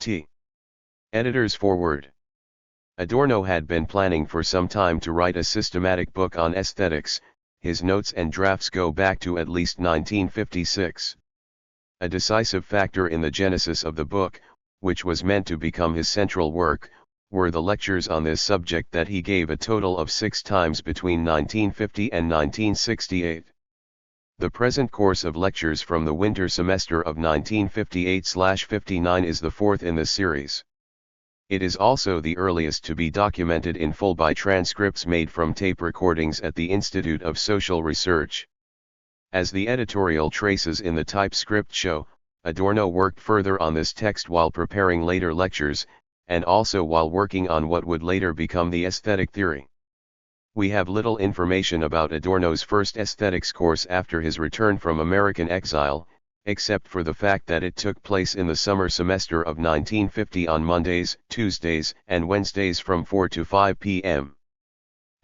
T. Editor's Foreword. Adorno had been planning for some time to write a systematic book on aesthetics. His notes and drafts go back to at least 1956. A decisive factor in the genesis of the book, which was meant to become his central work, were the lectures on this subject that he gave a total of 6 times between 1950 and 1968. The present course of lectures from the winter semester of 1958/59 is the 4th in the series. It is also the earliest to be documented in full by transcripts made from tape recordings at the Institute of Social Research. As the editorial traces in the typescript show, Adorno worked further on this text while preparing later lectures, and also while working on what would later become the aesthetic theory. We have little information about Adorno's first aesthetics course after his return from American exile, except for the fact that it took place in the summer semester of 1950 on Mondays, Tuesdays, and Wednesdays from 4 to 5 p.m.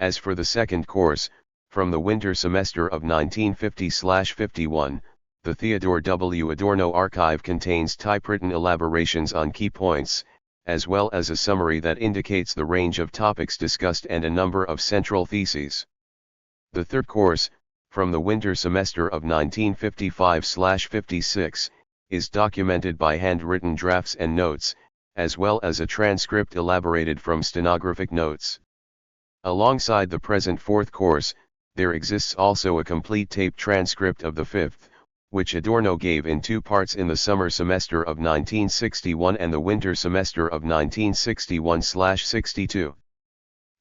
As for the second course, from the winter semester of 1950/51, the Theodor W. Adorno archive contains typewritten elaborations on key points, as well as a summary that indicates the range of topics discussed and a number of central theses. The third course, from the winter semester of 1955/56, is documented by handwritten drafts and notes, as well as a transcript elaborated from stenographic notes. Alongside the present fourth course, there exists also a complete tape transcript of the fifth, which Adorno gave in 2 parts in the summer semester of 1961 and the winter semester of 1961/62.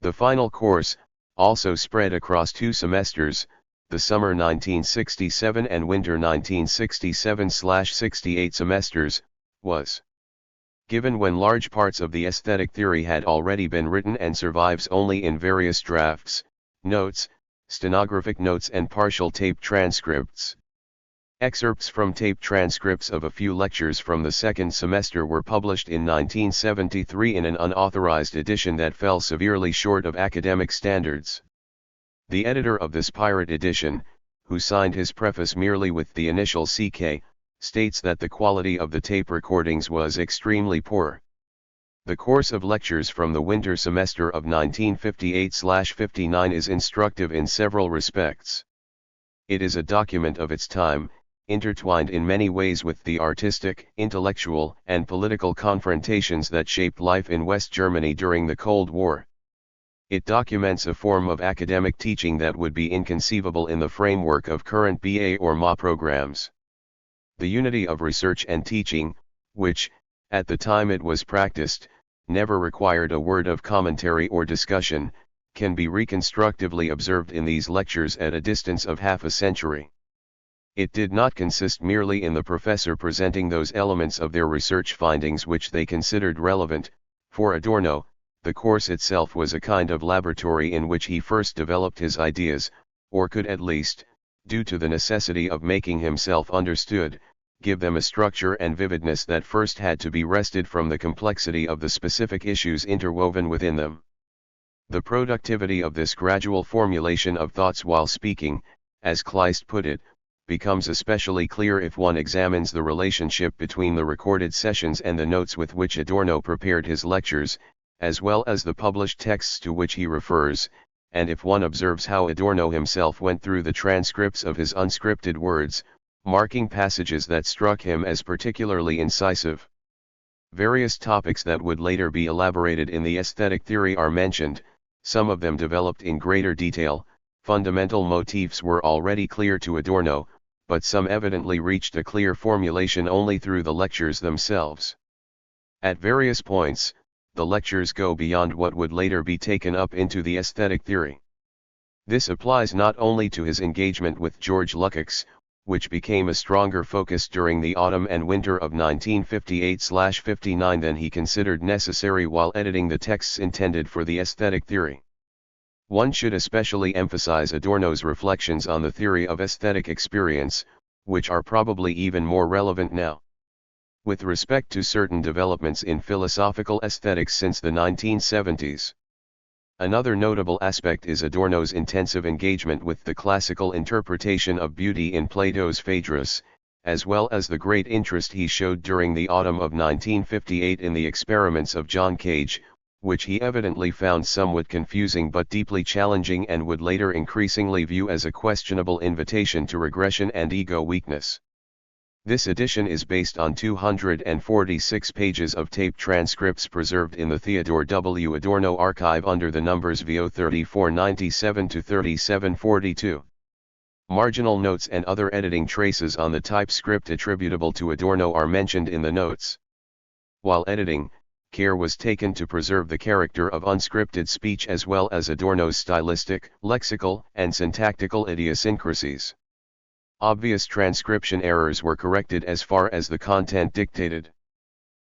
The final course, also spread across 2 semesters, the summer 1967 and winter 1967/68 semesters, was given when large parts of the aesthetic theory had already been written and survives only in various drafts, notes, stenographic notes and partial tape transcripts. Excerpts from tape transcripts of a few lectures from the second semester were published in 1973 in an unauthorized edition that fell severely short of academic standards. The editor of this pirate edition, who signed his preface merely with the initial CK, states that the quality of the tape recordings was extremely poor. The course of lectures from the winter semester of 1958/59 is instructive in several respects. It is a document of its time, intertwined in many ways with the artistic, intellectual, and political confrontations that shaped life in West Germany during the Cold War. It documents a form of academic teaching that would be inconceivable in the framework of current BA or MA programs. The unity of research and teaching, which, at the time it was practiced, never required a word of commentary or discussion, can be reconstructively observed in these lectures at a distance of half a century. It did not consist merely in the professor presenting those elements of their research findings which they considered relevant. For Adorno, the course itself was a kind of laboratory in which he first developed his ideas, or could at least, due to the necessity of making himself understood, give them a structure and vividness that first had to be wrested from the complexity of the specific issues interwoven within them. The productivity of this gradual formulation of thoughts while speaking, as Kleist put it, becomes especially clear if one examines the relationship between the recorded sessions and the notes with which Adorno prepared his lectures, as well as the published texts to which he refers, and if one observes how Adorno himself went through the transcripts of his unscripted words, marking passages that struck him as particularly incisive. Various topics that would later be elaborated in the aesthetic theory are mentioned, some of them developed in greater detail. Fundamental motifs were already clear to Adorno, but some evidently reached a clear formulation only through the lectures themselves. At various points, the lectures go beyond what would later be taken up into the aesthetic theory. This applies not only to his engagement with George Lukács, which became a stronger focus during the autumn and winter of 1958/59 than he considered necessary while editing the texts intended for the aesthetic theory. One should especially emphasize Adorno's reflections on the theory of aesthetic experience, which are probably even more relevant now. With respect to certain developments in philosophical aesthetics since the 1970s. Another notable aspect is Adorno's intensive engagement with the classical interpretation of beauty in Plato's Phaedrus, as well as the great interest he showed during the autumn of 1958 in the experiments of John Cage, which he evidently found somewhat confusing but deeply challenging and would later increasingly view as a questionable invitation to regression and ego weakness. This edition is based on 246 pages of tape transcripts preserved in the Theodor W. Adorno archive under the numbers VO 3497 to 3742. Marginal notes and other editing traces on the typescript attributable to Adorno are mentioned in the notes. While editing, care was taken to preserve the character of unscripted speech as well as Adorno's stylistic, lexical, and syntactical idiosyncrasies. Obvious transcription errors were corrected as far as the content dictated.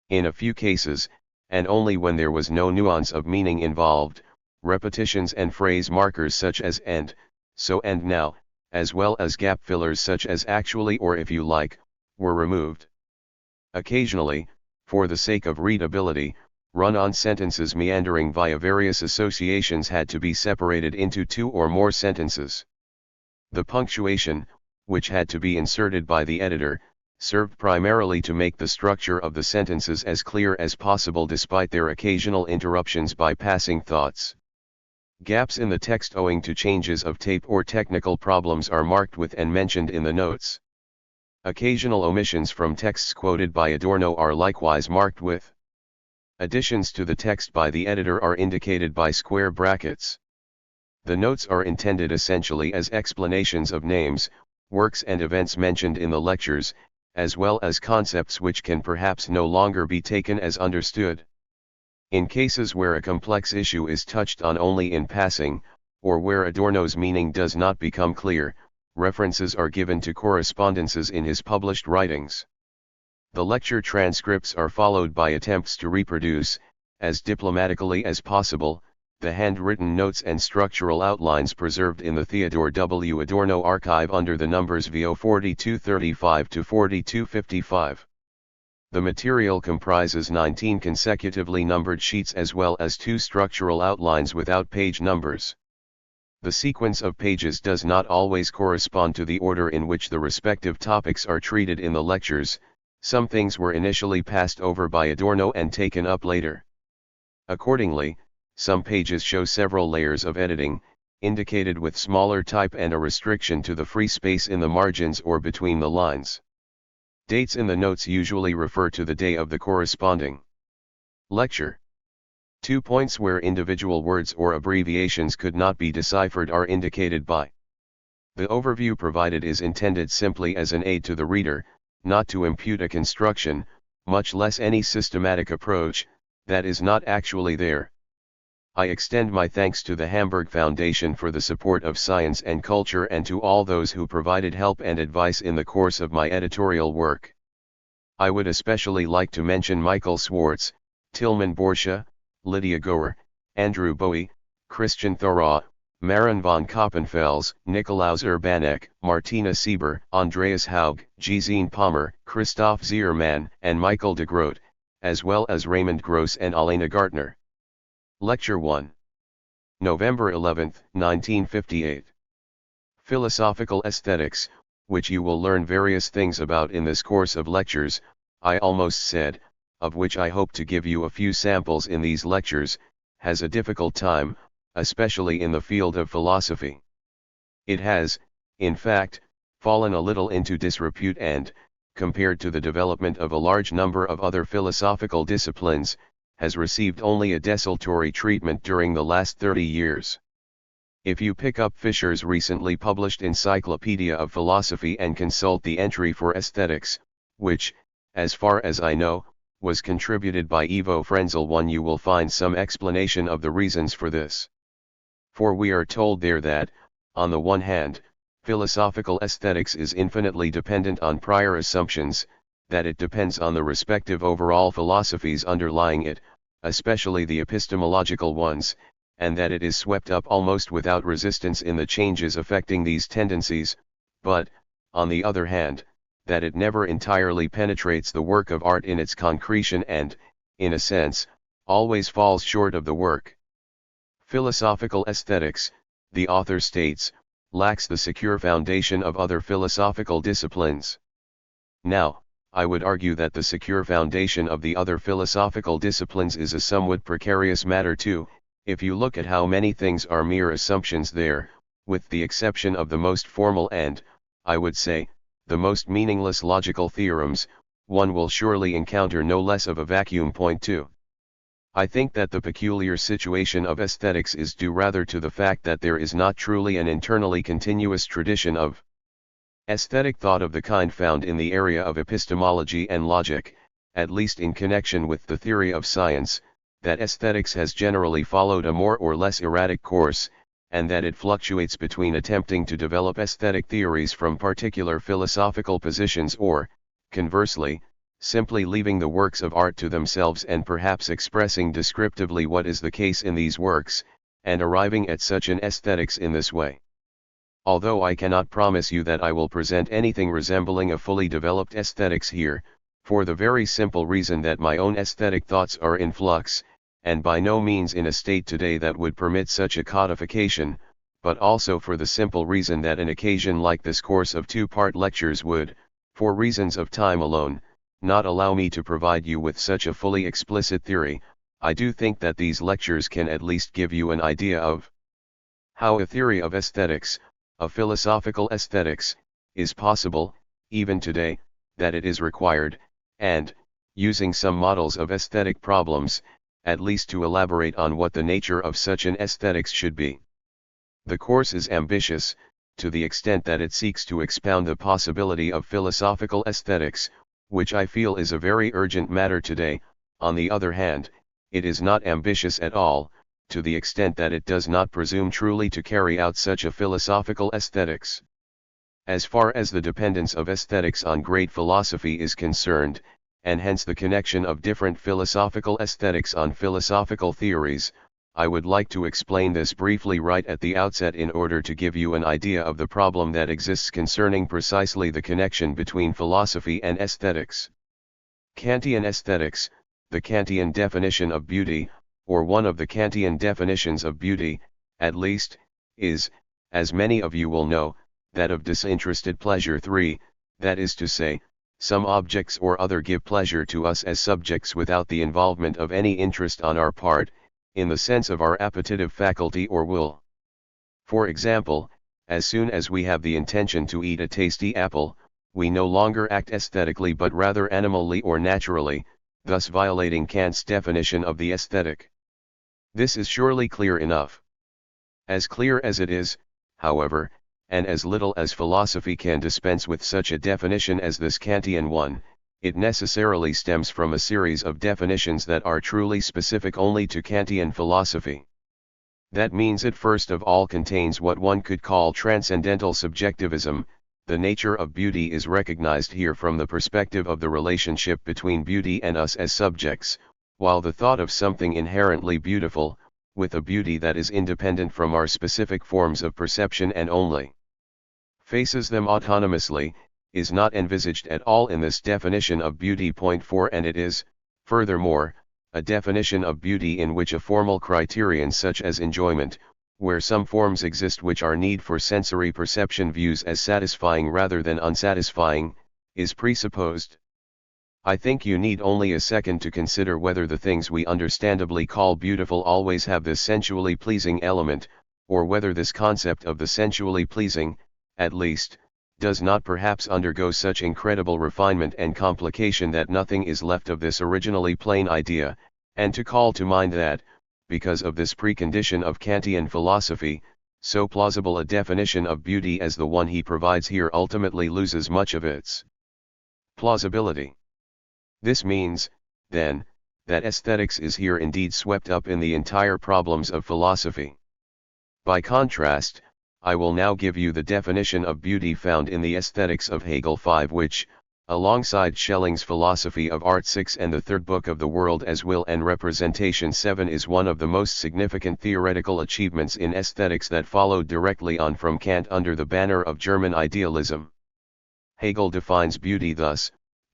In a few cases, and only when there was no nuance of meaning involved, repetitions and phrase markers such as and, so and now, as well as gap fillers such as actually or if you like, were removed. Occasionally, for the sake of readability, run-on sentences meandering via various associations had to be separated into two or more sentences. The punctuation, which had to be inserted by the editor, served primarily to make the structure of the sentences as clear as possible despite their occasional interruptions by passing thoughts. Gaps in the text owing to changes of tape or technical problems are marked with and mentioned in the notes. Occasional omissions from texts quoted by Adorno are likewise marked with. Additions to the text by the editor are indicated by square brackets. The notes are intended essentially as explanations of names, works and events mentioned in the lectures, as well as concepts which can perhaps no longer be taken as understood. In cases where a complex issue is touched on only in passing, or where Adorno's meaning does not become clear, references are given to correspondences in his published writings. The lecture transcripts are followed by attempts to reproduce, as diplomatically as possible, the handwritten notes and structural outlines preserved in the Theodor W. Adorno archive under the numbers VO 4235 to 4255. The material comprises 19 consecutively numbered sheets as well as 2 structural outlines without page numbers. The sequence of pages does not always correspond to the order in which the respective topics are treated in the lectures. Some things were initially passed over by Adorno and taken up later. Accordingly, some pages show several layers of editing, indicated with smaller type and a restriction to the free space in the margins or between the lines. Dates in the notes usually refer to the day of the corresponding lecture. 2 points where individual words or abbreviations could not be deciphered are indicated by. The overview provided is intended simply as an aid to the reader, not to impute a construction, much less any systematic approach, that is not actually there. I extend my thanks to the Hamburg Foundation for the support of science and culture and to all those who provided help and advice in the course of my editorial work. I would especially like to mention Michael Swartz, Tilman Borsche, Lydia Goer, Andrew Bowie, Christian Thoraw, Maren von Koppenfels, Nikolaus Urbanek, Martina Sieber, Andreas Haug, Gesine Palmer, Christoph Ziermann, and Michael de Groot, as well as Raymond Gross and Alena Gartner. Lecture 1. November 11, 1958. Philosophical Aesthetics, which you will learn various things about in this course of lectures, I almost said, of which I hope to give you a few samples in these lectures, has a difficult time, especially in the field of philosophy. It has, in fact, fallen a little into disrepute and, compared to the development of a large number of other philosophical disciplines, has received only a desultory treatment during the last 30 years. If you pick up Fisher's recently published Encyclopedia of Philosophy and consult the entry for aesthetics, which, as far as I know, was contributed by Ivo Frenzel 1, you will find some explanation of the reasons for this. For we are told there that, on the one hand, philosophical aesthetics is infinitely dependent on prior assumptions, that it depends on the respective overall philosophies underlying it, especially the epistemological ones, and that it is swept up almost without resistance in the changes affecting these tendencies, but, on the other hand, that it never entirely penetrates the work of art in its concretion and, in a sense, always falls short of the work. Philosophical aesthetics, the author states, lacks the secure foundation of other philosophical disciplines. Now, I would argue that the secure foundation of the other philosophical disciplines is a somewhat precarious matter too, if you look at how many things are mere assumptions there, with the exception of the most formal and, I would say, the most meaningless logical theorems, one will surely encounter no less of a vacuum point too. I think that the peculiar situation of aesthetics is due rather to the fact that there is not truly an internally continuous tradition of aesthetic thought of the kind found in the area of epistemology and logic, at least in connection with the theory of science, that aesthetics has generally followed a more or less erratic course, and that it fluctuates between attempting to develop aesthetic theories from particular philosophical positions or, conversely, simply leaving the works of art to themselves and perhaps expressing descriptively what is the case in these works, and arriving at such an aesthetics in this way. Although I cannot promise you that I will present anything resembling a fully developed aesthetics here, for the very simple reason that my own aesthetic thoughts are in flux, and by no means in a state today that would permit such a codification, but also for the simple reason that an occasion like this course of two-part lectures would, for reasons of time alone, not allow me to provide you with such a fully explicit theory. I do think that these lectures can at least give you an idea of how a theory of aesthetics, of philosophical aesthetics, is possible, even today, that it is required, and, using some models of aesthetic problems, at least to elaborate on what the nature of such an aesthetics should be. The course is ambitious, to the extent that it seeks to expound the possibility of philosophical aesthetics, which I feel is a very urgent matter today. On the other hand, it is not ambitious at all, to the extent that it does not presume truly to carry out such a philosophical aesthetics. As far as the dependence of aesthetics on great philosophy is concerned, and hence the connection of different philosophical aesthetics on philosophical theories, I would like to explain this briefly right at the outset in order to give you an idea of the problem that exists concerning precisely the connection between philosophy and aesthetics. Kantian aesthetics, the Kantian definition of beauty, or one of the Kantian definitions of beauty, at least, is, as many of you will know, that of disinterested pleasure. 3, that is to say, some objects or other give pleasure to us as subjects without the involvement of any interest on our part, in the sense of our appetitive faculty or will. For example, as soon as we have the intention to eat a tasty apple, we no longer act aesthetically but rather animally or naturally, thus violating Kant's definition of the aesthetic. This is surely clear enough. As clear as it is, however, and as little as philosophy can dispense with such a definition as this Kantian one, it necessarily stems from a series of definitions that are truly specific only to Kantian philosophy. That means it first of all contains what one could call transcendental subjectivism. The nature of beauty is recognized here from the perspective of the relationship between beauty and us as subjects, while the thought of something inherently beautiful, with a beauty that is independent from our specific forms of perception and only faces them autonomously, is not envisaged at all in this definition of beauty. Point 4, and it is, furthermore, a definition of beauty in which a formal criterion such as enjoyment, where some forms exist which our need for sensory perception views as satisfying rather than unsatisfying, is presupposed. I think you need only a second to consider whether the things we understandably call beautiful always have this sensually pleasing element, or whether this concept of the sensually pleasing, at least, does not perhaps undergo such incredible refinement and complication that nothing is left of this originally plain idea, and to call to mind that, because of this precondition of Kantian philosophy, so plausible a definition of beauty as the one he provides here ultimately loses much of its plausibility. This means, then, that aesthetics is here indeed swept up in the entire problems of philosophy. By contrast, I will now give you the definition of beauty found in the Aesthetics of Hegel 5, which, alongside Schelling's Philosophy of Art 6 and the Third Book of the World as Will and Representation 7, is one of the most significant theoretical achievements in aesthetics that followed directly on from Kant under the banner of German idealism. Hegel defines beauty thus: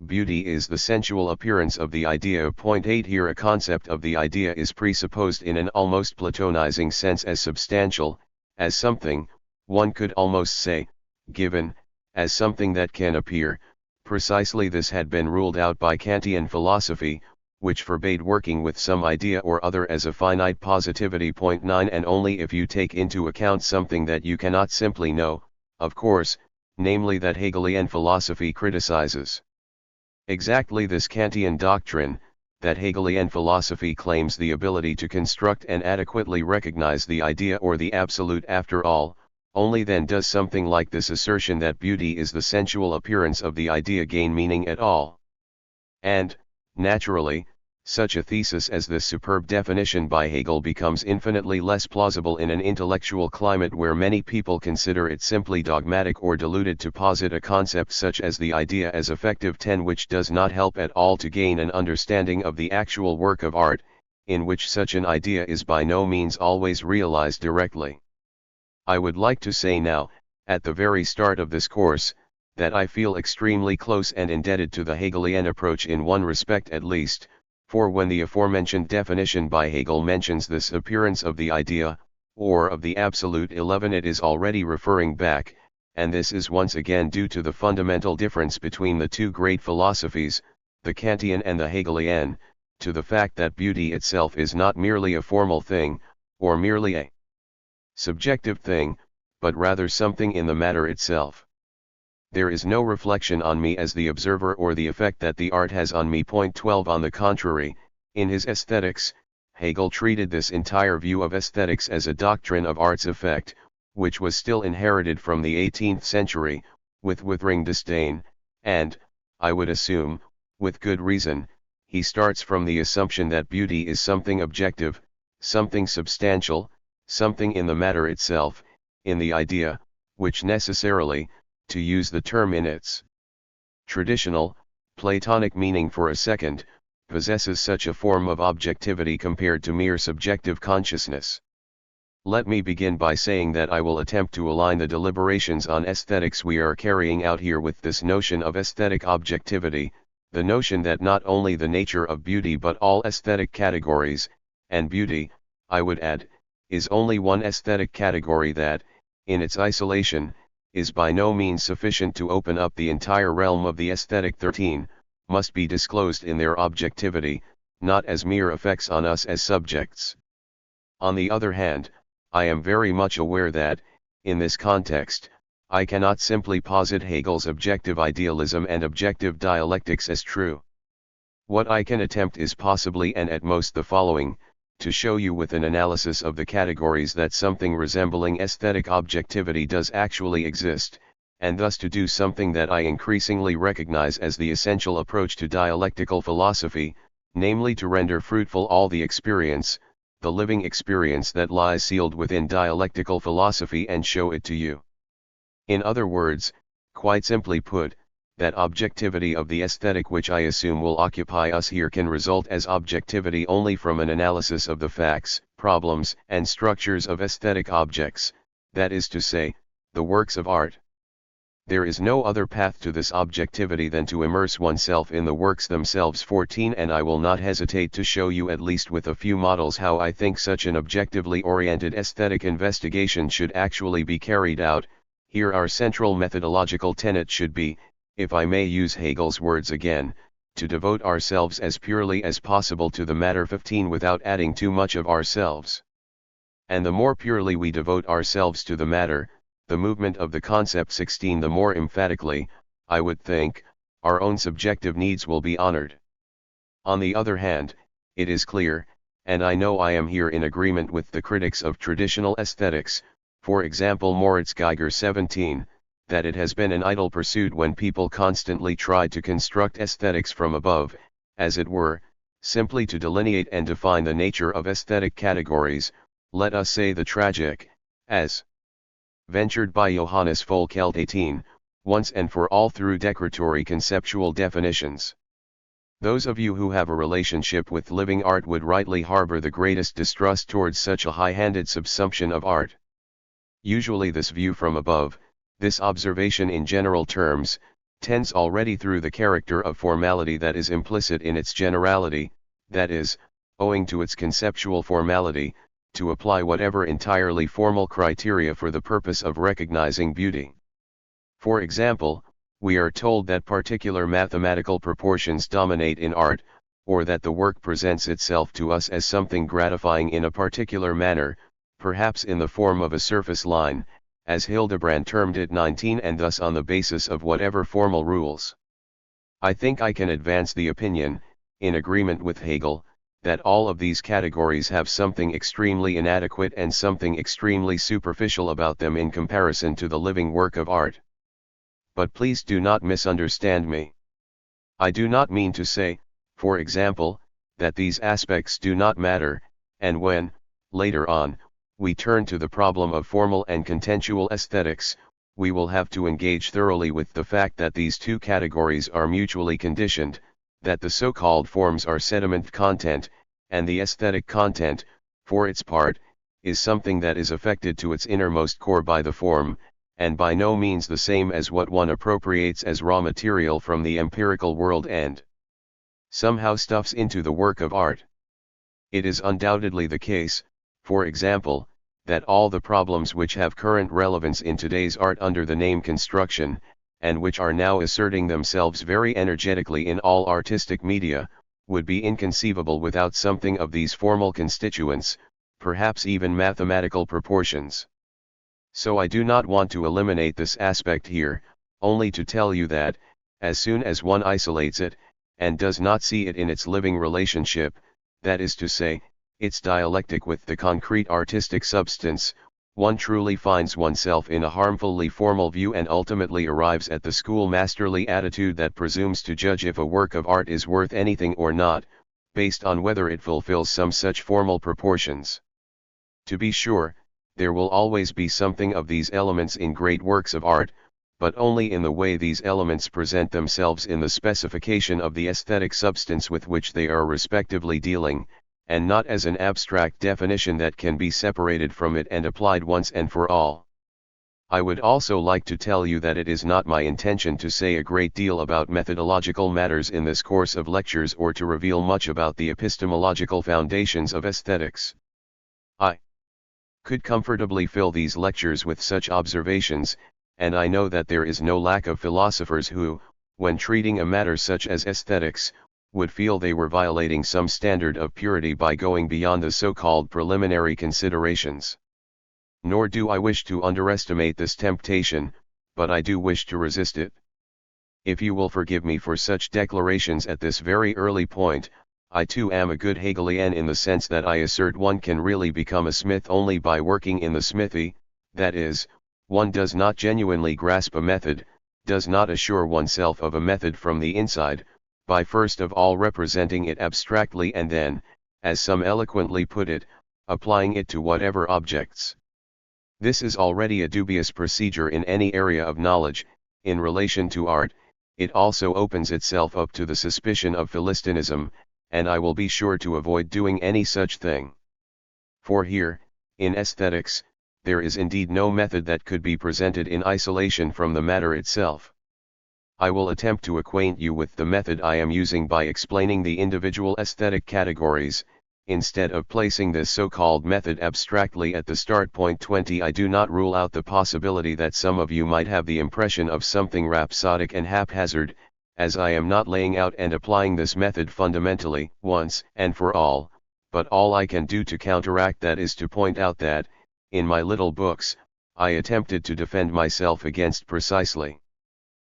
beauty is the sensual appearance of the idea. Point 8, here a concept of the idea is presupposed in an almost Platonizing sense as substantial, as something, one could almost say, given, as something that can appear. Precisely this had been ruled out by Kantian philosophy, which forbade working with some idea or other as a finite positivity. 9 And only if you take into account something that you cannot simply know, of course, namely that Hegelian philosophy criticizes. Exactly this Kantian doctrine, that Hegelian philosophy claims the ability to construct and adequately recognize the idea or the absolute after all, only then does something like this assertion that beauty is the sensual appearance of the idea gain meaning at all. And, naturally, such a thesis as this superb definition by Hegel becomes infinitely less plausible in an intellectual climate where many people consider it simply dogmatic or deluded to posit a concept such as the idea as effective 10, which does not help at all to gain an understanding of the actual work of art, in which such an idea is by no means always realized directly. I would like to say now, at the very start of this course, that I feel extremely close and indebted to the Hegelian approach in one respect at least, for when the aforementioned definition by Hegel mentions this appearance of the idea, or of the absolute 11, it is already referring back, and this is once again due to the fundamental difference between the two great philosophies, the Kantian and the Hegelian, to the fact that beauty itself is not merely a formal thing, or merely a subjective thing, but rather something in the matter itself. There is no reflection on me as the observer or the effect that the art has on me. 12 On the contrary, in his Aesthetics, Hegel treated this entire view of aesthetics as a doctrine of art's effect, which was still inherited from the 18th century, with withering disdain, and, I would assume, with good reason. He starts from the assumption that beauty is something objective, something substantial, something in the matter itself, in the idea, which necessarily, to use the term in its traditional, Platonic meaning for a second, possesses such a form of objectivity compared to mere subjective consciousness. Let me begin by saying that I will attempt to align the deliberations on aesthetics we are carrying out here with this notion of aesthetic objectivity, the notion that not only the nature of beauty but all aesthetic categories, and beauty, I would add, is only one aesthetic category that, in its isolation, is by no means sufficient to open up the entire realm of the aesthetic 13, must be disclosed in their objectivity, not as mere effects on us as subjects. On the other hand, I am very much aware that, in this context, I cannot simply posit Hegel's objective idealism and objective dialectics as true. What I can attempt is possibly and at most the following: to show you with an analysis of the categories that something resembling aesthetic objectivity does actually exist, and thus to do something that I increasingly recognize as the essential approach to dialectical philosophy, namely to render fruitful all the experience, the living experience that lies sealed within dialectical philosophy, and show it to you. In other words, quite simply put, that objectivity of the aesthetic which I assume will occupy us here can result as objectivity only from an analysis of the facts, problems, and structures of aesthetic objects, that is to say, the works of art. There is no other path to this objectivity than to immerse oneself in the works themselves. 14 And I will not hesitate to show you at least with a few models how I think such an objectively oriented aesthetic investigation should actually be carried out. Here our central methodological tenet should be, if I may use Hegel's words again, to devote ourselves as purely as possible to the matter. 15 Without adding too much of ourselves. And the more purely we devote ourselves to the matter, the movement of the concept. 16 The more emphatically, I would think, our own subjective needs will be honored. On the other hand, it is clear, and I know I am here in agreement with the critics of traditional aesthetics, for example Moritz Geiger 17, that it has been an idle pursuit when people constantly tried to construct aesthetics from above, as it were, simply to delineate and define the nature of aesthetic categories, let us say the tragic, as ventured by Johannes Volkelt 18, once and for all through declaratory conceptual definitions. Those of you who have a relationship with living art would rightly harbor the greatest distrust towards such a high-handed subsumption of art. Usually this view from above, this observation in general terms, tends already through the character of formality that is implicit in its generality, that is, owing to its conceptual formality, to apply whatever entirely formal criteria for the purpose of recognizing beauty. For example, we are told that particular mathematical proportions dominate in art, or that the work presents itself to us as something gratifying in a particular manner, perhaps in the form of a surface line, as Hildebrand termed it 19, and thus on the basis of whatever formal rules. I think I can advance the opinion, in agreement with Hegel, that all of these categories have something extremely inadequate and something extremely superficial about them in comparison to the living work of art. But please do not misunderstand me. I do not mean to say, for example, that these aspects do not matter, and when, later on, we turn to the problem of formal and contextual aesthetics, we will have to engage thoroughly with the fact that these two categories are mutually conditioned, that the so-called forms are sediment content, and the aesthetic content, for its part, is something that is affected to its innermost core by the form, and by no means the same as what one appropriates as raw material from the empirical world and somehow stuffs into the work of art. It is undoubtedly the case, for example, that all the problems which have current relevance in today's art under the name construction, and which are now asserting themselves very energetically in all artistic media, would be inconceivable without something of these formal constituents, perhaps even mathematical proportions. So I do not want to eliminate this aspect here, only to tell you that, as soon as one isolates it, and does not see it in its living relationship, that is to say, its dialectic with the concrete artistic substance, one truly finds oneself in a harmfully formal view and ultimately arrives at the schoolmasterly attitude that presumes to judge if a work of art is worth anything or not, based on whether it fulfills some such formal proportions. To be sure, there will always be something of these elements in great works of art, but only in the way these elements present themselves in the specification of the aesthetic substance with which they are respectively dealing, and not as an abstract definition that can be separated from it and applied once and for all. I would also like to tell you that it is not my intention to say a great deal about methodological matters in this course of lectures or to reveal much about the epistemological foundations of aesthetics. I could comfortably fill these lectures with such observations, and I know that there is no lack of philosophers who, when treating a matter such as aesthetics, would feel they were violating some standard of purity by going beyond the so-called preliminary considerations. Nor do I wish to underestimate this temptation, but I do wish to resist it. If you will forgive me for such declarations at this very early point, I too am a good Hegelian in the sense that I assert one can really become a smith only by working in the smithy, that is, one does not genuinely grasp a method, does not assure oneself of a method from the inside, by first of all representing it abstractly and then, as some eloquently put it, applying it to whatever objects. This is already a dubious procedure in any area of knowledge. In relation to art, it also opens itself up to the suspicion of Philistinism, and I will be sure to avoid doing any such thing. For here, in aesthetics, there is indeed no method that could be presented in isolation from the matter itself. I will attempt to acquaint you with the method I am using by explaining the individual aesthetic categories. Instead of placing this so-called method abstractly at the start point 20, I do not rule out the possibility that some of you might have the impression of something rhapsodic and haphazard, as I am not laying out and applying this method fundamentally, once and for all, but all I can do to counteract that is to point out that, in my little books, I attempted to defend myself against precisely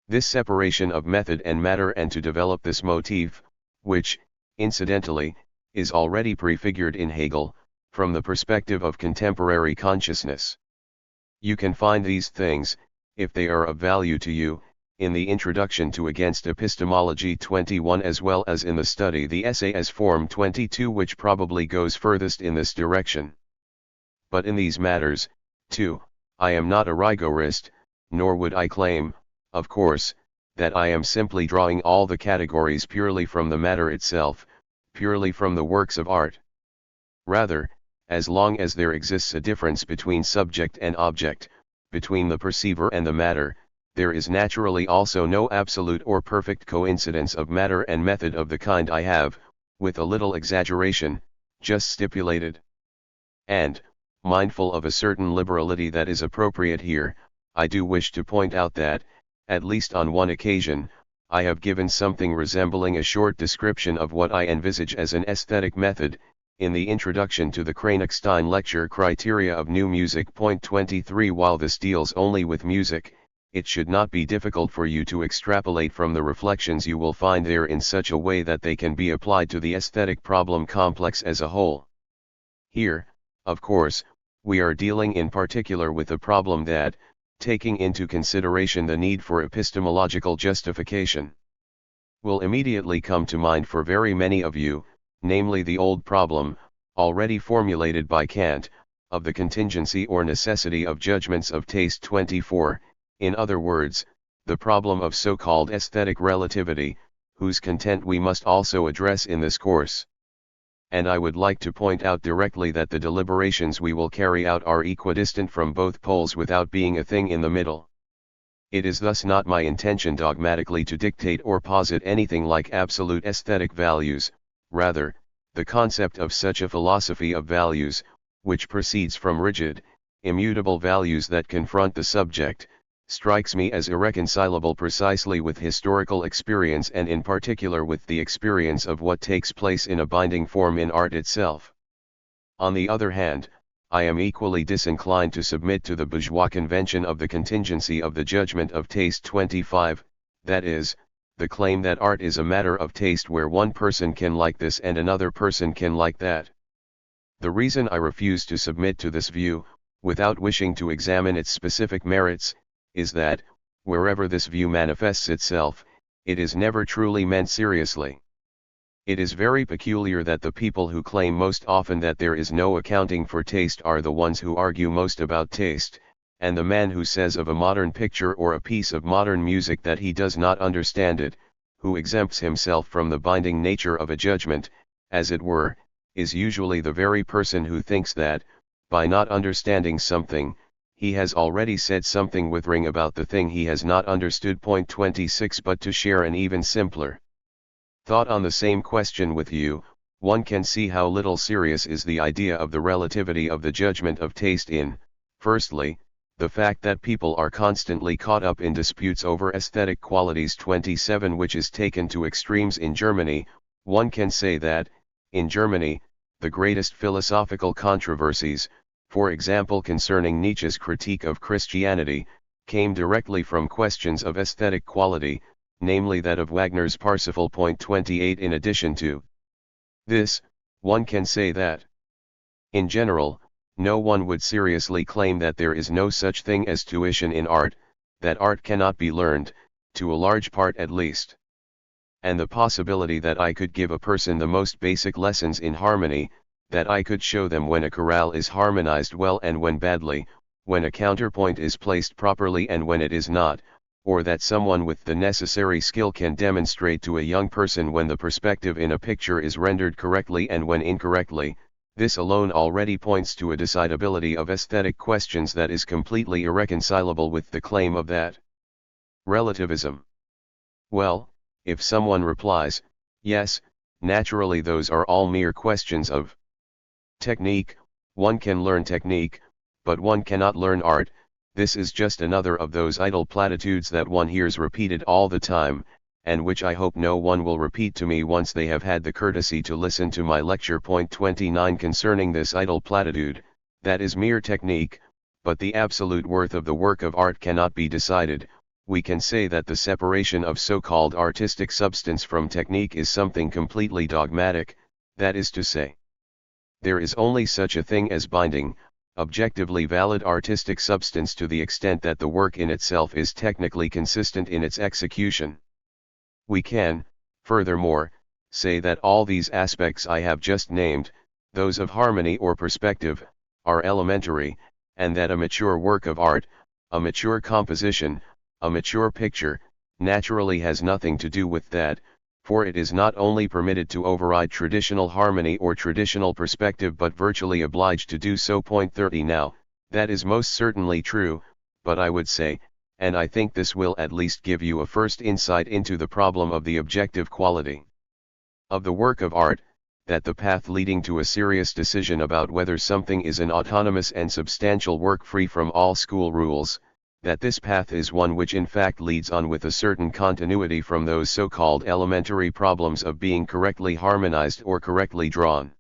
this separation of method and matter and to develop this motif, which, incidentally, is already prefigured in Hegel, from the perspective of contemporary consciousness. You can find these things, if they are of value to you, in the Introduction to Against Epistemology 21 as well as in the study the essay as Form 22, which probably goes furthest in this direction. But in these matters, too, I am not a rigorist, nor would I claim, of course, that I am simply drawing all the categories purely from the matter itself, purely from the works of art. Rather, as long as there exists a difference between subject and object, between the perceiver and the matter, there is naturally also no absolute or perfect coincidence of matter and method of the kind I have, with a little exaggeration, just stipulated. And, mindful of a certain liberality that is appropriate here, I do wish to point out that, At least on one occasion, I have given something resembling a short description of what I envisage as an aesthetic method, in the introduction to the Kranichstein lecture Criteria of New Music. Point 23. While this deals only with music, it should not be difficult for you to extrapolate from the reflections you will find there in such a way that they can be applied to the aesthetic problem complex as a whole. Here, of course, we are dealing in particular with a problem that, taking into consideration the need for epistemological justification, will immediately come to mind for very many of you, namely the old problem, already formulated by Kant, of the contingency or necessity of judgments of taste. 24, in other words, the problem of so-called aesthetic relativity, whose content we must also address in this course. And I would like to point out directly that the deliberations we will carry out are equidistant from both poles without being a thing in the middle. It is thus not my intention dogmatically to dictate or posit anything like absolute aesthetic values, rather, the concept of such a philosophy of values, which proceeds from rigid, immutable values that confront the subject, strikes me as irreconcilable precisely with historical experience and in particular with the experience of what takes place in a binding form in art itself. On the other hand, I am equally disinclined to submit to the bourgeois convention of the contingency of the judgment of taste. 25, that is, the claim that art is a matter of taste where one person can like this and another person can like that. The reason I refuse to submit to this view, without wishing to examine its specific merits, is that, wherever this view manifests itself, it is never truly meant seriously. It is very peculiar that the people who claim most often that there is no accounting for taste are the ones who argue most about taste, and the man who says of a modern picture or a piece of modern music that he does not understand it, who exempts himself from the binding nature of a judgment, as it were, is usually the very person who thinks that, by not understanding something, he has already said something withering about the thing he has not understood. Point 26. But to share an even simpler thought on the same question with you, one can see how little serious is the idea of the relativity of the judgment of taste in, firstly, the fact that people are constantly caught up in disputes over aesthetic qualities. 27. Which is taken to extremes in Germany. One can say that, in Germany, the greatest philosophical controversies, for example concerning Nietzsche's critique of Christianity, came directly from questions of aesthetic quality, namely that of Wagner's Parsifal. Point 28. In addition to this, one can say that, in general, no one would seriously claim that there is no such thing as tuition in art, that art cannot be learned, to a large part at least. And the possibility that I could give a person the most basic lessons in harmony, that I could show them when a chorale is harmonized well and when badly, when a counterpoint is placed properly and when it is not, or that someone with the necessary skill can demonstrate to a young person when the perspective in a picture is rendered correctly and when incorrectly, this alone already points to a decidability of aesthetic questions that is completely irreconcilable with the claim of that relativism. Well, if someone replies, yes, naturally those are all mere questions of technique, one can learn technique, but one cannot learn art, this is just another of those idle platitudes that one hears repeated all the time, and which I hope no one will repeat to me once they have had the courtesy to listen to my lecture. Point 29. Concerning this idle platitude, that is mere technique, but the absolute worth of the work of art cannot be decided, we can say that the separation of so-called artistic substance from technique is something completely dogmatic, that is to say, there is only such a thing as binding, objectively valid artistic substance to the extent that the work in itself is technically consistent in its execution. We can, furthermore, say that all these aspects I have just named, those of harmony or perspective, are elementary, and that a mature work of art, a mature composition, a mature picture, naturally has nothing to do with that, for it is not only permitted to override traditional harmony or traditional perspective but virtually obliged to do so. Point 30. Now, that is most certainly true, but I would say, and I think this will at least give you a first insight into the problem of the objective quality of the work of art, that the path leading to a serious decision about whether something is an autonomous and substantial work free from all school rules, that this path is one which in fact leads on with a certain continuity from those so-called elementary problems of being correctly harmonized or correctly drawn.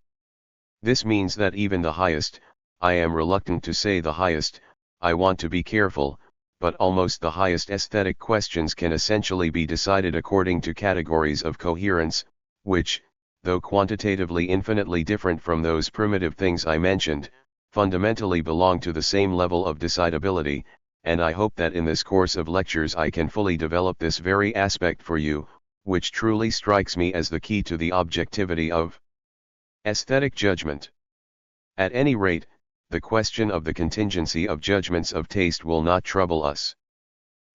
This means that even the highest, I am reluctant to say the highest, I want to be careful, but almost the highest aesthetic questions can essentially be decided according to categories of coherence, which, though quantitatively infinitely different from those primitive things I mentioned, fundamentally belong to the same level of decidability, and I hope that in this course of lectures I can fully develop this very aspect for you, which truly strikes me as the key to the objectivity of aesthetic judgment. At any rate, the question of the contingency of judgments of taste will not trouble us.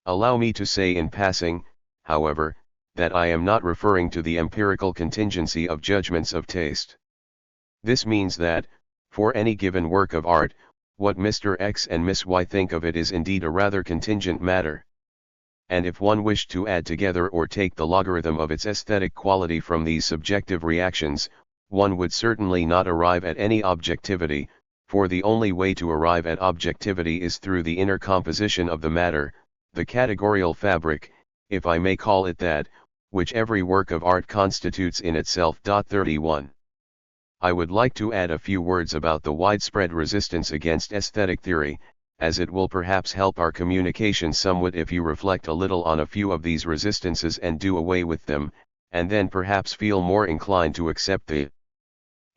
Allow me to say in passing, however, that I am not referring to the empirical contingency of judgments of taste. This means that, for any given work of art, what Mr. X and Miss Y think of it is indeed a rather contingent matter. And if one wished to add together or take the logarithm of its aesthetic quality from these subjective reactions, one would certainly not arrive at any objectivity, for the only way to arrive at objectivity is through the inner composition of the matter, the categorial fabric, if I may call it that, which every work of art constitutes in itself. 31. I would like to add a few words about the widespread resistance against aesthetic theory, as it will perhaps help our communication somewhat if you reflect a little on a few of these resistances and do away with them, and then perhaps feel more inclined to accept the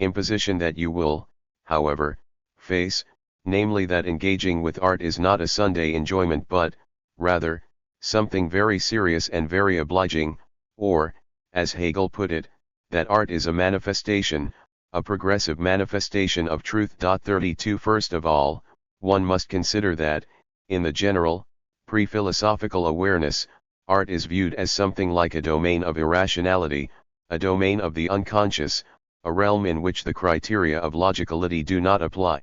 imposition that you will, however, face, namely that engaging with art is not a Sunday enjoyment but, rather, something very serious and very obliging, or, as Hegel put it, that art is a manifestation, a progressive manifestation of truth. 32. First of all, one must consider that, in the general, pre-philosophical awareness, art is viewed as something like a domain of irrationality, a domain of the unconscious, a realm in which the criteria of logicality do not apply.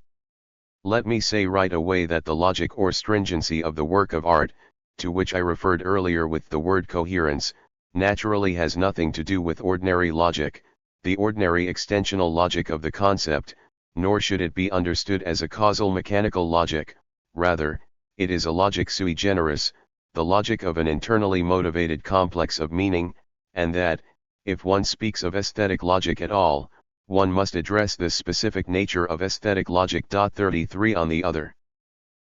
Let me say right away that the logic or stringency of the work of art, to which I referred earlier with the word coherence, naturally has nothing to do with ordinary logic, the ordinary extensional logic of the concept, nor should it be understood as a causal mechanical logic. Rather, it is a logic sui generis, the logic of an internally motivated complex of meaning, and that, if one speaks of aesthetic logic at all, one must address this specific nature of aesthetic logic. 33. On the other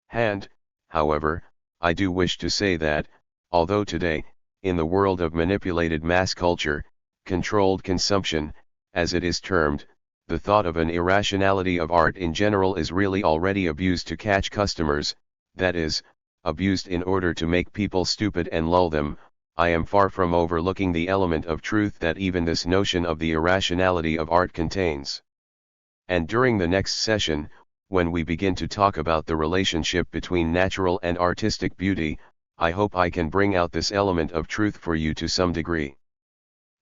hand, however, I do wish to say that, although today, in the world of manipulated mass culture, controlled consumption, as it is termed, the thought of an irrationality of art in general is really already abused to catch customers, that is, abused in order to make people stupid and lull them, I am far from overlooking the element of truth that even this notion of the irrationality of art contains. And during the next session, when we begin to talk about the relationship between natural and artistic beauty, I hope I can bring out this element of truth for you to some degree.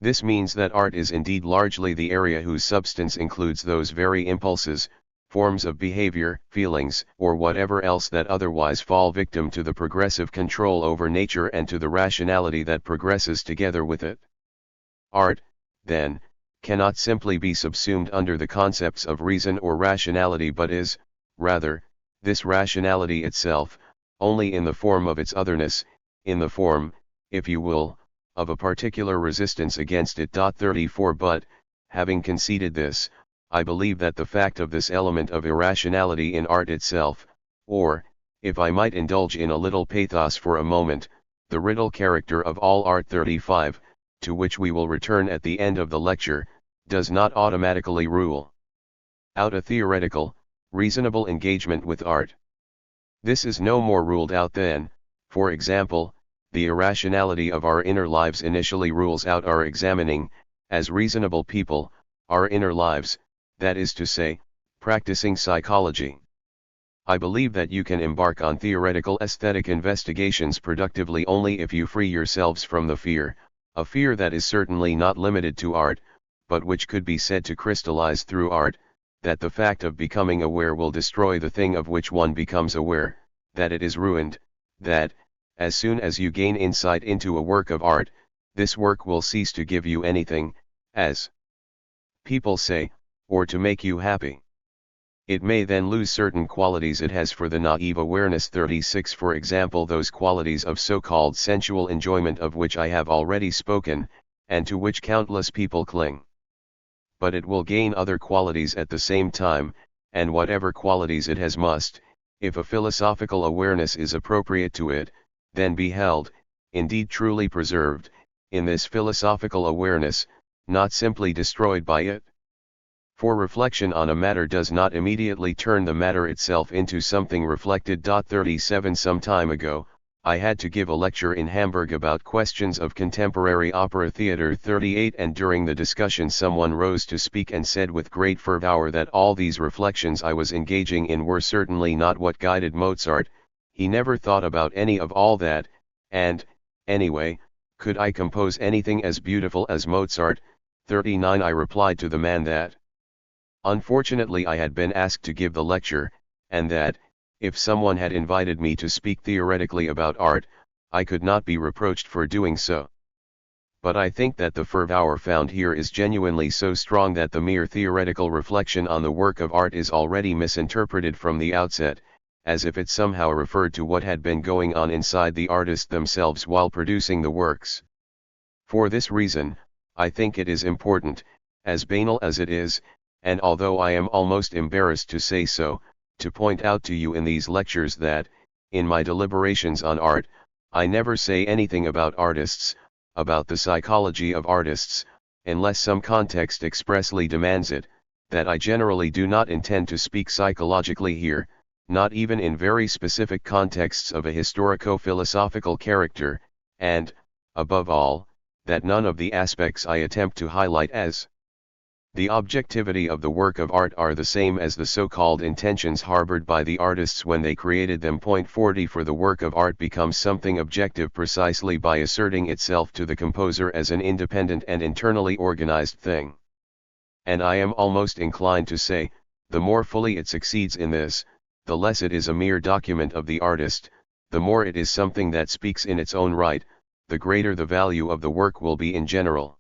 This means that art is indeed largely the area whose substance includes those very impulses, forms of behavior, feelings, or whatever else that otherwise fall victim to the progressive control over nature and to the rationality that progresses together with it. Art, then, cannot simply be subsumed under the concepts of reason or rationality but is, rather, this rationality itself, only in the form of its otherness, in the form, if you will, of a particular resistance against it. 34. But, having conceded this, I believe that the fact of this element of irrationality in art itself, or, if I might indulge in a little pathos for a moment, the riddle character of all art. 35, to which we will return at the end of the lecture, does not automatically rule out a theoretical, reasonable engagement with art. This is no more ruled out than, for example, the irrationality of our inner lives initially rules out our examining, as reasonable people, our inner lives, that is to say, practicing psychology. I believe that you can embark on theoretical aesthetic investigations productively only if you free yourselves from the fear, a fear that is certainly not limited to art, but which could be said to crystallize through art, that the fact of becoming aware will destroy the thing of which one becomes aware, that it is ruined, that, as soon as you gain insight into a work of art, this work will cease to give you anything, as people say, or to make you happy. It may then lose certain qualities it has for the naive awareness. 36 For example, those qualities of so-called sensual enjoyment of which I have already spoken, and to which countless people cling. But it will gain other qualities at the same time, and whatever qualities it has must, if a philosophical awareness is appropriate to it, then be held, indeed truly preserved, in this philosophical awareness, not simply destroyed by it. For reflection on a matter does not immediately turn the matter itself into something reflected. 37 Some time ago, I had to give a lecture in Hamburg about questions of contemporary opera theater. 38 And during the discussion someone rose to speak and said with great fervor that all these reflections I was engaging in were certainly not what guided Mozart. He never thought about any of all that, and, anyway, could I compose anything as beautiful as Mozart? 39 I replied to the man that unfortunately I had been asked to give the lecture, and that, if someone had invited me to speak theoretically about art, I could not be reproached for doing so. But I think that the fervor found here is genuinely so strong that the mere theoretical reflection on the work of art is already misinterpreted from the outset, as if it somehow referred to what had been going on inside the artists themselves while producing the works. For this reason, I think it is important, as banal as it is, and although I am almost embarrassed to say so, to point out to you in these lectures that, in my deliberations on art, I never say anything about artists, about the psychology of artists, unless some context expressly demands it, that I generally do not intend to speak psychologically here, not even in very specific contexts of a historico-philosophical character, and, above all, that none of the aspects I attempt to highlight as the objectivity of the work of art are the same as the so-called intentions harbored by the artists when they created them. 40 For the work of art becomes something objective precisely by asserting itself to the composer as an independent and internally organized thing. And I am almost inclined to say, the more fully it succeeds in this, the less it is a mere document of the artist, the more it is something that speaks in its own right, the greater the value of the work will be in general.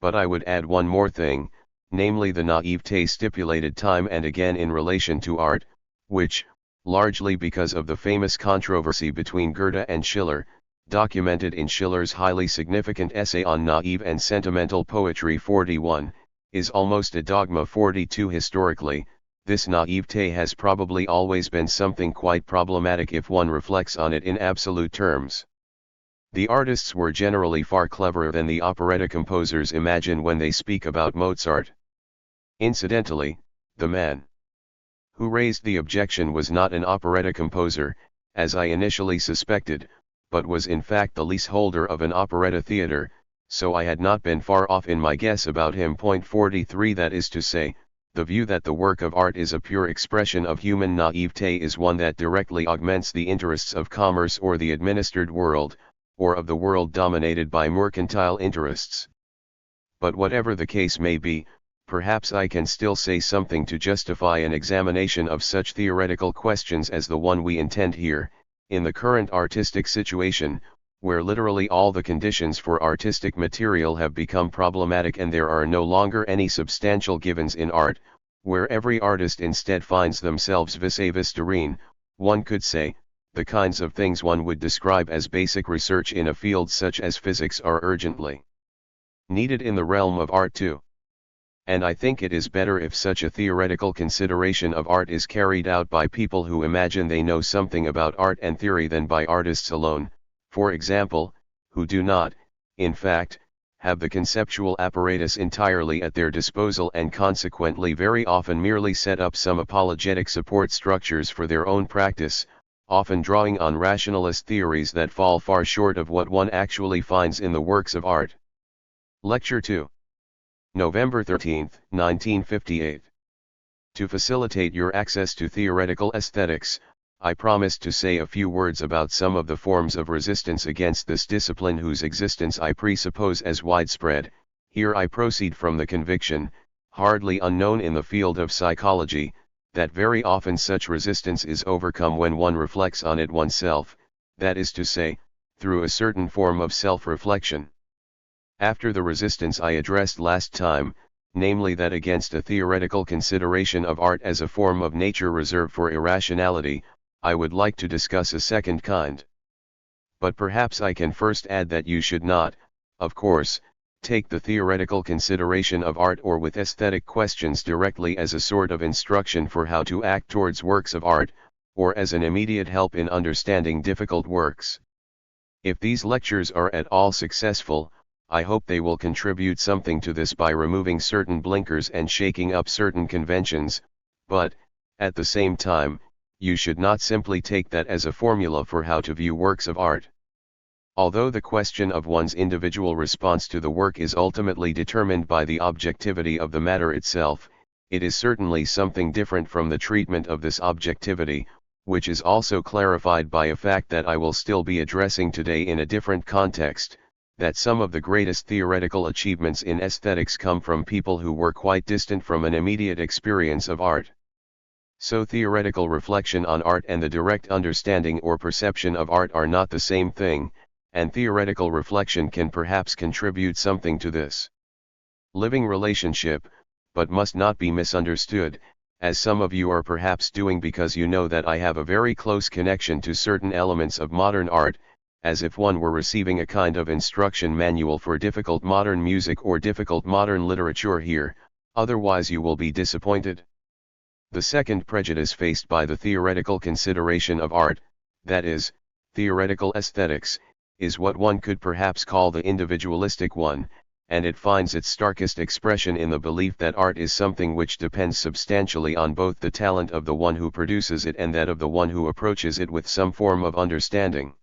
But I would add one more thing, namely the naivete stipulated time and again in relation to art, which, largely because of the famous controversy between Goethe and Schiller, documented in Schiller's highly significant essay on naive and sentimental poetry 41, is almost a dogma. 42 Historically, this naivete has probably always been something quite problematic if one reflects on it in absolute terms. The artists were generally far cleverer than the operetta composers imagine when they speak about Mozart. Incidentally, the man who raised the objection was not an operetta composer, as I initially suspected, but was in fact the leaseholder of an operetta theater, so I had not been far off in my guess about him. 43 That is to say, the view that the work of art is a pure expression of human naivete is one that directly augments the interests of commerce or the administered world, or of the world dominated by mercantile interests. But whatever the case may be, perhaps I can still say something to justify an examination of such theoretical questions as the one we intend here, in the current artistic situation, where literally all the conditions for artistic material have become problematic and there are no longer any substantial givens in art, where every artist instead finds themselves vis-a-vis terrene, one could say, the kinds of things one would describe as basic research in a field such as physics are urgently needed in the realm of art too. And I think it is better if such a theoretical consideration of art is carried out by people who imagine they know something about art and theory than by artists alone, for example, who do not, in fact, have the conceptual apparatus entirely at their disposal and consequently very often merely set up some apologetic support structures for their own practice, often drawing on rationalist theories that fall far short of what one actually finds in the works of art. Lecture 2. November 13, 1958. To facilitate your access to theoretical aesthetics, I promised to say a few words about some of the forms of resistance against this discipline whose existence I presuppose as widespread. Here I proceed from the conviction, hardly unknown in the field of psychology, that very often such resistance is overcome when one reflects on it oneself, that is to say, through a certain form of self-reflection. After the resistance I addressed last time, namely that against a theoretical consideration of art as a form of nature reserved for irrationality, I would like to discuss a second kind. But perhaps I can first add that you should not, of course, take the theoretical consideration of art or with aesthetic questions directly as a sort of instruction for how to act towards works of art, or as an immediate help in understanding difficult works. If these lectures are at all successful, I hope they will contribute something to this by removing certain blinkers and shaking up certain conventions, but, at the same time, you should not simply take that as a formula for how to view works of art. Although the question of one's individual response to the work is ultimately determined by the objectivity of the matter itself, it is certainly something different from the treatment of this objectivity, which is also clarified by a fact that I will still be addressing today in a different context, that some of the greatest theoretical achievements in aesthetics come from people who were quite distant from an immediate experience of art. So theoretical reflection on art and the direct understanding or perception of art are not the same thing, and theoretical reflection can perhaps contribute something to this living relationship, but must not be misunderstood, as some of you are perhaps doing because you know that I have a very close connection to certain elements of modern art, as if one were receiving a kind of instruction manual for difficult modern music or difficult modern literature here, otherwise you will be disappointed. The second prejudice faced by the theoretical consideration of art, that is, theoretical aesthetics, is what one could perhaps call the individualistic one, and it finds its starkest expression in the belief that art is something which depends substantially on both the talent of the one who produces it and that of the one who approaches it with some form of understanding.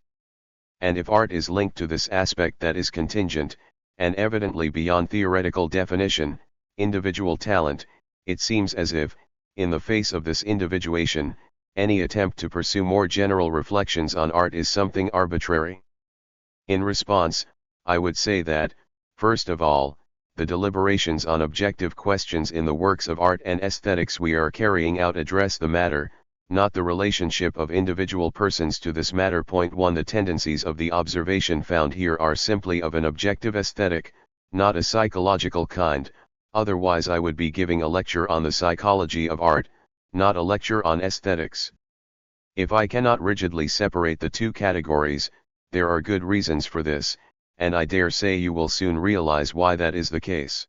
And if art is linked to this aspect that is contingent, and evidently beyond theoretical definition, individual talent, it seems as if, in the face of this individuation, any attempt to pursue more general reflections on art is something arbitrary. In response, I would say that, first of all, the deliberations on objective questions in the works of art and aesthetics we are carrying out address the matter, not the relationship of individual persons to this matter. Point 1. The tendencies of the observation found here are simply of an objective aesthetic, not a psychological kind, otherwise I would be giving a lecture on the psychology of art, not a lecture on aesthetics. If I cannot rigidly separate the two categories, there are good reasons for this, and I dare say you will soon realize why that is the case.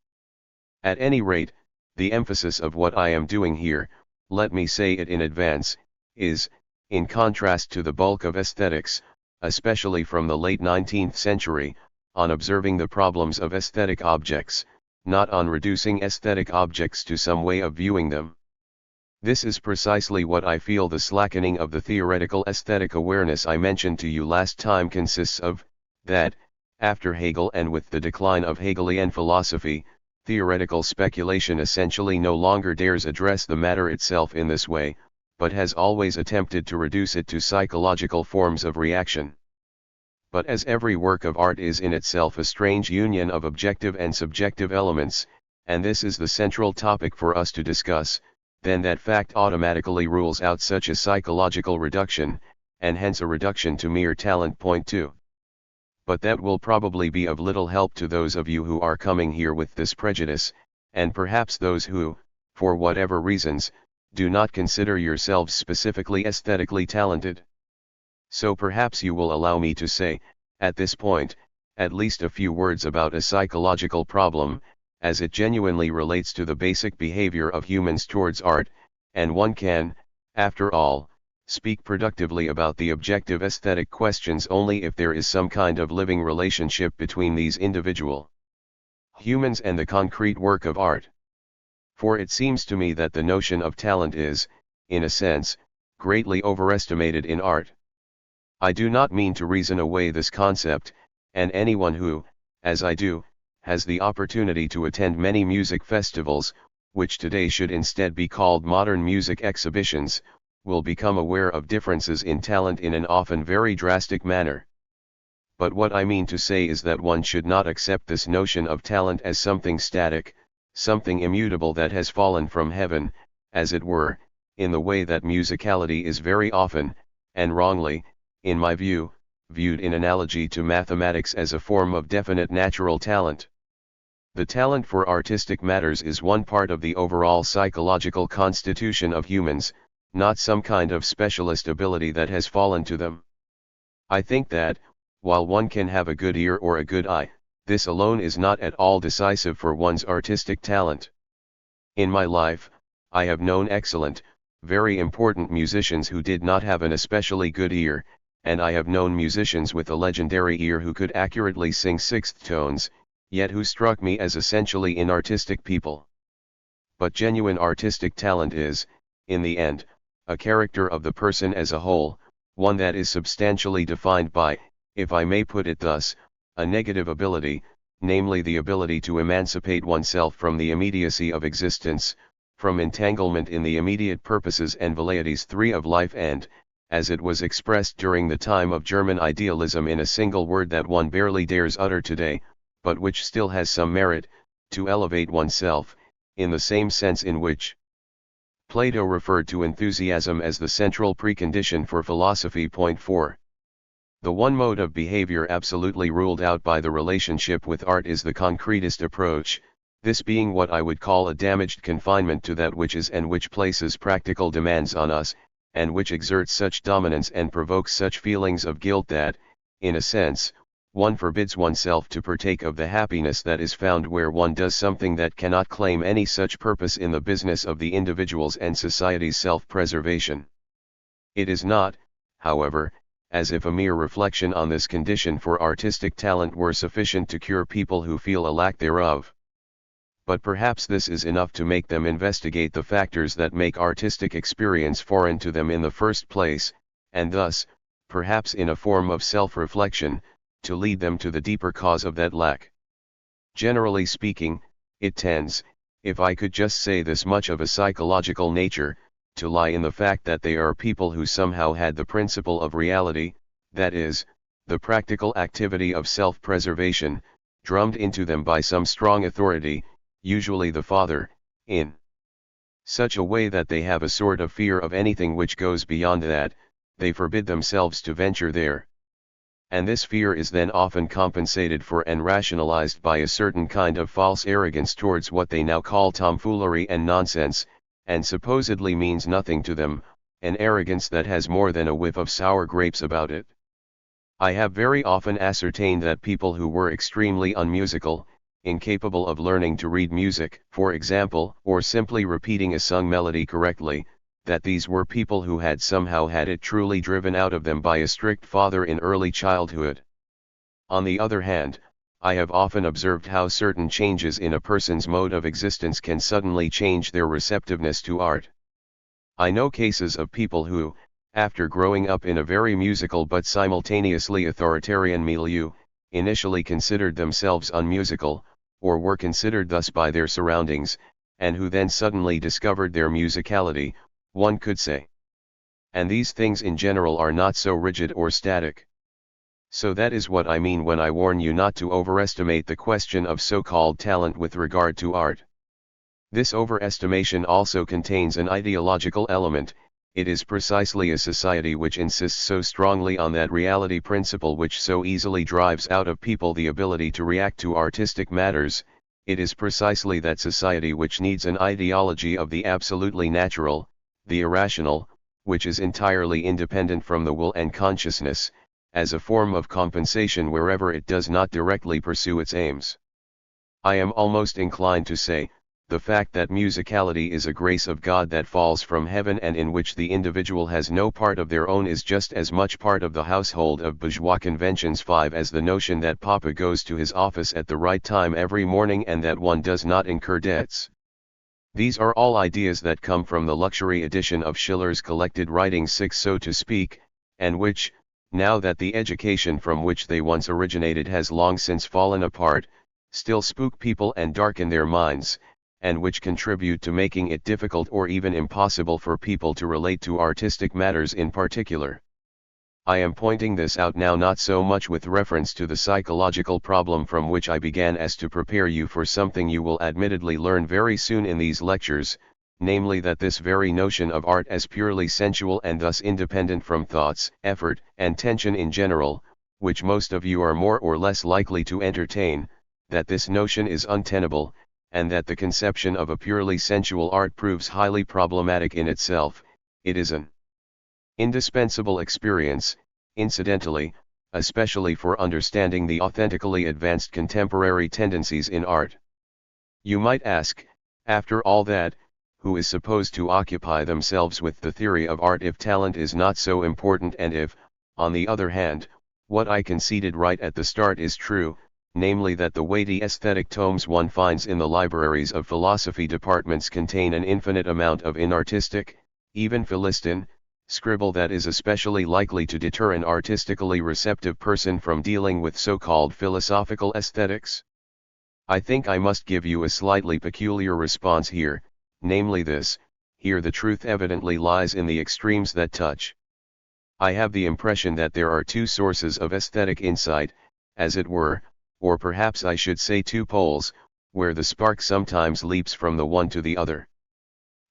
At any rate, the emphasis of what I am doing here, let me say it in advance, is, in contrast to the bulk of aesthetics, especially from the late 19th century, on observing the problems of aesthetic objects, not on reducing aesthetic objects to some way of viewing them. This is precisely what I feel the slackening of the theoretical aesthetic awareness I mentioned to you last time consists of, that, after Hegel and with the decline of Hegelian philosophy, theoretical speculation essentially no longer dares address the matter itself in this way, but has always attempted to reduce it to psychological forms of reaction. But as every work of art is in itself a strange union of objective and subjective elements, and this is the central topic for us to discuss, then that fact automatically rules out such a psychological reduction, and hence a reduction to mere talent. Point 2. But that will probably be of little help to those of you who are coming here with this prejudice, and perhaps those who, for whatever reasons, do not consider yourselves specifically aesthetically talented. So perhaps you will allow me to say, at this point, at least a few words about a psychological problem, as it genuinely relates to the basic behavior of humans towards art, and one can, after all, speak productively about the objective aesthetic questions only if there is some kind of living relationship between these individual humans and the concrete work of art. For it seems to me that the notion of talent is, in a sense, greatly overestimated in art. I do not mean to reason away this concept, and anyone who, as I do, has the opportunity to attend many music festivals, which today should instead be called modern music exhibitions, will become aware of differences in talent in an often very drastic manner. But what I mean to say is that one should not accept this notion of talent as something static, something immutable that has fallen from heaven, as it were, in the way that musicality is very often, and wrongly, in my view, viewed in analogy to mathematics as a form of definite natural talent. The talent for artistic matters is one part of the overall psychological constitution of humans, not some kind of specialist ability that has fallen to them. I think that, while one can have a good ear or a good eye, this alone is not at all decisive for one's artistic talent. In my life, I have known excellent, very important musicians who did not have an especially good ear, and I have known musicians with a legendary ear who could accurately sing sixth tones, yet who struck me as essentially inartistic people. But genuine artistic talent is, in the end, a character of the person as a whole, one that is substantially defined by, if I may put it thus, a negative ability, namely the ability to emancipate oneself from the immediacy of existence, from entanglement in the immediate purposes and velleities of life and, as it was expressed during the time of German idealism in a single word that one barely dares utter today, but which still has some merit, to elevate oneself, in the same sense in which Plato referred to enthusiasm as the central precondition for philosophy. Point 4. The one mode of behavior absolutely ruled out by the relationship with art is the concretist approach, this being what I would call a damaged confinement to that which is and which places practical demands on us, and which exerts such dominance and provokes such feelings of guilt that, in a sense, one forbids oneself to partake of the happiness that is found where one does something that cannot claim any such purpose in the business of the individual's and society's self-preservation. It is not, however, as if a mere reflection on this condition for artistic talent were sufficient to cure people who feel a lack thereof. But perhaps this is enough to make them investigate the factors that make artistic experience foreign to them in the first place, and thus, perhaps in a form of self-reflection, to lead them to the deeper cause of that lack. Generally speaking, it tends, if I could just say this much of a psychological nature, to lie in the fact that they are people who somehow had the principle of reality, that is, the practical activity of self-preservation, drummed into them by some strong authority, usually the father, in such a way that they have a sort of fear of anything which goes beyond that, they forbid themselves to venture there. And this fear is then often compensated for and rationalized by a certain kind of false arrogance towards what they now call tomfoolery and nonsense, and supposedly means nothing to them, an arrogance that has more than a whiff of sour grapes about it. I have very often ascertained that people who were extremely unmusical, incapable of learning to read music, for example, or simply repeating a sung melody correctly, that these were people who had somehow had it truly driven out of them by a strict father in early childhood. On the other hand, I have often observed how certain changes in a person's mode of existence can suddenly change their receptiveness to art. I know cases of people who, after growing up in a very musical but simultaneously authoritarian milieu, initially considered themselves unmusical, or were considered thus by their surroundings, and who then suddenly discovered their musicality, one could say. And these things in general are not so rigid or static. So that is what I mean when I warn you not to overestimate the question of so-called talent with regard to art. This overestimation also contains an ideological element. It is precisely a society which insists so strongly on that reality principle which so easily drives out of people the ability to react to artistic matters. It is precisely that society which needs an ideology of the absolutely natural, the irrational, which is entirely independent from the will and consciousness, as a form of compensation wherever it does not directly pursue its aims. I am almost inclined to say, the fact that musicality is a grace of God that falls from heaven and in which the individual has no part of their own is just as much part of the household of bourgeois conventions 5 as the notion that Papa goes to his office at the right time every morning and that one does not incur debts. These are all ideas that come from the luxury edition of Schiller's collected writings 6 so to speak, and which, now that the education from which they once originated has long since fallen apart, still spook people and darken their minds, and which contribute to making it difficult or even impossible for people to relate to artistic matters in particular. I am pointing this out now not so much with reference to the psychological problem from which I began as to prepare you for something you will admittedly learn very soon in these lectures, namely that this very notion of art as purely sensual and thus independent from thoughts, effort, and tension in general, which most of you are more or less likely to entertain, that this notion is untenable, and that the conception of a purely sensual art proves highly problematic in itself. It is an indispensable experience, incidentally, especially for understanding the authentically advanced contemporary tendencies in art. You might ask, after all that, who is supposed to occupy themselves with the theory of art if talent is not so important, and if, on the other hand, what I conceded right at the start is true, namely that the weighty aesthetic tomes one finds in the libraries of philosophy departments contain an infinite amount of inartistic, even Philistine, scribble that is especially likely to deter an artistically receptive person from dealing with so-called philosophical aesthetics? I think I must give you a slightly peculiar response here, namely this: here the truth evidently lies in the extremes that touch. I have the impression that there are two sources of aesthetic insight, as it were, or perhaps I should say two poles, where the spark sometimes leaps from the one to the other.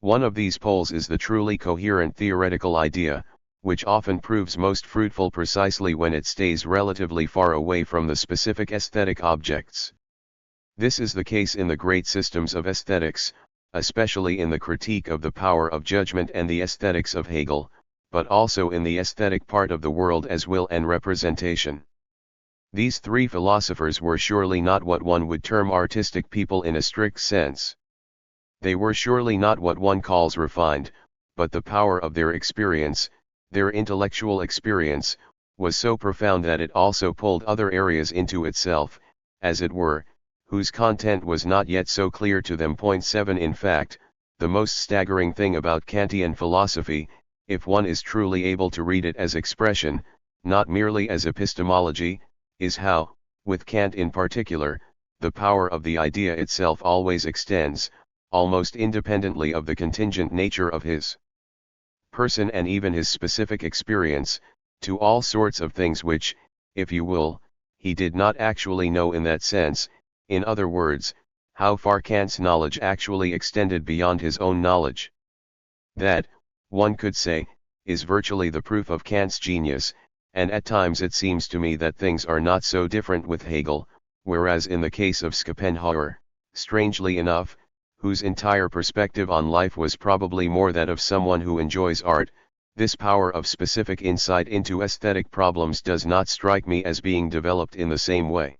One of these poles is the truly coherent theoretical idea, which often proves most fruitful precisely when it stays relatively far away from the specific aesthetic objects. This is the case in the great systems of aesthetics, especially in the Critique of the Power of Judgment and the Aesthetics of Hegel, but also in the aesthetic part of the world as will and representation. These three philosophers were surely not what one would term artistic people in a strict sense. They were surely not what one calls refined, but the power of their experience, their intellectual experience, was so profound that it also pulled other areas into itself, as it were, whose content was not yet so clear to them. 7 In fact, the most staggering thing about Kantian philosophy, if one is truly able to read it as expression, not merely as epistemology, is how, with Kant in particular, the power of the idea itself always extends, almost independently of the contingent nature of his person and even his specific experience, to all sorts of things which, if you will, he did not actually know in that sense. In other words, how far Kant's knowledge actually extended beyond his own knowledge. That, one could say, is virtually the proof of Kant's genius, and at times it seems to me that things are not so different with Hegel, whereas in the case of Schopenhauer, strangely enough, whose entire perspective on life was probably more that of someone who enjoys art, this power of specific insight into aesthetic problems does not strike me as being developed in the same way.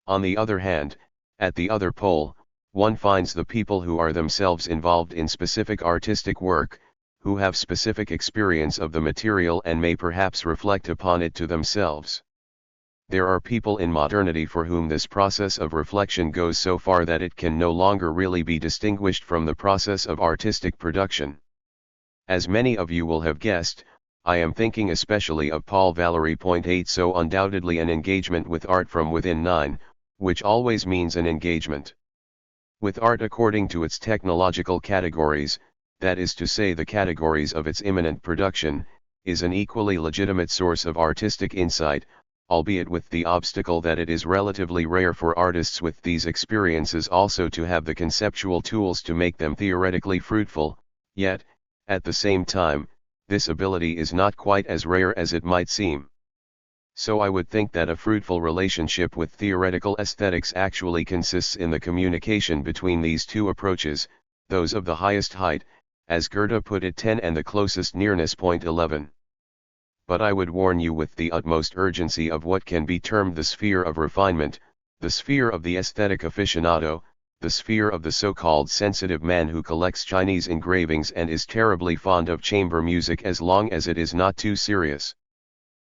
On the other hand, at the other pole, one finds the people who are themselves involved in specific artistic work, who have specific experience of the material and may perhaps reflect upon it to themselves. There are people in modernity for whom this process of reflection goes so far that it can no longer really be distinguished from the process of artistic production. As many of you will have guessed, I am thinking especially of Paul Valéry. 8 So undoubtedly an engagement with art from within 9, which always means an engagement with art according to its technological categories, that is to say the categories of its immanent production, is an equally legitimate source of artistic insight, albeit with the obstacle that it is relatively rare for artists with these experiences also to have the conceptual tools to make them theoretically fruitful. Yet, at the same time, this ability is not quite as rare as it might seem. So I would think that a fruitful relationship with theoretical aesthetics actually consists in the communication between these two approaches, those of the highest height, as Goethe put it, 10, and the closest nearness. 11. But I would warn you with the utmost urgency of what can be termed the sphere of refinement, the sphere of the aesthetic aficionado, the sphere of the so-called sensitive man who collects Chinese engravings and is terribly fond of chamber music as long as it is not too serious.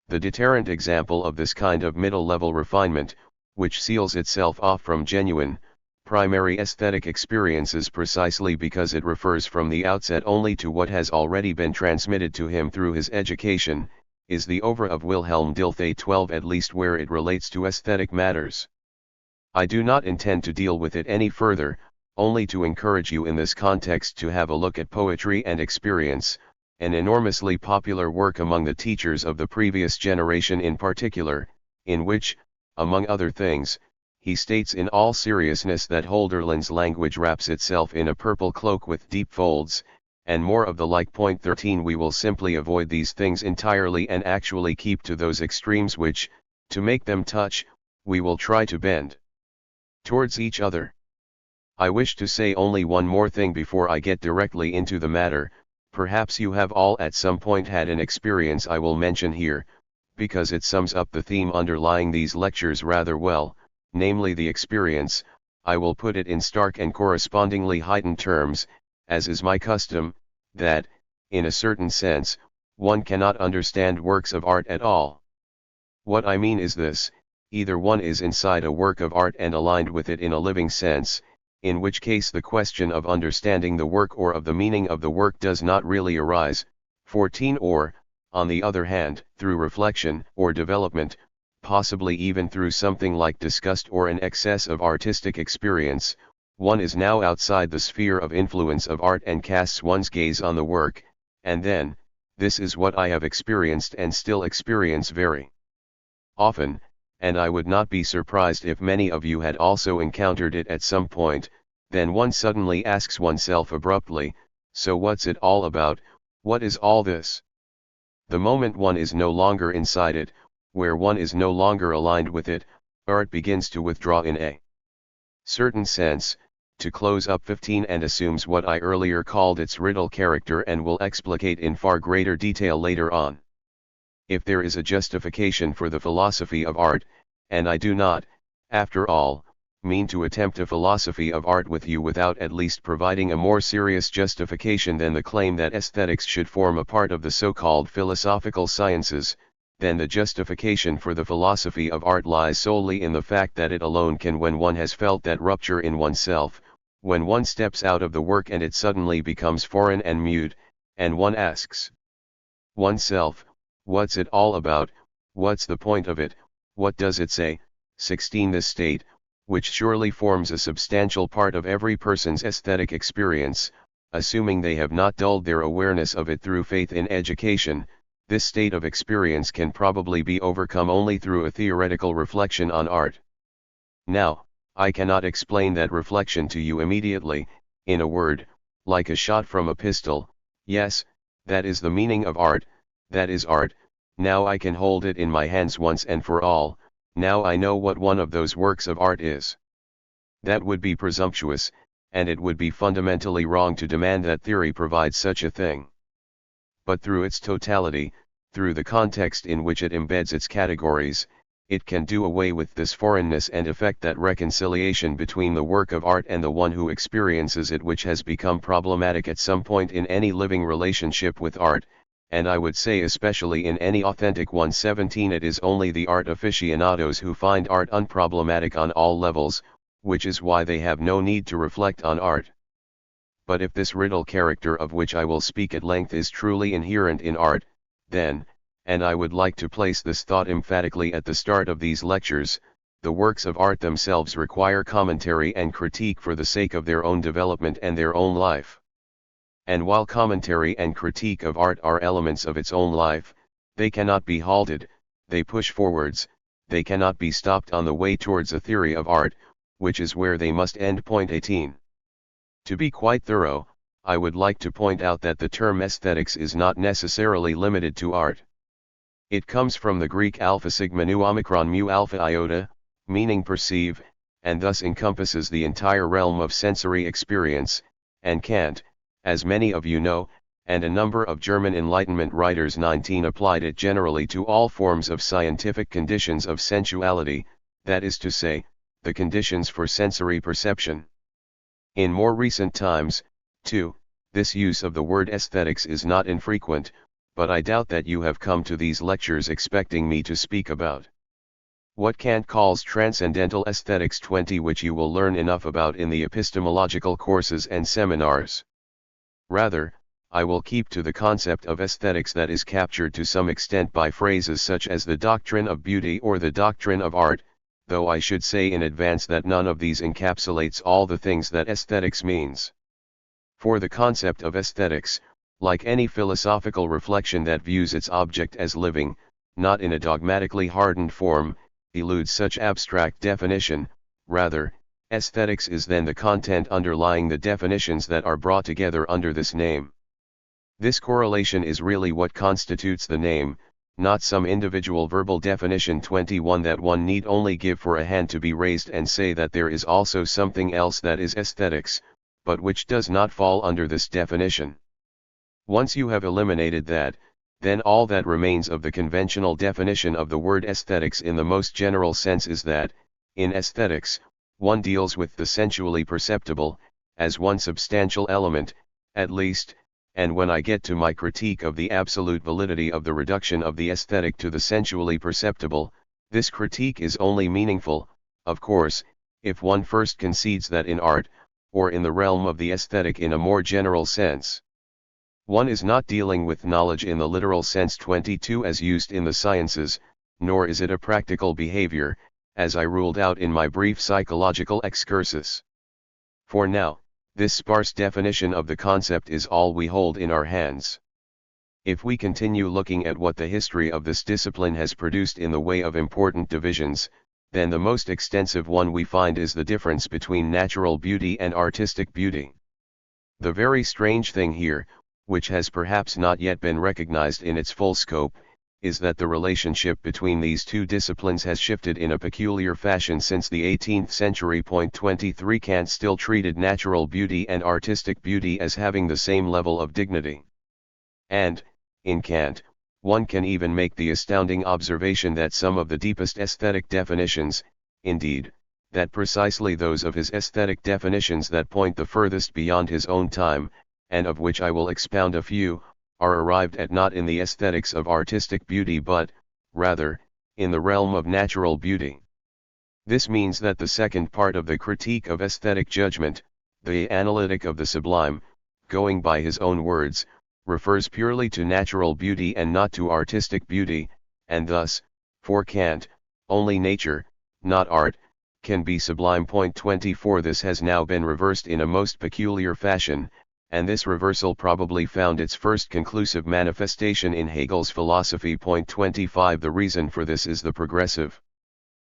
The deterrent example of this kind of middle-level refinement, which seals itself off from genuine, primary aesthetic experiences precisely because it refers from the outset only to what has already been transmitted to him through his education, is the oeuvre of Wilhelm Dilthey 12, at least where it relates to aesthetic matters. I do not intend to deal with it any further, only to encourage you in this context to have a look at Poetry and Experience, an enormously popular work among the teachers of the previous generation in particular, in which, among other things, he states in all seriousness that Hölderlin's language wraps itself in a purple cloak with deep folds, and more of the like. 13 We will simply avoid these things entirely and actually keep to those extremes which, to make them touch, we will try to bend. towards each other. I wish to say only one more thing before I get directly into the matter. Perhaps you have all at some point had an experience I will mention here, because it sums up the theme underlying these lectures rather well, namely the experience, I will put it in stark and correspondingly heightened terms, as is my custom, that, in a certain sense, one cannot understand works of art at all. What I mean is this: either one is inside a work of art and aligned with it in a living sense, in which case the question of understanding the work or of the meaning of the work does not really arise. 14 Or, on the other hand, through reflection or development, possibly even through something like disgust or an excess of artistic experience, one is now outside the sphere of influence of art and casts one's gaze on the work, and then, this is what I have experienced and still experience very often, and I would not be surprised if many of you had also encountered it at some point. Then one suddenly asks oneself abruptly, so what's it all about? What is all this? The moment one is no longer inside it, where one is no longer aligned with it, art begins to withdraw in a certain sense, to close up 15, and assumes what I earlier called its riddle character and will explicate in far greater detail later on. If there is a justification for the philosophy of art, and I do not, after all, mean to attempt a philosophy of art with you without at least providing a more serious justification than the claim that aesthetics should form a part of the so-called philosophical sciences, then the justification for the philosophy of art lies solely in the fact that it alone can, when one has felt that rupture in oneself, when one steps out of the work and it suddenly becomes foreign and mute, and one asks oneself, what's it all about? What's the point of it? What does it say? 16 This state, which surely forms a substantial part of every person's aesthetic experience, assuming they have not dulled their awareness of it through faith in education, this state of experience can probably be overcome only through a theoretical reflection on art. Now, I cannot explain that reflection to you immediately, in a word, like a shot from a pistol. Yes, that is the meaning of art, that is art. Now I can hold it in my hands once and for all. Now I know what one of those works of art is. That would be presumptuous, and it would be fundamentally wrong to demand that theory provides such a thing. But through its totality, through the context in which it embeds its categories, it can do away with this foreignness and effect that reconciliation between the work of art and the one who experiences it, which has become problematic at some point in any living relationship with art, and I would say especially in any authentic one. 17 It is only the art aficionados who find art unproblematic on all levels, which is why they have no need to reflect on art. But if this riddle character of which I will speak at length is truly inherent in art, then, and I would like to place this thought emphatically at the start of these lectures, the works of art themselves require commentary and critique for the sake of their own development and their own life. And while commentary and critique of art are elements of its own life, they cannot be halted, they push forwards, they cannot be stopped on the way towards a theory of art, which is where they must end. Point 18. To be quite thorough, I would like to point out that the term aesthetics is not necessarily limited to art. It comes from the Greek alpha sigma nu omicron mu alpha iota, meaning perceive, and thus encompasses the entire realm of sensory experience, and Kant, as many of you know, and a number of German Enlightenment writers 19 applied it generally to all forms of scientific conditions of sensuality, that is to say, the conditions for sensory perception. In more recent times, too, this use of the word aesthetics is not infrequent, but I doubt that you have come to these lectures expecting me to speak about what Kant calls transcendental aesthetics 20, which you will learn enough about in the epistemological courses and seminars. Rather, I will keep to the concept of aesthetics that is captured to some extent by phrases such as the doctrine of beauty or the doctrine of art, though I should say in advance that none of these encapsulates all the things that aesthetics means. For the concept of aesthetics, like any philosophical reflection that views its object as living, not in a dogmatically hardened form, eludes such abstract definition. Rather, aesthetics is then the content underlying the definitions that are brought together under this name. This correlation is really what constitutes the name, not some individual verbal definition. 21 That one need only give for a hand to be raised and say that there is also something else that is aesthetics, but which does not fall under this definition. Once you have eliminated that, then all that remains of the conventional definition of the word aesthetics in the most general sense is that, in aesthetics, one deals with the sensually perceptible, as one substantial element, at least, and when I get to my critique of the absolute validity of the reduction of the aesthetic to the sensually perceptible, this critique is only meaningful, of course, if one first concedes that in art, or in the realm of the aesthetic in a more general sense, one is not dealing with knowledge in the literal sense 22 as used in the sciences, nor is it a practical behavior, as I ruled out in my brief psychological excursus. For now, this sparse definition of the concept is all we hold in our hands. If we continue looking at what the history of this discipline has produced in the way of important divisions, then the most extensive one we find is the difference between natural beauty and artistic beauty. The very strange thing here, which has perhaps not yet been recognized in its full scope, is that the relationship between these two disciplines has shifted in a peculiar fashion since the 18th century. 23 Kant still treated natural beauty and artistic beauty as having the same level of dignity. And, in Kant, one can even make the astounding observation that some of the deepest aesthetic definitions, indeed, that precisely those of his aesthetic definitions that point the furthest beyond his own time, and of which I will expound a few, are arrived at not in the aesthetics of artistic beauty but, rather, in the realm of natural beauty. This means that the second part of the critique of aesthetic judgment, the analytic of the sublime, going by his own words, refers purely to natural beauty and not to artistic beauty, and thus, for Kant, only nature, not art, can be sublime. 24 This has now been reversed in a most peculiar fashion, and this reversal probably found its first conclusive manifestation in Hegel's philosophy. 25 The reason for this is the progressive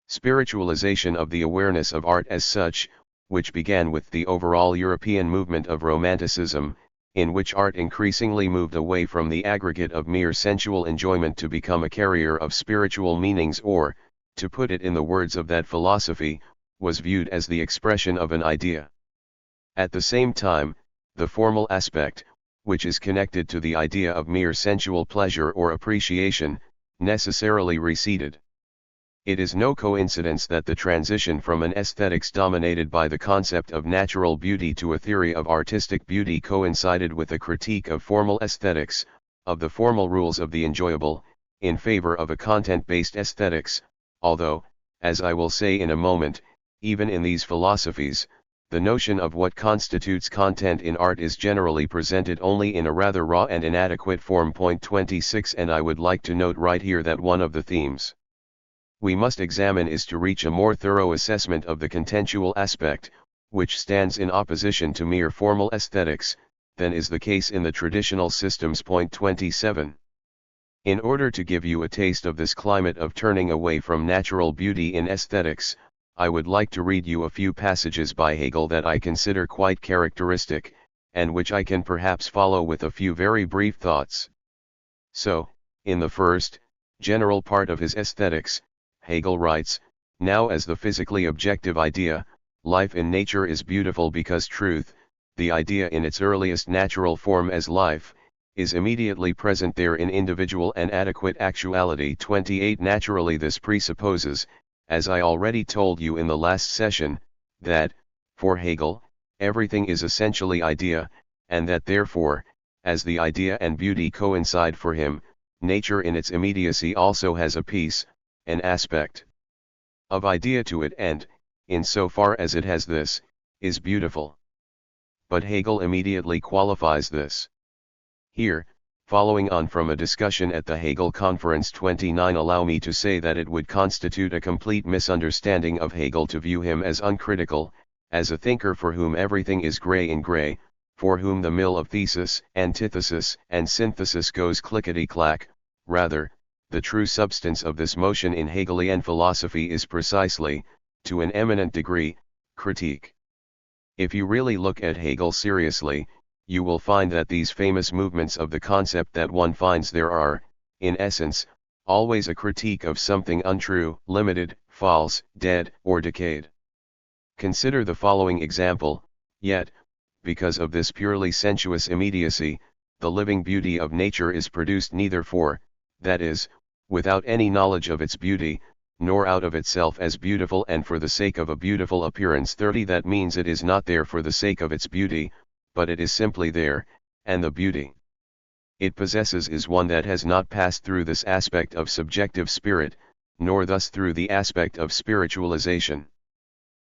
spiritualization of the awareness of art as such, which began with the overall European movement of Romanticism, in which art increasingly moved away from the aggregate of mere sensual enjoyment to become a carrier of spiritual meanings, or, to put it in the words of that philosophy, was viewed as the expression of an idea. At the same time, the formal aspect, which is connected to the idea of mere sensual pleasure or appreciation, necessarily receded. It is no coincidence that the transition from an aesthetics dominated by the concept of natural beauty to a theory of artistic beauty coincided with a critique of formal aesthetics, of the formal rules of the enjoyable, in favor of a content-based aesthetics, although, as I will say in a moment, even in these philosophies, the notion of what constitutes content in art is generally presented only in a rather raw and inadequate form. 26 And I would like to note right here that one of the themes we must examine is to reach a more thorough assessment of the contentual aspect, which stands in opposition to mere formal aesthetics, than is the case in the traditional systems. 27 In order to give you a taste of this climate of turning away from natural beauty in aesthetics, I would like to read you a few passages by Hegel that I consider quite characteristic, and which I can perhaps follow with a few very brief thoughts. So, in the first, general part of his Aesthetics, Hegel writes, "Now as the physically objective idea, life in nature is beautiful because truth, the idea in its earliest natural form as life, is immediately present there in individual and adequate actuality." 28 Naturally this presupposes, as I already told you in the last session, that, for Hegel, everything is essentially idea, and that therefore, as the idea and beauty coincide for him, nature in its immediacy also has a piece, an aspect of idea to it and, in so far as it has this, is beautiful. But Hegel immediately qualifies this. Here, following on from a discussion at the Hegel Conference 29, allow me to say that it would constitute a complete misunderstanding of Hegel to view him as uncritical, as a thinker for whom everything is grey in grey, for whom the mill of thesis, antithesis, and synthesis goes clickety-clack. Rather, the true substance of this motion in Hegelian philosophy is precisely, to an eminent degree, critique. If you really look at Hegel seriously, you will find that these famous movements of the concept that one finds there are, in essence, always a critique of something untrue, limited, false, dead, or decayed. Consider the following example: yet, because of this purely sensuous immediacy, the living beauty of nature is produced neither for, that is, without any knowledge of its beauty, nor out of itself as beautiful and for the sake of a beautiful appearance. 30 That means it is not there for the sake of its beauty, but it is simply there, and the beauty it possesses is one that has not passed through this aspect of subjective spirit, nor thus through the aspect of spiritualization.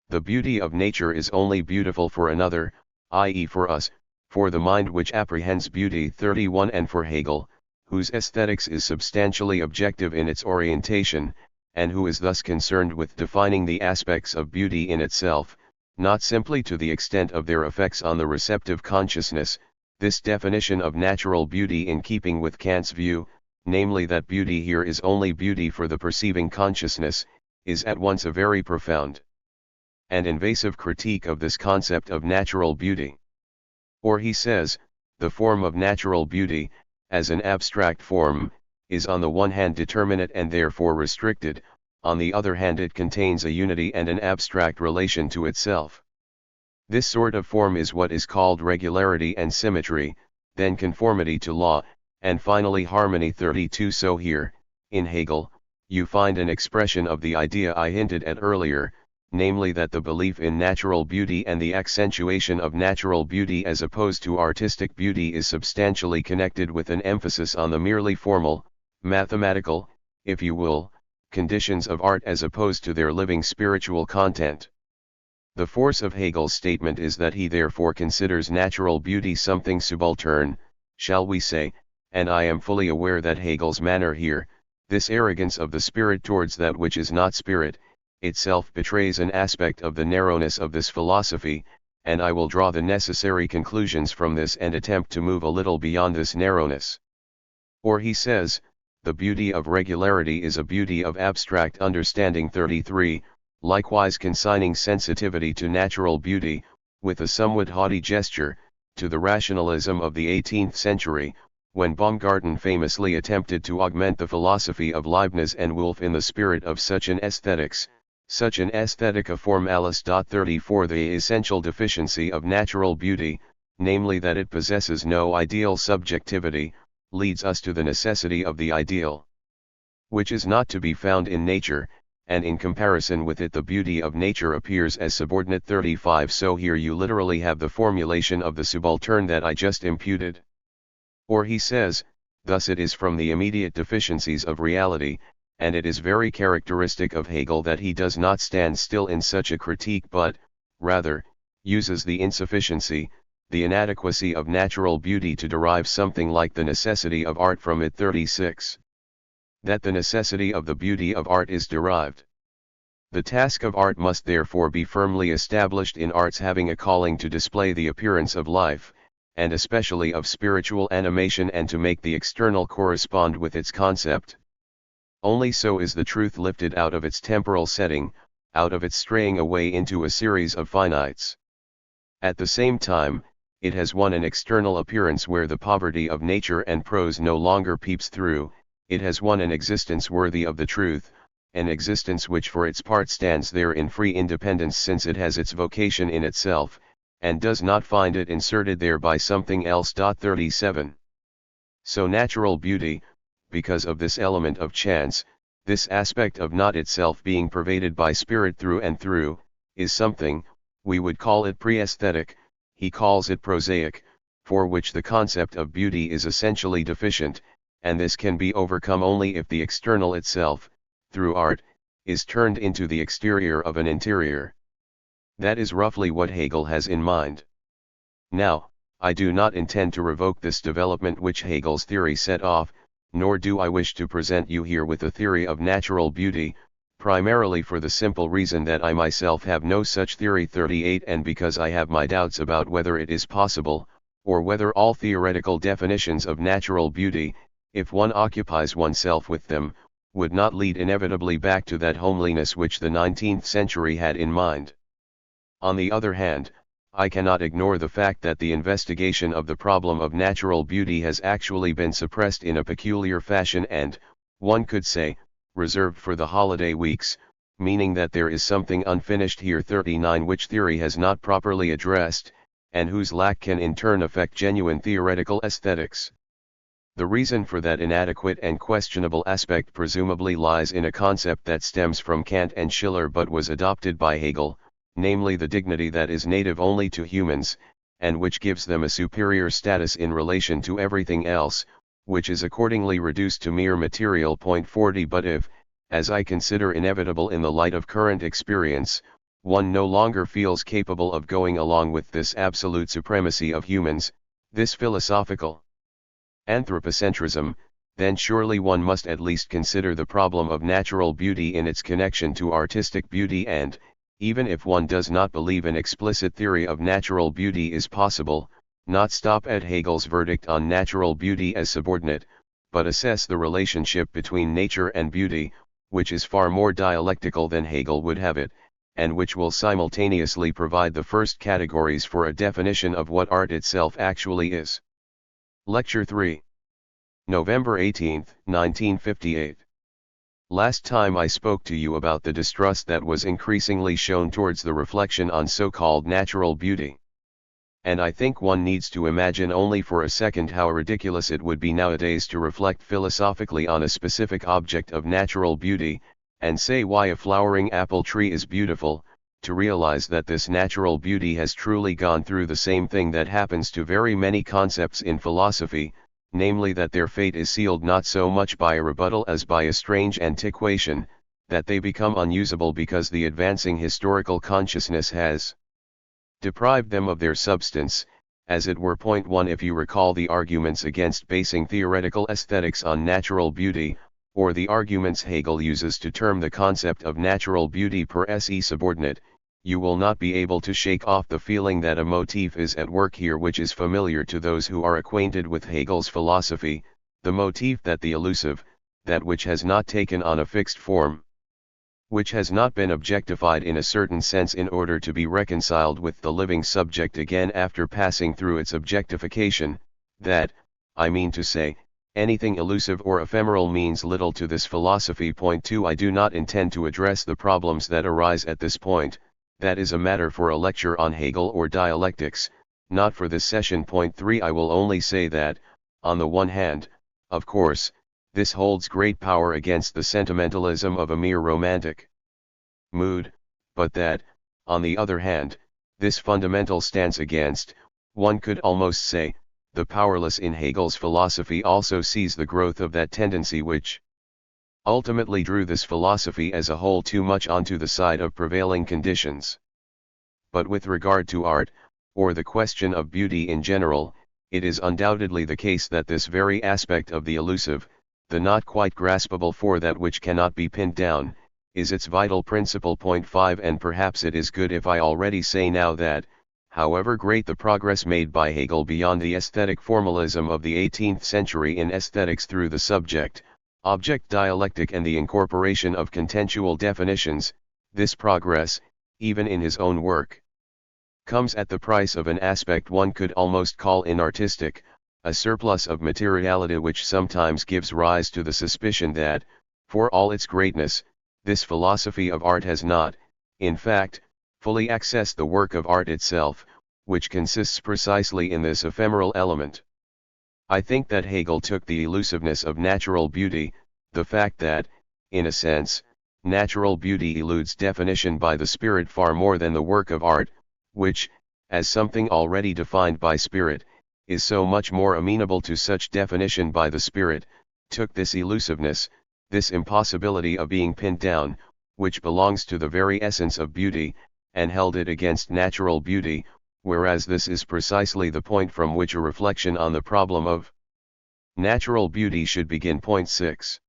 The beauty of nature is only beautiful for another, i.e. for us, for the mind which apprehends beauty. 31 And for Hegel, whose aesthetics is substantially objective in its orientation, and who is thus concerned with defining the aspects of beauty in itself, not simply to the extent of their effects on the receptive consciousness, this definition of natural beauty in keeping with Kant's view, namely that beauty here is only beauty for the perceiving consciousness, is at once a very profound and invasive critique of this concept of natural beauty. Or he says, the form of natural beauty, as an abstract form, is on the one hand determinate and therefore restricted, on the other hand it contains a unity and an abstract relation to itself. This sort of form is what is called regularity and symmetry, then conformity to law, and finally harmony. 32 So here, in Hegel, you find an expression of the idea I hinted at earlier, namely that the belief in natural beauty and the accentuation of natural beauty as opposed to artistic beauty is substantially connected with an emphasis on the merely formal, mathematical, if you will, conditions of art as opposed to their living spiritual content. The force of Hegel's statement is that he therefore considers natural beauty something subaltern, shall we say, and I am fully aware that Hegel's manner here, this arrogance of the spirit towards that which is not spirit, itself betrays an aspect of the narrowness of this philosophy, and I will draw the necessary conclusions from this and attempt to move a little beyond this narrowness. Or he says, the beauty of regularity is a beauty of abstract understanding. 33, likewise consigning sensitivity to natural beauty, with a somewhat haughty gesture, to the rationalism of the 18th century, when Baumgarten famously attempted to augment the philosophy of Leibniz and Wolff in the spirit of such an aesthetics, such an aesthetica formalis. 34 The essential deficiency of natural beauty, namely that it possesses no ideal subjectivity, leads us to the necessity of the ideal, which is not to be found in nature, and in comparison with it the beauty of nature appears as subordinate. 35 So here you literally have the formulation of the subaltern that I just imputed. Or he says, thus it is from the immediate deficiencies of reality, and it is very characteristic of Hegel that he does not stand still in such a critique but, rather, uses the insufficiency, the inadequacy of natural beauty to derive something like the necessity of art from it. 36. That the necessity of the beauty of art is derived. The task of art must therefore be firmly established in arts having a calling to display the appearance of life, and especially of spiritual animation, and to make the external correspond with its concept. Only so is the truth lifted out of its temporal setting, out of its straying away into a series of finites. At the same time, it has won an external appearance where the poverty of nature and prose no longer peeps through. It has won an existence worthy of the truth, an existence which for its part stands there in free independence since it has its vocation in itself, and does not find it inserted there by something else. 37. So natural beauty, because of this element of chance, this aspect of not itself being pervaded by spirit through and through, is something, we would call it pre-aesthetic, he calls it prosaic, for which the concept of beauty is essentially deficient, and this can be overcome only if the external itself, through art, is turned into the exterior of an interior. That is roughly what Hegel has in mind. Now, I do not intend to revoke this development which Hegel's theory set off, nor do I wish to present you here with a theory of natural beauty, primarily for the simple reason that I myself have no such theory. 38 And because I have my doubts about whether it is possible, or whether all theoretical definitions of natural beauty, if one occupies oneself with them, would not lead inevitably back to that homeliness which the 19th century had in mind. On the other hand, I cannot ignore the fact that the investigation of the problem of natural beauty has actually been suppressed in a peculiar fashion and, One could say, reserved for the holiday weeks, meaning that there is something unfinished here. 39 which theory has not properly addressed, and whose lack can in turn affect genuine theoretical aesthetics. The reason for that inadequate and questionable aspect presumably lies in a concept that stems from Kant and Schiller but was adopted by Hegel, namely the dignity that is native only to humans, and which gives them a superior status in relation to everything else, which is accordingly reduced to mere material. 40 But if, as I consider inevitable in the light of current experience, one no longer feels capable of going along with this absolute supremacy of humans, this philosophical anthropocentrism, then surely one must at least consider the problem of natural beauty in its connection to artistic beauty and, even if one does not believe an explicit theory of natural beauty is possible, not stop at Hegel's verdict on natural beauty as subordinate, but assess the relationship between nature and beauty, which is far more dialectical than Hegel would have it, and which will simultaneously provide the first categories for a definition of what art itself actually is. Lecture 3. November 18, 1958. Last time I spoke to you about the distrust that was increasingly shown towards the reflection on so-called natural beauty. And I think one needs to imagine only for a second how ridiculous it would be nowadays to reflect philosophically on a specific object of natural beauty, and say why a flowering apple tree is beautiful, to realize that this natural beauty has truly gone through the same thing that happens to very many concepts in philosophy, namely that their fate is sealed not so much by a rebuttal as by a strange antiquation, that they become unusable because the advancing historical consciousness has deprived them of their substance, as it were. 1 If you recall the arguments against basing theoretical aesthetics on natural beauty, or the arguments Hegel uses to term the concept of natural beauty per se subordinate, you will not be able to shake off the feeling that a motif is at work here which is familiar to those who are acquainted with Hegel's philosophy, the motif that the elusive, that which has not taken on a fixed form, which has not been objectified in a certain sense in order to be reconciled with the living subject again after passing through its objectification, that, I mean to say, anything elusive or ephemeral means little to this philosophy. 2 I do not intend to address the problems that arise at this point, that is a matter for a lecture on Hegel or dialectics, not for this session. 3 I will only say that, on the one hand, of course, this holds great power against the sentimentalism of a mere romantic mood, but that, on the other hand, this fundamental stance against, one could almost say, the powerless in Hegel's philosophy also sees the growth of that tendency which ultimately drew this philosophy as a whole too much onto the side of prevailing conditions. But with regard to art, or the question of beauty in general, it is undoubtedly the case that this very aspect of the elusive, the not quite graspable for that which cannot be pinned down, is its vital principle. 5 And perhaps it is good if I already say now that, however great the progress made by Hegel beyond the aesthetic formalism of the 18th century in aesthetics through the subject-object dialectic and the incorporation of contentual definitions, this progress, even in his own work, comes at the price of an aspect one could almost call inartistic, a surplus of materiality which sometimes gives rise to the suspicion that, for all its greatness, this philosophy of art has not, in fact, fully accessed the work of art itself, which consists precisely in this ephemeral element. I think that Hegel took the elusiveness of natural beauty, the fact that, in a sense, natural beauty eludes definition by the spirit far more than the work of art, which, as something already defined by spirit, is so much more amenable to such definition by the spirit, took this elusiveness, this impossibility of being pinned down, which belongs to the very essence of beauty, and held it against natural beauty, whereas this is precisely the point from which a reflection on the problem of natural beauty should begin. 6.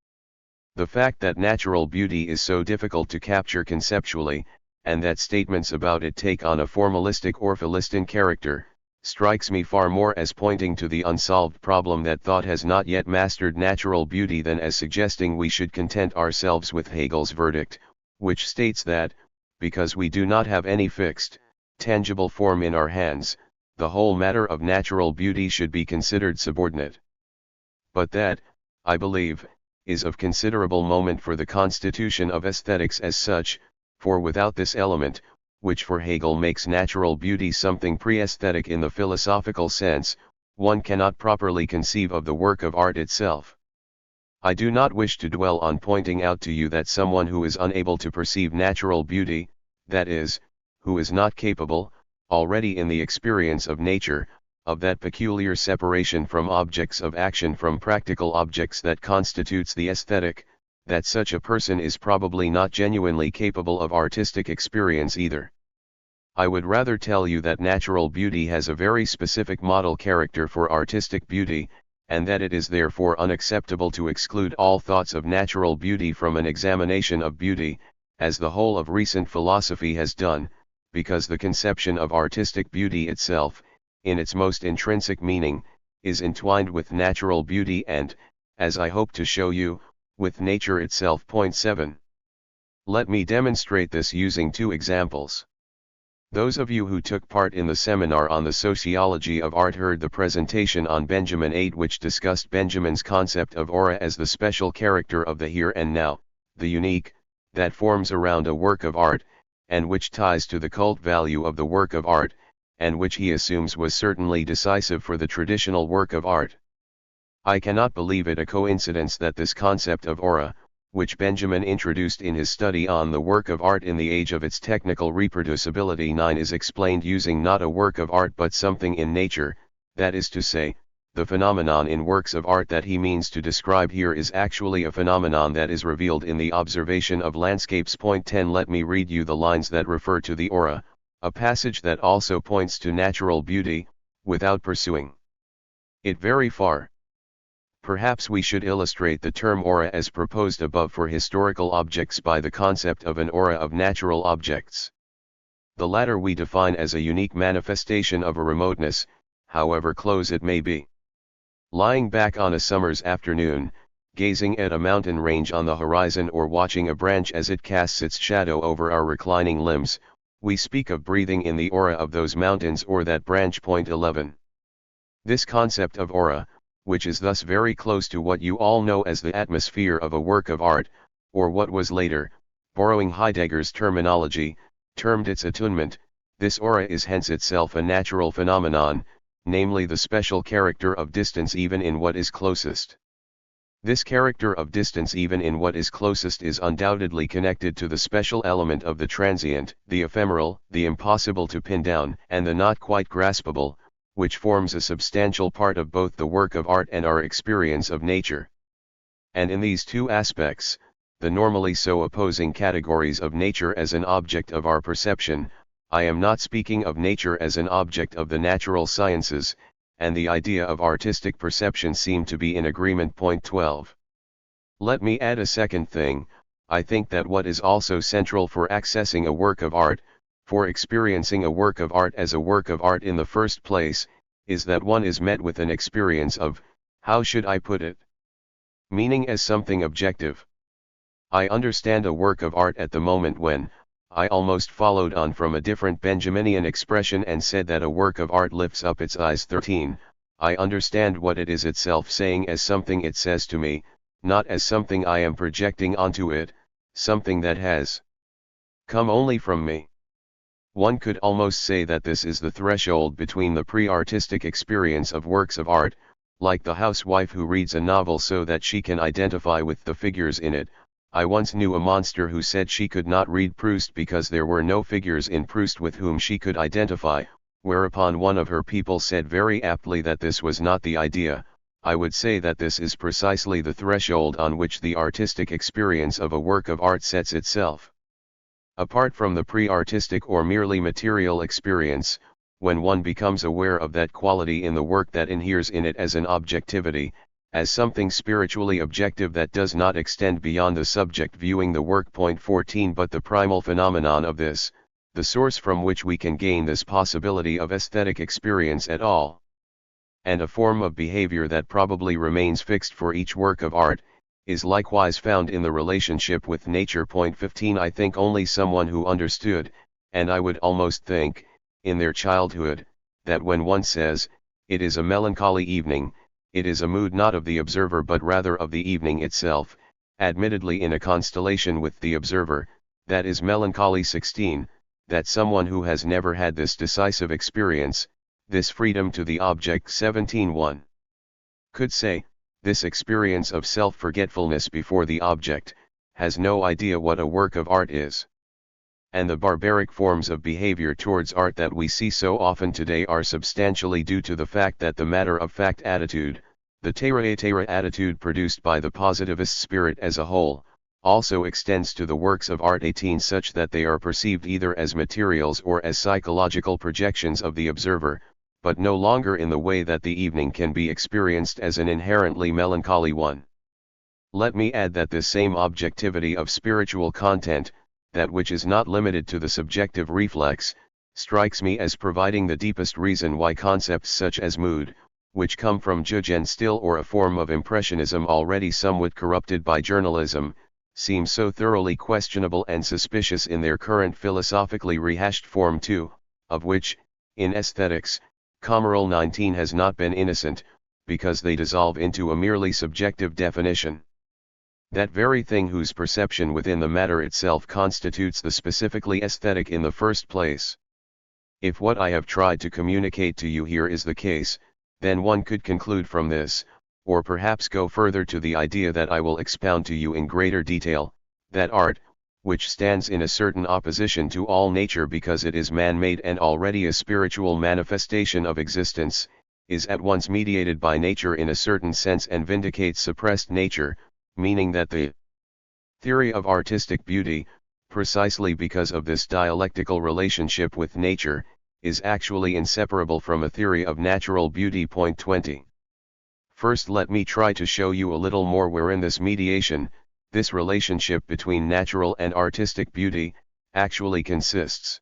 The fact that natural beauty is so difficult to capture conceptually, and that statements about it take on a formalistic or Philistine character, strikes me far more as pointing to the unsolved problem that thought has not yet mastered natural beauty than as suggesting we should content ourselves with Hegel's verdict, which states that, because we do not have any fixed, tangible form in our hands, the whole matter of natural beauty should be considered subordinate. But that, I believe, is of considerable moment for the constitution of aesthetics as such, for without this element, which for Hegel makes natural beauty something pre-aesthetic in the philosophical sense, one cannot properly conceive of the work of art itself. I do not wish to dwell on pointing out to you that someone who is unable to perceive natural beauty, that is, who is not capable, already in the experience of nature, of that peculiar separation from objects of action from practical objects that constitutes the aesthetic, that such a person is probably not genuinely capable of artistic experience either. I would rather tell you that natural beauty has a very specific model character for artistic beauty, and that it is therefore unacceptable to exclude all thoughts of natural beauty from an examination of beauty, as the whole of recent philosophy has done, because the conception of artistic beauty itself, in its most intrinsic meaning, is entwined with natural beauty and, as I hope to show you, with nature itself. Point 7. Let me demonstrate this using two examples. Those of you who took part in the seminar on the sociology of art heard the presentation on Benjamin 8, which discussed Benjamin's concept of aura as the special character of the here and now, the unique, that forms around a work of art, and which ties to the cult value of the work of art, and which he assumes was certainly decisive for the traditional work of art. I cannot believe it a coincidence that this concept of aura, which Benjamin introduced in his study on the work of art in the age of its technical reproducibility 9, is explained using not a work of art but something in nature, that is to say, the phenomenon in works of art that he means to describe here is actually a phenomenon that is revealed in the observation of landscapes. Point 10. Let me read you the lines that refer to the aura, a passage that also points to natural beauty, without pursuing it very far. Perhaps we should illustrate the term aura as proposed above for historical objects by the concept of an aura of natural objects. The latter we define as a unique manifestation of a remoteness, however close it may be. Lying back on a summer's afternoon, gazing at a mountain range on the horizon or watching a branch as it casts its shadow over our reclining limbs, we speak of breathing in the aura of those mountains or that branch. Point 11. This concept of aura, which is thus very close to what you all know as the atmosphere of a work of art, or what was later, borrowing Heidegger's terminology, termed its attunement, this aura is hence itself a natural phenomenon, namely the special character of distance even in what is closest. This character of distance even in what is closest is undoubtedly connected to the special element of the transient, the ephemeral, the impossible to pin down, and the not quite graspable, which forms a substantial part of both the work of art and our experience of nature. And in these two aspects, the normally so opposing categories of nature as an object of our perception, I am not speaking of nature as an object of the natural sciences, and the idea of artistic perception seem to be in agreement. Point 12. Let me add a second thing. I think that what is also central for accessing a work of art, for experiencing a work of art as a work of art in the first place, is that one is met with an experience of, how should I put it? Meaning as something objective. I understand a work of art at the moment when, I almost followed on from a different Benjaminian expression and said that a work of art lifts up its eyes. 13. I understand what it is itself saying as something it says to me, not as something I am projecting onto it, something that has come only from me. One could almost say that this is the threshold between the pre-artistic experience of works of art, like the housewife who reads a novel so that she can identify with the figures in it. I once knew a monster who said she could not read Proust because there were no figures in Proust with whom she could identify, whereupon one of her people said very aptly that this was not the idea. I would say that this is precisely the threshold on which the artistic experience of a work of art sets itself. Apart from the pre-artistic or merely material experience, when one becomes aware of that quality in the work that inheres in it as an objectivity, as something spiritually objective that does not extend beyond the subject viewing the work. Point 14. But the primal phenomenon of this, the source from which we can gain this possibility of aesthetic experience at all, and a form of behavior that probably remains fixed for each work of art, is likewise found in the relationship with nature. Point 15. I think only someone who understood, and I would almost think, in their childhood, that when one says, it is a melancholy evening, it is a mood not of the observer but rather of the evening itself, admittedly in a constellation with the observer, that is melancholy 16, that someone who has never had this decisive experience, this freedom to the object 17:1, could say, this experience of self-forgetfulness before the object, has no idea what a work of art is. And the barbaric forms of behavior towards art that we see so often today are substantially due to the fact that the matter-of-fact attitude, the terra attitude produced by the positivist spirit as a whole, also extends to the works of art 18 such that they are perceived either as materials or as psychological projections of the observer, but no longer in the way that the evening can be experienced as an inherently melancholy one. Let me add that this same objectivity of spiritual content, that which is not limited to the subjective reflex, strikes me as providing the deepest reason why concepts such as mood, which come from judge and still or a form of impressionism already somewhat corrupted by journalism, seem so thoroughly questionable and suspicious in their current philosophically rehashed form too, of which, in aesthetics, Commercial 19 has not been innocent, because they dissolve into a merely subjective definition. That very thing whose perception within the matter itself constitutes the specifically aesthetic in the first place. If what I have tried to communicate to you here is the case, then one could conclude from this, or perhaps go further to the idea that I will expound to you in greater detail, that art, which stands in a certain opposition to all nature because it is man-made and already a spiritual manifestation of existence, is at once mediated by nature in a certain sense and vindicates suppressed nature, meaning that the theory of artistic beauty, precisely because of this dialectical relationship with nature, is actually inseparable from a theory of natural beauty. Point 20. First let me try to show you a little more wherein this mediation, this relationship between natural and artistic beauty, actually consists.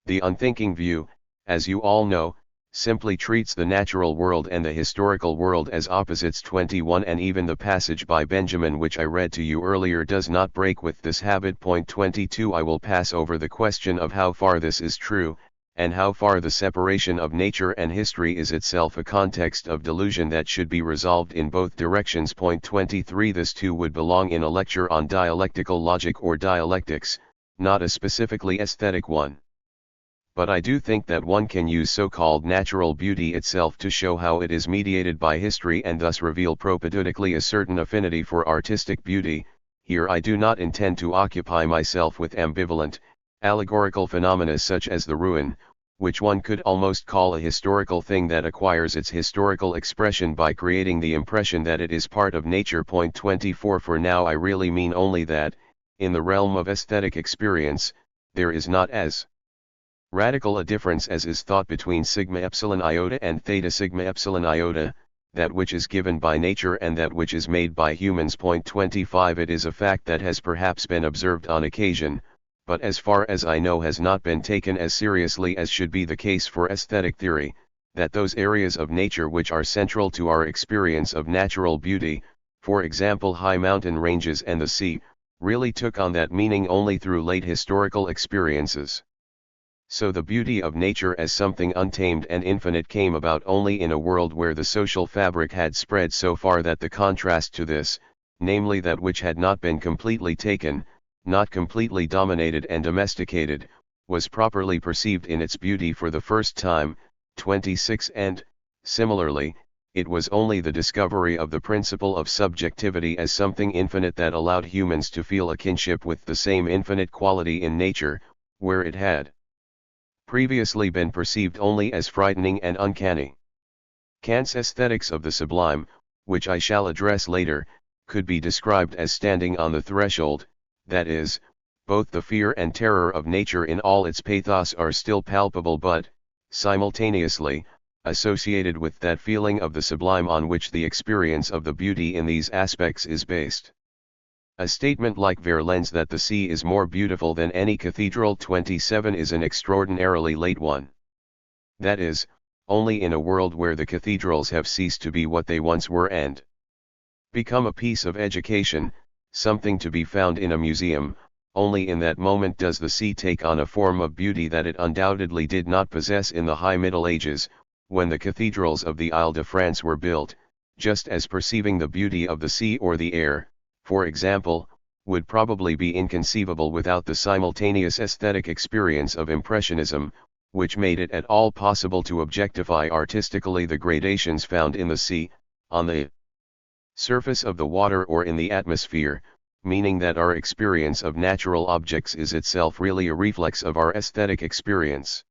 The unthinking view, as you all know, simply treats the natural world and the historical world as opposites. 21 And even the passage by Benjamin which I read to you earlier does not break with this habit. Point 22 I will pass over the question of how far this is true, and how far the separation of nature and history is itself a context of delusion that should be resolved in both directions. Point 23 This too would belong in a lecture on dialectical logic or dialectics, not a specifically aesthetic one. But I do think that one can use so-called natural beauty itself to show how it is mediated by history and thus reveal propedeutically a certain affinity for artistic beauty. Here I do not intend to occupy myself with ambivalent, allegorical phenomena such as the ruin, which one could almost call a historical thing that acquires its historical expression by creating the impression that it is part of nature. Point 24 For now I really mean only that, in the realm of aesthetic experience, there is not as radical a difference as is thought between sigma epsilon iota and theta sigma epsilon iota, that which is given by nature and that which is made by humans. Point 25 It is a fact that has perhaps been observed on occasion, but as far as I know has not been taken as seriously as should be the case for aesthetic theory, that those areas of nature which are central to our experience of natural beauty, for example high mountain ranges and the sea, really took on that meaning only through late historical experiences. So the beauty of nature as something untamed and infinite came about only in a world where the social fabric had spread so far that the contrast to this, namely that which had not been completely taken, not completely dominated and domesticated, was properly perceived in its beauty for the first time. 26 And, similarly, it was only the discovery of the principle of subjectivity as something infinite that allowed humans to feel a kinship with the same infinite quality in nature, where it had previously been perceived only as frightening and uncanny. Kant's aesthetics of the sublime, which I shall address later, could be described as standing on the threshold, that is, both the fear and terror of nature in all its pathos are still palpable but, simultaneously, associated with that feeling of the sublime on which the experience of the beauty in these aspects is based. A statement like Verlaine's that the sea is more beautiful than any cathedral 27 is an extraordinarily late one. That is, only in a world where the cathedrals have ceased to be what they once were and become a piece of education, something to be found in a museum, only in that moment does the sea take on a form of beauty that it undoubtedly did not possess in the High Middle Ages, when the cathedrals of the Ile de France were built. just as perceiving the beauty of the sea or the air, for example, would probably be inconceivable without the simultaneous aesthetic experience of Impressionism, which made it at all possible to objectify artistically the gradations found in the sea, on the surface of the water or in the atmosphere, meaning that our experience of natural objects is itself really a reflex of our aesthetic experience.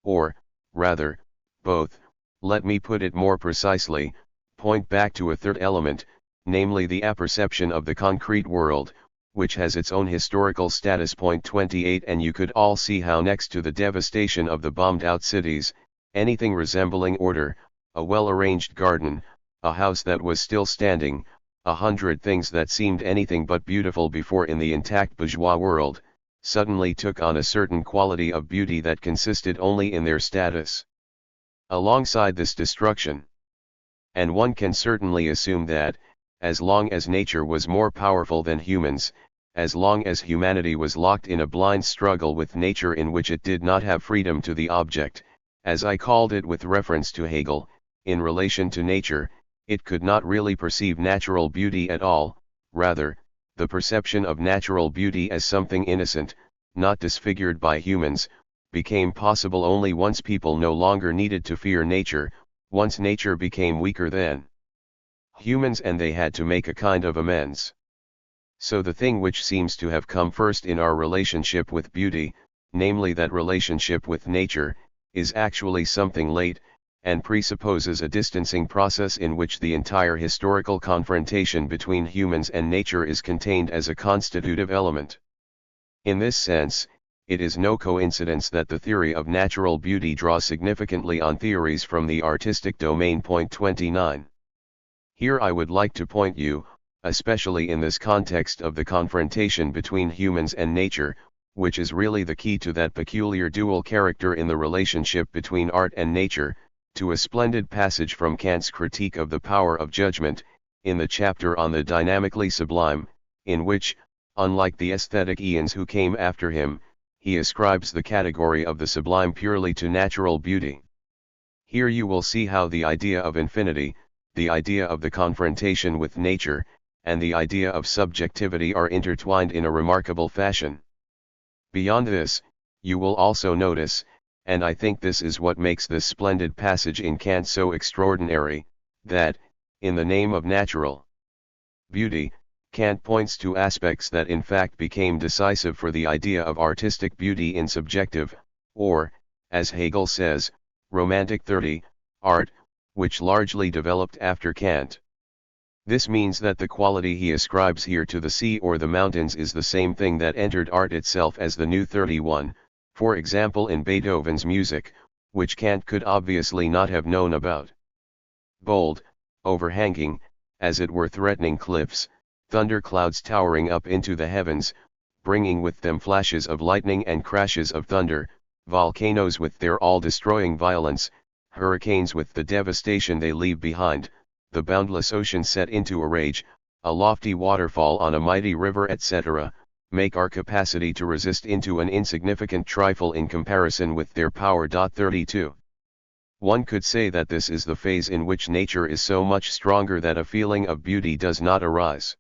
Or, rather, both, let me put it more precisely, point back to a third element, namely the apperception of the concrete world, which has its own historical status. Point 28. And you could all see how next to the devastation of the bombed-out cities, anything resembling order, a well-arranged garden, a house that was still standing, 100 things that seemed anything but beautiful before in the intact bourgeois world, suddenly took on a certain quality of beauty that consisted only in their status. Alongside this destruction, and one can certainly assume that, as long as nature was more powerful than humans, as long as humanity was locked in a blind struggle with nature in which it did not have freedom to the object, as I called it with reference to Hegel, in relation to nature, it could not really perceive natural beauty at all. Rather, the perception of natural beauty as something innocent, not disfigured by humans, became possible only once people no longer needed to fear nature, once nature became weaker than humans and they had to make a kind of amends. So the thing which seems to have come first in our relationship with beauty, namely that relationship with nature, is actually something late, and presupposes a distancing process in which the entire historical confrontation between humans and nature is contained as a constitutive element. In this sense, it is no coincidence that the theory of natural beauty draws significantly on theories from the artistic domain. Point 29. Here I would like to point you, especially in this context of the confrontation between humans and nature, which is really the key to that peculiar dual character in the relationship between art and nature, to a splendid passage from Kant's Critique of the Power of Judgment, in the chapter on the dynamically sublime, in which, unlike the aesthetic eons who came after him, he ascribes the category of the sublime purely to natural beauty. Here you will see how the idea of infinity, the idea of the confrontation with nature, and the idea of subjectivity are intertwined in a remarkable fashion. Beyond this, you will also notice, and I think this is what makes this splendid passage in Kant so extraordinary, that, in the name of natural beauty, Kant points to aspects that in fact became decisive for the idea of artistic beauty in subjective, or, as Hegel says, romantic 30, art, which largely developed after Kant. This means that the quality he ascribes here to the sea or the mountains is the same thing that entered art itself as the new 31, for example in Beethoven's music, which Kant could obviously not have known about. Bold, overhanging, as it were threatening cliffs, thunderclouds towering up into the heavens, bringing with them flashes of lightning and crashes of thunder, volcanoes with their all-destroying violence, hurricanes with the devastation they leave behind, the boundless ocean set into a rage, a lofty waterfall on a mighty river, etc., make our capacity to resist into an insignificant trifle in comparison with their power. 32. One could say that this is the phase in which nature is so much stronger that a feeling of beauty does not arise.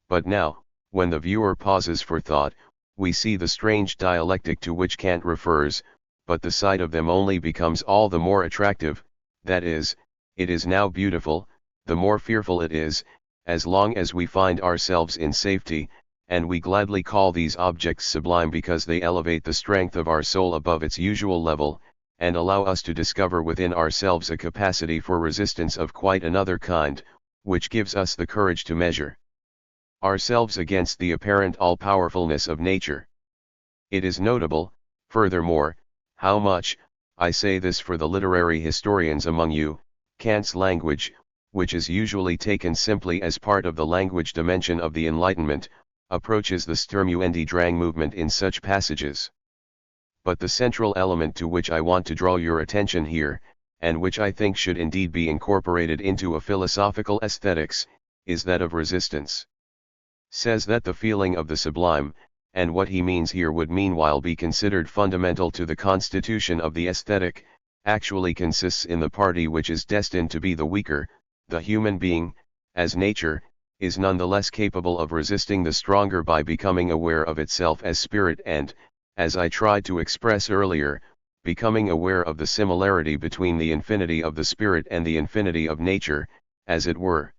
But now, when the viewer pauses for thought, we see the strange dialectic to which Kant refers, but the sight of them only becomes all the more attractive, that is, it is now beautiful, the more fearful it is, as long as we find ourselves in safety, and we gladly call these objects sublime because they elevate the strength of our soul above its usual level, and allow us to discover within ourselves a capacity for resistance of quite another kind, which gives us the courage to measure ourselves against the apparent all-powerfulness of nature. It is notable, furthermore, how much, I say this for the literary historians among you, Kant's language, which is usually taken simply as part of the language dimension of the Enlightenment, approaches the Sturmuende Drang movement in such passages. But the central element to which I want to draw your attention here, and which I think should indeed be incorporated into a philosophical aesthetics, is that of resistance. Says that the feeling of the sublime, and what he means here would meanwhile be considered fundamental to the constitution of the aesthetic, actually consists in the party which is destined to be the weaker, the human being, as nature, is nonetheless capable of resisting the stronger by becoming aware of itself as spirit and, as I tried to express earlier, becoming aware of the similarity between the infinity of the spirit and the infinity of nature, as it were.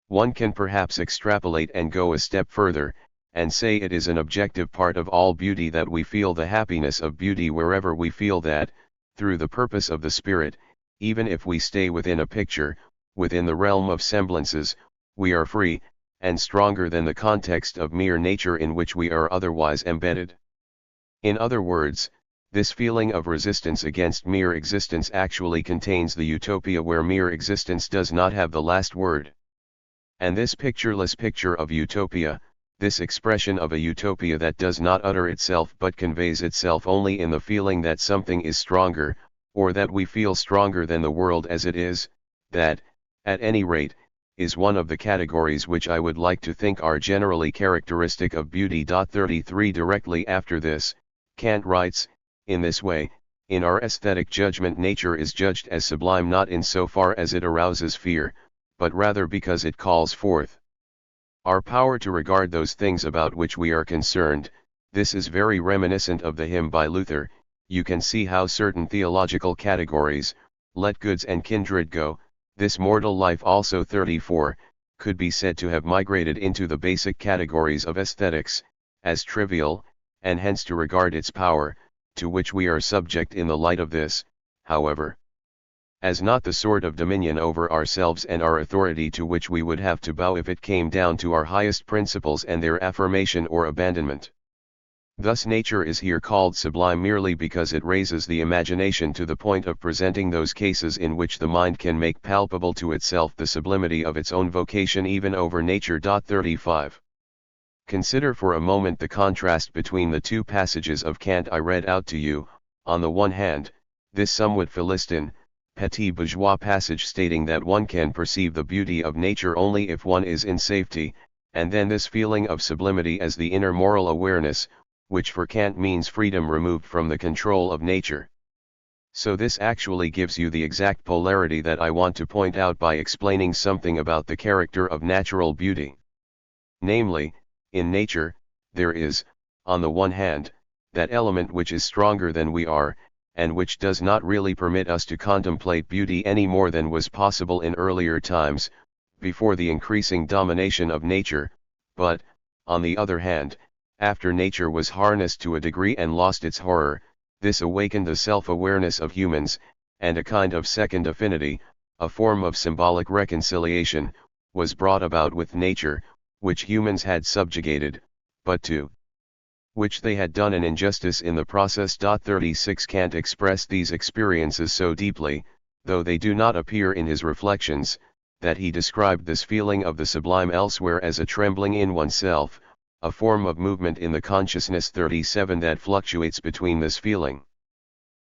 One can perhaps extrapolate and go a step further, and say it is an objective part of all beauty that we feel the happiness of beauty wherever we feel that, through the purpose of the spirit, even if we stay within a picture, within the realm of semblances, we are free, and stronger than the context of mere nature in which we are otherwise embedded. In other words, this feeling of resistance against mere existence actually contains the utopia where mere existence does not have the last word. And this pictureless picture of utopia, this expression of a utopia that does not utter itself but conveys itself only in the feeling that something is stronger, or that we feel stronger than the world as it is, that, at any rate, is one of the categories which I would like to think are generally characteristic of beauty. 33 Directly after this, Kant writes, in this way, in our aesthetic judgment nature is judged as sublime not in so far as it arouses fear, but rather because it calls forth our power to regard those things about which we are concerned. This is very reminiscent of the hymn by Luther. You can see how certain theological categories, let goods and kindred go, this mortal life also 34, could be said to have migrated into the basic categories of aesthetics, as trivial, and hence to regard its power, to which we are subject in the light of this, however, as not the sort of dominion over ourselves and our authority to which we would have to bow if it came down to our highest principles and their affirmation or abandonment. Thus nature is here called sublime merely because it raises the imagination to the point of presenting those cases in which the mind can make palpable to itself the sublimity of its own vocation even over nature. 35. Consider for a moment the contrast between the two passages of Kant I read out to you. On the one hand, this somewhat Philistine, petit bourgeois passage stating that one can perceive the beauty of nature only if one is in safety, and then this feeling of sublimity as the inner moral awareness, which for Kant means freedom removed from the control of nature. So this actually gives you the exact polarity that I want to point out by explaining something about the character of natural beauty. Namely, in nature, there is, on the one hand, that element which is stronger than we are, and which does not really permit us to contemplate beauty any more than was possible in earlier times, before the increasing domination of nature, but, on the other hand, after nature was harnessed to a degree and lost its horror, this awakened the self-awareness of humans, and a kind of second affinity, a form of symbolic reconciliation, was brought about with nature, which humans had subjugated, but to which they had done an injustice in the process. 36 Kant expressed these experiences so deeply, though they do not appear in his reflections, that he described this feeling of the sublime elsewhere as a trembling in oneself, a form of movement in the consciousness. 37 That fluctuates between this feeling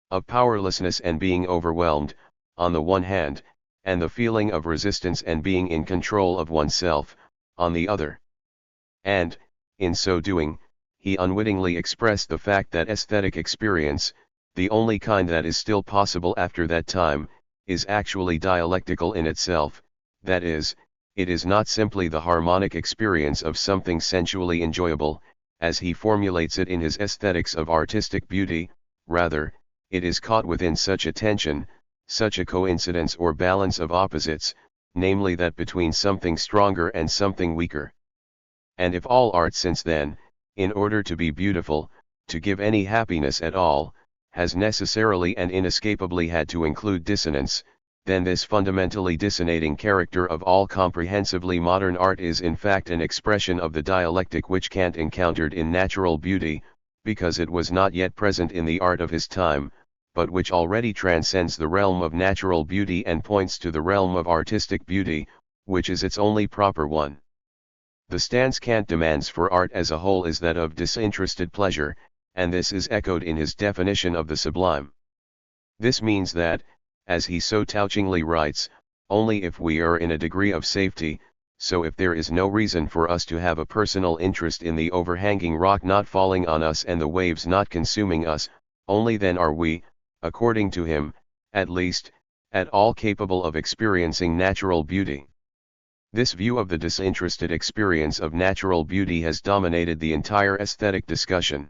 of powerlessness and being overwhelmed, on the one hand, and the feeling of resistance and being in control of oneself, on the other. And, in so doing, he unwittingly expressed the fact that aesthetic experience, the only kind that is still possible after that time, is actually dialectical in itself, that is, it is not simply the harmonic experience of something sensually enjoyable, as he formulates it in his Aesthetics of Artistic Beauty, rather, it is caught within such a tension, such a coincidence or balance of opposites, namely that between something stronger and something weaker. And if all art since then, in order to be beautiful, to give any happiness at all, has necessarily and inescapably had to include dissonance, then this fundamentally dissonating character of all comprehensively modern art is in fact an expression of the dialectic which Kant encountered in natural beauty, because it was not yet present in the art of his time, but which already transcends the realm of natural beauty and points to the realm of artistic beauty, which is its only proper one. The stance Kant demands for art as a whole is that of disinterested pleasure, and this is echoed in his definition of the sublime. This means that, as he so touchingly writes, only if we are in a degree of safety, so if there is no reason for us to have a personal interest in the overhanging rock not falling on us and the waves not consuming us, only then are we, according to him, at least, at all capable of experiencing natural beauty. This view of the disinterested experience of natural beauty has dominated the entire aesthetic discussion.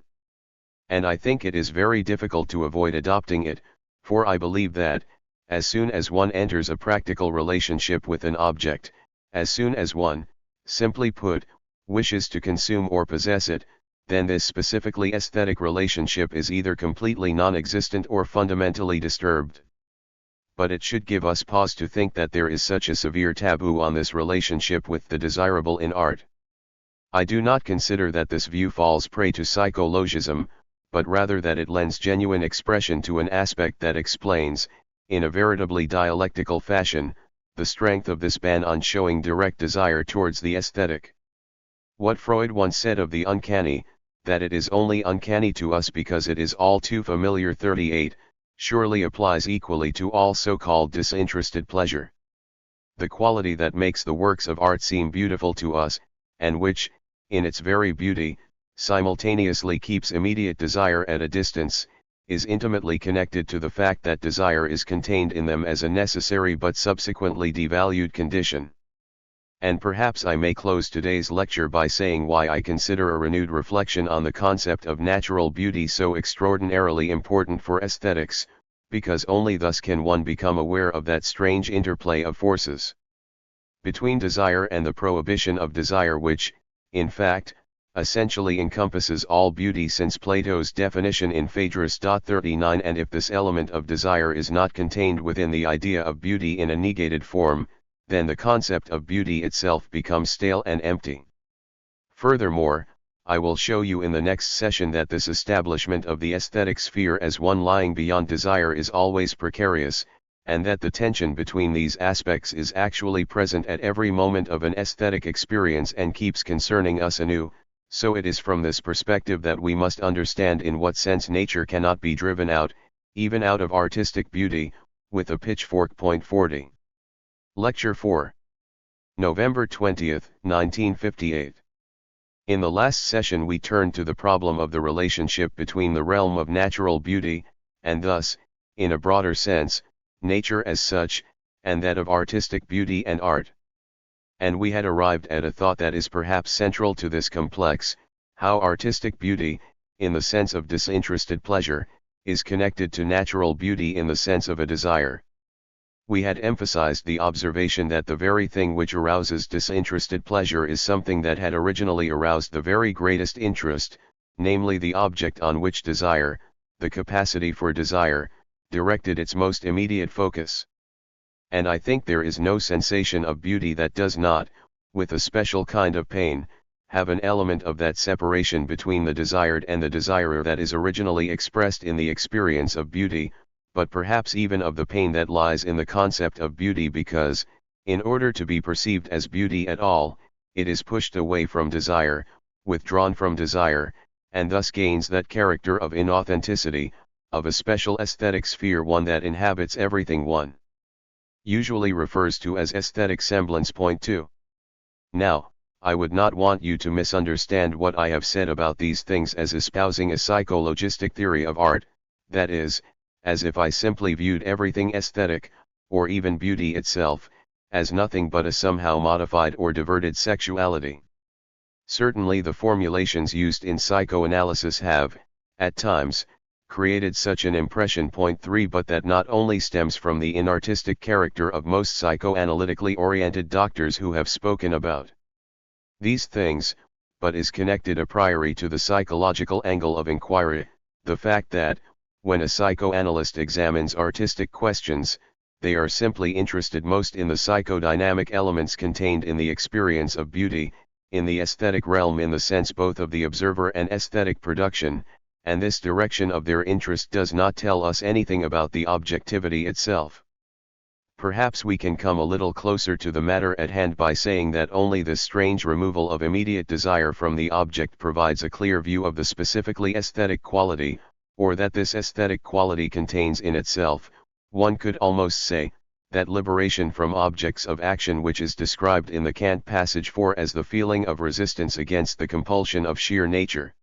And I think it is very difficult to avoid adopting it, for I believe that, as soon as one enters a practical relationship with an object, as soon as one, simply put, wishes to consume or possess it, then this specifically aesthetic relationship is either completely non-existent or fundamentally disturbed. But it should give us pause to think that there is such a severe taboo on this relationship with the desirable in art. I do not consider that this view falls prey to psychologism, but rather that it lends genuine expression to an aspect that explains, in a veritably dialectical fashion, the strength of this ban on showing direct desire towards the aesthetic. What Freud once said of the uncanny, that it is only uncanny to us because it is all too familiar 38, surely applies equally to all so-called disinterested pleasure. The quality that makes the works of art seem beautiful to us, and which, in its very beauty, simultaneously keeps immediate desire at a distance, is intimately connected to the fact that desire is contained in them as a necessary but subsequently devalued condition. And perhaps I may close today's lecture by saying why I consider a renewed reflection on the concept of natural beauty so extraordinarily important for aesthetics, because only thus can one become aware of that strange interplay of forces between desire and the prohibition of desire which, in fact, essentially encompasses all beauty, since Plato's definition in Phaedrus. 39 and if this element of desire is not contained within the idea of beauty in a negated form, then the concept of beauty itself becomes stale and empty. Furthermore, I will show you in the next session that this establishment of the aesthetic sphere as one lying beyond desire is always precarious, and that the tension between these aspects is actually present at every moment of an aesthetic experience and keeps concerning us anew. So it is from this perspective that we must understand in what sense nature cannot be driven out, even out of artistic beauty, with a pitchfork. 40. Lecture 4. November 20, 1958. In the last session we turned to the problem of the relationship between the realm of natural beauty, and thus, in a broader sense, nature as such, and that of artistic beauty and art. And we had arrived at a thought that is perhaps central to this complex, how artistic beauty, in the sense of disinterested pleasure, is connected to natural beauty in the sense of a desire. We had emphasized the observation that the very thing which arouses disinterested pleasure is something that had originally aroused the very greatest interest, namely the object on which desire, the capacity for desire, directed its most immediate focus. And I think there is no sensation of beauty that does not, with a special kind of pain, have an element of that separation between the desired and the desirer that is originally expressed in the experience of beauty, but perhaps even of the pain that lies in the concept of beauty because, in order to be perceived as beauty at all, it is pushed away from desire, withdrawn from desire, and thus gains that character of inauthenticity, of a special aesthetic sphere, one that inhabits everything one usually refers to as aesthetic semblance. 2. Now, I would not want you to misunderstand what I have said about these things as espousing a psychologistic theory of art, that is, as if I simply viewed everything aesthetic, or even beauty itself, as nothing but a somehow modified or diverted sexuality. Certainly the formulations used in psychoanalysis have, at times, created such an impression. 3 But that not only stems from the inartistic character of most psychoanalytically oriented doctors who have spoken about these things, but is connected a priori to the psychological angle of inquiry, the fact that, when a psychoanalyst examines artistic questions, they are simply interested most in the psychodynamic elements contained in the experience of beauty, in the aesthetic realm in the sense both of the observer and aesthetic production, and this direction of their interest does not tell us anything about the objectivity itself. Perhaps we can come a little closer to the matter at hand by saying that only this strange removal of immediate desire from the object provides a clear view of the specifically aesthetic quality, or that this aesthetic quality contains in itself, one could almost say, that liberation from objects of action which is described in the Kant passage 4 as the feeling of resistance against the compulsion of sheer nature.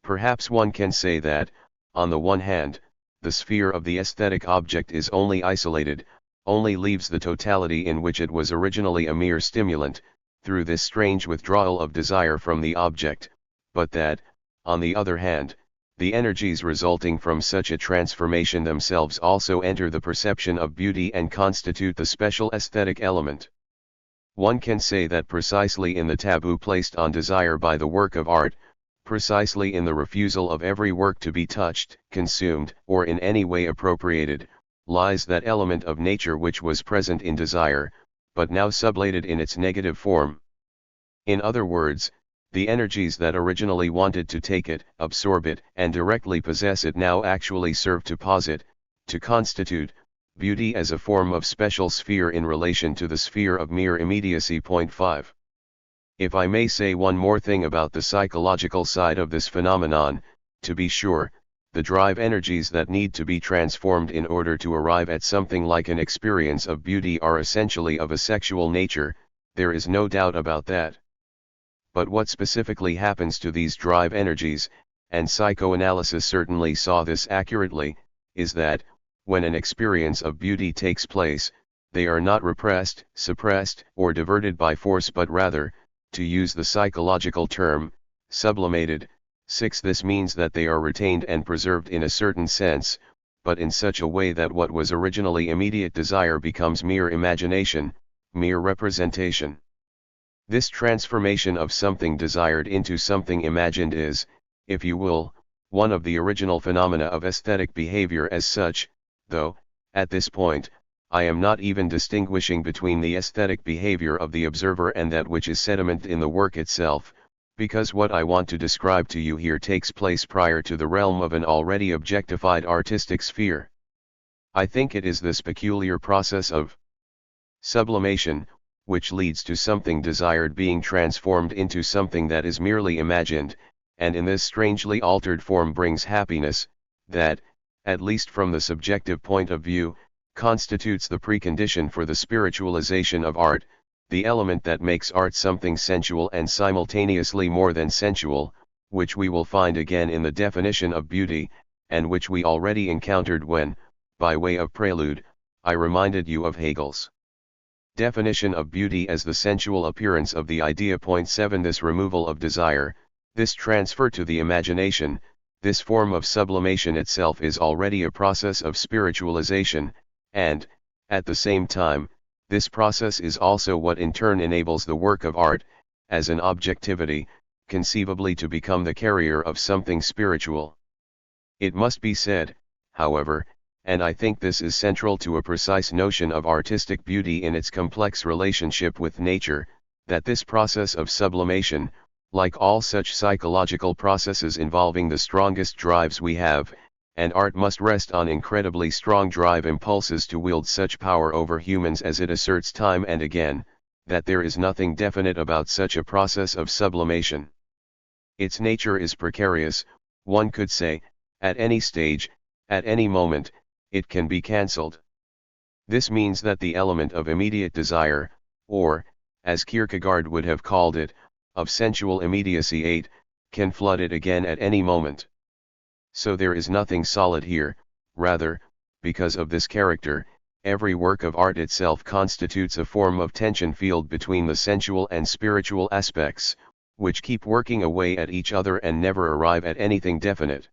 Perhaps one can say that, on the one hand, the sphere of the aesthetic object is only isolated, only leaves the totality in which it was originally a mere stimulant, through this strange withdrawal of desire from the object, but that, on the other hand, the energies resulting from such a transformation themselves also enter the perception of beauty and constitute the special aesthetic element. One can say that precisely in the taboo placed on desire by the work of art, precisely in the refusal of every work to be touched, consumed, or in any way appropriated, lies that element of nature which was present in desire, but now sublated in its negative form. In other words, the energies that originally wanted to take it, absorb it, and directly possess it now actually serve to posit, to constitute, beauty as a form of special sphere in relation to the sphere of mere immediacy. 5. If I may say one more thing about the psychological side of this phenomenon, to be sure, the drive energies that need to be transformed in order to arrive at something like an experience of beauty are essentially of a sexual nature, there is no doubt about that. But what specifically happens to these drive energies, and psychoanalysis certainly saw this accurately, is that, when an experience of beauty takes place, they are not repressed, suppressed, or diverted by force but rather, to use the psychological term, sublimated. 6. This means that they are retained and preserved in a certain sense, but in such a way that what was originally immediate desire becomes mere imagination, mere representation. This transformation of something desired into something imagined is, if you will, one of the original phenomena of aesthetic behavior as such, though, at this point, I am not even distinguishing between the aesthetic behavior of the observer and that which is sediment in the work itself, because what I want to describe to you here takes place prior to the realm of an already objectified artistic sphere. I think it is this peculiar process of sublimation, which leads to something desired being transformed into something that is merely imagined, and in this strangely altered form brings happiness, that, at least from the subjective point of view, constitutes the precondition for the spiritualization of art, the element that makes art something sensual and simultaneously more than sensual, which we will find again in the definition of beauty, and which we already encountered when, by way of prelude, I reminded you of Hegel's definition of beauty as the sensual appearance of the idea. 7. This removal of desire, this transfer to the imagination, this form of sublimation itself is already a process of spiritualization, and, at the same time, this process is also what in turn enables the work of art, as an objectivity, conceivably to become the carrier of something spiritual. It must be said, however, and I think this is central to a precise notion of artistic beauty in its complex relationship with nature, that this process of sublimation, like all such psychological processes involving the strongest drives we have, and art must rest on incredibly strong drive impulses to wield such power over humans as it asserts time and again, that there is nothing definite about such a process of sublimation. Its nature is precarious, one could say, at any stage, at any moment, it can be cancelled. This means that the element of immediate desire, or, as Kierkegaard would have called it, of sensual immediacy 8, can flood it again at any moment. So there is nothing solid here, rather, because of this character, every work of art itself constitutes a form of tension field between the sensual and spiritual aspects, which keep working away at each other and never arrive at anything definite.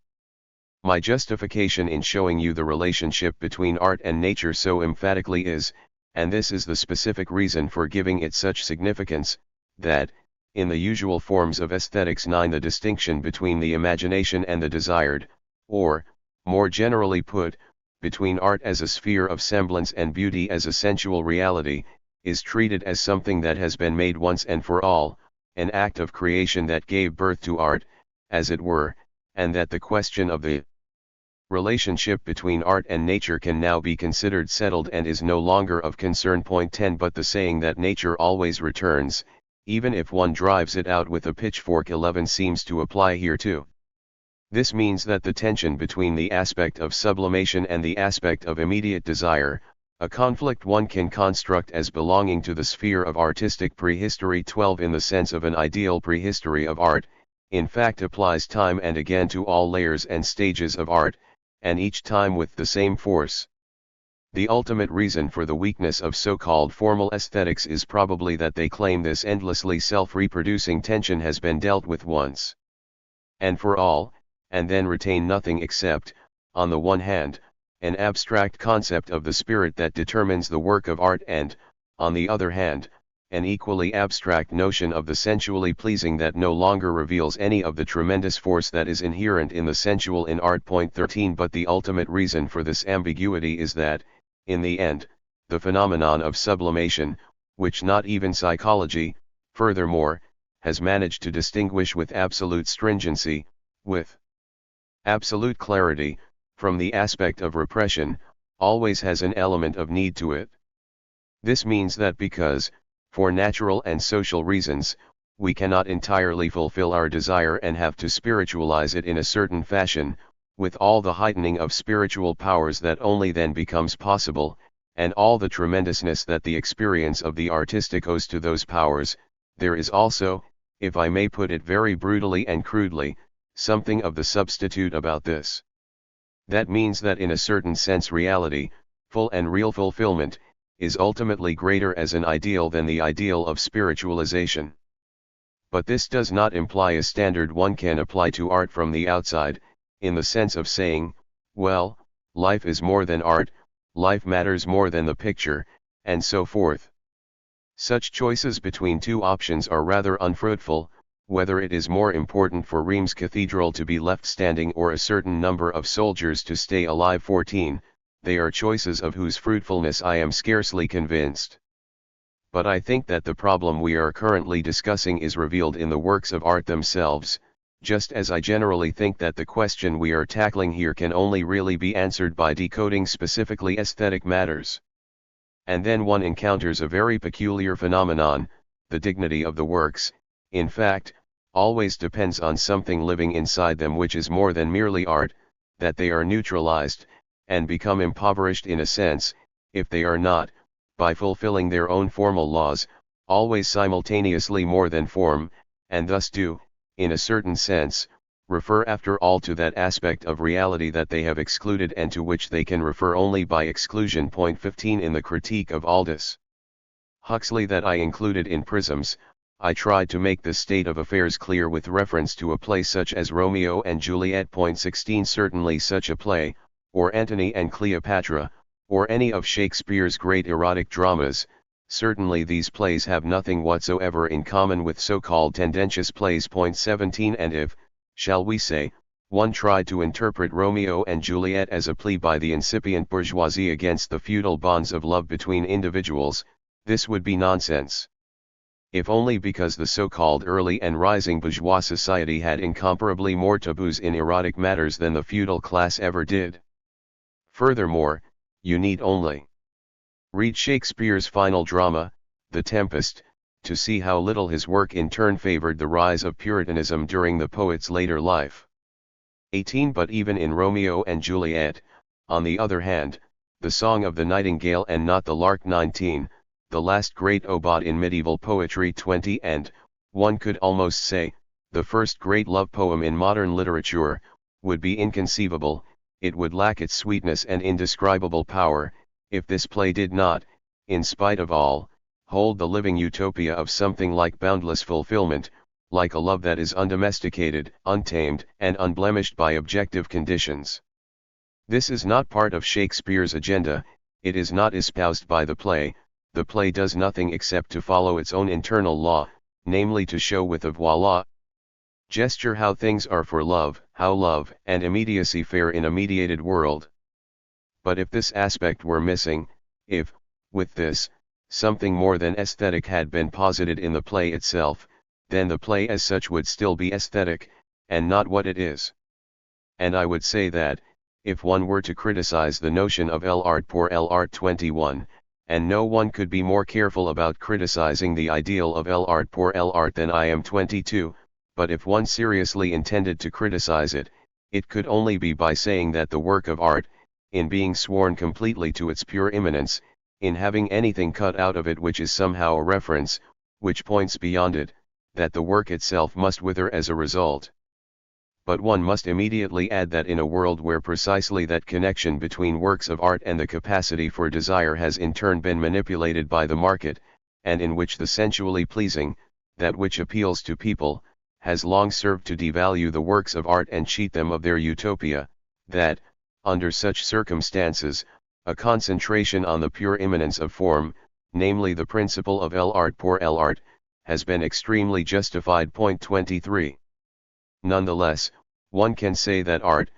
My justification in showing you the relationship between art and nature so emphatically is, and this is the specific reason for giving it such significance, that, in the usual forms of aesthetics 9, the distinction between the imagination and the desired, or, more generally put, between art as a sphere of semblance and beauty as a sensual reality, is treated as something that has been made once and for all, an act of creation that gave birth to art, as it were, and that the question of the relationship between art and nature can now be considered settled and is no longer of concern. 10. But the saying that nature always returns, even if one drives it out with a pitchfork 11 seems to apply here too. This means that the tension between the aspect of sublimation and the aspect of immediate desire, a conflict one can construct as belonging to the sphere of artistic prehistory 12 in the sense of an ideal prehistory of art, in fact applies time and again to all layers and stages of art, and each time with the same force. The ultimate reason for the weakness of so-called formal aesthetics is probably that they claim this endlessly self-reproducing tension has been dealt with once and for all, and then retain nothing except, on the one hand, an abstract concept of the spirit that determines the work of art and, on the other hand, an equally abstract notion of the sensually pleasing that no longer reveals any of the tremendous force that is inherent in the sensual in art. 13 But the ultimate reason for this ambiguity is that, in the end, the phenomenon of sublimation, which not even psychology, furthermore, has managed to distinguish with absolute stringency, with absolute clarity, from the aspect of repression, always has an element of need to it. This means that because, for natural and social reasons, we cannot entirely fulfill our desire and have to spiritualize it in a certain fashion, with all the heightening of spiritual powers that only then becomes possible, and all the tremendousness that the experience of the artistic owes to those powers, there is also, if I may put it very brutally and crudely, something of the substitute about this. That means that in a certain sense reality, full and real fulfillment, is ultimately greater as an ideal than the ideal of spiritualization. But this does not imply a standard one can apply to art from the outside, in the sense of saying, well, life is more than art, life matters more than the picture, and so forth. Such choices between two options are rather unfruitful, whether it is more important for Reims Cathedral to be left standing or a certain number of soldiers to stay alive. 14, they are choices of whose fruitfulness I am scarcely convinced. But I think that the problem we are currently discussing is revealed in the works of art themselves, just as I generally think that the question we are tackling here can only really be answered by decoding specifically aesthetic matters. And then one encounters a very peculiar phenomenon: the dignity of the works, in fact, always depends on something living inside them which is more than merely art, that they are neutralized, and become impoverished in a sense, if they are not, by fulfilling their own formal laws, always simultaneously more than form, and thus do, in a certain sense, refer after all to that aspect of reality that they have excluded and to which they can refer only by exclusion. 15 In the critique of Aldous Huxley that I included in Prisms, I tried to make this state of affairs clear with reference to a play such as Romeo and Juliet. 16 Certainly such a play, or Antony and Cleopatra, or any of Shakespeare's great erotic dramas, certainly these plays have nothing whatsoever in common with so-called tendentious plays. 17 And if, shall we say, one tried to interpret Romeo and Juliet as a plea by the incipient bourgeoisie against the feudal bonds of love between individuals, this would be nonsense. If only because the so-called early and rising bourgeois society had incomparably more taboos in erotic matters than the feudal class ever did. Furthermore, you need only read Shakespeare's final drama, The Tempest, to see how little his work in turn favored the rise of Puritanism during the poet's later life. 18 But even in Romeo and Juliet, on the other hand, the Song of the Nightingale and not the Lark. 19, the last great obot in medieval poetry. 20 And, one could almost say, the first great love poem in modern literature, would be inconceivable, it would lack its sweetness and indescribable power, if this play did not, in spite of all, hold the living utopia of something like boundless fulfillment, like a love that is undomesticated, untamed, and unblemished by objective conditions. This is not part of Shakespeare's agenda, it is not espoused by the play does nothing except to follow its own internal law, namely to show with a voila gesture how things are for love, how love and immediacy fare in a mediated world. But if this aspect were missing, if, with this, something more than aesthetic had been posited in the play itself, then the play as such would still be aesthetic, and not what it is. And I would say that, if one were to criticize the notion of l'art pour l'art. 21, and no one could be more careful about criticizing the ideal of l'art pour l'art than I am. 22, but if one seriously intended to criticize it, it could only be by saying that the work of art, in being sworn completely to its pure immanence, in having anything cut out of it which is somehow a reference, which points beyond it, that the work itself must wither as a result. But one must immediately add that in a world where precisely that connection between works of art and the capacity for desire has in turn been manipulated by the market, and in which the sensually pleasing, that which appeals to people, has long served to devalue the works of art and cheat them of their utopia, that, under such circumstances, a concentration on the pure immanence of form, namely the principle of l'art pour l'art, has been extremely justified. Point 23. Nonetheless, one can say that art,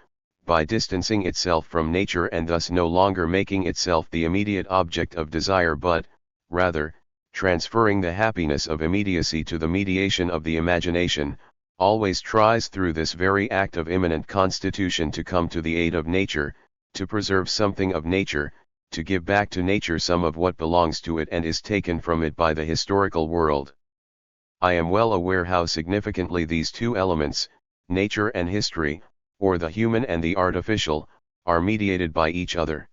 by distancing itself from nature and thus no longer making itself the immediate object of desire but, rather, transferring the happiness of immediacy to the mediation of the imagination, always tries through this very act of immanent constitution to come to the aid of nature, to preserve something of nature, to give back to nature some of what belongs to it and is taken from it by the historical world. I am well aware how significantly these two elements, nature and history, or the human and the artificial, are mediated by each other.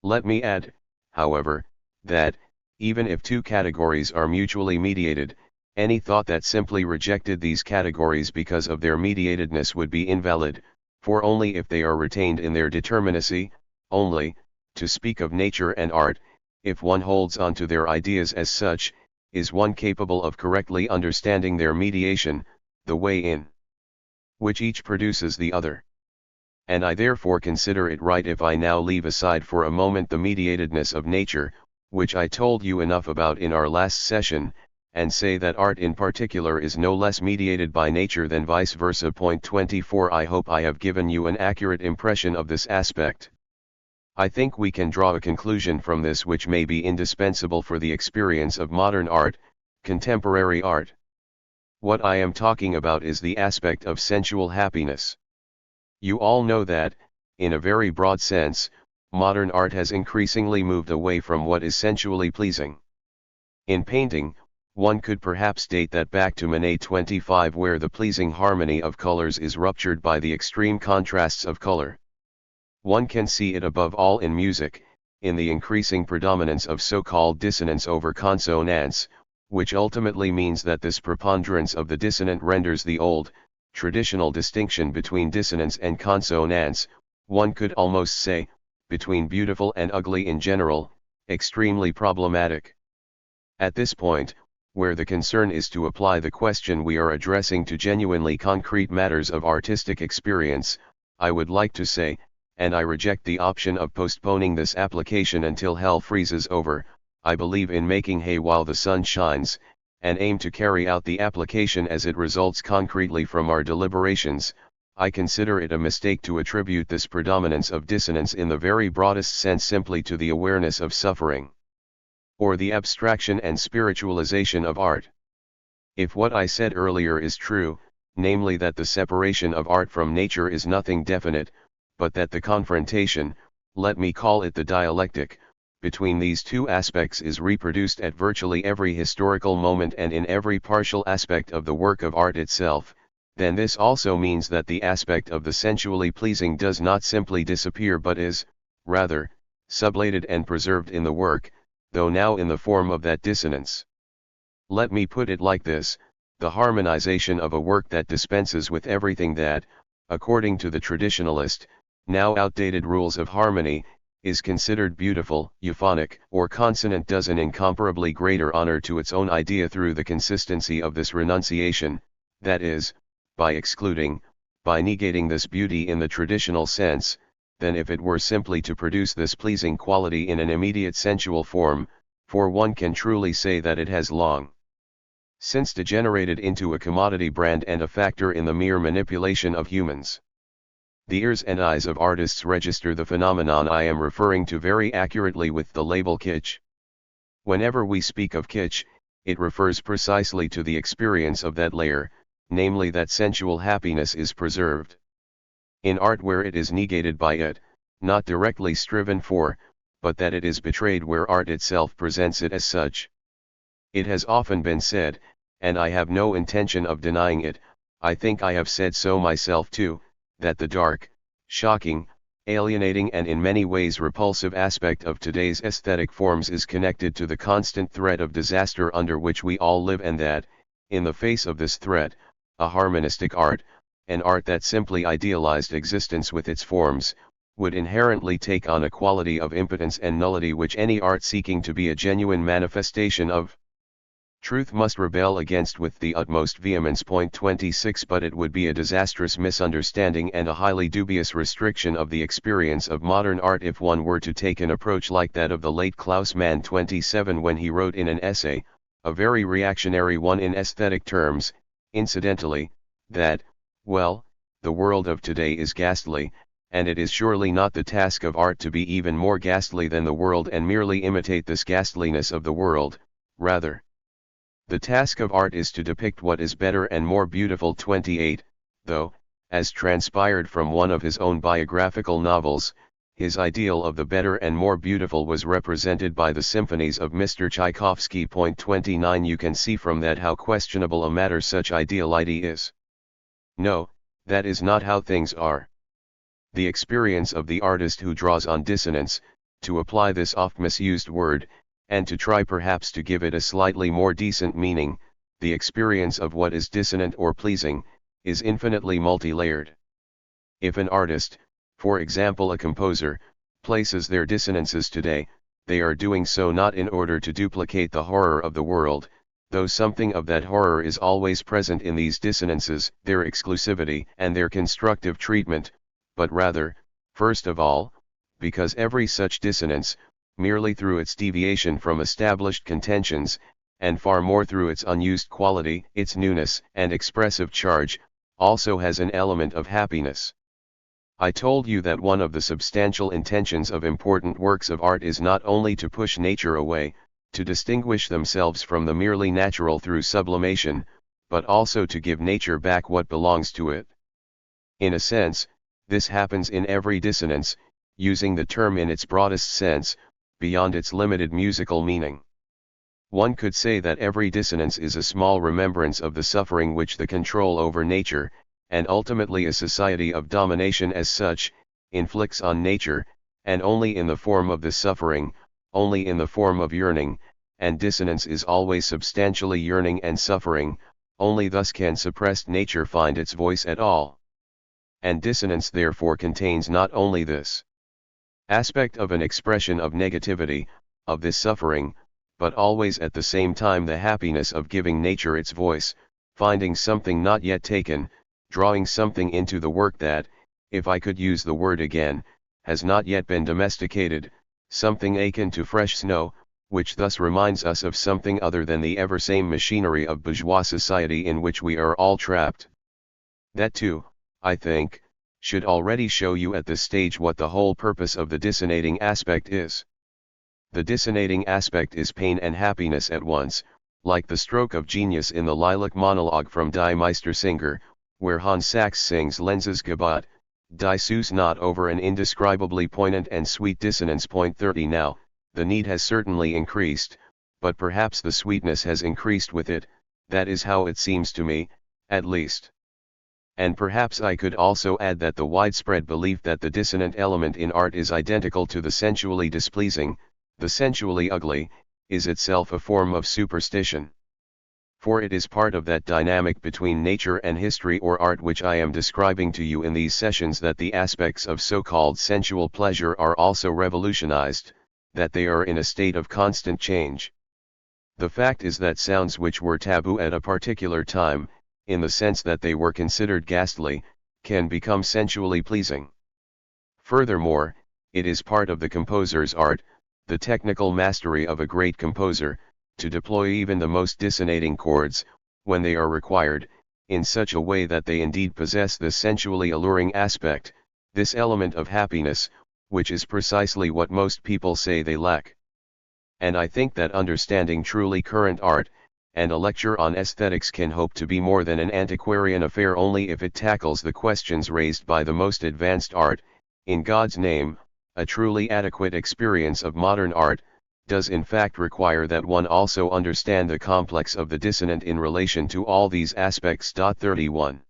Let me add, however, that, even if two categories are mutually mediated, any thought that simply rejected these categories because of their mediatedness would be invalid, for only if they are retained in their determinacy, only, to speak of nature and art, if one holds on to their ideas as such, is one capable of correctly understanding their mediation, the way in which each produces the other. And I therefore consider it right if I now leave aside for a moment the mediatedness of nature, which I told you enough about in our last session, and say that art in particular is no less mediated by nature than vice versa. Point 24. I hope I have given you an accurate impression of this aspect. I think we can draw a conclusion from this which may be indispensable for the experience of modern art, contemporary art. What I am talking about is the aspect of sensual happiness. You all know that, in a very broad sense, modern art has increasingly moved away from what is sensually pleasing. In painting, one could perhaps date that back to Manet 25, where the pleasing harmony of colors is ruptured by the extreme contrasts of color. One can see it above all in music, in the increasing predominance of so-called dissonance over consonance, which ultimately means that this preponderance of the dissonant renders the old, traditional distinction between dissonance and consonance, one could almost say, between beautiful and ugly in general, extremely problematic. At this point, where the concern is to apply the question we are addressing to genuinely concrete matters of artistic experience, I would like to say, and I reject the option of postponing this application until hell freezes over, I believe in making hay while the sun shines, and aim to carry out the application as it results concretely from our deliberations. I consider it a mistake to attribute this predominance of dissonance in the very broadest sense simply to the awareness of suffering, or the abstraction and spiritualization of art. If what I said earlier is true, namely that the separation of art from nature is nothing definite, but that the confrontation, let me call it the dialectic, between these two aspects is reproduced at virtually every historical moment and in every partial aspect of the work of art itself, then this also means that the aspect of the sensually pleasing does not simply disappear but is, rather, sublated and preserved in the work, though now in the form of that dissonance. Let me put it like this: the harmonization of a work that dispenses with everything that, according to the traditionalist, now outdated rules of harmony, is considered beautiful, euphonic, or consonant does an incomparably greater honor to its own idea through the consistency of this renunciation, that is, by excluding, by negating this beauty in the traditional sense, than if it were simply to produce this pleasing quality in an immediate sensual form, for one can truly say that it has long since degenerated into a commodity brand and a factor in the mere manipulation of humans. The ears and eyes of artists register the phenomenon I am referring to very accurately with the label kitsch. Whenever we speak of kitsch, it refers precisely to the experience of that layer, namely that sensual happiness is preserved. In art where it is negated by it, not directly striven for, but that it is betrayed where art itself presents it as such. It has often been said, and I have no intention of denying it, I think I have said so myself too, that the dark, shocking, alienating and in many ways repulsive aspect of today's aesthetic forms is connected to the constant threat of disaster under which we all live, and that, in the face of this threat, a harmonistic art, an art that simply idealized existence with its forms, would inherently take on a quality of impotence and nullity which any art seeking to be a genuine manifestation of truth must rebel against with the utmost vehemence. 26 But it would be a disastrous misunderstanding and a highly dubious restriction of the experience of modern art if one were to take an approach like that of the late Klaus Mann 27 when he wrote in an essay, a very reactionary one in aesthetic terms, incidentally, that, well, the world of today is ghastly, and it is surely not the task of art to be even more ghastly than the world and merely imitate this ghastliness of the world, rather. The task of art is to depict what is better and more beautiful. 28, though, as transpired from one of his own biographical novels, his ideal of the better and more beautiful was represented by the symphonies of Mr. Tchaikovsky. 29 You can see from that how questionable a matter such ideality is. No, that is not how things are. The experience of the artist who draws on dissonance, to apply this oft misused word, and to try perhaps to give it a slightly more decent meaning, the experience of what is dissonant or pleasing, is infinitely multi-layered. If an artist, for example a composer, places their dissonances today, they are doing so not in order to duplicate the horror of the world, though something of that horror is always present in these dissonances, their exclusivity and their constructive treatment, but rather, first of all, because every such dissonance, merely through its deviation from established contentions, and far more through its unused quality, its newness and expressive charge, also has an element of happiness. I told you that one of the substantial intentions of important works of art is not only to push nature away, to distinguish themselves from the merely natural through sublimation, but also to give nature back what belongs to it. In a sense, this happens in every dissonance, using the term in its broadest sense, beyond its limited musical meaning. One could say that every dissonance is a small remembrance of the suffering which the control over nature, and ultimately a society of domination as such, inflicts on nature, and only in the form of this suffering, only in the form of yearning, and dissonance is always substantially yearning and suffering, only thus can suppressed nature find its voice at all. And dissonance therefore contains not only this aspect of an expression of negativity, of this suffering, but always at the same time the happiness of giving nature its voice, finding something not yet taken, drawing something into the work that, if I could use the word again, has not yet been domesticated, something akin to fresh snow, which thus reminds us of something other than the ever-same machinery of bourgeois society in which we are all trapped. That too, I think, should already show you at this stage what the whole purpose of the dissonating aspect is. The dissonating aspect is pain and happiness at once, like the stroke of genius in the Lilac monologue from Die Meistersinger, where Hans Sachs sings Lenz's Gebot, Die Süß not over an indescribably poignant and sweet dissonance. 30 Now, the need has certainly increased, but perhaps the sweetness has increased with it, that is how it seems to me, at least. And perhaps I could also add that the widespread belief that the dissonant element in art is identical to the sensually displeasing, the sensually ugly, is itself a form of superstition. For it is part of that dynamic between nature and history or art which I am describing to you in these sessions that the aspects of so-called sensual pleasure are also revolutionized, that they are in a state of constant change. The fact is that sounds which were taboo at a particular time, in the sense that they were considered ghastly, can become sensually pleasing. Furthermore, it is part of the composer's art, the technical mastery of a great composer, to deploy even the most dissonating chords, when they are required, in such a way that they indeed possess this sensually alluring aspect, this element of happiness, which is precisely what most people say they lack. And I think that understanding truly current art, and a lecture on aesthetics can hope to be more than an antiquarian affair only if it tackles the questions raised by the most advanced art. In God's name, a truly adequate experience of modern art does in fact require that one also understand the complex of the dissonant in relation to all these aspects. 31.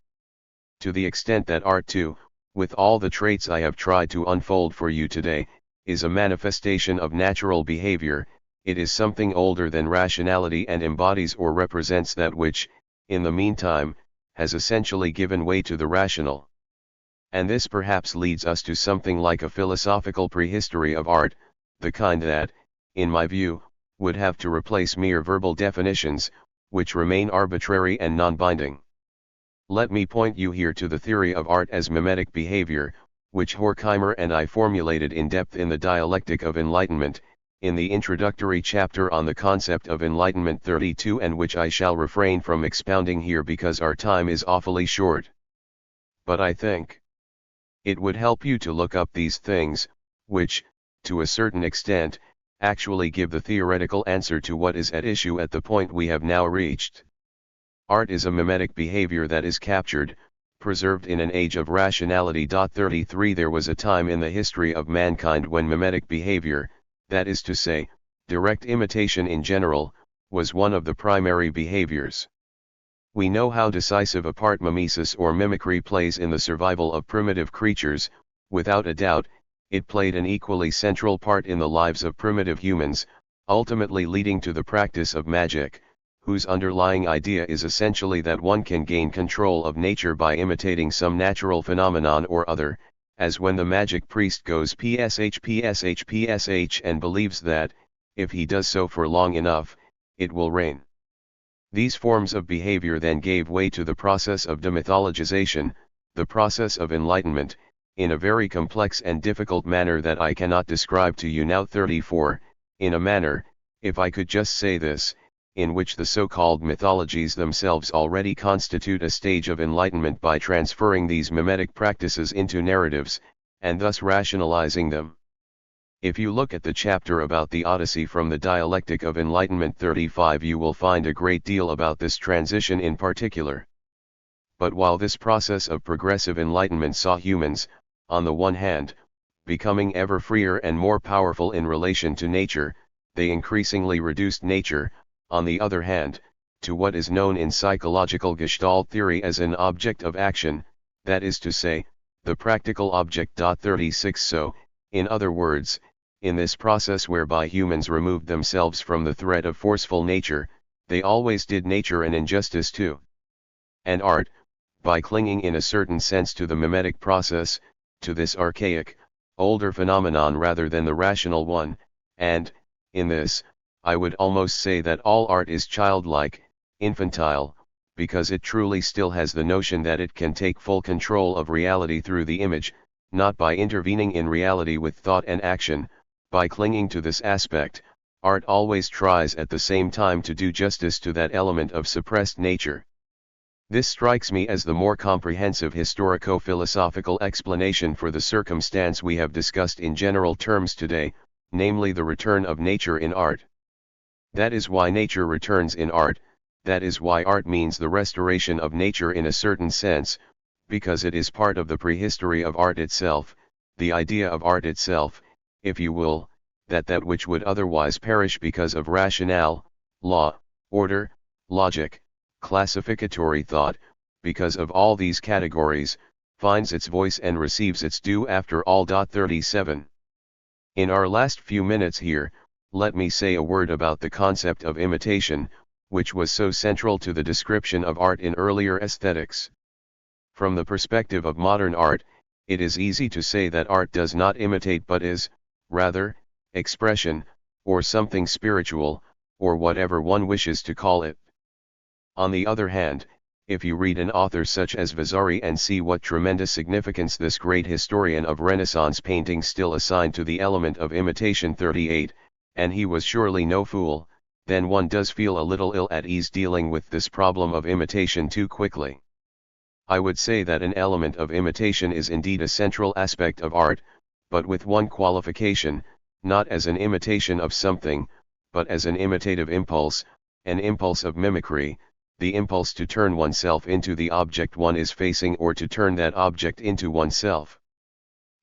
To the extent that art too, with all the traits I have tried to unfold for you today, is a manifestation of natural behavior, it is something older than rationality and embodies or represents that which, in the meantime, has essentially given way to the rational. And this perhaps leads us to something like a philosophical prehistory of art, the kind that, in my view, would have to replace mere verbal definitions, which remain arbitrary and non-binding. Let me point you here to the theory of art as mimetic behavior, which Horkheimer and I formulated in depth in the Dialectic of Enlightenment, in the introductory chapter on the concept of enlightenment 32, and which I shall refrain from expounding here because our time is awfully short. But I think it would help you to look up these things, which, to a certain extent, actually give the theoretical answer to what is at issue at the point we have now reached. Art is a mimetic behavior that is captured, preserved in an age of rationality. 33 There was a time in the history of mankind when mimetic behavior, that is to say, direct imitation in general, was one of the primary behaviors. We know how decisive a part mimesis or mimicry plays in the survival of primitive creatures. Without a doubt, it played an equally central part in the lives of primitive humans, ultimately leading to the practice of magic, whose underlying idea is essentially that one can gain control of nature by imitating some natural phenomenon or other, as when the magic priest goes psh psh psh and believes that, if he does so for long enough, it will rain. These forms of behavior then gave way to the process of demythologization, the process of enlightenment, in a very complex and difficult manner that I cannot describe to you now. 34, in a manner, if I could just say this, in which the so-called mythologies themselves already constitute a stage of enlightenment by transferring these mimetic practices into narratives, and thus rationalizing them. If you look at the chapter about the Odyssey from the Dialectic of Enlightenment 35, you will find a great deal about this transition in particular. But while this process of progressive enlightenment saw humans, on the one hand, becoming ever freer and more powerful in relation to nature, they increasingly reduced nature, on the other hand, to what is known in psychological Gestalt theory as an object of action, that is to say, the practical object. 36 So, in other words, in this process whereby humans removed themselves from the threat of forceful nature, they always did nature an injustice too. And art, by clinging in a certain sense to the mimetic process, to this archaic, older phenomenon rather than the rational one, and, in this, I would almost say that all art is childlike, infantile, because it truly still has the notion that it can take full control of reality through the image, not by intervening in reality with thought and action. By clinging to this aspect, art always tries at the same time to do justice to that element of suppressed nature. This strikes me as the more comprehensive historico-philosophical explanation for the circumstance we have discussed in general terms today, namely the return of nature in art. That is why nature returns in art, that is why art means the restoration of nature in a certain sense, because it is part of the prehistory of art itself, the idea of art itself, if you will, that which would otherwise perish because of rationale, law, order, logic, classificatory thought, because of all these categories, finds its voice and receives its due after all. 37. In our last few minutes here, let me say a word about the concept of imitation, which was so central to the description of art in earlier aesthetics. From the perspective of modern art, it is easy to say that art does not imitate but is, rather, expression, or something spiritual, or whatever one wishes to call it. On the other hand, if you read an author such as Vasari and see what tremendous significance this great historian of Renaissance painting still assigned to the element of imitation 38, and he was surely no fool, then one does feel a little ill at ease dealing with this problem of imitation too quickly. I would say that an element of imitation is indeed a central aspect of art, but with one qualification, not as an imitation of something, but as an imitative impulse, an impulse of mimicry, the impulse to turn oneself into the object one is facing or to turn that object into oneself.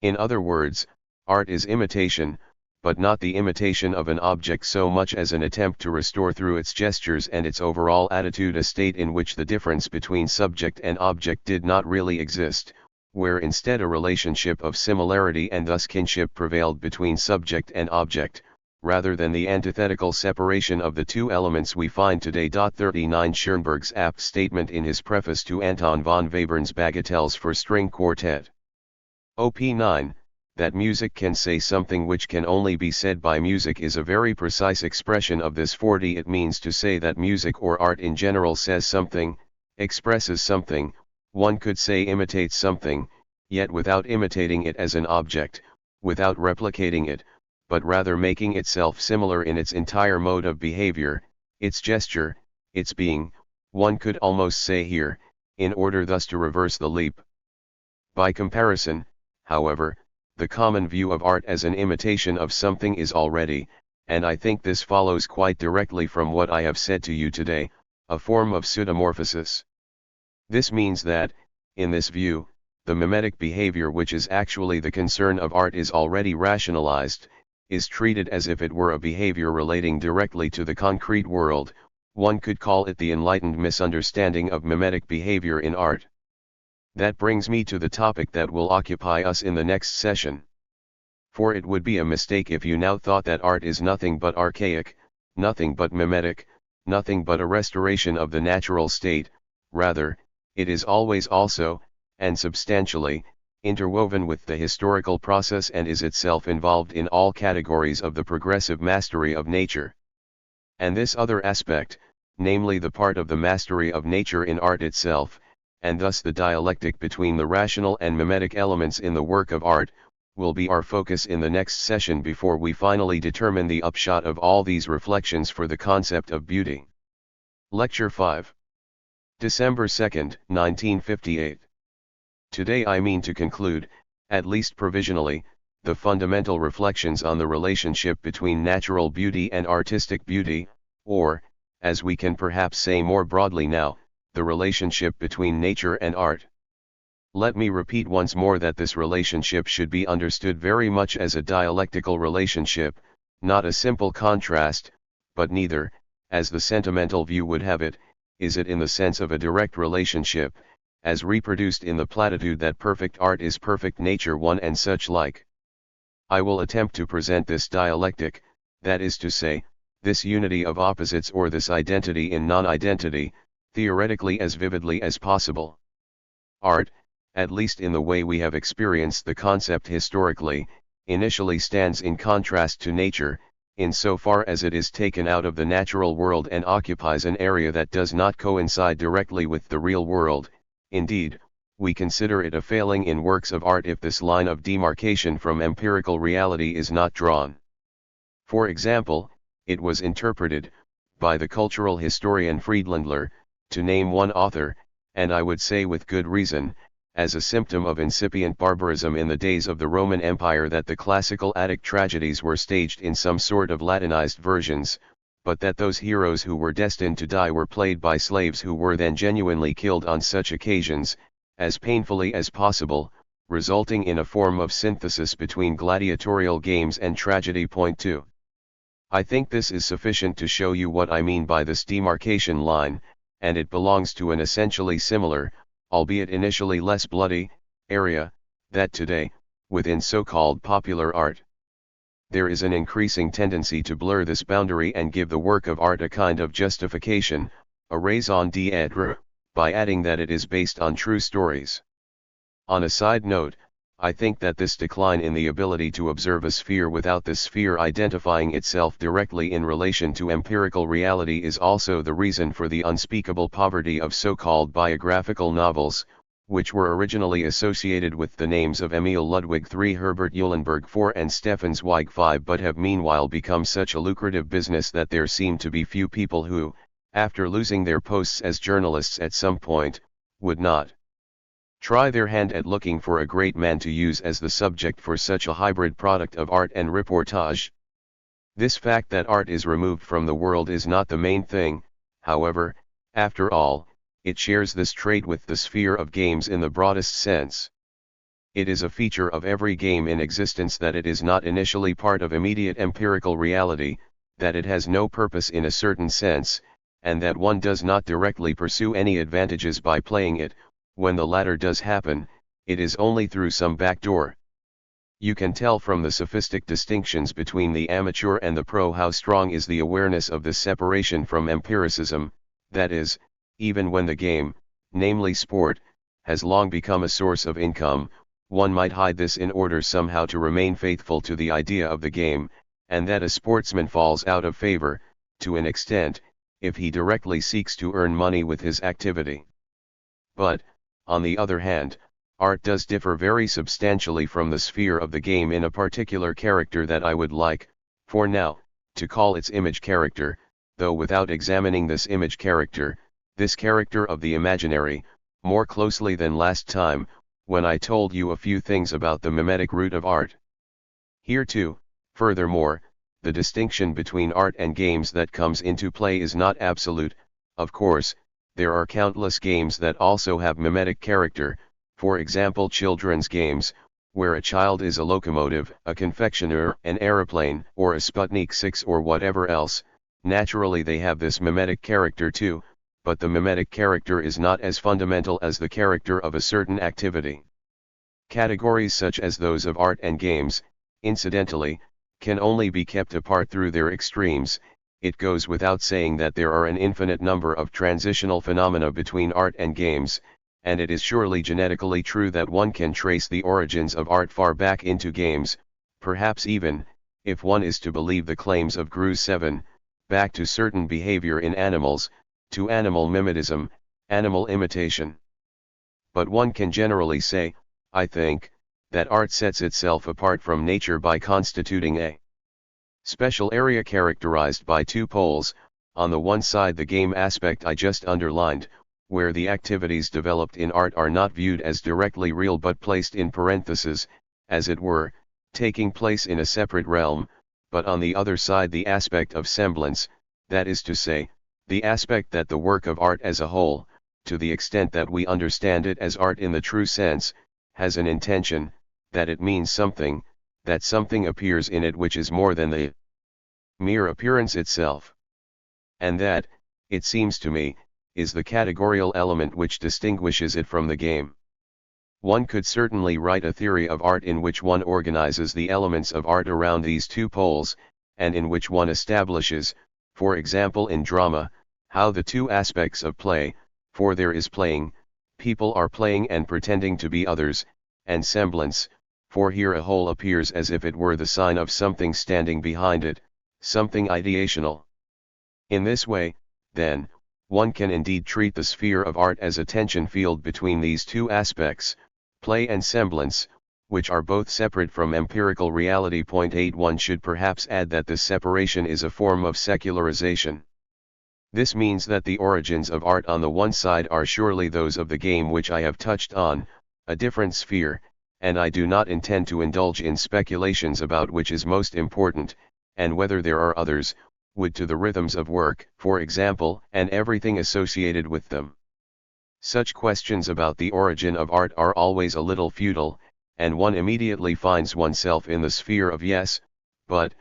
In other words, art is imitation, but not the imitation of an object so much as an attempt to restore through its gestures and its overall attitude a state in which the difference between subject and object did not really exist, where instead a relationship of similarity and thus kinship prevailed between subject and object, rather than the antithetical separation of the two elements we find today. 39 Schoenberg's apt statement in his preface to Anton von Webern's Bagatelles for String Quartet. Op. 9, that music can say something which can only be said by music is a very precise expression of this. 40 It means to say that music or art in general says something, expresses something, one could say imitates something, yet without imitating it as an object, without replicating it, but rather making itself similar in its entire mode of behavior, its gesture, its being, one could almost say here, in order thus to reverse the leap. By comparison, however, the common view of art as an imitation of something is already, and I think this follows quite directly from what I have said to you today, a form of pseudomorphosis. This means that, in this view, the mimetic behavior which is actually the concern of art is already rationalized, is treated as if it were a behavior relating directly to the concrete world. One could call it the enlightened misunderstanding of mimetic behavior in art. That brings me to the topic that will occupy us in the next session. For it would be a mistake if you now thought that art is nothing but archaic, nothing but mimetic, nothing but a restoration of the natural state. Rather, it is always also, and substantially, interwoven with the historical process and is itself involved in all categories of the progressive mastery of nature. And this other aspect, namely the part of the mastery of nature in art itself, and thus the dialectic between the rational and mimetic elements in the work of art, will be our focus in the next session before we finally determine the upshot of all these reflections for the concept of beauty. Lecture 5. December 2, 1958. Today I mean to conclude, at least provisionally, the fundamental reflections on the relationship between natural beauty and artistic beauty, or, as we can perhaps say more broadly now, the relationship between nature and art. Let me repeat once more that this relationship should be understood very much as a dialectical relationship, not a simple contrast, but neither, as the sentimental view would have it, is it in the sense of a direct relationship, as reproduced in the platitude that perfect art is perfect nature one and such like. I will attempt to present this dialectic, that is to say, this unity of opposites or this identity in non-identity, theoretically as vividly as possible. Art, at least in the way we have experienced the concept historically, initially stands in contrast to nature, in so far as it is taken out of the natural world and occupies an area that does not coincide directly with the real world. Indeed, we consider it a failing in works of art if this line of demarcation from empirical reality is not drawn. For example, it was interpreted, by the cultural historian Friedländler, to name one author, and I would say with good reason, as a symptom of incipient barbarism in the days of the Roman Empire that the classical Attic tragedies were staged in some sort of Latinized versions, but that those heroes who were destined to die were played by slaves who were then genuinely killed on such occasions, as painfully as possible, resulting in a form of synthesis between gladiatorial games and tragedy. Point 2. I think this is sufficient to show you what I mean by this demarcation line, and it belongs to an essentially similar, albeit initially less bloody, area, that today, within so-called popular art. There is an increasing tendency to blur this boundary and give the work of art a kind of justification, a raison d'être, by adding that it is based on true stories. On a side note, I think that this decline in the ability to observe a sphere without this sphere identifying itself directly in relation to empirical reality is also the reason for the unspeakable poverty of so-called biographical novels, which were originally associated with the names of Emil Ludwig III, Herbert Eulenberg IV and Stefan Zweig V, but have meanwhile become such a lucrative business that there seem to be few people who, after losing their posts as journalists at some point, would not try their hand at looking for a great man to use as the subject for such a hybrid product of art and reportage. This fact that art is removed from the world is not the main thing, however, after all, it shares this trait with the sphere of games in the broadest sense. It is a feature of every game in existence that it is not initially part of immediate empirical reality, that it has no purpose in a certain sense, and that one does not directly pursue any advantages by playing it. When the latter does happen, it is only through some back door. You can tell from the sophistic distinctions between the amateur and the pro how strong is the awareness of this separation from empiricism, that is, even when the game, namely sport, has long become a source of income, one might hide this in order somehow to remain faithful to the idea of the game, and that a sportsman falls out of favor, to an extent, if he directly seeks to earn money with his activity. But, on the other hand, art does differ very substantially from the sphere of the game in a particular character that I would like, for now, to call its image character, though without examining this image character, this character of the imaginary, more closely than last time, when I told you a few things about the mimetic root of art. Here too, furthermore, the distinction between art and games that comes into play is not absolute. Of course, there are countless games that also have mimetic character, for example children's games, where a child is a locomotive, a confectioner, an aeroplane, or a Sputnik 6 or whatever else. Naturally they have this mimetic character too, but the mimetic character is not as fundamental as the character of a certain activity. Categories such as those of art and games, incidentally, can only be kept apart through their extremes. It goes without saying that there are an infinite number of transitional phenomena between art and games, and it is surely genetically true that one can trace the origins of art far back into games, perhaps even, if one is to believe the claims of Gru 7, back to certain behavior in animals, to animal mimetism, animal imitation. But one can generally say, I think, that art sets itself apart from nature by constituting a special area characterized by two poles, on the one side the game aspect I just underlined, where the activities developed in art are not viewed as directly real but placed in parentheses, as it were, taking place in a separate realm, but on the other side the aspect of semblance, that is to say, the aspect that the work of art as a whole, to the extent that we understand it as art in the true sense, has an intention, that it means something, that something appears in it which is more than the mere appearance itself. And that, it seems to me, is the categorical element which distinguishes it from the game. One could certainly write a theory of art in which one organizes the elements of art around these two poles, and in which one establishes, for example in drama, how the two aspects of play, for there is playing, people are playing and pretending to be others, and semblance, for here a whole appears as if it were the sign of something standing behind it, something ideational. In this way, then, one can indeed treat the sphere of art as a tension field between these two aspects, play and semblance, which are both separate from empirical reality. 8 One should perhaps add that this separation is a form of secularization. This means that the origins of art on the one side are surely those of the game which I have touched on, a different sphere, and I do not intend to indulge in speculations about which is most important, and whether there are others, would to the rhythms of work, for example, and everything associated with them. Such questions about the origin of art are always a little futile, and one immediately finds oneself in the sphere of yes, but,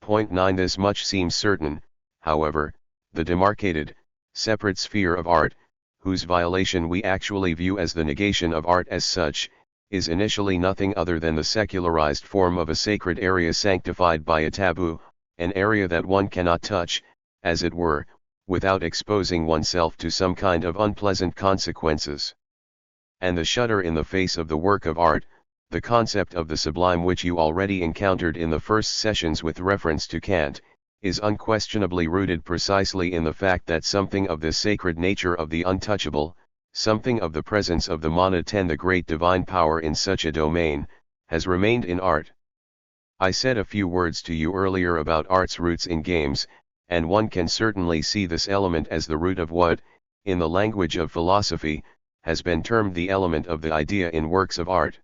9 This much seems certain, however, the demarcated, separate sphere of art, whose violation we actually view as the negation of art as such, is initially nothing other than the secularized form of a sacred area sanctified by a taboo, an area that one cannot touch, as it were, without exposing oneself to some kind of unpleasant consequences. And the shudder in the face of the work of art, the concept of the sublime which you already encountered in the first sessions with reference to Kant, is unquestionably rooted precisely in the fact that something of the sacred nature of the untouchable, something of the presence of the monoten, the great divine power in such a domain, has remained in art. I said a few words to you earlier about art's roots in games, and one can certainly see this element as the root of what, in the language of philosophy, has been termed the element of the idea in works of art.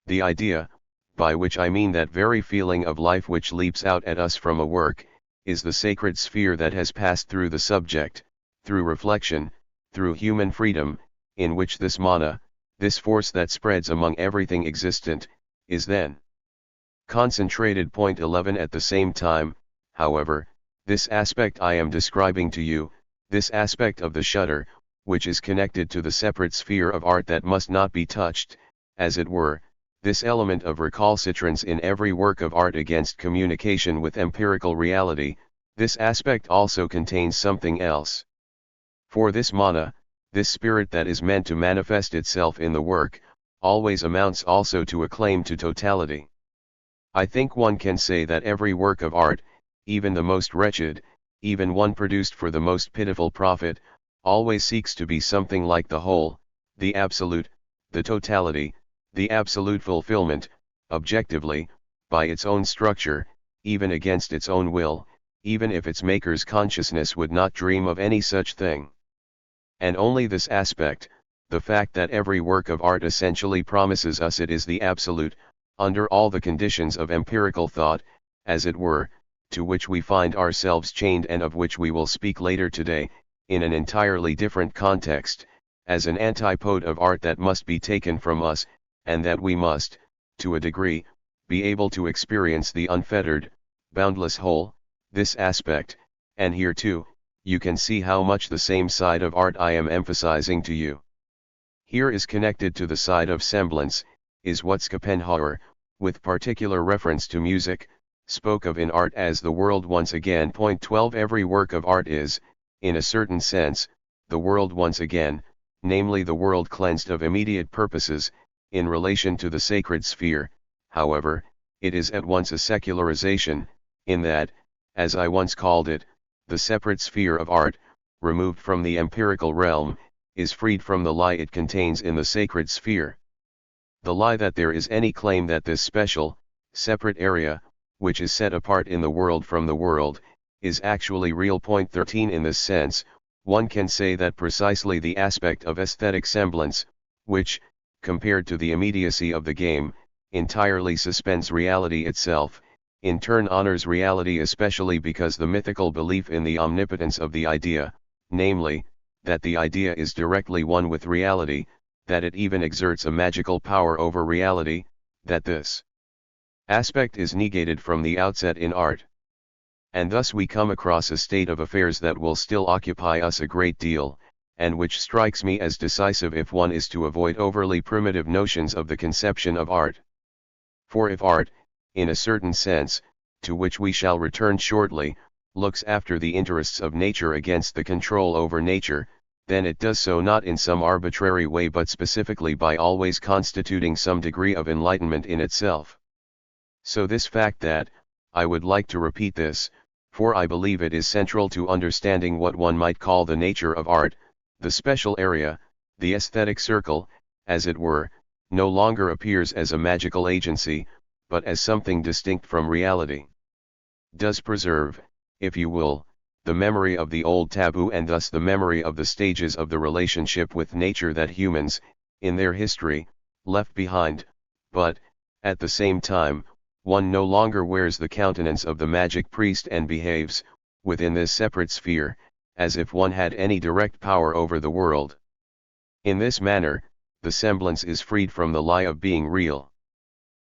The idea, by which I mean that very feeling of life which leaps out at us from a work, is the sacred sphere that has passed through the subject, through reflection, through human freedom, in which this mana, this force that spreads among everything existent, is then concentrated. 11 At the same time, however, this aspect I am describing to you, this aspect of the shudder, which is connected to the separate sphere of art that must not be touched, as it were, this element of recalcitrance in every work of art against communication with empirical reality, this aspect also contains something else. For this mana, this spirit that is meant to manifest itself in the work, always amounts also to a claim to totality. I think one can say that every work of art, even the most wretched, even one produced for the most pitiful profit, always seeks to be something like the whole, the absolute, the totality, the absolute fulfillment, objectively, by its own structure, even against its own will, even if its maker's consciousness would not dream of any such thing. And only this aspect, the fact that every work of art essentially promises us it is the absolute, under all the conditions of empirical thought, as it were, to which we find ourselves chained and of which we will speak later today, in an entirely different context, as an antipode of art that must be taken from us, and that we must, to a degree, be able to experience the unfettered, boundless whole, this aspect, and here too, you can see how much the same side of art I am emphasizing to you. Here is connected to the side of semblance, is what Schopenhauer, with particular reference to music, spoke of in art as the world once again. Point 12 Every work of art is, in a certain sense, the world once again, namely the world cleansed of immediate purposes, in relation to the sacred sphere. However, it is at once a secularization, in that, as I once called it, the separate sphere of art, removed from the empirical realm, is freed from the lie it contains in the sacred sphere. The lie that there is any claim that this special, separate area, which is set apart in the world from the world, is actually real. Point 13 In this sense, one can say that precisely the aspect of aesthetic semblance, which, compared to the immediacy of the game, entirely suspends reality itself, in turn honors reality, especially because the mythical belief in the omnipotence of the idea, namely, that the idea is directly one with reality, that it even exerts a magical power over reality, that this aspect is negated from the outset in art. And thus we come across a state of affairs that will still occupy us a great deal, and which strikes me as decisive if one is to avoid overly primitive notions of the conception of art. For if art, in a certain sense, to which we shall return shortly, looks after the interests of nature against the control over nature, then it does so not in some arbitrary way but specifically by always constituting some degree of enlightenment in itself. So this fact that, I would like to repeat this, for I believe it is central to understanding what one might call the nature of art, the special area, the aesthetic circle, as it were, no longer appears as a magical agency, but as something distinct from reality. Does preserve, if you will, the memory of the old taboo and thus the memory of the stages of the relationship with nature that humans, in their history, left behind, but, at the same time, one no longer wears the countenance of the magic priest and behaves, within this separate sphere, as if one had any direct power over the world. In this manner, the semblance is freed from the lie of being real.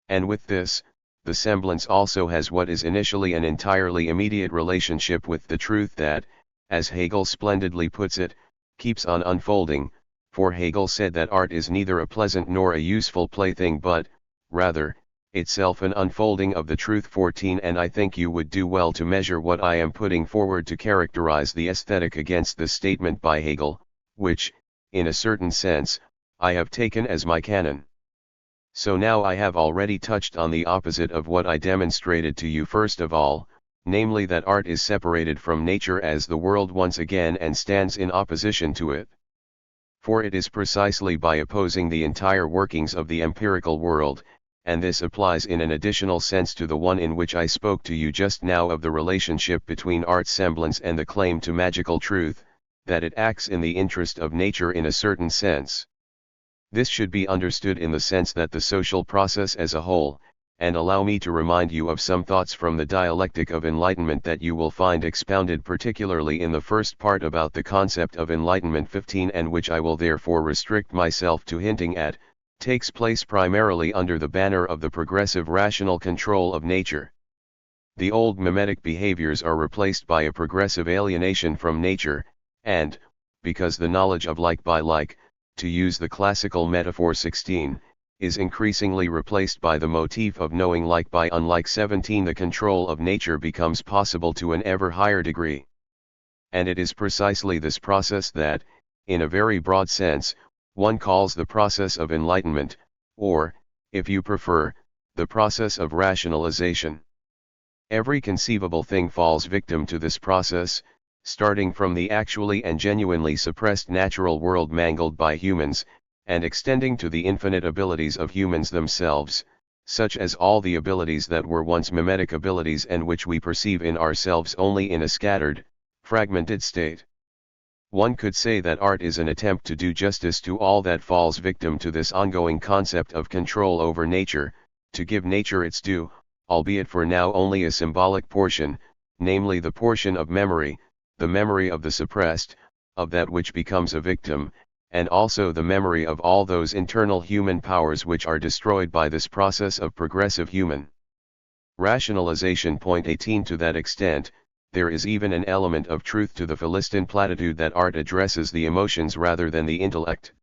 And with this, the semblance also has what is initially an entirely immediate relationship with the truth that, as Hegel splendidly puts it, keeps on unfolding, for Hegel said that art is neither a pleasant nor a useful plaything but, rather, itself an unfolding of the truth. 14 And I think you would do well to measure what I am putting forward to characterize the aesthetic against this statement by Hegel, which, in a certain sense, I have taken as my canon. So now I have already touched on the opposite of what I demonstrated to you first of all, namely that art is separated from nature as the world once again and stands in opposition to it. For it is precisely by opposing the entire workings of the empirical world, and this applies in an additional sense to the one in which I spoke to you just now of the relationship between art's semblance and the claim to magical truth, that it acts in the interest of nature in a certain sense. This should be understood in the sense that the social process as a whole, and allow me to remind you of some thoughts from the dialectic of enlightenment that you will find expounded particularly in the first part about the concept of enlightenment 15 and which I will therefore restrict myself to hinting at, takes place primarily under the banner of the progressive rational control of nature. The old mimetic behaviors are replaced by a progressive alienation from nature, and, because the knowledge of like by like, to use the classical metaphor 16, is increasingly replaced by the motif of knowing. Like by unlike 17, the control of nature becomes possible to an ever higher degree. And it is precisely this process that, in a very broad sense, one calls the process of enlightenment, or, if you prefer, the process of rationalization. Every conceivable thing falls victim to this process, starting from the actually and genuinely suppressed natural world mangled by humans, and extending to the infinite abilities of humans themselves, such as all the abilities that were once mimetic abilities and which we perceive in ourselves only in a scattered, fragmented state. One could say that art is an attempt to do justice to all that falls victim to this ongoing concept of control over nature, to give nature its due, albeit for now only a symbolic portion, namely the portion of memory, the memory of the suppressed, of that which becomes a victim, and also the memory of all those internal human powers which are destroyed by this process of progressive human rationalization. Point 18. To that extent, there is even an element of truth to the Philistine platitude that art addresses the emotions rather than the intellect.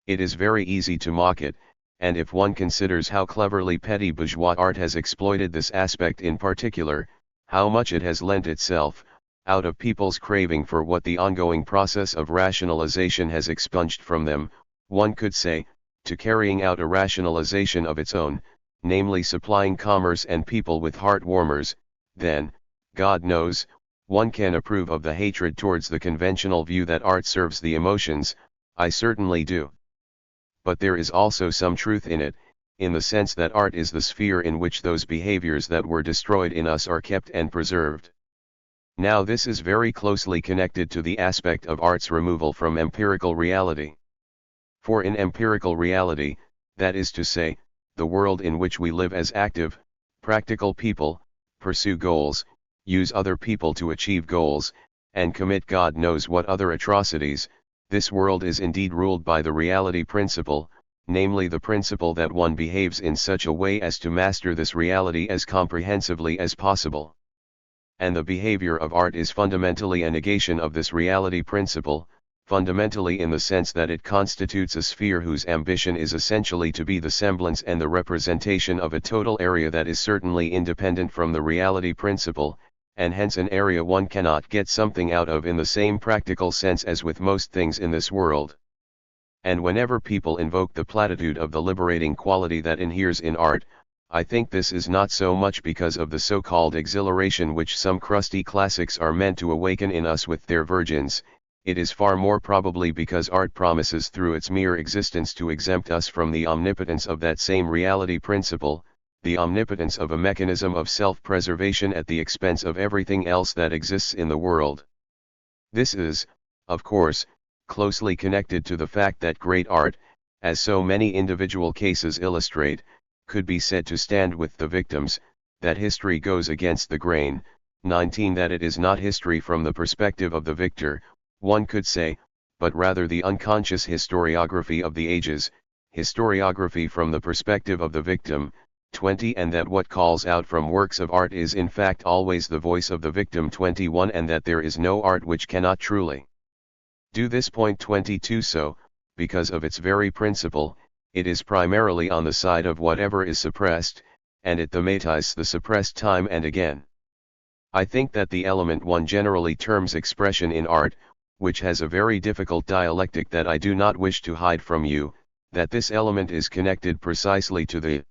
It is very easy to mock it, and if one considers how cleverly petty bourgeois art has exploited this aspect in particular, how much it has lent itself, out of people's craving for what the ongoing process of rationalization has expunged from them, one could say, to carrying out a rationalization of its own, namely supplying commerce and people with heart-warmers, then, God knows, one can approve of the hatred towards the conventional view that art serves the emotions. I certainly do. But there is also some truth in it, in the sense that art is the sphere in which those behaviors that were destroyed in us are kept and preserved. Now this is very closely connected to the aspect of art's removal from empirical reality. For in empirical reality, that is to say, the world in which we live as active, practical people, pursue goals, use other people to achieve goals, and commit God knows what other atrocities, this world is indeed ruled by the reality principle, namely the principle that one behaves in such a way as to master this reality as comprehensively as possible. And the behavior of art is fundamentally a negation of this reality principle, fundamentally in the sense that it constitutes a sphere whose ambition is essentially to be the semblance and the representation of a total area that is certainly independent from the reality principle, and hence an area one cannot get something out of in the same practical sense as with most things in this world. And whenever people invoke the platitude of the liberating quality that inheres in art, I think this is not so much because of the so-called exhilaration which some crusty classics are meant to awaken in us with their virgins, it is far more probably because art promises through its mere existence to exempt us from the omnipotence of that same reality principle, the omnipotence of a mechanism of self-preservation at the expense of everything else that exists in the world. This is, of course, closely connected to the fact that great art, as so many individual cases illustrate, could be said to stand with the victims, that history goes against the grain. 19. That it is not history from the perspective of the victor, one could say, but rather the unconscious historiography of the ages, historiography from the perspective of the victim. 20. And that what calls out from works of art is in fact always the voice of the victim. 21. And that there is no art which cannot truly do this. Point 22. So, because of its very principle, it is primarily on the side of whatever is suppressed, and it thematizes the suppressed time and again. I think that the element one generally terms expression in art, which has a very difficult dialectic that I do not wish to hide from you, that this element is connected precisely to the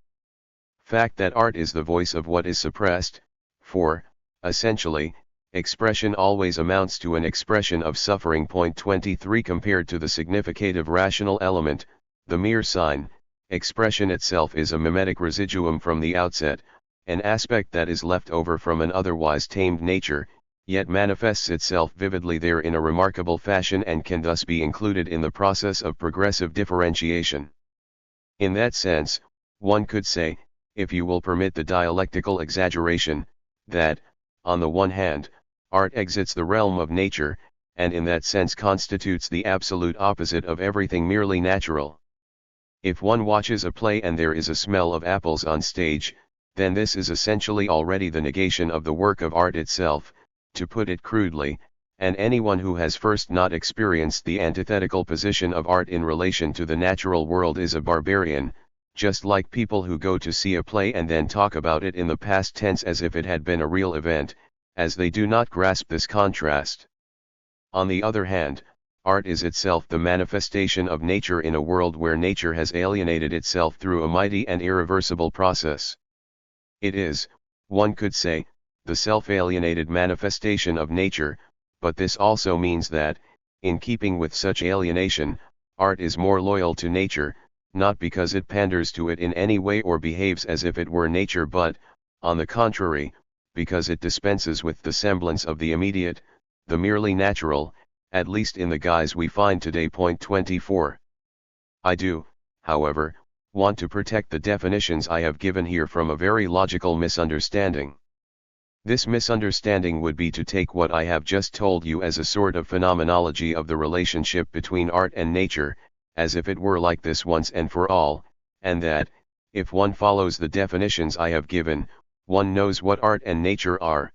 fact that art is the voice of what is suppressed, for, essentially, expression always amounts to an expression of suffering. Point 23. Compared to the significative rational element, the mere sign, expression itself is a mimetic residuum from the outset, an aspect that is left over from an otherwise tamed nature, yet manifests itself vividly there in a remarkable fashion and can thus be included in the process of progressive differentiation. In that sense, one could say, if you will permit the dialectical exaggeration, that, on the one hand, art exits the realm of nature, and in that sense constitutes the absolute opposite of everything merely natural. If one watches a play and there is a smell of apples on stage, then this is essentially already the negation of the work of art itself, to put it crudely, and anyone who has first not experienced the antithetical position of art in relation to the natural world is a barbarian, just like people who go to see a play and then talk about it in the past tense as if it had been a real event, as they do not grasp this contrast. On the other hand, art is itself the manifestation of nature in a world where nature has alienated itself through a mighty and irreversible process. It is, one could say, the self-alienated manifestation of nature, but this also means that, in keeping with such alienation, art is more loyal to nature, not because it panders to it in any way or behaves as if it were nature but, on the contrary, because it dispenses with the semblance of the immediate, the merely natural, at least in the guise we find today. 24. I do, however, want to protect the definitions I have given here from a very logical misunderstanding. This misunderstanding would be to take what I have just told you as a sort of phenomenology of the relationship between art and nature, as if it were like this once and for all, and that, if one follows the definitions I have given, one knows what art and nature are.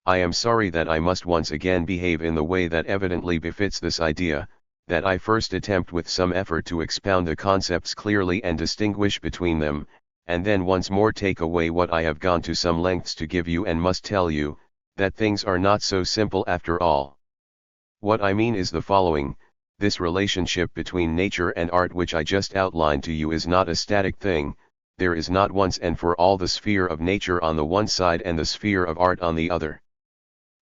I am sorry that I must once again behave in the way that evidently befits this idea, that I first attempt with some effort to expound the concepts clearly and distinguish between them, and then once more take away what I have gone to some lengths to give you and must tell you, that things are not so simple after all. What I mean is the following: this relationship between nature and art which I just outlined to you is not a static thing. There is not once and for all the sphere of nature on the one side and the sphere of art on the other.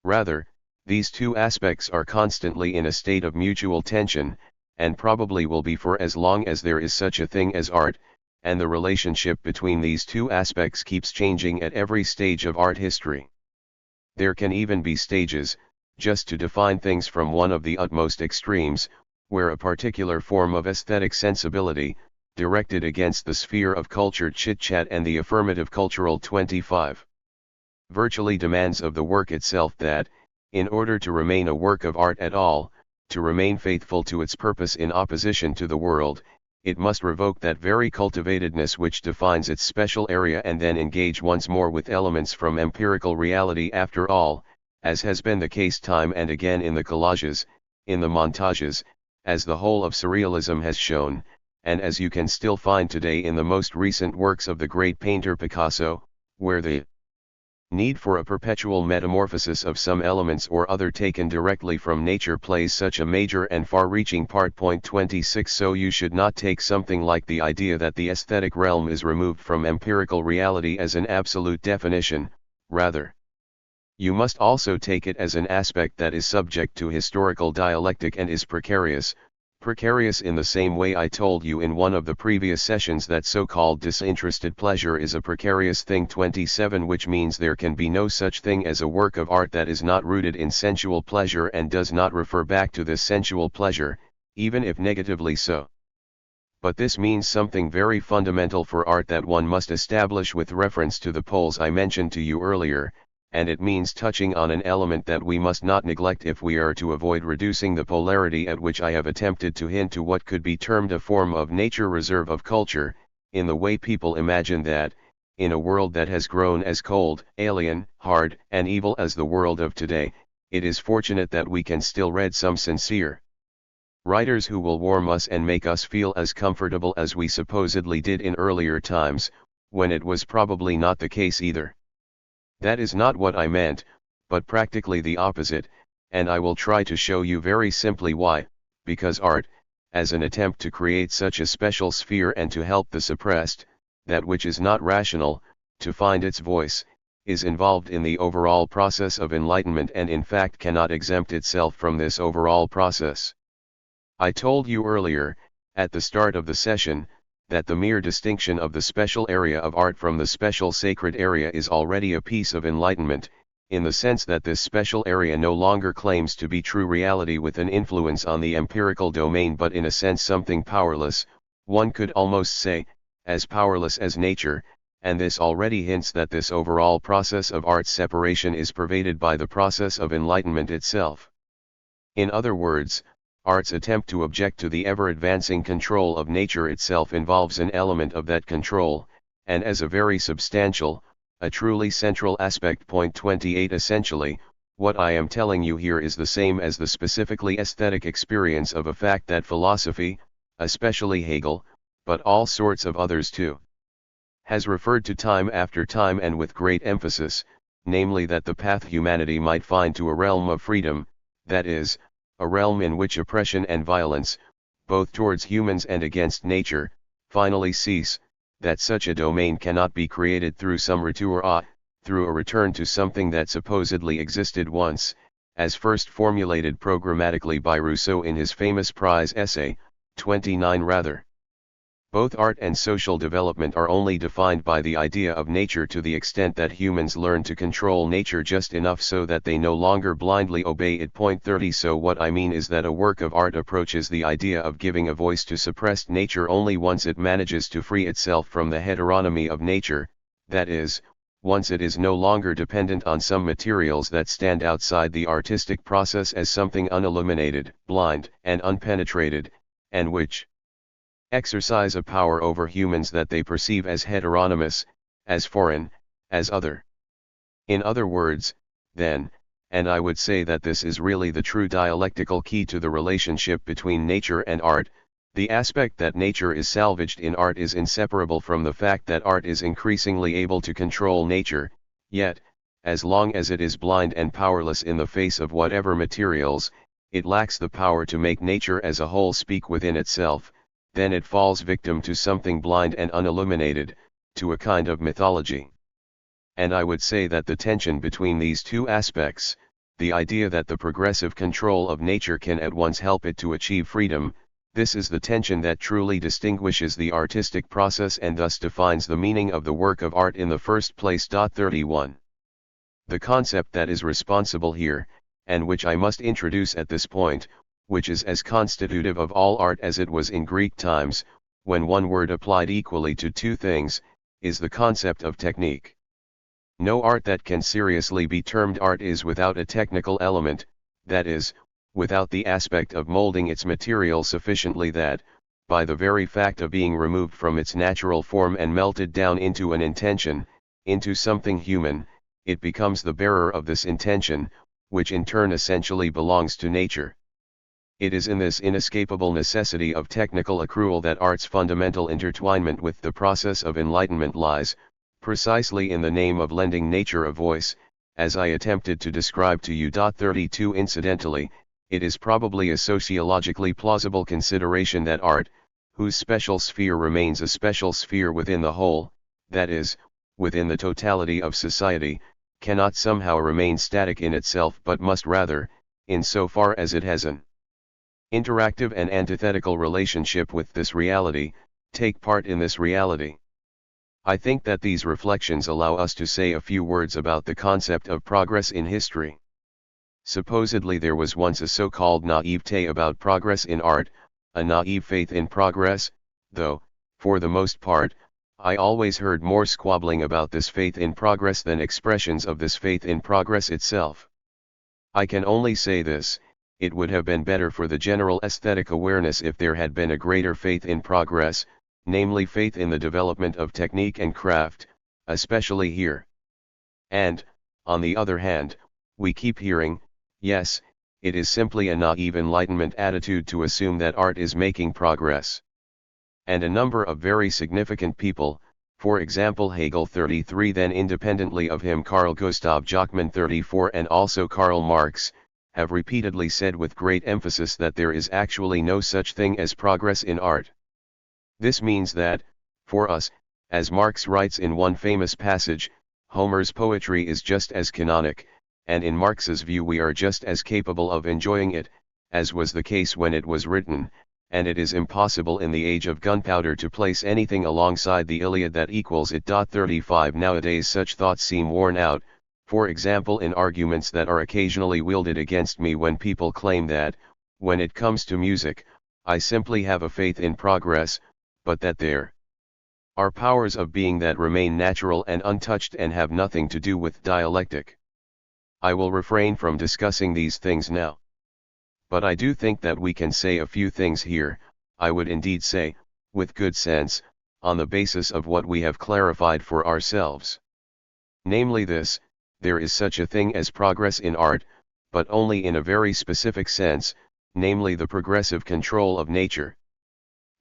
Rather, these two aspects are constantly in a state of mutual tension, and probably will be for as long as there is such a thing as art, and the relationship between these two aspects keeps changing at every stage of art history. There can even be stages, just to define things from one of the utmost extremes, where a particular form of aesthetic sensibility, directed against the sphere of cultured chit-chat and the affirmative cultural 25, virtually demands of the work itself that, in order to remain a work of art at all, to remain faithful to its purpose in opposition to the world, it must revoke that very cultivatedness which defines its special area and then engage once more with elements from empirical reality. After all, as has been the case time and again in the collages, in the montages, as the whole of surrealism has shown, and as you can still find today in the most recent works of the great painter Picasso, where the need for a perpetual metamorphosis of some elements or other taken directly from nature plays such a major and far-reaching part. 26 So you should not take something like the idea that the aesthetic realm is removed from empirical reality as an absolute definition. Rather, you must also take it as an aspect that is subject to historical dialectic and is precarious in the same way I told you in one of the previous sessions that so-called disinterested pleasure is a precarious thing. 27 Which means there can be no such thing as a work of art that is not rooted in sensual pleasure and does not refer back to this sensual pleasure, even if negatively so. But this means something very fundamental for art that one must establish with reference to the poles I mentioned to you earlier, and it means touching on an element that we must not neglect if we are to avoid reducing the polarity at which I have attempted to hint to what could be termed a form of nature reserve of culture, in the way people imagine that, in a world that has grown as cold, alien, hard, and evil as the world of today, it is fortunate that we can still read some sincere writers who will warm us and make us feel as comfortable as we supposedly did in earlier times, when it was probably not the case either. That is not what I meant, but practically the opposite, and I will try to show you very simply why. Because art, as an attempt to create such a special sphere and to help the suppressed, that which is not rational, to find its voice, is involved in the overall process of enlightenment and in fact cannot exempt itself from this overall process. I told you earlier, at the start of the session, that the mere distinction of the special area of art from the special sacred area is already a piece of enlightenment, in the sense that this special area no longer claims to be true reality with an influence on the empirical domain but in a sense something powerless, one could almost say, as powerless as nature, and this already hints that this overall process of art's separation is pervaded by the process of enlightenment itself. In other words, art's attempt to object to the ever-advancing control of nature itself involves an element of that control, and as a very substantial, a truly central aspect. 28 Essentially, what I am telling you here is the same as the specifically aesthetic experience of a fact that philosophy, especially Hegel, but all sorts of others too. Has referred to time after time and with great emphasis, namely that the path humanity might find to a realm of freedom, that is, a realm in which oppression and violence, both towards humans and against nature, finally cease, that such a domain cannot be created through some retour through a return to something that supposedly existed once, as first formulated programmatically by Rousseau in his famous prize essay, 29 rather. Both art and social development are only defined by the idea of nature to the extent that humans learn to control nature just enough so that they no longer blindly obey it. Point 30. So what I mean is that a work of art approaches the idea of giving a voice to suppressed nature only once it manages to free itself from the heteronomy of nature, that is, once it is no longer dependent on some materials that stand outside the artistic process as something unilluminated, blind, and unpenetrated, and which exercise a power over humans that they perceive as heteronomous, as foreign, as other. In other words, then, and I would say that this is really the true dialectical key to the relationship between nature and art, the aspect that nature is salvaged in art is inseparable from the fact that art is increasingly able to control nature, yet, as long as it is blind and powerless in the face of whatever materials, it lacks the power to make nature as a whole speak within itself. Then it falls victim to something blind and unilluminated, to a kind of mythology. And I would say that the tension between these two aspects, the idea that the progressive control of nature can at once help it to achieve freedom, this is the tension that truly distinguishes the artistic process and thus defines the meaning of the work of art in the first place. 31. The concept that is responsible here, and which I must introduce at this point, which is as constitutive of all art as it was in Greek times, when one word applied equally to two things, is the concept of technique. No art that can seriously be termed art is without a technical element, that is, without the aspect of molding its material sufficiently that, by the very fact of being removed from its natural form and melted down into an intention, into something human, it becomes the bearer of this intention, which in turn essentially belongs to nature. It is in this inescapable necessity of technical accrual that art's fundamental intertwinement with the process of enlightenment lies, precisely in the name of lending nature a voice, as I attempted to describe to you. 32. Incidentally, it is probably a sociologically plausible consideration that art, whose special sphere remains a special sphere within the whole, that is, within the totality of society, cannot somehow remain static in itself but must rather, in so far as it has an interactive and antithetical relationship with this reality, take part in this reality. I think that these reflections allow us to say a few words about the concept of progress in history. Supposedly there was once a so-called naivete about progress in art, a naive faith in progress, though, for the most part, I always heard more squabbling about this faith in progress than expressions of this faith in progress itself. I can only say this: it would have been better for the general aesthetic awareness if there had been a greater faith in progress, namely faith in the development of technique and craft, especially here. And, on the other hand, we keep hearing, yes, it is simply a naive Enlightenment attitude to assume that art is making progress. And a number of very significant people, for example Hegel 33, then independently of him Carl Gustav Jachmann 34, and also Karl Marx, have repeatedly said with great emphasis that there is actually no such thing as progress in art. This means that, for us, as Marx writes in one famous passage, Homer's poetry is just as canonic, and in Marx's view we are just as capable of enjoying it, as was the case when it was written, and it is impossible in the age of gunpowder to place anything alongside the Iliad that equals it. 35. Nowadays such thoughts seem worn out, for example in arguments that are occasionally wielded against me when people claim that, when it comes to music, I simply have a faith in progress, but that there are powers of being that remain natural and untouched and have nothing to do with dialectic. I will refrain from discussing these things now. But I do think that we can say a few things here, I would indeed say, with good sense, on the basis of what we have clarified for ourselves. Namely this: there is such a thing as progress in art, but only in a very specific sense, namely the progressive control of nature.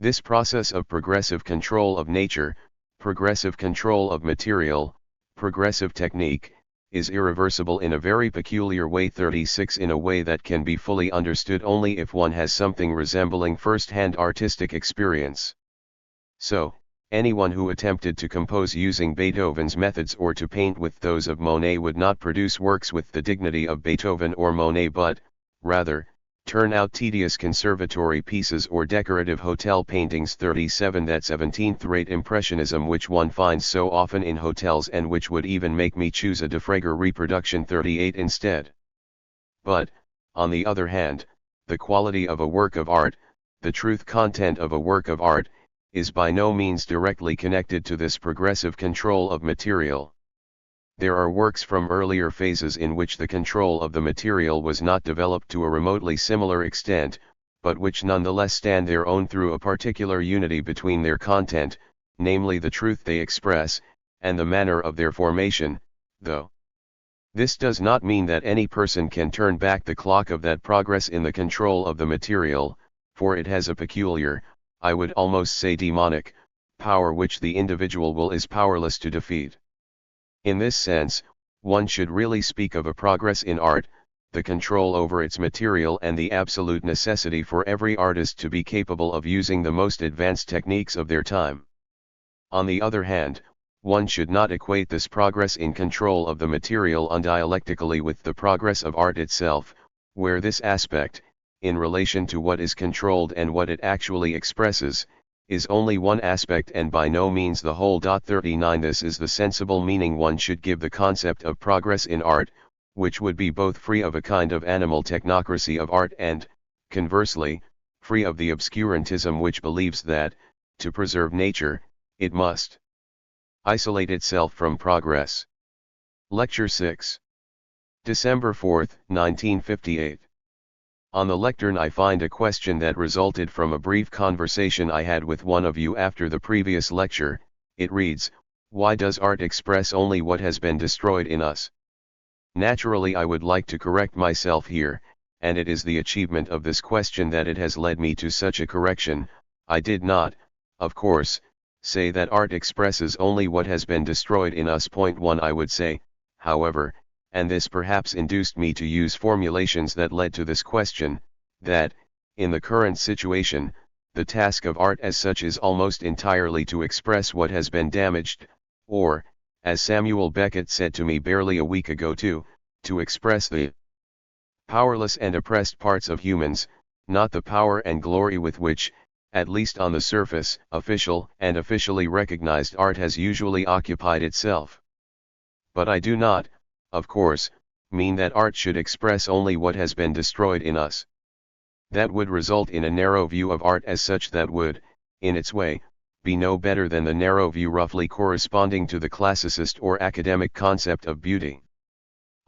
This process of progressive control of nature, progressive control of material, progressive technique, is irreversible in a very peculiar way. 36 In a way that can be fully understood only if one has something resembling first-hand artistic experience. So, anyone who attempted to compose using Beethoven's methods or to paint with those of Monet would not produce works with the dignity of Beethoven or Monet but, rather, turn out tedious conservatory pieces or decorative hotel paintings. 37 That 17th-rate impressionism which one finds so often in hotels and which would even make me choose a Defregger reproduction 38 instead. But, on the other hand, the quality of a work of art, the truth content of a work of art, is by no means directly connected to this progressive control of material. There are works from earlier phases in which the control of the material was not developed to a remotely similar extent, but which nonetheless stand their own through a particular unity between their content, namely the truth they express, and the manner of their formation, though. This does not mean that any person can turn back the clock of that progress in the control of the material, for it has a peculiar, I would almost say demonic, power which the individual will is powerless to defeat. In this sense, one should really speak of a progress in art, the control over its material and the absolute necessity for every artist to be capable of using the most advanced techniques of their time. On the other hand, one should not equate this progress in control of the material undialectically with the progress of art itself, where this aspect, in relation to what is controlled and what it actually expresses, is only one aspect and by no means the whole. 39 This is the sensible meaning one should give the concept of progress in art, which would be both free of a kind of animal technocracy of art and, conversely, free of the obscurantism which believes that, to preserve nature, it must isolate itself from progress. Lecture 6. December 4, 1958. On the lectern I find a question that resulted from a brief conversation I had with one of you after the previous lecture. It reads, "Why does art express only what has been destroyed in us?" Naturally I would like to correct myself here, and it is the achievement of this question that it has led me to such a correction. I did not, of course, say that art expresses only what has been destroyed in us. Point 1 I would say, however, and this perhaps induced me to use formulations that led to this question, that, in the current situation, the task of art as such is almost entirely to express what has been damaged, or, as Samuel Beckett said to me barely a week ago to express the powerless and oppressed parts of humans, not the power and glory with which, at least on the surface, official and officially recognized art has usually occupied itself. But I do not, of course, mean that art should express only what has been destroyed in us. That would result in a narrow view of art as such that would, in its way, be no better than the narrow view roughly corresponding to the classicist or academic concept of beauty.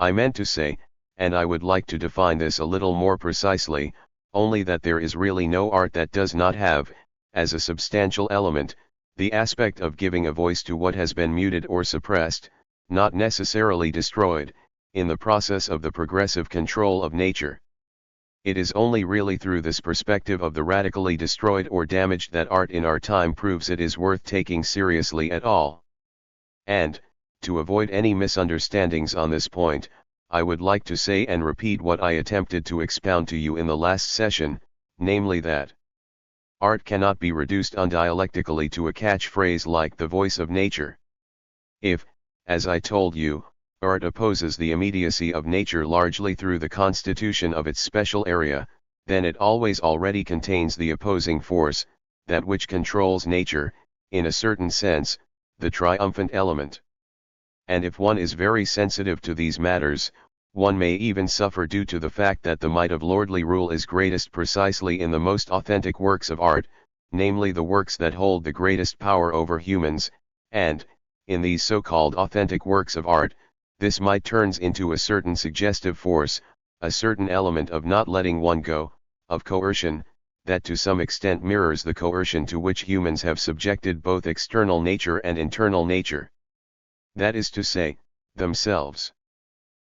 I meant to say, and I would like to define this a little more precisely, only that there is really no art that does not have, as a substantial element, the aspect of giving a voice to what has been muted or suppressed, not necessarily destroyed, in the process of the progressive control of nature. It is only really through this perspective of the radically destroyed or damaged that art in our time proves it is worth taking seriously at all. And, to avoid any misunderstandings on this point, I would like to say and repeat what I attempted to expound to you in the last session, namely that art cannot be reduced undialectically to a catchphrase like the voice of nature. If, as I told you, art opposes the immediacy of nature largely through the constitution of its special area, then it always already contains the opposing force, that which controls nature, in a certain sense, the triumphant element. And if one is very sensitive to these matters, one may even suffer due to the fact that the might of lordly rule is greatest precisely in the most authentic works of art, namely the works that hold the greatest power over humans, and, in these so-called authentic works of art, this might turns into a certain suggestive force, a certain element of not letting one go, of coercion, that to some extent mirrors the coercion to which humans have subjected both external nature and internal nature. That is to say, themselves.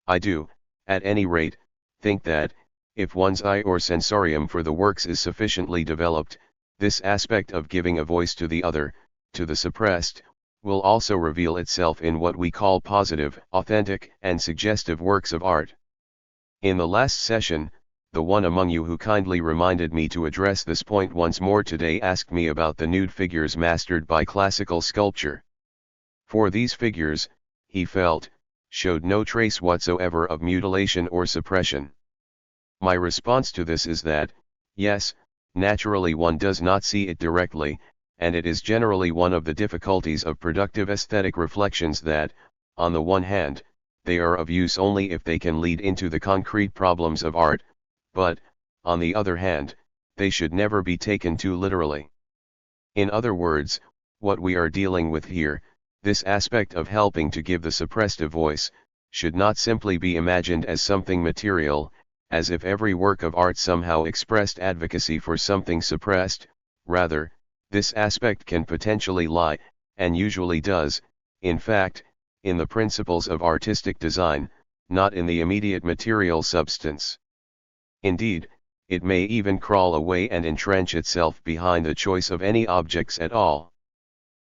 I do, at any rate, think that, if one's eye or sensorium for the works is sufficiently developed, This aspect of giving a voice to the other, to the suppressed, will also reveal itself in what we call positive, authentic, and suggestive works of art. In the last session, the one among you who kindly reminded me to address this point once more today asked me about the nude figures mastered by classical sculpture. For these figures, he felt, showed no trace whatsoever of mutilation or suppression. My response to this is that, yes, naturally one does not see it directly, and it is generally one of the difficulties of productive aesthetic reflections that, on the one hand, they are of use only if they can lead into the concrete problems of art, but, on the other hand, they should never be taken too literally. In other words, what we are dealing with here, this aspect of helping to give the suppressed a voice, should not simply be imagined as something material, as if every work of art somehow expressed advocacy for something suppressed. Rather, this aspect can potentially lie, and usually does, in fact, in the principles of artistic design, not in the immediate material substance. Indeed, it may even crawl away and entrench itself behind the choice of any objects at all.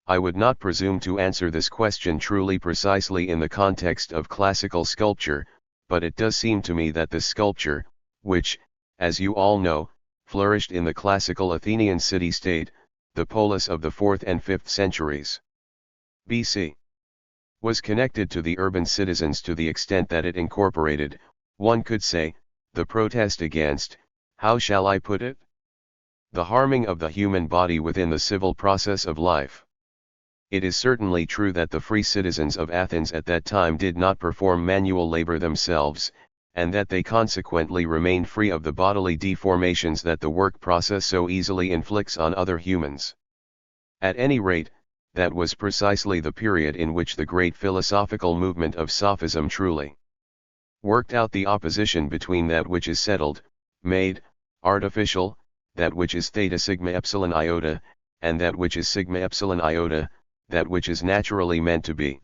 I would not presume to answer this question truly precisely in the context of classical sculpture, but it does seem to me that this sculpture, which, as you all know, flourished in the classical Athenian city-state, the polis of the 4th and 5th centuries BC, was connected to the urban citizens to the extent that it incorporated, one could say, the protest against, how shall I put it? The harming of the human body within the civil process of life. It is certainly true that the free citizens of Athens at that time did not perform manual labor themselves, and that they consequently remained free of the bodily deformations that the work process so easily inflicts on other humans. At any rate, that was precisely the period in which the great philosophical movement of sophism truly worked out the opposition between that which is settled, made, artificial, that which is theta sigma epsilon iota, and that which is sigma epsilon iota, that which is naturally meant to be.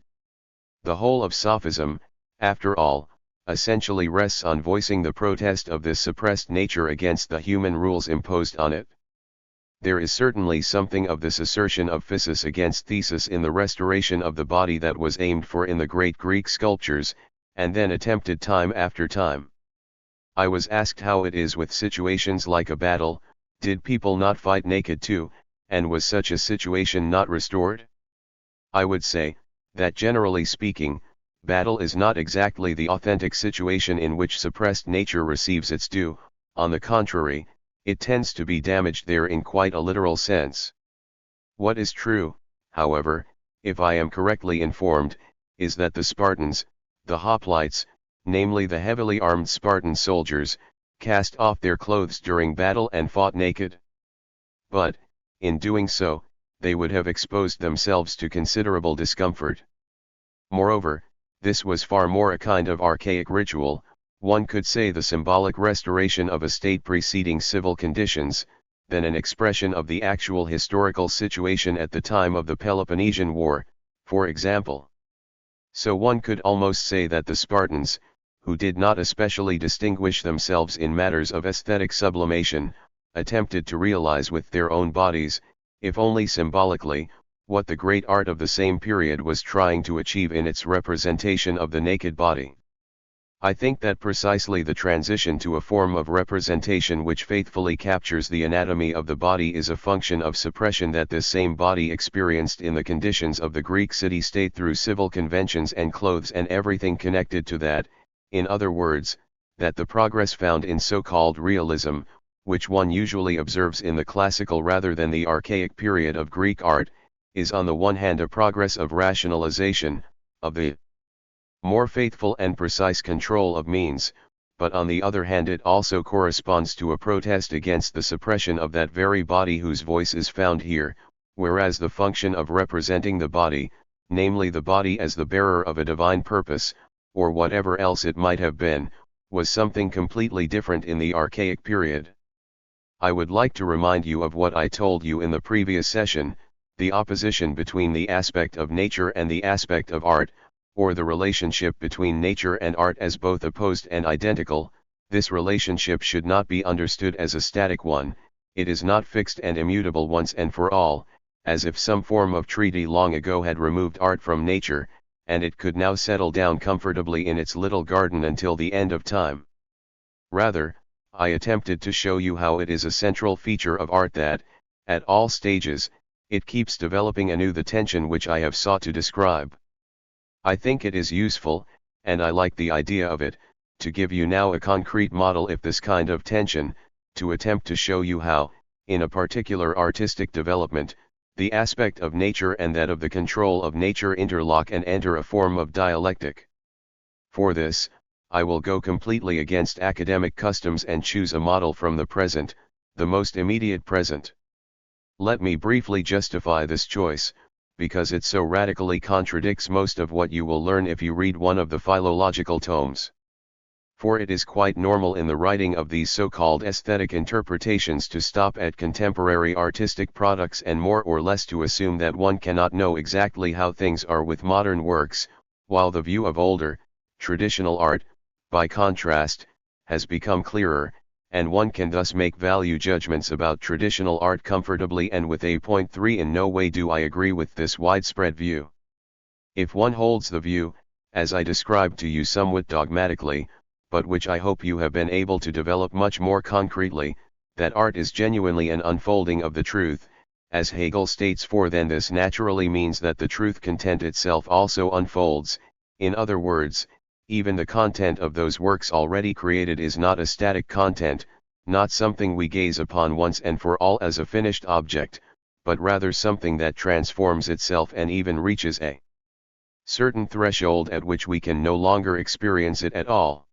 The whole of sophism, after all, essentially rests on voicing the protest of this suppressed nature against the human rules imposed on it. There is certainly something of this assertion of physis against thesis in the restoration of the body that was aimed for in the great Greek sculptures, and then attempted time after time. I was asked how it is with situations like a battle, did people not fight naked too, and was such a situation not restored? I would say, that generally speaking, battle is not exactly the authentic situation in which suppressed nature receives its due, on the contrary, it tends to be damaged there in quite a literal sense. What is true, however, if I am correctly informed, is that the Spartans, the hoplites, namely the heavily armed Spartan soldiers, cast off their clothes during battle and fought naked. But, in doing so, they would have exposed themselves to considerable discomfort. Moreover, this was far more a kind of archaic ritual, one could say the symbolic restoration of a state preceding civil conditions, than an expression of the actual historical situation at the time of the Peloponnesian War, for example. So one could almost say that the Spartans, who did not especially distinguish themselves in matters of aesthetic sublimation, attempted to realize with their own bodies, if only symbolically, what the great art of the same period was trying to achieve in its representation of the naked body. I think that precisely the transition to a form of representation which faithfully captures the anatomy of the body is a function of suppression that this same body experienced in the conditions of the Greek city-state through civil conventions and clothes and everything connected to that, in other words, that the progress found in so-called realism, which one usually observes in the classical rather than the archaic period of Greek art, is on the one hand a progress of rationalization, of the more faithful and precise control of means, but on the other hand it also corresponds to a protest against the suppression of that very body whose voice is found here, whereas the function of representing the body, namely the body as the bearer of a divine purpose, or whatever else it might have been, was something completely different in the archaic period. I would like to remind you of what I told you in the previous session, the opposition between the aspect of nature and the aspect of art, or the relationship between nature and art as both opposed and identical. This relationship should not be understood as a static one, it is not fixed and immutable once and for all, as if some form of treaty long ago had removed art from nature, and it could now settle down comfortably in its little garden until the end of time. Rather, I attempted to show you how it is a central feature of art that, at all stages, it keeps developing anew the tension which I have sought to describe. I think it is useful, and I like the idea of it, to give you now a concrete model of this kind of tension, to attempt to show you how, in a particular artistic development, the aspect of nature and that of the control of nature interlock and enter a form of dialectic. For this, I will go completely against academic customs and choose a model from the present, the most immediate present. Let me briefly justify this choice, because it so radically contradicts most of what you will learn if you read one of the philological tomes. For it is quite normal in the writing of these so-called aesthetic interpretations to stop at contemporary artistic products and more or less to assume that one cannot know exactly how things are with modern works, while the view of older, traditional art, by contrast, has become clearer, and one can thus make value judgments about traditional art comfortably and with a point. 3 In no way do I agree with this widespread view. If one holds the view, as I described to you somewhat dogmatically, but which I hope you have been able to develop much more concretely, that art is genuinely an unfolding of the truth, as Hegel states, for then this naturally means that the truth content itself also unfolds. In other words, even the content of those works already created is not a static content, not something we gaze upon once and for all as a finished object, but rather something that transforms itself and even reaches a certain threshold at which we can no longer experience it at all.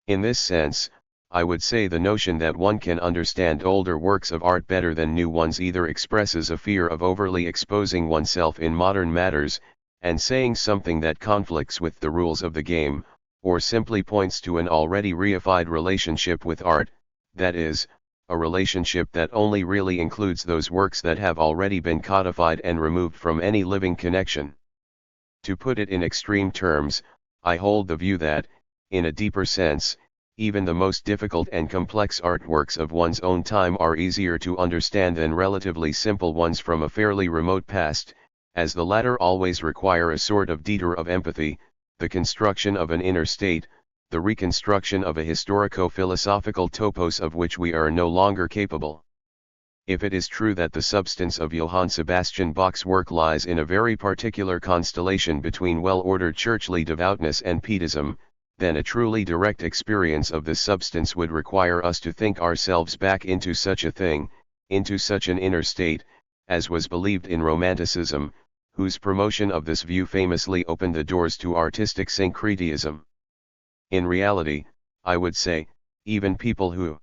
In this sense, I would say the notion that one can understand older works of art better than new ones either expresses a fear of overly exposing oneself in modern matters, and saying something that conflicts with the rules of the game, or simply points to an already reified relationship with art, that is, a relationship that only really includes those works that have already been codified and removed from any living connection. To put it in extreme terms, I hold the view that, in a deeper sense, even the most difficult and complex artworks of one's own time are easier to understand than relatively simple ones from a fairly remote past, as the latter always require a sort of detour of empathy, the construction of an inner state, the reconstruction of a historico-philosophical topos of which we are no longer capable. If it is true that the substance of Johann Sebastian Bach's work lies in a very particular constellation between well-ordered churchly devoutness and Pietism, then a truly direct experience of this substance would require us to think ourselves back into such a thing, into such an inner state, as was believed in Romanticism, whose promotion of this view famously opened the doors to artistic syncretism. In reality, I would say, even people who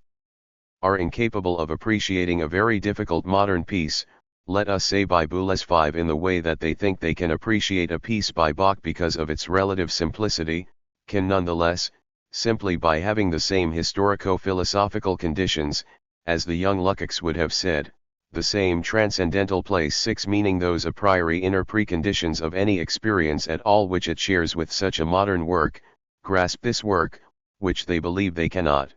are incapable of appreciating a very difficult modern piece, let us say by Boulez 5, in the way that they think they can appreciate a piece by Bach because of its relative simplicity, can nonetheless, simply by having the same historico-philosophical conditions, as the young Lukács would have said, the same transcendental place 6, meaning those a priori inner preconditions of any experience at all which it shares with such a modern work, grasp this work, which they believe they cannot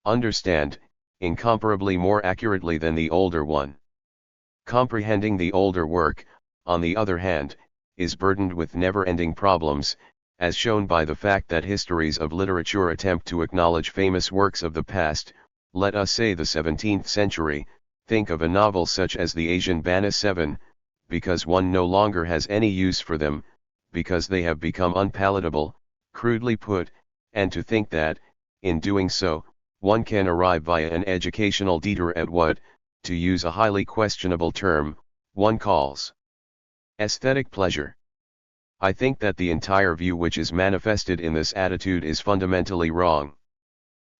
understand, incomparably more accurately than the older one. Comprehending the older work, on the other hand, is burdened with never-ending problems, as shown by the fact that histories of literature attempt to acknowledge famous works of the past, let us say the 17th century, think of a novel such as the Asian Bana 7, because one no longer has any use for them, because they have become unpalatable, crudely put, and to think that, in doing so, one can arrive via an educational detour at what, to use a highly questionable term, one calls aesthetic pleasure. I think that the entire view which is manifested in this attitude is fundamentally wrong.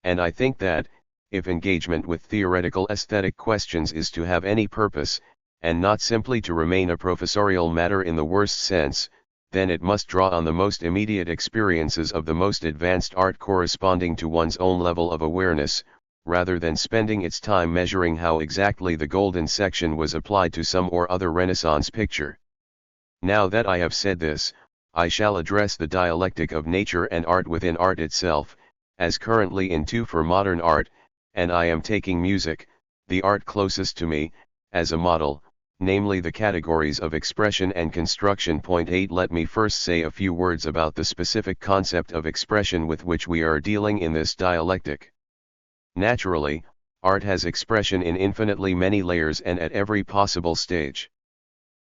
And I think that, if engagement with theoretical aesthetic questions is to have any purpose, and not simply to remain a professorial matter in the worst sense, then it must draw on the most immediate experiences of the most advanced art corresponding to one's own level of awareness, rather than spending its time measuring how exactly the golden section was applied to some or other Renaissance picture. Now that I have said this, I shall address the dialectic of nature and art within art itself, as currently in 2 for modern art, and I am taking music, the art closest to me, as a model, namely the categories of expression and construction. Point 8. Let me first say a few words about the specific concept of expression with which we are dealing in this dialectic. Naturally, art has expression in infinitely many layers and at every possible stage.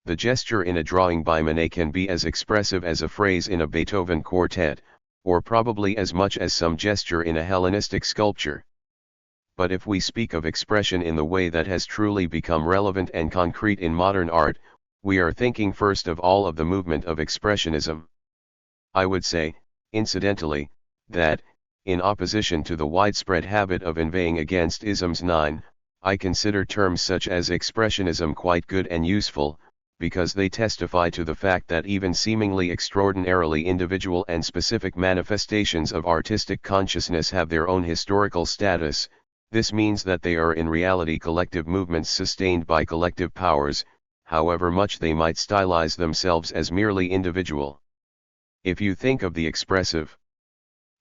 The gesture in a drawing by Manet can be as expressive as a phrase in a Beethoven quartet, or probably as much as some gesture in a Hellenistic sculpture. But if we speak of expression in the way that has truly become relevant and concrete in modern art, we are thinking first of all of the movement of Expressionism. I would say, incidentally, that, in opposition to the widespread habit of inveighing against isms 9, I consider terms such as Expressionism quite good and useful, because they testify to the fact that even seemingly extraordinarily individual and specific manifestations of artistic consciousness have their own historical status. This means that they are in reality collective movements sustained by collective powers, however much they might stylize themselves as merely individual. If you think of the expressive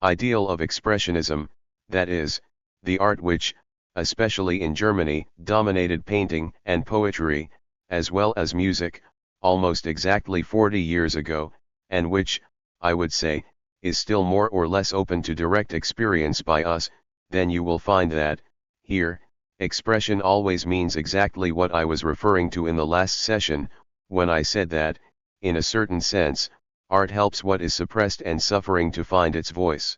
ideal of Expressionism, that is, the art which, especially in Germany, dominated painting and poetry, as well as music, almost exactly 40 years ago, and which, I would say, is still more or less open to direct experience by us, then you will find that, here, expression always means exactly what I was referring to in the last session, when I said that, in a certain sense, art helps what is suppressed and suffering to find its voice.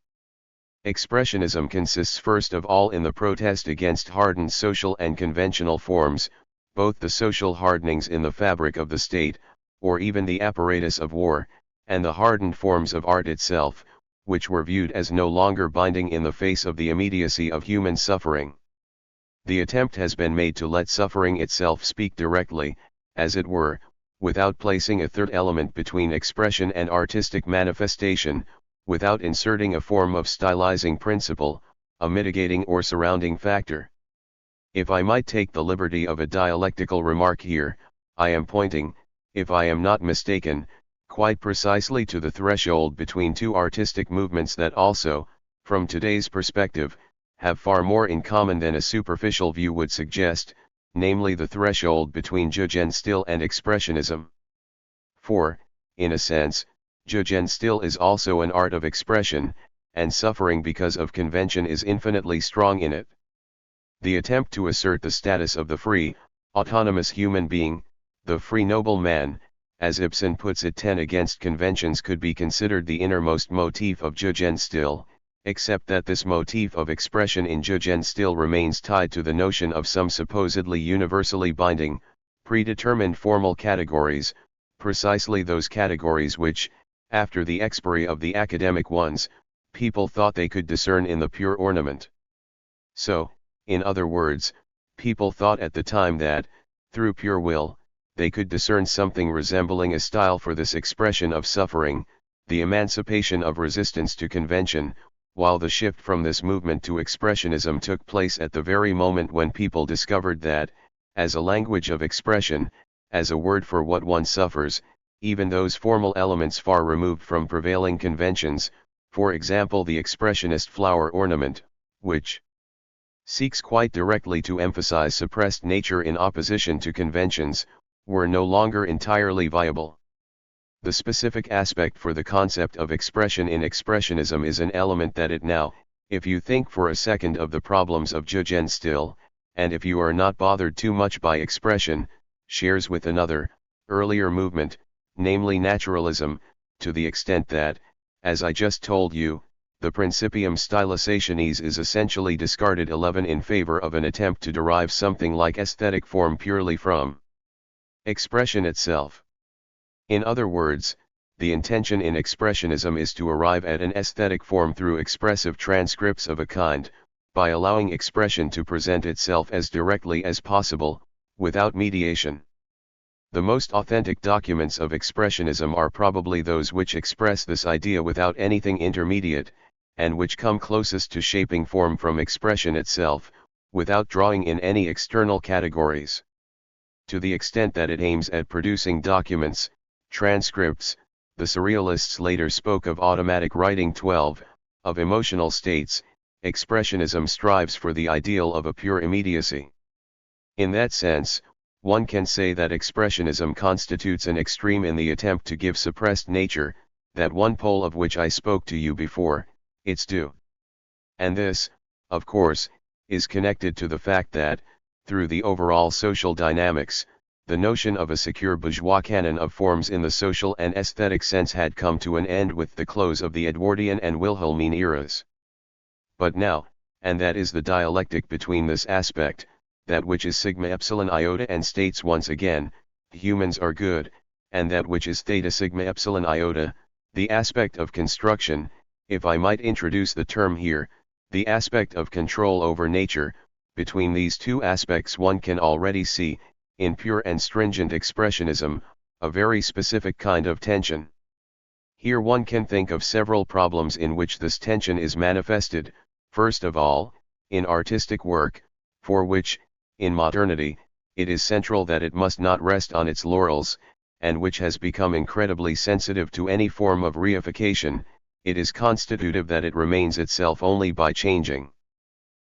Expressionism consists first of all in the protest against hardened social and conventional forms, both the social hardenings in the fabric of the state, or even the apparatus of war, and the hardened forms of art itself, which were viewed as no longer binding in the face of the immediacy of human suffering. The attempt has been made to let suffering itself speak directly, as it were, without placing a third element between expression and artistic manifestation, without inserting a form of stylizing principle, a mitigating or surrounding factor. If I might take the liberty of a dialectical remark here, I am pointing, if I am not mistaken, quite precisely to the threshold between two artistic movements that also, from today's perspective, have far more in common than a superficial view would suggest, namely the threshold between Jugendstil and Expressionism. For, in a sense, Jugendstil is also an art of expression, and suffering because of convention is infinitely strong in it. The attempt to assert the status of the free, autonomous human being, the free noble man, as Ibsen puts it, 10 against conventions, could be considered the innermost motif of Jugendstil, except that this motif of expression in Jugendstil remains tied to the notion of some supposedly universally binding, predetermined formal categories, precisely those categories which, after the expiry of the academic ones, people thought they could discern in the pure ornament. So, in other words, people thought at the time that, through pure will, they could discern something resembling a style for this expression of suffering, the emancipation of resistance to convention, while the shift from this movement to Expressionism took place at the very moment when people discovered that, as a language of expression, as a word for what one suffers, even those formal elements far removed from prevailing conventions, for example the expressionist flower ornament, which seeks quite directly to emphasize suppressed nature in opposition to conventions, were no longer entirely viable. The specific aspect for the concept of expression in Expressionism is an element that it now, if you think for a second of the problems of Jugendstil, and if you are not bothered too much by expression, shares with another, earlier movement, namely naturalism, to the extent that, as I just told you, the principium stylizationis is essentially discarded 11 in favor of an attempt to derive something like aesthetic form purely from expression itself. In other words, the intention in Expressionism is to arrive at an aesthetic form through expressive transcripts of a kind, by allowing expression to present itself as directly as possible, without mediation. The most authentic documents of Expressionism are probably those which express this idea without anything intermediate, and which come closest to shaping form from expression itself, without drawing in any external categories. To the extent that it aims at producing documents, transcripts, the Surrealists later spoke of automatic writing 12, of emotional states. Expressionism strives for the ideal of a pure immediacy. In that sense, one can say that expressionism constitutes an extreme in the attempt to give suppressed nature, that one pole of which I spoke to you before, its due. And this, of course, is connected to the fact that, through the overall social dynamics, the notion of a secure bourgeois canon of forms in the social and aesthetic sense had come to an end with the close of the Edwardian and Wilhelmine eras. But now, and that is the dialectic between this aspect, that which is sigma epsilon iota and states once again, humans are good, and that which is theta sigma epsilon iota, the aspect of construction, if I might introduce the term here, the aspect of control over nature. Between these two aspects one can already see, in pure and stringent expressionism, a very specific kind of tension. Here one can think of several problems in which this tension is manifested, first of all, in artistic work, for which, in modernity, it is central that it must not rest on its laurels, and which has become incredibly sensitive to any form of reification. It is constitutive that it remains itself only by changing.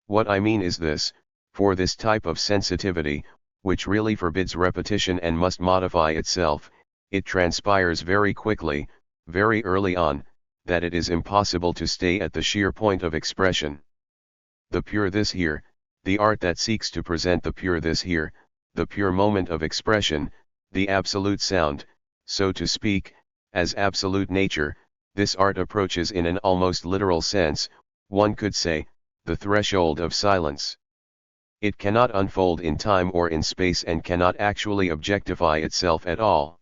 What I mean is this: for this type of sensitivity, which really forbids repetition and must modify itself, it transpires very quickly, very early on, that it is impossible to stay at the sheer point of expression. The pure this here, the art that seeks to present the pure this here, the pure moment of expression, the absolute sound, so to speak, as absolute nature, this art approaches in an almost literal sense, one could say, the threshold of silence. It cannot unfold in time or in space and cannot actually objectify itself at all.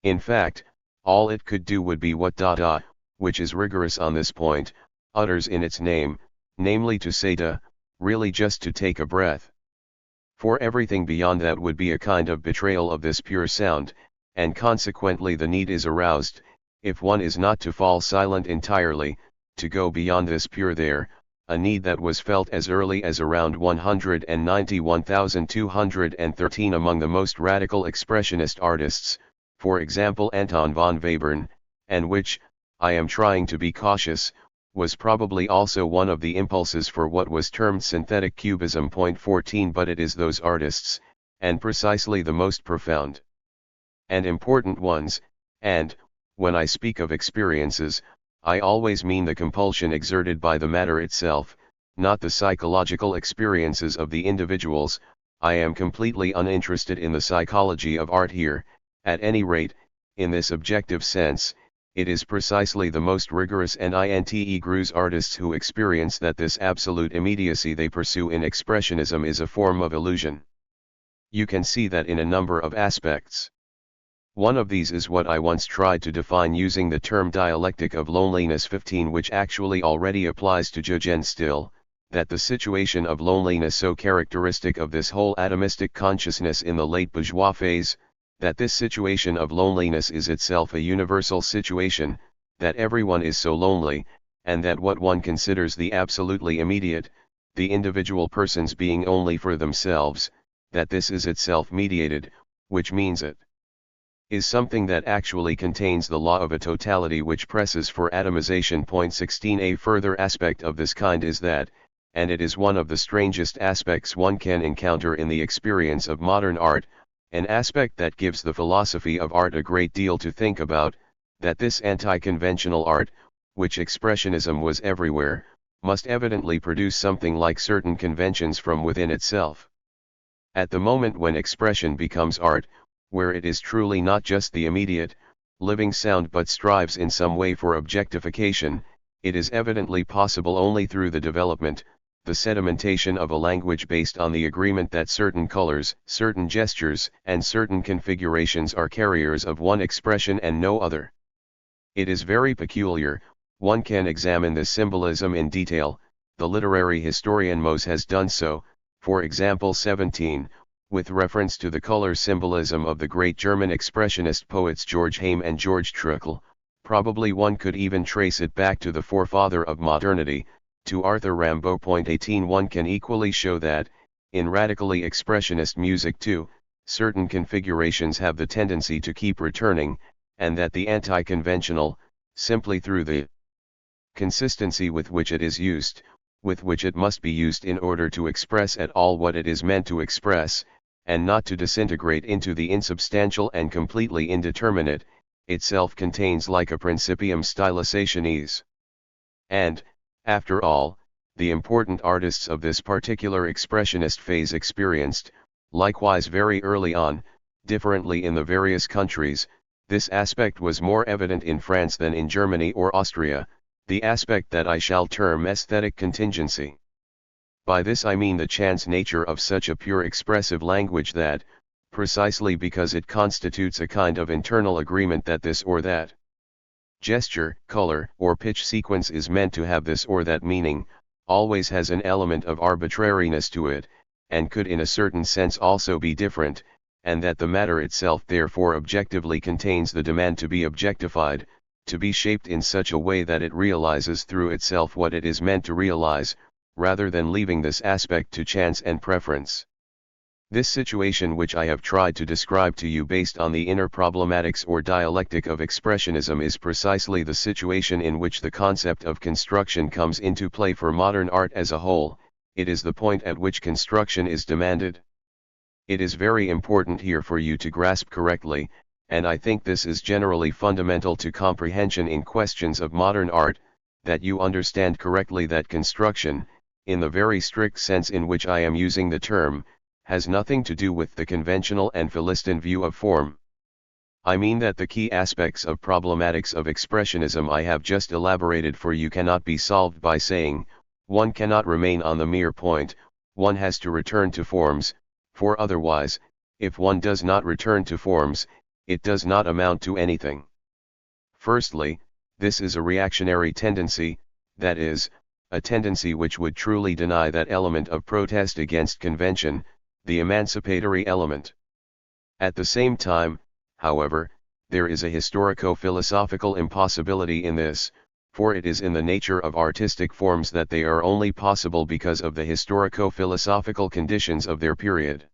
In fact, all it could do would be what Dada, which is rigorous on this point, utters in its name, namely to say da, really just to take a breath. For everything beyond that would be a kind of betrayal of this pure sound, and consequently the need is aroused, if one is not to fall silent entirely, to go beyond this pure there, a need that was felt as early as around 191,213 among the most radical expressionist artists, for example Anton von Webern, and which, I am trying to be cautious, was probably also one of the impulses for what was termed synthetic cubism. 14 But it is those artists, and precisely the most profound and important ones, and, when I speak of experiences, I always mean the compulsion exerted by the matter itself, not the psychological experiences of the individuals. I am completely uninterested in the psychology of art here. At any rate, in this objective sense, it is precisely the most rigorous and inte artists who experience that this absolute immediacy they pursue in expressionism is a form of illusion. You can see that in a number of aspects. One of these is what I once tried to define using the term dialectic of loneliness 15, which actually already applies to Eugen still, that the situation of loneliness so characteristic of this whole atomistic consciousness in the late bourgeois phase, that this situation of loneliness is itself a universal situation, that everyone is so lonely, and that what one considers the absolutely immediate, the individual persons being only for themselves, that this is itself mediated, which means it is something that actually contains the law of a totality which presses for atomization. 16 A further aspect of this kind is that, and it is one of the strangest aspects one can encounter in the experience of modern art, an aspect that gives the philosophy of art a great deal to think about, that this anti-conventional art, which expressionism was everywhere, must evidently produce something like certain conventions from within itself. At the moment when expression becomes art, where it is truly not just the immediate, living sound but strives in some way for objectification, it is evidently possible only through the development, the sedimentation of a language based on the agreement that certain colors, certain gestures, and certain configurations are carriers of one expression and no other. It is very peculiar. One can examine this symbolism in detail. The literary historian Mose has done so, for example 17, with reference to the color symbolism of the great German expressionist poets George Heym and George Trächel. Probably one could even trace it back to the forefather of modernity, to Arthur Rimbaud. 18 One can equally show that, in radically expressionist music too, certain configurations have the tendency to keep returning, and that the anti-conventional, simply through the consistency with which it is used, with which it must be used in order to express at all what it is meant to express, and not to disintegrate into the insubstantial and completely indeterminate, itself contains like a principium stylizationis. And, after all, the important artists of this particular expressionist phase experienced, likewise very early on, differently in the various countries, this aspect was more evident in France than in Germany or Austria, the aspect that I shall term aesthetic contingency. By this I mean the chance nature of such a pure expressive language that, precisely because it constitutes a kind of internal agreement that this or that gesture, color, or pitch sequence is meant to have this or that meaning, always has an element of arbitrariness to it, and could in a certain sense also be different, and that the matter itself therefore objectively contains the demand to be objectified, to be shaped in such a way that it realizes through itself what it is meant to realize, rather than leaving this aspect to chance and preference. This situation which I have tried to describe to you based on the inner problematics or dialectic of expressionism is precisely the situation in which the concept of construction comes into play for modern art as a whole. It is the point at which construction is demanded. It is very important here for you to grasp correctly, and I think this is generally fundamental to comprehension in questions of modern art, that you understand correctly that construction, in the very strict sense in which I am using the term, has nothing to do with the conventional and Philistine view of form. I mean that the key aspects of problematics of expressionism I have just elaborated for you cannot be solved by saying, one cannot remain on the mere point, one has to return to forms, for otherwise, if one does not return to forms, it does not amount to anything. Firstly, this is a reactionary tendency, that is, a tendency which would truly deny that element of protest against convention, the emancipatory element. At the same time, however, there is a historico-philosophical impossibility in this, for it is in the nature of artistic forms that they are only possible because of the historico-philosophical conditions of their period.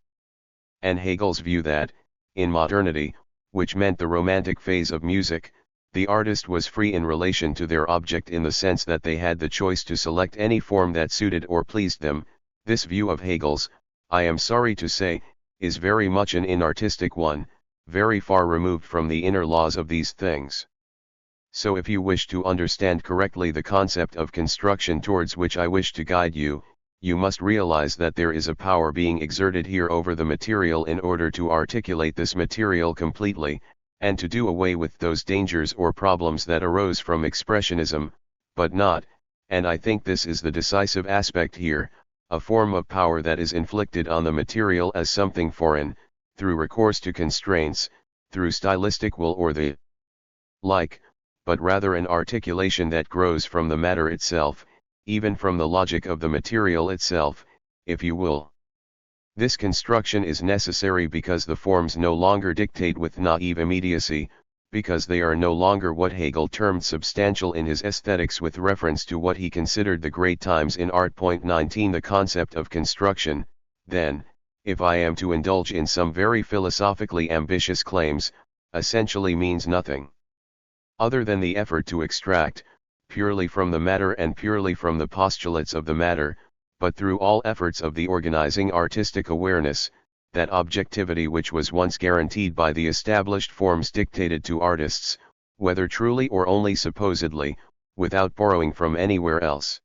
And Hegel's view that, in modernity, which meant the romantic phase of music, the artist was free in relation to their object in the sense that they had the choice to select any form that suited or pleased them, this view of Hegel's, I am sorry to say, is very much an inartistic one, very far removed from the inner laws of these things. So if you wish to understand correctly the concept of construction towards which I wish to guide you, you must realize that there is a power being exerted here over the material in order to articulate this material completely, and to do away with those dangers or problems that arose from expressionism, but not, and I think this is the decisive aspect here, a form of power that is inflicted on the material as something foreign, through recourse to constraints, through stylistic will or the like, but rather an articulation that grows from the matter itself, even from the logic of the material itself, if you will. This construction is necessary because the forms no longer dictate with naive immediacy, because they are no longer what Hegel termed substantial in his aesthetics with reference to what he considered the great times in art. 19 The concept of construction, then, if I am to indulge in some very philosophically ambitious claims, essentially means nothing other than the effort to extract, purely from the matter and purely from the postulates of the matter, but through all efforts of the organizing artistic awareness, that objectivity which was once guaranteed by the established forms dictated to artists, whether truly or only supposedly, without borrowing from anywhere else.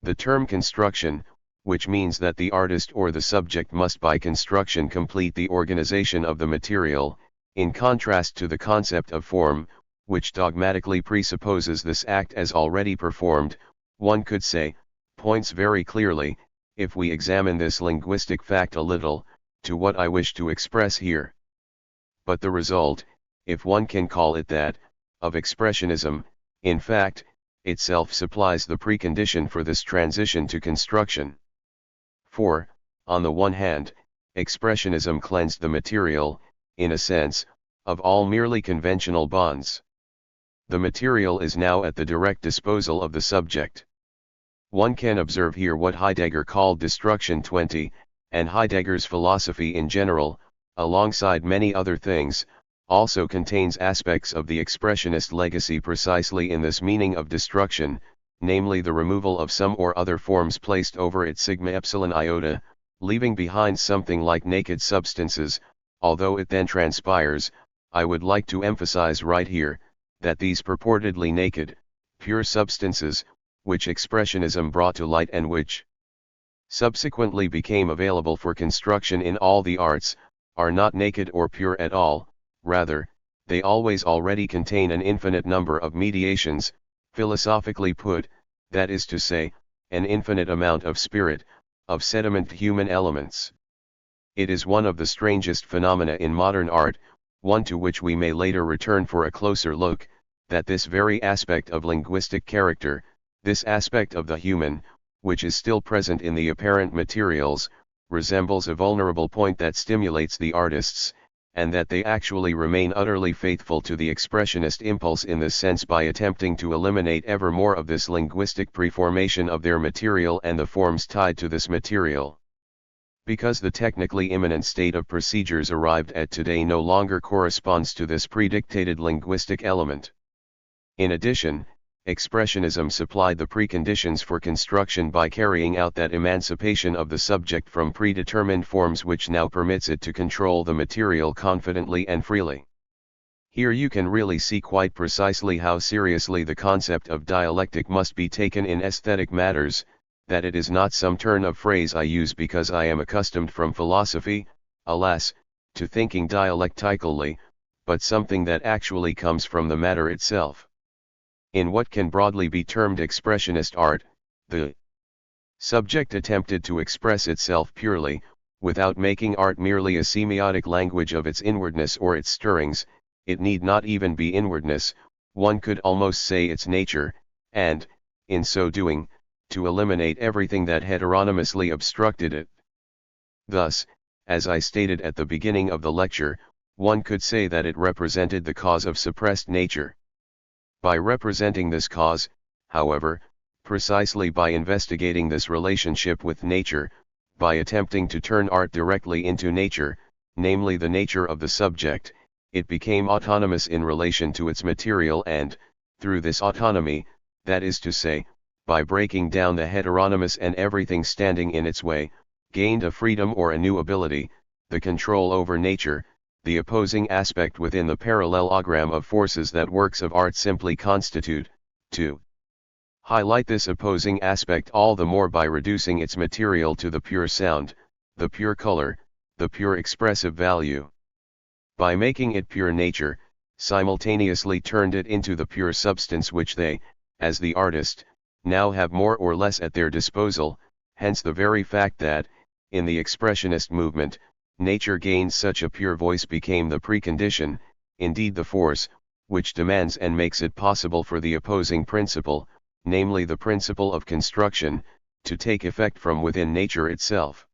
The term construction, which means that the artist or the subject must by construction complete the organization of the material, in contrast to the concept of form, which dogmatically presupposes this act as already performed, one could say, points very clearly, if we examine this linguistic fact a little, to what I wish to express here. But the result, if one can call it that, of expressionism, in fact, itself supplies the precondition for this transition to construction. For, on the one hand, expressionism cleansed the material, in a sense, of all merely conventional bonds. The material is now at the direct disposal of the subject. One can observe here what Heidegger called destruction 20, and Heidegger's philosophy in general, alongside many other things, also contains aspects of the expressionist legacy precisely in this meaning of destruction, namely the removal of some or other forms placed over it sigma epsilon iota, leaving behind something like naked substances, although it then transpires, I would like to emphasize right here, that these purportedly naked, pure substances, which Expressionism brought to light and which subsequently became available for construction in all the arts, are not naked or pure at all, rather, they always already contain an infinite number of mediations, philosophically put, that is to say, an infinite amount of spirit, of sediment human elements. It is one of the strangest phenomena in modern art, one to which we may later return for a closer look, that this very aspect of linguistic character, this aspect of the human, which is still present in the apparent materials, resembles a vulnerable point that stimulates the artists, and that they actually remain utterly faithful to the expressionist impulse in this sense by attempting to eliminate ever more of this linguistic preformation of their material and the forms tied to this material. Because the technically immanent state of procedures arrived at today no longer corresponds to this predictated linguistic element. In addition, Expressionism supplied the preconditions for construction by carrying out that emancipation of the subject from predetermined forms which now permits it to control the material confidently and freely. Here you can really see quite precisely how seriously the concept of dialectic must be taken in aesthetic matters, that it is not some turn of phrase I use because I am accustomed from philosophy, alas, to thinking dialectically, but something that actually comes from the matter itself. In what can broadly be termed expressionist art, the subject attempted to express itself purely, without making art merely a semiotic language of its inwardness or its stirrings. It need not even be inwardness, one could almost say its nature, and, in so doing, to eliminate everything that heteronomously obstructed it. Thus, as I stated at the beginning of the lecture, one could say that it represented the cause of suppressed nature. By representing this cause, however, precisely by investigating this relationship with nature, by attempting to turn art directly into nature, namely the nature of the subject, it became autonomous in relation to its material and, through this autonomy, that is to say, by breaking down the heteronomous and everything standing in its way, gained a freedom or a new ability, the control over nature, the opposing aspect within the parallelogram of forces that works of art simply constitute, to highlight this opposing aspect all the more by reducing its material to the pure sound, the pure color, the pure expressive value. By making it pure nature, simultaneously turned it into the pure substance which they, as the artist, now have more or less at their disposal, hence the very fact that, in the expressionist movement, nature gains such a pure voice became the precondition, indeed the force, which demands and makes it possible for the opposing principle, namely the principle of construction, to take effect from within nature itself.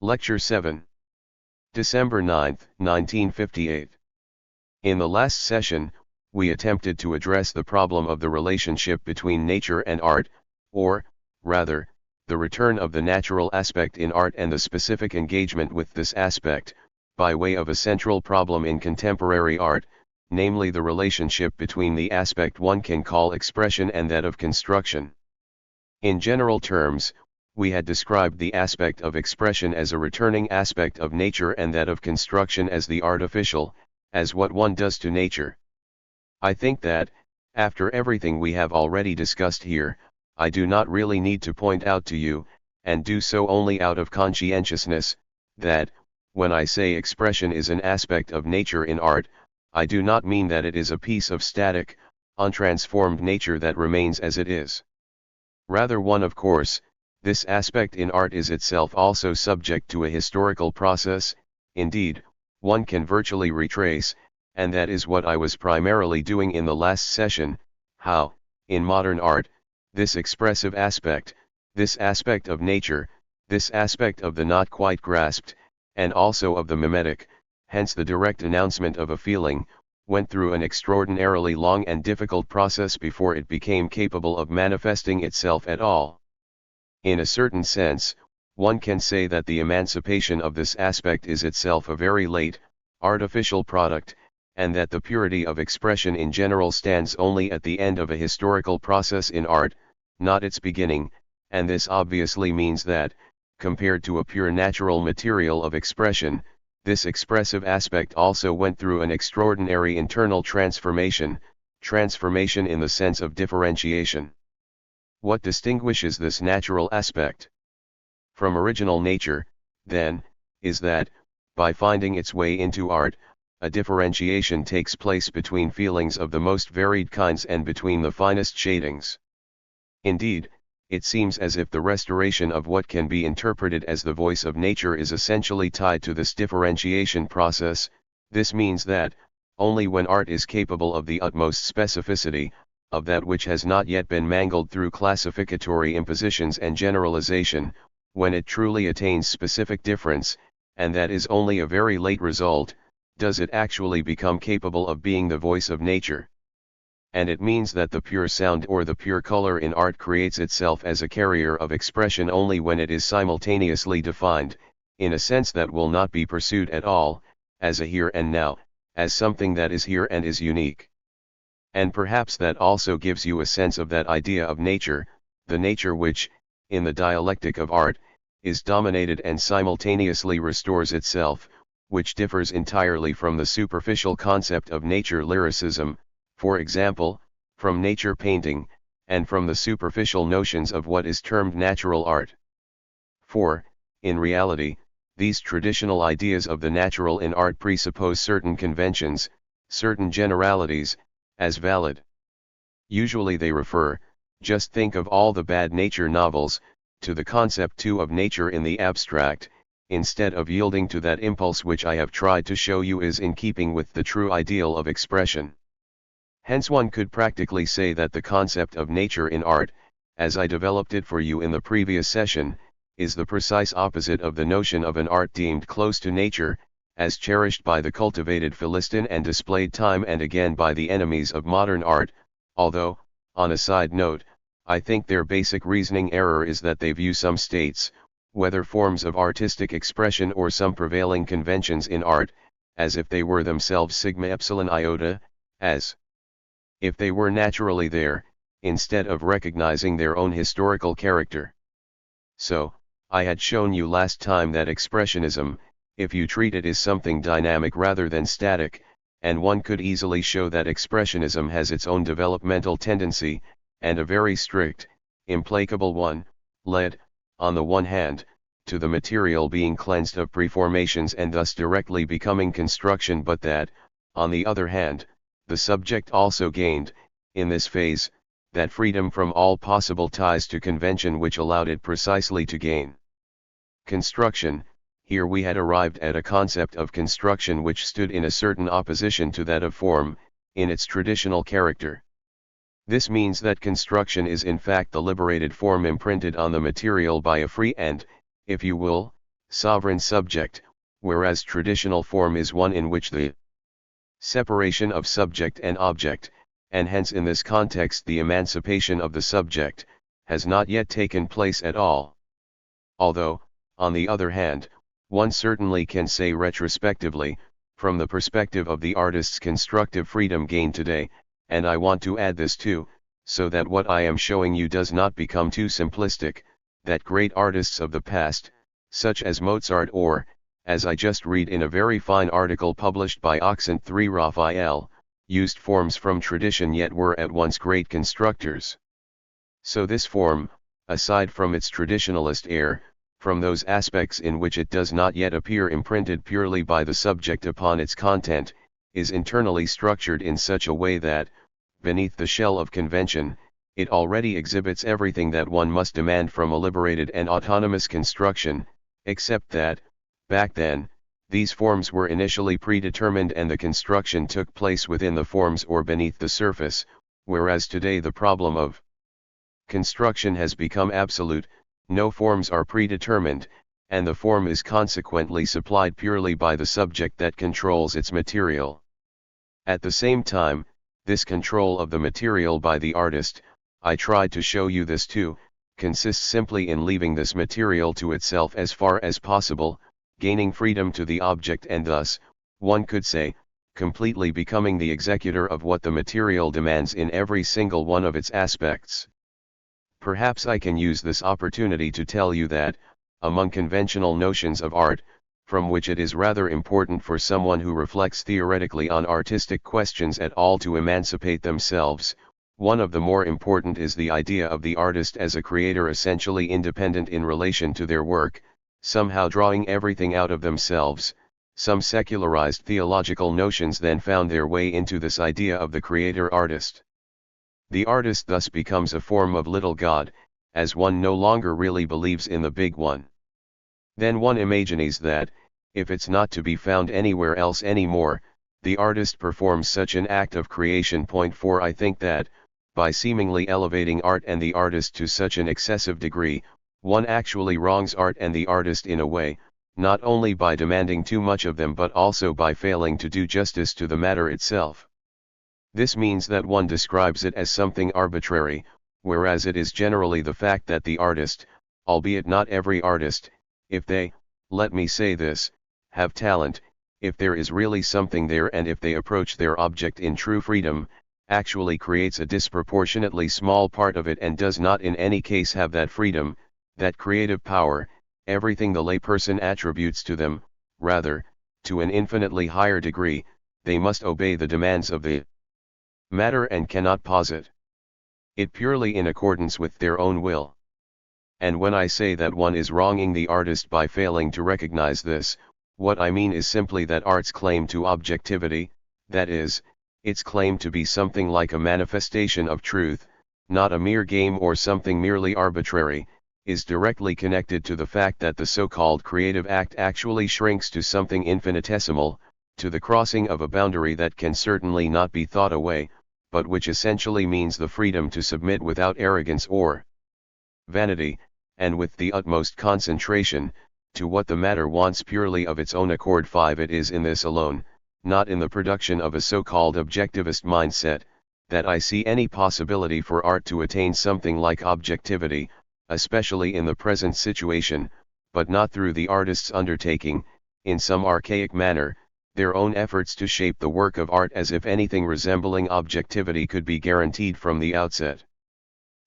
Lecture 7. December 9, 1958. In the last session, we attempted to address the problem of the relationship between nature and art, or, rather, the return of the natural aspect in art and the specific engagement with this aspect, by way of a central problem in contemporary art, namely the relationship between the aspect one can call expression and that of construction. In general terms, we had described the aspect of expression as a returning aspect of nature and that of construction as the artificial, as what one does to nature. I think that, after everything we have already discussed here, I do not really need to point out to you, and do so only out of conscientiousness, that, when I say expression is an aspect of nature in art, I do not mean that it is a piece of static, untransformed nature that remains as it is. Rather of course, this aspect in art is itself also subject to a historical process, indeed, one can virtually retrace, and that is what I was primarily doing in the last session, how, in modern art, this expressive aspect, this aspect of nature, this aspect of the not quite grasped, and also of the mimetic, hence the direct announcement of a feeling, went through an extraordinarily long and difficult process before it became capable of manifesting itself at all. In a certain sense, one can say that the emancipation of this aspect is itself a very late, artificial product, and that the purity of expression in general stands only at the end of a historical process in art, not its beginning, and this obviously means that, compared to a pure natural material of expression, this expressive aspect also went through an extraordinary internal transformation in the sense of differentiation. What distinguishes this natural aspect from original nature, then, is that, by finding its way into art, a differentiation takes place between feelings of the most varied kinds and between the finest shadings. Indeed, it seems as if the restoration of what can be interpreted as the voice of nature is essentially tied to this differentiation process. This means that, only when art is capable of the utmost specificity, of that which has not yet been mangled through classificatory impositions and generalization, when it truly attains specific difference, and that is only a very late result, does it actually become capable of being the voice of nature. And it means that the pure sound or the pure color in art creates itself as a carrier of expression only when it is simultaneously defined, in a sense that will not be pursued at all, as a here and now, as something that is here and is unique. And perhaps that also gives you a sense of that idea of nature, the nature which, in the dialectic of art, is dominated and simultaneously restores itself, which differs entirely from the superficial concept of nature lyricism, for example, from nature painting, and from the superficial notions of what is termed natural art. For, in reality, these traditional ideas of the natural in art presuppose certain conventions, certain generalities, as valid. Usually they refer, just think of all the bad nature novels, to the concept too of nature in the abstract, instead of yielding to that impulse which I have tried to show you is in keeping with the true ideal of expression. Hence one could practically say that the concept of nature in art, as I developed it for you in the previous session, is the precise opposite of the notion of an art deemed close to nature, as cherished by the cultivated Philistine and displayed time and again by the enemies of modern art, although, on a side note, I think their basic reasoning error is that they view some states, whether forms of artistic expression or some prevailing conventions in art, as if they were themselves sigma epsilon iota, as if they were naturally there, instead of recognizing their own historical character. So, I had shown you last time that expressionism, if you treat it as something dynamic rather than static, and one could easily show that expressionism has its own developmental tendency, and a very strict, implacable one, led, on the one hand, to the material being cleansed of preformations and thus directly becoming construction, but that, on the other hand, the subject also gained, in this phase, that freedom from all possible ties to convention which allowed it precisely to gain construction. Here we had arrived at a concept of construction which stood in a certain opposition to that of form, in its traditional character. This means that construction is in fact the liberated form imprinted on the material by a free and, if you will, sovereign subject, whereas traditional form is one in which the separation of subject and object, and hence in this context the emancipation of the subject, has not yet taken place at all. Although, on the other hand, one certainly can say retrospectively, from the perspective of the artist's constructive freedom gained today, and I want to add this too, so that what I am showing you does not become too simplistic, that great artists of the past, such as Mozart or, as I just read in a very fine article published by Oxent 3 Raphael, used forms from tradition yet were at once great constructors. So this form, aside from its traditionalist air, from those aspects in which it does not yet appear imprinted purely by the subject upon its content, is internally structured in such a way that, beneath the shell of convention, it already exhibits everything that one must demand from a liberated and autonomous construction, except that, back then, these forms were initially predetermined and the construction took place within the forms or beneath the surface, whereas today the problem of construction has become absolute. No forms are predetermined, and the form is consequently supplied purely by the subject that controls its material. At the same time, this control of the material by the artist, I tried to show you this too, consists simply in leaving this material to itself as far as possible, gaining freedom to the object and thus, one could say, completely becoming the executor of what the material demands in every single one of its aspects. Perhaps I can use this opportunity to tell you that, among conventional notions of art, from which it is rather important for someone who reflects theoretically on artistic questions at all to emancipate themselves, one of the more important is the idea of the artist as a creator essentially independent in relation to their work, somehow drawing everything out of themselves. Some secularized theological notions then found their way into this idea of the creator-artist. The artist thus becomes a form of little God, as one no longer really believes in the big one. Then one imagines that, if it's not to be found anywhere else anymore, the artist performs such an act of creation. Point 4 I think that, by seemingly elevating art and the artist to such an excessive degree, one actually wrongs art and the artist in a way, not only by demanding too much of them but also by failing to do justice to the matter itself. This means that one describes it as something arbitrary, whereas it is generally the fact that the artist, albeit not every artist, if they, let me say this, have talent, if there is really something there and if they approach their object in true freedom, actually creates a disproportionately small part of it and does not in any case have that freedom, that creative power, everything the layperson attributes to them, rather, to an infinitely higher degree, they must obey the demands of the matter and cannot posit it purely in accordance with their own will. And when I say that one is wronging the artist by failing to recognize this, what I mean is simply that art's claim to objectivity, that is, its claim to be something like a manifestation of truth, not a mere game or something merely arbitrary, is directly connected to the fact that the so-called creative act actually shrinks to something infinitesimal, to the crossing of a boundary that can certainly not be thought away, but which essentially means the freedom to submit without arrogance or vanity, and with the utmost concentration, to what the matter wants purely of its own accord. 5 It is in this alone, not in the production of a so-called objectivist mindset, that I see any possibility for art to attain something like objectivity, especially in the present situation, but not through the artist's undertaking, in some archaic manner, their own efforts to shape the work of art as if anything resembling objectivity could be guaranteed from the outset.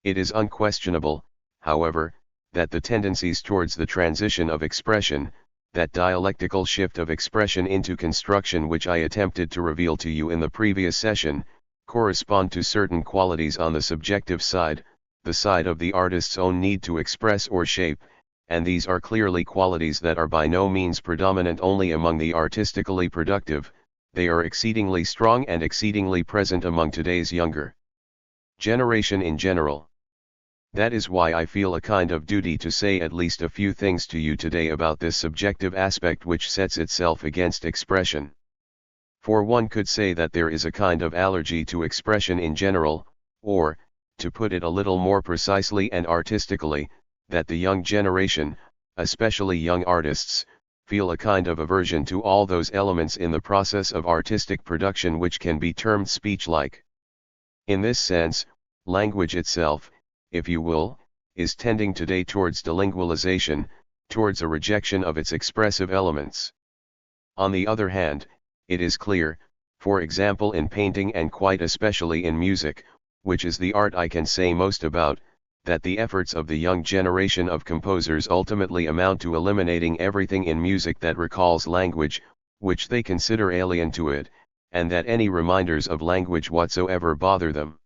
It is unquestionable, however, that the tendencies towards the transition of expression, that dialectical shift of expression into construction which I attempted to reveal to you in the previous session, correspond to certain qualities on the subjective side, the side of the artist's own need to express or shape, and these are clearly qualities that are by no means predominant only among the artistically productive, they are exceedingly strong and exceedingly present among today's younger generation in general. That is why I feel a kind of duty to say at least a few things to you today about this subjective aspect which sets itself against expression. For one could say that there is a kind of allergy to expression in general, or, to put it a little more precisely and artistically, that the young generation, especially young artists, feel a kind of aversion to all those elements in the process of artistic production which can be termed speech-like. In this sense, language itself, if you will, is tending today towards delingualization, towards a rejection of its expressive elements. On the other hand, it is clear, for example in painting and quite especially in music, which is the art I can say most about, that the efforts of the young generation of composers ultimately amount to eliminating everything in music that recalls language, which they consider alien to it, and that any reminders of language whatsoever bother them.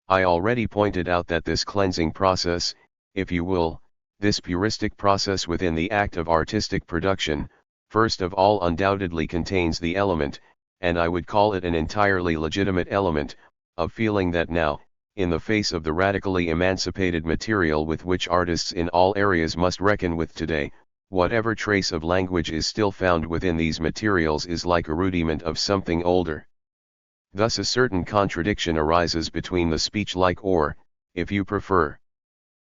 I already pointed out that this cleansing process, if you will, this puristic process within the act of artistic production, first of all undoubtedly contains the element, and I would call it an entirely legitimate element, of feeling that now, in the face of the radically emancipated material with which artists in all areas must reckon with today, whatever trace of language is still found within these materials is like a rudiment of something older. Thus a certain contradiction arises between the speech-like or, if you prefer,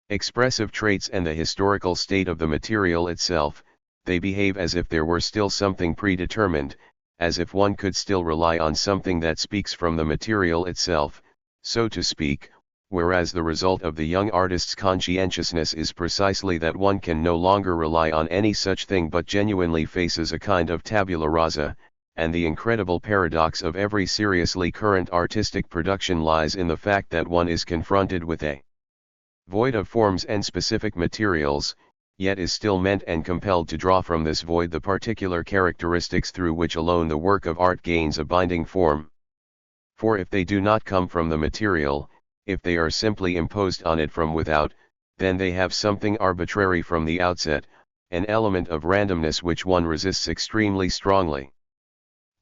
expressive traits and the historical state of the material itself. They behave as if there were still something predetermined, as if one could still rely on something that speaks from the material itself, so to speak, whereas the result of the young artist's conscientiousness is precisely that one can no longer rely on any such thing but genuinely faces a kind of tabula rasa, and the incredible paradox of every seriously current artistic production lies in the fact that one is confronted with a void of forms and specific materials, yet is still meant and compelled to draw from this void the particular characteristics through which alone the work of art gains a binding form. For if they do not come from the material, if they are simply imposed on it from without, then they have something arbitrary from the outset, an element of randomness which one resists extremely strongly.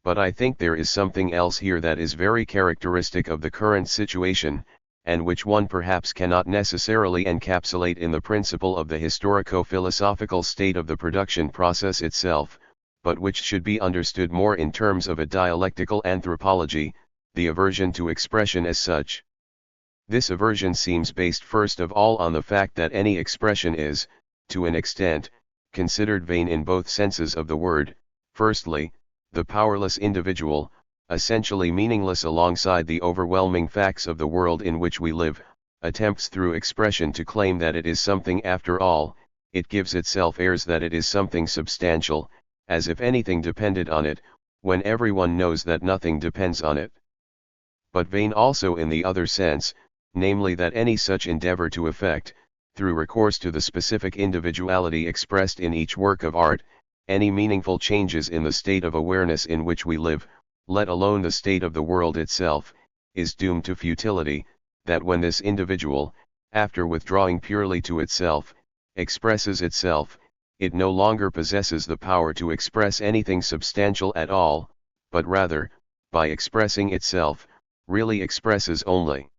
But I think there is something else here that is very characteristic of the current situation, and which one perhaps cannot necessarily encapsulate in the principle of the historico-philosophical state of the production process itself, but which should be understood more in terms of a dialectical anthropology, the aversion to expression as such. This aversion seems based first of all on the fact that any expression is, to an extent, considered vain in both senses of the word. Firstly, the powerless individual, essentially meaningless alongside the overwhelming facts of the world in which we live, attempts through expression to claim that it is something after all. It gives itself airs that it is something substantial, as if anything depended on it, when everyone knows that nothing depends on it. But vain also in the other sense, namely that any such endeavor to effect, through recourse to the specific individuality expressed in each work of art, any meaningful changes in the state of awareness in which we live, let alone the state of the world itself, is doomed to futility, that when this individual, after withdrawing purely to itself, expresses itself, it no longer possesses the power to express anything substantial at all, but rather, by expressing itself, really expresses only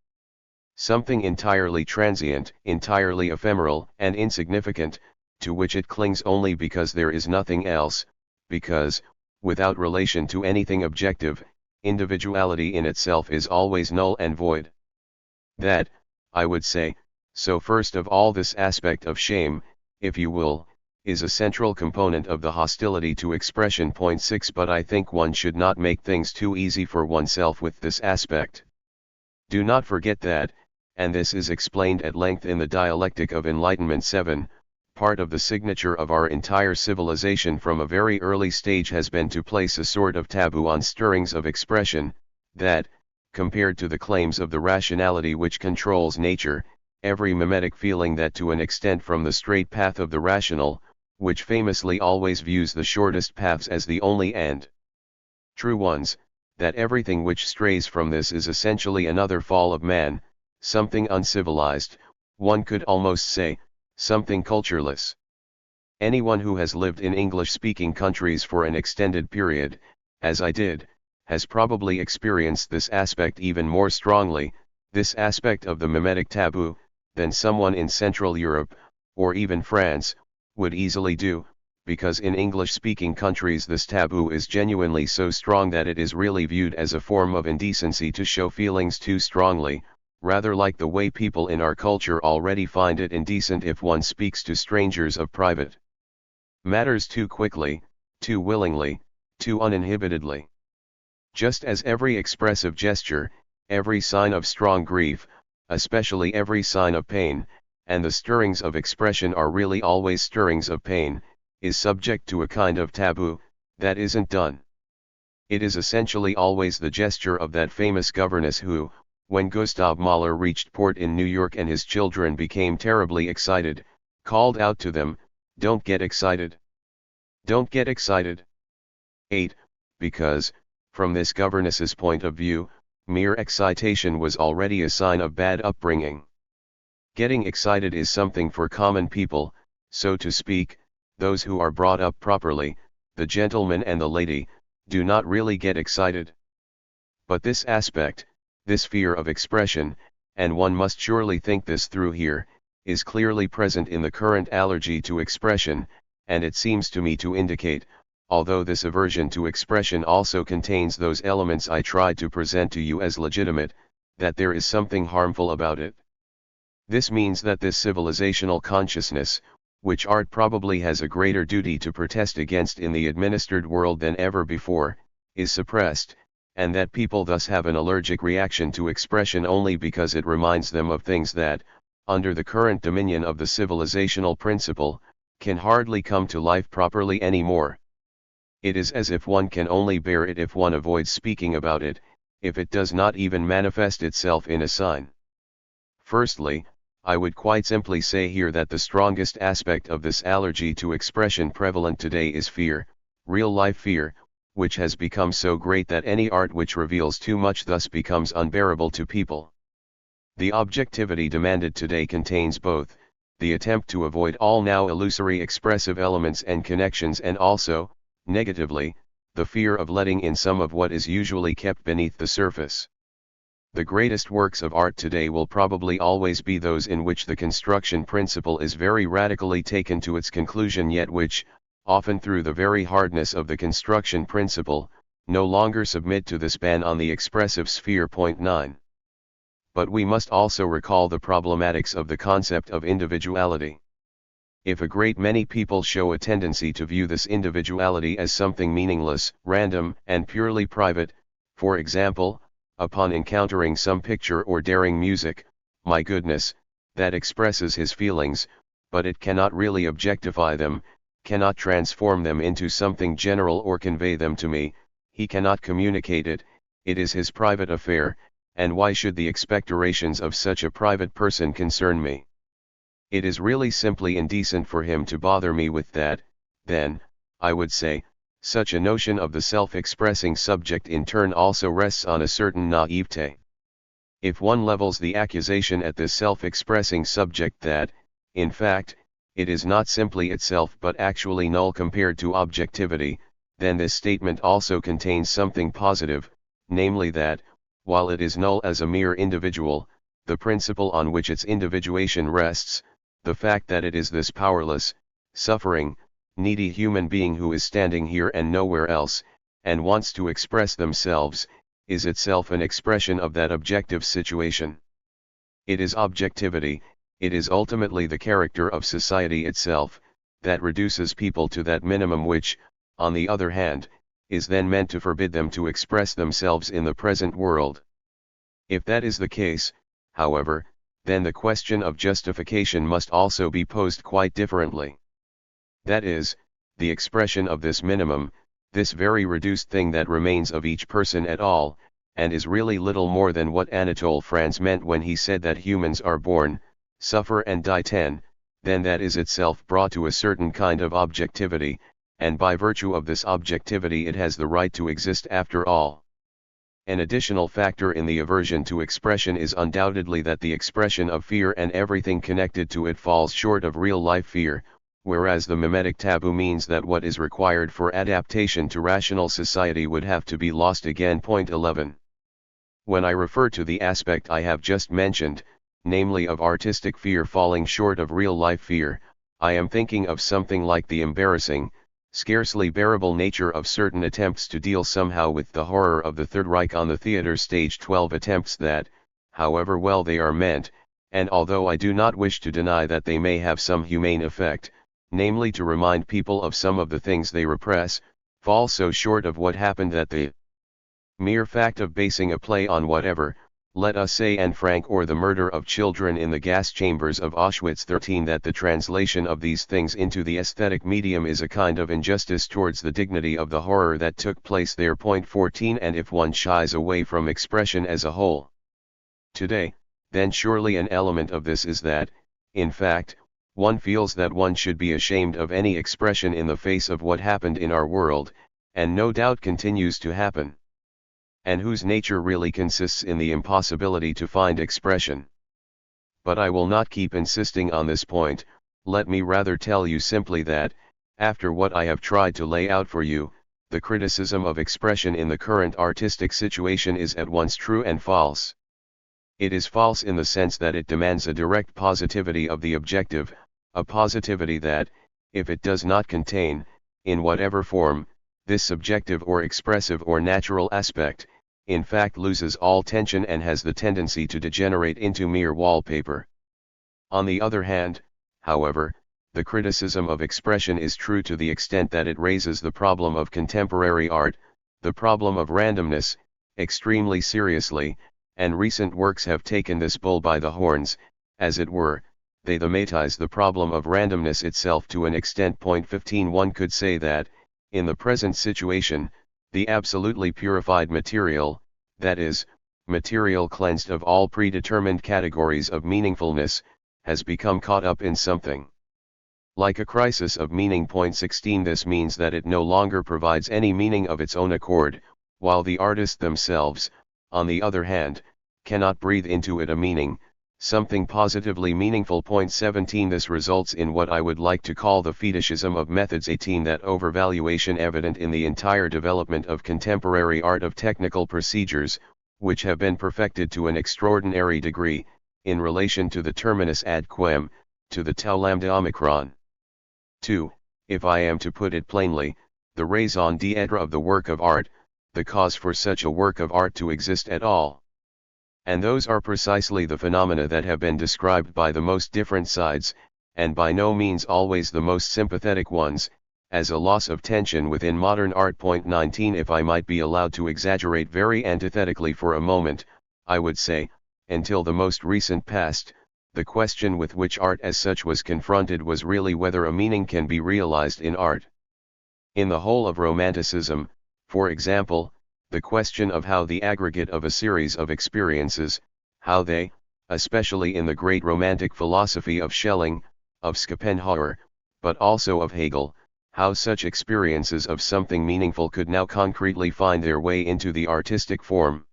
something entirely transient, entirely ephemeral and insignificant, to which it clings only because there is nothing else, because, without relation to anything objective, individuality in itself is always null and void. That, I would say, so first of all this aspect of shame, if you will, is a central component of the hostility to expression. 6 But I think one should not make things too easy for oneself with this aspect. Do not forget that, and this is explained at length in the Dialectic of Enlightenment 7, part of the signature of our entire civilization from a very early stage has been to place a sort of taboo on stirrings of expression, that, compared to the claims of the rationality which controls nature, every mimetic feeling that to an extent from the straight path of the rational, which famously always views the shortest paths as the only and true ones, that everything which strays from this is essentially another fall of man, something uncivilized, one could almost say, something cultureless. Anyone who has lived in English-speaking countries for an extended period, as I did, has probably experienced this aspect even more strongly, this aspect of the mimetic taboo, than someone in Central Europe, or even France, would easily do, because in English-speaking countries this taboo is genuinely so strong that it is really viewed as a form of indecency to show feelings too strongly, rather like the way people in our culture already find it indecent if one speaks to strangers of private matters too quickly, too willingly, too uninhibitedly. Just as every expressive gesture, every sign of strong grief, especially every sign of pain, and the stirrings of expression are really always stirrings of pain, is subject to a kind of taboo, that isn't done. It is essentially always the gesture of that famous governess who, when Gustav Mahler reached port in New York and his children became terribly excited, called out to them, "Don't get excited. Don't get excited." 8. Because, from this governess's point of view, mere excitation was already a sign of bad upbringing. Getting excited is something for common people, so to speak. Those who are brought up properly, the gentleman and the lady, do not really get excited. But this aspect, this fear of expression, and one must surely think this through here, is clearly present in the current allergy to expression, and it seems to me to indicate, although this aversion to expression also contains those elements I tried to present to you as legitimate, that there is something harmful about it. This means that this civilizational consciousness, which art probably has a greater duty to protest against in the administered world than ever before, is suppressed, and that people thus have an allergic reaction to expression only because it reminds them of things that, under the current dominion of the civilizational principle, can hardly come to life properly anymore. It is as if one can only bear it if one avoids speaking about it, if it does not even manifest itself in a sign. Firstly, I would quite simply say here that the strongest aspect of this allergy to expression prevalent today is fear, real-life fear, which has become so great that any art which reveals too much thus becomes unbearable to people. The objectivity demanded today contains both, the attempt to avoid all now illusory expressive elements and connections, and also, negatively, the fear of letting in some of what is usually kept beneath the surface. The greatest works of art today will probably always be those in which the construction principle is very radically taken to its conclusion, yet which, often through the very hardness of the construction principle, no longer submit to this ban on the expressive sphere. 9. But we must also recall the problematics of the concept of individuality. If a great many people show a tendency to view this individuality as something meaningless, random, and purely private, for example, upon encountering some picture or daring music, my goodness, that expresses his feelings, but it cannot really objectify them, cannot transform them into something general or convey them to me, he cannot communicate it, it is his private affair, and why should the expectorations of such a private person concern me? It is really simply indecent for him to bother me with that. Then, I would say, such a notion of the self-expressing subject in turn also rests on a certain naivete. If one levels the accusation at this self-expressing subject that, in fact, it is not simply itself but actually null compared to objectivity, then this statement also contains something positive, namely that, while it is null as a mere individual, the principle on which its individuation rests, the fact that it is this powerless, suffering, needy human being who is standing here and nowhere else, and wants to express themselves, is itself an expression of that objective situation. It is objectivity, it is ultimately the character of society itself, that reduces people to that minimum which, on the other hand, is then meant to forbid them to express themselves in the present world. If that is the case, however, then the question of justification must also be posed quite differently. That is, the expression of this minimum, this very reduced thing that remains of each person at all, and is really little more than what Anatole France meant when he said that humans are born, suffer and die. 10, then that is itself brought to a certain kind of objectivity, and by virtue of this objectivity it has the right to exist after all. An additional factor in the aversion to expression is undoubtedly that the expression of fear and everything connected to it falls short of real-life fear, whereas the mimetic taboo means that what is required for adaptation to rational society would have to be lost again. 11. When I refer to the aspect I have just mentioned, namely of artistic fear falling short of real-life fear, I am thinking of something like the embarrassing, scarcely bearable nature of certain attempts to deal somehow with the horror of the Third Reich on the theater stage. 12 attempts that, however well they are meant, and although I do not wish to deny that they may have some humane effect, namely to remind people of some of the things they repress, fall so short of what happened that the mere fact of basing a play on whatever, let us say Anne Frank or the murder of children in the gas chambers of Auschwitz 13, that the translation of these things into the aesthetic medium is a kind of injustice towards the dignity of the horror that took place there. 14. And if one shies away from expression as a whole today, then surely an element of this is that, in fact, one feels that one should be ashamed of any expression in the face of what happened in our world, and no doubt continues to happen, and whose nature really consists in the impossibility to find expression. But I will not keep insisting on this point, let me rather tell you simply that, after what I have tried to lay out for you, the criticism of expression in the current artistic situation is at once true and false. It is false in the sense that it demands a direct positivity of the objective, a positivity that, if it does not contain, in whatever form, this subjective or expressive or natural aspect, in fact loses all tension and has the tendency to degenerate into mere wallpaper. On the other hand, however, the criticism of expression is true to the extent that it raises the problem of contemporary art, the problem of randomness, extremely seriously, and recent works have taken this bull by the horns, as it were. They thematize the problem of randomness itself to an extent. 15. One could say that, in the present situation, the absolutely purified material, that is, material cleansed of all predetermined categories of meaningfulness, has become caught up in something. Like a crisis of meaning. 16 This means that it no longer provides any meaning of its own accord, while the artists themselves, on the other hand, cannot breathe into it a meaning, something positively meaningful. 17 This results in what I would like to call the fetishism of methods. 18 That overvaluation evident in the entire development of contemporary art of technical procedures, which have been perfected to an extraordinary degree, in relation to the terminus ad quem, to the tau lambda omicron. 2. If I am to put it plainly, the raison d'être of the work of art, the cause for such a work of art to exist at all. And those are precisely the phenomena that have been described by the most different sides, and by no means always the most sympathetic ones, as a loss of tension within modern art. 19 If I might be allowed to exaggerate very antithetically for a moment, I would say, until the most recent past, the question with which art as such was confronted was really whether a meaning can be realized in art. In the whole of Romanticism, for example, the question of how the aggregate of a series of experiences, how they, especially in the great romantic philosophy of Schelling, of Schopenhauer, but also of Hegel, how such experiences of something meaningful could now concretely find their way into the artistic form.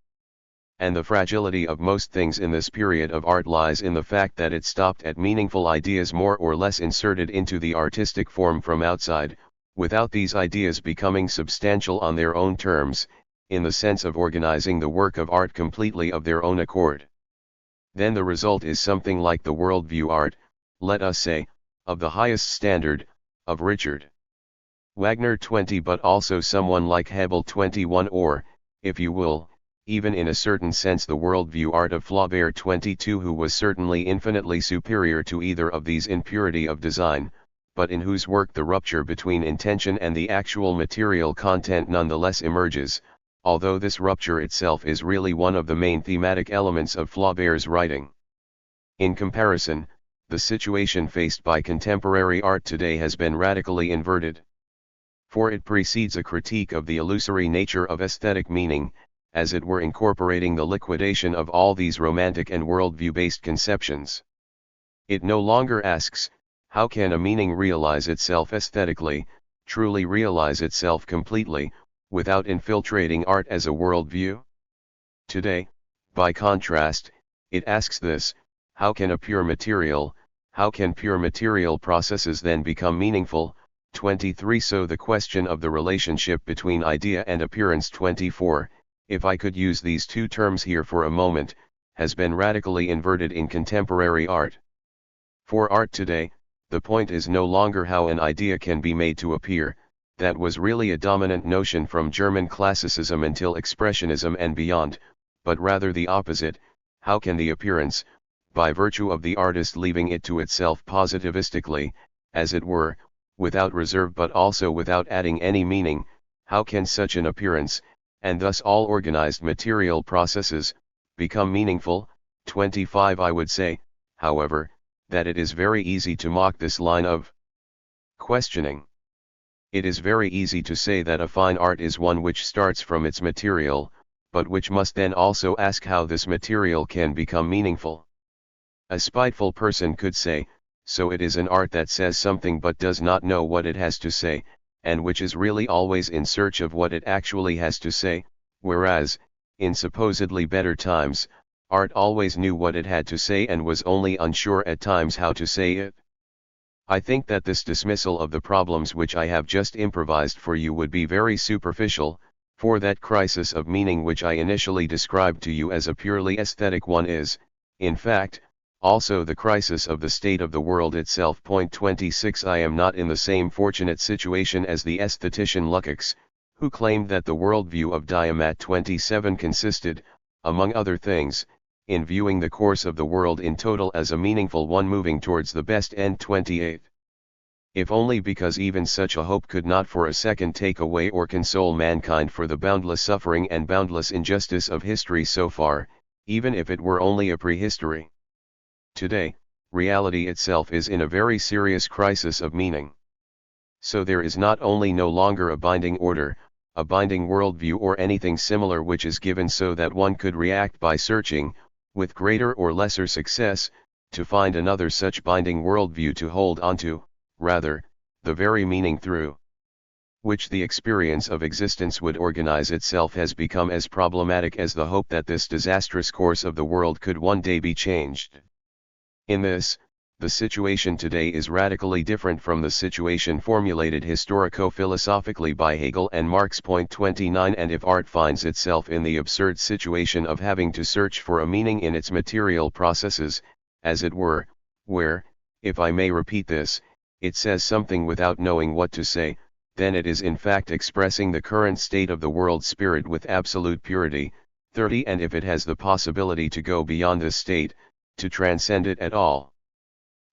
And the fragility of most things in this period of art lies in the fact that it stopped at meaningful ideas more or less inserted into the artistic form from outside, without these ideas becoming substantial on their own terms, in the sense of organizing the work of art completely of their own accord. Then the result is something like the worldview art, let us say, of the highest standard, of Richard Wagner 20, but also someone like Hebel 21, or, if you will, even in a certain sense the worldview art of Flaubert 22, who was certainly infinitely superior to either of these in purity of design, but in whose work the rupture between intention and the actual material content nonetheless emerges, although this rupture itself is really one of the main thematic elements of Flaubert's writing. In comparison, the situation faced by contemporary art today has been radically inverted. For it precedes a critique of the illusory nature of aesthetic meaning, as it were incorporating the liquidation of all these romantic and worldview-based conceptions. It no longer asks, how can a meaning realize itself aesthetically, truly realize itself completely, without infiltrating art as a worldview? Today, by contrast, it asks this, how can pure material processes then become meaningful? 23 So the question of the relationship between idea and appearance. 24, if I could use these two terms here for a moment, has been radically inverted in contemporary art. For art today, the point is no longer how an idea can be made to appear, that was really a dominant notion from German classicism until expressionism and beyond, but rather the opposite, how can the appearance, by virtue of the artist leaving it to itself positivistically, as it were, without reserve but also without adding any meaning, how can such an appearance, and thus all organized material processes, become meaningful? 25 I would say, however, that it is very easy to mock this line of questioning. It is very easy to say that a fine art is one which starts from its material, but which must then also ask how this material can become meaningful. A spiteful person could say, so it is an art that says something but does not know what it has to say, and which is really always in search of what it actually has to say, whereas, in supposedly better times, art always knew what it had to say and was only unsure at times how to say it. I think that this dismissal of the problems which I have just improvised for you would be very superficial, for that crisis of meaning which I initially described to you as a purely aesthetic one is, in fact, also the crisis of the state of the world itself. 26 I am not in the same fortunate situation as the aesthetician Lukács, who claimed that the worldview of Diamat 27 consisted, among other things, in viewing the course of the world in total as a meaningful one moving towards the best end. 28. If only because even such a hope could not for a second take away or console mankind for the boundless suffering and boundless injustice of history so far, even if it were only a prehistory. Today, reality itself is in a very serious crisis of meaning. So there is not only no longer a binding order, a binding worldview or anything similar which is given so that one could react by searching, with greater or lesser success, to find another such binding worldview to hold onto, rather, the very meaning through which the experience of existence would organize itself has become as problematic as the hope that this disastrous course of the world could one day be changed. In this, the situation today is radically different from the situation formulated historico-philosophically by Hegel and Marx. Point 29. And if art finds itself in the absurd situation of having to search for a meaning in its material processes, as it were, where, if I may repeat this, it says something without knowing what to say, then it is in fact expressing the current state of the world spirit with absolute purity. 30. And if it has the possibility to go beyond this state, to transcend it at all,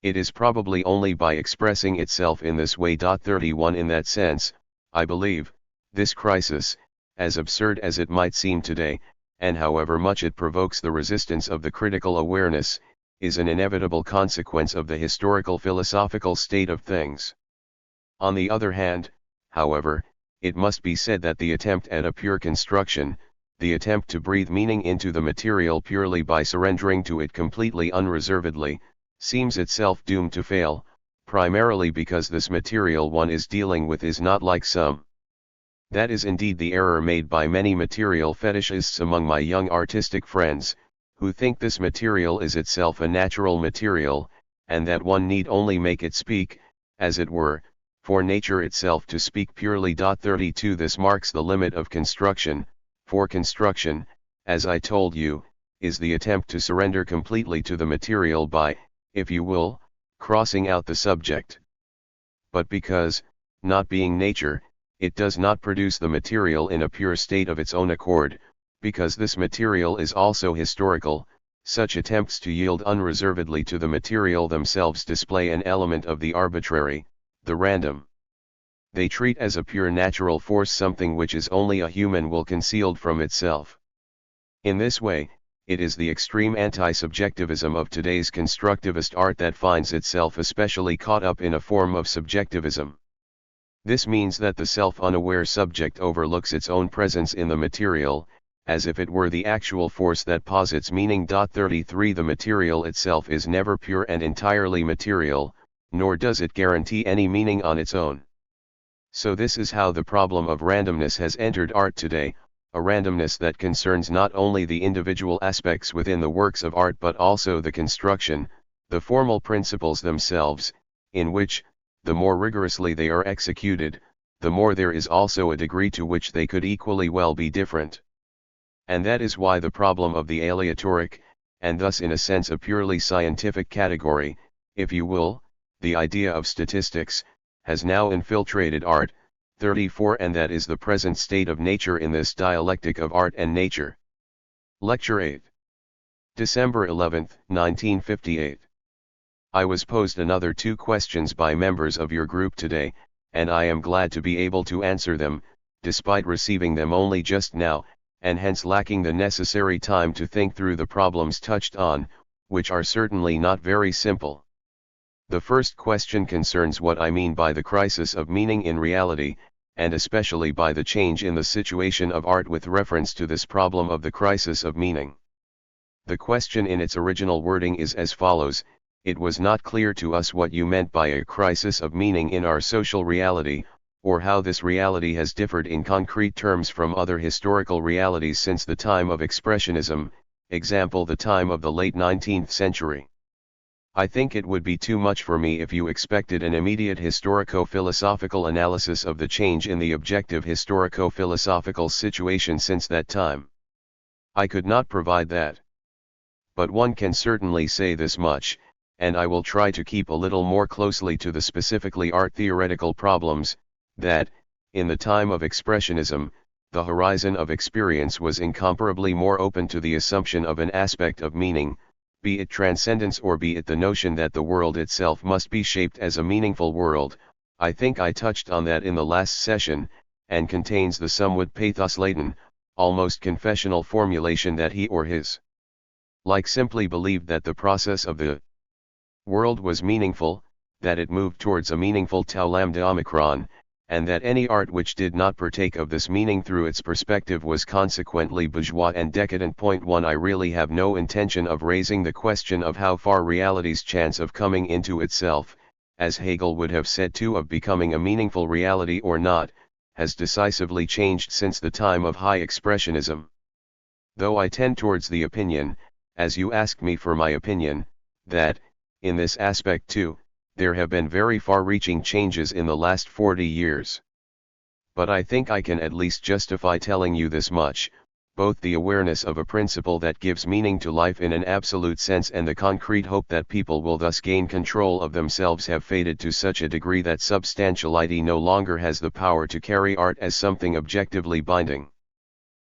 it is probably only by expressing itself in this way. 31. In that sense, I believe, this crisis, as absurd as it might seem today, and however much it provokes the resistance of the critical awareness, is an inevitable consequence of the historical philosophical state of things. On the other hand, however, it must be said that the attempt at a pure construction, the attempt to breathe meaning into the material purely by surrendering to it completely unreservedly, seems itself doomed to fail, primarily because this material one is dealing with is not like some. That is indeed the error made by many material fetishists among my young artistic friends, who think this material is itself a natural material, and that one need only make it speak, as it were, for nature itself to speak purely. 32. This marks the limit of construction, for construction, as I told you, is the attempt to surrender completely to the material by, if you will, crossing out the subject. But because, not being nature, it does not produce the material in a pure state of its own accord, because this material is also historical, such attempts to yield unreservedly to the material themselves display an element of the arbitrary, the random. They treat as a pure natural force something which is only a human will concealed from itself. In this way, it is the extreme anti-subjectivism of today's constructivist art that finds itself especially caught up in a form of subjectivism. This means that the self-unaware subject overlooks its own presence in the material, as if it were the actual force that posits meaning. 33. The material itself is never pure and entirely material, nor does it guarantee any meaning on its own. So this is how the problem of randomness has entered art today, a randomness that concerns not only the individual aspects within the works of art but also the construction, the formal principles themselves, in which, the more rigorously they are executed, the more there is also a degree to which they could equally well be different. And that is why the problem of the aleatoric, and thus in a sense a purely scientific category, if you will, the idea of statistics, has now infiltrated art. 34. And that is the present state of nature in this dialectic of art and nature. Lecture 8. December 11, 1958. I was posed another 2 questions by members of your group today, and I am glad to be able to answer them, despite receiving them only just now, and hence lacking the necessary time to think through the problems touched on, which are certainly not very simple. The first question concerns what I mean by the crisis of meaning in reality, and especially by the change in the situation of art with reference to this problem of the crisis of meaning. The question in its original wording is as follows: it was not clear to us what you meant by a crisis of meaning in our social reality, or how this reality has differed in concrete terms from other historical realities since the time of Expressionism, example the time of the late 19th century. I think it would be too much for me if you expected an immediate historico-philosophical analysis of the change in the objective historico-philosophical situation since that time. I could not provide that. But one can certainly say this much, and I will try to keep a little more closely to the specifically art-theoretical problems, that, in the time of Expressionism, the horizon of experience was incomparably more open to the assumption of an aspect of meaning, be it transcendence or be it the notion that the world itself must be shaped as a meaningful world. I think I touched on that in the last session, and contains the somewhat pathos-laden, almost confessional formulation that he or his like simply believed that the process of the world was meaningful, that it moved towards a meaningful tau lambda omicron, and that any art which did not partake of this meaning through its perspective was consequently bourgeois and decadent. 1. I really have no intention of raising the question of how far reality's chance of coming into itself, as Hegel would have said to of becoming a meaningful reality or not, has decisively changed since the time of high expressionism. Though I tend towards the opinion, as you asked me for my opinion, that, in this aspect too, there have been very far-reaching changes in the last 40 years. But I think I can at least justify telling you this much: both the awareness of a principle that gives meaning to life in an absolute sense and the concrete hope that people will thus gain control of themselves have faded to such a degree that substantiality no longer has the power to carry art as something objectively binding.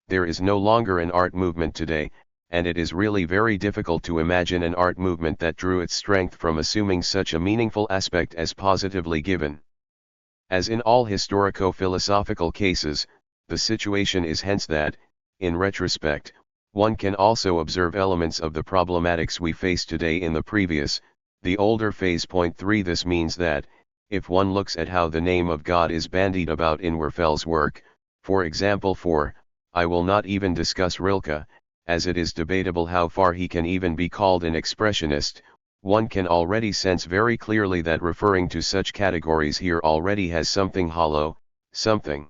There is no longer an art movement today, and it is really very difficult to imagine an art movement that drew its strength from assuming such a meaningful aspect as positively given. As in all historico-philosophical cases, the situation is hence that, in retrospect, one can also observe elements of the problematics we face today in the previous, the older phase. 3 This means that, if one looks at how the name of God is bandied about in Werfel's work, for example, I will not even discuss Rilke, as it is debatable how far he can even be called an expressionist, one can already sense very clearly that referring to such categories here already has something hollow, something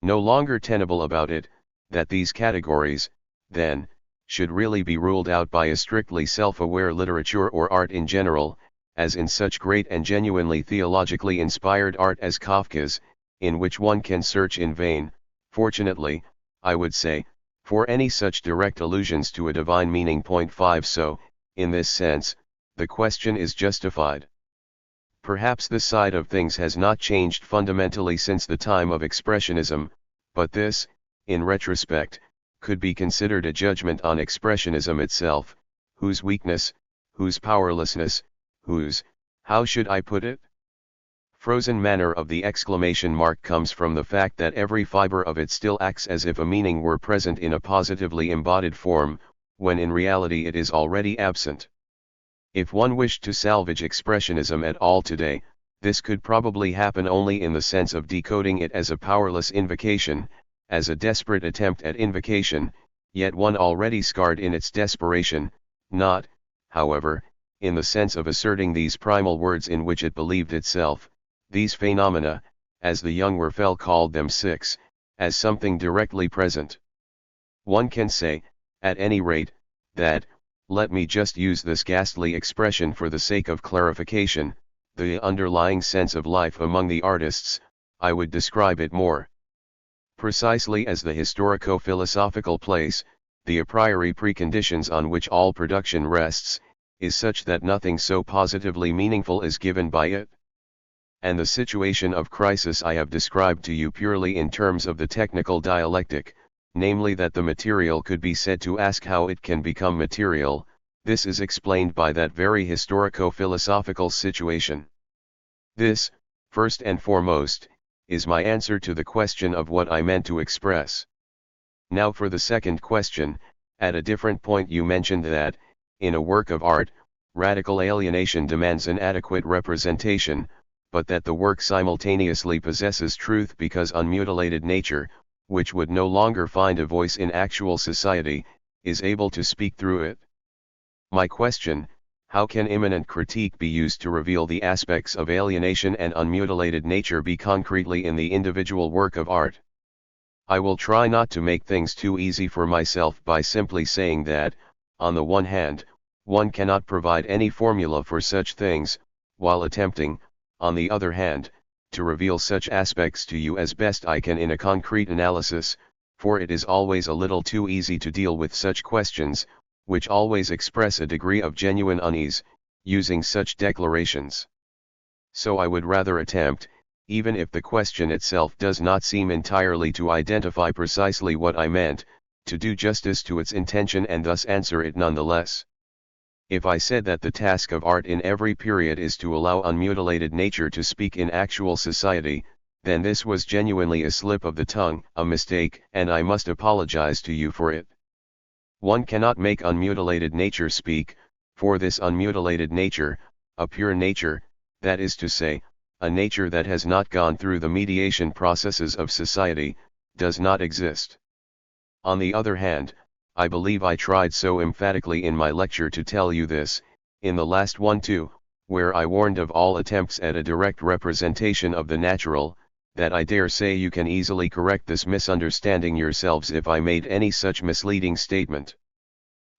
no longer tenable about it, that these categories, then, should really be ruled out by a strictly self-aware literature or art in general, as in such great and genuinely theologically inspired art as Kafka's, in which one can search in vain, fortunately, I would say, for any such direct allusions to a divine meaning. 5 So, in this sense, the question is justified. Perhaps this side of things has not changed fundamentally since the time of Expressionism, but this, in retrospect, could be considered a judgment on Expressionism itself, whose weakness, whose powerlessness, whose, how should I put it? Frozen manner of the exclamation mark comes from the fact that every fiber of it still acts as if a meaning were present in a positively embodied form, when in reality it is already absent. If one wished to salvage Expressionism at all today, this could probably happen only in the sense of decoding it as a powerless invocation, as a desperate attempt at invocation, yet one already scarred in its desperation, not, however, in the sense of asserting these primal words in which it believed itself, these phenomena, as the young Werfel called them, six, as something directly present. One can say, at any rate, that, let me just use this ghastly expression for the sake of clarification, the underlying sense of life among the artists, I would describe it more precisely as the historico-philosophical place, the a priori preconditions on which all production rests, is such that nothing so positively meaningful is given by it. And the situation of crisis I have described to you purely in terms of the technical dialectic, namely that the material could be said to ask how it can become material. This is explained by that very historico-philosophical situation. This, first and foremost, is my answer to the question of what I meant to express. Now for the second question, at a different point you mentioned that, in a work of art, radical alienation demands an adequate representation, but that the work simultaneously possesses truth because unmutilated nature, which would no longer find a voice in actual society, is able to speak through it. My question, how can immanent critique be used to reveal the aspects of alienation and unmutilated nature be concretely in the individual work of art? I will try not to make things too easy for myself by simply saying that, on the one hand, one cannot provide any formula for such things, while attempting, on the other hand, to reveal such aspects to you as best I can in a concrete analysis, for it is always a little too easy to deal with such questions, which always express a degree of genuine unease, using such declarations. So I would rather attempt, even if the question itself does not seem entirely to identify precisely what I meant, to do justice to its intention and thus answer it nonetheless. If I said that the task of art in every period is to allow unmutilated nature to speak in actual society, then this was genuinely a slip of the tongue, a mistake, and I must apologize to you for it. One cannot make unmutilated nature speak, for this unmutilated nature, a pure nature, that is to say, a nature that has not gone through the mediation processes of society, does not exist. On the other hand, I believe I tried so emphatically in my lecture to tell you this, in the last one too, where I warned of all attempts at a direct representation of the natural, that I dare say you can easily correct this misunderstanding yourselves if I made any such misleading statement.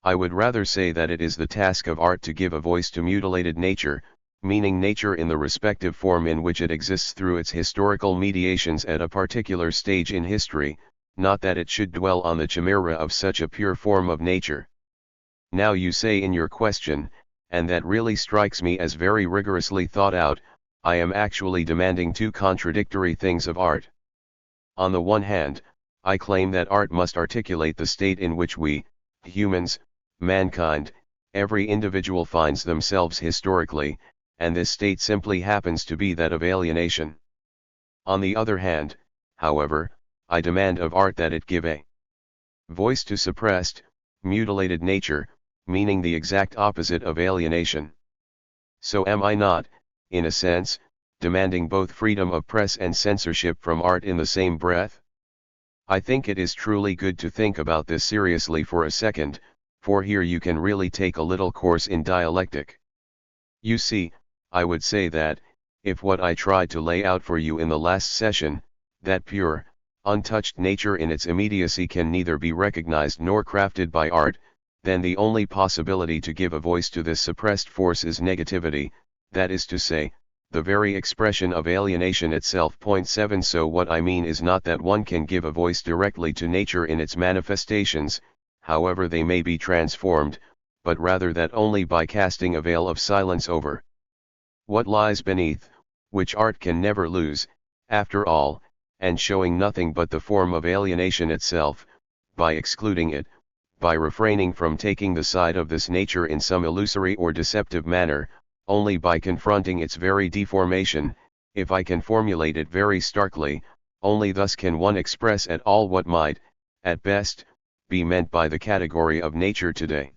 I would rather say that it is the task of art to give a voice to mutilated nature, meaning nature in the respective form in which it exists through its historical mediations at a particular stage in history, not that it should dwell on the chimera of such a pure form of nature. Now you say in your question, and that really strikes me as very rigorously thought out, I am actually demanding two contradictory things of art. On the one hand, I claim that art must articulate the state in which we, humans, mankind, every individual finds themselves historically, and this state simply happens to be that of alienation. On the other hand, however, I demand of art that it give a voice to suppressed, mutilated nature, meaning the exact opposite of alienation. So am I not, in a sense, demanding both freedom of press and censorship from art in the same breath? I think it is truly good to think about this seriously for a second, for here you can really take a little course in dialectic. You see, I would say that, if what I tried to lay out for you in the last session, that pure, untouched nature in its immediacy can neither be recognized nor crafted by art, then the only possibility to give a voice to this suppressed force is negativity, that is to say, the very expression of alienation itself. 7 So what I mean is not that one can give a voice directly to nature in its manifestations, however they may be transformed, but rather that only by casting a veil of silence over what lies beneath, which art can never lose, after all, and showing nothing but the form of alienation itself, by excluding it, by refraining from taking the side of this nature in some illusory or deceptive manner, only by confronting its very deformation, if I can formulate it very starkly, only thus can one express at all what might, at best, be meant by the category of nature today.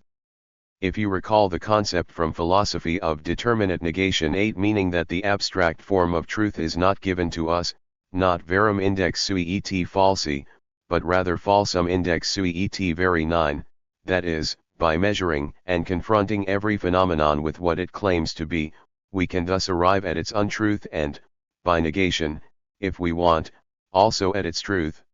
If you recall the concept from philosophy of determinate negation 8, meaning that the abstract form of truth is not given to us, not verum index sui et falsi, but rather falsum index sui et veri 9, that is, by measuring and confronting every phenomenon with what it claims to be, we can thus arrive at its untruth and, by negation, if we want, also at its truth.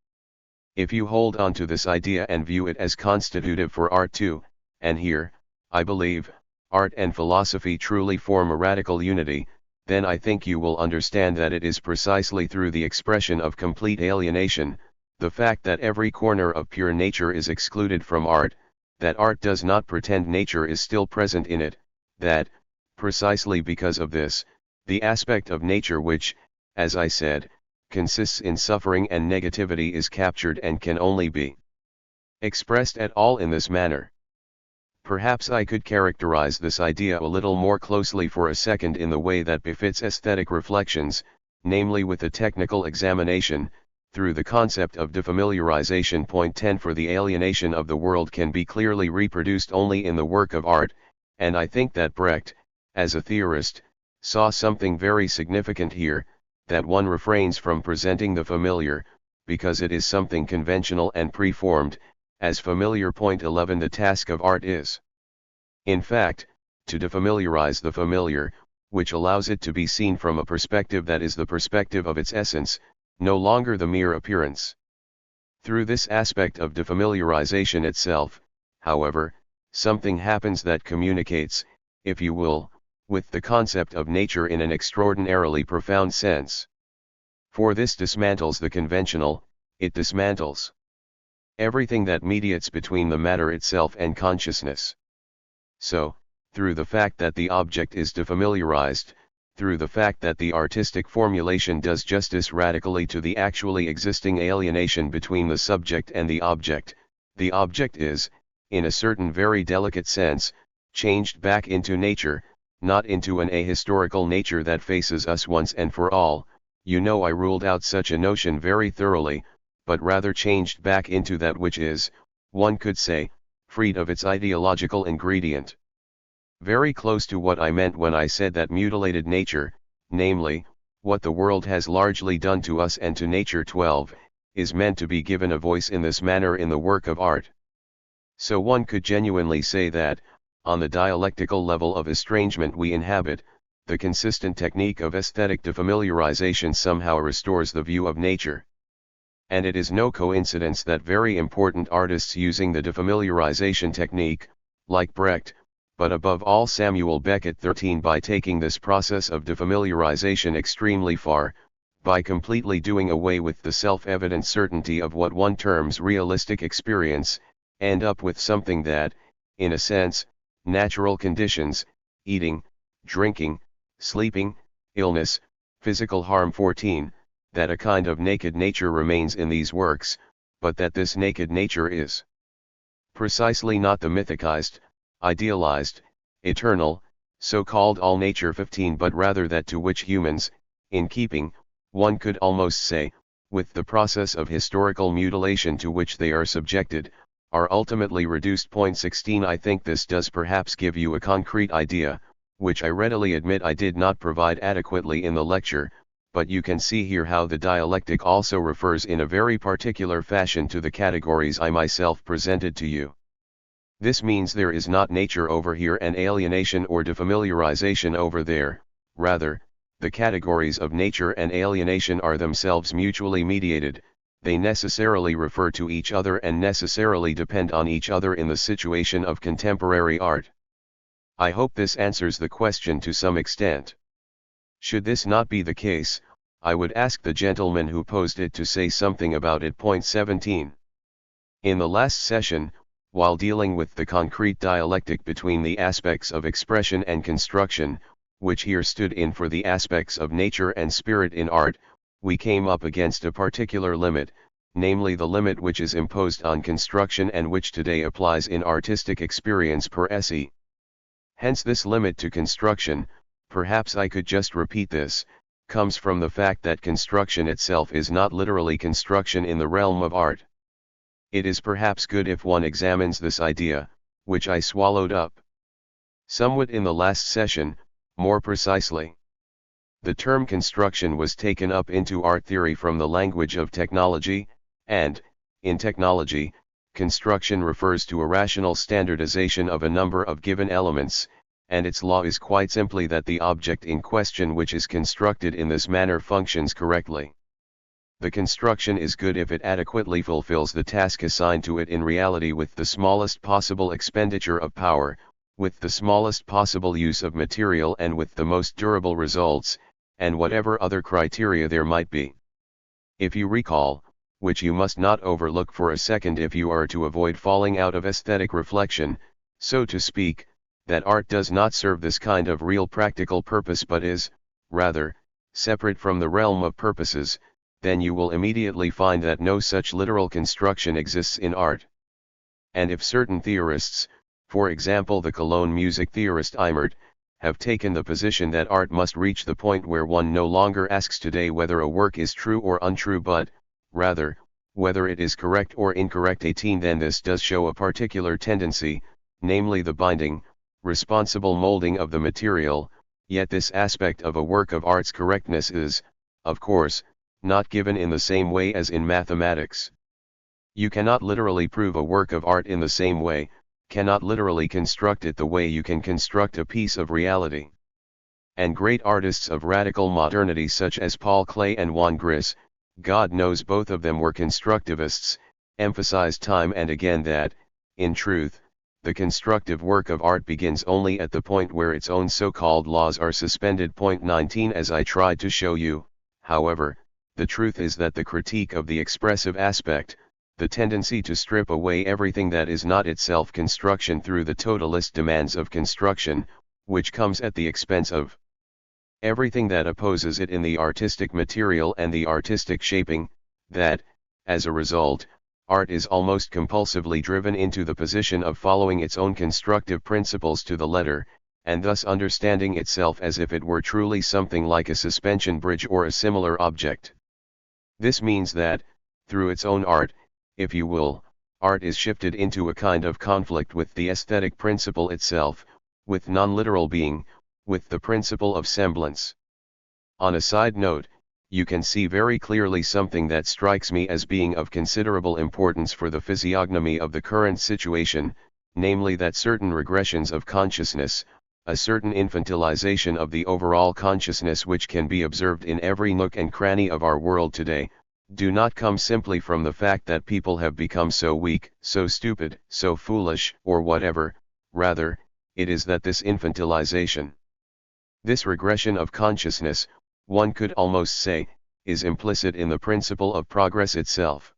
If you hold on to this idea and view it as constitutive for art too, and here, I believe, art and philosophy truly form a radical unity, then I think you will understand that it is precisely through the expression of complete alienation, the fact that every corner of pure nature is excluded from art, that art does not pretend nature is still present in it, that, precisely because of this, the aspect of nature which, as I said, consists in suffering and negativity is captured and can only be expressed at all in this manner. Perhaps I could characterize this idea a little more closely for a second in the way that befits aesthetic reflections, namely with a technical examination, through the concept of defamiliarization. 10 For the alienation of the world can be clearly reproduced only in the work of art, and I think that Brecht, as a theorist, saw something very significant here, that one refrains from presenting the familiar, because it is something conventional and preformed, as familiar. 11 The task of art is, in fact, to defamiliarize the familiar, which allows it to be seen from a perspective that is the perspective of its essence, no longer the mere appearance. Through this aspect of defamiliarization itself, however, something happens that communicates, if you will, with the concept of nature in an extraordinarily profound sense. For this dismantles the conventional, it dismantles everything that mediates between the matter itself and consciousness. So, through the fact that the object is defamiliarized, through the fact that the artistic formulation does justice radically to the actually existing alienation between the subject and the object is, in a certain very delicate sense, changed back into nature, not into an ahistorical nature that faces us once and for all. You know I ruled out such a notion very thoroughly, but rather changed back into that which is, one could say, freed of its ideological ingredient. Very close to what I meant when I said that mutilated nature, namely, what the world has largely done to us and to nature 12, is meant to be given a voice in this manner in the work of art. So one could genuinely say that, on the dialectical level of estrangement we inhabit, the consistent technique of aesthetic defamiliarization somehow restores the view of nature. And it is no coincidence that very important artists using the defamiliarization technique, like Brecht, but above all Samuel Beckett 13, by taking this process of defamiliarization extremely far, by completely doing away with the self-evident certainty of what one terms realistic experience, end up with something that, in a sense, natural conditions, eating, drinking, sleeping, illness, physical harm 14, that a kind of naked nature remains in these works, but that this naked nature is precisely not the mythicized, idealized, eternal, so-called all nature 15, but rather that to which humans, in keeping, one could almost say, with the process of historical mutilation to which they are subjected, are ultimately reduced. 16 I think this does perhaps give you a concrete idea, which I readily admit I did not provide adequately in the lecture, but you can see here how the dialectic also refers in a very particular fashion to the categories I myself presented to you. This means there is not nature over here and alienation or defamiliarization over there, rather, the categories of nature and alienation are themselves mutually mediated, they necessarily refer to each other and necessarily depend on each other in the situation of contemporary art. I hope this answers the question to some extent. Should this not be the case, I would ask the gentleman who posed it to say something about it. 17. In the last session, while dealing with the concrete dialectic between the aspects of expression and construction, which here stood in for the aspects of nature and spirit in art, we came up against a particular limit, namely the limit which is imposed on construction and which today applies in artistic experience per se. Hence this limit to construction, perhaps I could just repeat this, comes from the fact that construction itself is not literally construction in the realm of art. It is perhaps good if one examines this idea, which I swallowed up somewhat in the last session, more precisely. The term construction was taken up into art theory from the language of technology, and, in technology, construction refers to a rational standardization of a number of given elements, and its law is quite simply that the object in question which is constructed in this manner functions correctly. The construction is good if it adequately fulfills the task assigned to it in reality with the smallest possible expenditure of power, with the smallest possible use of material and with the most durable results, and whatever other criteria there might be. If you recall, which you must not overlook for a second if you are to avoid falling out of aesthetic reflection, so to speak, that art does not serve this kind of real practical purpose but is, rather, separate from the realm of purposes, then you will immediately find that no such literal construction exists in art. And if certain theorists, for example the Cologne music theorist Eimert, have taken the position that art must reach the point where one no longer asks today whether a work is true or untrue but, rather, whether it is correct or incorrect 18, then this does show a particular tendency, namely the binding, responsible molding of the material, yet this aspect of a work of art's correctness is, of course, not given in the same way as in mathematics. You cannot literally prove a work of art in the same way, cannot literally construct it the way you can construct a piece of reality. And great artists of radical modernity such as Paul Klee and Juan Gris, God knows both of them were constructivists, emphasized time and again that, in truth, the constructive work of art begins only at the point where its own so-called laws are suspended. 19 As I tried to show you, however, the truth is that the critique of the expressive aspect, the tendency to strip away everything that is not itself construction through the totalist demands of construction, which comes at the expense of everything that opposes it in the artistic material and the artistic shaping, that, as a result, art is almost compulsively driven into the position of following its own constructive principles to the letter, and thus understanding itself as if it were truly something like a suspension bridge or a similar object. This means that, through its own art, if you will, art is shifted into a kind of conflict with the aesthetic principle itself, with non-literal being, with the principle of semblance. On a side note, you can see very clearly something that strikes me as being of considerable importance for the physiognomy of the current situation, namely that certain regressions of consciousness, a certain infantilization of the overall consciousness which can be observed in every nook and cranny of our world today, do not come simply from the fact that people have become so weak, so stupid, so foolish, or whatever. Rather, it is that this infantilization, this regression of consciousness, one could almost say, is implicit in the principle of progress itself.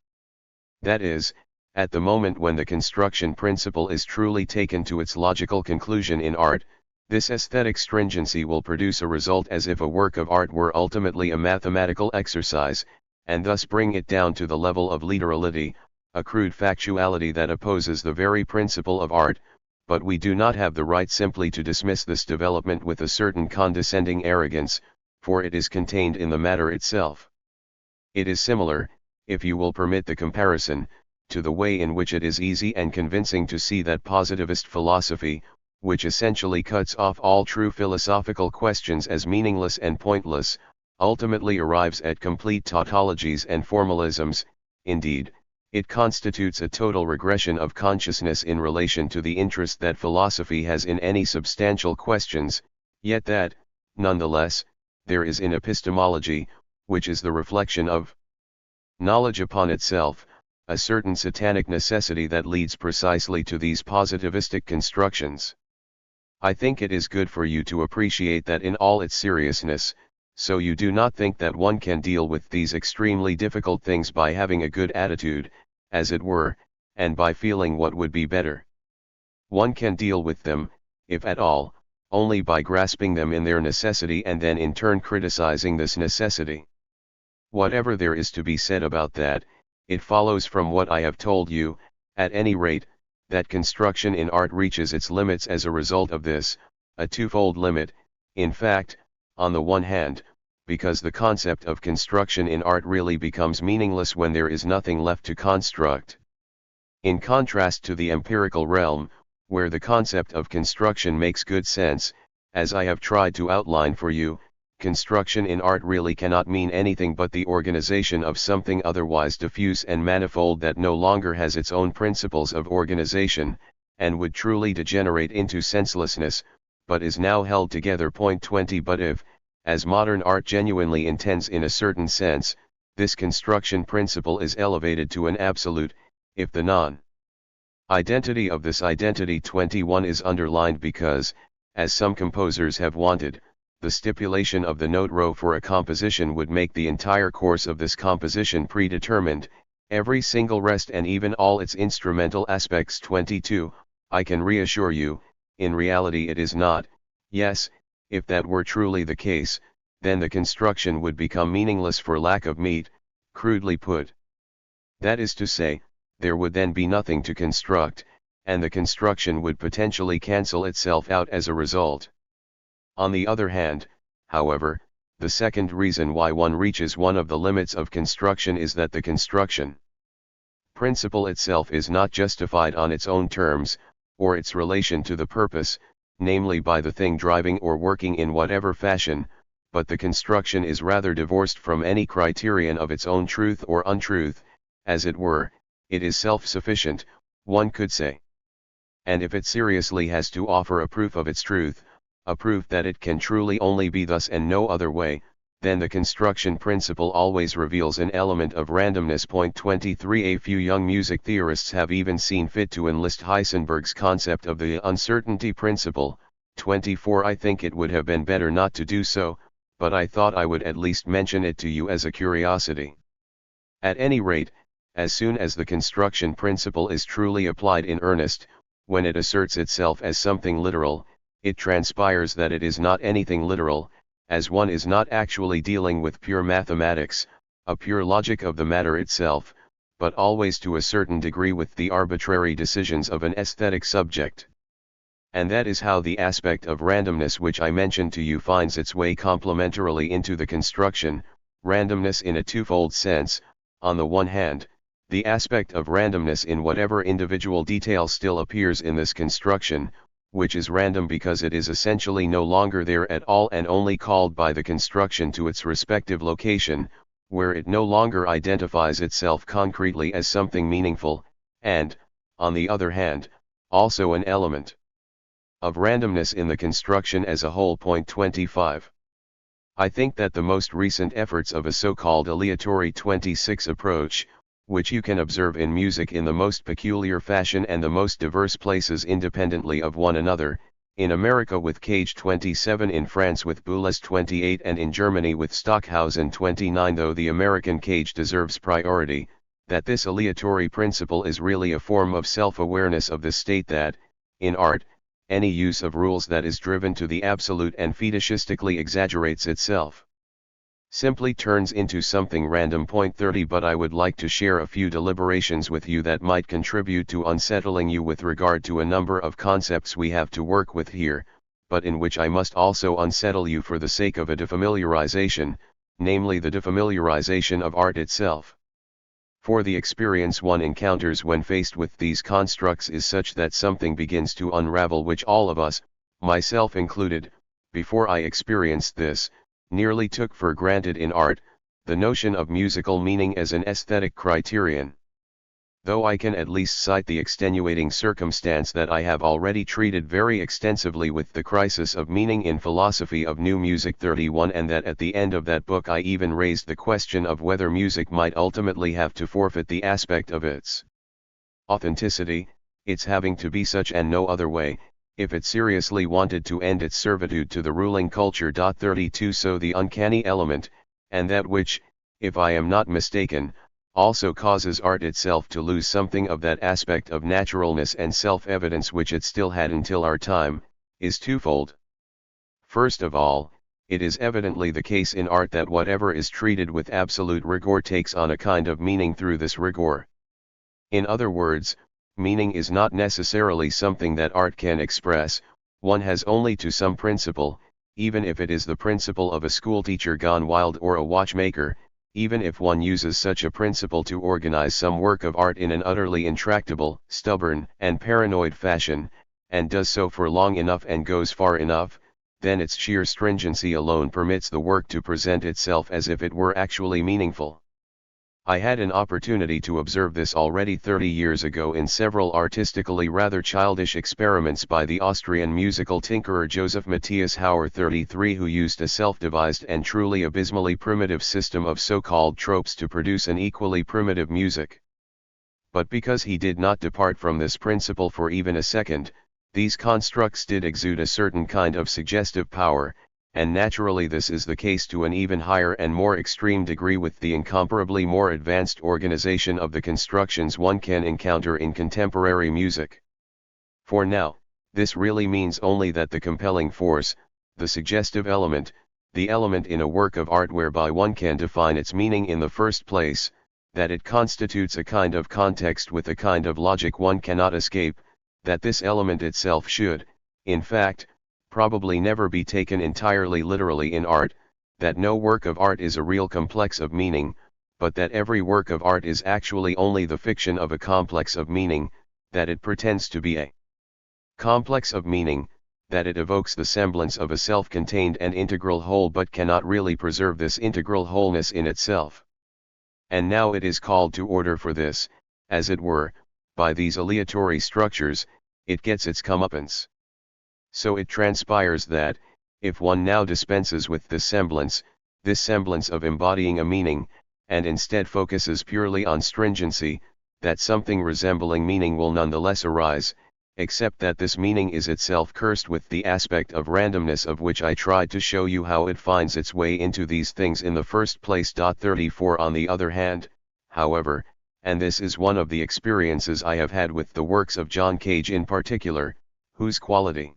That is, at the moment when the construction principle is truly taken to its logical conclusion in art, this aesthetic stringency will produce a result as if a work of art were ultimately a mathematical exercise, and thus bring it down to the level of literality, a crude factuality that opposes the very principle of art. But we do not have the right simply to dismiss this development with a certain condescending arrogance, for it is contained in the matter itself. It is similar, if you will permit the comparison, to the way in which it is easy and convincing to see that positivist philosophy, which essentially cuts off all true philosophical questions as meaningless and pointless, ultimately arrives at complete tautologies and formalisms. Indeed, it constitutes a total regression of consciousness in relation to the interest that philosophy has in any substantial questions, yet that, nonetheless, there is in epistemology, which is the reflection of knowledge upon itself, a certain satanic necessity that leads precisely to these positivistic constructions. I think it is good for you to appreciate that in all its seriousness, so you do not think that one can deal with these extremely difficult things by having a good attitude, as it were, and by feeling what would be better. One can deal with them, if at all, only by grasping them in their necessity and then in turn criticizing this necessity. Whatever there is to be said about that, it follows from what I have told you, at any rate, that construction in art reaches its limits as a result of this, a twofold limit, in fact, on the one hand, because the concept of construction in art really becomes meaningless when there is nothing left to construct. In contrast to the empirical realm, where the concept of construction makes good sense, as I have tried to outline for you, construction in art really cannot mean anything but the organization of something otherwise diffuse and manifold that no longer has its own principles of organization, and would truly degenerate into senselessness, but is now held together. 20 But if, as modern art genuinely intends in a certain sense, this construction principle is elevated to an absolute, if the non-identity of this identity 21 is underlined because, as some composers have wanted, the stipulation of the note row for a composition would make the entire course of this composition predetermined, every single rest and even all its instrumental aspects. 22, I can reassure you, in reality it is not. Yes, if that were truly the case, then the construction would become meaningless for lack of meat, crudely put. That is to say, there would then be nothing to construct, and the construction would potentially cancel itself out as a result. On the other hand, however, the second reason why one reaches one of the limits of construction is that the construction principle itself is not justified on its own terms, or its relation to the purpose, namely by the thing driving or working in whatever fashion, but the construction is rather divorced from any criterion of its own truth or untruth, as it were, it is self-sufficient, one could say. And if it seriously has to offer a proof of its truth, a proof that it can truly only be thus and no other way, then the construction principle always reveals an element of randomness. 23 A few young music theorists have even seen fit to enlist Heisenberg's concept of the uncertainty principle. 24 I think it would have been better not to do so, but I thought I would at least mention it to you as a curiosity. At any rate, as soon as the construction principle is truly applied in earnest, when it asserts itself as something literal, it transpires that it is not anything literal, as one is not actually dealing with pure mathematics, a pure logic of the matter itself, but always to a certain degree with the arbitrary decisions of an aesthetic subject. And that is how the aspect of randomness which I mentioned to you finds its way complementarily into the construction, randomness in a twofold sense. On the one hand, the aspect of randomness in whatever individual detail still appears in this construction, which is random because it is essentially no longer there at all and only called by the construction to its respective location, where it no longer identifies itself concretely as something meaningful, and, on the other hand, also an element of randomness in the construction as a whole. Point 25. I think that the most recent efforts of a so-called aleatory 26 approach, which you can observe in music in the most peculiar fashion and the most diverse places independently of one another, in America with Cage 27, in France with Boulez 28, and in Germany with Stockhausen 29, though the American Cage deserves priority, that this aleatory principle is really a form of self-awareness of the state that, in art, any use of rules that is driven to the absolute and fetishistically exaggerates itself simply turns into something random. Point 30. But I would like to share a few deliberations with you that might contribute to unsettling you with regard to a number of concepts we have to work with here, but in which I must also unsettle you for the sake of a defamiliarization, namely the defamiliarization of art itself. For the experience one encounters when faced with these constructs is such that something begins to unravel which all of us, myself included, before I experienced this, nearly took for granted in art, the notion of musical meaning as an aesthetic criterion. Though I can at least cite the extenuating circumstance that I have already treated very extensively with the crisis of meaning in Philosophy of New Music 31, and that at the end of that book I even raised the question of whether music might ultimately have to forfeit the aspect of its authenticity, its having to be such and no other way, if it seriously wanted to end its servitude to the ruling culture. 32. So the uncanny element, and that which, if I am not mistaken, also causes art itself to lose something of that aspect of naturalness and self-evidence which it still had until our time, is twofold. First of all, it is evidently the case in art that whatever is treated with absolute rigor takes on a kind of meaning through this rigor. In other words, meaning is not necessarily something that art can express, one has only to some principle, even if it is the principle of a schoolteacher gone wild or a watchmaker, even if one uses such a principle to organize some work of art in an utterly intractable, stubborn, and paranoid fashion, and does so for long enough and goes far enough, then its sheer stringency alone permits the work to present itself as if it were actually meaningful. I had an opportunity to observe this already 30 years ago in several artistically rather childish experiments by the Austrian musical tinkerer Joseph Matthias Hauer 33, who used a self-devised and truly abysmally primitive system of so-called tropes to produce an equally primitive music. But because he did not depart from this principle for even a second, these constructs did exude a certain kind of suggestive power, and naturally this is the case to an even higher and more extreme degree with the incomparably more advanced organization of the constructions one can encounter in contemporary music. For now, this really means only that the compelling force, the suggestive element, the element in a work of art whereby one can define its meaning in the first place, that it constitutes a kind of context with a kind of logic one cannot escape, that this element itself should, in fact, probably never be taken entirely literally in art, that no work of art is a real complex of meaning, but that every work of art is actually only the fiction of a complex of meaning, that it pretends to be a complex of meaning, that it evokes the semblance of a self-contained and integral whole but cannot really preserve this integral wholeness in itself. And now it is called to order for this, as it were, by these aleatory structures, it gets its comeuppance. So it transpires that, if one now dispenses with this semblance of embodying a meaning, and instead focuses purely on stringency, that something resembling meaning will nonetheless arise, except that this meaning is itself cursed with the aspect of randomness of which I tried to show you how it finds its way into these things in the first place. 34. On the other hand, however, and this is one of the experiences I have had with the works of John Cage in particular, whose quality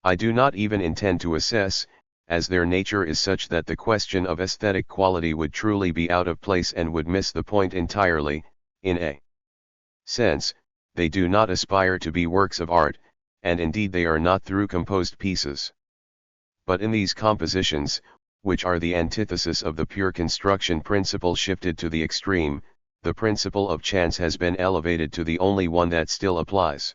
I do not even intend to assess, as their nature is such that the question of aesthetic quality would truly be out of place and would miss the point entirely. In a sense, they do not aspire to be works of art, and indeed they are not through composed pieces. But in these compositions, which are the antithesis of the pure construction principle shifted to the extreme, the principle of chance has been elevated to the only one that still applies.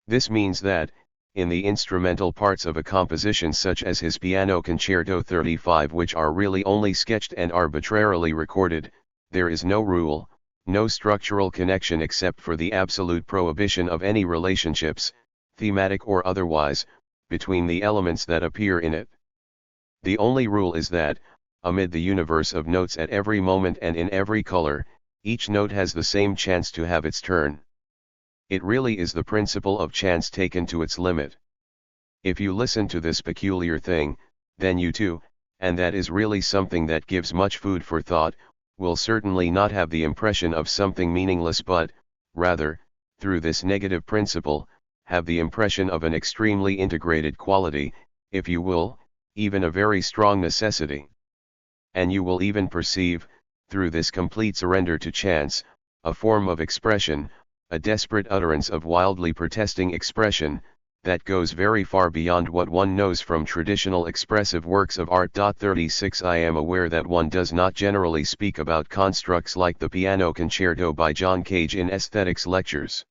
This means that, in the instrumental parts of a composition such as his Piano Concerto 35, which are really only sketched and arbitrarily recorded, there is no rule, no structural connection except for the absolute prohibition of any relationships, thematic or otherwise, between the elements that appear in it. The only rule is that, amid the universe of notes at every moment and in every color, each note has the same chance to have its turn. It really is the principle of chance taken to its limit. If you listen to this peculiar thing, then you too, and that is really something that gives much food for thought, will certainly not have the impression of something meaningless but, rather, through this negative principle, have the impression of an extremely integrated quality, if you will, even a very strong necessity. And you will even perceive, through this complete surrender to chance, a form of expression, a desperate utterance of wildly protesting expression, that goes very far beyond what one knows from traditional expressive works of art. 36 I am aware that one does not generally speak about constructs like the Piano Concerto by John Cage in aesthetics lectures.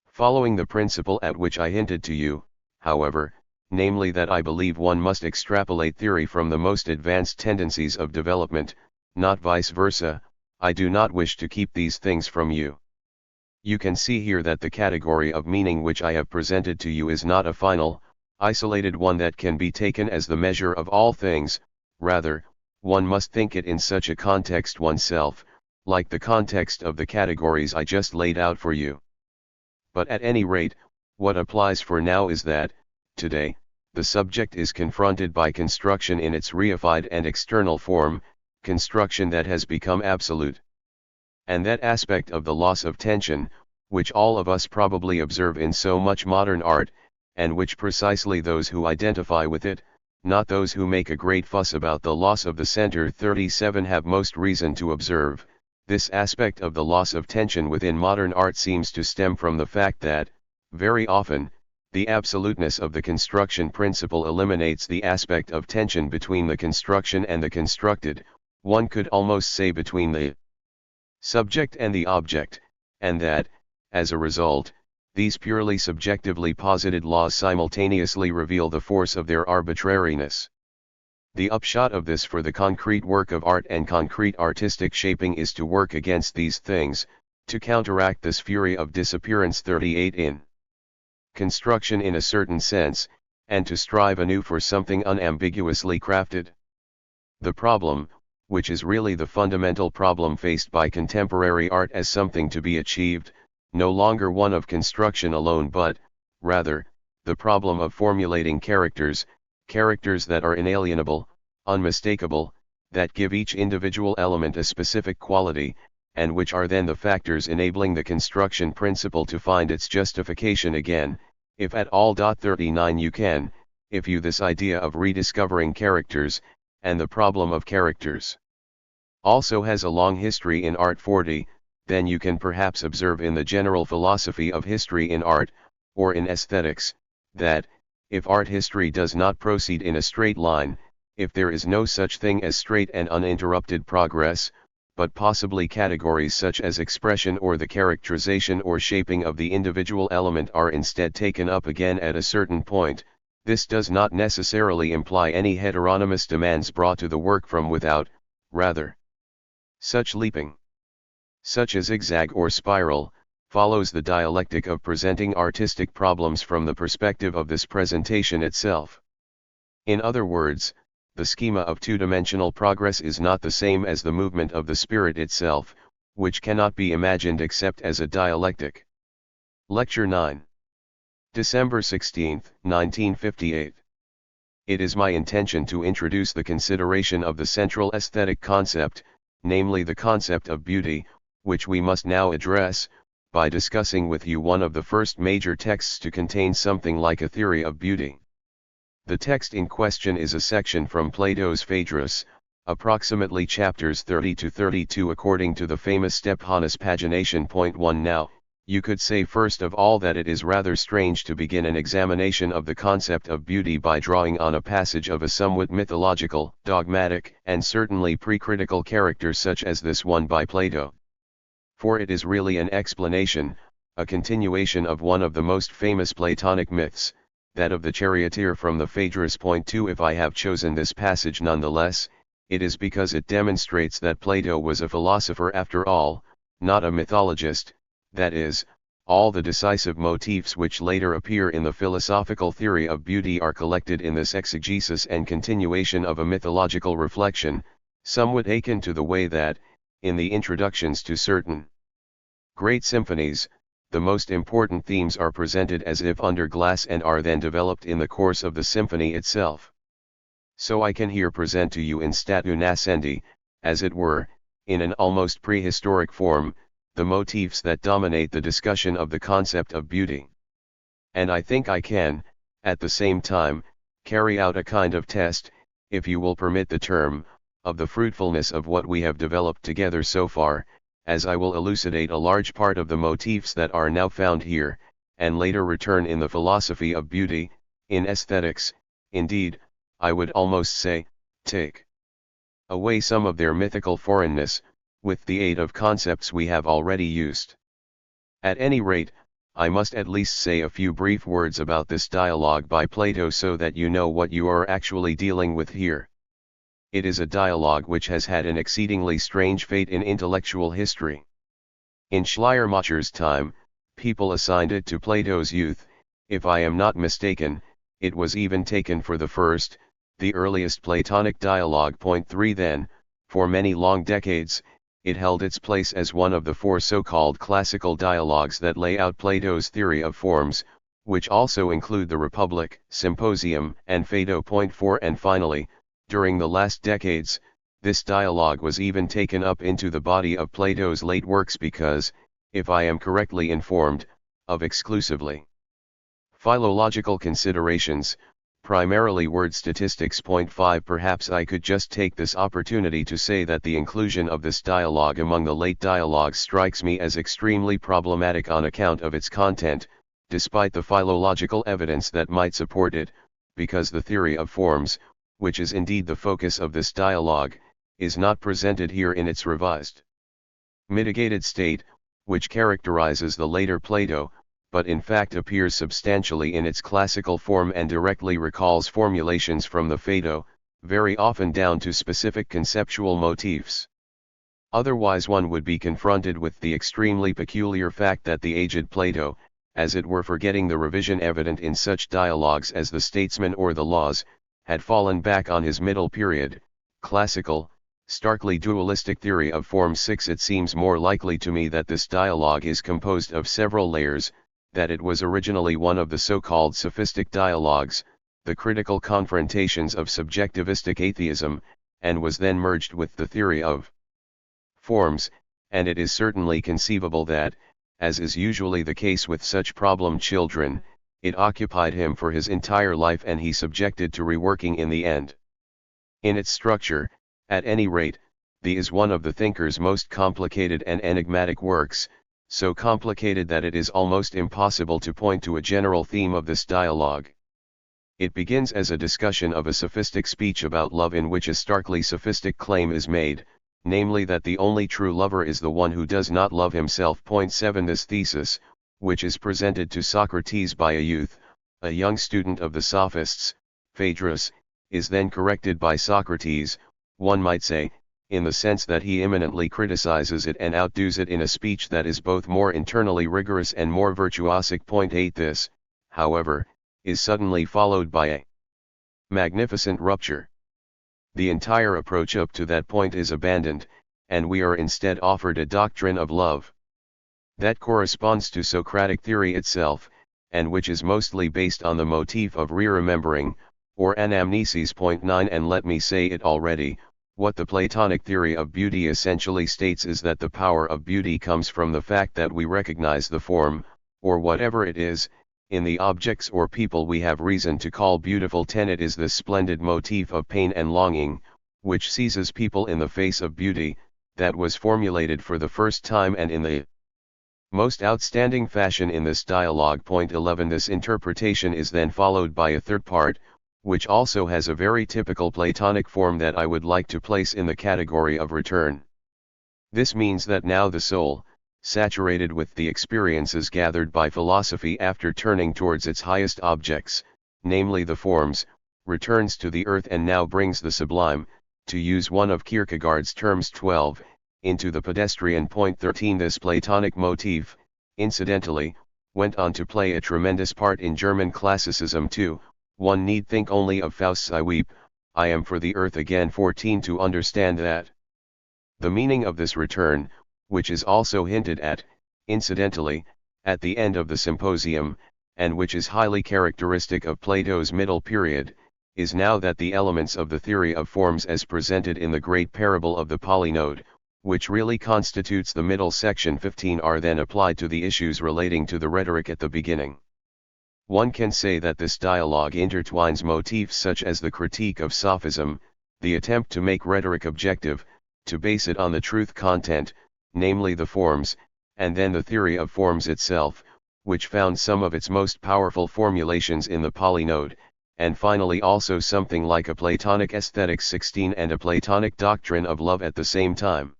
Following the principle at which I hinted to you, however, namely that I believe one must extrapolate theory from the most advanced tendencies of development, not vice versa, I do not wish to keep these things from you. You can see here that the category of meaning which I have presented to you is not a final, isolated one that can be taken as the measure of all things, rather, one must think it in such a context oneself, like the context of the categories I just laid out for you. But at any rate, what applies for now is that, today, the subject is confronted by construction in its reified and external form, construction that has become absolute. And that aspect of the loss of tension, which all of us probably observe in so much modern art, and which precisely those who identify with it, not those who make a great fuss about the loss of the center 37 have most reason to observe, this aspect of the loss of tension within modern art seems to stem from the fact that, very often, the absoluteness of the construction principle eliminates the aspect of tension between the construction and the constructed, one could almost say between the subject and the object, and that, as a result, these purely subjectively posited laws simultaneously reveal the force of their arbitrariness. The upshot of this for the concrete work of art and concrete artistic shaping is to work against these things, to counteract this fury of disappearance 38 in construction in a certain sense, and to strive anew for something unambiguously crafted. The problem, which is really the fundamental problem faced by contemporary art as something to be achieved, no longer one of construction alone but, rather, the problem of formulating characters that are inalienable, unmistakable, that give each individual element a specific quality, and which are then the factors enabling the construction principle to find its justification again, if at all. 39 You can, if you this idea of rediscovering characters, and the problem of characters also has a long history in art 40, then you can perhaps observe in the general philosophy of history in art, or in aesthetics, that, if art history does not proceed in a straight line, if there is no such thing as straight and uninterrupted progress, but possibly categories such as expression or the characterization or shaping of the individual element are instead taken up again at a certain point, this does not necessarily imply any heteronymous demands brought to the work from without, rather. Such leaping, such a zigzag or spiral, follows the dialectic of presenting artistic problems from the perspective of this presentation itself. In other words, the schema of two-dimensional progress is not the same as the movement of the spirit itself, which cannot be imagined except as a dialectic. Lecture 9. December 16, 1958. It is my intention to introduce the consideration of the central aesthetic concept, namely the concept of beauty, which we must now address, by discussing with you one of the first major texts to contain something like a theory of beauty. The text in question is a section from Plato's Phaedrus, approximately chapters 30 to 32 according to the famous Stephanus pagination. 1 Now, you could say first of all that it is rather strange to begin an examination of the concept of beauty by drawing on a passage of a somewhat mythological, dogmatic, and certainly pre-critical character such as this one by Plato. For it is really an explanation, a continuation of one of the most famous Platonic myths, that of the charioteer from the Phaedrus. Point 2. If I have chosen this passage nonetheless, it is because it demonstrates that Plato was a philosopher after all, not a mythologist, that is, all the decisive motifs which later appear in the philosophical theory of beauty are collected in this exegesis and continuation of a mythological reflection, somewhat akin to the way that, in the introductions to certain great symphonies, the most important themes are presented as if under glass and are then developed in the course of the symphony itself. So I can here present to you in statu nascendi, as it were, in an almost prehistoric form, the motifs that dominate the discussion of the concept of beauty. And I think I can, at the same time, carry out a kind of test, if you will permit the term, of the fruitfulness of what we have developed together so far, as I will elucidate a large part of the motifs that are now found here, and later return in the philosophy of beauty, in aesthetics, indeed, I would almost say, take away some of their mythical foreignness, with the aid of concepts we have already used. At any rate, I must at least say a few brief words about this dialogue by Plato so that you know what you are actually dealing with here. It is a dialogue which has had an exceedingly strange fate in intellectual history. In Schleiermacher's time, people assigned it to Plato's youth. If I am not mistaken, it was even taken for the first, the earliest Platonic dialogue. Point 3. Then, for many long decades, it held its place as one of the four so-called classical dialogues that lay out Plato's theory of forms, which also include the Republic, Symposium, and Phaedo. Point 4. And finally, during the last decades, this dialogue was even taken up into the body of Plato's late works because, if I am correctly informed, of exclusively philological considerations, primarily word statistics. Point 5. Perhaps I could just take this opportunity to say that the inclusion of this dialogue among the late dialogues strikes me as extremely problematic on account of its content, despite the philological evidence that might support it, because the theory of forms, which is indeed the focus of this dialogue, is not presented here in its revised, mitigated state, which characterizes the later Plato, but in fact appears substantially in its classical form and directly recalls formulations from the Phaedo, very often down to specific conceptual motifs. Otherwise one would be confronted with the extremely peculiar fact that the aged Plato, as it were forgetting the revision evident in such dialogues as the Statesman or the Laws, had fallen back on his middle period, classical, starkly dualistic theory of form. 6. It seems more likely to me that this dialogue is composed of several layers, that it was originally one of the so-called sophistic dialogues, the critical confrontations of subjectivistic atheism, and was then merged with the theory of forms, and it is certainly conceivable that, as is usually the case with such problem children, it occupied him for his entire life and he subjected to reworking in the end. In its structure, at any rate, the is one of the thinker's most complicated and enigmatic works, so complicated that it is almost impossible to point to a general theme of this dialogue. It begins as a discussion of a sophistic speech about love in which a starkly sophistic claim is made, namely that the only true lover is the one who does not love himself. Point 7. This thesis, which is presented to Socrates by a youth, a young student of the Sophists, Phaedrus, is then corrected by Socrates, one might say, in the sense that he eminently criticizes it and outdoes it in a speech that is both more internally rigorous and more virtuosic. Point 8. This, however, is suddenly followed by a magnificent rupture. The entire approach up to that point is abandoned, and we are instead offered a doctrine of love that corresponds to Socratic theory itself, and which is mostly based on the motif of re-remembering, or anamnesis. Point 9. And let me say it already, what the Platonic theory of beauty essentially states is that the power of beauty comes from the fact that we recognize the form, or whatever it is, in the objects or people we have reason to call beautiful. 10. It is this splendid motif of pain and longing, which seizes people in the face of beauty, that was formulated for the first time and in the most outstanding fashion in this dialogue. Point 11. This interpretation is then followed by a third part, which also has a very typical Platonic form that I would like to place in the category of return. This means that now the soul, saturated with the experiences gathered by philosophy after turning towards its highest objects, namely the forms, returns to the earth and now brings the sublime, to use one of Kierkegaard's terms 12, into the pedestrian. 13 This Platonic motif, incidentally, went on to play a tremendous part in German classicism too. One need think only of Faust's I weep, I am for the earth again 14 to understand that. The meaning of this return, which is also hinted at, incidentally, at the end of the symposium, and which is highly characteristic of Plato's middle period, is now that the elements of the theory of forms as presented in the great parable of the polynode, which really constitutes the middle section 15, are then applied to the issues relating to the rhetoric at the beginning. One can say that this dialogue intertwines motifs such as the critique of sophism, the attempt to make rhetoric objective, to base it on the truth content, namely the forms, and then the theory of forms itself, which found some of its most powerful formulations in the polynode, and finally also something like a Platonic aesthetics 16 and a Platonic doctrine of love at the same time.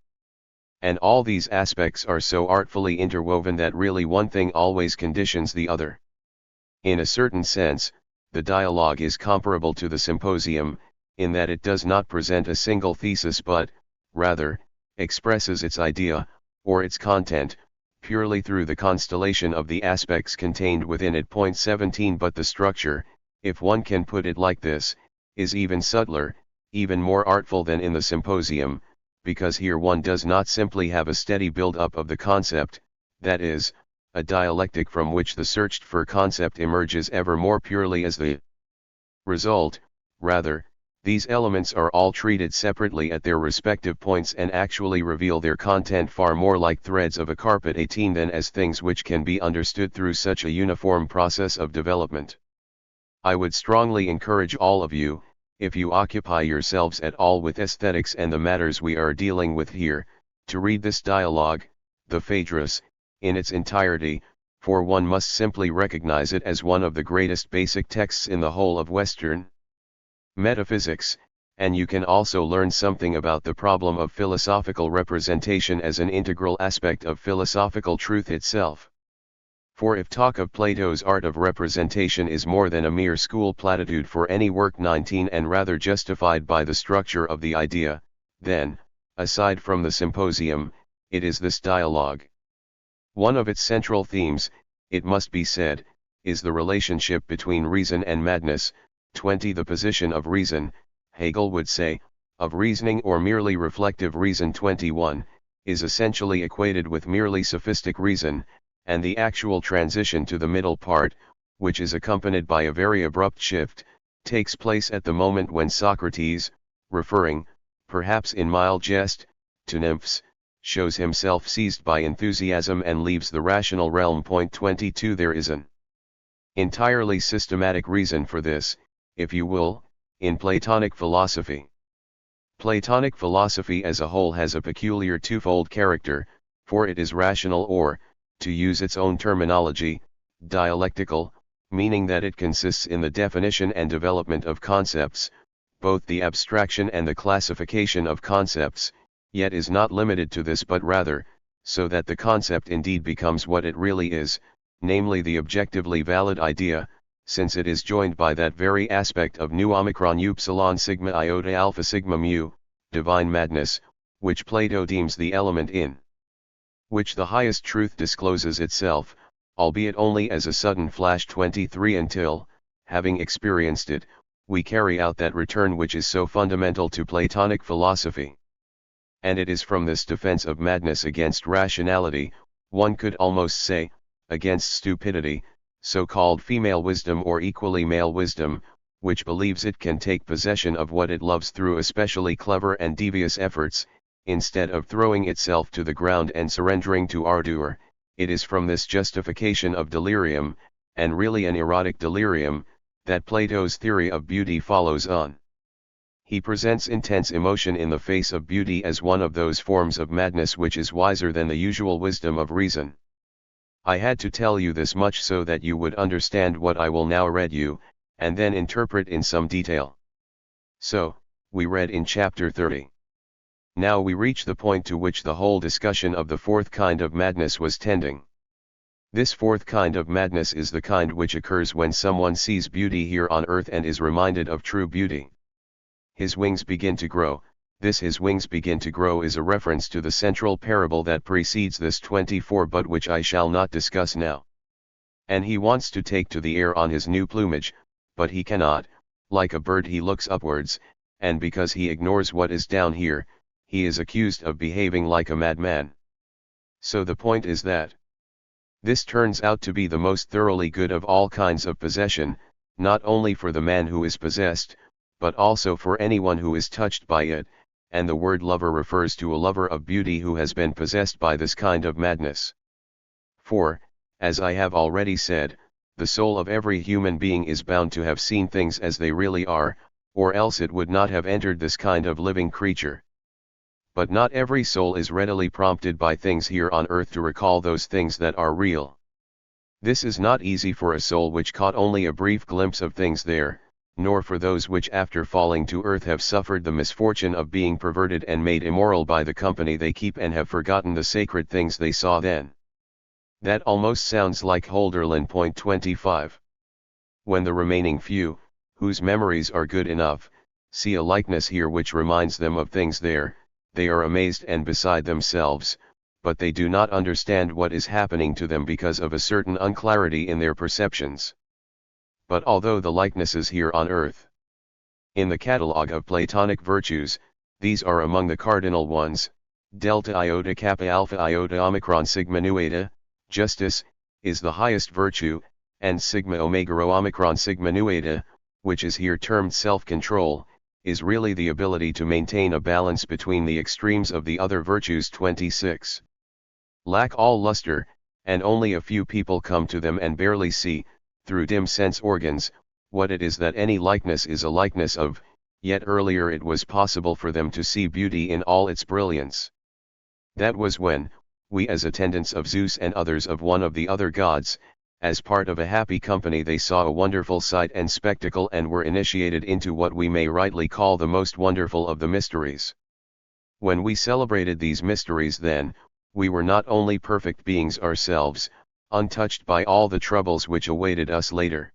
And all these aspects are so artfully interwoven that really one thing always conditions the other. In a certain sense, the dialogue is comparable to the symposium, in that it does not present a single thesis but, rather, expresses its idea, or its content, purely through the constellation of the aspects contained within it. 17 But the structure, if one can put it like this, is even subtler, even more artful than in the symposium, because here one does not simply have a steady build-up of the concept, that is, a dialectic from which the searched-for concept emerges ever more purely as the result. Rather, these elements are all treated separately at their respective points and actually reveal their content far more like threads of a carpet 18 than as things which can be understood through such a uniform process of development. I would strongly encourage all of you, if you occupy yourselves at all with aesthetics and the matters we are dealing with here, to read this dialogue, the Phaedrus, in its entirety, for one must simply recognize it as one of the greatest basic texts in the whole of Western metaphysics, and you can also learn something about the problem of philosophical representation as an integral aspect of philosophical truth itself. For if talk of Plato's art of representation is more than a mere school platitude for any work 19 and rather justified by the structure of the idea, then, aside from the symposium, it is this dialogue. One of its central themes, it must be said, is the relationship between reason and madness. 20 The position of reason, Hegel would say, of reasoning or merely reflective reason 21, is essentially equated with merely sophistic reason, and the actual transition to the middle part, which is accompanied by a very abrupt shift, takes place at the moment when Socrates, referring, perhaps in mild jest, to nymphs, shows himself seized by enthusiasm and leaves the rational realm. 22 There is an entirely systematic reason for this, if you will, in Platonic philosophy. Platonic philosophy as a whole has a peculiar twofold character, for it is rational or, to use its own terminology, dialectical, meaning that it consists in the definition and development of concepts, both the abstraction and the classification of concepts, yet is not limited to this but rather, so that the concept indeed becomes what it really is, namely the objectively valid idea, since it is joined by that very aspect of nu omicron upsilon sigma iota alpha sigma mu, divine madness, which Plato deems the element in which the highest truth discloses itself, albeit only as a sudden flash. 23 Until, having experienced it, we carry out that return which is so fundamental to Platonic philosophy. And it is from this defense of madness against rationality, one could almost say, against stupidity, so-called female wisdom or equally male wisdom, which believes it can take possession of what it loves through especially clever and devious efforts, instead of throwing itself to the ground and surrendering to ardor. It is from this justification of delirium, and really an erotic delirium, that Plato's theory of beauty follows on. He presents intense emotion in the face of beauty as one of those forms of madness which is wiser than the usual wisdom of reason. I had to tell you this much so that you would understand what I will now read you, and then interpret in some detail. So, we read in chapter 30. Now we reach the point to which the whole discussion of the fourth kind of madness was tending. This fourth kind of madness is the kind which occurs when someone sees beauty here on earth and is reminded of true beauty. His wings begin to grow. This his wings begin to grow is a reference to the central parable that precedes this 24 but which I shall not discuss now. And he wants to take to the air on his new plumage, but he cannot. Like a bird he looks upwards, and because he ignores what is down here, he is accused of behaving like a madman. So the point is that this turns out to be the most thoroughly good of all kinds of possession, not only for the man who is possessed, but also for anyone who is touched by it, and the word lover refers to a lover of beauty who has been possessed by this kind of madness. For, as I have already said, the soul of every human being is bound to have seen things as they really are, or else it would not have entered this kind of living creature. But not every soul is readily prompted by things here on earth to recall those things that are real. This is not easy for a soul which caught only a brief glimpse of things there, nor for those which after falling to earth have suffered the misfortune of being perverted and made immoral by the company they keep and have forgotten the sacred things they saw then. That almost sounds like Hölderlin. 25. When the remaining few, whose memories are good enough, see a likeness here which reminds them of things there, they are amazed and beside themselves, but they do not understand what is happening to them because of a certain unclarity in their perceptions. But although the likenesses here on earth, in the catalogue of Platonic virtues, these are among the cardinal ones, delta iota kappa alpha iota omicron sigma nu eta, justice, is the highest virtue, and sigma omega rho omicron sigma nu eta, which is here termed self-control, is really the ability to maintain a balance between the extremes of the other virtues. 26. Lack all luster, and only a few people come to them and barely see, through dim sense organs, what it is that any likeness is a likeness of, yet earlier it was possible for them to see beauty in all its brilliance. That was when, we as attendants of Zeus and others of one of the other gods, as part of a happy company they saw a wonderful sight and spectacle and were initiated into what we may rightly call the most wonderful of the mysteries. When we celebrated these mysteries then, we were not only perfect beings ourselves, untouched by all the troubles which awaited us later.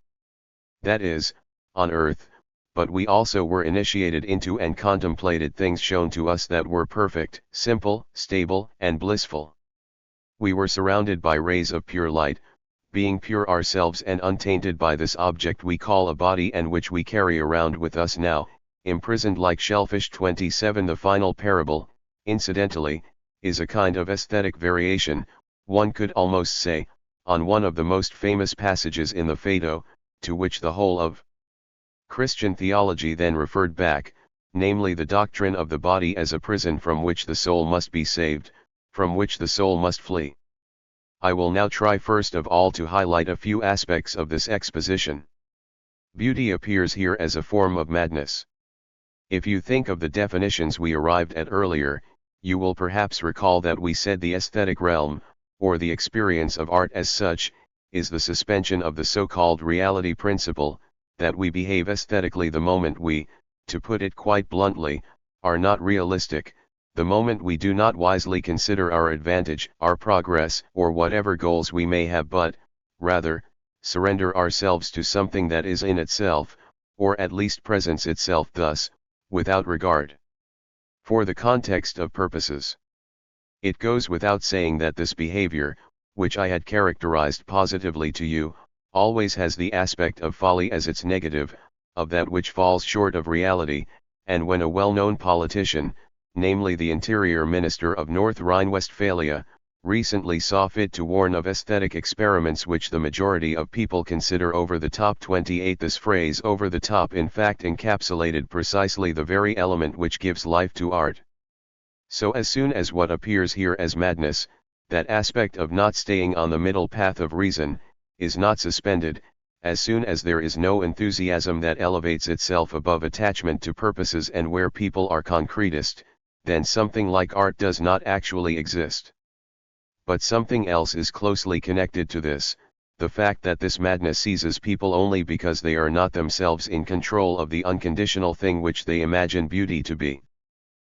That is, on earth, but we also were initiated into and contemplated things shown to us that were perfect, simple, stable, and blissful. We were surrounded by rays of pure light, being pure ourselves and untainted by this object we call a body and which we carry around with us now, imprisoned like shellfish. 27. The final parable, incidentally, is a kind of aesthetic variation, one could almost say, on one of the most famous passages in the Phaedo, to which the whole of Christian theology then referred back, namely the doctrine of the body as a prison from which the soul must be saved, from which the soul must flee. I will now try first of all to highlight a few aspects of this exposition. Beauty appears here as a form of madness. If you think of the definitions we arrived at earlier, you will perhaps recall that we said the aesthetic realm, or the experience of art as such, is the suspension of the so-called reality principle, that we behave aesthetically the moment we, to put it quite bluntly, are not realistic, the moment we do not wisely consider our advantage, our progress, or whatever goals we may have but, rather, surrender ourselves to something that is in itself, or at least presents itself thus, without regard for the context of purposes. It goes without saying that this behavior, which I had characterized positively to you, always has the aspect of folly as its negative, of that which falls short of reality, and when a well-known politician, namely the Interior Minister of North Rhine-Westphalia, recently saw fit to warn of aesthetic experiments which the majority of people consider over the top. 28. This phrase over the top in fact encapsulated precisely the very element which gives life to art. So as soon as what appears here as madness, that aspect of not staying on the middle path of reason, is not suspended, as soon as there is no enthusiasm that elevates itself above attachment to purposes and where people are concretist, then something like art does not actually exist. But something else is closely connected to this, the fact that this madness seizes people only because they are not themselves in control of the unconditional thing which they imagine beauty to be.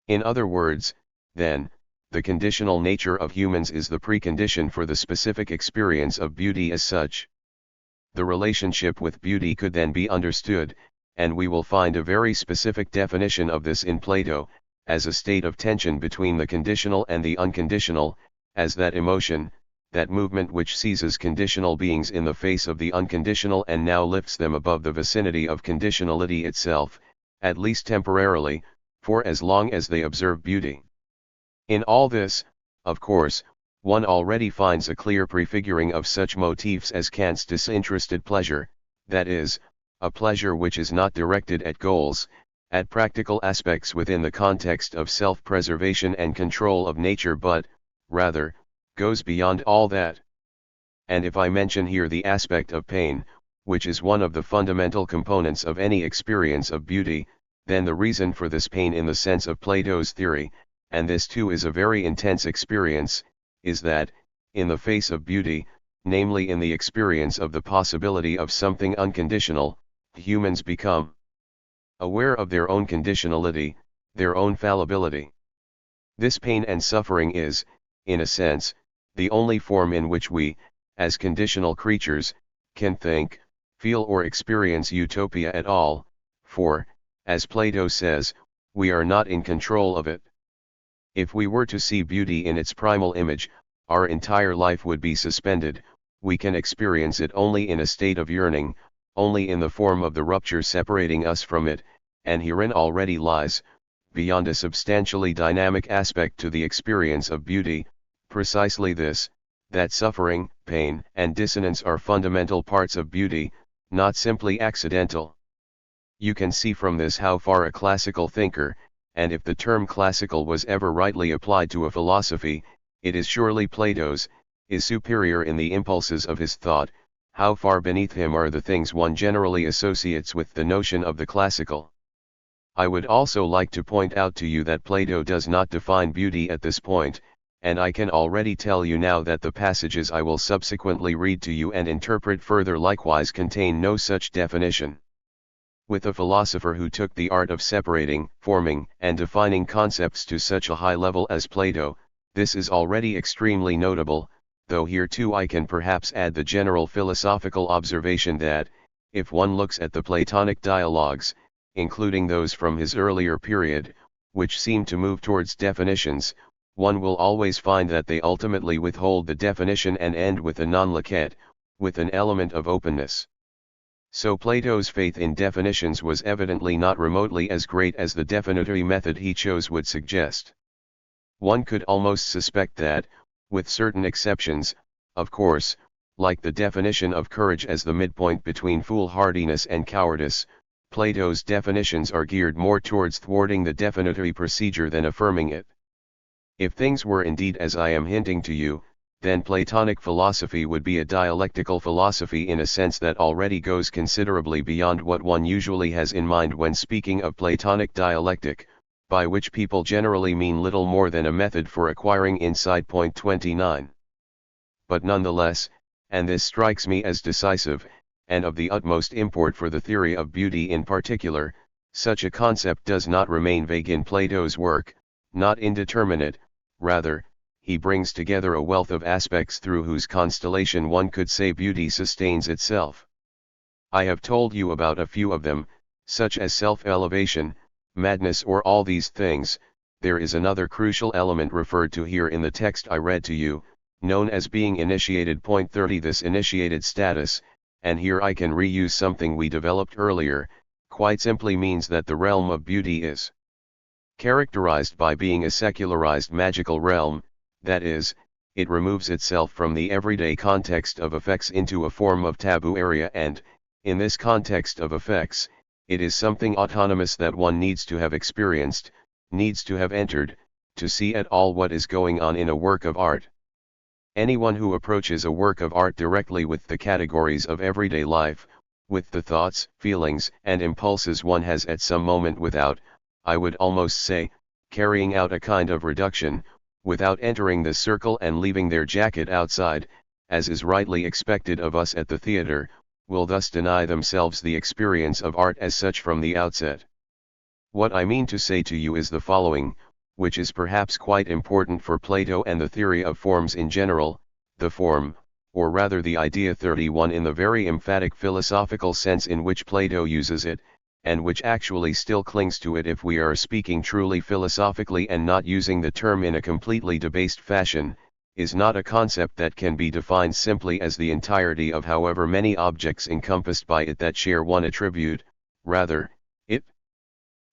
In other words, then, the conditional nature of humans is the precondition for the specific experience of beauty as such. The relationship with beauty could then be understood, and we will find a very specific definition of this in Plato, as a state of tension between the conditional and the unconditional, as that emotion, that movement which seizes conditional beings in the face of the unconditional and now lifts them above the vicinity of conditionality itself, at least temporarily, for as long as they observe beauty. In all this, of course, one already finds a clear prefiguring of such motifs as Kant's disinterested pleasure, that is, a pleasure which is not directed at goals, at practical aspects within the context of self-preservation and control of nature, but, rather, goes beyond all that. And if I mention here the aspect of pain, which is one of the fundamental components of any experience of beauty, then the reason for this pain in the sense of Plato's theory, and this too is a very intense experience, is that, in the face of beauty, namely in the experience of the possibility of something unconditional, humans become aware of their own conditionality, their own fallibility. This pain and suffering is, in a sense, the only form in which we, as conditional creatures, can think, feel or experience utopia at all, for, as Plato says, we are not in control of it. If we were to see beauty in its primal image, our entire life would be suspended. We can experience it only in a state of yearning, only in the form of the rupture separating us from it, and herein already lies, beyond a substantially dynamic aspect to the experience of beauty, precisely this, that suffering, pain, and dissonance are fundamental parts of beauty, not simply accidental. You can see from this how far a classical thinker, and if the term classical was ever rightly applied to a philosophy, it is surely Plato's, is superior in the impulses of his thought, how far beneath him are the things one generally associates with the notion of the classical. I would also like to point out to you that Plato does not define beauty at this point, and I can already tell you now that the passages I will subsequently read to you and interpret further likewise contain no such definition. With a philosopher who took the art of separating, forming, and defining concepts to such a high level as Plato, this is already extremely notable, though here too I can perhaps add the general philosophical observation that, if one looks at the Platonic dialogues, including those from his earlier period, which seem to move towards definitions, one will always find that they ultimately withhold the definition and end with a non-liquet, with an element of openness. So Plato's faith in definitions was evidently not remotely as great as the definitory method he chose would suggest. One could almost suspect that, with certain exceptions, of course, like the definition of courage as the midpoint between foolhardiness and cowardice, Plato's definitions are geared more towards thwarting the definitory procedure than affirming it. If things were indeed as I am hinting to you, then Platonic philosophy would be a dialectical philosophy in a sense that already goes considerably beyond what one usually has in mind when speaking of Platonic dialectic, by which people generally mean little more than a method for acquiring insight. 29. But nonetheless, and this strikes me as decisive, and of the utmost import for the theory of beauty in particular, such a concept does not remain vague in Plato's work, not indeterminate, rather, he brings together a wealth of aspects through whose constellation one could say beauty sustains itself. I have told you about a few of them, such as self-elevation, madness or all these things. There is another crucial element referred to here in the text I read to you, known as being initiated. 30 This initiated status, and here I can reuse something we developed earlier, quite simply means that the realm of beauty is characterized by being a secularized magical realm, that is, it removes itself from the everyday context of effects into a form of taboo area and, in this context of effects, it is something autonomous that one needs to have experienced, needs to have entered, to see at all what is going on in a work of art. Anyone who approaches a work of art directly with the categories of everyday life, with the thoughts, feelings, and impulses one has at some moment without, I would almost say, carrying out a kind of reduction, without entering the circle and leaving their jacket outside, as is rightly expected of us at the theater, will thus deny themselves the experience of art as such from the outset. What I mean to say to you is the following: which is perhaps quite important for Plato and the theory of forms in general, the form, or rather the idea 31 in the very emphatic philosophical sense in which Plato uses it, and which actually still clings to it if we are speaking truly philosophically and not using the term in a completely debased fashion, is not a concept that can be defined simply as the entirety of however many objects encompassed by it that share one attribute. Rather, it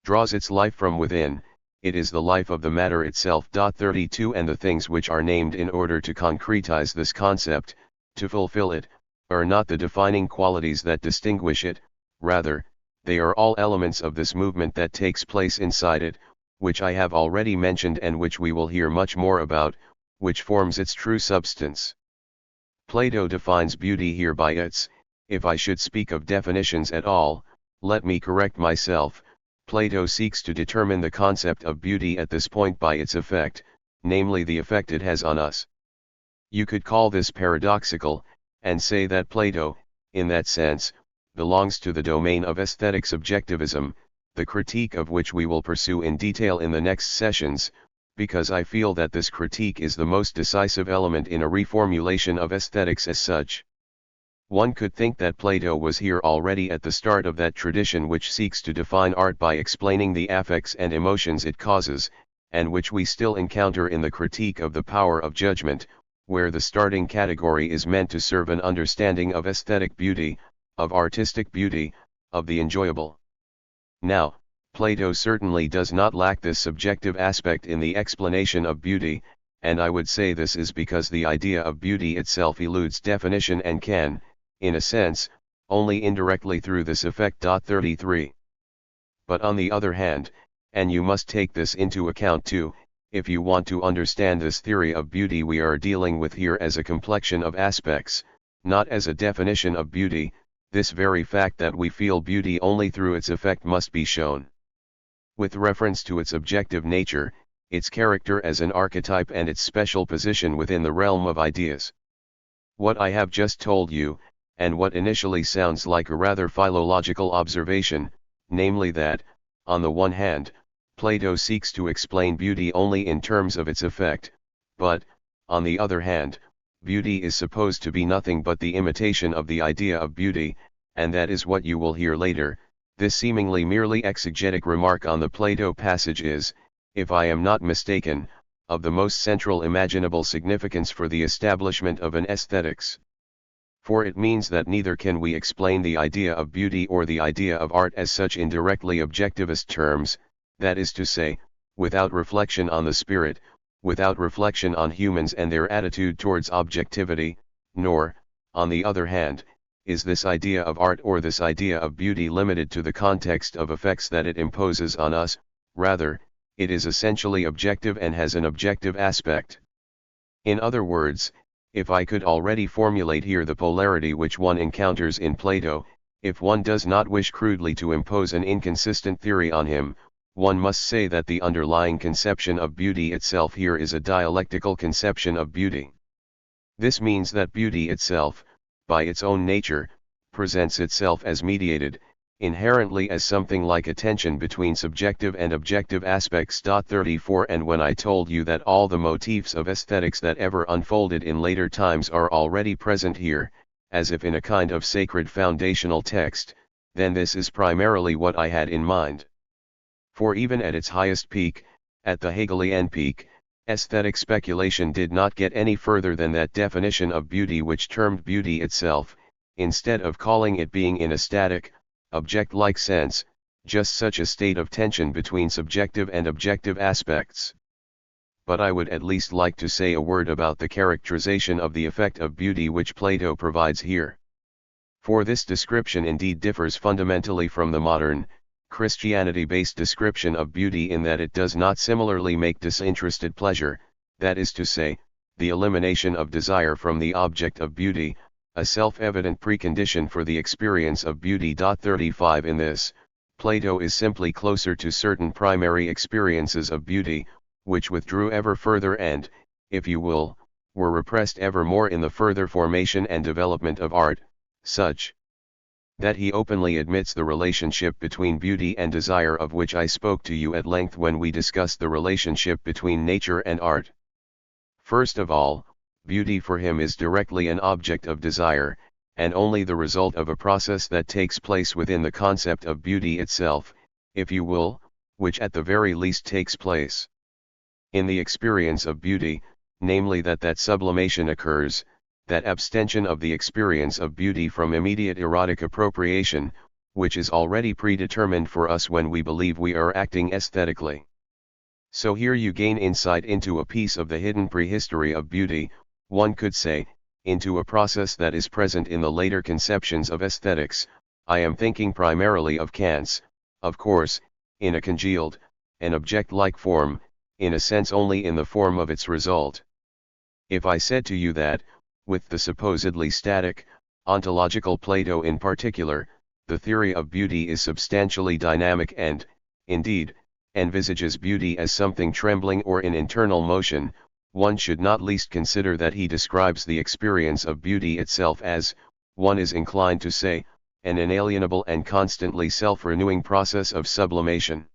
draws its life from within. It is the life of the matter itself. 32 And the things which are named in order to concretize this concept, to fulfill it, are not the defining qualities that distinguish it, rather, they are all elements of this movement that takes place inside it, which I have already mentioned and which we will hear much more about, which forms its true substance. Plato defines beauty here by its, if I should speak of definitions at all, let me correct myself, Plato seeks to determine the concept of beauty at this point by its effect, namely the effect it has on us. You could call this paradoxical, and say that Plato, in that sense, belongs to the domain of aesthetic subjectivism, the critique of which we will pursue in detail in the next sessions, because I feel that this critique is the most decisive element in a reformulation of aesthetics as such. One could think that Plato was here already at the start of that tradition which seeks to define art by explaining the affects and emotions it causes, and which we still encounter in the critique of the power of judgment, where the starting category is meant to serve an understanding of aesthetic beauty, of artistic beauty, of the enjoyable. Now, Plato certainly does not lack this subjective aspect in the explanation of beauty, and I would say this is because the idea of beauty itself eludes definition and can, in a sense, only indirectly through this effect. 33. But on the other hand, and you must take this into account too, if you want to understand this theory of beauty we are dealing with here as a complexion of aspects, not as a definition of beauty, this very fact that we feel beauty only through its effect must be shown. With reference to its objective nature, its character as an archetype and its special position within the realm of ideas. What I have just told you, and what initially sounds like a rather philological observation, namely that, on the one hand, Plato seeks to explain beauty only in terms of its effect, but, on the other hand, beauty is supposed to be nothing but the imitation of the idea of beauty, and that is what you will hear later. This seemingly merely exegetic remark on the Plato passage is, if I am not mistaken, of the most central imaginable significance for the establishment of an aesthetics. For it means that neither can we explain the idea of beauty or the idea of art as such in directly objectivist terms, that is to say, without reflection on the spirit, without reflection on humans and their attitude towards objectivity, nor, on the other hand, is this idea of art or this idea of beauty limited to the context of effects that it imposes on us, rather, it is essentially objective and has an objective aspect. In other words, if I could already formulate here the polarity which one encounters in Plato, if one does not wish crudely to impose an inconsistent theory on him, one must say that the underlying conception of beauty itself here is a dialectical conception of beauty. This means that beauty itself, by its own nature, presents itself as mediated, inherently as something like a tension between subjective and objective aspects. 34 And when I told you that all the motifs of aesthetics that ever unfolded in later times are already present here, as if in a kind of sacred foundational text, then this is primarily what I had in mind. For even at its highest peak, at the Hegelian peak, aesthetic speculation did not get any further than that definition of beauty which termed beauty itself, instead of calling it being in a static, object-like sense, just such a state of tension between subjective and objective aspects. But I would at least like to say a word about the characterization of the effect of beauty which Plato provides here. For this description indeed differs fundamentally from the modern, Christianity-based description of beauty in that it does not similarly make disinterested pleasure, that is to say, the elimination of desire from the object of beauty, a self-evident precondition for the experience of beauty. 35 In this, Plato is simply closer to certain primary experiences of beauty, which withdrew ever further and, if you will, were repressed ever more in the further formation and development of art, such that he openly admits the relationship between beauty and desire, of which I spoke to you at length when we discussed the relationship between nature and art. First of all, beauty for him is directly an object of desire, and only the result of a process that takes place within the concept of beauty itself, if you will, which at the very least takes place in the experience of beauty, namely that sublimation occurs, that abstention of the experience of beauty from immediate erotic appropriation, which is already predetermined for us when we believe we are acting aesthetically. So here you gain insight into a piece of the hidden prehistory of beauty, one could say, into a process that is present in the later conceptions of aesthetics. I am thinking primarily of Kant's, of course, in a congealed, an object-like form, in a sense only in the form of its result. If I said to you that, with the supposedly static, ontological Plato in particular, the theory of beauty is substantially dynamic and, indeed, envisages beauty as something trembling or in internal motion, one should not least consider that he describes the experience of beauty itself as, one is inclined to say, an inalienable and constantly self-renewing process of sublimation.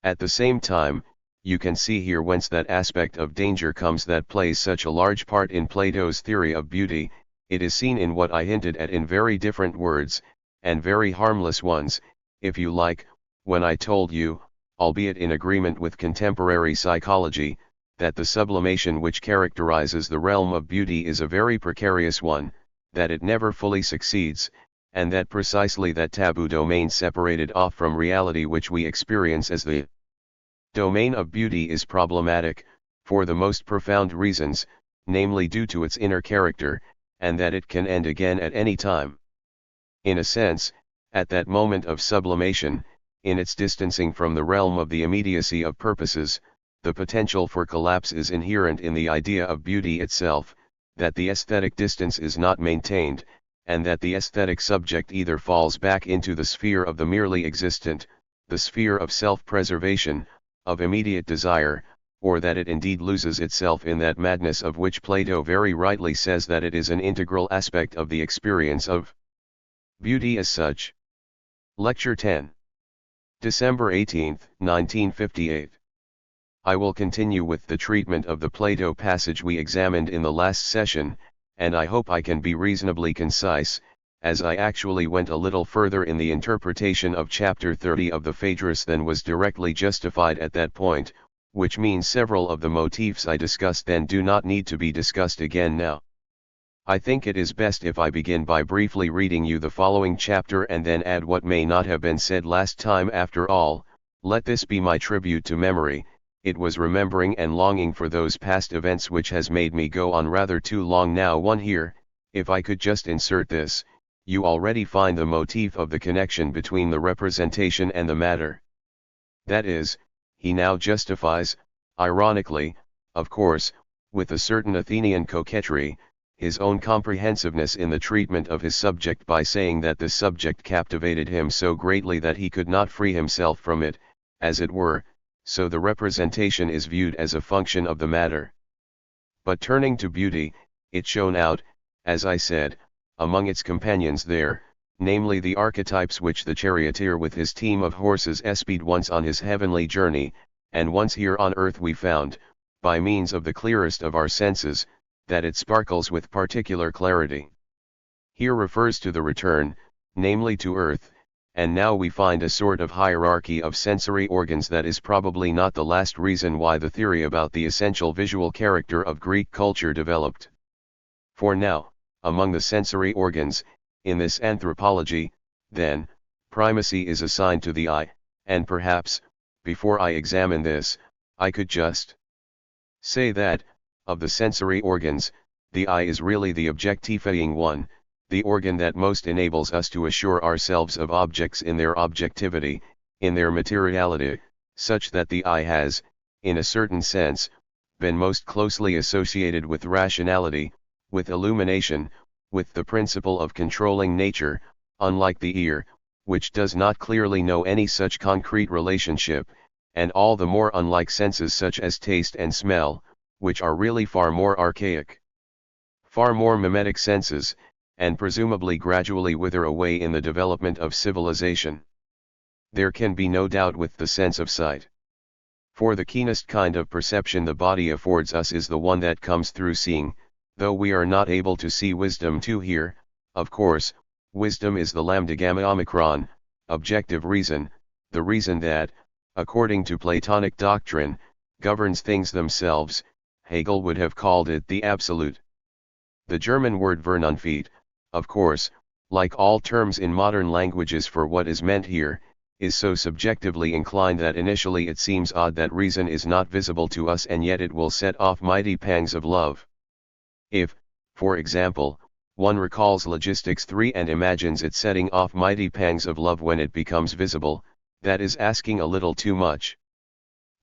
At the same time, you can see here whence that aspect of danger comes that plays such a large part in Plato's theory of beauty. It is seen in what I hinted at in very different words, and very harmless ones, if you like, when I told you, albeit in agreement with contemporary psychology, that the sublimation which characterizes the realm of beauty is a very precarious one, that it never fully succeeds, and that precisely that taboo domain separated off from reality which we experience as the domain of beauty is problematic, for the most profound reasons, namely due to its inner character, and that it can end again at any time. In a sense, at that moment of sublimation, in its distancing from the realm of the immediacy of purposes, the potential for collapse is inherent in the idea of beauty itself, that the aesthetic distance is not maintained, and that the aesthetic subject either falls back into the sphere of the merely existent, the sphere of self-preservation, of immediate desire, or that it indeed loses itself in that madness of which Plato very rightly says that it is an integral aspect of the experience of beauty as such. Lecture 10. December 18, 1958. I will continue with the treatment of the Plato passage we examined in the last session, and I hope I can be reasonably concise, as I actually went a little further in the interpretation of chapter 30 of the Phaedrus than was directly justified at that point, which means several of the motifs I discussed then do not need to be discussed again now. I think it is best if I begin by briefly reading you the following chapter and then add what may not have been said last time. After all, let this be my tribute to memory. It was remembering and longing for those past events which has made me go on rather too long now. One here, if I could just insert this, you already find the motif of the connection between the representation and the matter. That is, he now justifies, ironically, of course, with a certain Athenian coquetry, his own comprehensiveness in the treatment of his subject by saying that the subject captivated him so greatly that he could not free himself from it, as it were, so the representation is viewed as a function of the matter. But turning to beauty, it shone out, as I said, among its companions there, namely the archetypes which the charioteer with his team of horses espied once on his heavenly journey, and once here on earth we found, by means of the clearest of our senses, that it sparkles with particular clarity. Here refers to the return, namely to earth, and now we find a sort of hierarchy of sensory organs that is probably not the last reason why the theory about the essential visual character of Greek culture developed. For now, among the sensory organs, in this anthropology, then, primacy is assigned to the eye, and perhaps, before I examine this, I could just say that, of the sensory organs, the eye is really the objectifying one, the organ that most enables us to assure ourselves of objects in their objectivity, in their materiality, such that the eye has, in a certain sense, been most closely associated with rationality, with illumination, with the principle of controlling nature, unlike the ear, which does not clearly know any such concrete relationship, and all the more unlike senses such as taste and smell, which are really far more archaic, far more mimetic senses, and presumably gradually wither away in the development of civilization. There can be no doubt with the sense of sight. For the keenest kind of perception the body affords us is the one that comes through seeing, though we are not able to see wisdom too here. Of course, wisdom is the lambda gamma omicron, objective reason, the reason that, according to Platonic doctrine, governs things themselves. Hegel would have called it the absolute. The German word Vernunft, of course, like all terms in modern languages for what is meant here, is so subjectively inclined that initially it seems odd that reason is not visible to us, and yet it will set off mighty pangs of love. If, for example, one recalls Logistics 3 and imagines it setting off mighty pangs of love when it becomes visible, that is asking a little too much.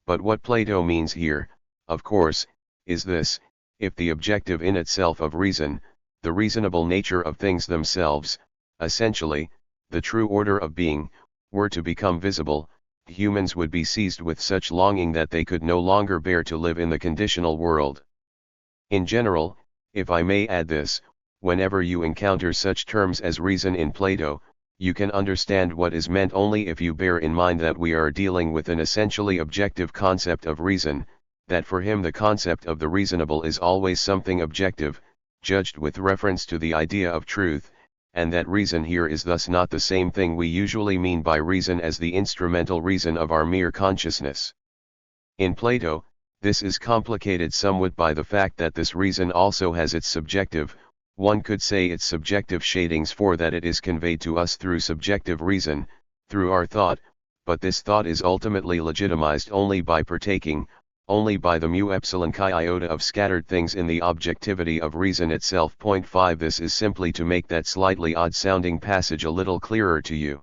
But what Plato means here, of course, is this: if the objective in itself of reason, the reasonable nature of things themselves, essentially, the true order of being, were to become visible, humans would be seized with such longing that they could no longer bear to live in the conditional world. In general, if I may add this, whenever you encounter such terms as reason in Plato, you can understand what is meant only if you bear in mind that we are dealing with an essentially objective concept of reason, that for him the concept of the reasonable is always something objective, judged with reference to the idea of truth, and that reason here is thus not the same thing we usually mean by reason as the instrumental reason of our mere consciousness. In Plato, this is complicated somewhat by the fact that this reason also has its subjective, one could say its subjective shadings, for that it is conveyed to us through subjective reason, through our thought, but this thought is ultimately legitimized only by partaking, only by the mu epsilon chi iota of scattered things in the objectivity of reason itself. 5 This is simply to make that slightly odd-sounding passage a little clearer to you.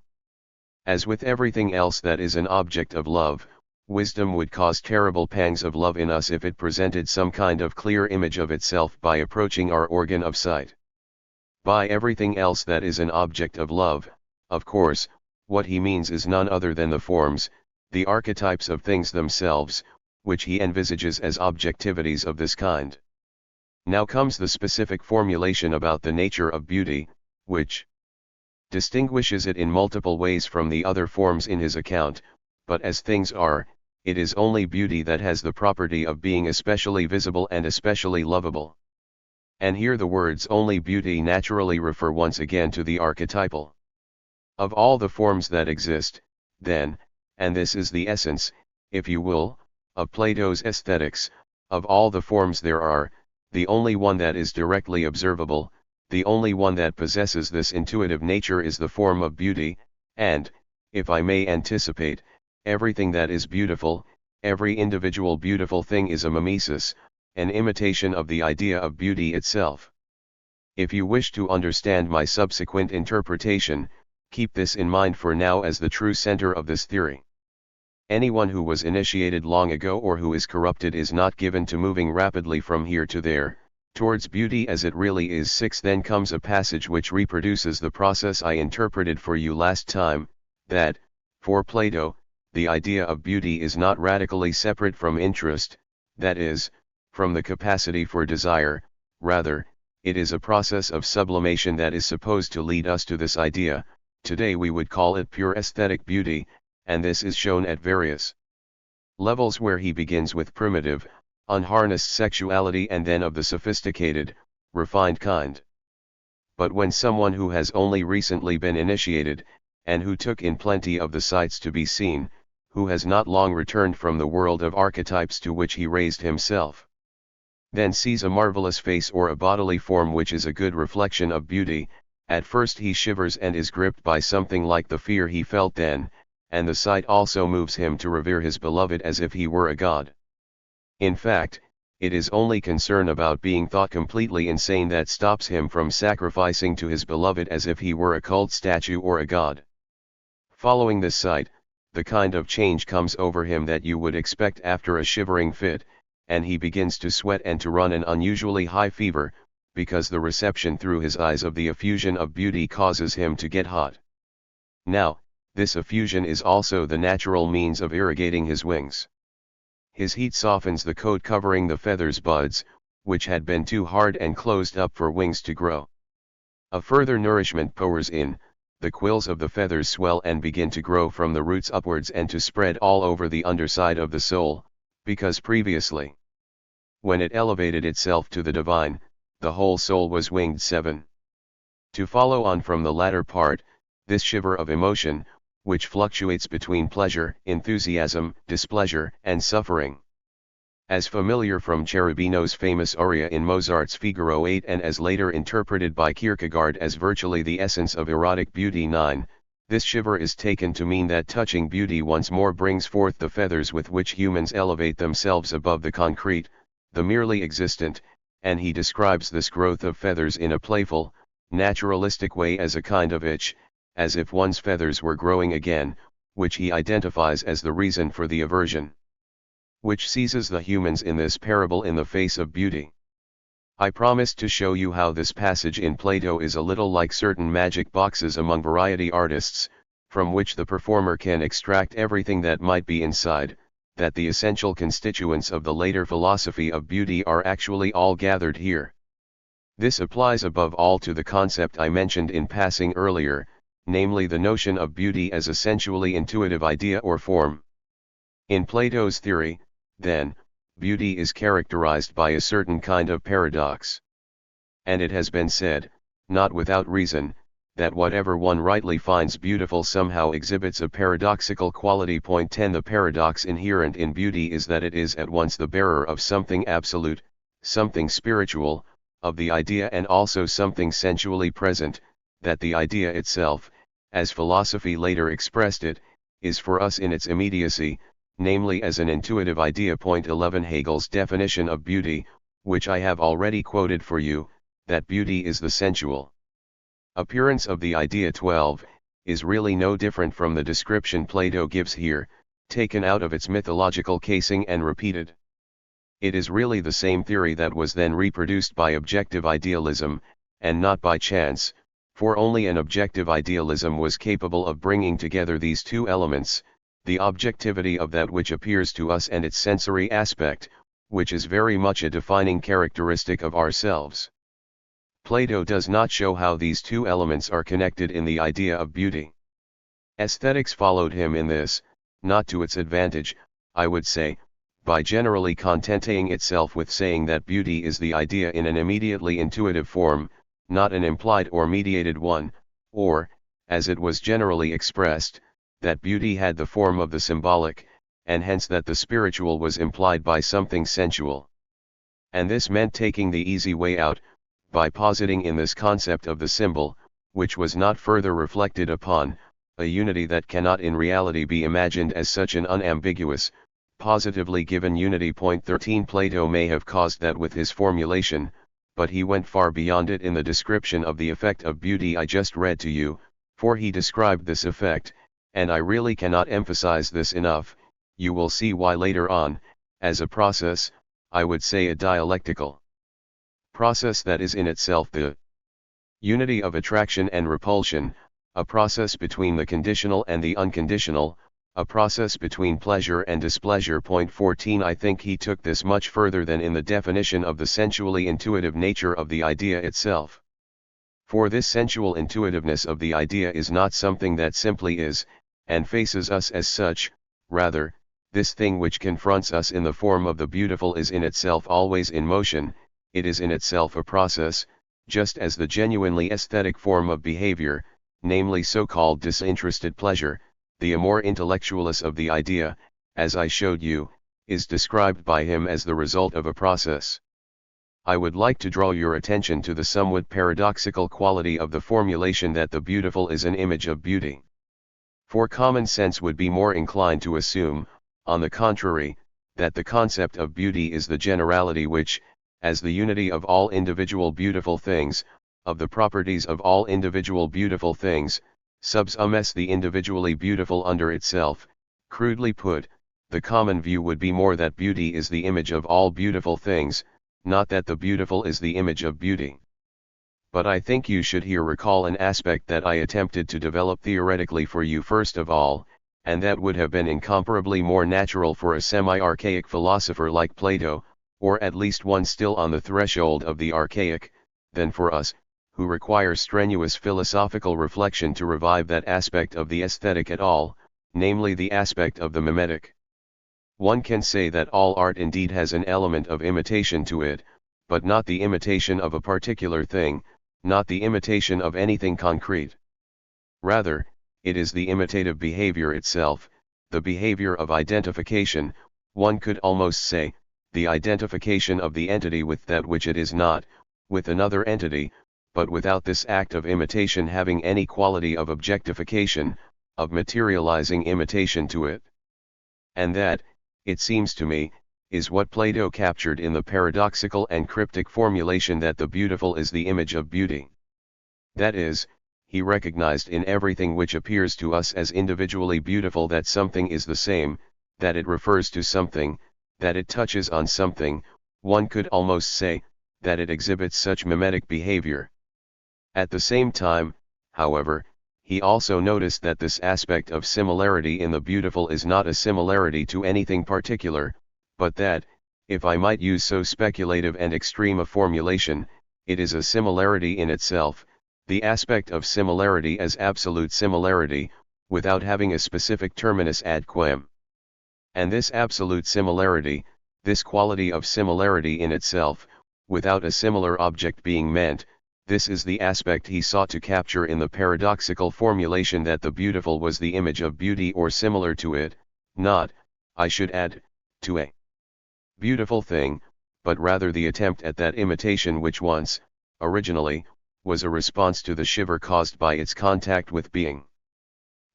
As with everything else that is an object of love, wisdom would cause terrible pangs of love in us if it presented some kind of clear image of itself by approaching our organ of sight. By everything else that is an object of love, of course, what he means is none other than the forms, the archetypes of things themselves, which he envisages as objectivities of this kind. Now comes the specific formulation about the nature of beauty, which distinguishes it in multiple ways from the other forms in his account, but as things are, it is only beauty that has the property of being especially visible and especially lovable. And here the words only beauty naturally refer once again to the archetypal. Of all the forms that exist, then, and this is the essence, if you will, of Plato's aesthetics, of all the forms there are, the only one that is directly observable, the only one that possesses this intuitive nature is the form of beauty, and, if I may anticipate, everything that is beautiful, every individual beautiful thing is a mimesis, an imitation of the idea of beauty itself. If you wish to understand my subsequent interpretation, keep this in mind for now as the true center of this theory. Anyone who was initiated long ago or who is corrupted is not given to moving rapidly from here to there, towards beauty as it really is. 6 Then comes a passage which reproduces the process I interpreted for you last time, that, for Plato, the idea of beauty is not radically separate from interest, that is, from the capacity for desire, rather, it is a process of sublimation that is supposed to lead us to this idea. Today we would call it pure aesthetic beauty, and this is shown at various levels, where he begins with primitive, unharnessed sexuality and then of the sophisticated, refined kind. But when someone who has only recently been initiated, and who took in plenty of the sights to be seen, who has not long returned from the world of archetypes to which he raised himself, then sees a marvelous face or a bodily form which is a good reflection of beauty, at first he shivers and is gripped by something like the fear he felt then, and the sight also moves him to revere his beloved as if he were a god. In fact, it is only concern about being thought completely insane that stops him from sacrificing to his beloved as if he were a cult statue or a god. Following this sight, the kind of change comes over him that you would expect after a shivering fit, and he begins to sweat and to run an unusually high fever, because the reception through his eyes of the effusion of beauty causes him to get hot. Now, this effusion is also the natural means of irrigating his wings. His heat softens the coat covering the feathers' buds, which had been too hard and closed up for wings to grow. A further nourishment pours in, the quills of the feathers swell and begin to grow from the roots upwards and to spread all over the underside of the soul, because previously, when it elevated itself to the divine, the whole soul was winged. 7. To follow on from the latter part, this shiver of emotion, which fluctuates between pleasure, enthusiasm, displeasure, and suffering, as familiar from Cherubino's famous aria in Mozart's Figaro 8 and as later interpreted by Kierkegaard as virtually the essence of erotic beauty. 9. This shiver is taken to mean that touching beauty once more brings forth the feathers with which humans elevate themselves above the concrete, the merely existent, and he describes this growth of feathers in a playful, naturalistic way as a kind of itch, as if one's feathers were growing again, which he identifies as the reason for the aversion which seizes the humans in this parable in the face of beauty. I promised to show you how this passage in Plato is a little like certain magic boxes among variety artists, from which the performer can extract everything that might be inside, that the essential constituents of the later philosophy of beauty are actually all gathered here. This applies above all to the concept I mentioned in passing earlier, namely the notion of beauty as a sensually intuitive idea or form. In Plato's theory, then, beauty is characterized by a certain kind of paradox. And it has been said, not without reason, that whatever one rightly finds beautiful somehow exhibits a paradoxical quality. 10 The paradox inherent in beauty is that it is at once the bearer of something absolute, something spiritual, of the idea, and also something sensually present, that the idea itself, as philosophy later expressed it, is for us in its immediacy, namely as an intuitive idea. 11 Hegel's definition of beauty, which I have already quoted for you, that beauty is the sensual appearance of the idea. 12, is really no different from the description Plato gives here, taken out of its mythological casing and repeated. It is really the same theory that was then reproduced by objective idealism, and not by chance, for only an objective idealism was capable of bringing together these two elements, the objectivity of that which appears to us and its sensory aspect, which is very much a defining characteristic of ourselves. Plato does not show how these two elements are connected in the idea of beauty. Aesthetics followed him in this, not to its advantage, I would say, by generally contenting itself with saying that beauty is the idea in an immediately intuitive form, not an implied or mediated one, or, as it was generally expressed, that beauty had the form of the symbolic, and hence that the spiritual was implied by something sensual. And this meant taking the easy way out, by positing in this concept of the symbol, which was not further reflected upon, a unity that cannot in reality be imagined as such an unambiguous, positively given unity. 13 Plato may have caused that with his formulation, but he went far beyond it in the description of the effect of beauty I just read to you, for he described this effect, and I really cannot emphasize this enough, you will see why later on, as a process, I would say a dialectical process that is in itself the unity of attraction and repulsion, a process between the conditional and the unconditional, a process between pleasure and displeasure. 14 I think he took this much further than in the definition of the sensually intuitive nature of the idea itself. For this sensual intuitiveness of the idea is not something that simply is, and faces us as such, rather, this thing which confronts us in the form of the beautiful is in itself always in motion, it is in itself a process, just as the genuinely aesthetic form of behavior, namely so-called disinterested pleasure, the amor intellectualis of the idea, as I showed you, is described by him as the result of a process. I would like to draw your attention to the somewhat paradoxical quality of the formulation that the beautiful is an image of beauty. For common sense would be more inclined to assume, on the contrary, that the concept of beauty is the generality which, as the unity of all individual beautiful things, of the properties of all individual beautiful things, subsumes the individually beautiful under itself. Crudely put, the common view would be more that beauty is the image of all beautiful things, not that the beautiful is the image of beauty. But I think you should here recall an aspect that I attempted to develop theoretically for you first of all, and that would have been incomparably more natural for a semi-archaic philosopher like Plato, or at least one still on the threshold of the archaic, than for us, who require strenuous philosophical reflection to revive that aspect of the aesthetic at all, namely the aspect of the mimetic. One can say that all art indeed has an element of imitation to it, but not the imitation of a particular thing, not the imitation of anything concrete. Rather, it is the imitative behavior itself, the behavior of identification, one could almost say, the identification of the entity with that which it is not, with another entity, but without this act of imitation having any quality of objectification, of materializing imitation to it. And that, it seems to me, is what Plato captured in the paradoxical and cryptic formulation that the beautiful is the image of beauty. That is, he recognized in everything which appears to us as individually beautiful that something is the same, that it refers to something, that it touches on something, one could almost say, that it exhibits such mimetic behavior. At the same time, however, he also noticed that this aspect of similarity in the beautiful is not a similarity to anything particular, but that, if I might use so speculative and extreme a formulation, it is a similarity in itself, the aspect of similarity as absolute similarity, without having a specific terminus ad quem. And this absolute similarity, this quality of similarity in itself, without a similar object being meant, this is the aspect he sought to capture in the paradoxical formulation that the beautiful was the image of beauty or similar to it, not, I should add, to a beautiful thing, but rather the attempt at that imitation which once, originally, was a response to the shiver caused by its contact with being.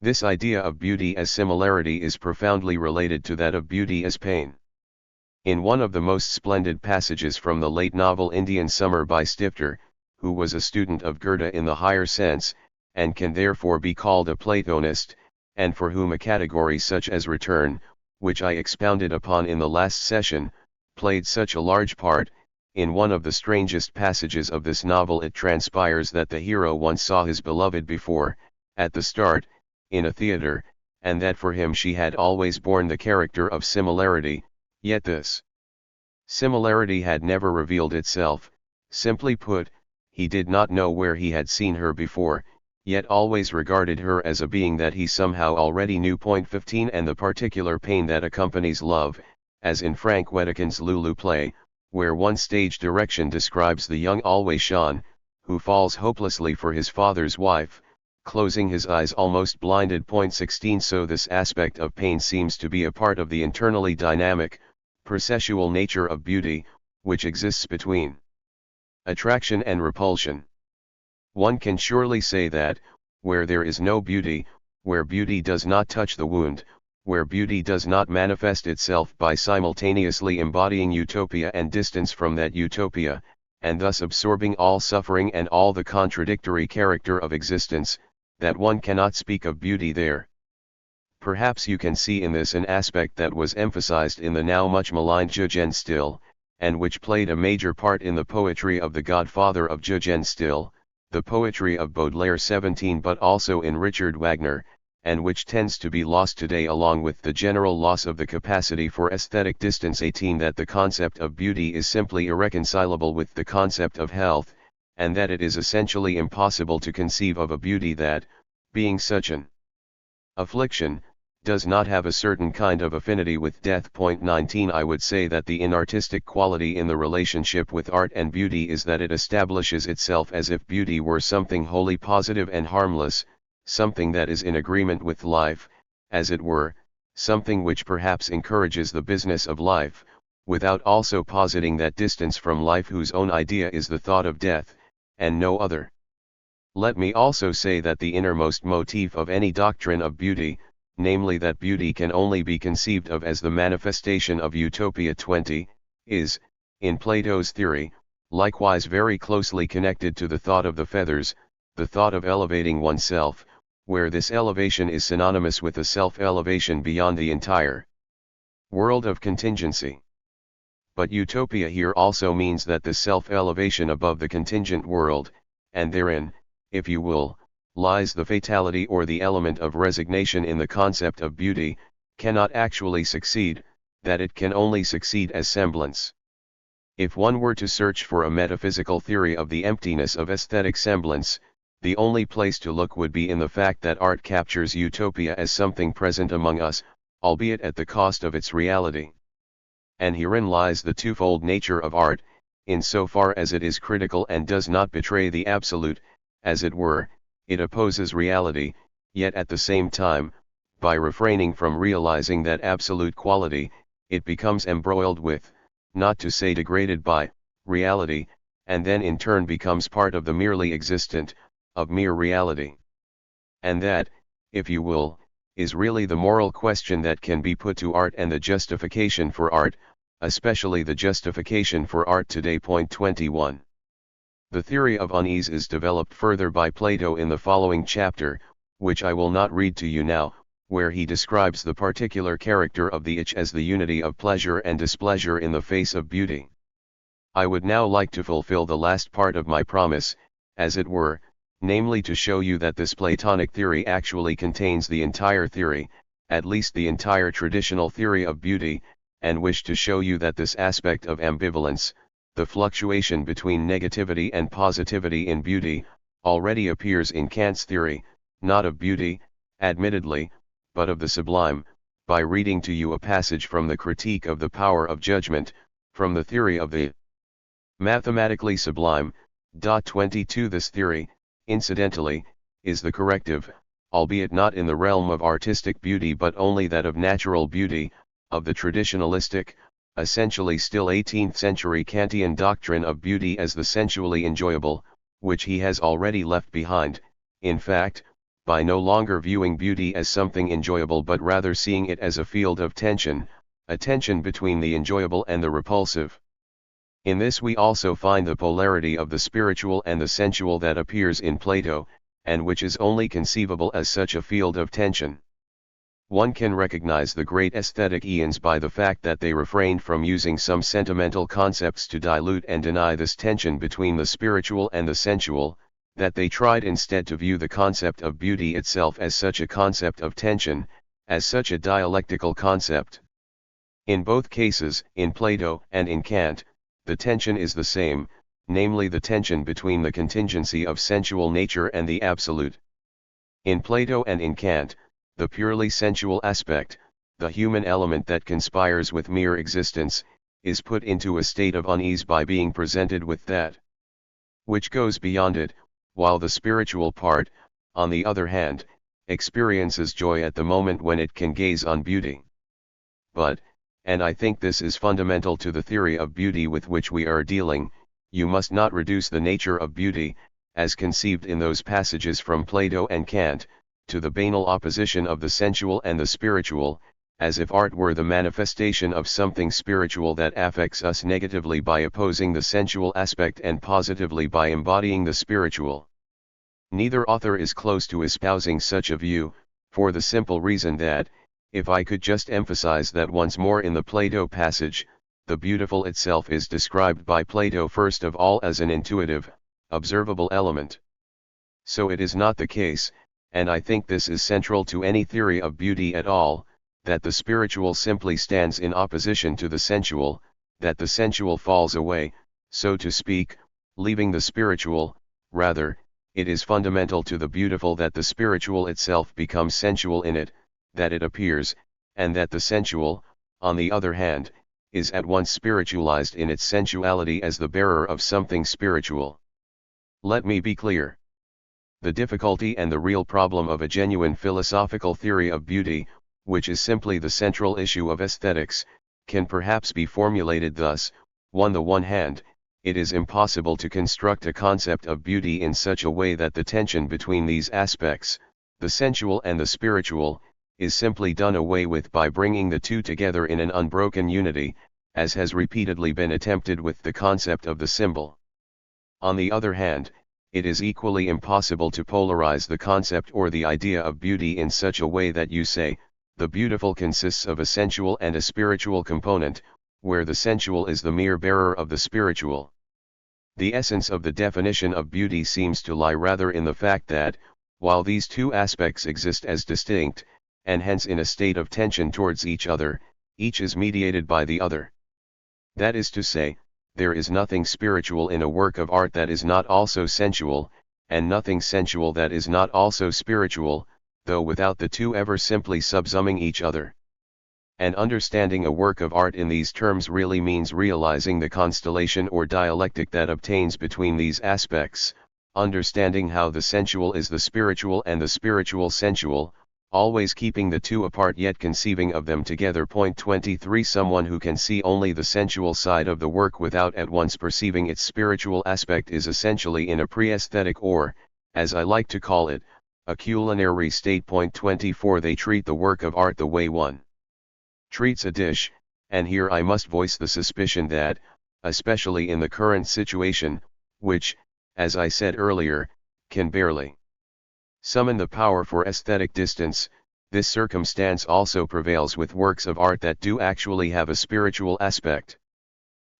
This idea of beauty as similarity is profoundly related to that of beauty as pain. In one of the most splendid passages from the late novel Indian Summer by Stifter, who was a student of Goethe in the higher sense, and can therefore be called a Platonist, and for whom a category such as return, which I expounded upon in the last session, played such a large part, in one of the strangest passages of this novel it transpires that the hero once saw his beloved before, at the start, in a theatre, and that for him she had always borne the character of similarity, yet this similarity had never revealed itself. Simply put, he did not know where he had seen her before, yet always regarded her as a being that he somehow already knew. 15 And the particular pain that accompanies love, as in Frank Wedekind's Lulu play, where one stage direction describes the young Alway Sean, who falls hopelessly for his father's wife, closing his eyes almost blinded. 16 So this aspect of pain seems to be a part of the internally dynamic, processual nature of beauty, which exists between attraction and repulsion. One can surely say that, where there is no beauty, where beauty does not touch the wound, where beauty does not manifest itself by simultaneously embodying utopia and distance from that utopia, and thus absorbing all suffering and all the contradictory character of existence, that one cannot speak of beauty there. Perhaps you can see in this an aspect that was emphasized in the now much maligned Jugendstil, and which played a major part in the poetry of the godfather of Jugendstil, the poetry of Baudelaire 17, but also in Richard Wagner, and which tends to be lost today along with the general loss of the capacity for aesthetic distance 18, that the concept of beauty is simply irreconcilable with the concept of health, and that it is essentially impossible to conceive of a beauty that, being such an affliction, does not have a certain kind of affinity with death. 19 I would say that the inartistic quality in the relationship with art and beauty is that it establishes itself as if beauty were something wholly positive and harmless, something that is in agreement with life, as it were, something which perhaps encourages the business of life, without also positing that distance from life whose own idea is the thought of death, and no other. Let me also say that the innermost motif of any doctrine of beauty, namely that beauty can only be conceived of as the manifestation of utopia 20, is, in Plato's theory, likewise very closely connected to the thought of the feathers, the thought of elevating oneself, where this elevation is synonymous with a self-elevation beyond the entire world of contingency. But utopia here also means that the self-elevation above the contingent world, and therein, if you will, lies the fatality or the element of resignation in the concept of beauty, cannot actually succeed, that it can only succeed as semblance. If one were to search for a metaphysical theory of the emptiness of aesthetic semblance, the only place to look would be in the fact that art captures utopia as something present among us, albeit at the cost of its reality. And herein lies the twofold nature of art, in so far as it is critical and does not betray the absolute, as it were, it opposes reality, yet at the same time, by refraining from realizing that absolute quality, it becomes embroiled with, not to say degraded by, reality, and then in turn becomes part of the merely existent, of mere reality. And that, if you will, is really the moral question that can be put to art and the justification for art, especially the justification for art today. Point 21. The theory of unease is developed further by Plato in the following chapter, which I will not read to you now, where he describes the particular character of the itch as the unity of pleasure and displeasure in the face of beauty. I would now like to fulfill the last part of my promise, as it were, namely to show you that this Platonic theory actually contains the entire theory, at least the entire traditional theory of beauty, and wish to show you that this aspect of ambivalence, the fluctuation between negativity and positivity in beauty, already appears in Kant's theory, not of beauty, admittedly, but of the sublime, by reading to you a passage from the Critique of the Power of Judgment, from the theory of the mathematically sublime. 22 This theory, incidentally, is the corrective, albeit not in the realm of artistic beauty but only that of natural beauty, of the traditionalistic, essentially still 18th century Kantian doctrine of beauty as the sensually enjoyable, which he has already left behind, in fact, by no longer viewing beauty as something enjoyable but rather seeing it as a field of tension, a tension between the enjoyable and the repulsive. In this we also find the polarity of the spiritual and the sensual that appears in Plato, and which is only conceivable as such a field of tension. One can recognize the great aesthetic eons by the fact that they refrained from using some sentimental concepts to dilute and deny this tension between the spiritual and the sensual, that they tried instead to view the concept of beauty itself as such a concept of tension, as such a dialectical concept. In both cases, in Plato and in Kant, the tension is the same, namely the tension between the contingency of sensual nature and the absolute. In Plato and in Kant, the purely sensual aspect, the human element that conspires with mere existence, is put into a state of unease by being presented with that which goes beyond it, while the spiritual part, on the other hand, experiences joy at the moment when it can gaze on beauty. But, and I think this is fundamental to the theory of beauty with which we are dealing, you must not reduce the nature of beauty, as conceived in those passages from Plato and Kant, to the banal opposition of the sensual and the spiritual, as if art were the manifestation of something spiritual that affects us negatively by opposing the sensual aspect and positively by embodying the spiritual. Neither author is close to espousing such a view, for the simple reason that, if I could just emphasize that once more in the Plato passage, the beautiful itself is described by Plato first of all as an intuitive, observable element. So it is not the case, and I think this is central to any theory of beauty at all, that the spiritual simply stands in opposition to the sensual, that the sensual falls away, so to speak, leaving the spiritual. Rather, it is fundamental to the beautiful that the spiritual itself becomes sensual in it, that it appears, and that the sensual, on the other hand, is at once spiritualized in its sensuality as the bearer of something spiritual. Let me be clear. The difficulty and the real problem of a genuine philosophical theory of beauty, which is simply the central issue of aesthetics, can perhaps be formulated thus: on the one hand, it is impossible to construct a concept of beauty in such a way that the tension between these aspects, the sensual and the spiritual, is simply done away with by bringing the two together in an unbroken unity, as has repeatedly been attempted with the concept of the symbol. On the other hand, it is equally impossible to polarize the concept or the idea of beauty in such a way that you say, the beautiful consists of a sensual and a spiritual component, where the sensual is the mere bearer of the spiritual. The essence of the definition of beauty seems to lie rather in the fact that, while these two aspects exist as distinct, and hence in a state of tension towards each other, each is mediated by the other. That is to say, there is nothing spiritual in a work of art that is not also sensual, and nothing sensual that is not also spiritual, though without the two ever simply subsuming each other. And understanding a work of art in these terms really means realizing the constellation or dialectic that obtains between these aspects, understanding how the sensual is the spiritual and the spiritual sensual, always keeping the two apart yet conceiving of them together. Point 23. Someone who can see only the sensual side of the work without at once perceiving its spiritual aspect is essentially in a pre-aesthetic or, as I like to call it, a culinary state. Point 24. They treat the work of art the way one treats a dish, and here I must voice the suspicion that, especially in the current situation, which, as I said earlier, can barely summon the power for aesthetic distance, this circumstance also prevails with works of art that do actually have a spiritual aspect.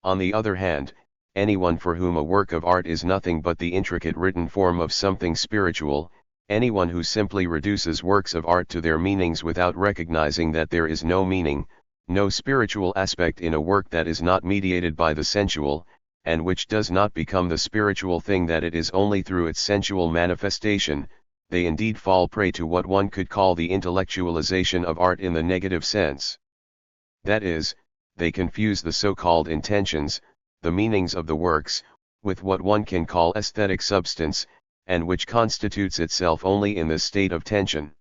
On the other hand, anyone for whom a work of art is nothing but the intricate written form of something spiritual, anyone who simply reduces works of art to their meanings without recognizing that there is no meaning, no spiritual aspect in a work that is not mediated by the sensual, and which does not become the spiritual thing that it is only through its sensual manifestation, they indeed fall prey to what one could call the intellectualization of art in the negative sense. That is, they confuse the so-called intentions, the meanings of the works, with what one can call aesthetic substance, and which constitutes itself only in the state of tension.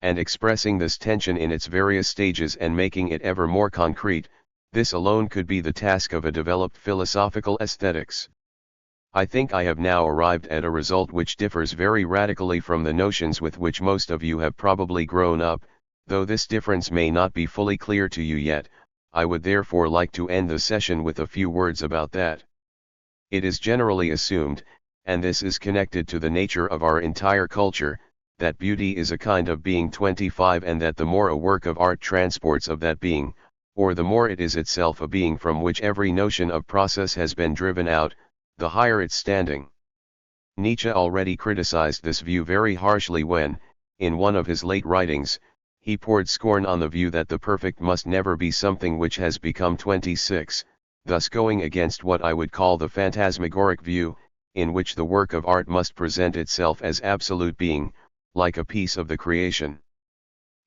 And expressing this tension in its various stages and making it ever more concrete, this alone could be the task of a developed philosophical aesthetics. I think I have now arrived at a result which differs very radically from the notions with which most of you have probably grown up, though this difference may not be fully clear to you yet. I would therefore like to end the session with a few words about that. It is generally assumed, and this is connected to the nature of our entire culture, that beauty is a kind of being 25 and that the more a work of art transports of that being, or the more it is itself a being from which every notion of process has been driven out, the higher its standing. Nietzsche already criticized this view very harshly when, in one of his late writings, he poured scorn on the view that the perfect must never be something which has become 26, thus going against what I would call the phantasmagoric view, in which the work of art must present itself as absolute being, like a piece of the creation.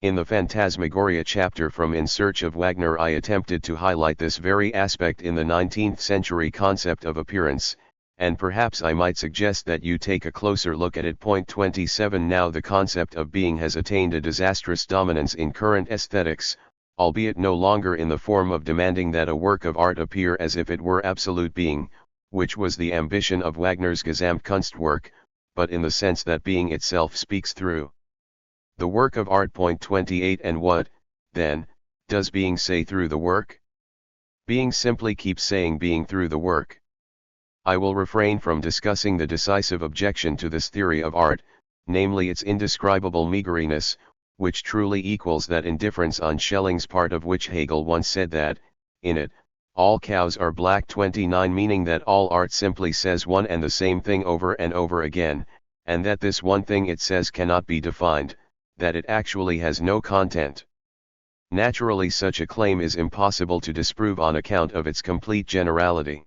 In the Phantasmagoria chapter from In Search of Wagner I attempted to highlight this very aspect in the 19th century concept of appearance, and perhaps I might suggest that you take a closer look at it. Point 27. Now the concept of being has attained a disastrous dominance in current aesthetics, albeit no longer in the form of demanding that a work of art appear as if it were absolute being, which was the ambition of Wagner's Gesamtkunstwerk, but in the sense that being itself speaks through the work of art. Point 28. And what, then, does being say through the work? Being simply keeps saying being through the work. I will refrain from discussing the decisive objection to this theory of art, namely its indescribable meageriness, which truly equals that indifference on Schelling's part of which Hegel once said that, in it, all cows are black. 29. Meaning that all art simply says one and the same thing over and over again, and that this one thing it says cannot be defined, that it actually has no content. Naturally such a claim is impossible to disprove on account of its complete generality.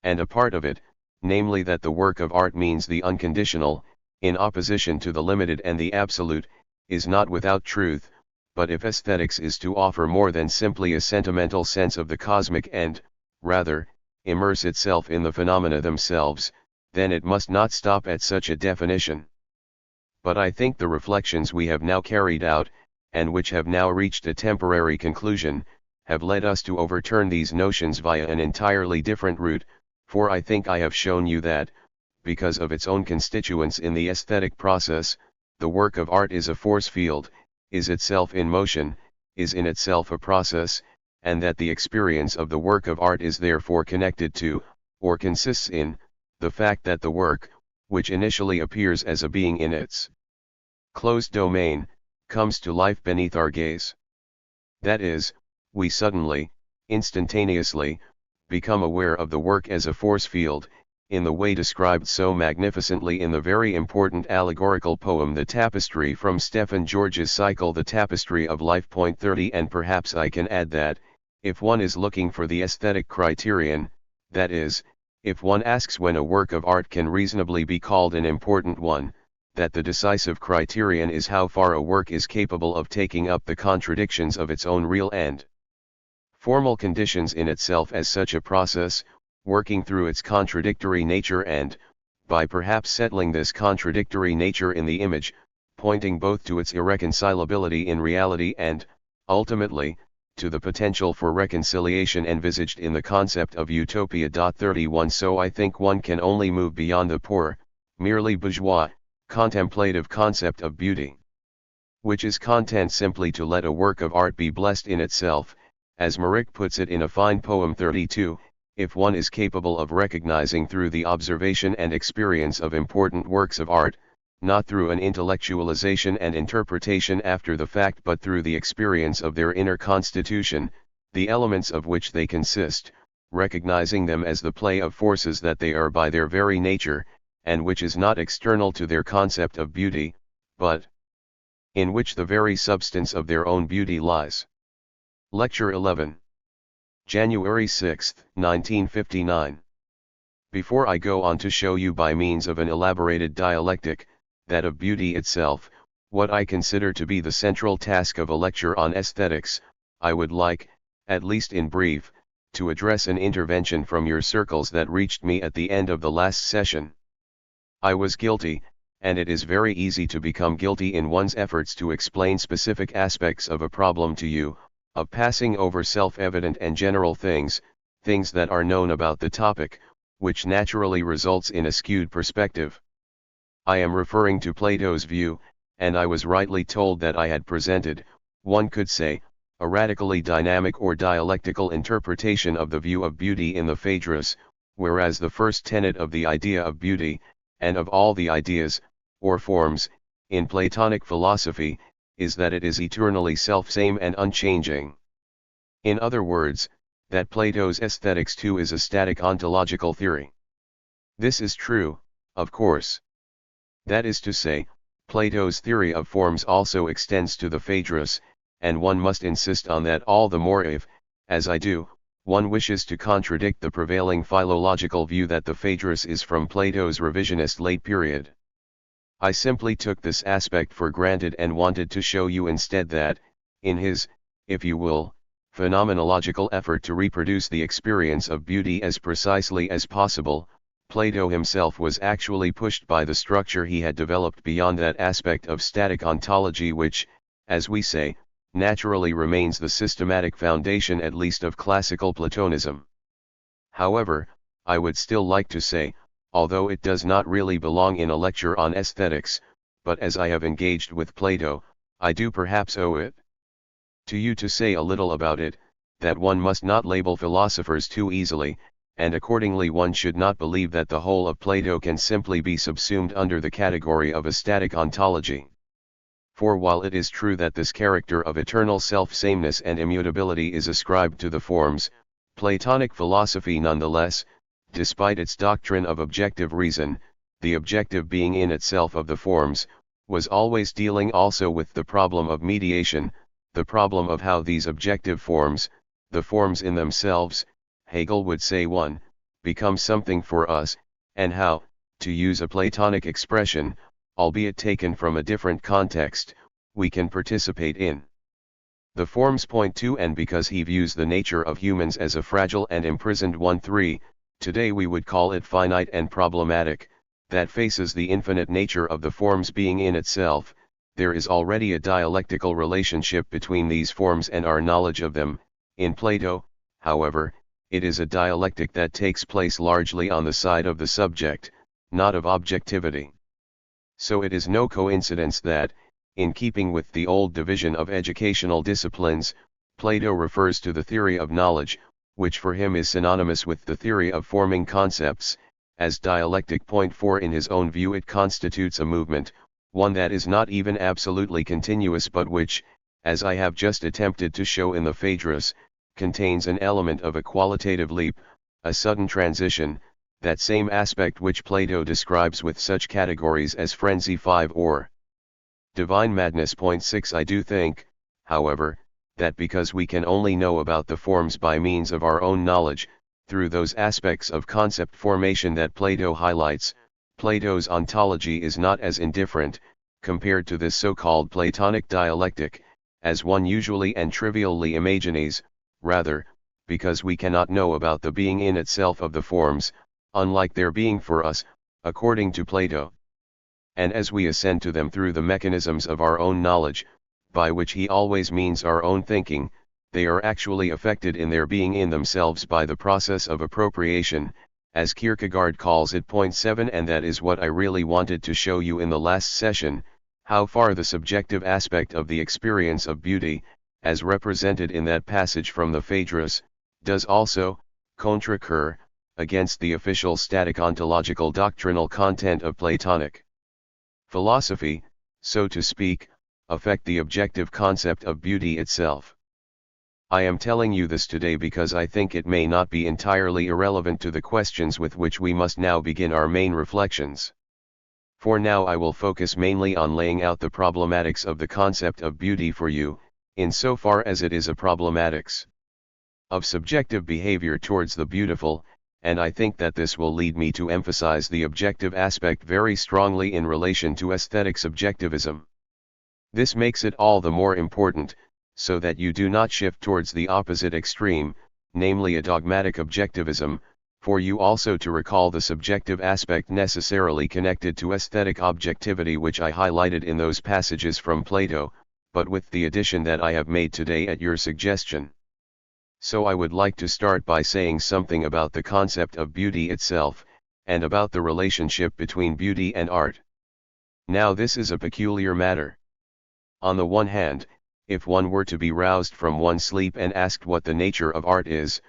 And a part of it, namely that the work of art means the unconditional, in opposition to the limited and the absolute, is not without truth. But if aesthetics is to offer more than simply a sentimental sense of the cosmic and, rather, immerse itself in the phenomena themselves, then it must not stop at such a definition. But I think the reflections we have now carried out, and which have now reached a temporary conclusion, have led us to overturn these notions via an entirely different route, for I think I have shown you that, because of its own constituents in the aesthetic process, the work of art is a force field, is itself in motion, is in itself a process, and that the experience of the work of art is therefore connected to, or consists in, the fact that the work, which initially appears as a being in its closed domain, comes to life beneath our gaze. That is, we suddenly, instantaneously, become aware of the work as a force field, in the way described so magnificently in the very important allegorical poem The Tapestry from Stephen George's cycle The Tapestry of Life. Point 30. And perhaps I can add that, if one is looking for the aesthetic criterion, that is, if one asks when a work of art can reasonably be called an important one, that the decisive criterion is how far a work is capable of taking up the contradictions of its own real end. Formal conditions in itself as such a process, working through its contradictory nature and, by perhaps settling this contradictory nature in the image, pointing both to its irreconcilability in reality and, ultimately, to the potential for reconciliation envisaged in the concept of utopia. 31 So I think one can only move beyond the poor, merely bourgeois, contemplative concept of beauty, which is content simply to let a work of art be blessed in itself, as Marek puts it in a fine poem 32, if one is capable of recognizing through the observation and experience of important works of art, not through an intellectualization and interpretation after the fact but through the experience of their inner constitution, the elements of which they consist, recognizing them as the play of forces that they are by their very nature, and which is not external to their concept of beauty, but in which the very substance of their own beauty lies. Lecture 11. January 6, 1959. Before I go on to show you by means of an elaborated dialectic, that of beauty itself, what I consider to be the central task of a lecture on aesthetics, I would like, at least in brief, to address an intervention from your circles that reached me at the end of the last session. I was guilty, and it is very easy to become guilty in one's efforts to explain specific aspects of a problem to you, of passing over self-evident and general things that are known about the topic, which naturally results in a skewed perspective. I am referring to Plato's view, and I was rightly told that I had presented, one could say, a radically dynamic or dialectical interpretation of the view of beauty in the Phaedrus, whereas the first tenet of the idea of beauty, and of all the ideas, or forms, in Platonic philosophy, is that it is eternally self-same and unchanging. In other words, that Plato's aesthetics too is a static ontological theory. This is true, of course. That is to say, Plato's theory of forms also extends to the Phaedrus, and one must insist on that all the more if, as I do, one wishes to contradict the prevailing philological view that the Phaedrus is from Plato's revisionist late period. I simply took this aspect for granted and wanted to show you instead that, in his, if you will, phenomenological effort to reproduce the experience of beauty as precisely as possible, Plato himself was actually pushed by the structure he had developed beyond that aspect of static ontology which, as we say, naturally remains the systematic foundation at least of classical Platonism. However, I would still like to say, although it does not really belong in a lecture on aesthetics, but as I have engaged with Plato, I do perhaps owe it to you to say a little about it, that one must not label philosophers too easily, and accordingly one should not believe that the whole of Plato can simply be subsumed under the category of a static ontology. For while it is true that this character of eternal self-sameness and immutability is ascribed to the forms, Platonic philosophy nonetheless, despite its doctrine of objective reason, the objective being in itself of the forms, was always dealing also with the problem of mediation, the problem of how these objective forms, the forms in themselves, Hegel would say one, become something for us, and how, to use a Platonic expression, albeit taken from a different context, we can participate in the forms. Point 2 And because he views the nature of humans as a fragile and imprisoned one. 3, today we would call it finite and problematic, that faces the infinite nature of the forms being in itself, there is already a dialectical relationship between these forms and our knowledge of them. In Plato, however, it is a dialectic that takes place largely on the side of the subject, not of objectivity. So it is no coincidence that, in keeping with the old division of educational disciplines, Plato refers to the theory of knowledge, which for him is synonymous with the theory of forming concepts, as dialectic. Point 4 In his own view it constitutes a movement, one that is not even absolutely continuous but which, as I have just attempted to show in the Phaedrus, contains an element of a qualitative leap, a sudden transition, that same aspect which Plato describes with such categories as frenzy 5 or divine madness. Point 6 I do think, however, that because we can only know about the forms by means of our own knowledge, through those aspects of concept formation that Plato highlights. Plato's ontology is not as indifferent, compared to this so-called Platonic dialectic, as one usually and trivially imagines, rather, because we cannot know about the being in itself of the forms, unlike their being for us, according to Plato. And as we ascend to them through the mechanisms of our own knowledge, by which he always means our own thinking, they are actually affected in their being in themselves by the process of appropriation, as Kierkegaard calls it. Point 7. And that is what I really wanted to show you in the last session, how far the subjective aspect of the experience of beauty, as represented in that passage from the Phaedrus, does also concur against the official static ontological doctrinal content of Platonic philosophy, so to speak, affect the objective concept of beauty itself. I am telling you this today because I think it may not be entirely irrelevant to the questions with which we must now begin our main reflections. For now I will focus mainly on laying out the problematics of the concept of beauty for you, insofar as it is a problematics of subjective behavior towards the beautiful, and I think that this will lead me to emphasize the objective aspect very strongly in relation to aesthetic subjectivism. This makes it all the more important, so that you do not shift towards the opposite extreme, namely a dogmatic objectivism, for you also to recall the subjective aspect necessarily connected to aesthetic objectivity which I highlighted in those passages from Plato, but with the addition that I have made today at your suggestion. So I would like to start by saying something about the concept of beauty itself, and about the relationship between beauty and art. Now this is a peculiar matter. On the one hand, if one were to be roused from one's sleep and asked what the nature of art is,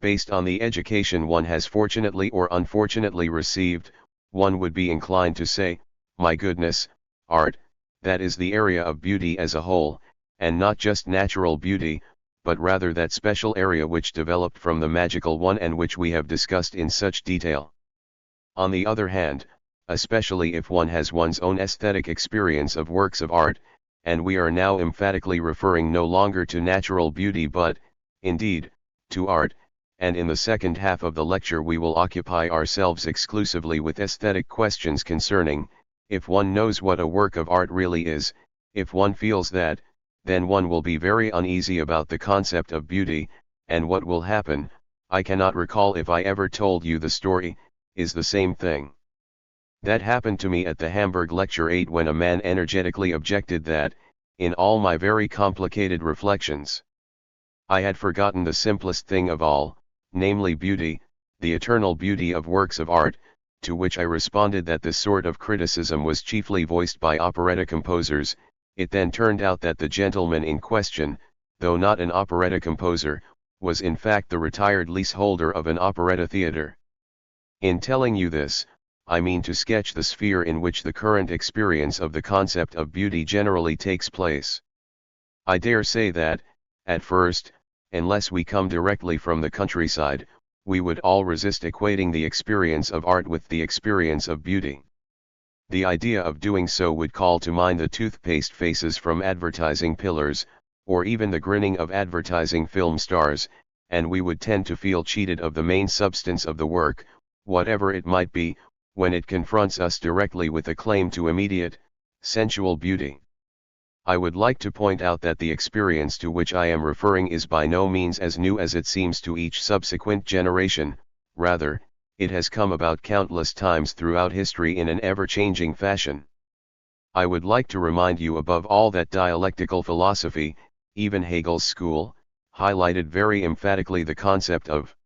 based on the education one has fortunately or unfortunately received, one would be inclined to say, my goodness, art, that is the area of beauty as a whole, and not just natural beauty, but rather that special area which developed from the magical one and which we have discussed in such detail. On the other hand, especially if one has one's own aesthetic experience of works of art, and we are now emphatically referring no longer to natural beauty but, indeed, to art, and in the second half of the lecture we will occupy ourselves exclusively with aesthetic questions concerning, if one knows what a work of art really is, if one feels that, then one will be very uneasy about the concept of beauty, and what will happen, I cannot recall if I ever told you the story, is the same thing. That happened to me at the Hamburg Lecture 8 when a man energetically objected that, in all my very complicated reflections, I had forgotten the simplest thing of all, namely beauty, the eternal beauty of works of art, to which I responded that this sort of criticism was chiefly voiced by operetta composers. It then turned out that the gentleman in question, though not an operetta composer, was in fact the retired leaseholder of an operetta theatre. In telling you this, I mean to sketch the sphere in which the current experience of the concept of beauty generally takes place. I dare say that, at first, unless we come directly from the countryside, we would all resist equating the experience of art with the experience of beauty. The idea of doing so would call to mind the toothpaste faces from advertising pillars, or even the grinning of advertising film stars, and we would tend to feel cheated of the main substance of the work, whatever it might be, when it confronts us directly with a claim to immediate, sensual beauty. I would like to point out that the experience to which I am referring is by no means as new as it seems to each subsequent generation, rather, it has come about countless times throughout history in an ever-changing fashion. I would like to remind you above all that dialectical philosophy, even Hegel's school, highlighted very emphatically the concept of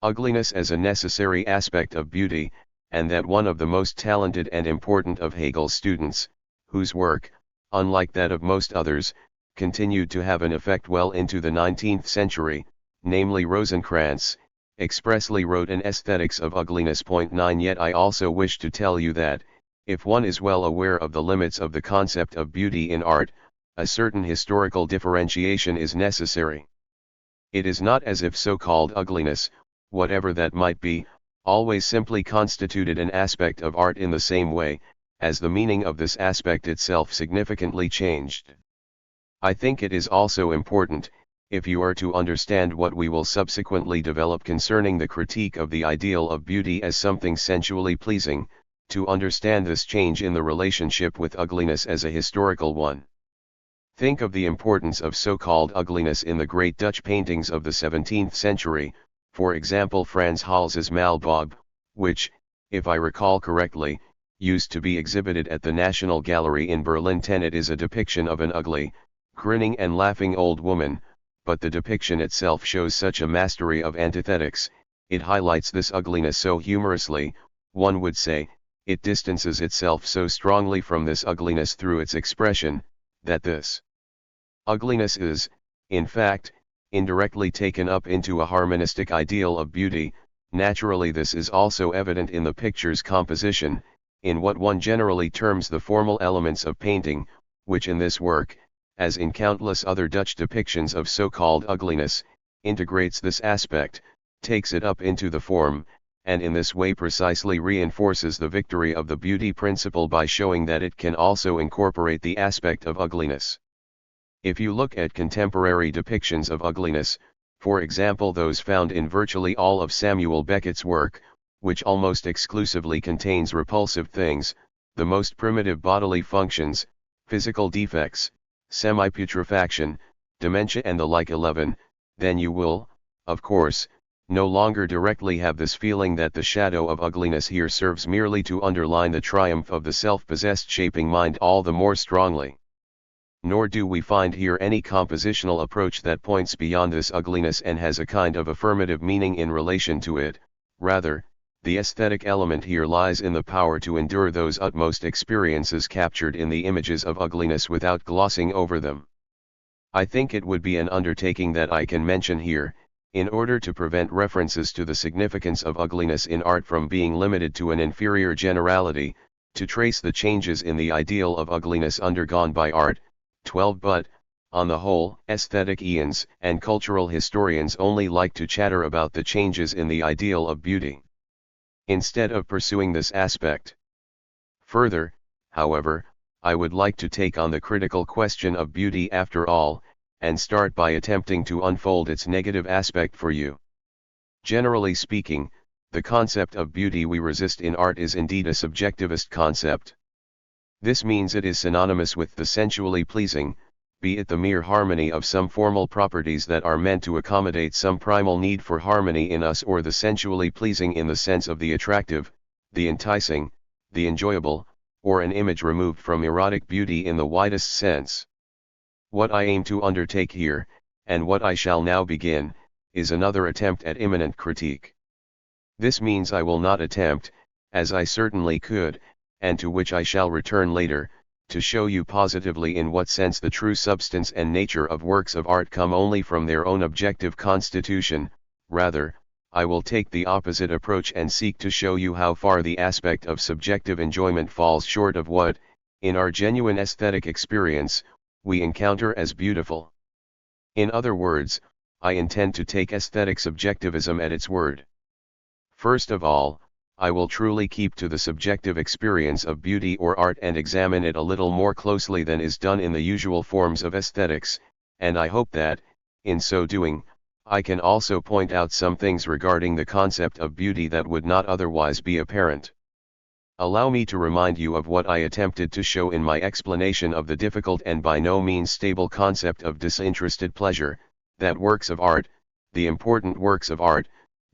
ugliness as a necessary aspect of beauty, and that one of the most talented and important of Hegel's students, whose work, unlike that of most others, continued to have an effect well into the 19th century, namely Rosenkranz, expressly wrote an Aesthetics of Ugliness. 9. Yet I also wish to tell you that, if one is well aware of the limits of the concept of beauty in art, a certain historical differentiation is necessary. It is not as if so-called ugliness, whatever that might be, always simply constituted an aspect of art in the same way, as the meaning of this aspect itself significantly changed. I think it is also important, if you are to understand what we will subsequently develop concerning the critique of the ideal of beauty as something sensually pleasing, to understand this change in the relationship with ugliness as a historical one. Think of the importance of so-called ugliness in the great Dutch paintings of the 17th century, for example Frans Hals's Malbob, which, if I recall correctly, used to be exhibited at the National Gallery in Berlin. It is a depiction of an ugly, grinning and laughing old woman, but the depiction itself shows such a mastery of antithetics, it highlights this ugliness so humorously, one would say, it distances itself so strongly from this ugliness through its expression, that this ugliness is, in fact, indirectly taken up into a harmonistic ideal of beauty. Naturally, this is also evident in the picture's composition, in what one generally terms the formal elements of painting, which in this work, as in countless other Dutch depictions of so-called ugliness, integrates this aspect, takes it up into the form, and in this way precisely reinforces the victory of the beauty principle by showing that it can also incorporate the aspect of ugliness. If you look at contemporary depictions of ugliness, for example those found in virtually all of Samuel Beckett's work, which almost exclusively contains repulsive things, the most primitive bodily functions, physical defects, semi-putrefaction, dementia and the like 11, then you will, of course, no longer directly have this feeling that the shadow of ugliness here serves merely to underline the triumph of the self-possessed shaping mind all the more strongly. Nor do we find here any compositional approach that points beyond this ugliness and has a kind of affirmative meaning in relation to it. Rather, the aesthetic element here lies in the power to endure those utmost experiences captured in the images of ugliness without glossing over them. I think it would be an undertaking that I can mention here, in order to prevent references to the significance of ugliness in art from being limited to an inferior generality, to trace the changes in the ideal of ugliness undergone by art. 12 But, on the whole, aesthetic eons and cultural historians only like to chatter about the changes in the ideal of beauty, instead of pursuing this aspect. Further, however, I would like to take on the critical question of beauty after all, and start by attempting to unfold its negative aspect for you. Generally speaking, the concept of beauty we resist in art is indeed a subjectivist concept. This means it is synonymous with the sensually pleasing, be it the mere harmony of some formal properties that are meant to accommodate some primal need for harmony in us, or the sensually pleasing in the sense of the attractive, the enticing, the enjoyable, or an image removed from erotic beauty in the widest sense. What I aim to undertake here, and what I shall now begin, is another attempt at immanent critique. This means I will not attempt, as I certainly could, and to which I shall return later, to show you positively in what sense the true substance and nature of works of art come only from their own objective constitution. Rather, I will take the opposite approach and seek to show you how far the aspect of subjective enjoyment falls short of what, in our genuine aesthetic experience, we encounter as beautiful. In other words, I intend to take aesthetic subjectivism at its word. First of all, I will truly keep to the subjective experience of beauty or art and examine it a little more closely than is done in the usual forms of aesthetics, and I hope that, in so doing, I can also point out some things regarding the concept of beauty that would not otherwise be apparent. Allow me to remind you of what I attempted to show in my explanation of the difficult and by no means stable concept of disinterested pleasure, that works of art, the important works of art,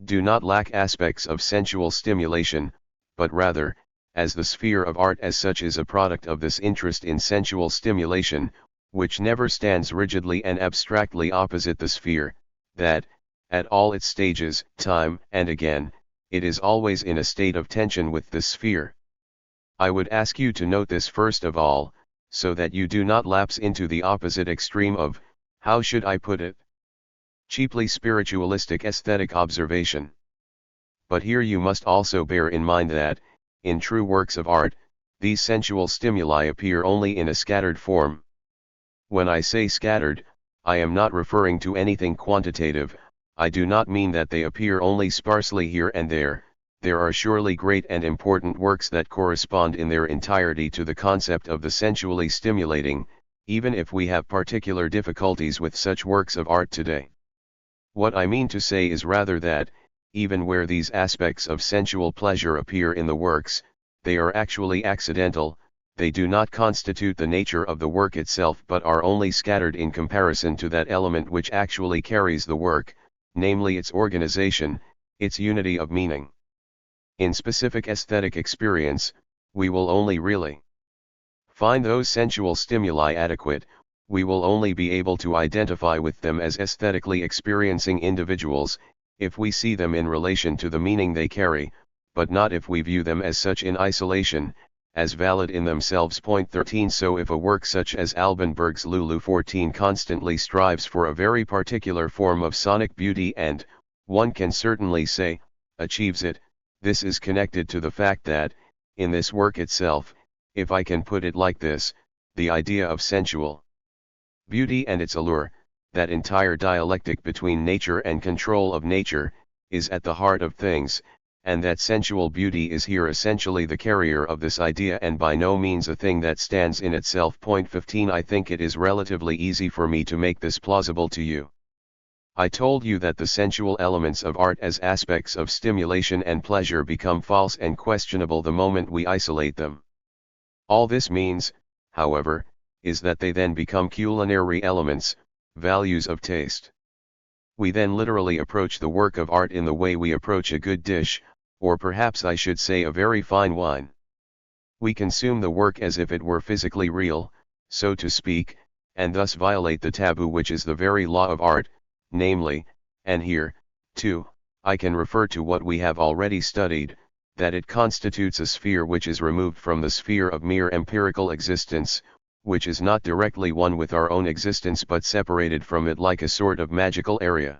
do not lack aspects of sensual stimulation, but rather, as the sphere of art as such is a product of this interest in sensual stimulation, which never stands rigidly and abstractly opposite the sphere, that, at all its stages, time and again, it is always in a state of tension with this sphere. I would ask you to note this first of all, so that you do not lapse into the opposite extreme of, how should I put it? Cheaply spiritualistic aesthetic observation. But here you must also bear in mind that, in true works of art, these sensual stimuli appear only in a scattered form. When I say scattered, I am not referring to anything quantitative. I do not mean that they appear only sparsely here and there. There are surely great and important works that correspond in their entirety to the concept of the sensually stimulating, even if we have particular difficulties with such works of art today. What I mean to say is rather that, even where these aspects of sensual pleasure appear in the works, they are actually accidental, they do not constitute the nature of the work itself but are only scattered in comparison to that element which actually carries the work, namely its organization, its unity of meaning. In specific aesthetic experience, we will only really find those sensual stimuli adequate, we will only be able to identify with them as aesthetically experiencing individuals, if we see them in relation to the meaning they carry, but not if we view them as such in isolation, as valid in themselves. Point 13. So if a work such as Albenberg's Lulu 14 constantly strives for a very particular form of sonic beauty and, one can certainly say, achieves it, this is connected to the fact that, in this work itself, if I can put it like this, the idea of sensual beauty and its allure, that entire dialectic between nature and control of nature, is at the heart of things, and that sensual beauty is here essentially the carrier of this idea and by no means a thing that stands in itself. Point 15. I think it is relatively easy for me to make this plausible to you. I told you that the sensual elements of art as aspects of stimulation and pleasure become false and questionable the moment we isolate them. All this means, however, is that they then become culinary elements, values of taste. We then literally approach the work of art in the way we approach a good dish, or perhaps I should say a very fine wine. We consume the work as if it were physically real, so to speak, and thus violate the taboo which is the very law of art, namely, and here, too, I can refer to what we have already studied, that it constitutes a sphere which is removed from the sphere of mere empirical existence, which is not directly one with our own existence but separated from it like a sort of magical area.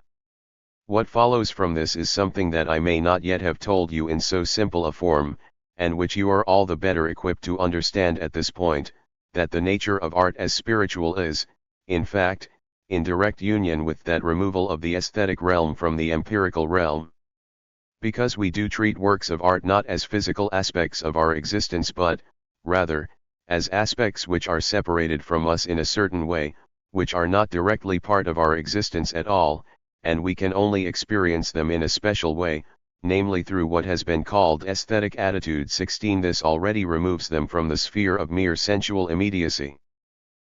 What follows from this is something that I may not yet have told you in so simple a form, and which you are all the better equipped to understand at this point, that the nature of art as spiritual is, in fact, in direct union with that removal of the aesthetic realm from the empirical realm. Because we do treat works of art not as physical aspects of our existence but, rather, as aspects which are separated from us in a certain way, which are not directly part of our existence at all, and we can only experience them in a special way, namely through what has been called aesthetic attitude. 16. This already removes them from the sphere of mere sensual immediacy.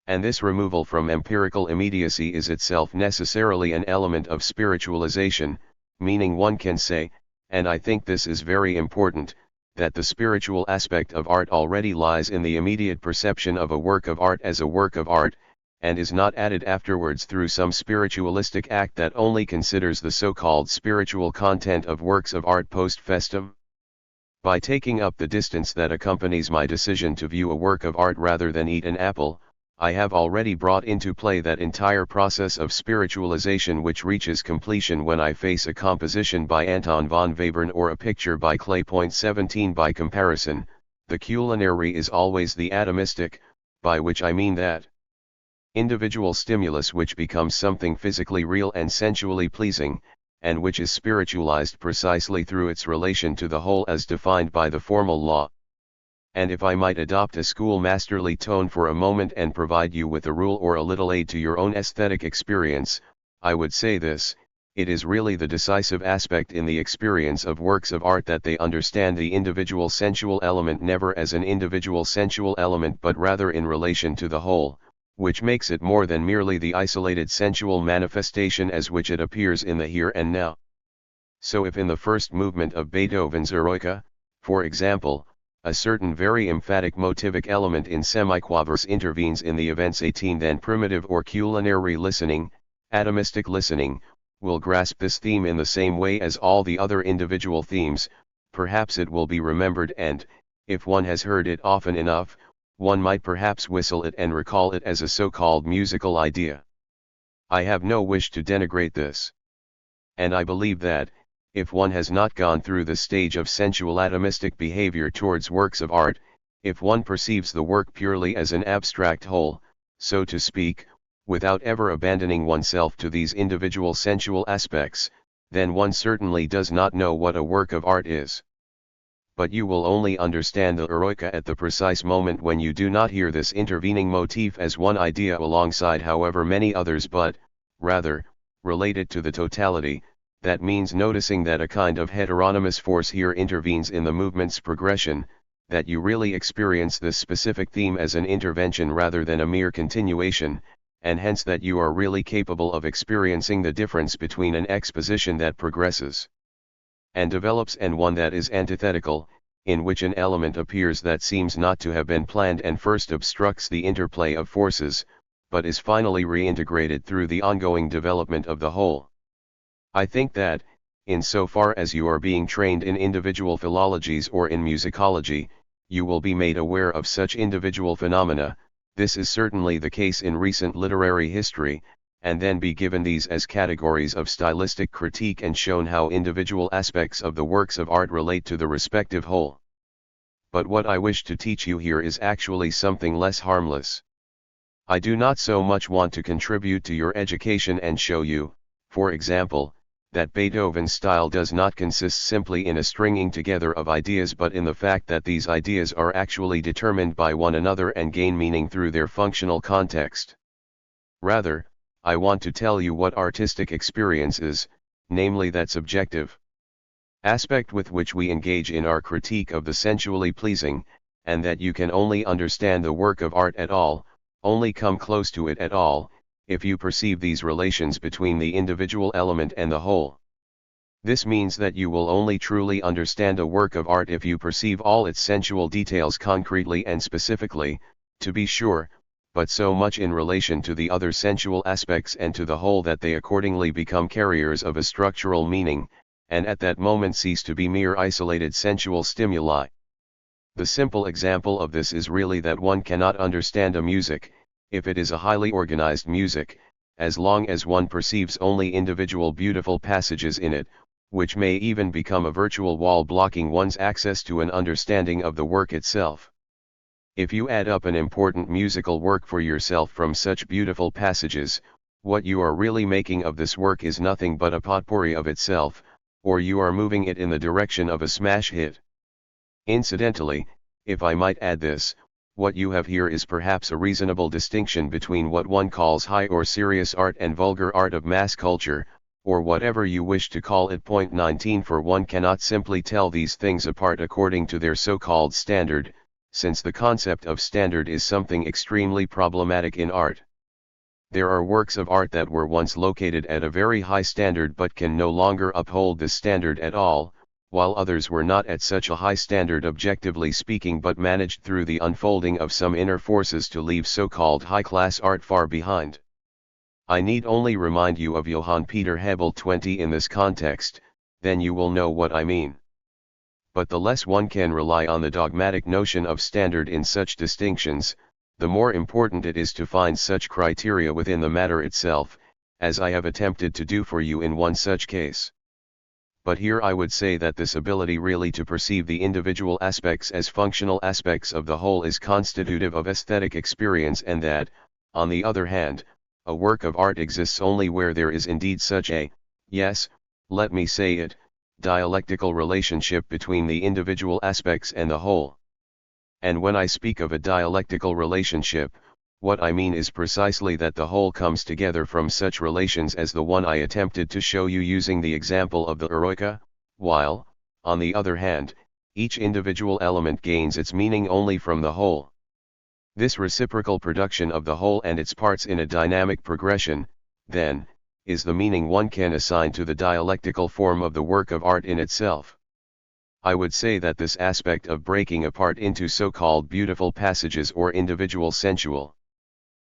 And this removal from empirical immediacy is itself necessarily an element of spiritualization, meaning one can say, and I think this is very important, that the spiritual aspect of art already lies in the immediate perception of a work of art as a work of art, and is not added afterwards through some spiritualistic act that only considers the so-called spiritual content of works of art post festum. By taking up the distance that accompanies my decision to view a work of art rather than eat an apple, I have already brought into play that entire process of spiritualization which reaches completion when I face a composition by Anton von Webern or a picture by Klee. Point 17. By comparison, the culinary is always the atomistic, by which I mean that individual stimulus which becomes something physically real and sensually pleasing, and which is spiritualized precisely through its relation to the whole as defined by the formal law. And if I might adopt a schoolmasterly tone for a moment and provide you with a rule or a little aid to your own aesthetic experience, I would say this: it is really the decisive aspect in the experience of works of art that they understand the individual sensual element never as an individual sensual element but rather in relation to the whole, which makes it more than merely the isolated sensual manifestation as which it appears in the here and now. So if in the first movement of Beethoven's Eroica, for example, a certain very emphatic motivic element in semiquaverse intervenes in the events 18, then primitive or culinary listening, atomistic listening, will grasp this theme in the same way as all the other individual themes. Perhaps it will be remembered, and, if one has heard it often enough, one might perhaps whistle it and recall it as a so-called musical idea. I have no wish to denigrate this. And I believe that, if one has not gone through the stage of sensual atomistic behavior towards works of art, if one perceives the work purely as an abstract whole, so to speak, without ever abandoning oneself to these individual sensual aspects, then one certainly does not know what a work of art is. but you will only understand the eroica at the precise moment when you do not hear this intervening motif as one idea alongside however many others but, rather, related to the totality. That means noticing that a kind of heteronymous force here intervenes in the movement's progression, that you really experience this specific theme as an intervention rather than a mere continuation, and hence that you are really capable of experiencing the difference between an exposition that progresses and develops and one that is antithetical, in which an element appears that seems not to have been planned and first obstructs the interplay of forces, but is finally reintegrated through the ongoing development of the whole. I think that, in so far as you are being trained in individual philologies or in musicology, you will be made aware of such individual phenomena. This is certainly the case in recent literary history, and then be given these as categories of stylistic critique and shown how individual aspects of the works of art relate to the respective whole. But what I wish to teach you here is actually something less harmless. I do not so much want to contribute to your education and show you, for example, that Beethoven's style does not consist simply in a stringing together of ideas but in the fact that these ideas are actually determined by one another and gain meaning through their functional context. Rather, I want to tell you what artistic experience is, namely that subjective aspect with which we engage in our critique of the sensually pleasing, and that you can only understand the work of art at all, only come close to it at all, if you perceive these relations between the individual element and the whole. This means that you will only truly understand a work of art if you perceive all its sensual details concretely and specifically, to be sure, but so much in relation to the other sensual aspects and to the whole that they accordingly become carriers of a structural meaning, and at that moment cease to be mere isolated sensual stimuli. The simple example of this is really that one cannot understand a music, if it is a highly organized music, as long as one perceives only individual beautiful passages in it, which may even become a virtual wall blocking one's access to an understanding of the work itself. If you add up an important musical work for yourself from such beautiful passages, what you are really making of this work is nothing but a potpourri of itself, or you are moving it in the direction of a smash hit. Incidentally, if I might add this, what you have here is perhaps a reasonable distinction between what one calls high or serious art and vulgar art of mass culture, or whatever you wish to call it. Point 19. For one cannot simply tell these things apart according to their so-called standard, since the concept of standard is something extremely problematic in art. There are works of art that were once located at a very high standard but can no longer uphold this standard at all, while others were not at such a high standard objectively speaking but managed through the unfolding of some inner forces to leave so-called high-class art far behind. I need only remind you of Johann Peter Hebel 20 in this context, then you will know what I mean. But the less one can rely on the dogmatic notion of standard in such distinctions, the more important it is to find such criteria within the matter itself, as I have attempted to do for you in one such case. But here I would say that this ability really to perceive the individual aspects as functional aspects of the whole is constitutive of aesthetic experience, and that, on the other hand, a work of art exists only where there is indeed such a, yes, let me say it, dialectical relationship between the individual aspects and the whole. And when I speak of a dialectical relationship, what I mean is precisely that the whole comes together from such relations as the one I attempted to show you using the example of the eroica, while, on the other hand, each individual element gains its meaning only from the whole. This reciprocal production of the whole and its parts in a dynamic progression, then, is the meaning one can assign to the dialectical form of the work of art in itself. I would say that this aspect of breaking apart into so-called beautiful passages or individual sensual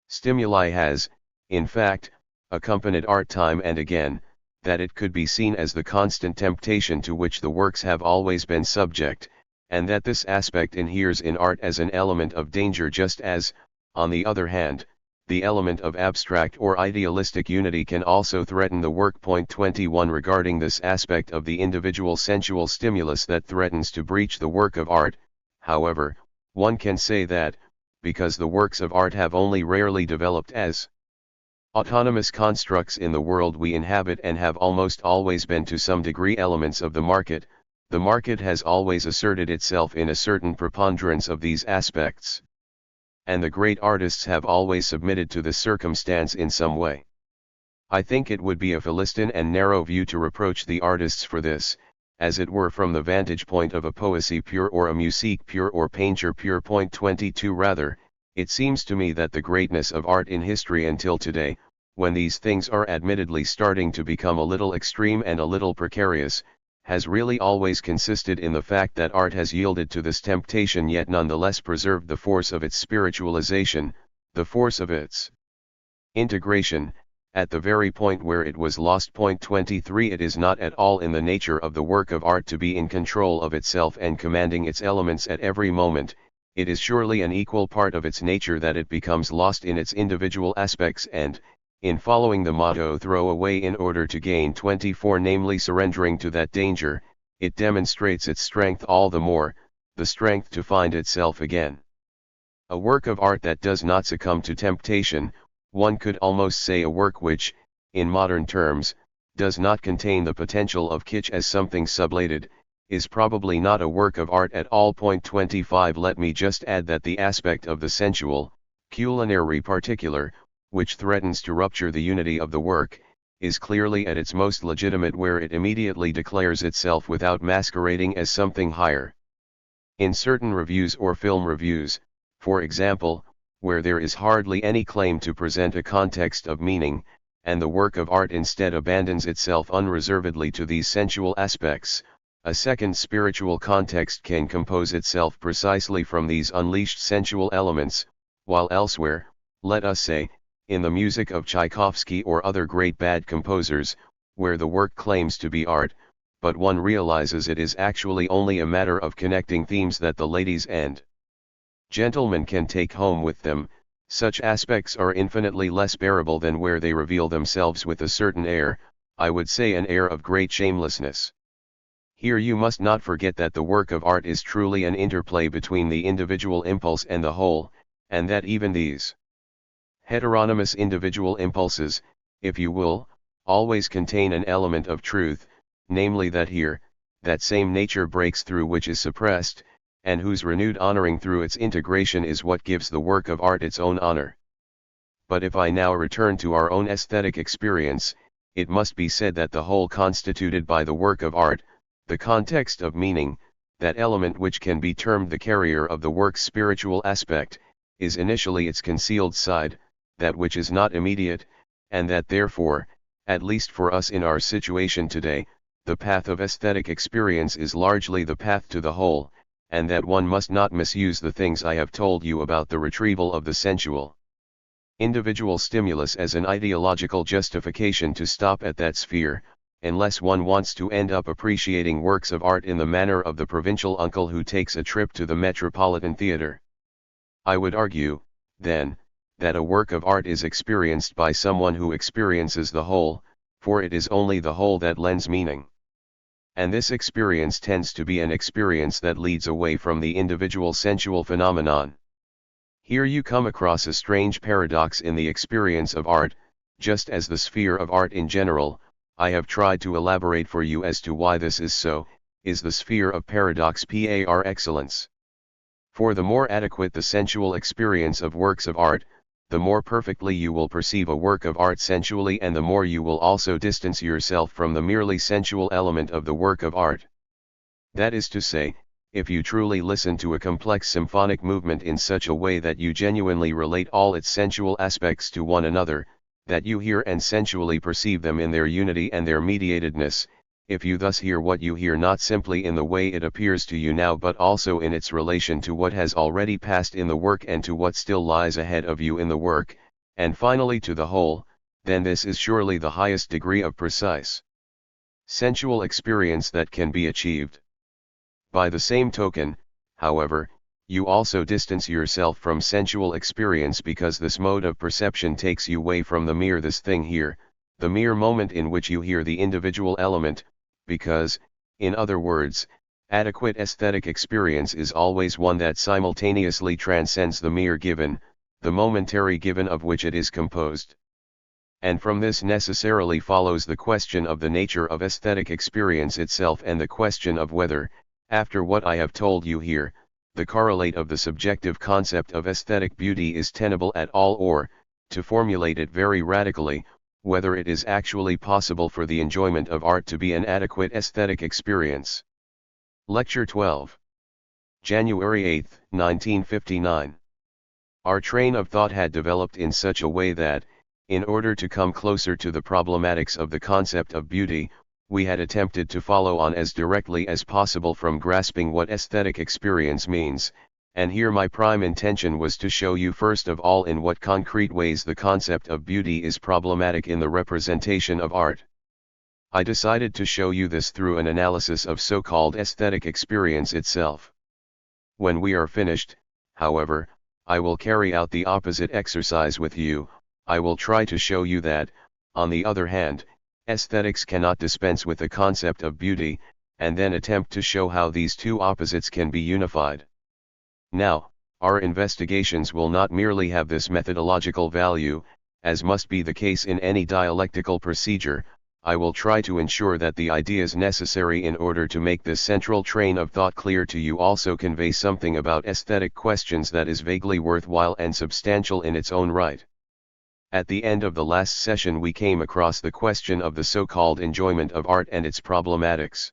stimuli has, in fact, accompanied art time and again, that it could be seen as the constant temptation to which the works have always been subject, and that this aspect inheres in art as an element of danger just as, on the other hand, the element of abstract or idealistic unity can also threaten the work. Point 21. Regarding this aspect of the individual sensual stimulus that threatens to breach the work of art, however, one can say that, because the works of art have only rarely developed as autonomous constructs in the world we inhabit and have almost always been to some degree elements of the market, The market has always asserted itself in a certain preponderance of these aspects. And the great artists have always submitted to this circumstance in some way. I think it would be a Philistine and narrow view to reproach the artists for this, as it were from the vantage point of a poesy pure or a musique pure or painter pure. Point 22. Rather, it seems to me that the greatness of art in history until today, when these things are admittedly starting to become a little extreme and a little precarious, has really always consisted in the fact that art has yielded to this temptation yet nonetheless preserved the force of its spiritualization, the force of its integration, at the very point where it was lost. Point 23. It is not at all in the nature of the work of art to be in control of itself and commanding its elements at every moment. It is surely an equal part of its nature that it becomes lost in its individual aspects and, in following the motto throw away in order to gain, 24, namely surrendering to that danger, it demonstrates its strength all the more, the strength to find itself again. A work of art that does not succumb to temptation, one could almost say a work which, in modern terms, does not contain the potential of kitsch as something sublated, is probably not a work of art at all. Point 25. Let me just add that the aspect of the sensual, culinary particular, which threatens to rupture the unity of the work, is clearly at its most legitimate where it immediately declares itself without masquerading as something higher. In certain reviews or film reviews, for example, where there is hardly any claim to present a context of meaning, and the work of art instead abandons itself unreservedly to these sensual aspects, a second spiritual context can compose itself precisely from these unleashed sensual elements, while elsewhere, let us say, in the music of Tchaikovsky or other great bad composers, where the work claims to be art, but one realizes it is actually only a matter of connecting themes that the ladies and gentlemen can take home with them, such aspects are infinitely less bearable than where they reveal themselves with a certain air, I would say an air of great shamelessness. Here you must not forget that the work of art is truly an interplay between the individual impulse and the whole, and that even these heteronymous individual impulses, if you will, always contain an element of truth, namely that here, that same nature breaks through which is suppressed, and whose renewed honoring through its integration is what gives the work of art its own honor. But if I now return to our own aesthetic experience, it must be said that the whole constituted by the work of art, the context of meaning, that element which can be termed the carrier of the work's spiritual aspect, is initially its concealed side, that which is not immediate, and that therefore, at least for us in our situation today, the path of aesthetic experience is largely the path to the whole, and that one must not misuse the things I have told you about the retrieval of the sensual individual stimulus as an ideological justification to stop at that sphere, unless one wants to end up appreciating works of art in the manner of the provincial uncle who takes a trip to the Metropolitan Theatre. I would argue, then, that a work of art is experienced by someone who experiences the whole, for it is only the whole that lends meaning. And this experience tends to be an experience that leads away from the individual sensual phenomenon. Here you come across a strange paradox in the experience of art, just as the sphere of art in general, I have tried to elaborate for you as to why this is so, is the sphere of paradox par excellence. For the more adequate the sensual experience of works of art, the more perfectly you will perceive a work of art sensually, and the more you will also distance yourself from the merely sensual element of the work of art. That is to say, if you truly listen to a complex symphonic movement in such a way that you genuinely relate all its sensual aspects to one another, that you hear and sensually perceive them in their unity and their mediatedness, if you thus hear what you hear not simply in the way it appears to you now but also in its relation to what has already passed in the work and to what still lies ahead of you in the work, and finally to the whole, then this is surely the highest degree of precise sensual experience that can be achieved. By the same token, however, you also distance yourself from sensual experience because this mode of perception takes you away from the mere this thing here, the mere moment in which you hear the individual element, because, in other words, adequate aesthetic experience is always one that simultaneously transcends the mere given, the momentary given of which it is composed. And from this necessarily follows the question of the nature of aesthetic experience itself and the question of whether, after what I have told you here, the correlate of the subjective concept of aesthetic beauty is tenable at all or, to formulate it very radically, whether it is actually possible for the enjoyment of art to be an adequate aesthetic experience. Lecture 12. January 8, 1959. Our train of thought had developed in such a way that, in order to come closer to the problematics of the concept of beauty, we had attempted to follow on as directly as possible from grasping what aesthetic experience means, and here my prime intention was to show you first of all in what concrete ways the concept of beauty is problematic in the representation of art. I decided to show you this through an analysis of so-called aesthetic experience itself. When we are finished, however, I will carry out the opposite exercise with you. I will try to show you that, on the other hand, aesthetics cannot dispense with the concept of beauty, and then attempt to show how these two opposites can be unified. Now, our investigations will not merely have this methodological value, as must be the case in any dialectical procedure. I will try to ensure that the ideas necessary in order to make this central train of thought clear to you also convey something about aesthetic questions that is vaguely worthwhile and substantial in its own right. At the end of the last session we came across the question of the so-called enjoyment of art and its problematics.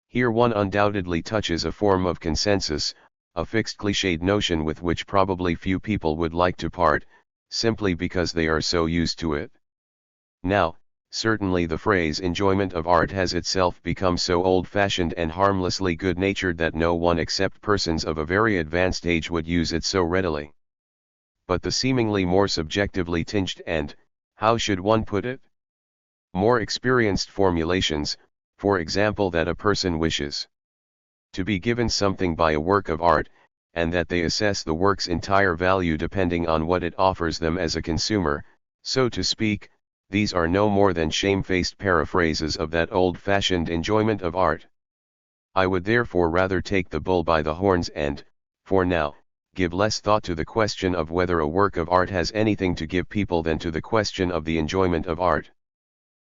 Here one undoubtedly touches a form of consensus, a fixed cliched notion with which probably few people would like to part, simply because they are so used to it. Now, certainly the phrase enjoyment of art has itself become so old-fashioned and harmlessly good-natured that no one except persons of a very advanced age would use it so readily. But the seemingly more subjectively tinged and, how should one put it? More experienced formulations, for example that a person wishes to be given something by a work of art, and that they assess the work's entire value depending on what it offers them as a consumer, so to speak, these are no more than shamefaced paraphrases of that old-fashioned enjoyment of art. I would therefore rather take the bull by the horns and, for now, give less thought to the question of whether a work of art has anything to give people than to the question of the enjoyment of art.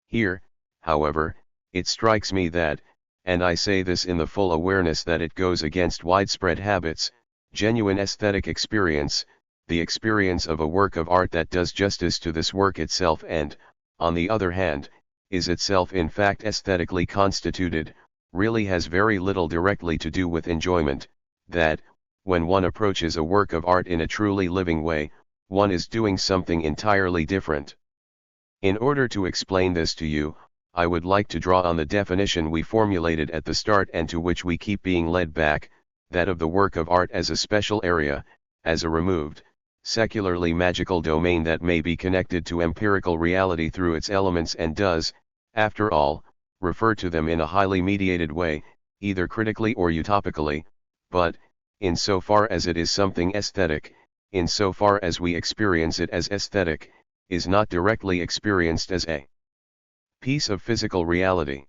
Here, however, it strikes me that, and I say this in the full awareness that it goes against widespread habits, genuine aesthetic experience, the experience of a work of art that does justice to this work itself and, on the other hand, is itself in fact aesthetically constituted, really has very little directly to do with enjoyment, that, when one approaches a work of art in a truly living way, one is doing something entirely different. In order to explain this to you, I would like to draw on the definition we formulated at the start and to which we keep being led back, that of the work of art as a special area, as a removed, secularly magical domain that may be connected to empirical reality through its elements and does, after all, refer to them in a highly mediated way, either critically or utopically, but, insofar as it is something aesthetic, insofar as we experience it as aesthetic, is not directly experienced as a piece of physical reality.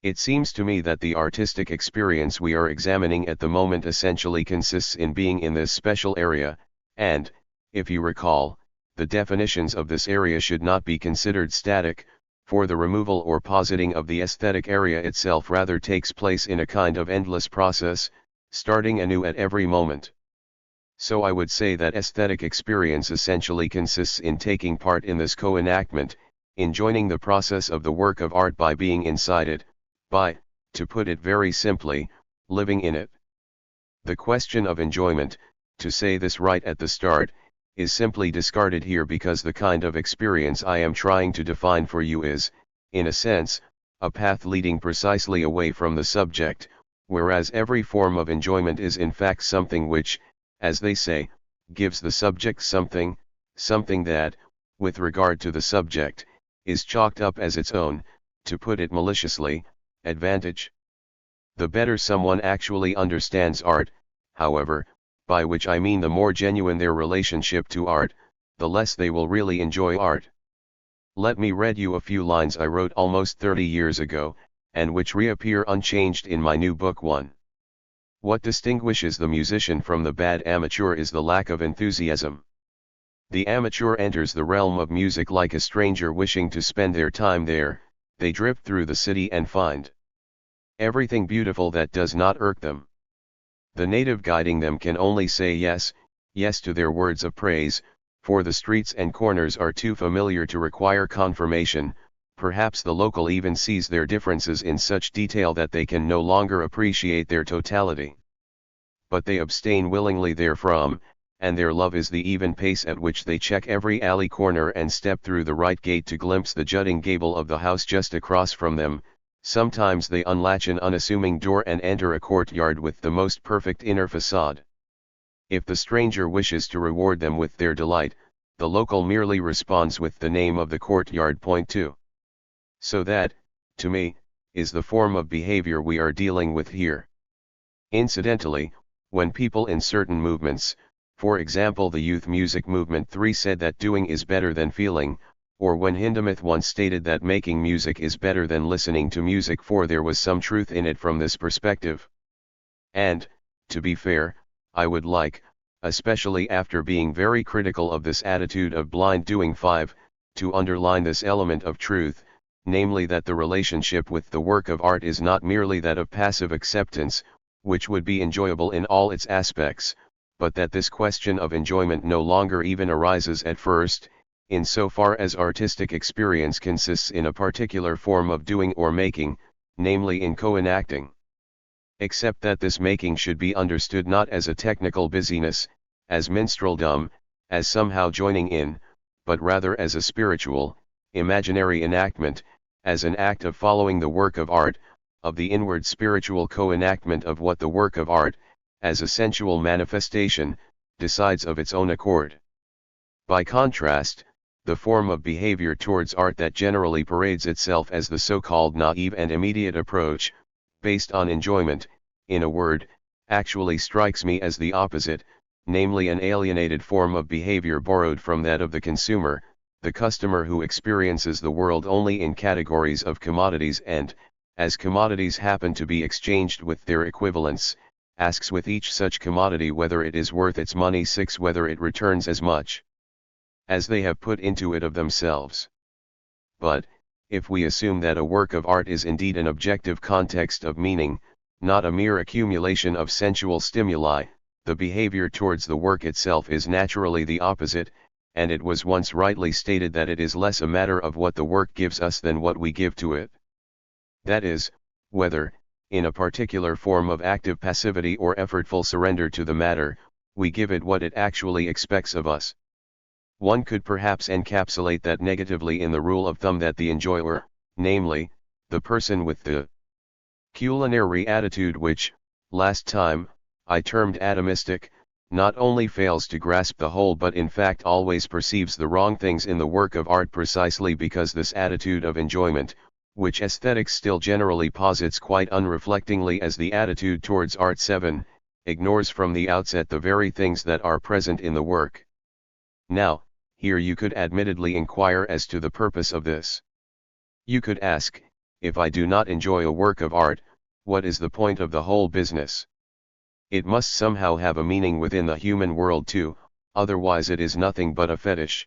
It seems to me that the artistic experience we are examining at the moment essentially consists in being in this special area, and, if you recall, the definitions of this area should not be considered static, for the removal or positing of the aesthetic area itself rather takes place in a kind of endless process, starting anew at every moment. So I would say that aesthetic experience essentially consists in taking part in this co-enactment, in joining the process of the work of art by being inside it, by, to put it very simply, living in it. The question of enjoyment, to say this right at the start, is simply discarded here because the kind of experience I am trying to define for you is, in a sense, a path leading precisely away from the subject, whereas every form of enjoyment is in fact something which, as they say, gives the subject something that, with regard to the subject, is chalked up as its own, to put it maliciously, advantage. The better someone actually understands art, however, by which I mean the more genuine their relationship to art, the less they will really enjoy art. Let me read you a few lines I wrote almost 30 years ago, and which reappear unchanged in my new book 1. What distinguishes the musician from the bad amateur is the lack of enthusiasm. The amateur enters the realm of music like a stranger wishing to spend their time there. They drift through the city and find everything beautiful that does not irk them. The native guiding them can only say yes, yes to their words of praise, for the streets and corners are too familiar to require confirmation. Perhaps the local even sees their differences in such detail that they can no longer appreciate their totality. But they abstain willingly therefrom, and their love is the even pace at which they check every alley corner and step through the right gate to glimpse the jutting gable of the house just across from them. Sometimes they unlatch an unassuming door and enter a courtyard with the most perfect inner facade. If the stranger wishes to reward them with their delight, the local merely responds with the name of the courtyard point to. So that, to me, is the form of behavior we are dealing with here. Incidentally, when people in certain movements, for example the youth music movement 3 said that doing is better than feeling, or when Hindemith once stated that making music is better than listening to music 4, there was some truth in it from this perspective. And, to be fair, I would like, especially after being very critical of this attitude of blind doing 5, to underline this element of truth, namely that the relationship with the work of art is not merely that of passive acceptance, which would be enjoyable in all its aspects, but that this question of enjoyment no longer even arises at first, in so far as artistic experience consists in a particular form of doing or making, namely in co-enacting. Except that this making should be understood not as a technical busyness, as minstrelsdom, as somehow joining in, but rather as a spiritual, imaginary enactment, as an act of following the work of art, of the inward spiritual co-enactment of what the work of art, as a sensual manifestation, decides of its own accord. By contrast, the form of behavior towards art that generally parades itself as the so-called naive and immediate approach, based on enjoyment, in a word, actually strikes me as the opposite, namely an alienated form of behavior borrowed from that of the consumer, the customer who experiences the world only in categories of commodities and, as commodities happen to be exchanged with their equivalents, asks with each such commodity whether it is worth its money, 6 whether it returns as much as they have put into it of themselves. But, if we assume that a work of art is indeed an objective context of meaning, not a mere accumulation of sensual stimuli, the behavior towards the work itself is naturally the opposite, and it was once rightly stated that it is less a matter of what the work gives us than what we give to it. That is, whether, in a particular form of active passivity or effortful surrender to the matter, we give it what it actually expects of us. One could perhaps encapsulate that negatively in the rule of thumb that the enjoyer, namely, the person with the culinary attitude which, last time, I termed atomistic, not only fails to grasp the whole but in fact always perceives the wrong things in the work of art precisely because this attitude of enjoyment, which aesthetics still generally posits quite unreflectingly as the attitude towards art 7, ignores from the outset the very things that are present in the work. Now, here you could admittedly inquire as to the purpose of this. You could ask, if I do not enjoy a work of art, what is the point of the whole business? It must somehow have a meaning within the human world too, otherwise it is nothing but a fetish.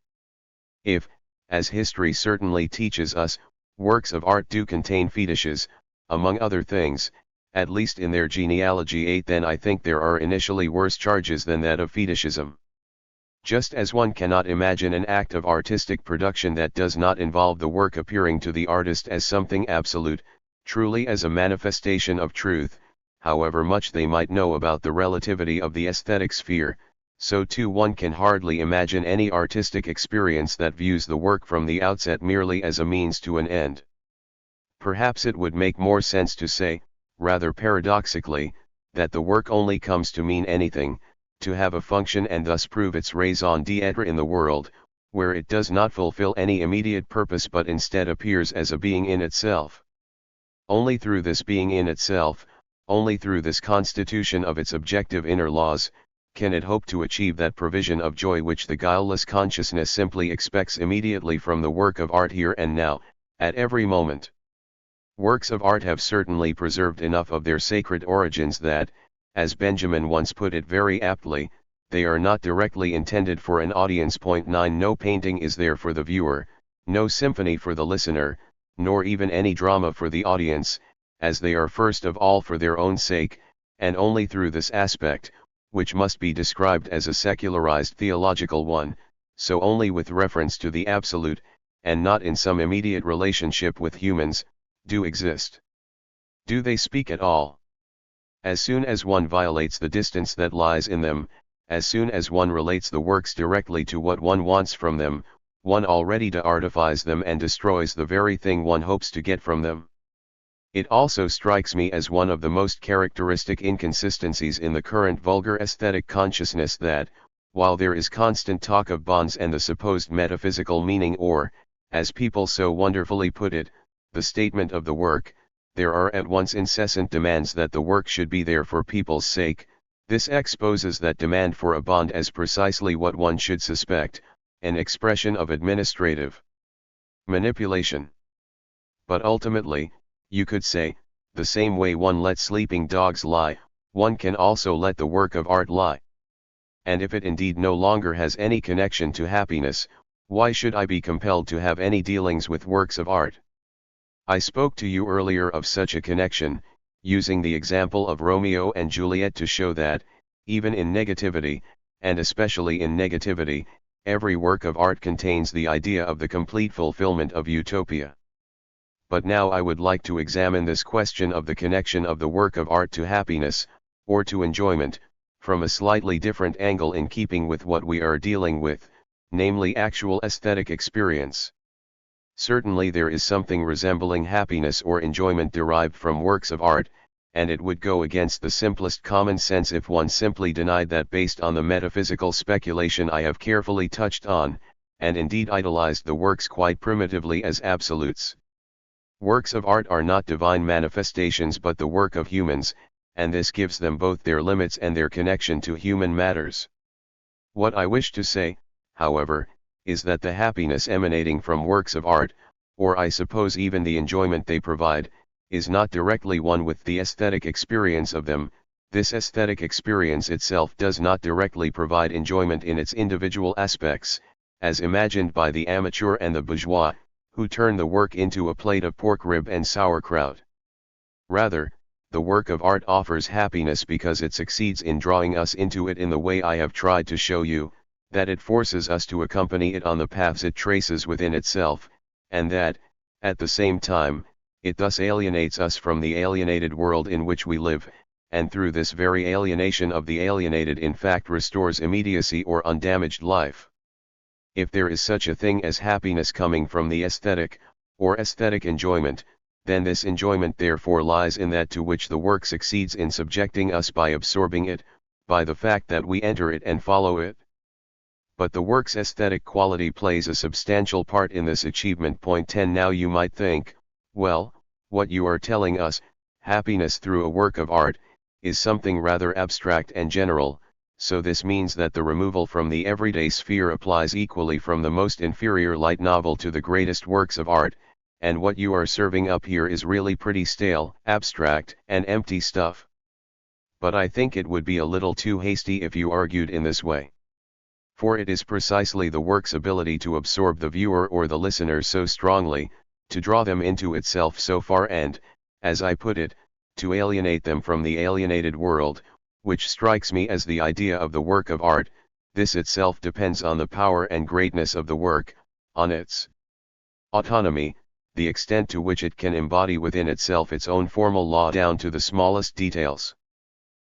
If, as history certainly teaches us, works of art do contain fetishes, among other things, at least in their genealogy 8, then I think there are initially worse charges than that of fetishism. Just as one cannot imagine an act of artistic production that does not involve the work appearing to the artist as something absolute, truly as a manifestation of truth, however much they might know about the relativity of the aesthetic sphere, so too one can hardly imagine any artistic experience that views the work from the outset merely as a means to an end. Perhaps it would make more sense to say, rather paradoxically, that the work only comes to mean anything, to have a function and thus prove its raison d'être in the world, where it does not fulfill any immediate purpose but instead appears as a being in itself. Only through this being in itself, only through this constitution of its objective inner laws, can it hope to achieve that provision of joy which the guileless consciousness simply expects immediately from the work of art here and now, at every moment. Works of art have certainly preserved enough of their sacred origins that, as Benjamin once put it very aptly, they are not directly intended for an audience. Point 9. No painting is there for the viewer, no symphony for the listener, nor even any drama for the audience, as they are first of all for their own sake, and only through this aspect, which must be described as a secularized theological one, so only with reference to the absolute, and not in some immediate relationship with humans, do exist. Do they speak at all? As soon as one violates the distance that lies in them, as soon as one relates the works directly to what one wants from them, one already de-artifies them and destroys the very thing one hopes to get from them. It also strikes me as one of the most characteristic inconsistencies in the current vulgar aesthetic consciousness that, while there is constant talk of bonds and the supposed metaphysical meaning or, as people so wonderfully put it, the statement of the work, there are at once incessant demands that the work should be there for people's sake. This exposes that demand for a bond as precisely what one should suspect, an expression of administrative manipulation. But ultimately, you could say, the same way one lets sleeping dogs lie, one can also let the work of art lie. And if it indeed no longer has any connection to happiness, why should I be compelled to have any dealings with works of art? I spoke to you earlier of such a connection, using the example of Romeo and Juliet to show that, even in negativity, and especially in negativity, every work of art contains the idea of the complete fulfillment of utopia. But now I would like to examine this question of the connection of the work of art to happiness, or to enjoyment, from a slightly different angle in keeping with what we are dealing with, namely actual aesthetic experience. Certainly there is something resembling happiness or enjoyment derived from works of art, and it would go against the simplest common sense if one simply denied that based on the metaphysical speculation I have carefully touched on, and indeed idolized the works quite primitively as absolutes. Works of art are not divine manifestations but the work of humans, and this gives them both their limits and their connection to human matters. What I wish to say, however, is that the happiness emanating from works of art, or I suppose even the enjoyment they provide, is not directly one with the aesthetic experience of them. This aesthetic experience itself does not directly provide enjoyment in its individual aspects, as imagined by the amateur and the bourgeois, who turn the work into a plate of pork rib and sauerkraut. Rather, the work of art offers happiness because it succeeds in drawing us into it in the way I have tried to show you, that it forces us to accompany it on the paths it traces within itself, and that, at the same time, it thus alienates us from the alienated world in which we live, and through this very alienation of the alienated in fact restores immediacy or undamaged life. If there is such a thing as happiness coming from the aesthetic, or aesthetic enjoyment, then this enjoyment therefore lies in that to which the work succeeds in subjecting us by absorbing it, by the fact that we enter it and follow it. But the work's aesthetic quality plays a substantial part in this achievement. Point 10. Now you might think, well, what you are telling us, happiness through a work of art, is something rather abstract and general, so this means that the removal from the everyday sphere applies equally from the most inferior light novel to the greatest works of art, and what you are serving up here is really pretty stale, abstract, and empty stuff. But I think it would be a little too hasty if you argued in this way. For it is precisely the work's ability to absorb the viewer or the listener so strongly, to draw them into itself so far and, as I put it, to alienate them from the alienated world, which strikes me as the idea of the work of art. This itself depends on the power and greatness of the work, on its autonomy, the extent to which it can embody within itself its own formal law down to the smallest details.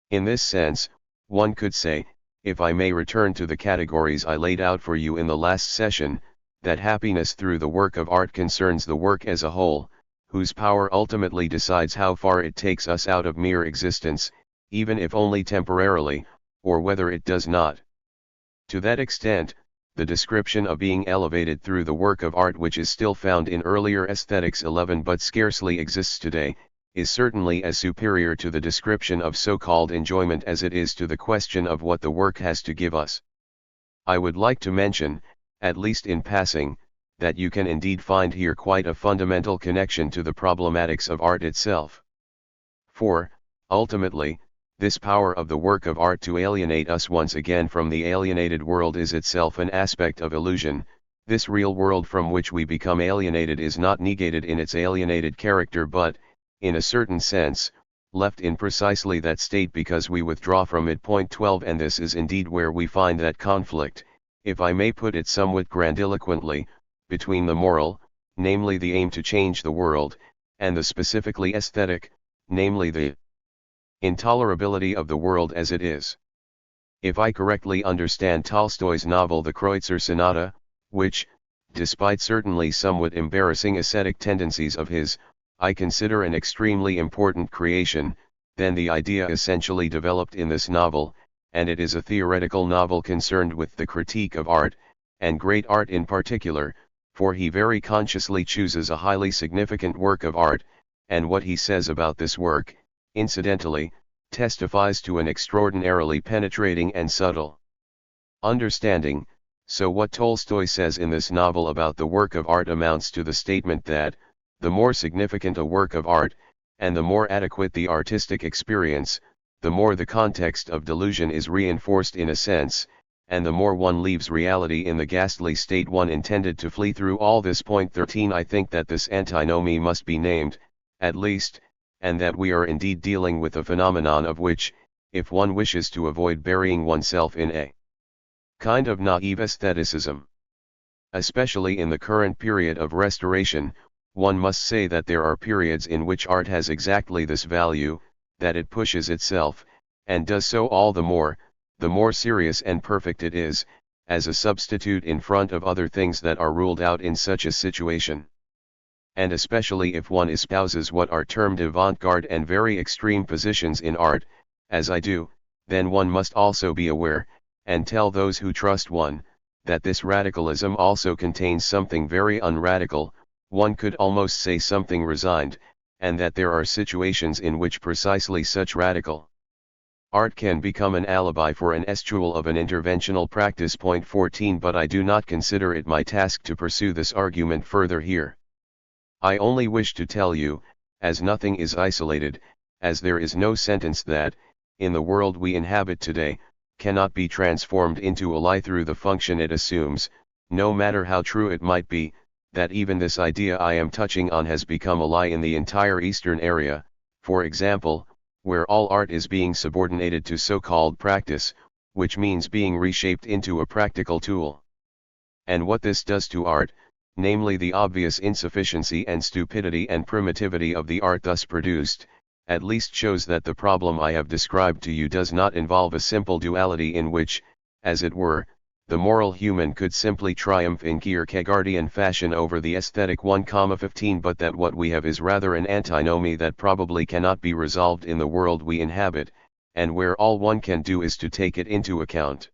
In this sense, one could say, if I may return to the categories I laid out for you in the last session, that happiness through the work of art concerns the work as a whole, whose power ultimately decides how far it takes us out of mere existence, even if only temporarily, or whether it does not. To that extent, the description of being elevated through the work of art, which is still found in earlier Aesthetics 11 but scarcely exists today, is certainly as superior to the description of so-called enjoyment as it is to the question of what the work has to give us. I would like to mention, at least in passing, that you can indeed find here quite a fundamental connection to the problematics of art itself. For, ultimately, this power of the work of art to alienate us once again from the alienated world is itself an aspect of illusion. This real world from which we become alienated is not negated in its alienated character but, in a certain sense, left in precisely that state because we withdraw from it. Point 12. And this is indeed where we find that conflict, if I may put it somewhat grandiloquently, between the moral, namely the aim to change the world, and the specifically aesthetic, namely the intolerability of the world as it is. If I correctly understand Tolstoy's novel The Kreutzer Sonata, which, despite certainly somewhat embarrassing ascetic tendencies of his, I consider an extremely important creation, then the idea essentially developed in this novel, and it is a theoretical novel concerned with the critique of art, and great art in particular, for he very consciously chooses a highly significant work of art, and what he says about this work, incidentally, testifies to an extraordinarily penetrating and subtle understanding. So what Tolstoy says in this novel about the work of art amounts to the statement that, the more significant a work of art, and the more adequate the artistic experience, the more the context of delusion is reinforced in a sense, and the more one leaves reality in the ghastly state one intended to flee through all this. Point 13. I think that this antinomy must be named, at least, and that we are indeed dealing with a phenomenon of which, if one wishes to avoid burying oneself in a kind of naive aestheticism, especially in the current period of restoration, one must say that there are periods in which art has exactly this value, that it pushes itself, and does so all the more serious and perfect it is, as a substitute in front of other things that are ruled out in such a situation. And especially if one espouses what are termed avant-garde and very extreme positions in art, as I do, then one must also be aware, and tell those who trust one, that this radicalism also contains something very unradical, one could almost say something resigned, and that there are situations in which precisely such radical art can become an alibi for an estual of an interventional practice. Point 14. But I do not consider it my task to pursue this argument further here. I only wish to tell you, as nothing is isolated, as there is no sentence that, in the world we inhabit today, cannot be transformed into a lie through the function it assumes, no matter how true it might be, that even this idea I am touching on has become a lie in the entire Eastern area, for example, where all art is being subordinated to so-called practice, which means being reshaped into a practical tool. And what this does to art, namely the obvious insufficiency and stupidity and primitivity of the art thus produced, at least shows that the problem I have described to you does not involve a simple duality in which, as it were, the moral human could simply triumph in Kierkegaardian fashion over the aesthetic. 1,15 But that what we have is rather an antinomy that probably cannot be resolved in the world we inhabit, and where all one can do is to take it into account.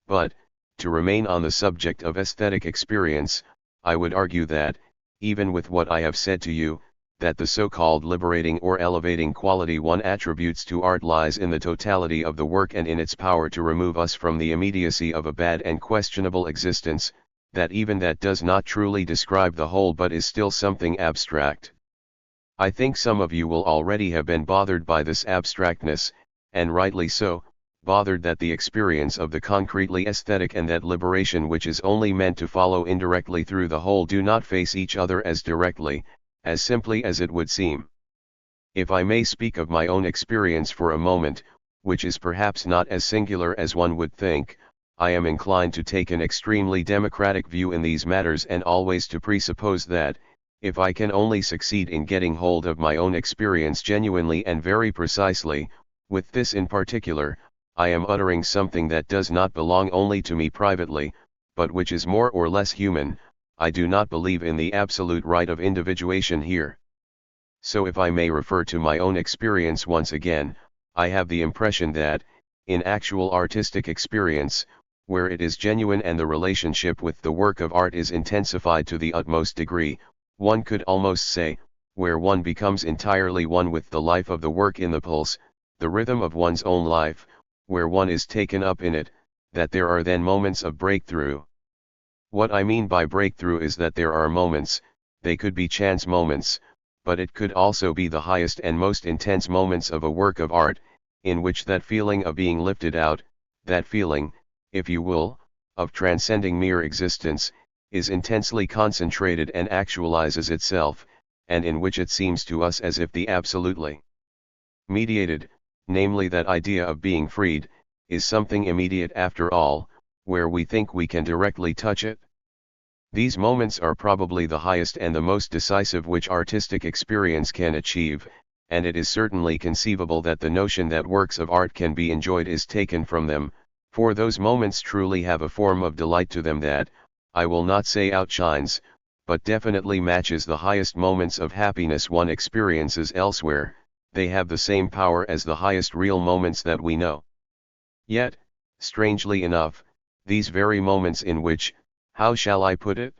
But, to remain on the subject of aesthetic experience, I would argue that, even with what I have said to you, that the so-called liberating or elevating quality one attributes to art lies in the totality of the work and in its power to remove us from the immediacy of a bad and questionable existence, that even that does not truly describe the whole but is still something abstract. I think some of you will already have been bothered by this abstractness, and rightly so, bothered that the experience of the concretely aesthetic and that liberation which is only meant to follow indirectly through the whole do not face each other as directly, as simply as it would seem. If I may speak of my own experience for a moment, which is perhaps not as singular as one would think, I am inclined to take an extremely democratic view in these matters and always to presuppose that, if I can only succeed in getting hold of my own experience genuinely and very precisely, with this in particular, I am uttering something that does not belong only to me privately, but which is more or less human. I do not believe in the absolute right of individuation here. So if I may refer to my own experience once again, I have the impression that, in actual artistic experience, where it is genuine and the relationship with the work of art is intensified to the utmost degree, one could almost say, where one becomes entirely one with the life of the work in the pulse, the rhythm of one's own life, where one is taken up in it, that there are then moments of breakthrough. What I mean by breakthrough is that there are moments, they could be chance moments, but it could also be the highest and most intense moments of a work of art, in which that feeling of being lifted out, that feeling, if you will, of transcending mere existence, is intensely concentrated and actualizes itself, and in which it seems to us as if the absolutely mediated, namely that idea of being freed, is something immediate after all, where we think we can directly touch it. These moments are probably the highest and the most decisive which artistic experience can achieve, and it is certainly conceivable that the notion that works of art can be enjoyed is taken from them, for those moments truly have a form of delight to them that, I will not say outshines, but definitely matches the highest moments of happiness one experiences elsewhere. They have the same power as the highest real moments that we know. Yet, strangely enough, these very moments in which, how shall I put it?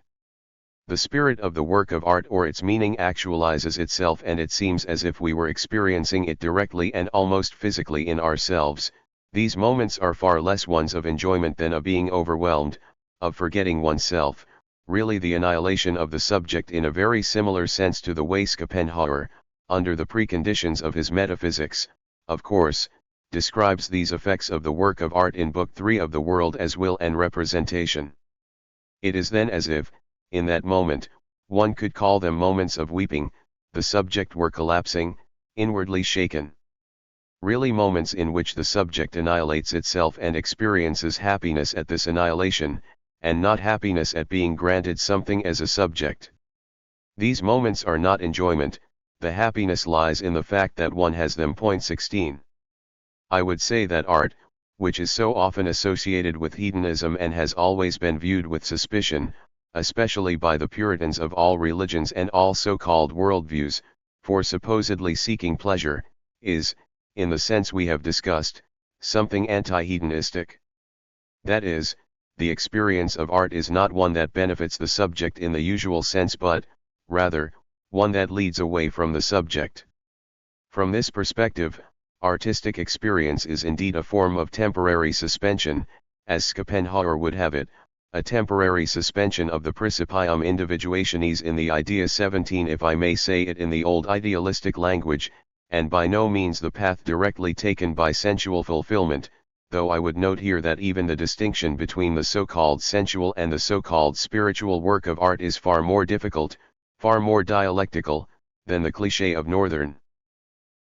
The spirit of the work of art or its meaning actualizes itself, and it seems as if we were experiencing it directly and almost physically in ourselves. These moments are far less ones of enjoyment than of being overwhelmed, of forgetting oneself, really the annihilation of the subject in a very similar sense to the way Schopenhauer, under the preconditions of his metaphysics, of course, describes these effects of the work of art in Book 3 of The World as Will and Representation. It is then as if, in that moment, one could call them moments of weeping, the subject were collapsing, inwardly shaken. Really moments in which the subject annihilates itself and experiences happiness at this annihilation, and not happiness at being granted something as a subject. These moments are not enjoyment, the happiness lies in the fact that one has them. 16. I would say that art, which is so often associated with hedonism and has always been viewed with suspicion, especially by the Puritans of all religions and all so-called worldviews, for supposedly seeking pleasure, is, in the sense we have discussed, something anti-hedonistic. That is, the experience of art is not one that benefits the subject in the usual sense but, rather, one that leads away from the subject. From this perspective, artistic experience is indeed a form of temporary suspension, as Schopenhauer would have it, a temporary suspension of the principium individuationis in the Idea 17, if I may say it in the old idealistic language, and by no means the path directly taken by sensual fulfillment, though I would note here that even the distinction between the so-called sensual and the so-called spiritual work of art is far more difficult, far more dialectical, than the cliché of northern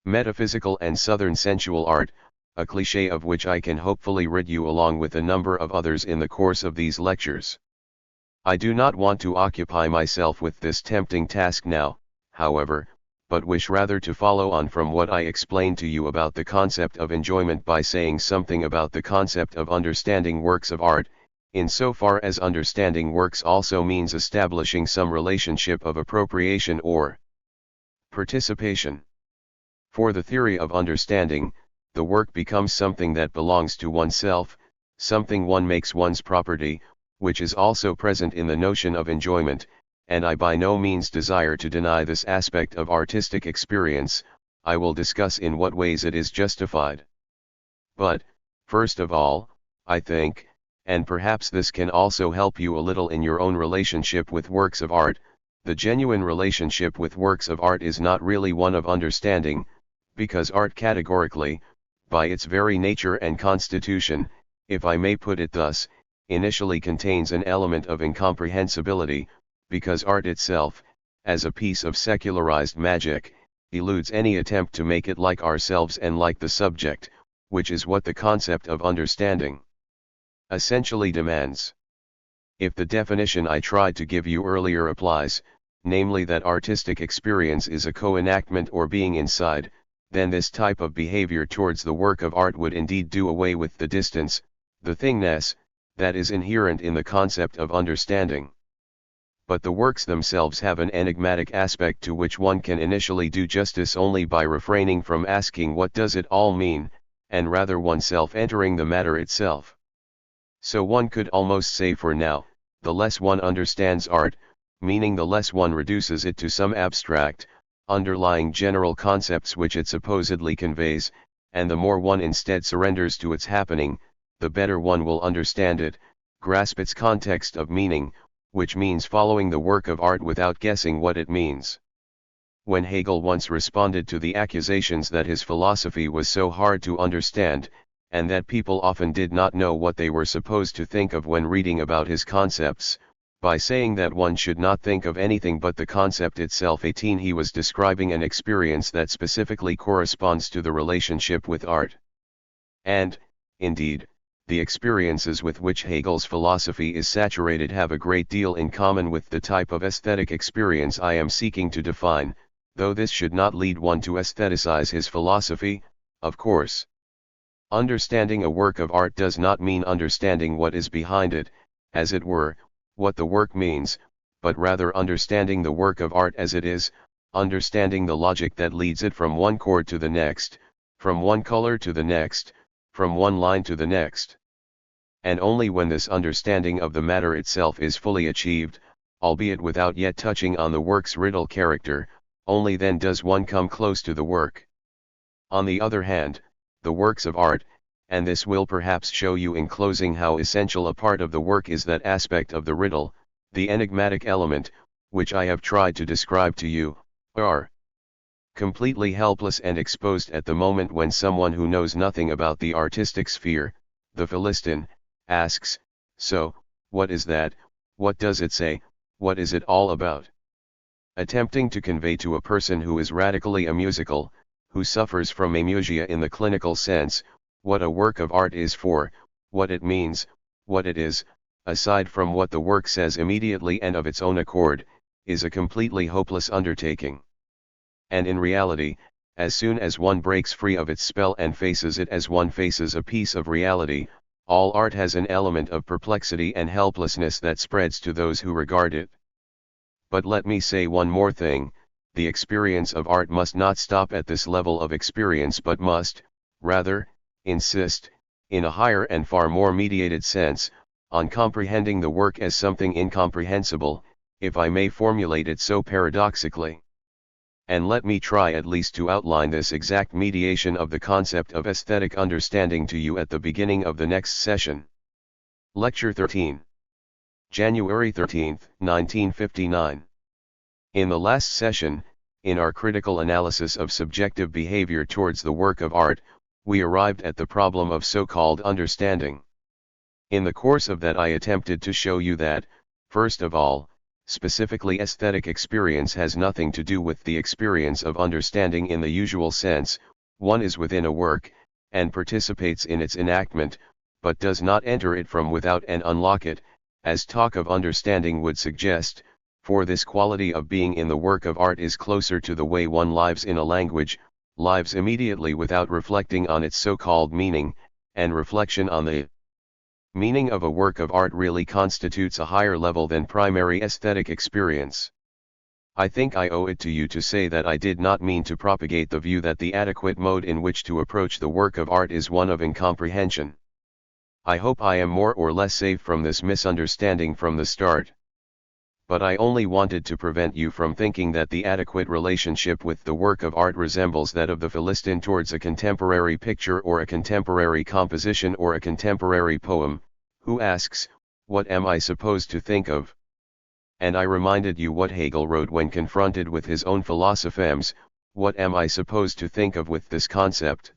metaphysical and southern sensual art, a cliché of which I can hopefully rid you along with a number of others in the course of these lectures. I do not want to occupy myself with this tempting task now, however, but wish rather to follow on from what I explained to you about the concept of enjoyment by saying something about the concept of understanding works of art, insofar as understanding works also means establishing some relationship of appropriation or participation. For the theory of understanding, the work becomes something that belongs to oneself, something one makes one's property, which is also present in the notion of enjoyment, and I by no means desire to deny this aspect of artistic experience. I will discuss in what ways it is justified. But, first of all, I think, and perhaps this can also help you a little in your own relationship with works of art, the genuine relationship with works of art is not really one of understanding, because art categorically, by its very nature and constitution, if I may put it thus, initially contains an element of incomprehensibility, because art itself, as a piece of secularized magic, eludes any attempt to make it like ourselves and like the subject, which is what the concept of understanding essentially demands. If the definition I tried to give you earlier applies, namely that artistic experience is a co-enactment or being inside, then this type of behavior towards the work of art would indeed do away with the distance, the thingness, that is inherent in the concept of understanding. But the works themselves have an enigmatic aspect to which one can initially do justice only by refraining from asking what does it all mean, and rather oneself entering the matter itself. So one could almost say for now, the less one understands art, meaning the less one reduces it to some abstract, underlying general concepts which it supposedly conveys, and the more one instead surrenders to its happening, the better one will understand it, grasp its context of meaning, which means following the work of art without guessing what it means. when Hegel once responded to the accusations that his philosophy was so hard to understand, and that people often did not know what they were supposed to think of when reading about his concepts, by saying that one should not think of anything but the concept itself. 18 He was describing an experience that specifically corresponds to the relationship with art. And, indeed, the experiences with which Hegel's philosophy is saturated have a great deal in common with the type of aesthetic experience I am seeking to define, though this should not lead one to aestheticize his philosophy, of course. Understanding a work of art does not mean understanding what is behind it, as it were, what the work means, but rather understanding the work of art as it is, understanding the logic that leads it from one chord to the next, from one color to the next, from one line to the next. And only when this understanding of the matter itself is fully achieved, albeit without yet touching on the work's riddle character, only then does one come close to the work. On the other hand, the works of art, and this will perhaps show you in closing how essential a part of the work is that aspect of the riddle, the enigmatic element, which I have tried to describe to you, are completely helpless and exposed at the moment when someone who knows nothing about the artistic sphere, the Philistine, asks, "So, what is that, what does it say, what is it all about?" Attempting to convey to a person who is radically amusical, who suffers from amusia in the clinical sense, what a work of art is for, what it means, what it is, aside from what the work says immediately and of its own accord, is a completely hopeless undertaking. And in reality, as soon as one breaks free of its spell and faces it as one faces a piece of reality, all art has an element of perplexity and helplessness that spreads to those who regard it. But let me say one more thing, the experience of art must not stop at this level of experience but must, rather, insist, in a higher and far more mediated sense, on comprehending the work as something incomprehensible, if I may formulate it so paradoxically. And let me try at least to outline this exact mediation of the concept of aesthetic understanding to you at the beginning of the next session. Lecture 13. January 13, 1959. In the last session, in our critical analysis of subjective behavior towards the work of art, we arrived at the problem of so-called understanding. In the course of that I attempted to show you that, first of all, specifically aesthetic experience has nothing to do with the experience of understanding in the usual sense. One is within a work, and participates in its enactment, but does not enter it from without and unlock it, as talk of understanding would suggest, for this quality of being in the work of art is closer to the way one lives in a language, lives immediately without reflecting on its so-called meaning, and reflection on the meaning of a work of art really constitutes a higher level than primary aesthetic experience. I think I owe it to you to say that I did not mean to propagate the view that the adequate mode in which to approach the work of art is one of incomprehension. I hope I am more or less safe from this misunderstanding from the start. But I only wanted to prevent you from thinking that the adequate relationship with the work of art resembles that of the Philistine towards a contemporary picture or a contemporary composition or a contemporary poem, who asks, "What am I supposed to think of?" And I reminded you what Hegel wrote when confronted with his own philosophemes, "What am I supposed to think of with this concept?"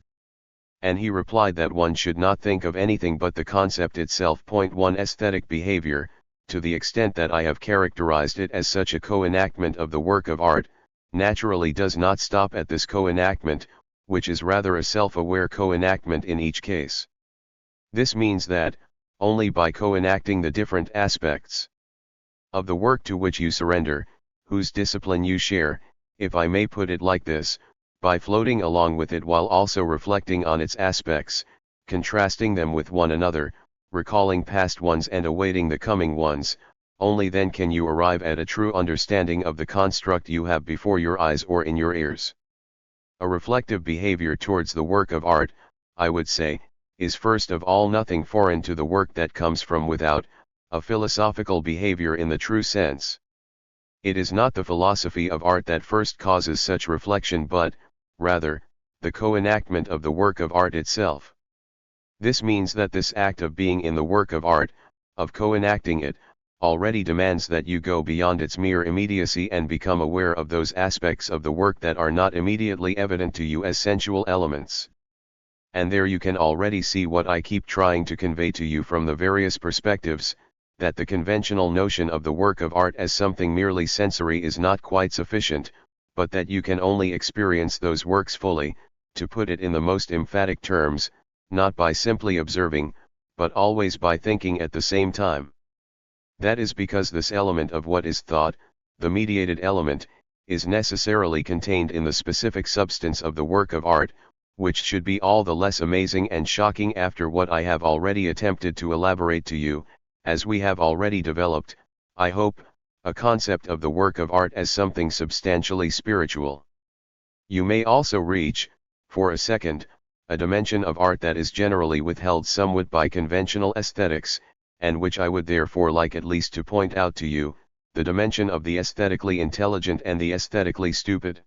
And he replied that one should not think of anything but the concept itself. Point 1 Aesthetic behavior, to the extent that I have characterized it as such a co-enactment of the work of art, naturally does not stop at this co-enactment, which is rather a self-aware co-enactment in each case. This means that, only by co-enacting the different aspects of the work to which you surrender, whose discipline you share, if I may put it like this, by floating along with it while also reflecting on its aspects, contrasting them with one another, recalling past ones and awaiting the coming ones, only then can you arrive at a true understanding of the construct you have before your eyes or in your ears. A reflective behavior towards the work of art, I would say, is first of all nothing foreign to the work that comes from without, a philosophical behavior in the true sense. It is not the philosophy of art that first causes such reflection but, rather, the co-enactment of the work of art itself. This means that this act of being in the work of art, of co-enacting it, already demands that you go beyond its mere immediacy and become aware of those aspects of the work that are not immediately evident to you as sensual elements. And there you can already see what I keep trying to convey to you from the various perspectives, that the conventional notion of the work of art as something merely sensory is not quite sufficient, but that you can only experience those works fully, to put it in the most emphatic terms, not by simply observing, but always by thinking at the same time. That is because this element of what is thought, the mediated element, is necessarily contained in the specific substance of the work of art, which should be all the less amazing and shocking after what I have already attempted to elaborate to you, as we have already developed, I hope, a concept of the work of art as something substantially spiritual. You may also reach, for a second, a dimension of art that is generally withheld somewhat by conventional aesthetics, and which I would therefore like at least to point out to you, the dimension of the aesthetically intelligent and the aesthetically stupid.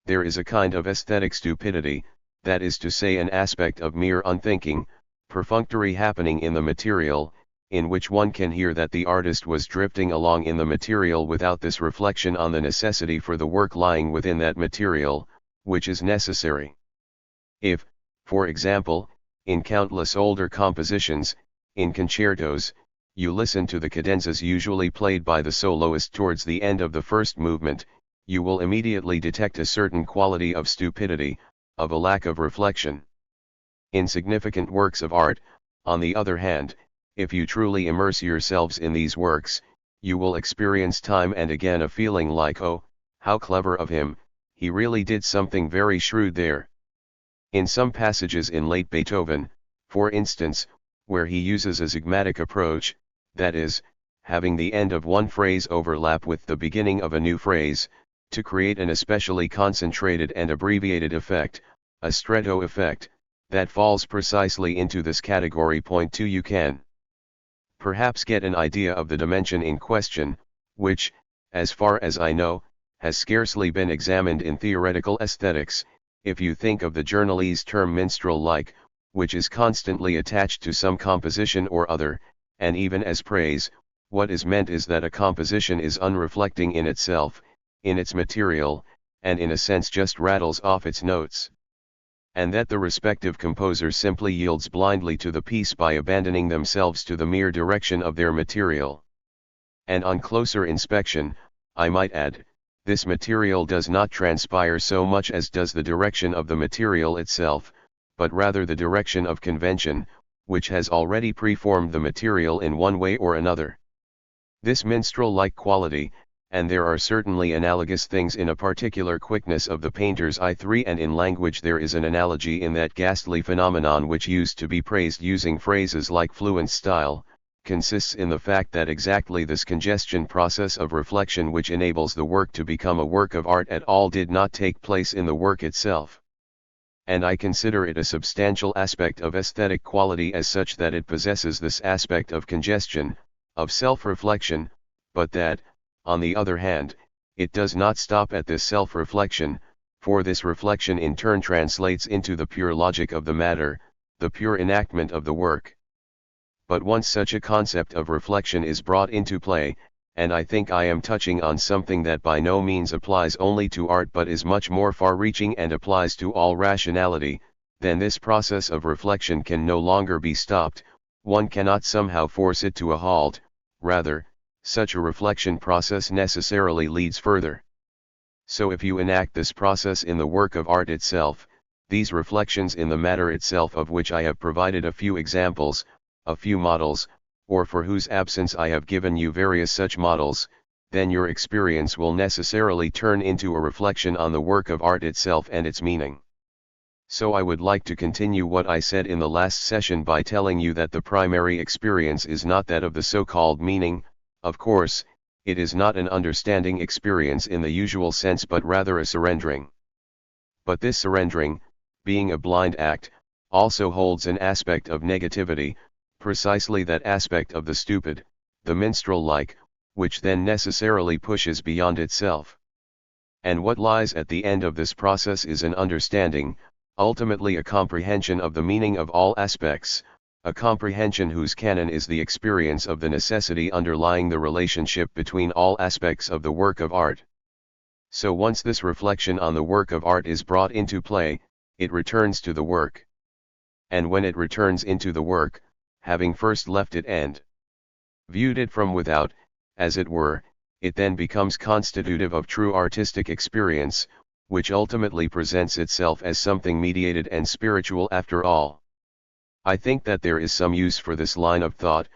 There is a kind of aesthetic stupidity, that is to say an aspect of mere unthinking, perfunctory happening in the material, in which one can hear that the artist was drifting along in the material without this reflection on the necessity for the work lying within that material, which is necessary. If, for example, in countless older compositions, in concertos, you listen to the cadenzas usually played by the soloist towards the end of the first movement, you will immediately detect a certain quality of stupidity, of a lack of reflection. In significant works of art, on the other hand, if you truly immerse yourselves in these works, you will experience time and again a feeling like, oh, how clever of him, he really did something very shrewd there. In some passages in late Beethoven, for instance, where he uses a zygmatic approach, that is, having the end of one phrase overlap with the beginning of a new phrase, to create an especially concentrated and abbreviated effect, a stretto effect, that falls precisely into this category. Point 2. You can perhaps get an idea of the dimension in question, which, as far as I know, has scarcely been examined in theoretical aesthetics, if you think of the journalese term minstrel-like, which is constantly attached to some composition or other, and even as praise, what is meant is that a composition is unreflecting in itself, in its material, and in a sense just rattles off its notes. And that the respective composer simply yields blindly to the piece by abandoning themselves to the mere direction of their material. And on closer inspection, I might add, this material does not transpire so much as does the direction of the material itself, but rather the direction of convention, which has already preformed the material in one way or another. This minstrel-like quality, and there are certainly analogous things in a particular quickness of the painter's eye. 3. And in language there is an analogy in that ghastly phenomenon which used to be praised using phrases like fluent style, consists in the fact that exactly this congestion process of reflection which enables the work to become a work of art at all did not take place in the work itself. And I consider it a substantial aspect of aesthetic quality as such that it possesses this aspect of congestion, of self-reflection, but that, on the other hand, it does not stop at this self-reflection, for this reflection in turn translates into the pure logic of the matter, the pure enactment of the work. But once such a concept of reflection is brought into play, and I think I am touching on something that by no means applies only to art but is much more far-reaching and applies to all rationality, then this process of reflection can no longer be stopped, one cannot somehow force it to a halt, rather, such a reflection process necessarily leads further. So if you enact this process in the work of art itself, these reflections in the matter itself of which I have provided a few examples, a few models, or for whose absence I have given you various such models, then your experience will necessarily turn into a reflection on the work of art itself and its meaning. So I would like to continue what I said in the last session by telling you that the primary experience is not that of the so-called meaning. Of course, it is not an understanding experience in the usual sense but rather a surrendering. But this surrendering, being a blind act, also holds an aspect of negativity, precisely that aspect of the stupid, the minstrel-like, which then necessarily pushes beyond itself. And what lies at the end of this process is an understanding, ultimately a comprehension of the meaning of all aspects, a comprehension whose canon is the experience of the necessity underlying the relationship between all aspects of the work of art. So once this reflection on the work of art is brought into play, it returns to the work. And when it returns into the work, having first left it and viewed it from without, as it were, it then becomes constitutive of true artistic experience, which ultimately presents itself as something mediated and spiritual after all. I think that there is some use for this line of thought,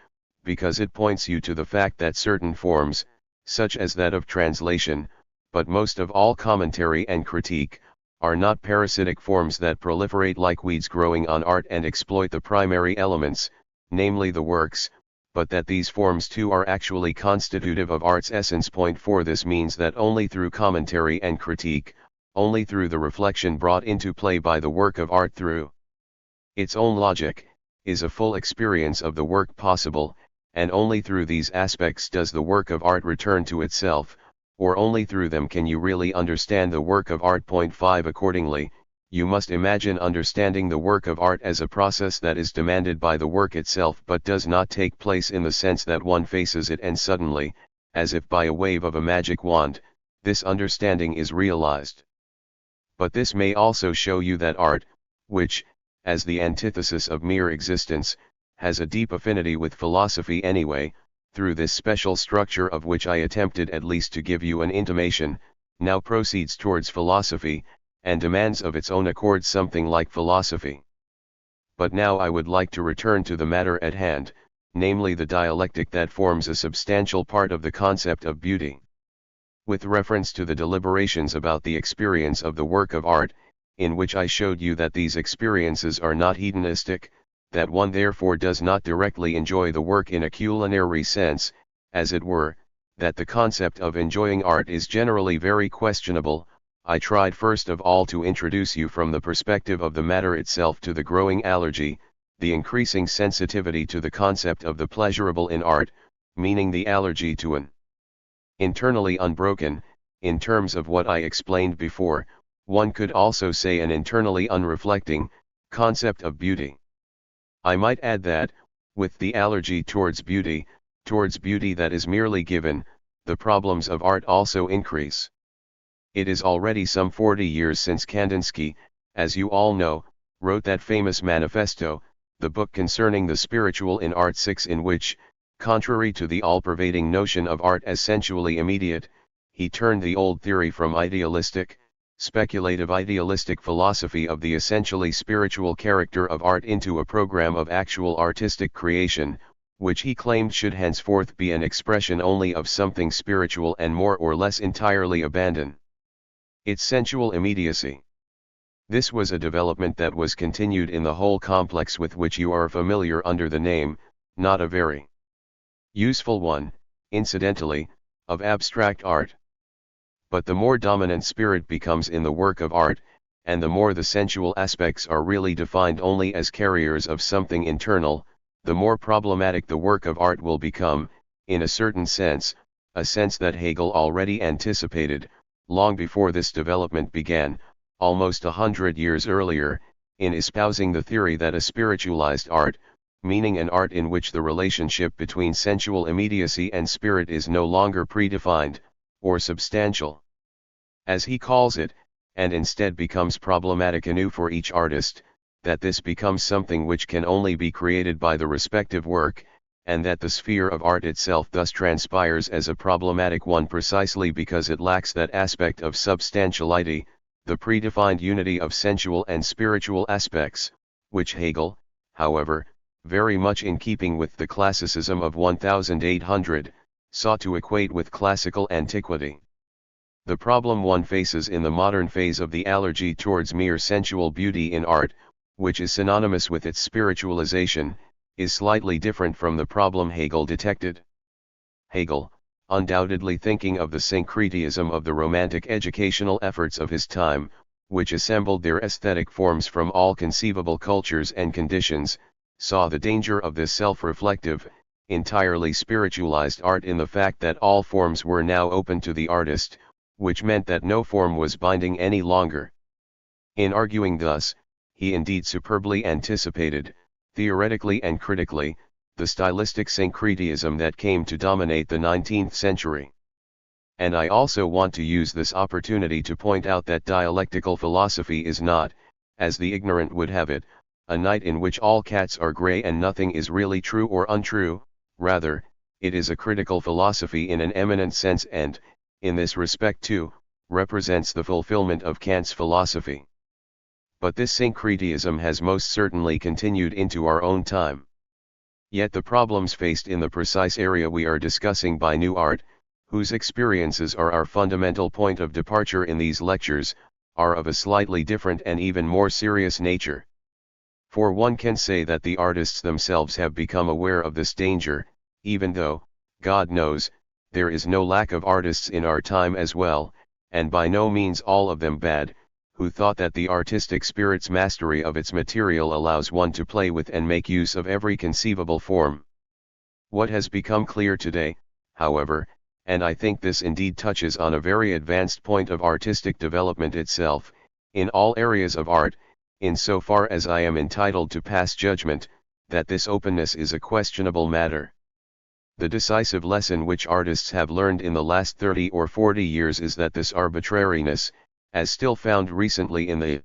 because it points you to the fact that certain forms, such as that of translation, but most of all commentary and critique, are not parasitic forms that proliferate like weeds growing on art and exploit the primary elements, namely the works, but that these forms too are actually constitutive of art's essence. Point 4. This means that only through commentary and critique, only through the reflection brought into play by the work of art through its own logic, is a full experience of the work possible, and only through these aspects does the work of art return to itself, or only through them can you really understand the work of art. Point 5. Accordingly, you must imagine understanding the work of art as a process that is demanded by the work itself but does not take place in the sense that one faces it and suddenly, as if by a wave of a magic wand, this understanding is realized. But this may also show you that art, which, as the antithesis of mere existence, has a deep affinity with philosophy anyway, through this special structure of which I attempted at least to give you an intimation, now proceeds towards philosophy, and demands of its own accord something like philosophy. But now I would like to return to the matter at hand, namely the dialectic that forms a substantial part of the concept of beauty. With reference to the deliberations about the experience of the work of art, in which I showed you that these experiences are not hedonistic, that one therefore does not directly enjoy the work in a culinary sense, as it were, that the concept of enjoying art is generally very questionable, I tried first of all to introduce you from the perspective of the matter itself to the growing allergy, the increasing sensitivity to the concept of the pleasurable in art, meaning the allergy to an internally unbroken, in terms of what I explained before, one could also say an internally unreflecting, concept of beauty. I might add that, with the allergy towards beauty that is merely given, the problems of art also increase. It is already some 40 years since Kandinsky, as you all know, wrote that famous manifesto, the book concerning the spiritual in art 6, in which, contrary to the all-pervading notion of art as sensually immediate, he turned the old theory from speculative idealistic philosophy of the essentially spiritual character of art into a program of actual artistic creation, which he claimed should henceforth be an expression only of something spiritual and more or less entirely abandon its sensual immediacy. This was a development that was continued in the whole complex with which you are familiar under the name, not a very useful one, incidentally, of abstract art. But the more dominant spirit becomes in the work of art, and the more the sensual aspects are really defined only as carriers of something internal, the more problematic the work of art will become, in a certain sense, a sense that Hegel already anticipated, long before this development began, almost 100 years earlier, in espousing the theory that a spiritualized art, meaning an art in which the relationship between sensual immediacy and spirit is no longer predefined, or substantial, as he calls it, and instead becomes problematic anew for each artist, that this becomes something which can only be created by the respective work, and that the sphere of art itself thus transpires as a problematic one precisely because it lacks that aspect of substantiality, the predefined unity of sensual and spiritual aspects, which Hegel, however, very much in keeping with the classicism of 1800, sought to equate with classical antiquity. The problem one faces in the modern phase of the allergy towards mere sensual beauty in art, which is synonymous with its spiritualization, is slightly different from the problem Hegel detected. Hegel, undoubtedly thinking of the syncretism of the romantic educational efforts of his time, which assembled their aesthetic forms from all conceivable cultures and conditions, saw the danger of this self-reflective, entirely spiritualized art in the fact that all forms were now open to the artist, which meant that no form was binding any longer. In arguing thus, he indeed superbly anticipated, theoretically and critically, the stylistic syncretism that came to dominate the 19th century. And I also want to use this opportunity to point out that dialectical philosophy is not, as the ignorant would have it, a night in which all cats are grey and nothing is really true or untrue. Rather, it is a critical philosophy in an eminent sense and, in this respect too, represents the fulfillment of Kant's philosophy. But this syncretism has most certainly continued into our own time. Yet the problems faced in the precise area we are discussing by new art, whose experiences are our fundamental point of departure in these lectures, are of a slightly different and even more serious nature. For one can say that the artists themselves have become aware of this danger, even though, God knows, there is no lack of artists in our time as well, and by no means all of them bad, who thought that the artistic spirit's mastery of its material allows one to play with and make use of every conceivable form. What has become clear today, however, and I think this indeed touches on a very advanced point of artistic development itself, in all areas of art, in so far as I am entitled to pass judgment, that this openness is a questionable matter. The decisive lesson which artists have learned in the last 30 or 40 years is that this arbitrariness, as still found recently in the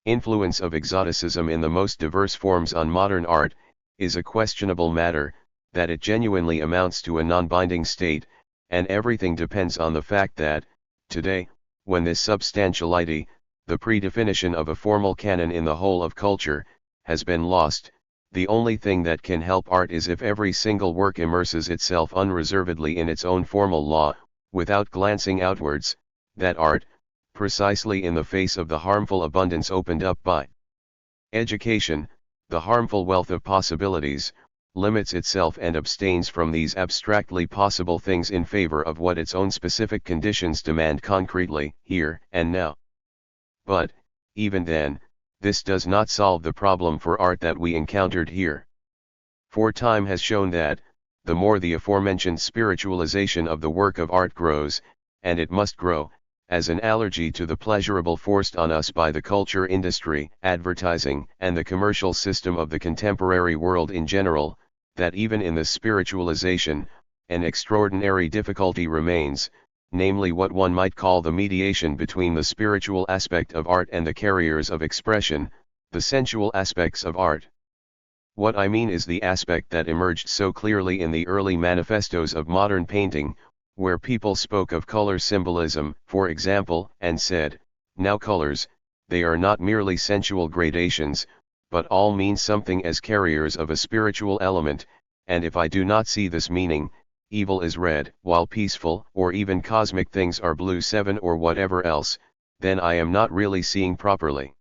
influence of exoticism in the most diverse forms on modern art, is a questionable matter, that it genuinely amounts to a non-binding state, and everything depends on the fact that, today, when this substantiality, the predefinition of a formal canon in the whole of culture, has been lost, the only thing that can help art is if every single work immerses itself unreservedly in its own formal law, without glancing outwards, that art, precisely in the face of the harmful abundance opened up by education, the harmful wealth of possibilities, limits itself and abstains from these abstractly possible things in favor of what its own specific conditions demand concretely, here and now. But, even then, this does not solve the problem for art that we encountered here. For time has shown that, the more the aforementioned spiritualization of the work of art grows, and it must grow, as an allergy to the pleasurable forced on us by the culture industry, advertising, and the commercial system of the contemporary world in general, that even in this spiritualization, an extraordinary difficulty remains, namely what one might call the mediation between the spiritual aspect of art and the carriers of expression, the sensual aspects of art. What I mean is the aspect that emerged so clearly in the early manifestos of modern painting, where people spoke of color symbolism, for example, and said, now colors, they are not merely sensual gradations, but all mean something as carriers of a spiritual element, and if I do not see this meaning, evil is red, while peaceful or even cosmic things are blue 7 or whatever else, then I am not really seeing properly.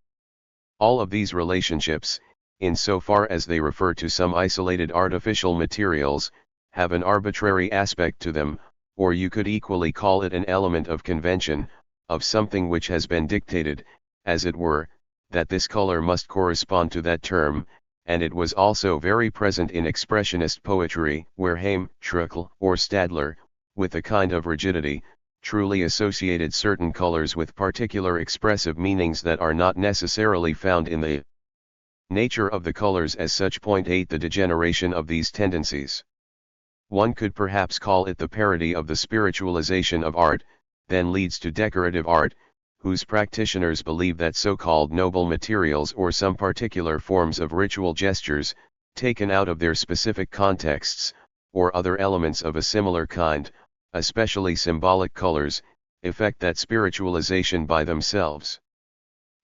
All of these relationships, in so far as they refer to some isolated artificial materials, have an arbitrary aspect to them, or you could equally call it an element of convention, of something which has been dictated, as it were, that this color must correspond to that term, and it was also very present in expressionist poetry, where Heim, Schruckel, or Stadler, with a kind of rigidity, truly associated certain colors with particular expressive meanings that are not necessarily found in the nature of the colors as such. Point 8. The degeneration of these tendencies. One could perhaps call it the parody of the spiritualization of art, then leads to decorative art, whose practitioners believe that so-called noble materials or some particular forms of ritual gestures, taken out of their specific contexts, or other elements of a similar kind, especially symbolic colors, effect that spiritualization by themselves.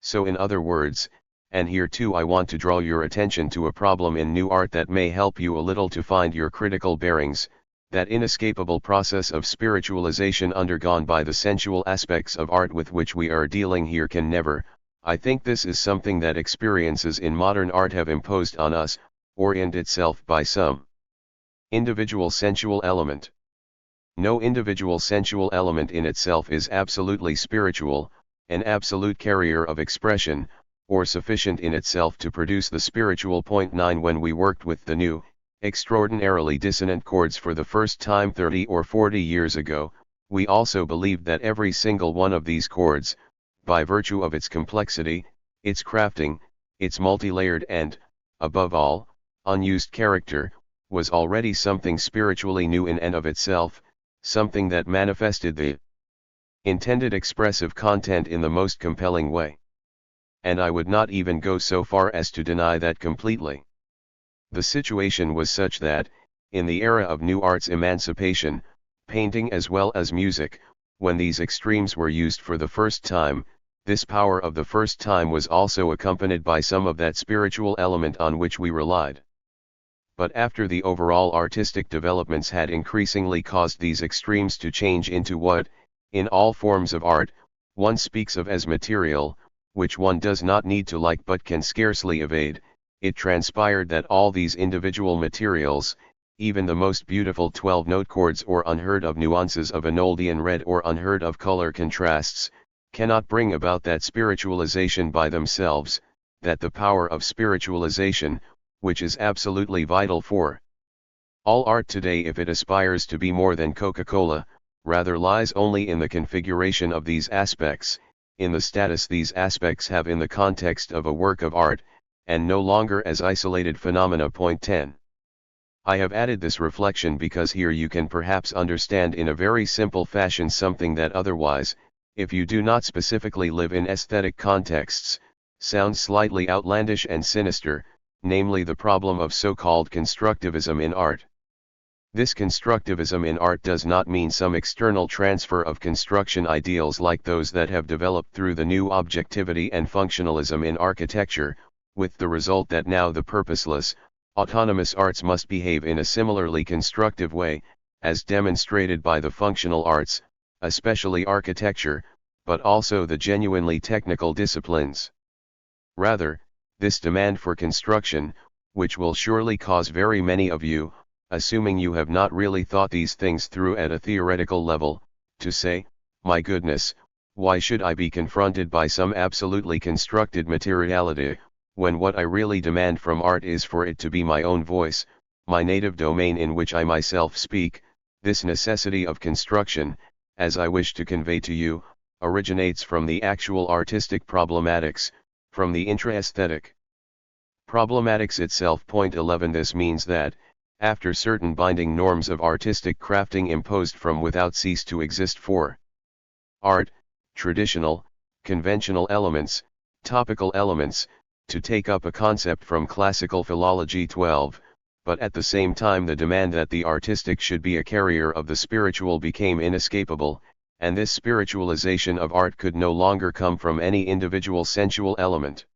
So in other words, and here too I want to draw your attention to a problem in new art that may help you a little to find your critical bearings, that inescapable process of spiritualization undergone by the sensual aspects of art with which we are dealing here can never, I think this is something that experiences in modern art have imposed on us, orient itself by some individual sensual element. No individual sensual element in itself is absolutely spiritual, an absolute carrier of expression, or sufficient in itself to produce the spiritual. Point 9. When we worked with the new, extraordinarily dissonant chords for the first time 30 or 40 years ago, we also believed that every single one of these chords, by virtue of its complexity, its crafting, its multi-layered and, above all, unused character, was already something spiritually new in and of itself, something that manifested the intended expressive content in the most compelling way. And I would not even go so far as to deny that completely. The situation was such that, in the era of new arts emancipation, painting as well as music, when these extremes were used for the first time, this power of the first time was also accompanied by some of that spiritual element on which we relied. But after the overall artistic developments had increasingly caused these extremes to change into what, in all forms of art, one speaks of as material, which one does not need to like but can scarcely evade, it transpired that all these individual materials, even the most beautiful 12-note chords or unheard of nuances of Arnoldian red or unheard of color contrasts, cannot bring about that spiritualization by themselves, that the power of spiritualization, which is absolutely vital for all art today if it aspires to be more than Coca-Cola, rather lies only in the configuration of these aspects, in the status these aspects have in the context of a work of art, and no longer as isolated phenomena. Point 10. I have added this reflection because here you can perhaps understand in a very simple fashion something that otherwise, if you do not specifically live in aesthetic contexts, sounds slightly outlandish and sinister, namely the problem of so-called constructivism in art. This constructivism in art does not mean some external transfer of construction ideals like those that have developed through the new objectivity and functionalism in architecture, with the result that now the purposeless, autonomous arts must behave in a similarly constructive way, as demonstrated by the functional arts, especially architecture, but also the genuinely technical disciplines. Rather, this demand for construction, which will surely cause very many of you, assuming you have not really thought these things through at a theoretical level, to say, my goodness, why should I be confronted by some absolutely constructed materiality, when what I really demand from art is for it to be my own voice, my native domain in which I myself speak. This necessity of construction, as I wish to convey to you, originates from the actual artistic problematics, from the intra-aesthetic problematics itself. Point 11. This means that, after certain binding norms of artistic crafting imposed from without cease to exist for art, traditional, conventional elements, topical elements, to take up a concept from classical philology 12, but at the same time the demand that the artistic should be a carrier of the spiritual became inescapable, and this spiritualization of art could no longer come from any individual sensual element.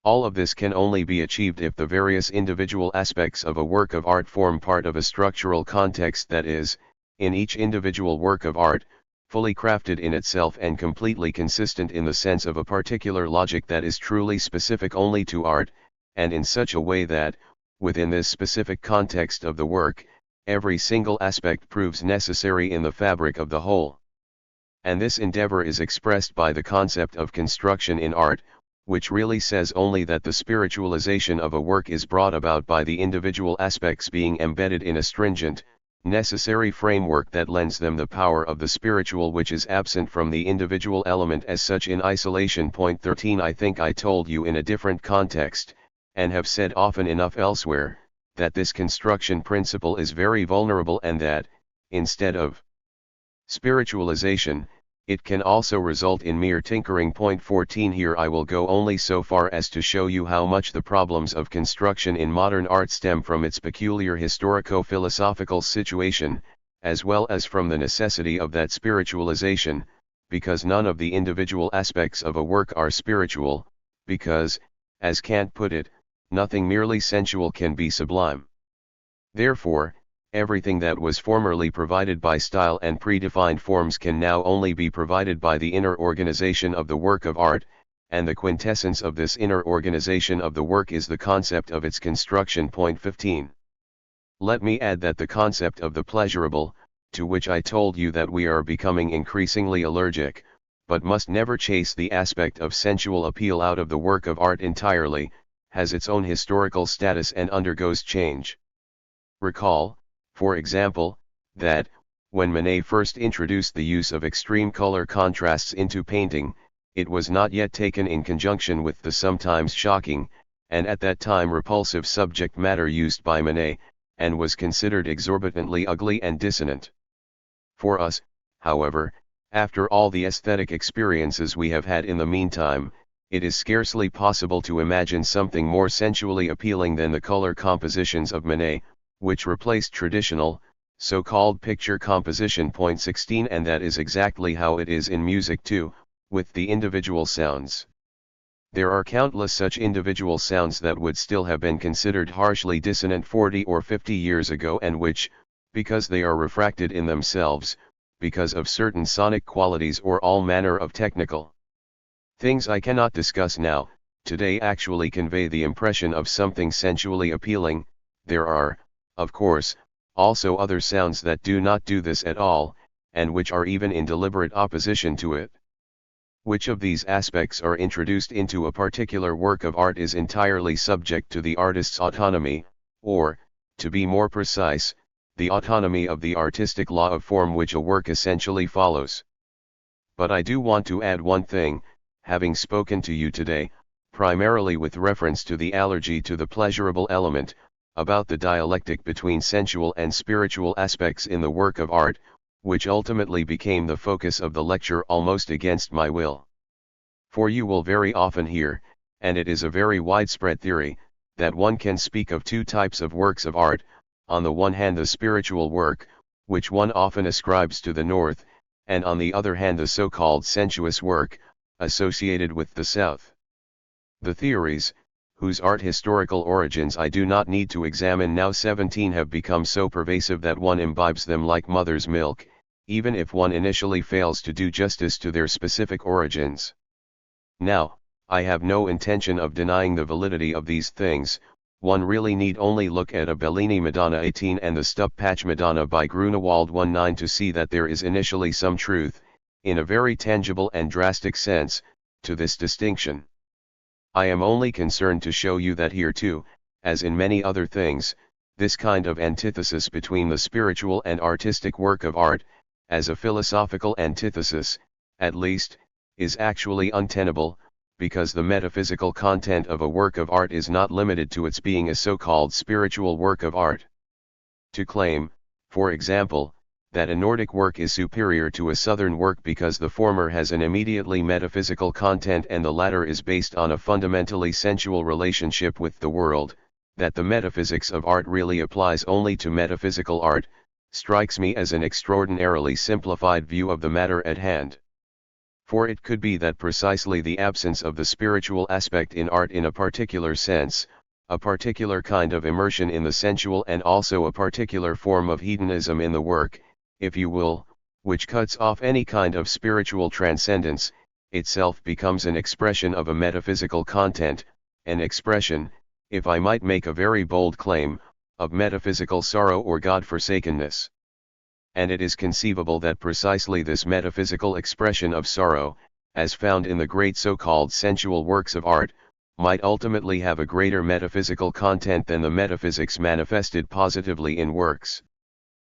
All of this can only be achieved if the various individual aspects of a work of art form part of a structural context that is, in each individual work of art, fully crafted in itself and completely consistent in the sense of a particular logic that is truly specific only to art, and in such a way that, within this specific context of the work, every single aspect proves necessary in the fabric of the whole. And this endeavor is expressed by the concept of construction in art, which really says only that the spiritualization of a work is brought about by the individual aspects being embedded in a stringent, necessary framework that lends them the power of the spiritual which is absent from the individual element as such in isolation. Point 13. I think I told you in a different context, and have said often enough elsewhere, that this construction principle is very vulnerable and that, instead of spiritualization, it can also result in mere tinkering. Point 14. Here I will go only so far as to show you how much the problems of construction in modern art stem from its peculiar historico-philosophical situation, as well as from the necessity of that spiritualization, because none of the individual aspects of a work are spiritual, because, as Kant put it, nothing merely sensual can be sublime. Therefore, everything that was formerly provided by style and predefined forms can now only be provided by the inner organization of the work of art, and the quintessence of this inner organization of the work is the concept of its construction. Point 15. Let me add that the concept of the pleasurable, to which I told you that we are becoming increasingly allergic, but must never chase the aspect of sensual appeal out of the work of art entirely, has its own historical status and undergoes change. Recall, for example, that, when Manet first introduced the use of extreme color contrasts into painting, it was not yet taken in conjunction with the sometimes shocking, and at that time repulsive subject matter used by Manet, and was considered exorbitantly ugly and dissonant. For us, however, after all the aesthetic experiences we have had in the meantime, it is scarcely possible to imagine something more sensually appealing than the color compositions of Manet, which replaced traditional, so-called picture composition. 16 And that is exactly how it is in music too, with the individual sounds. There are countless such individual sounds that would still have been considered harshly dissonant 40 or 50 years ago, and which, because they are refracted in themselves, because of certain sonic qualities or all manner of technical things I cannot discuss now, today actually convey the impression of something sensually appealing. There are, of course, also other sounds that do not do this at all, and which are even in deliberate opposition to it. Which of these aspects are introduced into a particular work of art is entirely subject to the artist's autonomy, or, to be more precise, the autonomy of the artistic law of form which a work essentially follows. But I do want to add one thing, having spoken to you today, primarily with reference to the allergy to the pleasurable element, about the dialectic between sensual and spiritual aspects in the work of art, which ultimately became the focus of the lecture almost against my will. For you will very often hear, and it is a very widespread theory, that one can speak of two types of works of art, on the one hand the spiritual work, which one often ascribes to the North, and on the other hand the so-called sensuous work, associated with the South. The theories, whose art historical origins I do not need to examine now 17 have become so pervasive that one imbibes them like mother's milk, even if one initially fails to do justice to their specific origins. Now, I have no intention of denying the validity of these things. One really need only look at a Bellini Madonna 18 and the Stup Patch Madonna by Grunewald 19 to see that there is initially some truth, in a very tangible and drastic sense, to this distinction. I am only concerned to show you that here too, as in many other things, this kind of antithesis between the spiritual and artistic work of art, as a philosophical antithesis, at least, is actually untenable, because the metaphysical content of a work of art is not limited to its being a so-called spiritual work of art. To claim, for example, that a Nordic work is superior to a Southern work because the former has an immediately metaphysical content and the latter is based on a fundamentally sensual relationship with the world, that the metaphysics of art really applies only to metaphysical art, strikes me as an extraordinarily simplified view of the matter at hand. For it could be that precisely the absence of the spiritual aspect in art in a particular sense, a particular kind of immersion in the sensual and also a particular form of hedonism in the work, if you will, which cuts off any kind of spiritual transcendence, itself becomes an expression of a metaphysical content, an expression, if I might make a very bold claim, of metaphysical sorrow or God-forsakenness. And it is conceivable that precisely this metaphysical expression of sorrow, as found in the great so-called sensual works of art, might ultimately have a greater metaphysical content than the metaphysics manifested positively in works.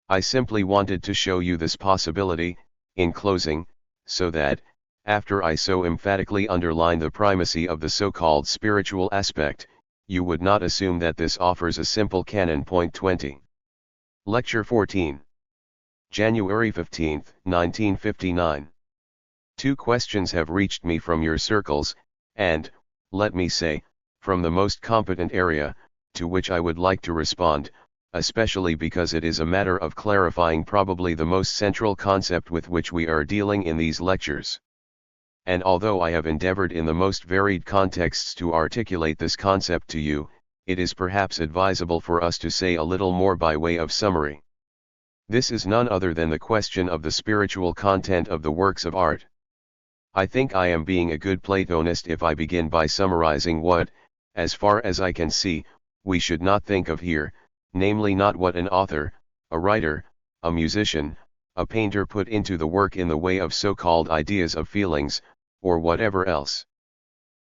I simply wanted to show you this possibility, in closing, so that, after I so emphatically underline the primacy of the so-called spiritual aspect, you would not assume that this offers a simple canon. 20. Lecture 14. January 15, 1959. 2 questions have reached me from your circles, and, let me say, from the most competent area, to which I would like to respond, especially because it is a matter of clarifying probably the most central concept with which we are dealing in these lectures. And although I have endeavored in the most varied contexts to articulate this concept to you, it is perhaps advisable for us to say a little more by way of summary. This is none other than the question of the spiritual content of the works of art. I think I am being a good Platonist if I begin by summarizing what, as far as I can see, we should not think of here, namely not what an author, a writer, a musician, a painter put into the work in the way of so-called ideas of feelings, or whatever else.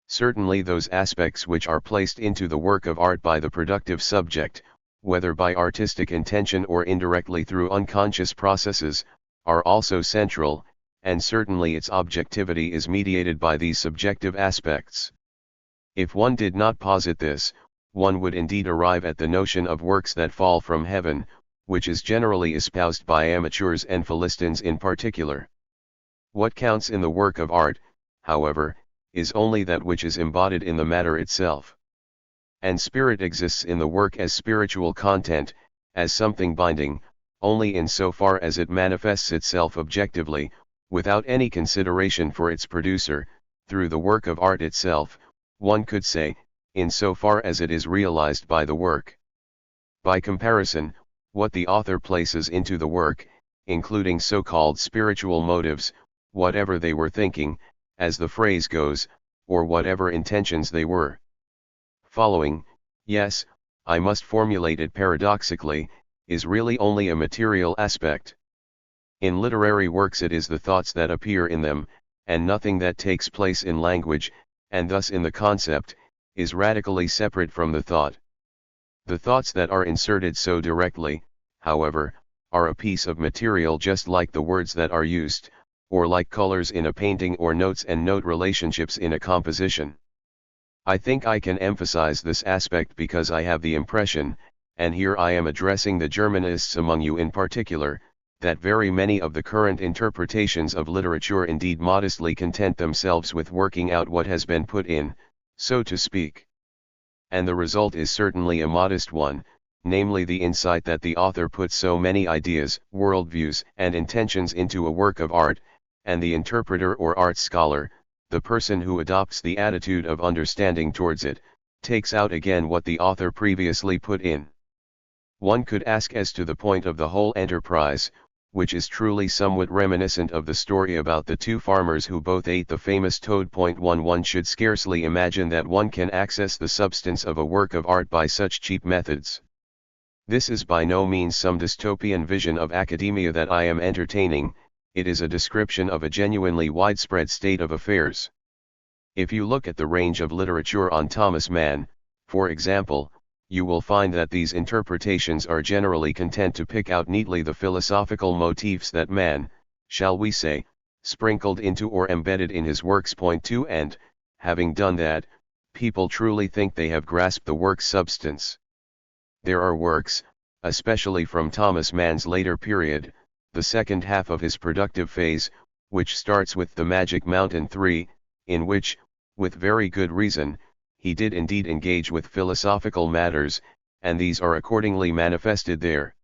Certainly those aspects which are placed into the work of art by the productive subject, whether by artistic intention or indirectly through unconscious processes, are also central, and certainly its objectivity is mediated by these subjective aspects. If one did not posit this, one would indeed arrive at the notion of works that fall from heaven, which is generally espoused by amateurs and Philistines in particular. What counts in the work of art, however, is only that which is embodied in the matter itself. And spirit exists in the work as spiritual content, as something binding, only in so far as it manifests itself objectively, without any consideration for its producer, through the work of art itself, one could say, in so far as it is realized by the work. By comparison, what the author places into the work, including so-called spiritual motives, whatever they were thinking, as the phrase goes, or whatever intentions they were following, yes, I must formulate it paradoxically, is really only a material aspect. In literary works it is the thoughts that appear in them, and nothing that takes place in language, and thus in the concept, is radically separate from the thought. The thoughts that are inserted so directly, however, are a piece of material just like the words that are used, or like colors in a painting or notes and note relationships in a composition. I think I can emphasize this aspect because I have the impression, and here I am addressing the Germanists among you in particular, that very many of the current interpretations of literature indeed modestly content themselves with working out what has been put in, so to speak. And the result is certainly a modest one, namely the insight that the author puts so many ideas, worldviews, and intentions into a work of art, and the interpreter or art scholar, the person who adopts the attitude of understanding towards it, takes out again what the author previously put in. One could ask as to the point of the whole enterprise, which is truly somewhat reminiscent of the story about the two farmers who both ate the famous toad. One should scarcely imagine that one can access the substance of a work of art by such cheap methods. This is by no means some dystopian vision of academia that I am entertaining, it is a description of a genuinely widespread state of affairs. If you look at the range of literature on Thomas Mann, for example, you will find that these interpretations are generally content to pick out neatly the philosophical motifs that Mann, shall we say, sprinkled into or embedded in his works. 2 And, having done that, people truly think they have grasped the work's substance. There are works, especially from Thomas Mann's later period, the second half of his productive phase, which starts with The Magic Mountain 3, in which, with very good reason, he did indeed engage with philosophical matters, and these are accordingly manifested there.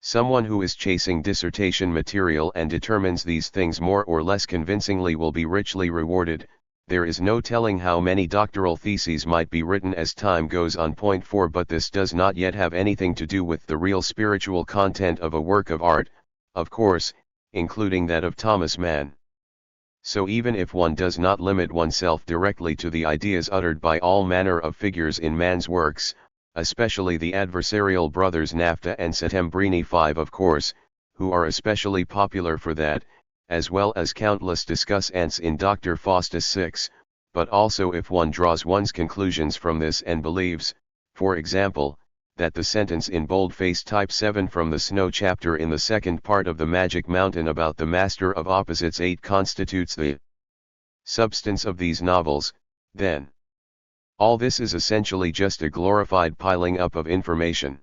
Someone who is chasing dissertation material and determines these things more or less convincingly will be richly rewarded. There is no telling how many doctoral theses might be written as time goes on. 4 But this does not yet have anything to do with the real spiritual content of a work of art, of course, including that of Thomas Mann. So even if one does not limit oneself directly to the ideas uttered by all manner of figures in Mann's works, especially the adversarial brothers Nafta and Settembrini 5 of course, who are especially popular for that, as well as countless discussants in Dr. Faustus 6, but also if one draws one's conclusions from this and believes, for example, that the sentence in boldface type 7 from the Snow chapter in the second part of the Magic Mountain about the Master of Opposites 8 constitutes the substance of these novels, then all this is essentially just a glorified piling up of information.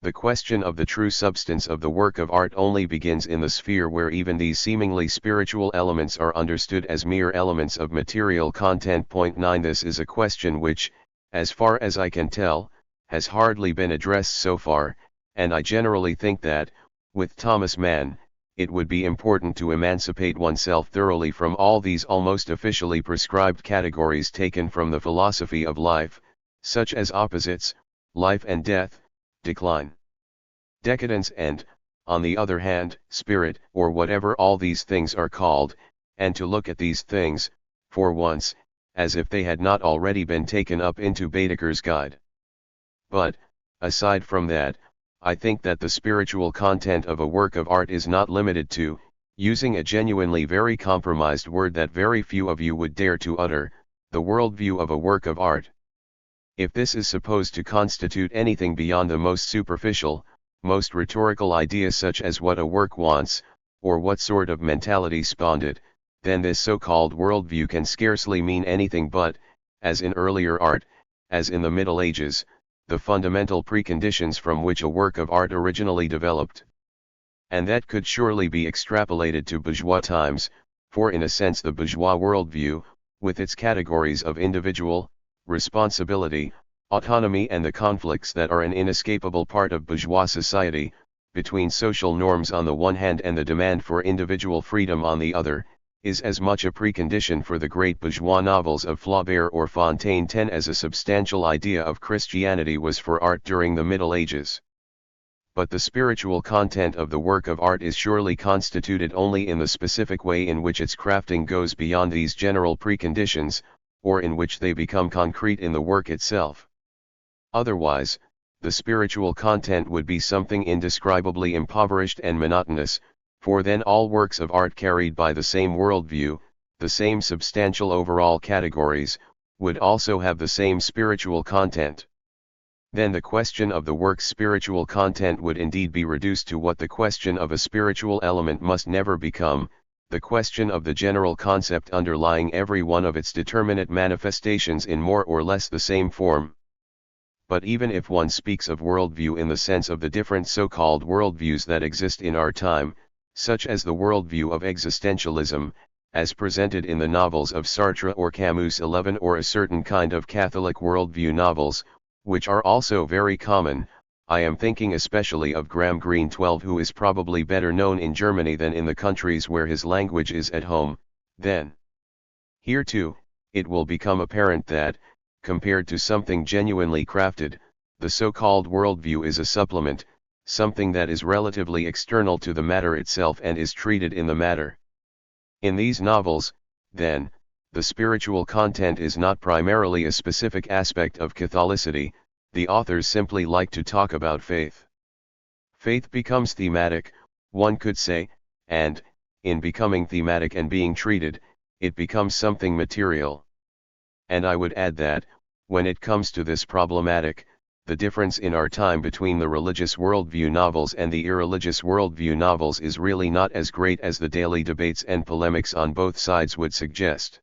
The question of the true substance of the work of art only begins in the sphere where even these seemingly spiritual elements are understood as mere elements of material content. 9 This is a question which, as far as I can tell, has hardly been addressed so far, and I generally think that, with Thomas Mann, it would be important to emancipate oneself thoroughly from all these almost officially prescribed categories taken from the philosophy of life, such as opposites, life and death, decline, decadence and, on the other hand, spirit, or whatever all these things are called, and to look at these things, for once, as if they had not already been taken up into Baedeker's guide. But, aside from that, I think that the spiritual content of a work of art is not limited to, using a genuinely very compromised word that very few of you would dare to utter, the worldview of a work of art. If this is supposed to constitute anything beyond the most superficial, most rhetorical idea such as what a work wants, or what sort of mentality spawned it, then this so-called worldview can scarcely mean anything but, as in earlier art, as in the Middle Ages, the fundamental preconditions from which a work of art originally developed. And that could surely be extrapolated to bourgeois times, for in a sense the bourgeois worldview, with its categories of individual, responsibility, autonomy and the conflicts that are an inescapable part of bourgeois society, between social norms on the one hand and the demand for individual freedom on the other, is as much a precondition for the great bourgeois novels of Flaubert or Fontaine as a substantial idea of Christianity was for art during the Middle Ages. But the spiritual content of the work of art is surely constituted only in the specific way in which its crafting goes beyond these general preconditions, or in which they become concrete in the work itself. Otherwise, the spiritual content would be something indescribably impoverished and monotonous, for then all works of art carried by the same worldview, the same substantial overall categories, would also have the same spiritual content. Then the question of the work's spiritual content would indeed be reduced to what the question of a spiritual element must never become, the question of the general concept underlying every one of its determinate manifestations in more or less the same form. But even if one speaks of worldview in the sense of the different so-called worldviews that exist in our time, such as the worldview of existentialism, as presented in the novels of Sartre or Camus 11 or a certain kind of Catholic worldview novels, which are also very common, I am thinking especially of Graham Greene 12, who is probably better known in Germany than in the countries where his language is at home, then. Here too, it will become apparent that, compared to something genuinely crafted, the so-called worldview is a supplement, something that is relatively external to the matter itself and is treated in the matter. In these novels, then, the spiritual content is not primarily a specific aspect of Catholicity, the authors simply like to talk about faith. Faith becomes thematic, one could say, and, in becoming thematic and being treated, it becomes something material. And I would add that, when it comes to this problematic, the difference in our time between the religious worldview novels and the irreligious worldview novels is really not as great as the daily debates and polemics on both sides would suggest.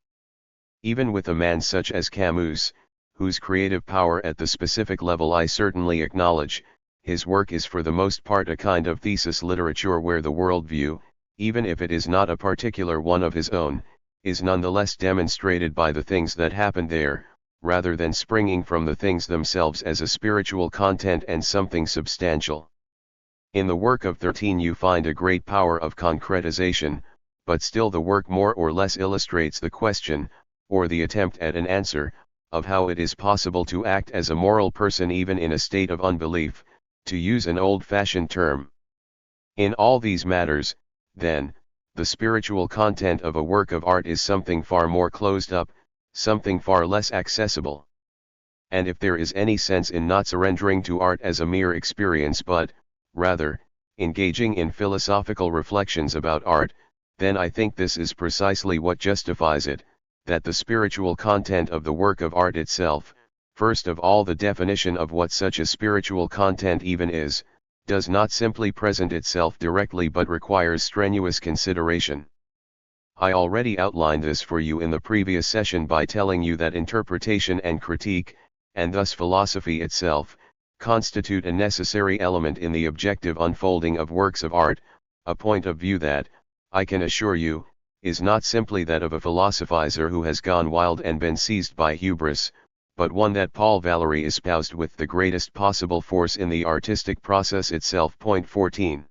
Even with a man such as Camus, whose creative power at the specific level I certainly acknowledge, his work is for the most part a kind of thesis literature where the worldview, even if it is not a particular one of his own, is nonetheless demonstrated by the things that happen there, rather than springing from the things themselves as a spiritual content and something substantial. In the work of 13 you find a great power of concretization, but still the work more or less illustrates the question, or the attempt at an answer, of how it is possible to act as a moral person even in a state of unbelief, to use an old-fashioned term. In all these matters, then, the spiritual content of a work of art is something far more closed up, something far less accessible. And if there is any sense in not surrendering to art as a mere experience but, rather, engaging in philosophical reflections about art, then I think this is precisely what justifies it, that the spiritual content of the work of art itself, first of all the definition of what such a spiritual content even is, does not simply present itself directly but requires strenuous consideration. I already outlined this for you in the previous session by telling you that interpretation and critique, and thus philosophy itself, constitute a necessary element in the objective unfolding of works of art, a point of view that, I can assure you, is not simply that of a philosophizer who has gone wild and been seized by hubris, but one that Paul Valéry espoused with the greatest possible force in the artistic process itself. Point 14.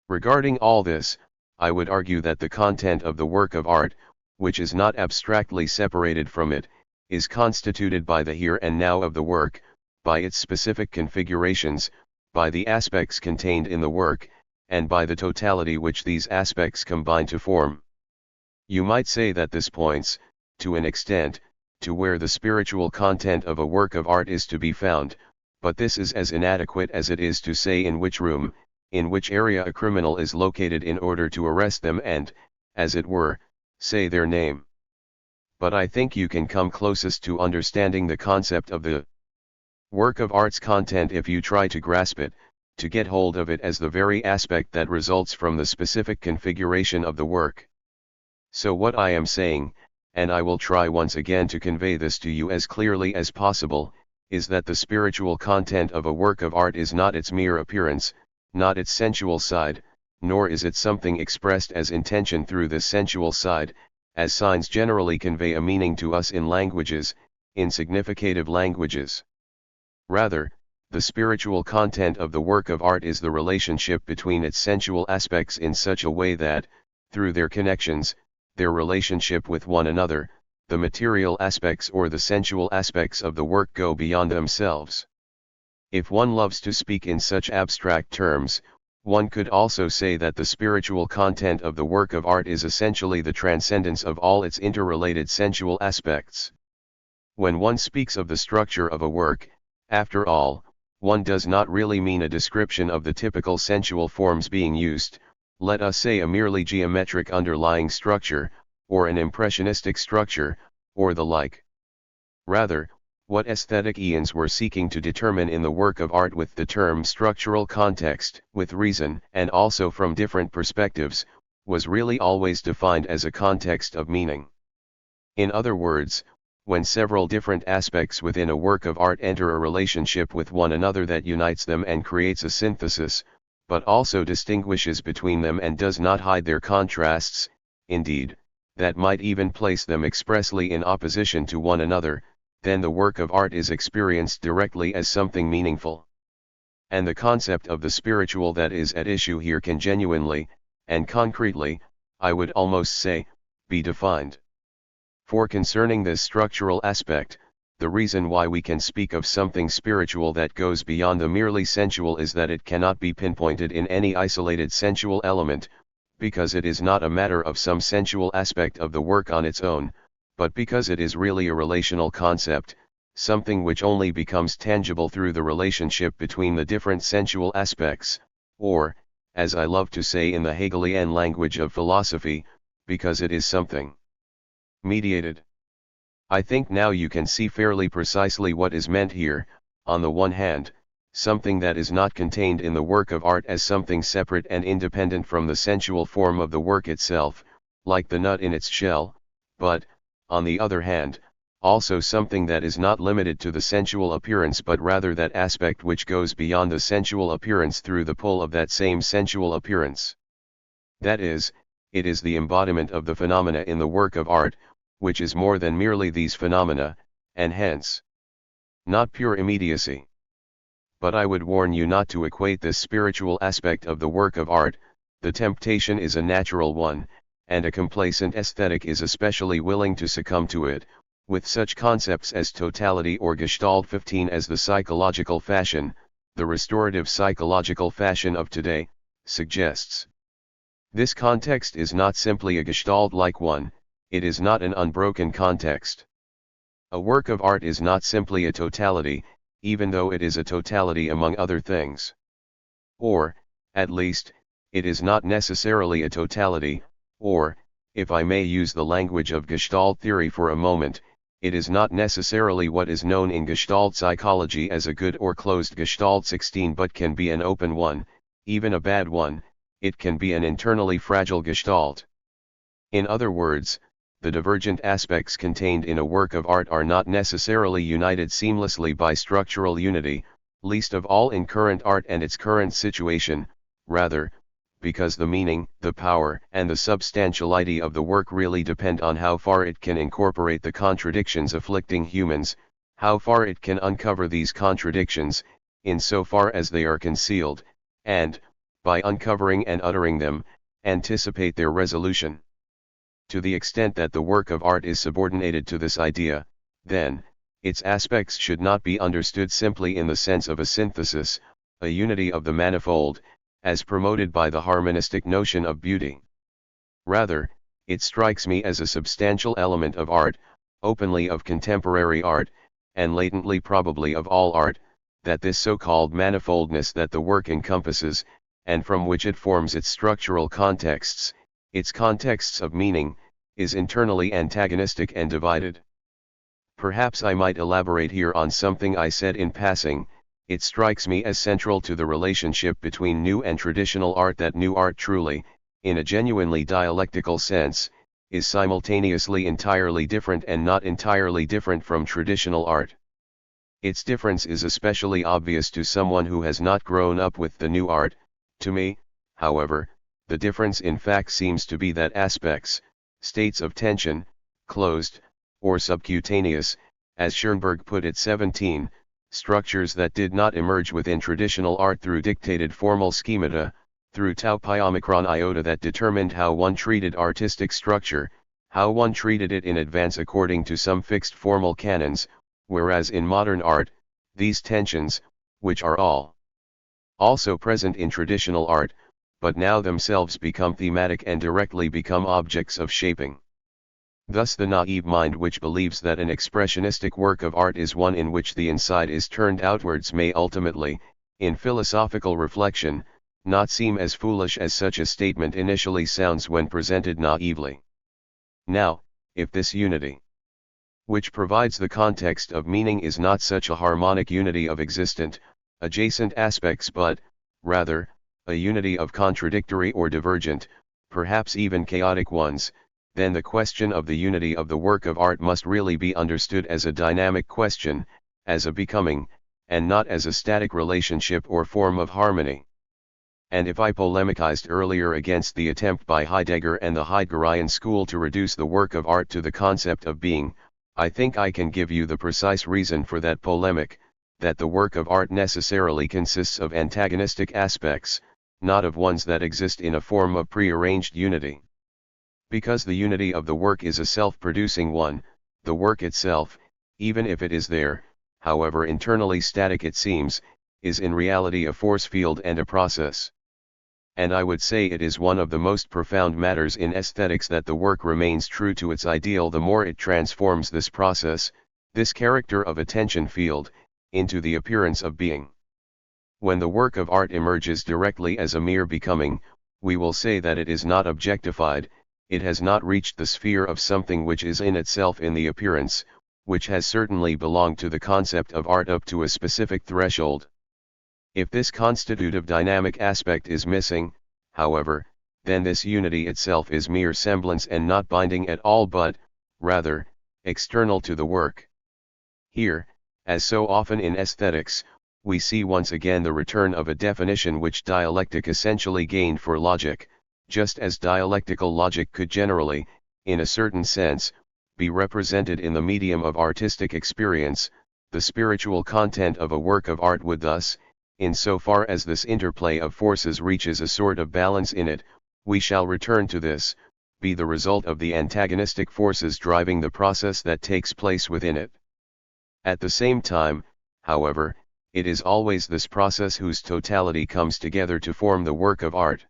Regarding all this, I would argue that the content of the work of art, which is not abstractly separated from it, is constituted by the here and now of the work, by its specific configurations, by the aspects contained in the work, and by the totality which these aspects combine to form. You might say that this points, to an extent, to where the spiritual content of a work of art is to be found, but this is as inadequate as it is to say in which room, in which area a criminal is located in order to arrest them and, as it were, say their name. But I think you can come closest to understanding the concept of the work of art's content if you try to grasp it, to get hold of it as the very aspect that results from the specific configuration of the work. So what I am saying, and I will try once again to convey this to you as clearly as possible, is that the spiritual content of a work of art is not its mere appearance, not its sensual side, nor is it something expressed as intention through this sensual side, as signs generally convey a meaning to us in languages, in significative languages. Rather, the spiritual content of the work of art is the relationship between its sensual aspects in such a way that, through their connections, their relationship with one another, the material aspects or the sensual aspects of the work go beyond themselves. If one loves to speak in such abstract terms, one could also say that the spiritual content of the work of art is essentially the transcendence of all its interrelated sensual aspects. When one speaks of the structure of a work, after all, one does not really mean a description of the typical sensual forms being used, let us say a merely geometric underlying structure, or an impressionistic structure, or the like. Rather, what aesthetic eons were seeking to determine in the work of art with the term structural context, with reason and also from different perspectives, was really always defined as a context of meaning. In other words, when several different aspects within a work of art enter a relationship with one another that unites them and creates a synthesis, but also distinguishes between them and does not hide their contrasts, indeed, that might even place them expressly in opposition to one another, then the work of art is experienced directly as something meaningful. And the concept of the spiritual that is at issue here can genuinely, and concretely, I would almost say, be defined. For concerning this structural aspect, the reason why we can speak of something spiritual that goes beyond the merely sensual is that it cannot be pinpointed in any isolated sensual element, because it is not a matter of some sensual aspect of the work on its own, but because it is really a relational concept, something which only becomes tangible through the relationship between the different sensual aspects, or, as I love to say in the Hegelian language of philosophy, because it is something mediated. I think now you can see fairly precisely what is meant here. On the one hand, something that is not contained in the work of art as something separate and independent from the sensual form of the work itself, like the nut in its shell, but, on the other hand, also something that is not limited to the sensual appearance but rather that aspect which goes beyond the sensual appearance through the pull of that same sensual appearance. That is, it is the embodiment of the phenomena in the work of art, which is more than merely these phenomena, and hence, not pure immediacy. But I would warn you not to equate this spiritual aspect of the work of art. The temptation is a natural one, and a complacent aesthetic is especially willing to succumb to it, with such concepts as totality or Gestalt 15 as the psychological fashion, the restorative psychological fashion of today, suggests. This context is not simply a Gestalt-like one, it is not an unbroken context. A work of art is not simply a totality, even though it is a totality among other things. Or, at least, it is not necessarily a totality, or, if I may use the language of Gestalt theory for a moment, it is not necessarily what is known in Gestalt psychology as a good or closed Gestalt 16 but can be an open one, even a bad one. It can be an internally fragile Gestalt. In other words, the divergent aspects contained in a work of art are not necessarily united seamlessly by structural unity, least of all in current art and its current situation, rather, because the meaning, the power, and the substantiality of the work really depend on how far it can incorporate the contradictions afflicting humans, how far it can uncover these contradictions, insofar as they are concealed, and, by uncovering and uttering them, anticipate their resolution. To the extent that the work of art is subordinated to this idea, then, its aspects should not be understood simply in the sense of a synthesis, a unity of the manifold, as promoted by the harmonistic notion of beauty. Rather, it strikes me as a substantial element of art, openly of contemporary art, and latently probably of all art, that this so-called manifoldness that the work encompasses, and from which it forms its structural contexts, its contexts of meaning, is internally antagonistic and divided. Perhaps I might elaborate here on something I said in passing. It strikes me as central to the relationship between new and traditional art that new art truly, in a genuinely dialectical sense, is simultaneously entirely different and not entirely different from traditional art. Its difference is especially obvious to someone who has not grown up with the new art. To me, however, the difference in fact seems to be that aspects, states of tension, closed, or subcutaneous, as Schoenberg put it 17, structures that did not emerge within traditional art through dictated formal schemata, through tau pi omicron iota that determined how one treated artistic structure, how one treated it in advance according to some fixed formal canons, whereas in modern art, these tensions, which are also present in traditional art, but now themselves become thematic and directly become objects of shaping. Thus the naive mind which believes that an expressionistic work of art is one in which the inside is turned outwards may ultimately, in philosophical reflection, not seem as foolish as such a statement initially sounds when presented naively. Now, if this unity, which provides the context of meaning, is not such a harmonic unity of existent, adjacent aspects but, rather, a unity of contradictory or divergent, perhaps even chaotic ones, then the question of the unity of the work of art must really be understood as a dynamic question, as a becoming, and not as a static relationship or form of harmony. And if I polemicized earlier against the attempt by Heidegger and the Heideggerian school to reduce the work of art to the concept of being, I think I can give you the precise reason for that polemic, that the work of art necessarily consists of antagonistic aspects, not of ones that exist in a form of prearranged unity. Because the unity of the work is a self-producing one, the work itself, even if it is there, however internally static it seems, is in reality a force field and a process. And I would say it is one of the most profound matters in aesthetics that the work remains true to its ideal the more it transforms this process, this character of a tension field, into the appearance of being. When the work of art emerges directly as a mere becoming, we will say that it is not objectified, it has not reached the sphere of something which is in itself in the appearance, which has certainly belonged to the concept of art up to a specific threshold. If this constitutive dynamic aspect is missing, however, then this unity itself is mere semblance and not binding at all but, rather, external to the work. Here, as so often in aesthetics, we see once again the return of a definition which dialectic essentially gained for logic, just as dialectical logic could generally, in a certain sense, be represented in the medium of artistic experience. The spiritual content of a work of art would thus, in so far as this interplay of forces reaches a sort of balance in it, we shall return to this, be the result of the antagonistic forces driving the process that takes place within it. At the same time, however, it is always this process whose totality comes together to form the work of art.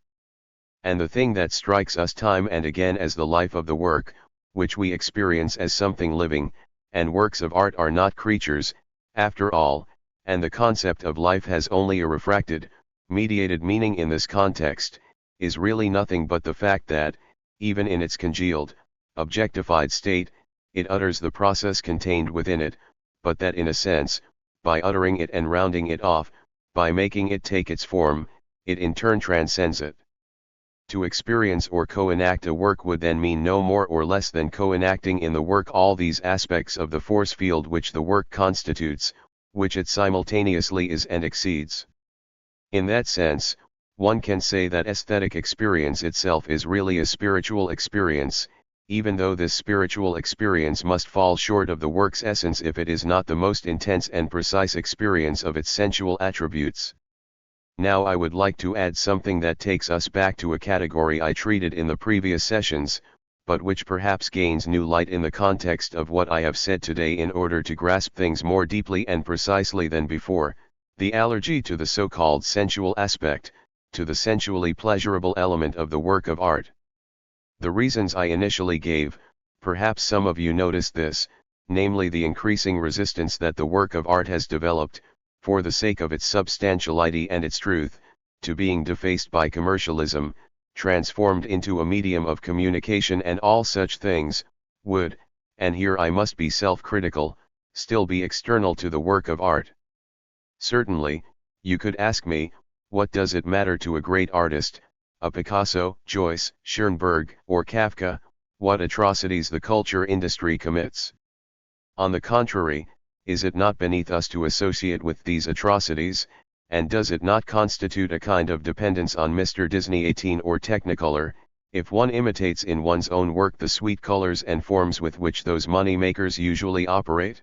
And the thing that strikes us time and again as the life of the work, which we experience as something living, and works of art are not creatures, after all, and the concept of life has only a refracted, mediated meaning in this context, is really nothing but the fact that, even in its congealed, objectified state, it utters the process contained within it, but that in a sense, by uttering it and rounding it off, by making it take its form, it in turn transcends it. To experience or co-enact a work would then mean no more or less than co-enacting in the work all these aspects of the force field which the work constitutes, which it simultaneously is and exceeds. In that sense, one can say that aesthetic experience itself is really a spiritual experience, even though this spiritual experience must fall short of the work's essence if it is not the most intense and precise experience of its sensual attributes. Now I would like to add something that takes us back to a category I treated in the previous sessions, but which perhaps gains new light in the context of what I have said today in order to grasp things more deeply and precisely than before, the allergy to the so-called sensual aspect, to the sensually pleasurable element of the work of art. The reasons I initially gave, perhaps some of you noticed this, namely the increasing resistance that the work of art has developed, for the sake of its substantiality and its truth, to being defaced by commercialism, transformed into a medium of communication and all such things, would, and here I must be self-critical, still be external to the work of art. Certainly, you could ask me, what does it matter to a great artist, a Picasso, Joyce, Schoenberg, or Kafka, what atrocities the culture industry commits. On the contrary, is it not beneath us to associate with these atrocities, and does it not constitute a kind of dependence on Mr. Disney 18 or Technicolor, if one imitates in one's own work the sweet colors and forms with which those money makers usually operate?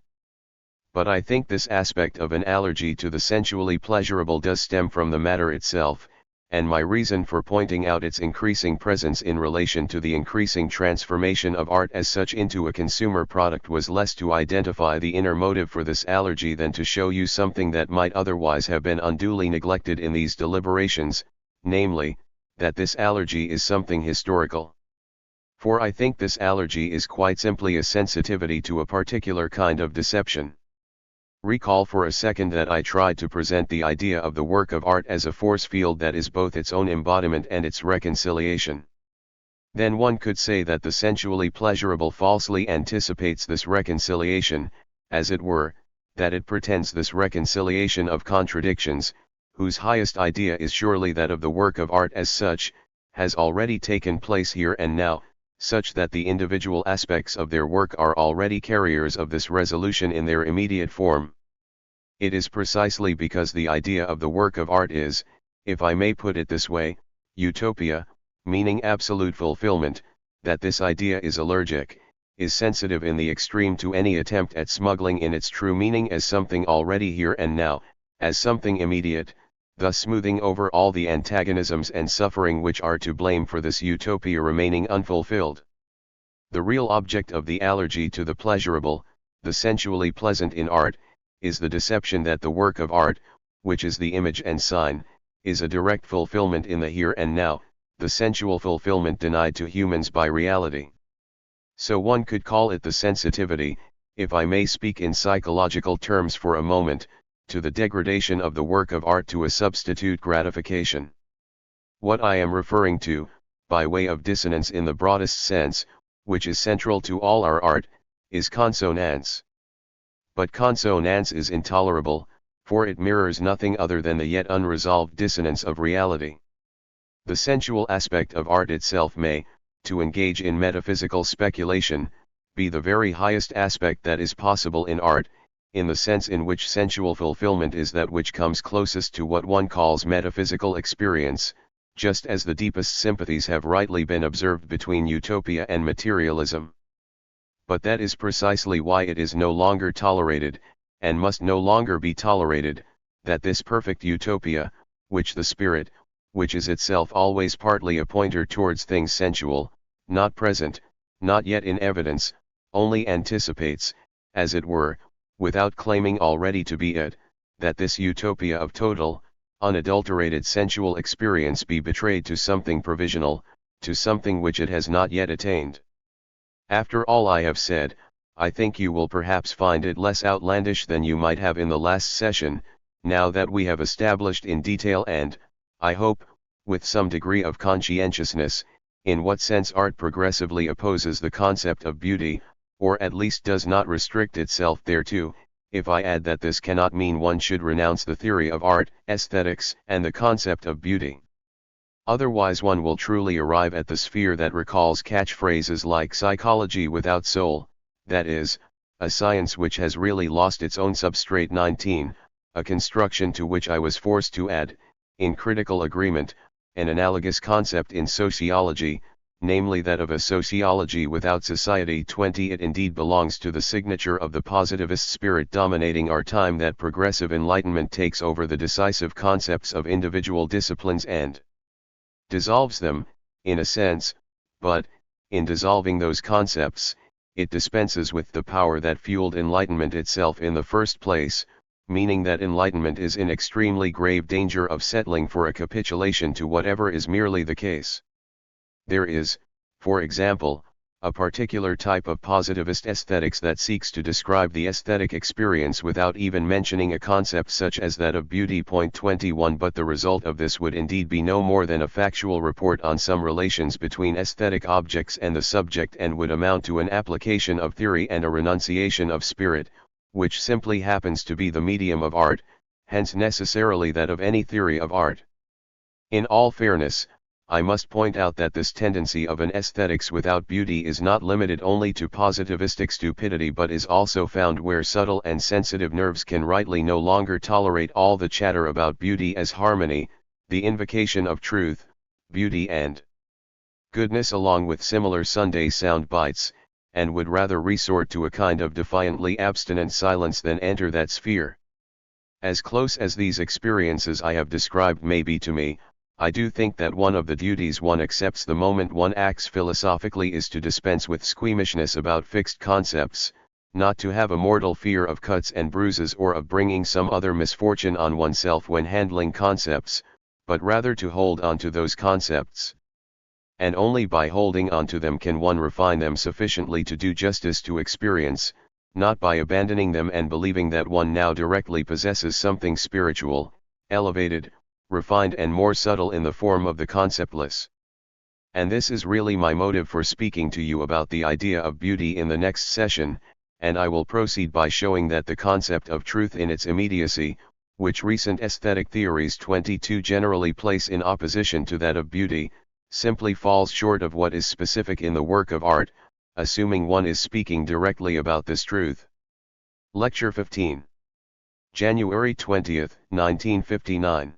But I think this aspect of an allergy to the sensually pleasurable does stem from the matter itself, and my reason for pointing out its increasing presence in relation to the increasing transformation of art as such into a consumer product was less to identify the inner motive for this allergy than to show you something that might otherwise have been unduly neglected in these deliberations, namely, that this allergy is something historical. For I think this allergy is quite simply a sensitivity to a particular kind of deception. Recall for a second that I tried to present the idea of the work of art as a force field that is both its own embodiment and its reconciliation. Then one could say that the sensually pleasurable falsely anticipates this reconciliation, as it were, that it pretends this reconciliation of contradictions, whose highest idea is surely that of the work of art as such, has already taken place here and now, such that the individual aspects of their work are already carriers of this resolution in their immediate form. It is precisely because the idea of the work of art is, if I may put it this way, utopia, meaning absolute fulfillment, that this idea is allergic, is sensitive in the extreme to any attempt at smuggling in its true meaning as something already here and now, as something immediate, thus smoothing over all the antagonisms and suffering which are to blame for this utopia remaining unfulfilled. The real object of the allergy to the pleasurable, the sensually pleasant in art, is the deception that the work of art, which is the image and sign, is a direct fulfillment in the here and now, the sensual fulfillment denied to humans by reality. So one could call it the sensitivity, if I may speak in psychological terms for a moment, to the degradation of the work of art to a substitute gratification. What I am referring to, by way of dissonance in the broadest sense, which is central to all our art, is consonance. But consonance is intolerable, for it mirrors nothing other than the yet unresolved dissonance of reality. The sensual aspect of art itself may, to engage in metaphysical speculation, be the very highest aspect that is possible in art, in the sense in which sensual fulfillment is that which comes closest to what one calls metaphysical experience, just as the deepest sympathies have rightly been observed between utopia and materialism. But that is precisely why it is no longer tolerated, and must no longer be tolerated, that this perfect utopia, which the spirit, which is itself always partly a pointer towards things sensual, not present, not yet in evidence, only anticipates, as it were, without claiming already to be it, that this utopia of total, unadulterated sensual experience be betrayed to something provisional, to something which it has not yet attained. After all I have said, I think you will perhaps find it less outlandish than you might have in the last session, now that we have established in detail and, I hope, with some degree of conscientiousness, in what sense art progressively opposes the concept of beauty, or at least does not restrict itself thereto, if I add that this cannot mean one should renounce the theory of art, aesthetics, and the concept of beauty. Otherwise one will truly arrive at the sphere that recalls catchphrases like psychology without soul, that is, a science which has really lost its own substrate. 19, a construction to which I was forced to add, in critical agreement, an analogous concept in sociology, namely that of a sociology without society. 20 It indeed belongs to the signature of the positivist spirit dominating our time that progressive enlightenment takes over the decisive concepts of individual disciplines and dissolves them, in a sense, but, in dissolving those concepts, it dispenses with the power that fueled enlightenment itself in the first place, meaning that enlightenment is in extremely grave danger of settling for a capitulation to whatever is merely the case. There is, for example, a particular type of positivist aesthetics that seeks to describe the aesthetic experience without even mentioning a concept such as that of beauty. 21 But the result of this would indeed be no more than a factual report on some relations between aesthetic objects and the subject, and would amount to an application of theory and a renunciation of spirit, which simply happens to be the medium of art, hence necessarily that of any theory of art. In all fairness, I must point out that this tendency of an aesthetics without beauty is not limited only to positivistic stupidity but is also found where subtle and sensitive nerves can rightly no longer tolerate all the chatter about beauty as harmony, the invocation of truth, beauty and goodness along with similar Sunday sound bites, and would rather resort to a kind of defiantly abstinent silence than enter that sphere. As close as these experiences I have described may be to me, I do think that one of the duties one accepts the moment one acts philosophically is to dispense with squeamishness about fixed concepts, not to have a mortal fear of cuts and bruises or of bringing some other misfortune on oneself when handling concepts, but rather to hold on to those concepts. And only by holding on to them can one refine them sufficiently to do justice to experience, not by abandoning them and believing that one now directly possesses something spiritual, elevated, refined and more subtle in the form of the conceptless. And this is really my motive for speaking to you about the idea of beauty in the next session, and I will proceed by showing that the concept of truth in its immediacy, which recent aesthetic theories 22 generally place in opposition to that of beauty, simply falls short of what is specific in the work of art, assuming one is speaking directly about this truth. Lecture 15. January 20, 1959.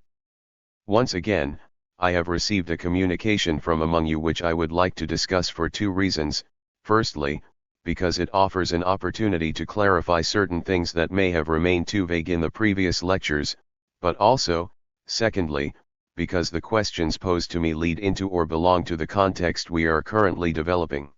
Once again, I have received a communication from among you which I would like to discuss for two reasons. Firstly, because it offers an opportunity to clarify certain things that may have remained too vague in the previous lectures, but also, secondly, because the questions posed to me lead into or belong to the context we are currently developing.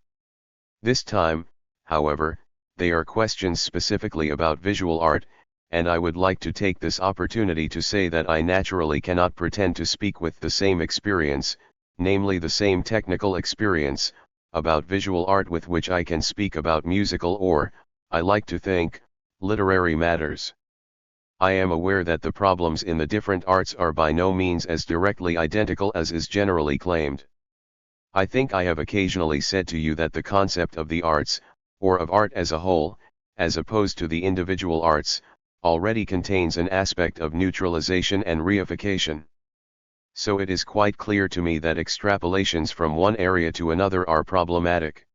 This time, however, they are questions specifically about visual art, and I would like to take this opportunity to say that I naturally cannot pretend to speak with the same experience, namely the same technical experience, about visual art with which I can speak about musical or, I like to think, literary matters. I am aware that the problems in the different arts are by no means as directly identical as is generally claimed. I think I have occasionally said to you that the concept of the arts, or of art as a whole, as opposed to the individual arts, already contains an aspect of neutralization and reification. So it is quite clear to me that extrapolations from one area to another are problematic.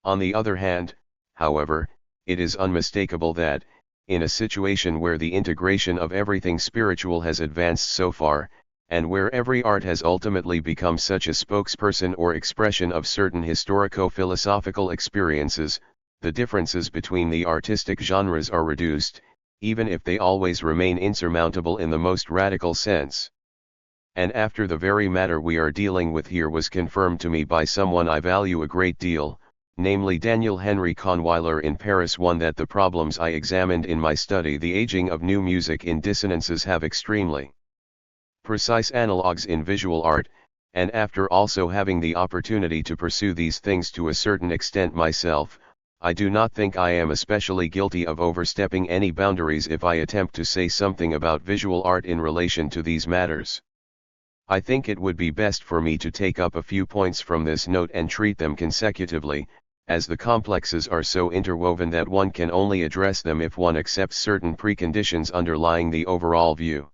On the other hand, however, it is unmistakable that, in a situation where the integration of everything spiritual has advanced so far, and where every art has ultimately become such a spokesperson or expression of certain historico-philosophical experiences, the differences between the artistic genres are reduced, even if they always remain insurmountable in the most radical sense. And after the very matter we are dealing with here was confirmed to me by someone I value a great deal, namely Daniel Henry Kahnweiler in Paris, one that the problems I examined in my study The Aging of New Music in Dissonances have extremely precise analogues in visual art, and after also having the opportunity to pursue these things to a certain extent myself, I do not think I am especially guilty of overstepping any boundaries if I attempt to say something about visual art in relation to these matters. I think it would be best for me to take up a few points from this note and treat them consecutively, as the complexes are so interwoven that one can only address them if one accepts certain preconditions underlying the overall view.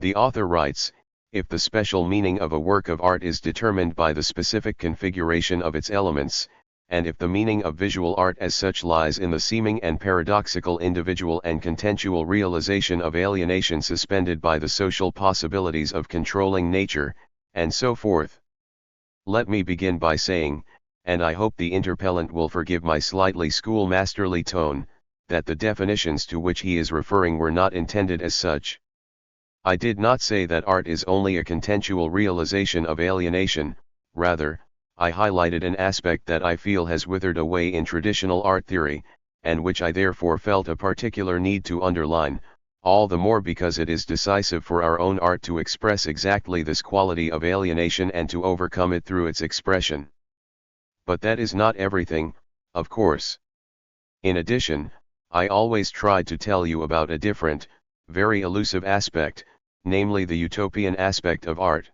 The author writes, if the special meaning of a work of art is determined by the specific configuration of its elements, and if the meaning of visual art as such lies in the seeming and paradoxical individual and contentual realization of alienation suspended by the social possibilities of controlling nature, and so forth. Let me begin by saying, and I hope the interpellant will forgive my slightly schoolmasterly tone, that the definitions to which he is referring were not intended as such. I did not say that art is only a contentual realization of alienation, rather, I highlighted an aspect that I feel has withered away in traditional art theory, and which I therefore felt a particular need to underline, all the more because it is decisive for our own art to express exactly this quality of alienation and to overcome it through its expression. But that is not everything, of course. In addition, I always tried to tell you about a different, very elusive aspect, namely the utopian aspect of art.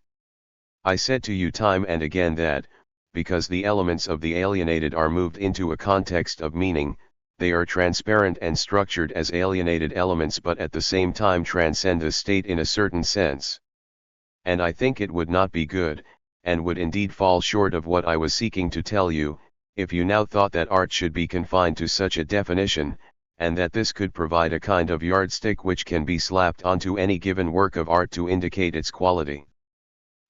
I said to you time and again that, because the elements of the alienated are moved into a context of meaning, they are transparent and structured as alienated elements but at the same time transcend the state in a certain sense. And I think it would not be good, and would indeed fall short of what I was seeking to tell you, if you now thought that art should be confined to such a definition, and that this could provide a kind of yardstick which can be slapped onto any given work of art to indicate its quality.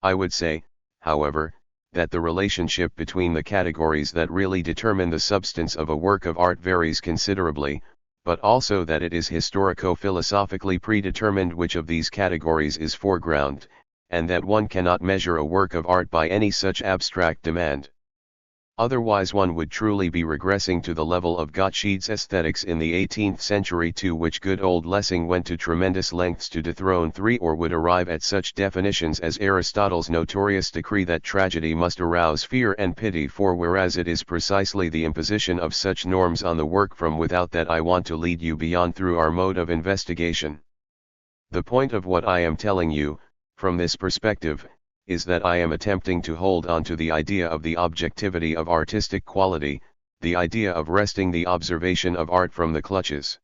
I would say, however, that the relationship between the categories that really determine the substance of a work of art varies considerably, but also that it is historico-philosophically predetermined which of these categories is foreground, and that one cannot measure a work of art by any such abstract demand. Otherwise one would truly be regressing to the level of Gottsched's aesthetics in the 18th century, to which good old Lessing went to tremendous lengths to dethrone three, or would arrive at such definitions as Aristotle's notorious decree that tragedy must arouse fear and pity, for whereas it is precisely the imposition of such norms on the work from without that I want to lead you beyond through our mode of investigation. The point of what I am telling you, from this perspective, is that I am attempting to hold on to the idea of the objectivity of artistic quality, the idea of wresting the observation of art from the clutches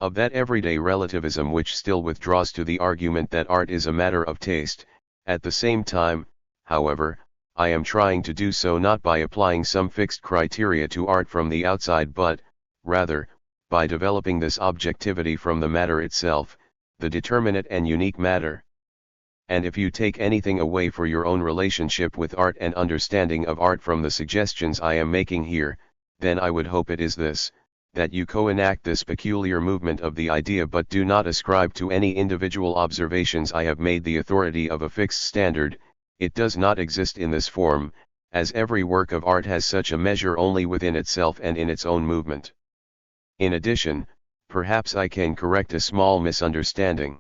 of that everyday relativism which still withdraws to the argument that art is a matter of taste. At the same time, however, I am trying to do so not by applying some fixed criteria to art from the outside, but, rather, by developing this objectivity from the matter itself, the determinate and unique matter. And if you take anything away for your own relationship with art and understanding of art from the suggestions I am making here, then I would hope it is this, that you co-enact this peculiar movement of the idea, but do not ascribe to any individual observations I have made the authority of a fixed standard. It does not exist in this form, as every work of art has such a measure only within itself and in its own movement. In addition, perhaps I can correct a small misunderstanding.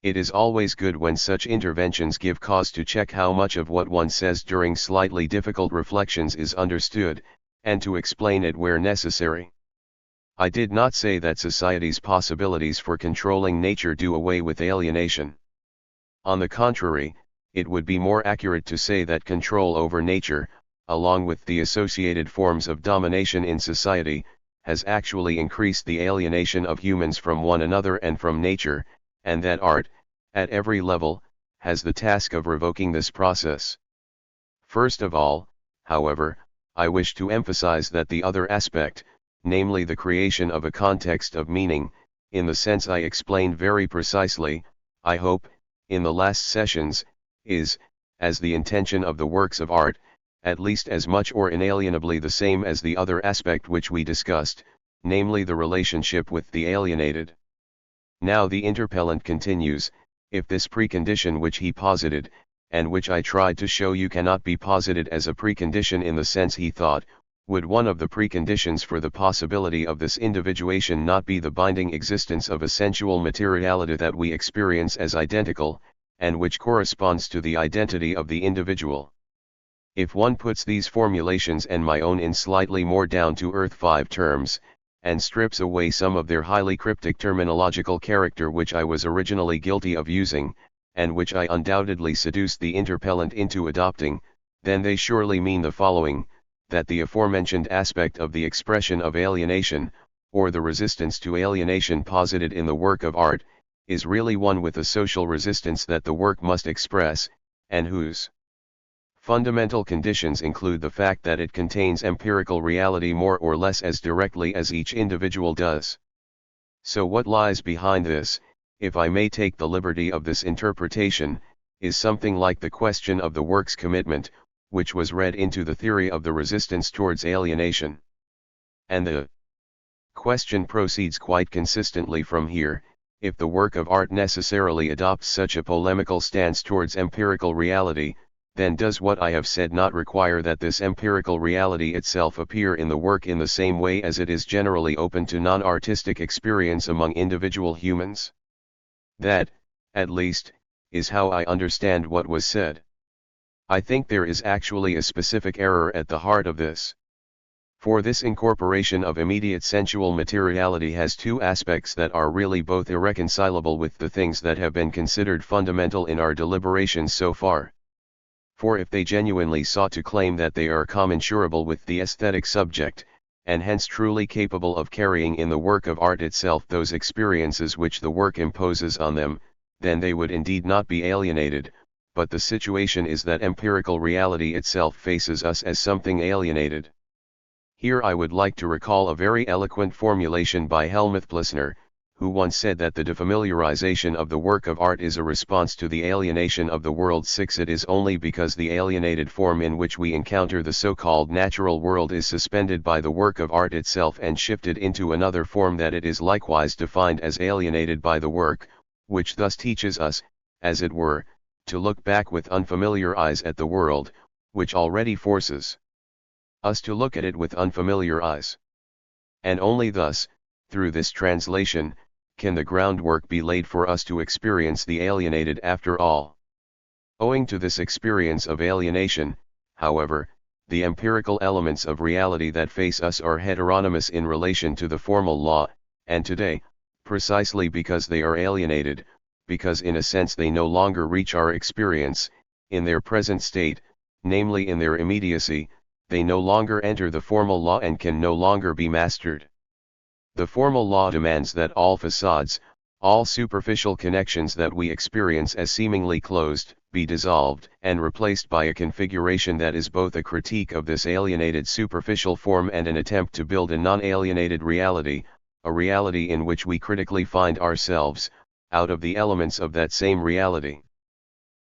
It is always good when such interventions give cause to check how much of what one says during slightly difficult reflections is understood, and to explain it where necessary. I did not say that society's possibilities for controlling nature do away with alienation. On the contrary, it would be more accurate to say that control over nature, along with the associated forms of domination in society, has actually increased the alienation of humans from one another and from nature, and that art, at every level, has the task of revoking this process. First of all, however, I wish to emphasize that the other aspect, namely the creation of a context of meaning, in the sense I explained very precisely, I hope, in the last sessions, is, as the intention of the works of art, at least as much or inalienably the same as the other aspect which we discussed, namely the relationship with the alienated. Now the interpellant continues, if this precondition which he posited, and which I tried to show you cannot be posited as a precondition in the sense he thought, would one of the preconditions for the possibility of this individuation not be the binding existence of a sensual materiality that we experience as identical, and which corresponds to the identity of the individual? If one puts these formulations and my own in slightly more down-to-earth 5 terms, and strips away some of their highly cryptic terminological character which I was originally guilty of using, and which I undoubtedly seduced the interpellant into adopting, then they surely mean the following, that the aforementioned aspect of the expression of alienation, or the resistance to alienation posited in the work of art, is really one with the social resistance that the work must express, and whose fundamental conditions include the fact that it contains empirical reality more or less as directly as each individual does. So what lies behind this, if I may take the liberty of this interpretation, is something like the question of the work's commitment, which was read into the theory of the resistance towards alienation. And the question proceeds quite consistently from here, if the work of art necessarily adopts such a polemical stance towards empirical reality, then does what I have said not require that this empirical reality itself appear in the work in the same way as it is generally open to non-artistic experience among individual humans? That, at least, is how I understand what was said. I think there is actually a specific error at the heart of this. For this incorporation of immediate sensual materiality has 2 aspects that are really both irreconcilable with the things that have been considered fundamental in our deliberations so far. For if they genuinely sought to claim that they are commensurable with the aesthetic subject, and hence truly capable of carrying in the work of art itself those experiences which the work imposes on them, then they would indeed not be alienated, but the situation is that empirical reality itself faces us as something alienated. Here I would like to recall a very eloquent formulation by Helmuth Plessner, who once said that the defamiliarization of the work of art is a response to the alienation of the world. 6. It is only because the alienated form in which we encounter the so-called natural world is suspended by the work of art itself and shifted into another form that it is likewise defined as alienated by the work, which thus teaches us, as it were, to look back with unfamiliar eyes at the world, which already forces us to look at it with unfamiliar eyes. And only thus, through this translation, can the groundwork be laid for us to experience the alienated after all. Owing to this experience of alienation, however, the empirical elements of reality that face us are heteronymous in relation to the formal law, and today, precisely because they are alienated, because in a sense they no longer reach our experience, in their present state, namely in their immediacy, they no longer enter the formal law and can no longer be mastered. The formal law demands that all facades, all superficial connections that we experience as seemingly closed, be dissolved and replaced by a configuration that is both a critique of this alienated superficial form and an attempt to build a non-alienated reality, a reality in which we critically find ourselves, out of the elements of that same reality.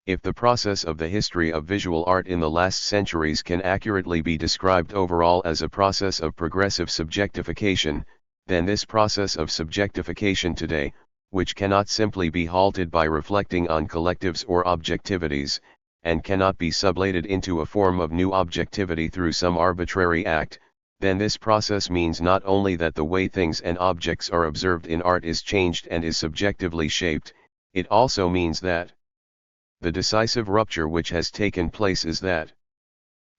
If the process of the history of visual art in the last centuries can accurately be described overall as a process of progressive subjectification, then this process of subjectification today, which cannot simply be halted by reflecting on collectives or objectivities, and cannot be sublated into a form of new objectivity through some arbitrary act, then this process means not only that the way things and objects are observed in art is changed and is subjectively shaped, it also means that the decisive rupture which has taken place is that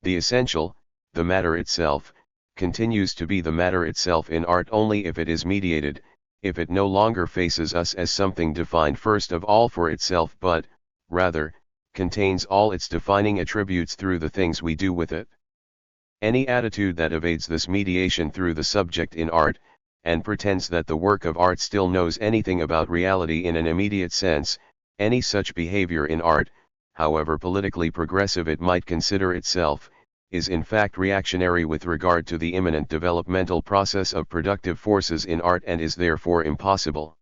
the essential, the matter itself, continues to be the matter itself in art only if it is mediated, if it no longer faces us as something defined first of all for itself but, rather, contains all its defining attributes through the things we do with it. Any attitude that evades this mediation through the subject in art, and pretends that the work of art still knows anything about reality in an immediate sense, any such behavior in art, however politically progressive it might consider itself, is in fact reactionary with regard to the imminent developmental process of productive forces in art and is therefore impossible.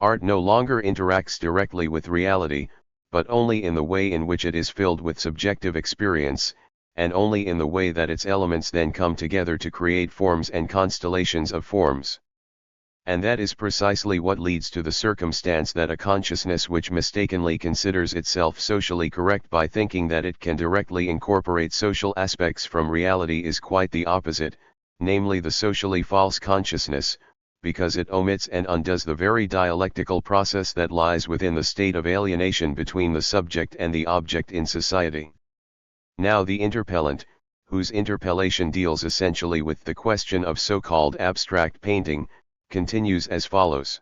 Art no longer interacts directly with reality, but only in the way in which it is filled with subjective experience, and only in the way that its elements then come together to create forms and constellations of forms. And that is precisely what leads to the circumstance that a consciousness which mistakenly considers itself socially correct by thinking that it can directly incorporate social aspects from reality is quite the opposite, namely the socially false consciousness, because it omits and undoes the very dialectical process that lies within the state of alienation between the subject and the object in society. Now the interpellant, whose interpellation deals essentially with the question of so-called abstract painting, continues as follows.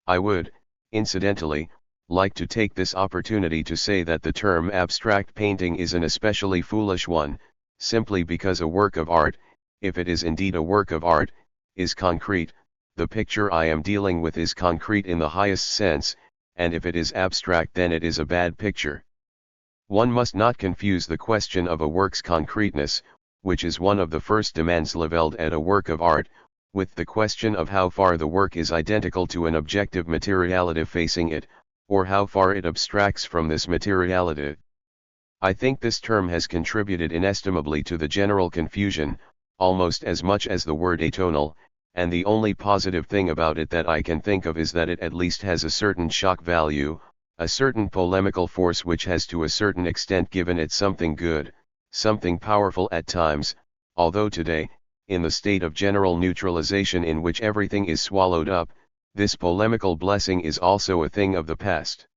I would, incidentally, like to take this opportunity to say that the term abstract painting is an especially foolish one, simply because a work of art, if it is indeed a work of art, is concrete, the picture I am dealing with is concrete in the highest sense, and if it is abstract then it is a bad picture. One must not confuse the question of a work's concreteness, which is one of the first demands levelled at a work of art, with the question of how far the work is identical to an objective materiality facing it, or how far it abstracts from this materiality. I think this term has contributed inestimably to the general confusion, almost as much as the word atonal, and the only positive thing about it that I can think of is that it at least has a certain shock value, a certain polemical force which has to a certain extent given it something good, something powerful at times, although today, in the state of general neutralization in which everything is swallowed up, this polemical blessing is also a thing of the past.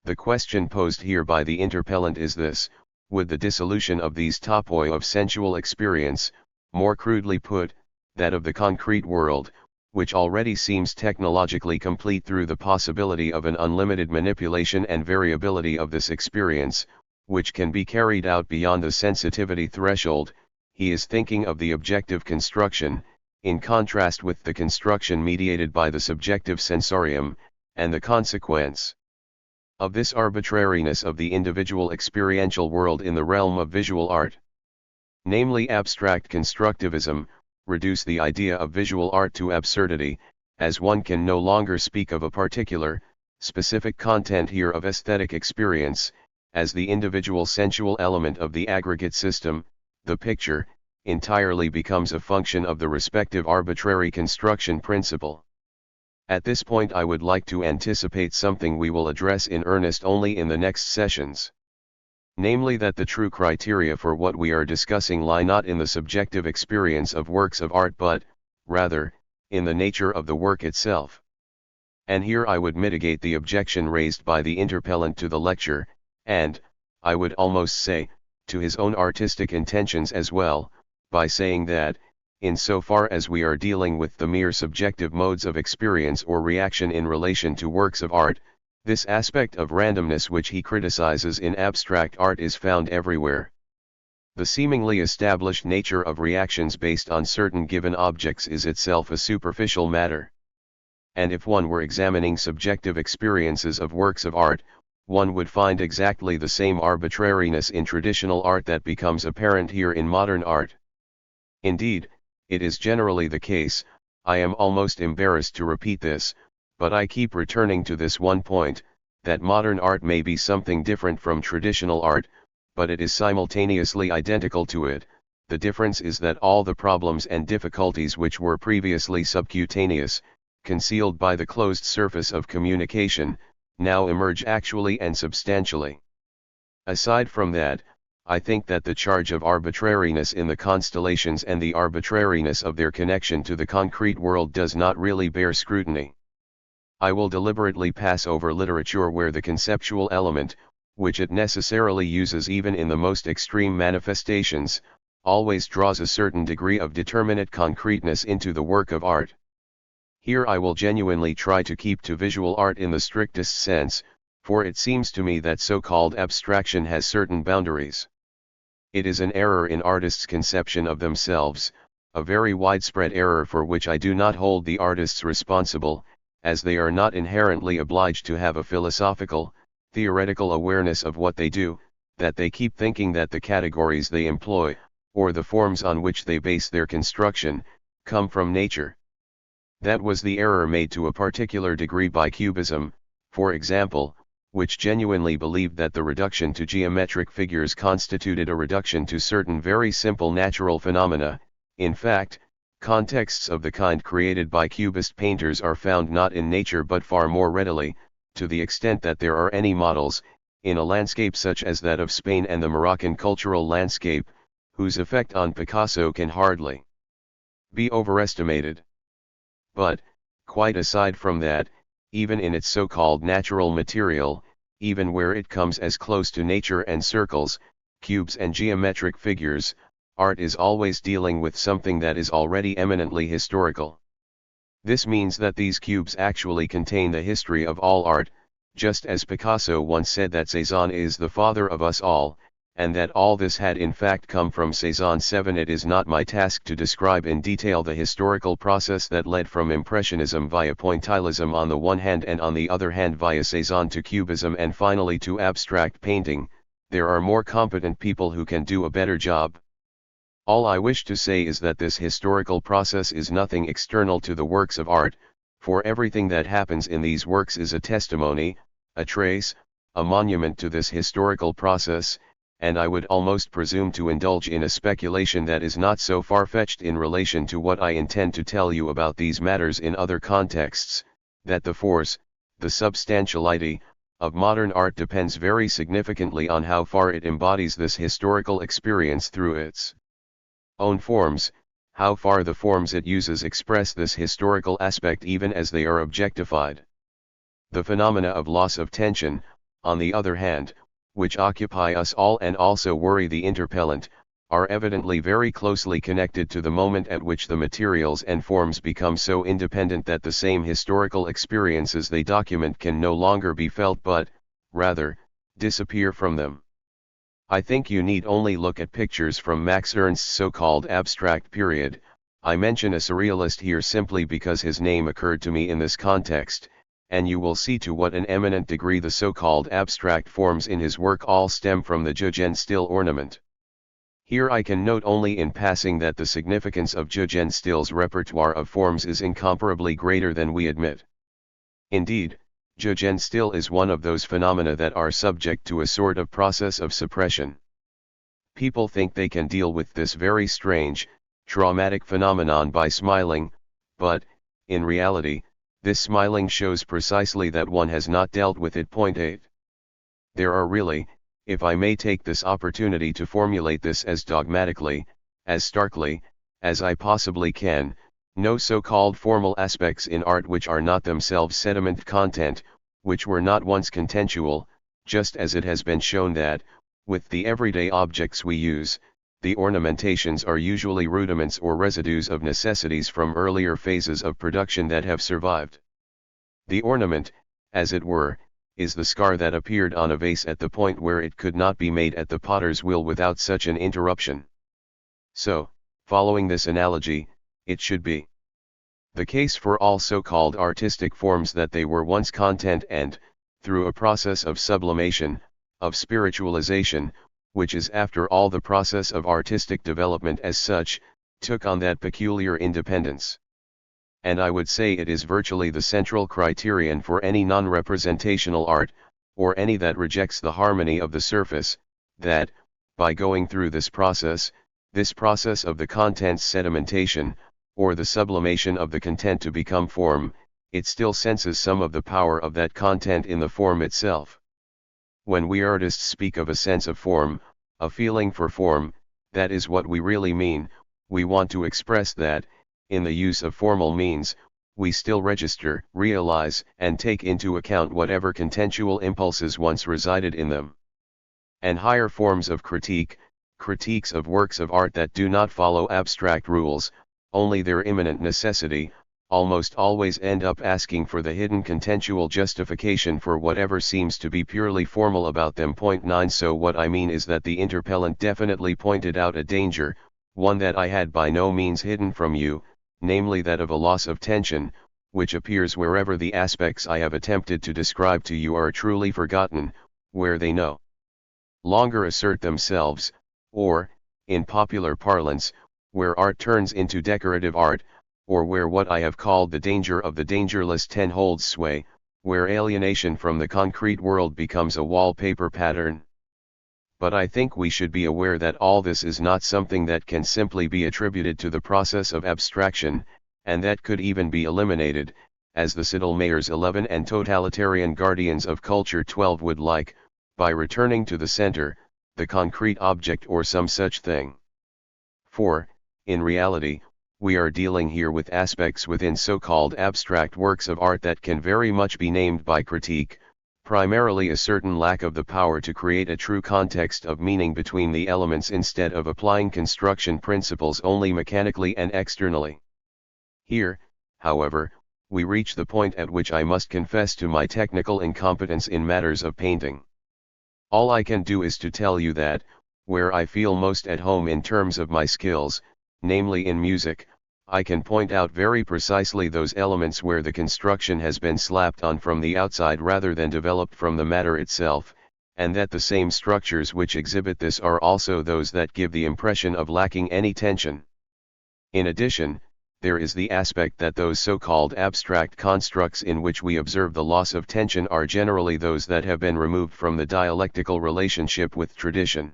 The question posed here by the interpellant is this: would the dissolution of these topoi of sensual experience, more crudely put, that of the concrete world, which already seems technologically complete through the possibility of an unlimited manipulation and variability of this experience, which can be carried out beyond the sensitivity threshold, he is thinking of the objective construction, in contrast with the construction mediated by the subjective sensorium, and the consequence of this arbitrariness of the individual experiential world in the realm of visual art. Namely, abstract constructivism, reduce the idea of visual art to absurdity, as one can no longer speak of a particular, specific content here of aesthetic experience, as the individual sensual element of the aggregate system. The picture entirely becomes a function of the respective arbitrary construction principle. At this point I would like to anticipate something we will address in earnest only in the next sessions. Namely, that the true criteria for what we are discussing lie not in the subjective experience of works of art but, rather, in the nature of the work itself. And here I would mitigate the objection raised by the interpellant to the lecture, and, I would almost say, to his own artistic intentions as well, by saying that, in so far as we are dealing with the mere subjective modes of experience or reaction in relation to works of art, this aspect of randomness which he criticizes in abstract art is found everywhere. The seemingly established nature of reactions based on certain given objects is itself a superficial matter. And if one were examining subjective experiences of works of art, one would find exactly the same arbitrariness in traditional art that becomes apparent here in modern art. Indeed, it is generally the case, I am almost embarrassed to repeat this, but I keep returning to this one point, that modern art may be something different from traditional art, but it is simultaneously identical to it. The difference is that all the problems and difficulties which were previously subcutaneous, concealed by the closed surface of communication, now emerge actually and substantially. Aside from that, I think that the charge of arbitrariness in the constellations and the arbitrariness of their connection to the concrete world does not really bear scrutiny. I will deliberately pass over literature where the conceptual element, which it necessarily uses even in the most extreme manifestations, always draws a certain degree of determinate concreteness into the work of art. Here I will genuinely try to keep to visual art in the strictest sense, for it seems to me that so-called abstraction has certain boundaries. It is an error in artists' conception of themselves, a very widespread error for which I do not hold the artists responsible, as they are not inherently obliged to have a philosophical, theoretical awareness of what they do, that they keep thinking that the categories they employ, or the forms on which they base their construction, come from nature. That was the error made to a particular degree by Cubism, for example, which genuinely believed that the reduction to geometric figures constituted a reduction to certain very simple natural phenomena. In fact, contexts of the kind created by Cubist painters are found not in nature but far more readily, to the extent that there are any models, in a landscape such as that of Spain and the Moroccan cultural landscape, whose effect on Picasso can hardly be overestimated. But, quite aside from that, even in its so-called natural material, even where it comes as close to nature and circles, cubes and geometric figures, art is always dealing with something that is already eminently historical. This means that these cubes actually contain the history of all art, just as Picasso once said that Cézanne is the father of us all, and that all this had in fact come from Cézanne. 7. It is not my task to describe in detail the historical process that led from Impressionism via Pointillism on the one hand and on the other hand via Cézanne to Cubism and finally to abstract painting. There are more competent people who can do a better job. All I wish to say is that this historical process is nothing external to the works of art, for everything that happens in these works is a testimony, a trace, a monument to this historical process, and I would almost presume to indulge in a speculation that is not so far-fetched in relation to what I intend to tell you about these matters in other contexts, that the force, the substantiality, of modern art depends very significantly on how far it embodies this historical experience through its own forms, how far the forms it uses express this historical aspect even as they are objectified. The phenomena of loss of tension, on the other hand, which occupy us all and also worry the interpellant, are evidently very closely connected to the moment at which the materials and forms become so independent that the same historical experiences they document can no longer be felt but, rather, disappear from them. I think you need only look at pictures from Max Ernst's so-called abstract period. I mention a surrealist here simply because his name occurred to me in this context, and you will see to what an eminent degree the so-called abstract forms in his work all stem from the Eugen Still ornament. Here I can note only in passing that the significance of Eugen Still's repertoire of forms is incomparably greater than we admit. Indeed, Eugen Still is one of those phenomena that are subject to a sort of process of suppression. People think they can deal with this very strange, traumatic phenomenon by smiling, but, in reality, this smiling shows precisely that one has not dealt with it. Point 8. There are really, if I may take this opportunity to formulate this as dogmatically, as starkly, as I possibly can, no so-called formal aspects in art which are not themselves sediment content, which were not once contentual, just as it has been shown that, with the everyday objects we use, the ornamentations are usually rudiments or residues of necessities from earlier phases of production that have survived. The ornament, as it were, is the scar that appeared on a vase at the point where it could not be made at the potter's will without such an interruption. So, following this analogy, it should be the case for all so-called artistic forms that they were once content and, through a process of sublimation, of spiritualization, which is after all the process of artistic development as such, took on that peculiar independence. And I would say it is virtually the central criterion for any non-representational art, or any that rejects the harmony of the surface, that, by going through this process of the content's sedimentation, or the sublimation of the content to become form, it still senses some of the power of that content in the form itself. When we artists speak of a sense of form, a feeling for form, that is what we really mean. We want to express that, in the use of formal means, we still register, realize, and take into account whatever contentual impulses once resided in them. And higher forms of critiques of works of art that do not follow abstract rules, only their imminent necessity, almost always end up asking for the hidden contentual justification for whatever seems to be purely formal about them. Point 9. So what I mean is that the interpellant definitely pointed out a danger, one that I had by no means hidden from you, namely that of a loss of tension, which appears wherever the aspects I have attempted to describe to you are truly forgotten, where they no longer assert themselves, or, in popular parlance, where art turns into decorative art, or where what I have called the danger of the dangerless 10 holds sway, where alienation from the concrete world becomes a wallpaper pattern. But I think we should be aware that all this is not something that can simply be attributed to the process of abstraction, and that could even be eliminated, as the Sittelmayers 11 and totalitarian guardians of culture 12 would like, by returning to the center, the concrete object or some such thing. For, in reality, we are dealing here with aspects within so-called abstract works of art that can very much be named by critique, primarily a certain lack of the power to create a true context of meaning between the elements instead of applying construction principles only mechanically and externally. Here, however, we reach the point at which I must confess to my technical incompetence in matters of painting. All I can do is to tell you that, where I feel most at home in terms of my skills, namely in music, I can point out very precisely those elements where the construction has been slapped on from the outside rather than developed from the matter itself, and that the same structures which exhibit this are also those that give the impression of lacking any tension. In addition, there is the aspect that those so-called abstract constructs in which we observe the loss of tension are generally those that have been removed from the dialectical relationship with tradition.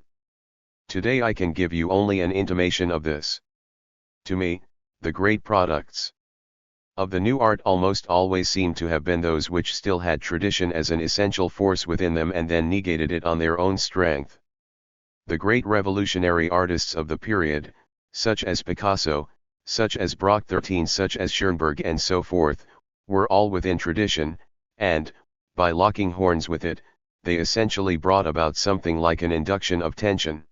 Today I can give you only an intimation of this. To me, the great products of the new art almost always seem to have been those which still had tradition as an essential force within them and then negated it on their own strength. The great revolutionary artists of the period, such as Picasso, such as Brock 13, such as Schoenberg and so forth, were all within tradition, and, by locking horns with it, they essentially brought about something like an induction of tension.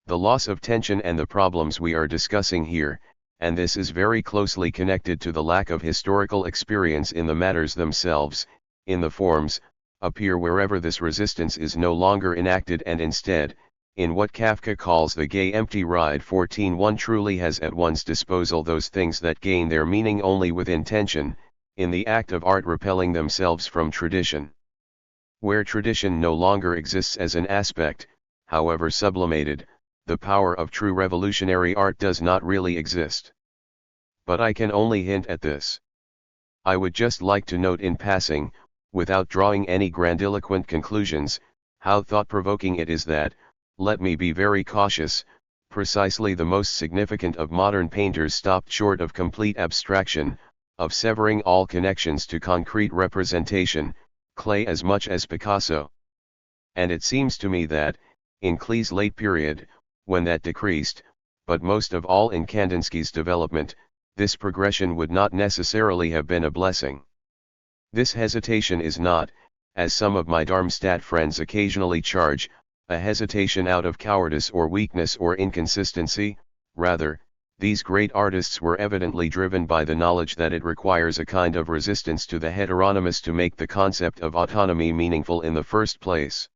The loss of tension and the problems we are discussing here, and this is very closely connected to the lack of historical experience in the matters themselves, in the forms, appear wherever this resistance is no longer enacted and instead, in what Kafka calls the gay empty ride 14, one truly has at one's disposal those things that gain their meaning only with intention, in the act of art repelling themselves from tradition. Where tradition no longer exists as an aspect, however sublimated, the power of true revolutionary art does not really exist. But I can only hint at this. I would just like to note in passing, without drawing any grandiloquent conclusions, how thought-provoking it is that, let me be very cautious, precisely the most significant of modern painters stopped short of complete abstraction, of severing all connections to concrete representation, Klee as much as Picasso. And it seems to me that, in Klee's late period, when that decreased, but most of all in Kandinsky's development, this progression would not necessarily have been a blessing. This hesitation is not, as some of my Darmstadt friends occasionally charge, a hesitation out of cowardice or weakness or inconsistency. Rather, these great artists were evidently driven by the knowledge that it requires a kind of resistance to the heteronymous to make the concept of autonomy meaningful in the first place.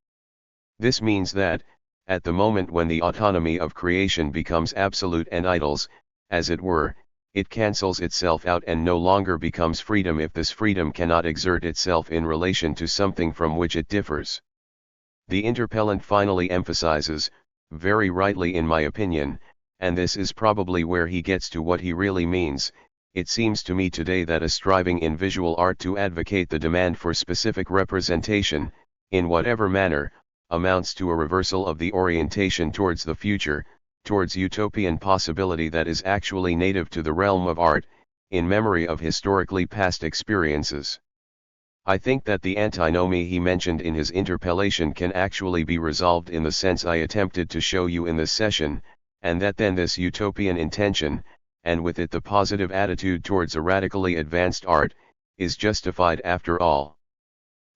This means that, at the moment when the autonomy of creation becomes absolute and idols, as it were, it cancels itself out and no longer becomes freedom if this freedom cannot exert itself in relation to something from which it differs. The interpellant finally emphasizes, very rightly in my opinion, and this is probably where he gets to what he really means, it seems to me today that a striving in visual art to advocate the demand for specific representation, in whatever manner, amounts to a reversal of the orientation towards the future, towards utopian possibility that is actually native to the realm of art, in memory of historically past experiences. I think that the antinomy he mentioned in his interpellation can actually be resolved in the sense I attempted to show you in this session, and that then this utopian intention, and with it the positive attitude towards a radically advanced art, is justified after all.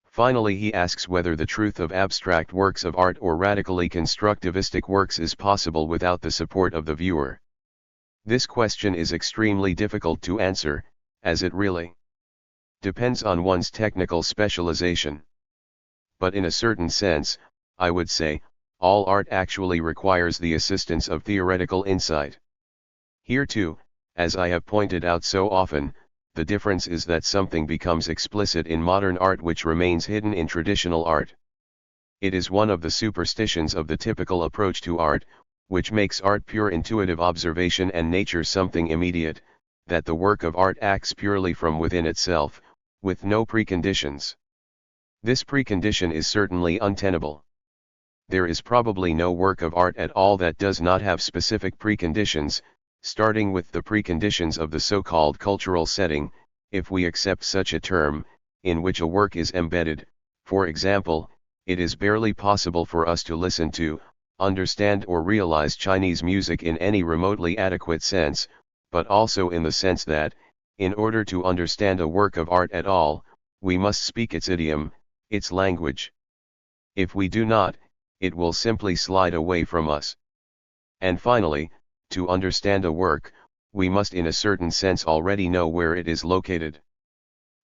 Finally he asks whether the truth of abstract works of art or radically constructivistic works is possible without the support of the viewer. This question is extremely difficult to answer, as it really depends on one's technical specialization. But in a certain sense, I would say, all art actually requires the assistance of theoretical insight. Here too, as I have pointed out so often, the difference is that something becomes explicit in modern art which remains hidden in traditional art. It is one of the superstitions of the typical approach to art, which makes art pure intuitive observation and nature something immediate, that the work of art acts purely from within itself, with no preconditions. This precondition is certainly untenable. There is probably no work of art at all that does not have specific preconditions, starting with the preconditions of the so-called cultural setting, if we accept such a term, in which a work is embedded. For example, it is barely possible for us to listen to, understand or realize Chinese music in any remotely adequate sense, but also in the sense that, in order to understand a work of art at all, we must speak its idiom, its language. If we do not, it will simply slide away from us. And finally, to understand a work, we must in a certain sense already know where it is located.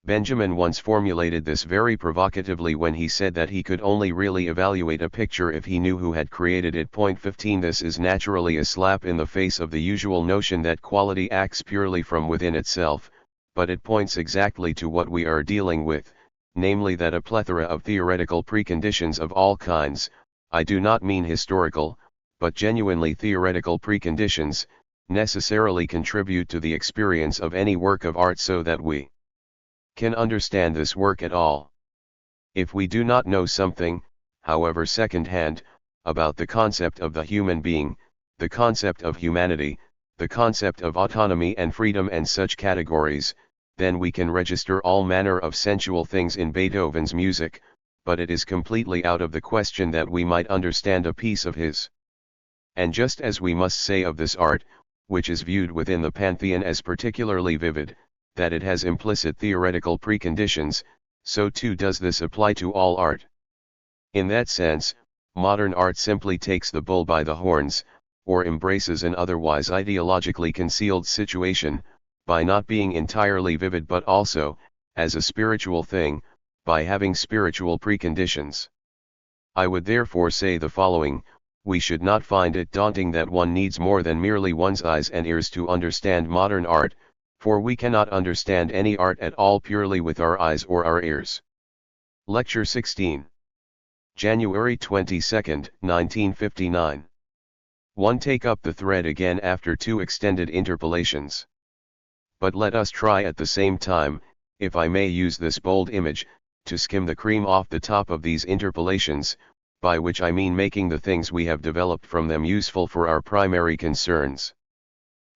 Benjamin once formulated this very provocatively when he said that he could only really evaluate a picture if he knew who had created it. 15 This is naturally a slap in the face of the usual notion that quality acts purely from within itself, but it points exactly to what we are dealing with, namely that a plethora of theoretical preconditions of all kinds, I do not mean historical, but genuinely theoretical preconditions, necessarily contribute to the experience of any work of art so that we can understand this work at all. If we do not know something, however second-hand, about the concept of the human being, the concept of humanity, the concept of autonomy and freedom and such categories, then we can register all manner of sensual things in Beethoven's music, but it is completely out of the question that we might understand a piece of his. And just as we must say of this art, which is viewed within the pantheon as particularly vivid, that it has implicit theoretical preconditions, so too does this apply to all art. In that sense, modern art simply takes the bull by the horns, or embraces an otherwise ideologically concealed situation, by not being entirely vivid but also, as a spiritual thing, by having spiritual preconditions. I would therefore say the following: we should not find it daunting that one needs more than merely one's eyes and ears to understand modern art, For we cannot understand any art at all purely with our eyes or our ears. Lecture 16. January 22, 1959. 1. Take up the thread again after 2 extended interpolations. But let us try at the same time, if I may use this bold image, to skim the cream off the top of these interpolations, by which I mean making the things we have developed from them useful for our primary concerns.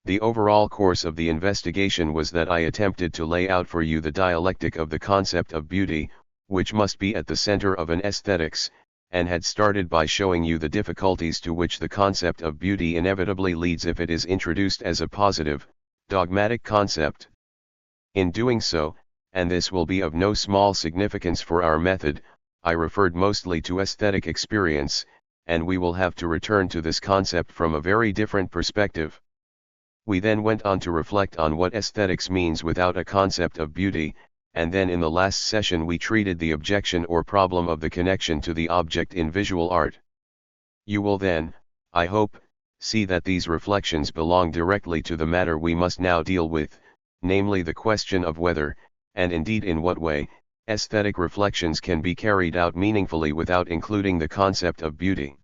The overall course of the investigation was that I attempted to lay out for you the dialectic of the concept of beauty, which must be at the center of an aesthetics, and had started by showing you the difficulties to which the concept of beauty inevitably leads if it is introduced as a positive, dogmatic concept. In doing so, and this will be of no small significance for our method, I referred mostly to aesthetic experience, and we will have to return to this concept from a very different perspective. We then went on to reflect on what aesthetics means without a concept of beauty, and then in the last session we treated the objection or problem of the connection to the object in visual art. You will then, I hope, see that these reflections belong directly to the matter we must now deal with, namely the question of whether, and indeed in what way, aesthetic reflections can be carried out meaningfully without including the concept of beauty.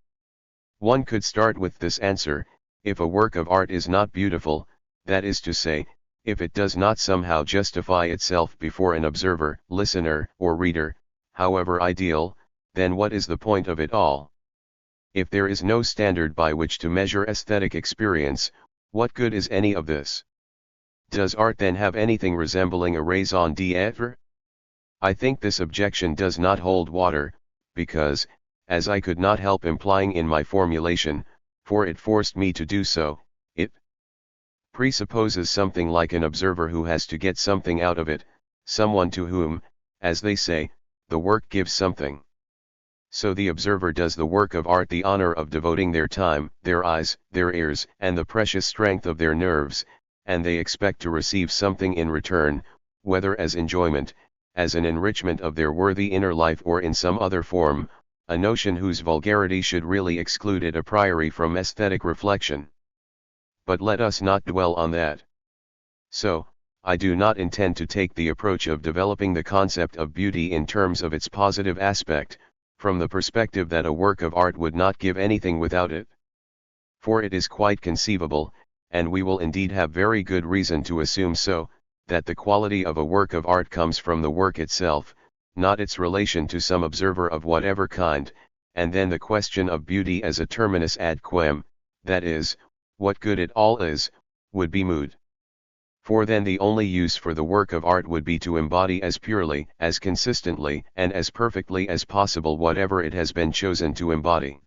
One could start with this answer: if a work of art is not beautiful, that is to say, if it does not somehow justify itself before an observer, listener, or reader, however ideal, then what is the point of it all? If there is no standard by which to measure aesthetic experience, what good is any of this? Does art then have anything resembling a raison d'être? I think this objection does not hold water, because, as I could not help implying in my formulation, for it forced me to do so, it presupposes something like an observer who has to get something out of it, someone to whom, as they say, the work gives something. So the observer does the work of art the honor of devoting their time, their eyes, their ears, and the precious strength of their nerves, and they expect to receive something in return, whether as enjoyment, as an enrichment of their worthy inner life, or in some other form, a notion whose vulgarity should really exclude it a priori from aesthetic reflection. But let us not dwell on that. So, I do not intend to take the approach of developing the concept of beauty in terms of its positive aspect, from the perspective that a work of art would not give anything without it. For it is quite conceivable, and we will indeed have very good reason to assume so, that the quality of a work of art comes from the work itself, not its relation to some observer of whatever kind, and then the question of beauty as a terminus ad quem, that is, what good it all is, would be moot. For then the only use for the work of art would be to embody as purely, as consistently, and as perfectly as possible whatever it has been chosen to embody.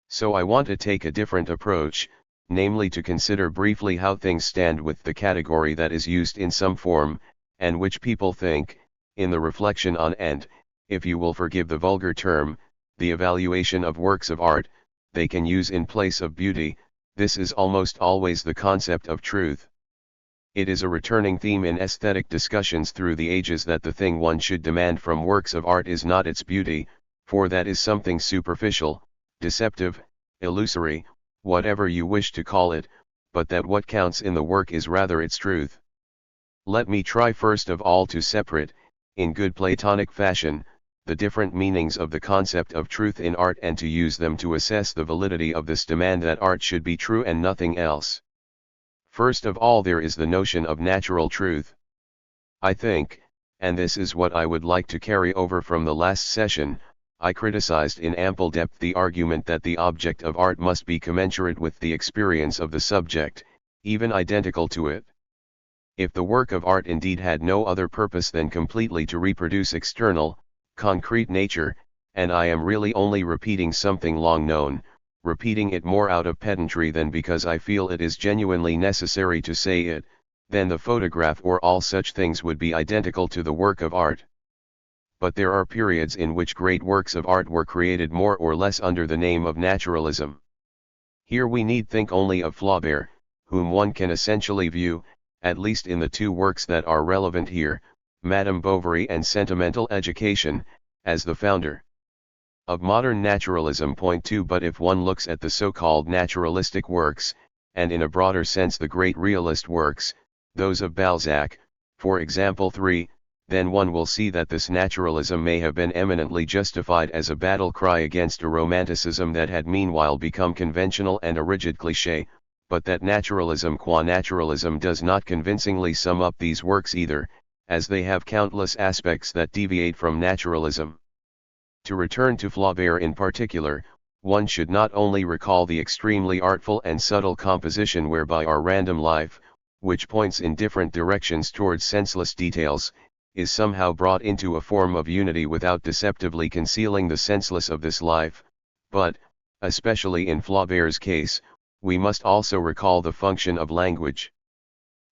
So I want to take a different approach, namely to consider briefly how things stand with the category that is used in some form, and which people think, in the reflection on and, if you will forgive the vulgar term, the evaluation of works of art, they can use in place of beauty. This is almost always the concept of truth. It is a returning theme in aesthetic discussions through the ages that the thing one should demand from works of art is not its beauty, for that is something superficial, deceptive, illusory, whatever you wish to call it, but that what counts in the work is rather its truth. Let me try first of all to separate, in good Platonic fashion, the different meanings of the concept of truth in art, and to use them to assess the validity of this demand that art should be true and nothing else. First of all, there is the notion of natural truth. I think, and this is what I would like to carry over from the last session, I criticized in ample depth the argument that the object of art must be commensurate with the experience of the subject, even identical to it. If the work of art indeed had no other purpose than completely to reproduce external, concrete nature, and I am really only repeating something long known, repeating it more out of pedantry than because I feel it is genuinely necessary to say it, then the photograph or all such things would be identical to the work of art. But there are periods in which great works of art were created more or less under the name of naturalism. Here we need think only of Flaubert, whom one can essentially view, at least in the 2 works that are relevant here, Madame Bovary and Sentimental Education, as the founder of modern naturalism. Point 2. But if one looks at the so-called naturalistic works, and in a broader sense the great realist works, those of Balzac, for example 3, then one will see that this naturalism may have been eminently justified as a battle cry against a romanticism that had meanwhile become conventional and a rigid cliché, but that naturalism qua naturalism does not convincingly sum up these works either, as they have countless aspects that deviate from naturalism. To return to Flaubert in particular, one should not only recall the extremely artful and subtle composition whereby our random life, which points in different directions towards senseless details, is somehow brought into a form of unity without deceptively concealing the senseless of this life, but, especially in Flaubert's case, we must also recall the function of language.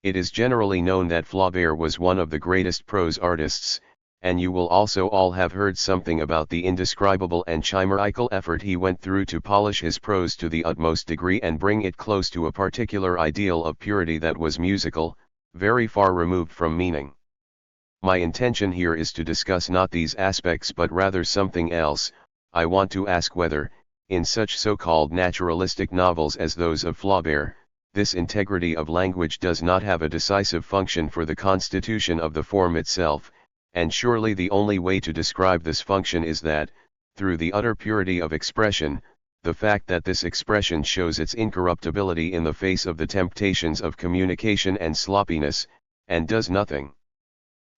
It is generally known that Flaubert was one of the greatest prose artists, and you will also all have heard something about the indescribable and chimerical effort he went through to polish his prose to the utmost degree and bring it close to a particular ideal of purity that was musical, very far removed from meaning. My intention here is to discuss not these aspects but rather something else. I want to ask whether, in such so-called naturalistic novels as those of Flaubert, this integrity of language does not have a decisive function for the constitution of the form itself, and surely the only way to describe this function is that, through the utter purity of expression, the fact that this expression shows its incorruptibility in the face of the temptations of communication and sloppiness, and does nothing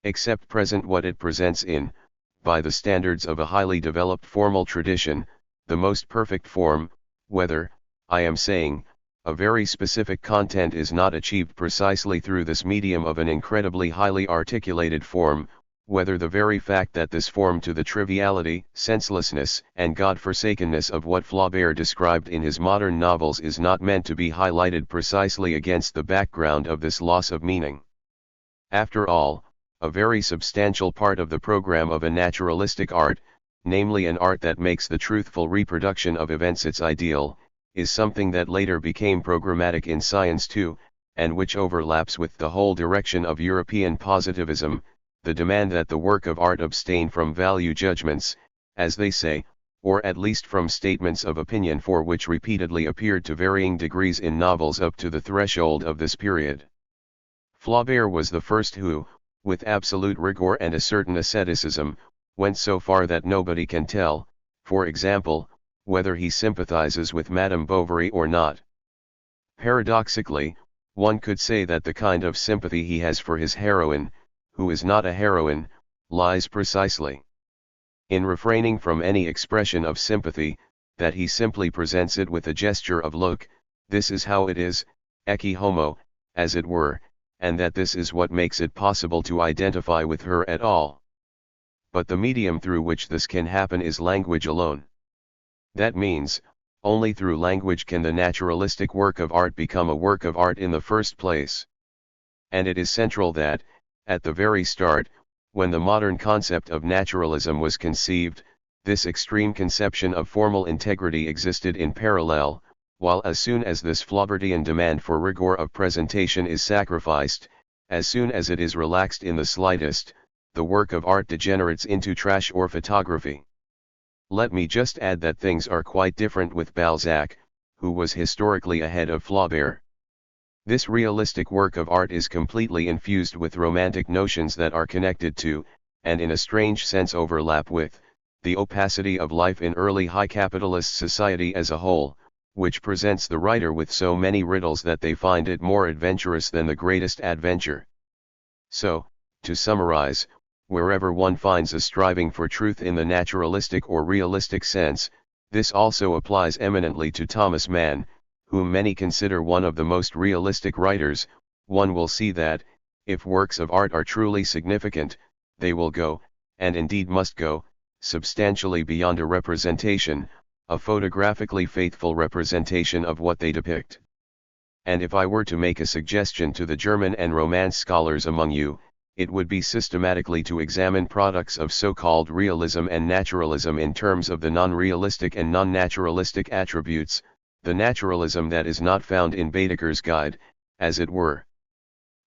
except present what it presents in, by the standards of a highly developed formal tradition, the most perfect form, whether, I am saying, a very specific content is not achieved precisely through this medium of an incredibly highly articulated form, whether the very fact that this form to the triviality, senselessness, and God-forsakenness of what Flaubert described in his modern novels is not meant to be highlighted precisely against the background of this loss of meaning. After all, a very substantial part of the program of a naturalistic art, namely an art that makes the truthful reproduction of events its ideal, is something that later became programmatic in science too, and which overlaps with the whole direction of European positivism, the demand that the work of art abstain from value judgments, as they say, or at least from statements of opinion for which repeatedly appeared to varying degrees in novels up to the threshold of this period. Flaubert was the first who, with absolute rigor and a certain asceticism, went so far that nobody can tell, for example, whether he sympathizes with Madame Bovary or not. Paradoxically, one could say that the kind of sympathy he has for his heroine, who is not a heroine, lies precisely in refraining from any expression of sympathy, that he simply presents it with a gesture of look, this is how it is, ecce homo, as it were, and that this is what makes it possible to identify with her at all. But the medium through which this can happen is language alone. That means, only through language can the naturalistic work of art become a work of art in the first place. And it is central that, at the very start, when the modern concept of naturalism was conceived, this extreme conception of formal integrity existed in parallel, while as soon as this Flaubertian demand for rigor of presentation is sacrificed, as soon as it is relaxed in the slightest, the work of art degenerates into trash or photography. Let me just add that things are quite different with Balzac, who was historically ahead of Flaubert. This realistic work of art is completely infused with romantic notions that are connected to, and in a strange sense overlap with, the opacity of life in early high capitalist society as a whole, which presents the writer with so many riddles that they find it more adventurous than the greatest adventure. So, to summarize, wherever one finds a striving for truth in the naturalistic or realistic sense, this also applies eminently to Thomas Mann, whom many consider one of the most realistic writers. One will see that, if works of art are truly significant, they will go, and indeed must go, substantially beyond a representation, a photographically faithful representation of what they depict. And if I were to make a suggestion to the German and Romance scholars among you, it would be systematically to examine products of so-called realism and naturalism in terms of the non-realistic and non-naturalistic attributes, the naturalism that is not found in Baedeker's guide, as it were.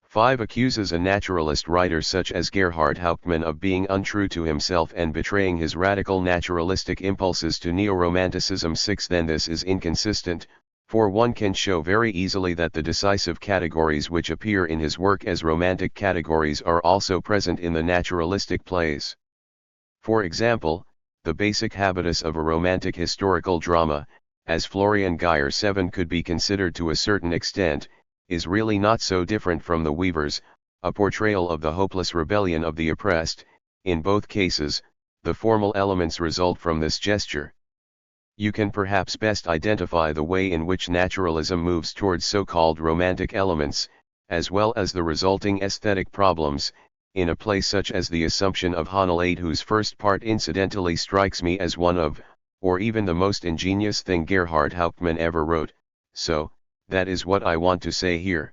5 accuses a naturalist writer such as Gerhard Hauptmann of being untrue to himself and betraying his radical naturalistic impulses to neo-romanticism. 6 Then this is inconsistent, For one can show very easily that the decisive categories which appear in his work as romantic categories are also present in the naturalistic plays. For example, the basic habitus of a romantic historical drama, as Florian Geyer 7 could be considered to a certain extent, is really not so different from the Weaver's, a portrayal of the hopeless rebellion of the oppressed. In both cases, the formal elements result from this gesture. You can perhaps best identify the way in which naturalism moves towards so-called romantic elements, as well as the resulting aesthetic problems, in a play such as The Assumption of Hohnelade, whose first part incidentally strikes me as one of, or even the most ingenious thing Gerhard Hauptmann ever wrote, so, that is what I want to say here.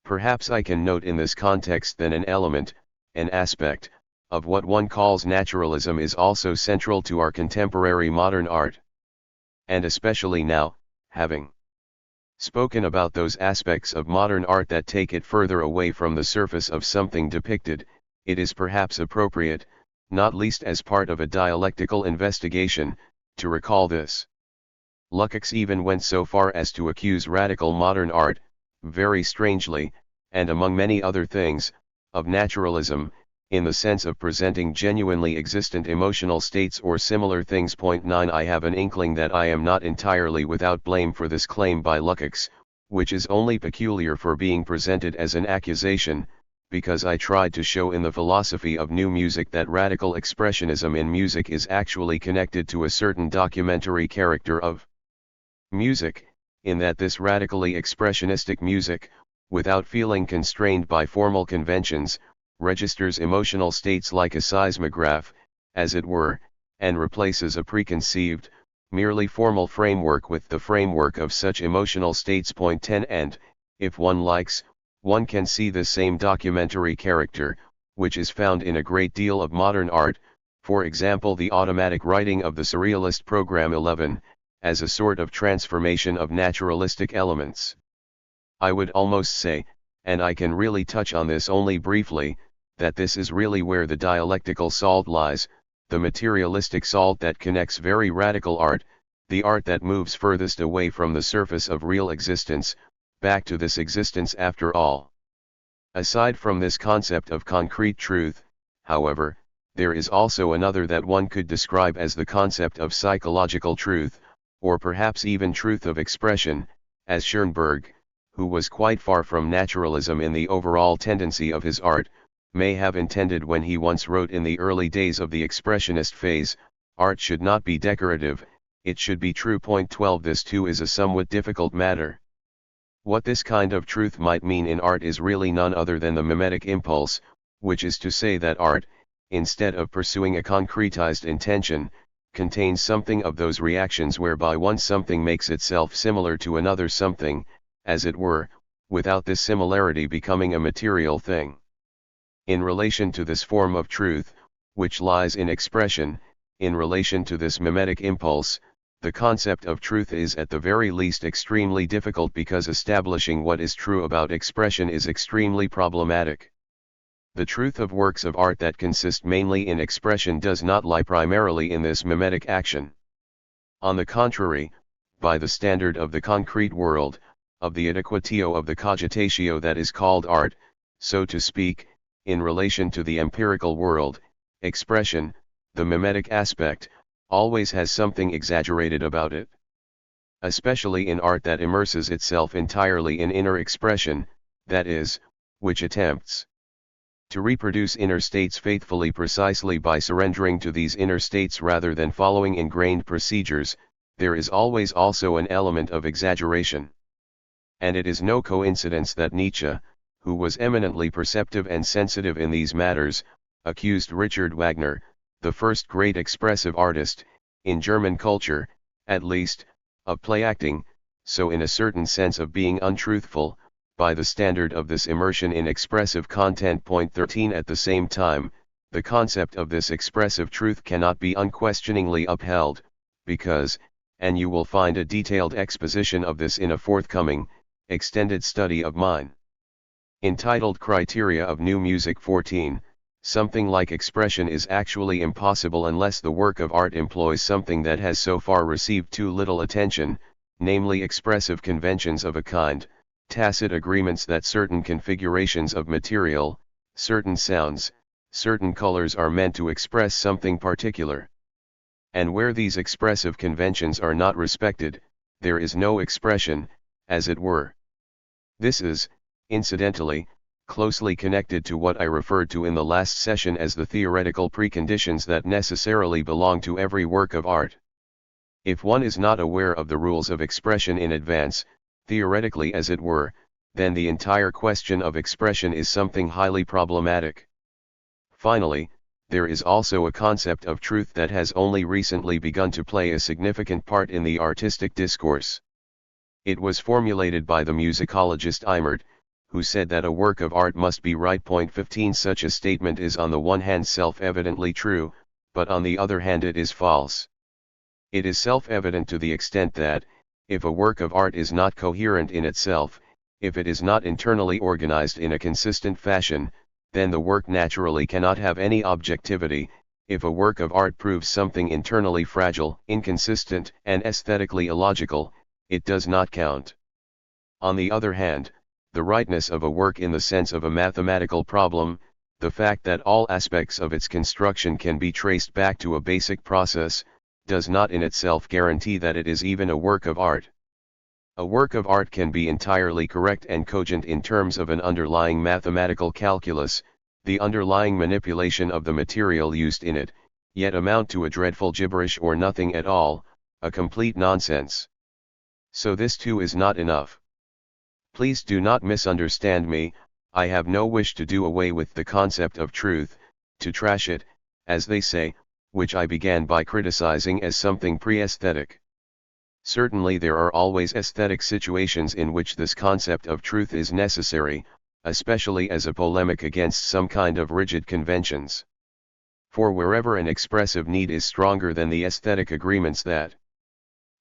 Perhaps I can note in this context then an element, an aspect, of what one calls naturalism is also central to our contemporary modern art. And especially now, having spoken about those aspects of modern art that take it further away from the surface of something depicted, it is perhaps appropriate, not least as part of a dialectical investigation, to recall this. Lukács even went so far as to accuse radical modern art, very strangely, and among many other things, of naturalism, in the sense of presenting genuinely existent emotional states or similar things. 9 I have an inkling that I am not entirely without blame for this claim by Lukács, which is only peculiar for being presented as an accusation, because I tried to show in the philosophy of new music that radical expressionism in music is actually connected to a certain documentary character of music, in that this radically expressionistic music, without feeling constrained by formal conventions, registers emotional states like a seismograph, as it were, and replaces a preconceived, merely formal framework with the framework of such emotional states. 10 And, if one likes, one can see the same documentary character, which is found in a great deal of modern art, for example the automatic writing of the Surrealist Program 11, as a sort of transformation of naturalistic elements. I would almost say, and I can really touch on this only briefly, that this is really where the dialectical salt lies, the materialistic salt that connects very radical art, the art that moves furthest away from the surface of real existence, back to this existence after all. Aside from this concept of concrete truth, however, there is also another that one could describe as the concept of psychological truth, or perhaps even truth of expression, as Schoenberg, who was quite far from naturalism in the overall tendency of his art, may have intended when he once wrote in the early days of the expressionist phase, art should not be decorative, it should be true. 12 This too is a somewhat difficult matter. What this kind of truth might mean in art is really none other than the mimetic impulse, which is to say that art, instead of pursuing a concretized intention, contains something of those reactions whereby one something makes itself similar to another something, as it were, without this similarity becoming a material thing. In relation to this form of truth, which lies in expression, in relation to this mimetic impulse, the concept of truth is at the very least extremely difficult because establishing what is true about expression is extremely problematic. The truth of works of art that consist mainly in expression does not lie primarily in this mimetic action. On the contrary, by the standard of the concrete world, of the adequatio of the cogitatio that is called art, so to speak, in relation to the empirical world, expression, the mimetic aspect, always has something exaggerated about it. Especially in art that immerses itself entirely in inner expression, that is, which attempts to reproduce inner states faithfully precisely by surrendering to these inner states rather than following ingrained procedures, there is always also an element of exaggeration. And it is no coincidence that Nietzsche, who was eminently perceptive and sensitive in these matters, accused Richard Wagner, the first great expressive artist, in German culture, at least, of play acting, so in a certain sense of being untruthful, by the standard of this immersion in expressive content. 13 At the same time, the concept of this expressive truth cannot be unquestioningly upheld, because, and you will find a detailed exposition of this in a forthcoming, extended study of mine, entitled Criteria of New Music 14, something like expression is actually impossible unless the work of art employs something that has so far received too little attention, namely expressive conventions of a kind, tacit agreements that certain configurations of material, certain sounds, certain colors are meant to express something particular. And where these expressive conventions are not respected, there is no expression, as it were. This is, incidentally, closely connected to what I referred to in the last session as the theoretical preconditions that necessarily belong to every work of art. If one is not aware of the rules of expression in advance, theoretically as it were, then the entire question of expression is something highly problematic. Finally, there is also a concept of truth that has only recently begun to play a significant part in the artistic discourse. It was formulated by the musicologist Eimert, who said that a work of art must be right. 15 Such a statement is on the one hand self-evidently true, but on the other hand it is false. It is self-evident to the extent that, if a work of art is not coherent in itself, if it is not internally organized in a consistent fashion, then the work naturally cannot have any objectivity. If a work of art proves something internally fragile, inconsistent, and aesthetically illogical, it does not count. On the other hand, the rightness of a work in the sense of a mathematical problem, the fact that all aspects of its construction can be traced back to a basic process, does not in itself guarantee that it is even a work of art. A work of art can be entirely correct and cogent in terms of an underlying mathematical calculus, the underlying manipulation of the material used in it, yet amount to a dreadful gibberish or nothing at all, a complete nonsense. So this too is not enough. Please do not misunderstand me, I have no wish to do away with the concept of truth, to trash it, as they say, which I began by criticizing as something pre-aesthetic. Certainly there are always aesthetic situations in which this concept of truth is necessary, especially as a polemic against some kind of rigid conventions. For wherever an expressive need is stronger than the aesthetic agreements that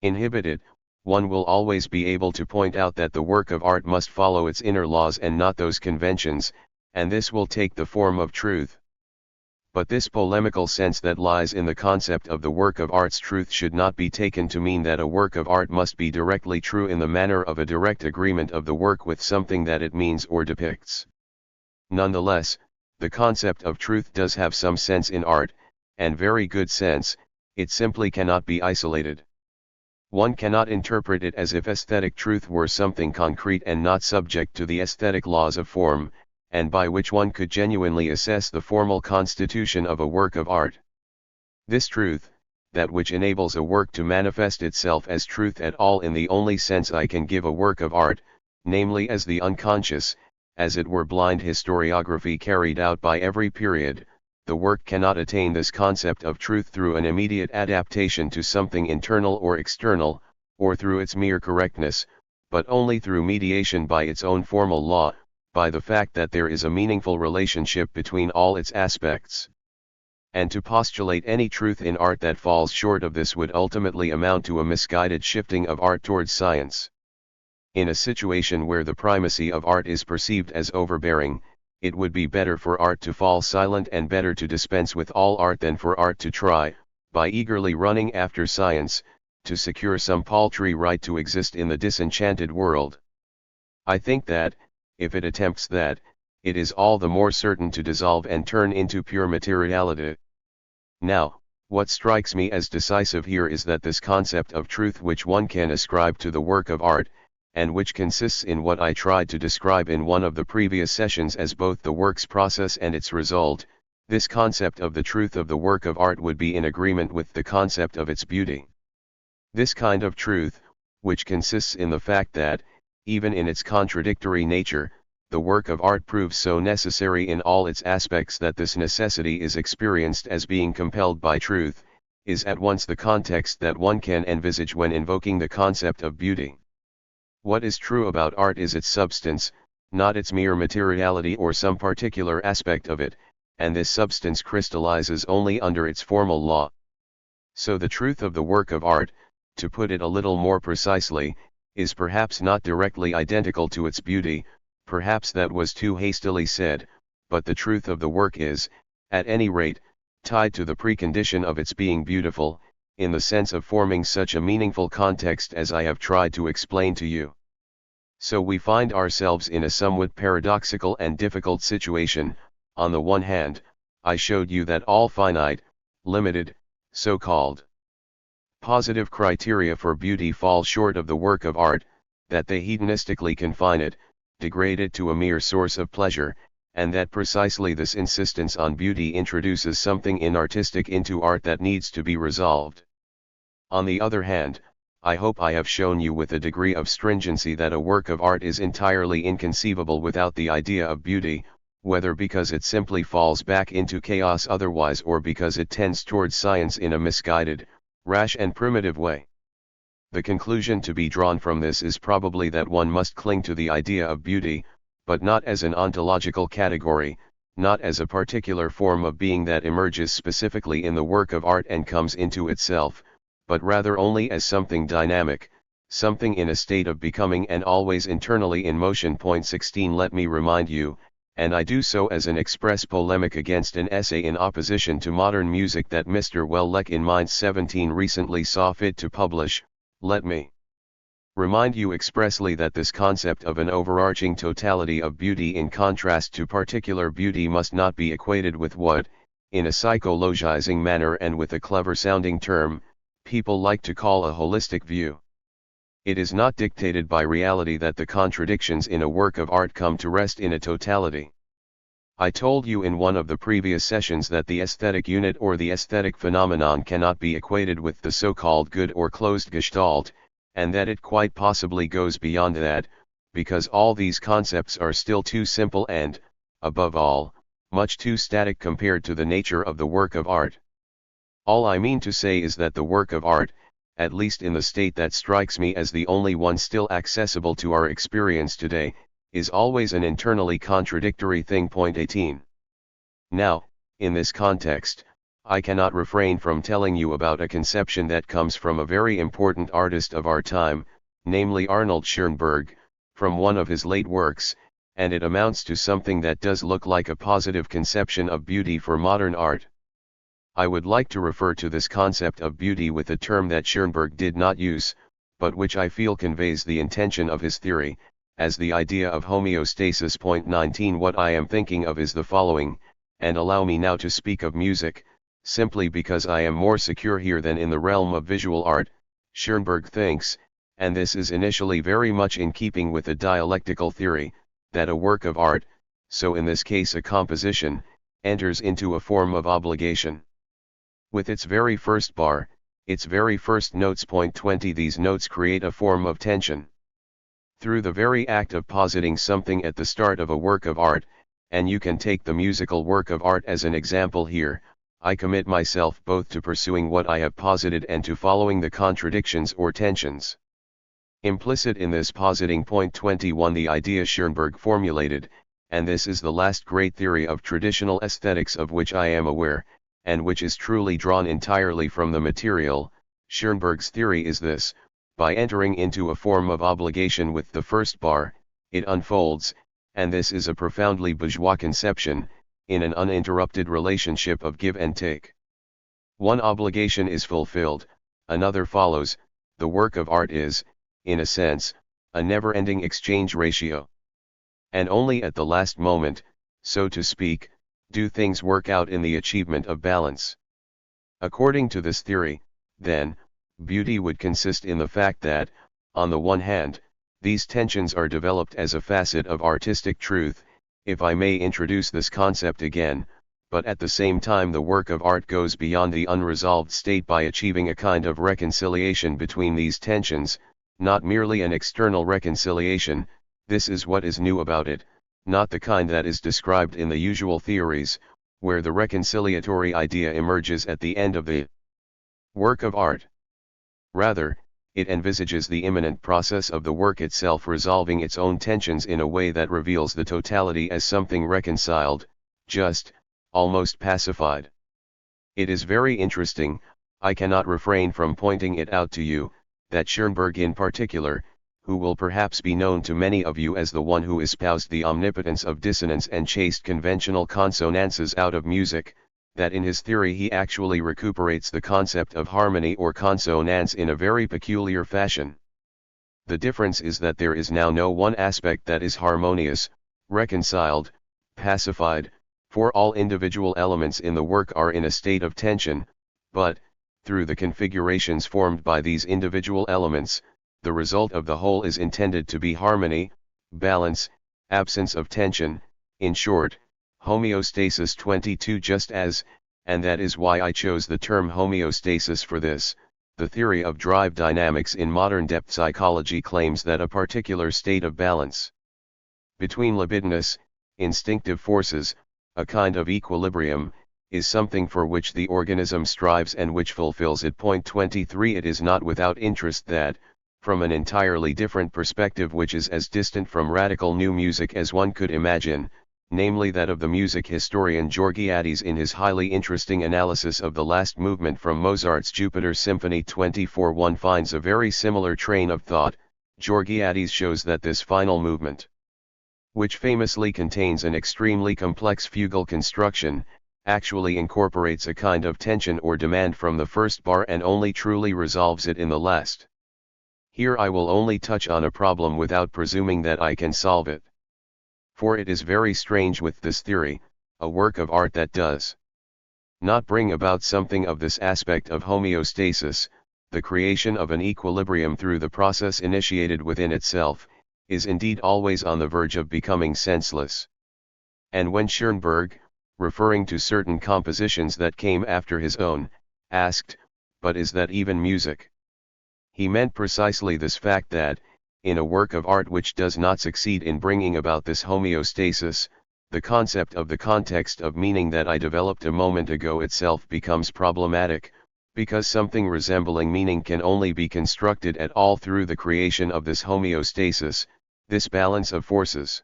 inhibit it, one will always be able to point out that the work of art must follow its inner laws and not those conventions, and this will take the form of truth. But this polemical sense that lies in the concept of the work of art's truth should not be taken to mean that a work of art must be directly true in the manner of a direct agreement of the work with something that it means or depicts. Nonetheless, the concept of truth does have some sense in art, and very good sense. It simply cannot be isolated. One cannot interpret it as if aesthetic truth were something concrete and not subject to the aesthetic laws of form, and by which one could genuinely assess the formal constitution of a work of art. This truth, that which enables a work to manifest itself as truth at all in the only sense I can give a work of art, namely as the unconscious, as it were blind historiography carried out by every period, the work cannot attain this concept of truth through an immediate adaptation to something internal or external, or through its mere correctness, but only through mediation by its own formal law, by the fact that there is a meaningful relationship between all its aspects. And to postulate any truth in art that falls short of this would ultimately amount to a misguided shifting of art towards science. In a situation where the primacy of art is perceived as overbearing, it would be better for art to fall silent and better to dispense with all art than for art to try, by eagerly running after science, to secure some paltry right to exist in the disenchanted world. I think that, if it attempts that, it is all the more certain to dissolve and turn into pure materiality. Now, what strikes me as decisive here is that this concept of truth which one can ascribe to the work of art, and which consists in what I tried to describe in one of the previous sessions as both the work's process and its result, this concept of the truth of the work of art would be in agreement with the concept of its beauty. This kind of truth, which consists in the fact that, even in its contradictory nature, the work of art proves so necessary in all its aspects that this necessity is experienced as being compelled by truth, is at once the context that one can envisage when invoking the concept of beauty. What is true about art is its substance, not its mere materiality or some particular aspect of it, and this substance crystallizes only under its formal law. So the truth of the work of art, to put it a little more precisely, is perhaps not directly identical to its beauty, perhaps that was too hastily said, but the truth of the work is, at any rate, tied to the precondition of its being beautiful, in the sense of forming such a meaningful context as I have tried to explain to you. So we find ourselves in a somewhat paradoxical and difficult situation. On the one hand, I showed you that all finite, limited, so-called positive criteria for beauty fall short of the work of art, that they hedonistically confine it, degrade it to a mere source of pleasure, and that precisely this insistence on beauty introduces something inartistic into art that needs to be resolved. On the other hand, I hope I have shown you with a degree of stringency that a work of art is entirely inconceivable without the idea of beauty, whether because it simply falls back into chaos otherwise or because it tends towards science in a misguided, rash and primitive way. The conclusion to be drawn from this is probably that one must cling to the idea of beauty, but not as an ontological category, not as a particular form of being that emerges specifically in the work of art and comes into itself, but rather only as something dynamic, something in a state of becoming and always internally in motion. 16 Let me remind you, and I do so as an express polemic against an essay in opposition to modern music that Mr. Welleck in Mind 17 recently saw fit to publish. Let me remind you expressly that this concept of an overarching totality of beauty in contrast to particular beauty must not be equated with what, in a psychologizing manner and with a clever-sounding term, people like to call a holistic view. It is not dictated by reality that the contradictions in a work of art come to rest in a totality. I told you in one of the previous sessions that the aesthetic unit or the aesthetic phenomenon cannot be equated with the so-called good or closed gestalt, and that it quite possibly goes beyond that, because all these concepts are still too simple and, above all, much too static compared to the nature of the work of art. All I mean to say is that the work of art, at least in the state that strikes me as the only one still accessible to our experience today, is always an internally contradictory thing. 18. Now, in this context, I cannot refrain from telling you about a conception that comes from a very important artist of our time, namely Arnold Schoenberg, from one of his late works, and it amounts to something that does look like a positive conception of beauty for modern art. I would like to refer to this concept of beauty with a term that Schoenberg did not use, but which I feel conveys the intention of his theory, as the idea of homeostasis. 19 What I am thinking of is the following, and allow me now to speak of music, simply because I am more secure here than in the realm of visual art. Schoenberg thinks, and this is initially very much in keeping with a dialectical theory, that a work of art, so in this case a composition, enters into a form of obligation. With its very first bar, its very first notes. 20 These notes create a form of tension. Through the very act of positing something at the start of a work of art, and you can take the musical work of art as an example here, I commit myself both to pursuing what I have posited and to following the contradictions or tensions. Implicit in this positing. 21 The idea Schoenberg formulated, and this is the last great theory of traditional aesthetics of which I am aware, and which is truly drawn entirely from the material. Schoenberg's theory is this: by entering into a form of obligation with the first bar, it unfolds, and this is a profoundly bourgeois conception, in an uninterrupted relationship of give and take. One obligation is fulfilled, another follows. The work of art is, in a sense, a never-ending exchange ratio. And only at the last moment, so to speak, do things work out in the achievement of balance. According to this theory, then, beauty would consist in the fact that, on the one hand, these tensions are developed as a facet of artistic truth, if I may introduce this concept again, but at the same time the work of art goes beyond the unresolved state by achieving a kind of reconciliation between these tensions, not merely an external reconciliation. This is what is new about it, not the kind that is described in the usual theories, where the reconciliatory idea emerges at the end of the work of art. Rather, it envisages the immanent process of the work itself resolving its own tensions in a way that reveals the totality as something reconciled, just, almost pacified. It is very interesting, I cannot refrain from pointing it out to you, that Schoenberg in particular, who will perhaps be known to many of you as the one who espoused the omnipotence of dissonance and chased conventional consonances out of music, that in his theory he actually recuperates the concept of harmony or consonance in a very peculiar fashion. The difference is that there is now no one aspect that is harmonious, reconciled, pacified, for all individual elements in the work are in a state of tension, but, through the configurations formed by these individual elements, the result of the whole is intended to be harmony, balance, absence of tension, in short, homeostasis. 22 Just as, and that is why I chose the term homeostasis for this, the theory of drive dynamics in modern depth psychology claims that a particular state of balance between libidinous, instinctive forces, a kind of equilibrium, is something for which the organism strives and which fulfills it. 23 It is not without interest that, from an entirely different perspective which is as distant from radical new music as one could imagine, namely that of the music historian Georgiades in his highly interesting analysis of the last movement from Mozart's Jupiter Symphony 24, one finds a very similar train of thought. Georgiades shows that this final movement, which famously contains an extremely complex fugal construction, actually incorporates a kind of tension or demand from the first bar and only truly resolves it in the last. Here I will only touch on a problem without presuming that I can solve it. For it is very strange with this theory, a work of art that does not bring about something of this aspect of homeostasis, the creation of an equilibrium through the process initiated within itself, is indeed always on the verge of becoming senseless. And when Schoenberg, referring to certain compositions that came after his own, asked, "But is that even music?" he meant precisely this fact that, in a work of art which does not succeed in bringing about this homeostasis, the concept of the context of meaning that I developed a moment ago itself becomes problematic, because something resembling meaning can only be constructed at all through the creation of this homeostasis, this balance of forces.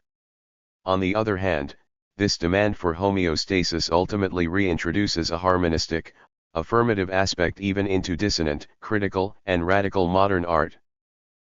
On the other hand, this demand for homeostasis ultimately reintroduces a harmonistic, affirmative aspect even into dissonant, critical, and radical modern art.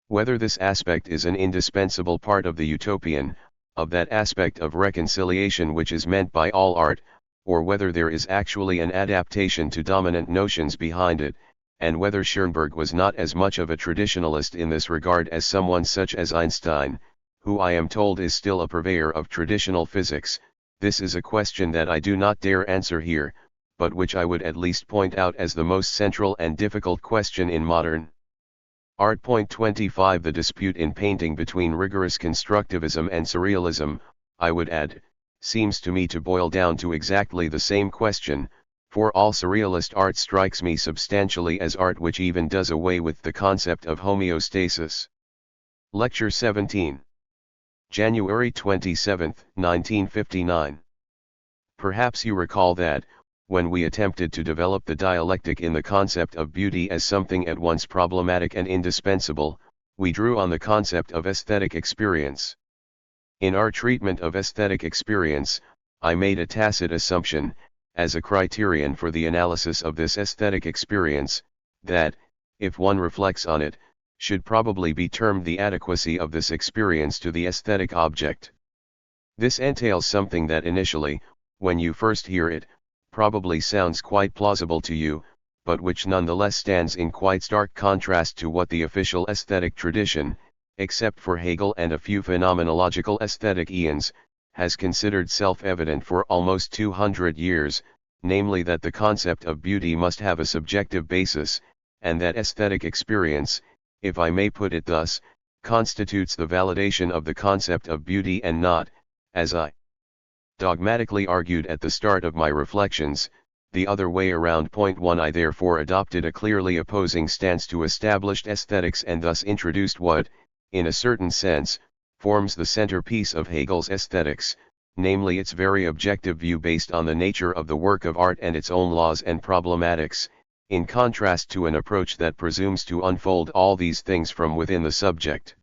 Whether this aspect is an indispensable part of the utopian, of that aspect of reconciliation which is meant by all art, or whether there is actually an adaptation to dominant notions behind it, and whether Schoenberg was not as much of a traditionalist in this regard as someone such as Einstein, who I am told is still a purveyor of traditional physics, this is a question that I do not dare answer here, but which I would at least point out as the most central and difficult question in modern art. 25 The dispute in painting between rigorous constructivism and surrealism, I would add, seems to me to boil down to exactly the same question, for all surrealist art strikes me substantially as art which even does away with the concept of homeostasis. Lecture 17. January 27, 1959. Perhaps you recall that, when we attempted to develop the dialectic in the concept of beauty as something at once problematic and indispensable, we drew on the concept of aesthetic experience. In our treatment of aesthetic experience, I made a tacit assumption, as a criterion for the analysis of this aesthetic experience, that, if one reflects on it, should probably be termed the adequacy of this experience to the aesthetic object. This entails something that initially, when you first hear it, probably sounds quite plausible to you, but which nonetheless stands in quite stark contrast to what the official aesthetic tradition, except for Hegel and a few phenomenological aesthetic eons, has considered self-evident for almost 200 years, namely that the concept of beauty must have a subjective basis, and that aesthetic experience, if I may put it thus, constitutes the validation of the concept of beauty and not, as I dogmatically argued at the start of my reflections, the other way around. 1 I therefore adopted a clearly opposing stance to established aesthetics and thus introduced what, in a certain sense, forms the centerpiece of Hegel's aesthetics, namely its very objective view based on the nature of the work of art and its own laws and problematics, in contrast to an approach that presumes to unfold all these things from within the subject.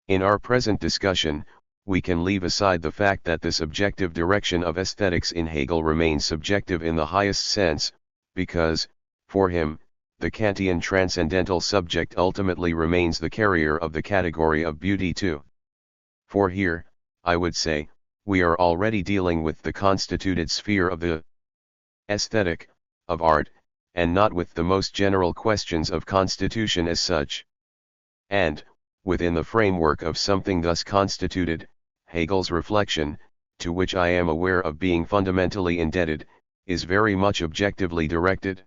In our present discussion, we can leave aside the fact that this objective direction of aesthetics in Hegel remains subjective in the highest sense, because, for him, the Kantian transcendental subject ultimately remains the carrier of the category of beauty too. For here, I would say, we are already dealing with the constituted sphere of the aesthetic, of art, and not with the most general questions of constitution as such. And, within the framework of something thus constituted, Hegel's reflection, to which I am aware of being fundamentally indebted, is very much objectively directed.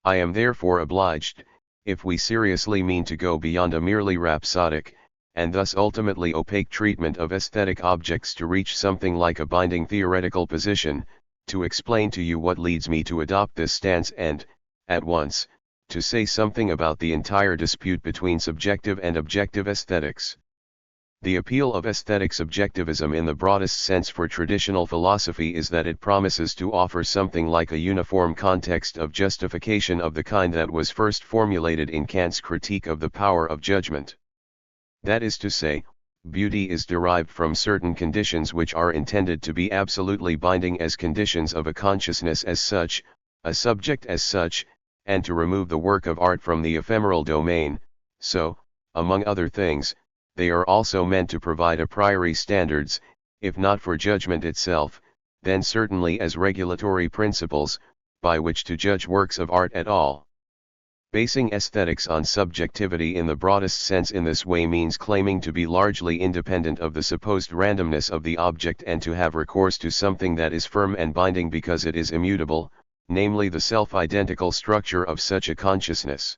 I am therefore obliged, if we seriously mean to go beyond a merely rhapsodic, and thus ultimately opaque treatment of aesthetic objects to reach something like a binding theoretical position, to explain to you what leads me to adopt this stance and, at once, to say something about the entire dispute between subjective and objective aesthetics. The appeal of aesthetic subjectivism in the broadest sense for traditional philosophy is that it promises to offer something like a uniform context of justification of the kind that was first formulated in Kant's critique of the power of judgment. That is to say, beauty is derived from certain conditions which are intended to be absolutely binding as conditions of a consciousness as such, a subject as such, and to remove the work of art from the ephemeral domain, so, among other things, they are also meant to provide a priori standards, if not for judgment itself, then certainly as regulatory principles, by which to judge works of art at all. Basing aesthetics on subjectivity in the broadest sense in this way means claiming to be largely independent of the supposed randomness of the object and to have recourse to something that is firm and binding because it is immutable, namely the self-identical structure of such a consciousness.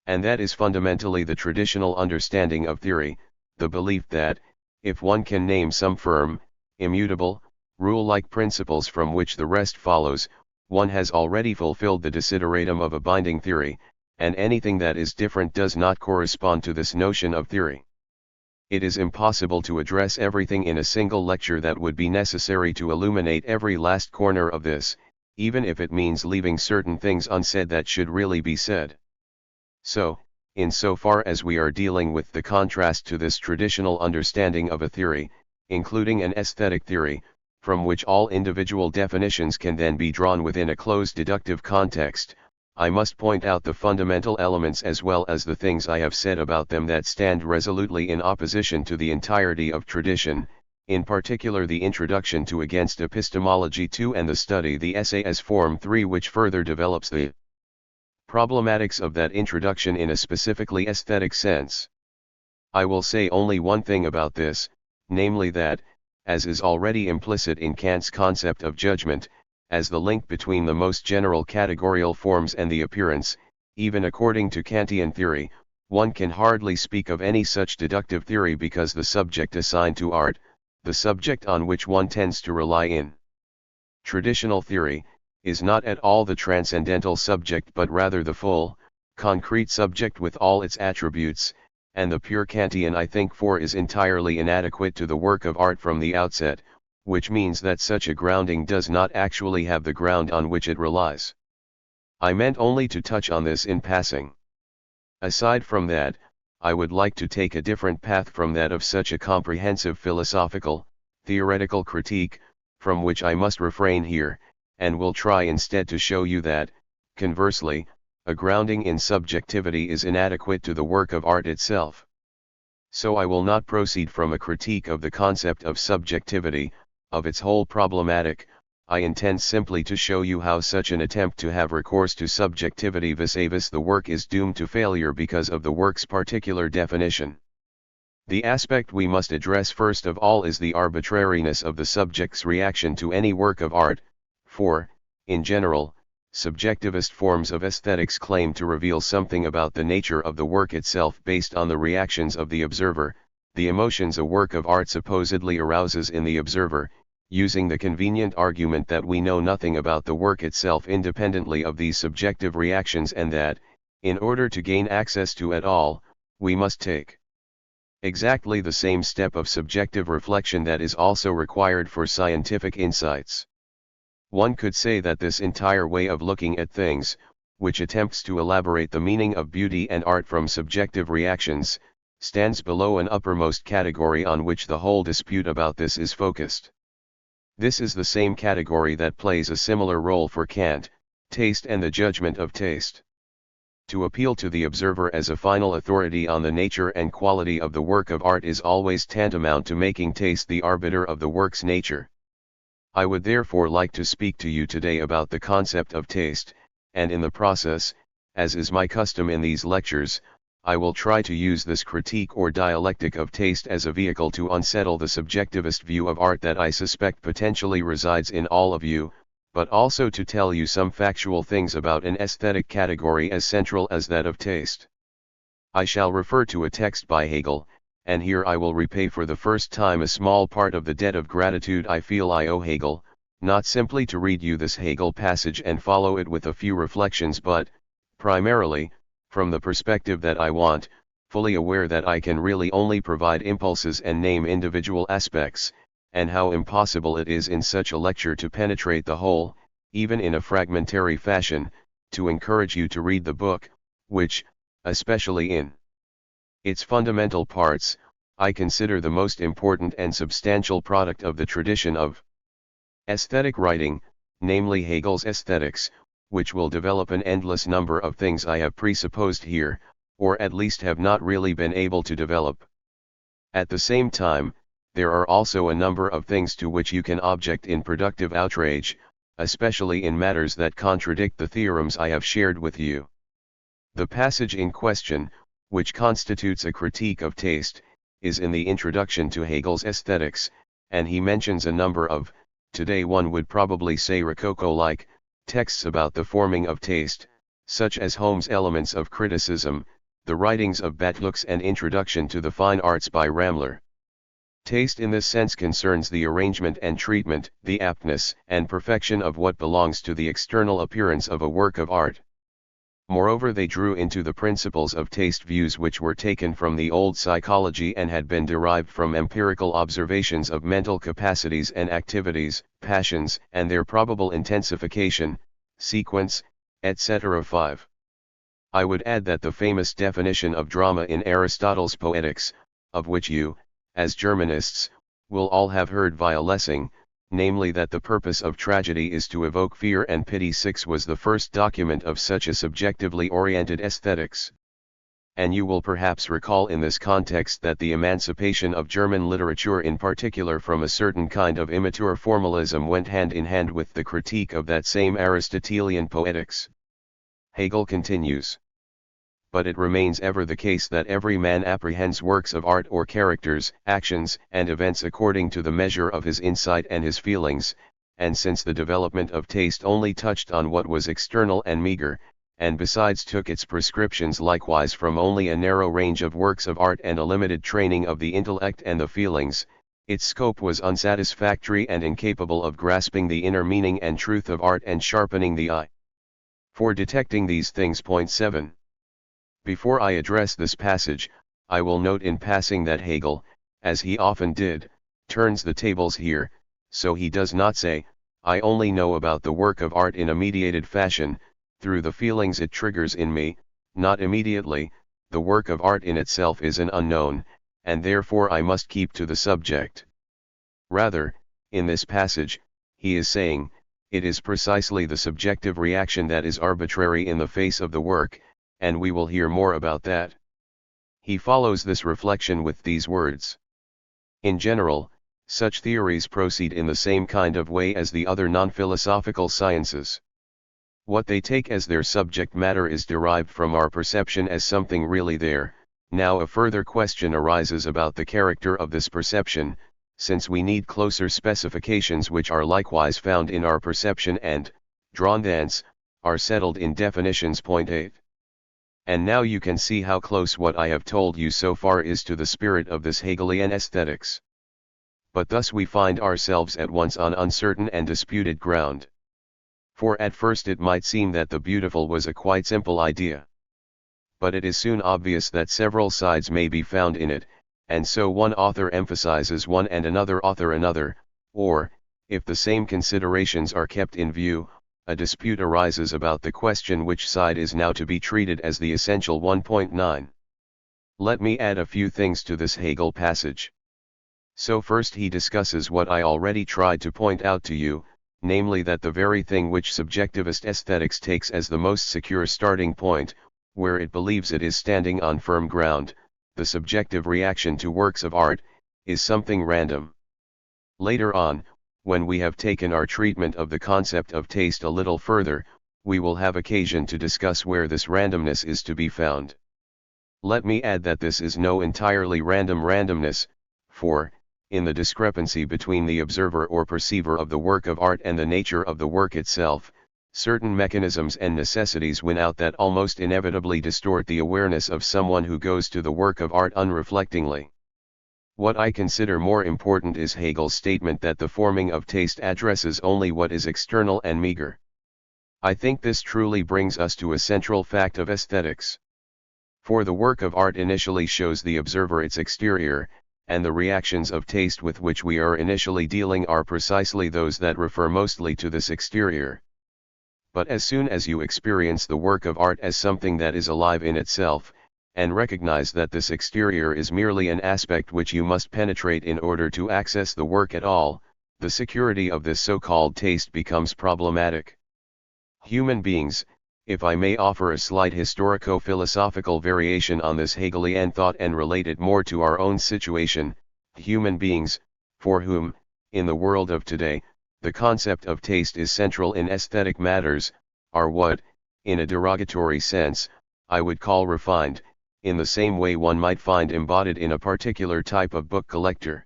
And that is fundamentally the traditional understanding of theory, the belief that, if one can name some firm, immutable, rule-like principles from which the rest follows, one has already fulfilled the desideratum of a binding theory, and anything that is different does not correspond to this notion of theory. It is impossible to address everything in a single lecture that would be necessary to illuminate every last corner of this, even if it means leaving certain things unsaid that should really be said. So, insofar as we are dealing with the contrast to this traditional understanding of a theory, including an aesthetic theory, from which all individual definitions can then be drawn within a closed deductive context, I must point out the fundamental elements as well as the things I have said about them that stand resolutely in opposition to the entirety of tradition, in particular the introduction to Against Epistemology 2 and the study the essay as Form 3 which further develops the problematics of that introduction in a specifically aesthetic sense. I will say only one thing about this, namely that, as is already implicit in Kant's concept of judgment, as the link between the most general categorical forms and the appearance, even according to Kantian theory, one can hardly speak of any such deductive theory because the subject assigned to art, the subject on which one tends to rely in traditional theory, is not at all the transcendental subject but rather the full, concrete subject with all its attributes, and the pure Kantian I think for is entirely inadequate to the work of art from the outset, which means that such a grounding does not actually have the ground on which it relies. I meant only to touch on this in passing. Aside from that, I would like to take a different path from that of such a comprehensive philosophical, theoretical critique, from which I must refrain here, and will try instead to show you that, conversely, a grounding in subjectivity is inadequate to the work of art itself. So I will not proceed from a critique of the concept of subjectivity, of its whole problematic. I intend simply to show you how such an attempt to have recourse to subjectivity vis-a-vis the work is doomed to failure because of the work's particular definition. The aspect we must address first of all is the arbitrariness of the subject's reaction to any work of art, for, in general, subjectivist forms of aesthetics claim to reveal something about the nature of the work itself based on the reactions of the observer, the emotions a work of art supposedly arouses in the observer, using the convenient argument that we know nothing about the work itself independently of these subjective reactions and that, in order to gain access to it all, we must take exactly the same step of subjective reflection that is also required for scientific insights. One could say that this entire way of looking at things, which attempts to elaborate the meaning of beauty and art from subjective reactions, stands below an uppermost category on which the whole dispute about this is focused. This is the same category that plays a similar role for Kant, taste and the judgment of taste. To appeal to the observer as a final authority on the nature and quality of the work of art is always tantamount to making taste the arbiter of the work's nature. I would therefore like to speak to you today about the concept of taste, and in the process, as is my custom in these lectures, I will try to use this critique or dialectic of taste as a vehicle to unsettle the subjectivist view of art that I suspect potentially resides in all of you, but also to tell you some factual things about an aesthetic category as central as that of taste. I shall refer to a text by Hegel, and here I will repay for the first time a small part of the debt of gratitude I feel I owe Hegel, not simply to read you this Hegel passage and follow it with a few reflections but, primarily, from the perspective that I want, fully aware that I can really only provide impulses and name individual aspects, and how impossible it is in such a lecture to penetrate the whole, even in a fragmentary fashion, to encourage you to read the book, which, especially in its fundamental parts, I consider the most important and substantial product of the tradition of aesthetic writing, namely Hegel's Aesthetics, which will develop an endless number of things I have presupposed here, or at least have not really been able to develop. At the same time, there are also a number of things to which you can object in productive outrage, especially in matters that contradict the theorems I have shared with you. The passage in question, which constitutes a critique of taste, is in the introduction to Hegel's Aesthetics, and he mentions a number of, today one would probably say Rococo-like, texts about the forming of taste, such as Holmes' Elements of Criticism, the writings of Batlux and Introduction to the Fine Arts by Ramler. Taste in this sense concerns the arrangement and treatment, the aptness and perfection of what belongs to the external appearance of a work of art. Moreover, they drew into the principles of taste views which were taken from the old psychology and had been derived from empirical observations of mental capacities and activities, passions and their probable intensification, sequence, etc. 5. I would add that the famous definition of drama in Aristotle's Poetics, of which you, as Germanists, will all have heard via Lessing, namely that the purpose of tragedy is to evoke fear and pity, 6 was the first document of such a subjectively oriented aesthetics. And you will perhaps recall in this context that the emancipation of German literature in particular from a certain kind of immature formalism went hand in hand with the critique of that same Aristotelian poetics. Hegel continues. But it remains ever the case that every man apprehends works of art or characters, actions and events according to the measure of his insight and his feelings, and since the development of taste only touched on what was external and meager, and besides took its prescriptions likewise from only a narrow range of works of art and a limited training of the intellect and the feelings, its scope was unsatisfactory and incapable of grasping the inner meaning and truth of art and sharpening the eye for detecting these things. 7. Before I address this passage, I will note in passing that Hegel, as he often did, turns the tables here, so he does not say, I only know about the work of art in a mediated fashion, through the feelings it triggers in me, not immediately, the work of art in itself is an unknown, and therefore I must keep to the subject. Rather, in this passage, he is saying, it is precisely the subjective reaction that is arbitrary in the face of the work, and we will hear more about that. He follows this reflection with these words. In general, such theories proceed in the same kind of way as the other non-philosophical sciences. What they take as their subject matter is derived from our perception as something really there. Now a further question arises about the character of this perception, since we need closer specifications which are likewise found in our perception and, drawn thence, are settled in definitions. 8. And now you can see how close what I have told you so far is to the spirit of this Hegelian aesthetics. But thus we find ourselves at once on uncertain and disputed ground. For at first it might seem that the beautiful was a quite simple idea. But it is soon obvious that several sides may be found in it, and so one author emphasizes one and another author another, or, if the same considerations are kept in view, a dispute arises about the question which side is now to be treated as the essential 1.9. Let me add a few things to this Hegel passage. So first he discusses what I already tried to point out to you, namely that the very thing which subjectivist aesthetics takes as the most secure starting point, where it believes it is standing on firm ground, the subjective reaction to works of art, is something random. Later on, When we have taken our treatment of the concept of taste a little further, we will have occasion to discuss where this randomness is to be found. Let me add that this is no entirely random randomness, for, in the discrepancy between the observer or perceiver of the work of art and the nature of the work itself, certain mechanisms and necessities win out that almost inevitably distort the awareness of someone who goes to the work of art unreflectingly. What I consider more important is Hegel's statement that the forming of taste addresses only what is external and meager. I think this truly brings us to a central fact of aesthetics. For the work of art initially shows the observer its exterior, and the reactions of taste with which we are initially dealing are precisely those that refer mostly to this exterior. But as soon as you experience the work of art as something that is alive in itself, and recognize that this exterior is merely an aspect which you must penetrate in order to access the work at all, the security of this so-called taste becomes problematic. Human beings, if I may offer a slight historico-philosophical variation on this Hegelian thought and relate it more to our own situation, human beings, for whom, in the world of today, the concept of taste is central in aesthetic matters, are what, in a derogatory sense, I would call refined, in the same way one might find embodied in a particular type of book collector.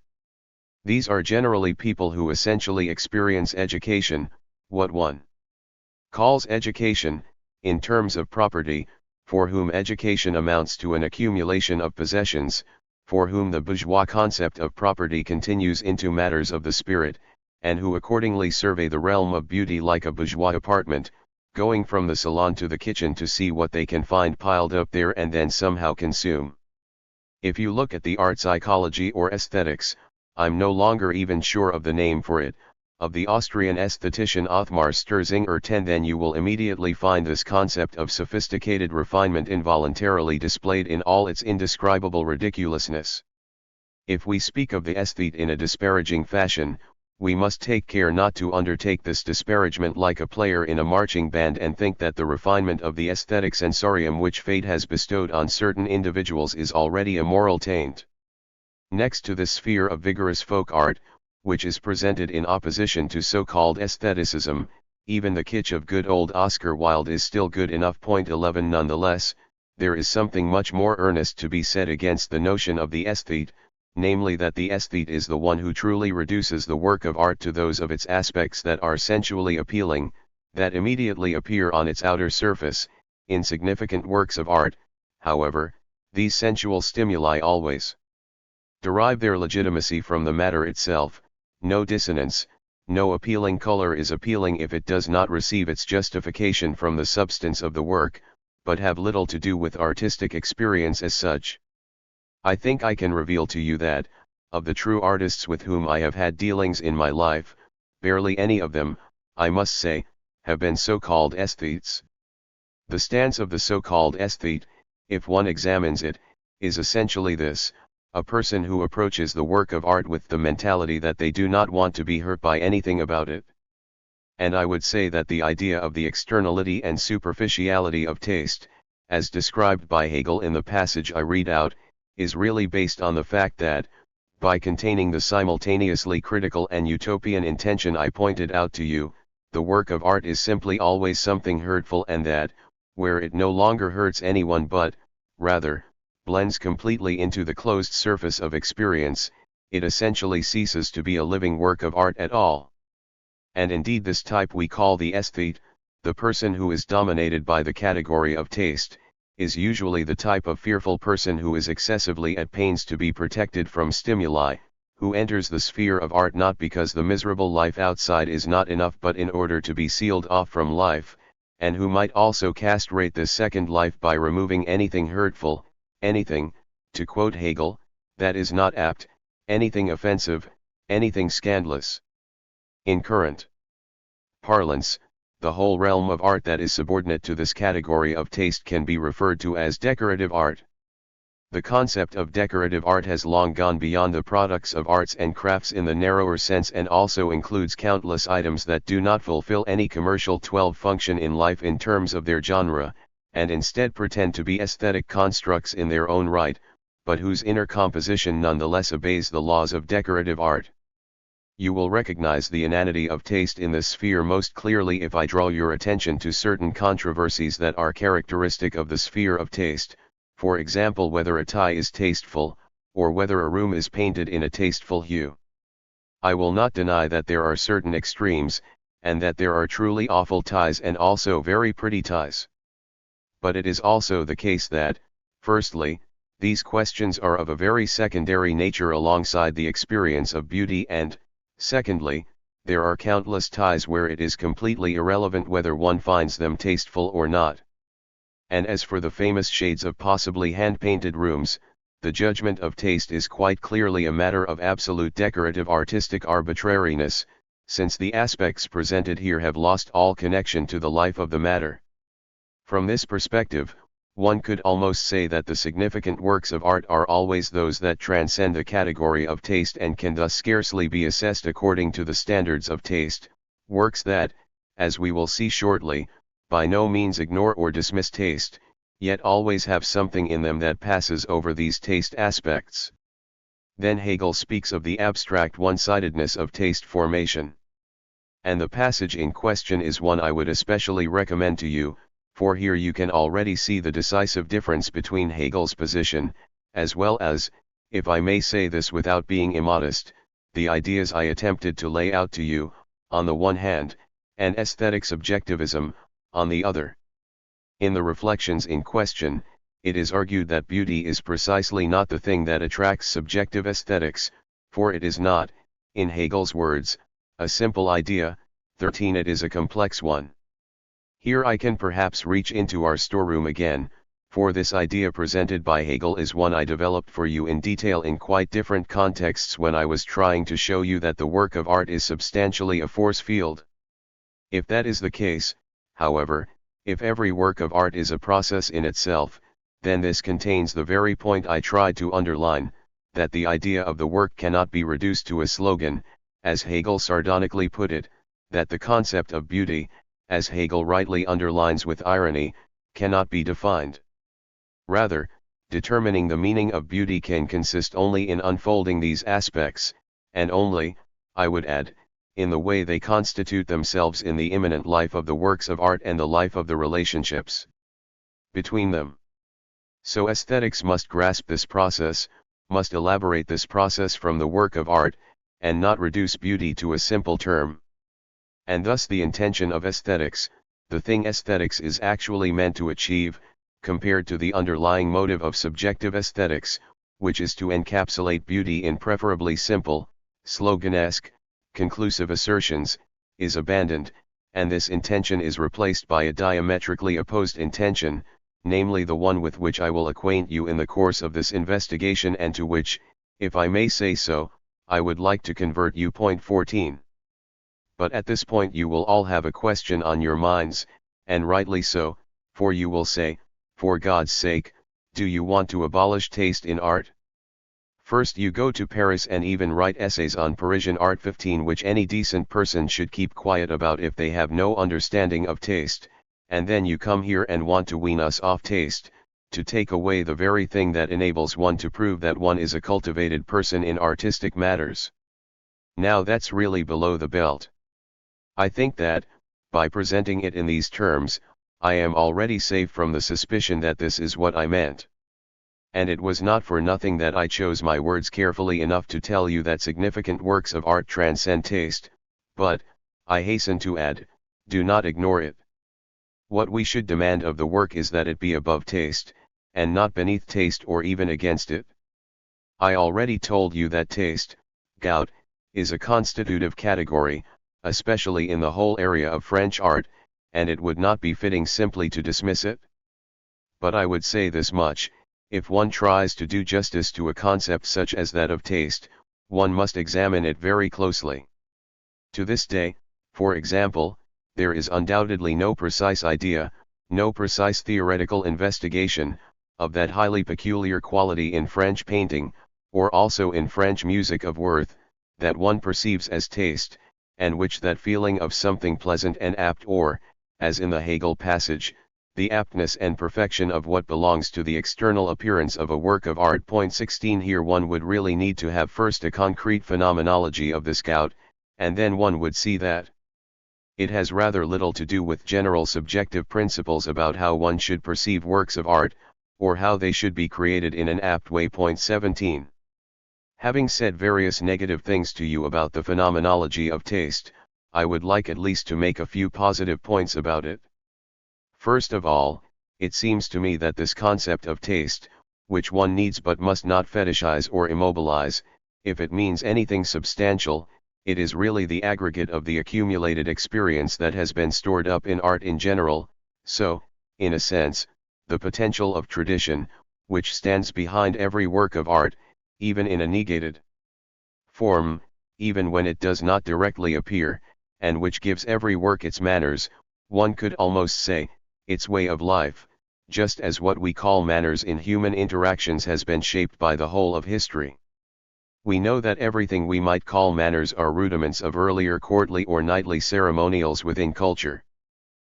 These are generally people who essentially experience education, what one calls education, in terms of property, for whom education amounts to an accumulation of possessions, for whom the bourgeois concept of property continues into matters of the spirit, and who accordingly survey the realm of beauty like a bourgeois apartment, going from the salon to the kitchen to see what they can find piled up there and then somehow consume. If you look at the art psychology or aesthetics, I'm no longer even sure of the name for it, of the Austrian aesthetician Othmar Sterzinger, then you will immediately find this concept of sophisticated refinement involuntarily displayed in all its indescribable ridiculousness. If we speak of the aesthete in a disparaging fashion, we must take care not to undertake this disparagement like a player in a marching band and think that the refinement of the aesthetic sensorium which fate has bestowed on certain individuals is already a moral taint. Next to this sphere of vigorous folk art, which is presented in opposition to so-called aestheticism, even the kitsch of good old Oscar Wilde is still good enough. 11 Nonetheless, there is something much more earnest to be said against the notion of the aesthete, namely that the aesthete is the one who truly reduces the work of art to those of its aspects that are sensually appealing, that immediately appear on its outer surface. In significant works of art, however, these sensual stimuli always derive their legitimacy from the matter itself. No dissonance, no appealing color is appealing if it does not receive its justification from the substance of the work, but have little to do with artistic experience as such. I think I can reveal to you that, of the true artists with whom I have had dealings in my life, barely any of them, I must say, have been so-called aesthetes. The stance of the so-called aesthete, if one examines it, is essentially this: a person who approaches the work of art with the mentality that they do not want to be hurt by anything about it. And I would say that the idea of the externality and superficiality of taste, as described by Hegel in the passage I read out, is really based on the fact that, by containing the simultaneously critical and utopian intention I pointed out to you, the work of art is simply always something hurtful, and that, where it no longer hurts anyone but, rather, blends completely into the closed surface of experience, it essentially ceases to be a living work of art at all. And indeed this type we call the aesthete, the person who is dominated by the category of taste, is usually the type of fearful person who is excessively at pains to be protected from stimuli, who enters the sphere of art not because the miserable life outside is not enough but in order to be sealed off from life, and who might also castrate this second life by removing anything hurtful, anything, to quote Hegel, that is not apt, anything offensive, anything scandalous. In current parlance, the whole realm of art that is subordinate to this category of taste can be referred to as decorative art. The concept of decorative art has long gone beyond the products of arts and crafts in the narrower sense and also includes countless items that do not fulfill any commercial function in life in terms of their genre, and instead pretend to be aesthetic constructs in their own right, but whose inner composition nonetheless obeys the laws of decorative art. You will recognize the inanity of taste in this sphere most clearly if I draw your attention to certain controversies that are characteristic of the sphere of taste, for example whether a tie is tasteful, or whether a room is painted in a tasteful hue. I will not deny that there are certain extremes, and that there are truly awful ties and also very pretty ties. But it is also the case that, firstly, these questions are of a very secondary nature alongside the experience of beauty, and, secondly, there are countless ties where it is completely irrelevant whether one finds them tasteful or not. And as for the famous shades of possibly hand-painted rooms, the judgment of taste is quite clearly a matter of absolute decorative artistic arbitrariness, since the aspects presented here have lost all connection to the life of the matter. From this perspective, one could almost say that the significant works of art are always those that transcend the category of taste and can thus scarcely be assessed according to the standards of taste, works that, as we will see shortly, by no means ignore or dismiss taste, yet always have something in them that passes over these taste aspects. Then Hegel speaks of the abstract one-sidedness of taste formation. And the passage in question is one I would especially recommend to you, for here you can already see the decisive difference between Hegel's position, as well as, if I may say this without being immodest, the ideas I attempted to lay out to you, on the one hand, and aesthetic subjectivism, on the other. In the reflections in question, it is argued that beauty is precisely not the thing that attracts subjective aesthetics, for it is not, in Hegel's words, a simple idea. 13 It is a complex one. Here I can perhaps reach into our storeroom again, for this idea presented by Hegel is one I developed for you in detail in quite different contexts when I was trying to show you that the work of art is substantially a force field. If that is the case, however, if every work of art is a process in itself, then this contains the very point I tried to underline, that the idea of the work cannot be reduced to a slogan, as Hegel sardonically put it, that the concept of beauty, as Hegel rightly underlines with irony, cannot be defined. Rather, determining the meaning of beauty can consist only in unfolding these aspects, and only, I would add, in the way they constitute themselves in the immanent life of the works of art and the life of the relationships between them. So aesthetics must grasp this process, must elaborate this process from the work of art, and not reduce beauty to a simple term. And thus the intention of aesthetics, the thing aesthetics is actually meant to achieve, compared to the underlying motive of subjective aesthetics, which is to encapsulate beauty in preferably simple, sloganesque, conclusive assertions, is abandoned, and this intention is replaced by a diametrically opposed intention, namely the one with which I will acquaint you in the course of this investigation and to which, if I may say so, I would like to convert you. Point 14. But at this point you will all have a question on your minds, and rightly so, for you will say, for God's sake, do you want to abolish taste in art? First you go to Paris and even write essays on Parisian art 15 which any decent person should keep quiet about if they have no understanding of taste, and then you come here and want to wean us off taste, to take away the very thing that enables one to prove that one is a cultivated person in artistic matters. Now that's really below the belt. I think that, by presenting it in these terms, I am already safe from the suspicion that this is what I meant. And it was not for nothing that I chose my words carefully enough to tell you that significant works of art transcend taste, but, I hasten to add, do not ignore it. What we should demand of the work is that it be above taste, and not beneath taste or even against it. I already told you that taste, gout, is a constitutive category, especially in the whole area of French art, and it would not be fitting simply to dismiss it. But I would say this much, if one tries to do justice to a concept such as that of taste, one must examine it very closely. To this day, for example, there is undoubtedly no precise idea, no precise theoretical investigation, of that highly peculiar quality in French painting, or also in French music of worth, that one perceives as taste, and which that feeling of something pleasant and apt or, as in the Hegel passage, the aptness and perfection of what belongs to the external appearance of a work of art. Point 16 Here one would really need to have first a concrete phenomenology of this gout, and then one would see that it has rather little to do with general subjective principles about how one should perceive works of art, or how they should be created in an apt way. Point 17. Having said various negative things to you about the phenomenology of taste, I would like at least to make a few positive points about it. First of all, it seems to me that this concept of taste, which one needs but must not fetishize or immobilize, if it means anything substantial, it is really the aggregate of the accumulated experience that has been stored up in art in general, so, in a sense, the potential of tradition, which stands behind every work of art, even in a negated form, even when it does not directly appear, and which gives every work its manners, one could almost say, its way of life, just as what we call manners in human interactions has been shaped by the whole of history. We know that everything we might call manners are rudiments of earlier courtly or knightly ceremonials within culture.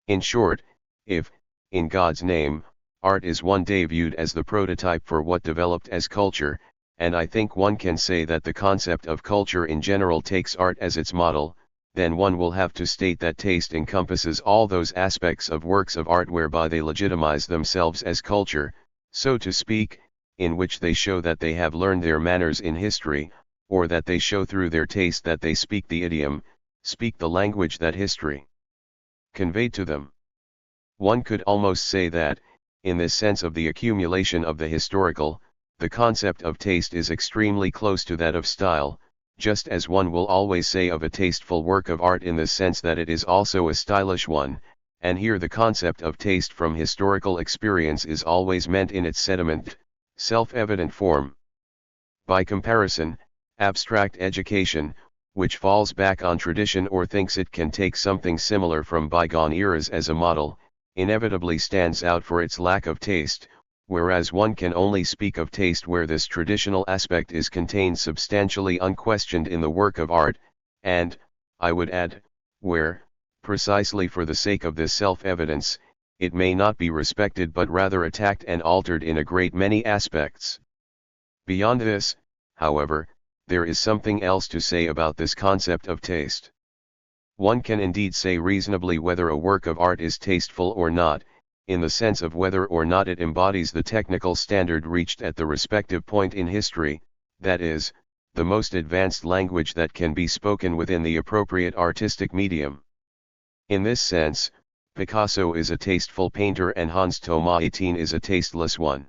In short, if, in God's name, art is one day viewed as the prototype for what developed as culture, and I think one can say that the concept of culture in general takes art as its model, then one will have to state that taste encompasses all those aspects of works of art whereby they legitimize themselves as culture, so to speak, in which they show that they have learned their manners in history, or that they show through their taste that they speak the idiom, speak the language that history conveyed to them. One could almost say that, in this sense of the accumulation of the historical, the concept of taste is extremely close to that of style, just as one will always say of a tasteful work of art in the sense that it is also a stylish one, and here the concept of taste from historical experience is always meant in its sediment, self-evident form. By comparison, abstract education, which falls back on tradition or thinks it can take something similar from bygone eras as a model, inevitably stands out for its lack of taste, whereas one can only speak of taste where this traditional aspect is contained substantially unquestioned in the work of art, and, I would add, where, precisely for the sake of this self-evidence, it may not be respected but rather attacked and altered in a great many aspects. Beyond this, however, there is something else to say about this concept of taste. One can indeed say reasonably whether a work of art is tasteful or not, in the sense of whether or not it embodies the technical standard reached at the respective point in history, that is, the most advanced language that can be spoken within the appropriate artistic medium. In this sense, Picasso is a tasteful painter and Hans Thomas Etienne is a tasteless one.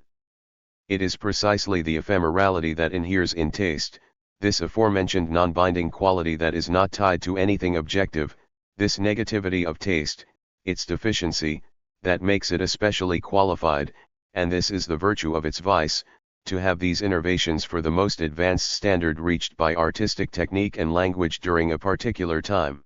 It is precisely the ephemerality that inheres in taste, this aforementioned non-binding quality that is not tied to anything objective, this negativity of taste, its deficiency, that makes it especially qualified, and this is the virtue of its vice, to have these innervations for the most advanced standard reached by artistic technique and language during a particular time.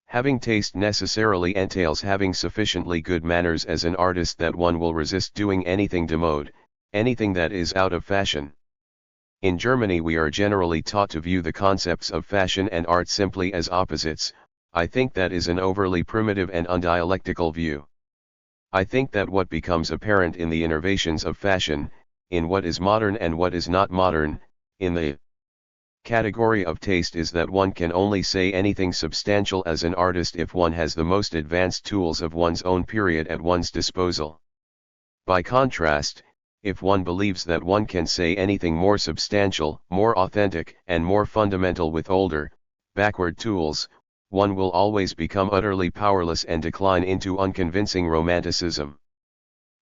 Having taste necessarily entails having sufficiently good manners as an artist that one will resist doing anything démodé, anything that is out of fashion. In Germany we are generally taught to view the concepts of fashion and art simply as opposites. I think that is an overly primitive and undialectical view. I think that what becomes apparent in the innervations of fashion, in what is modern and what is not modern, in the category of taste is that one can only say anything substantial as an artist if one has the most advanced tools of one's own period at one's disposal. By contrast, if one believes that one can say anything more substantial, more authentic, and more fundamental with older, backward tools, one will always become utterly powerless and decline into unconvincing romanticism.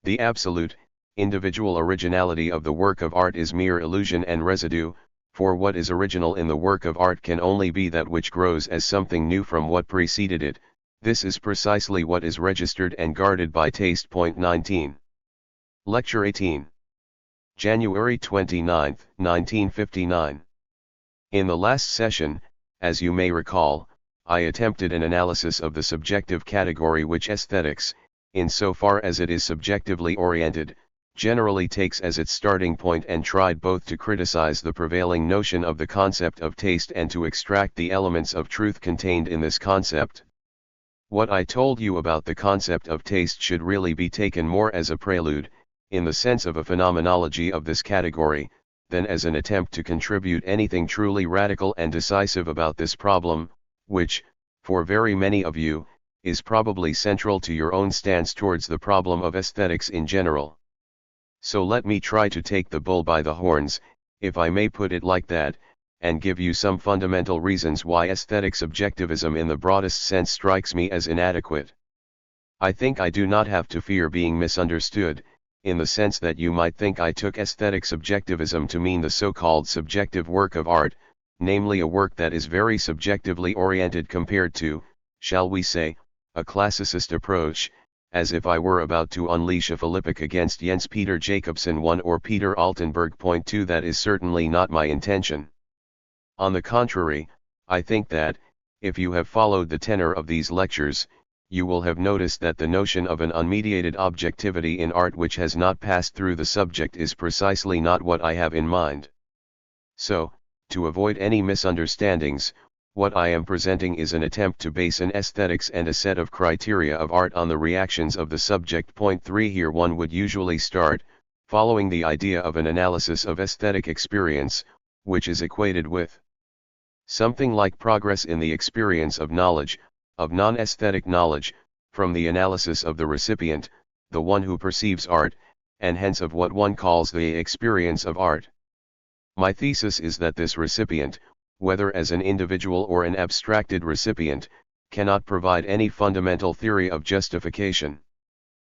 The absolute, individual originality of the work of art is mere illusion and residue, for what is original in the work of art can only be that which grows as something new from what preceded it. This is precisely what is registered and guarded by taste. 19. Lecture 18. January 29, 1959. In the last session, as you may recall, I attempted an analysis of the subjective category which aesthetics, in so far as it is subjectively oriented, generally takes as its starting point and tried both to criticize the prevailing notion of the concept of taste and to extract the elements of truth contained in this concept. What I told you about the concept of taste should really be taken more as a prelude, in the sense of a phenomenology of this category, than as an attempt to contribute anything truly radical and decisive about this problem. which, for very many of you, is probably central to your own stance towards the problem of aesthetics in general. So let me try to take the bull by the horns, if I may put it like that, and give you some fundamental reasons why aesthetic subjectivism in the broadest sense strikes me as inadequate. I think I do not have to fear being misunderstood, in the sense that you might think I took aesthetic subjectivism to mean the so-called subjective work of art, namely a work that is very subjectively oriented compared to, shall we say, a classicist approach, as if I were about to unleash a philippic against Jens Peter Jacobsen 1 or Peter Altenberg. 2 That is certainly not my intention. On the contrary, I think that, if you have followed the tenor of these lectures, you will have noticed that the notion of an unmediated objectivity in art which has not passed through the subject is precisely not what I have in mind. So, to avoid any misunderstandings, what I am presenting is an attempt to base an aesthetics and a set of criteria of art on the reactions of the subject. 3 Here one would usually start, following the idea of an analysis of aesthetic experience, which is equated with something like progress in the experience of knowledge, of non-aesthetic knowledge, from the analysis of the recipient, the one who perceives art, and hence of what one calls the experience of art. My thesis is that this recipient, whether as an individual or an abstracted recipient, cannot provide any fundamental theory of justification.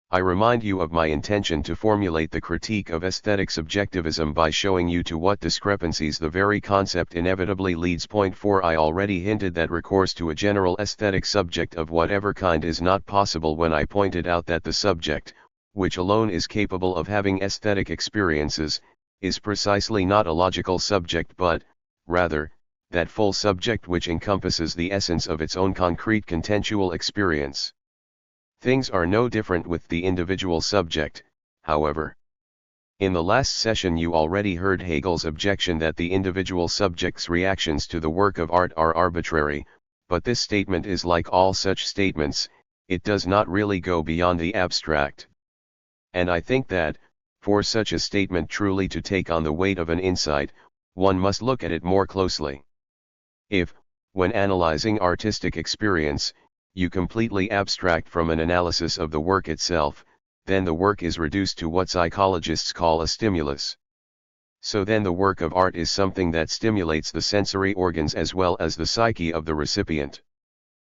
I remind you of my intention to formulate the critique of aesthetic subjectivism by showing you to what discrepancies the very concept inevitably leads. 4 I already hinted that recourse to a general aesthetic subject of whatever kind is not possible when I pointed out that the subject, which alone is capable of having aesthetic experiences, is precisely not a logical subject but, rather, that full subject which encompasses the essence of its own concrete contentual experience. Things are no different with the individual subject, however. In the last session you already heard Hegel's objection that the individual subject's reactions to the work of art are arbitrary, but this statement is like all such statements, it does not really go beyond the abstract. And I think that, for such a statement truly to take on the weight of an insight, one must look at it more closely. If, when analyzing artistic experience, you completely abstract from an analysis of the work itself, then the work is reduced to what psychologists call a stimulus. So then the work of art is something that stimulates the sensory organs as well as the psyche of the recipient.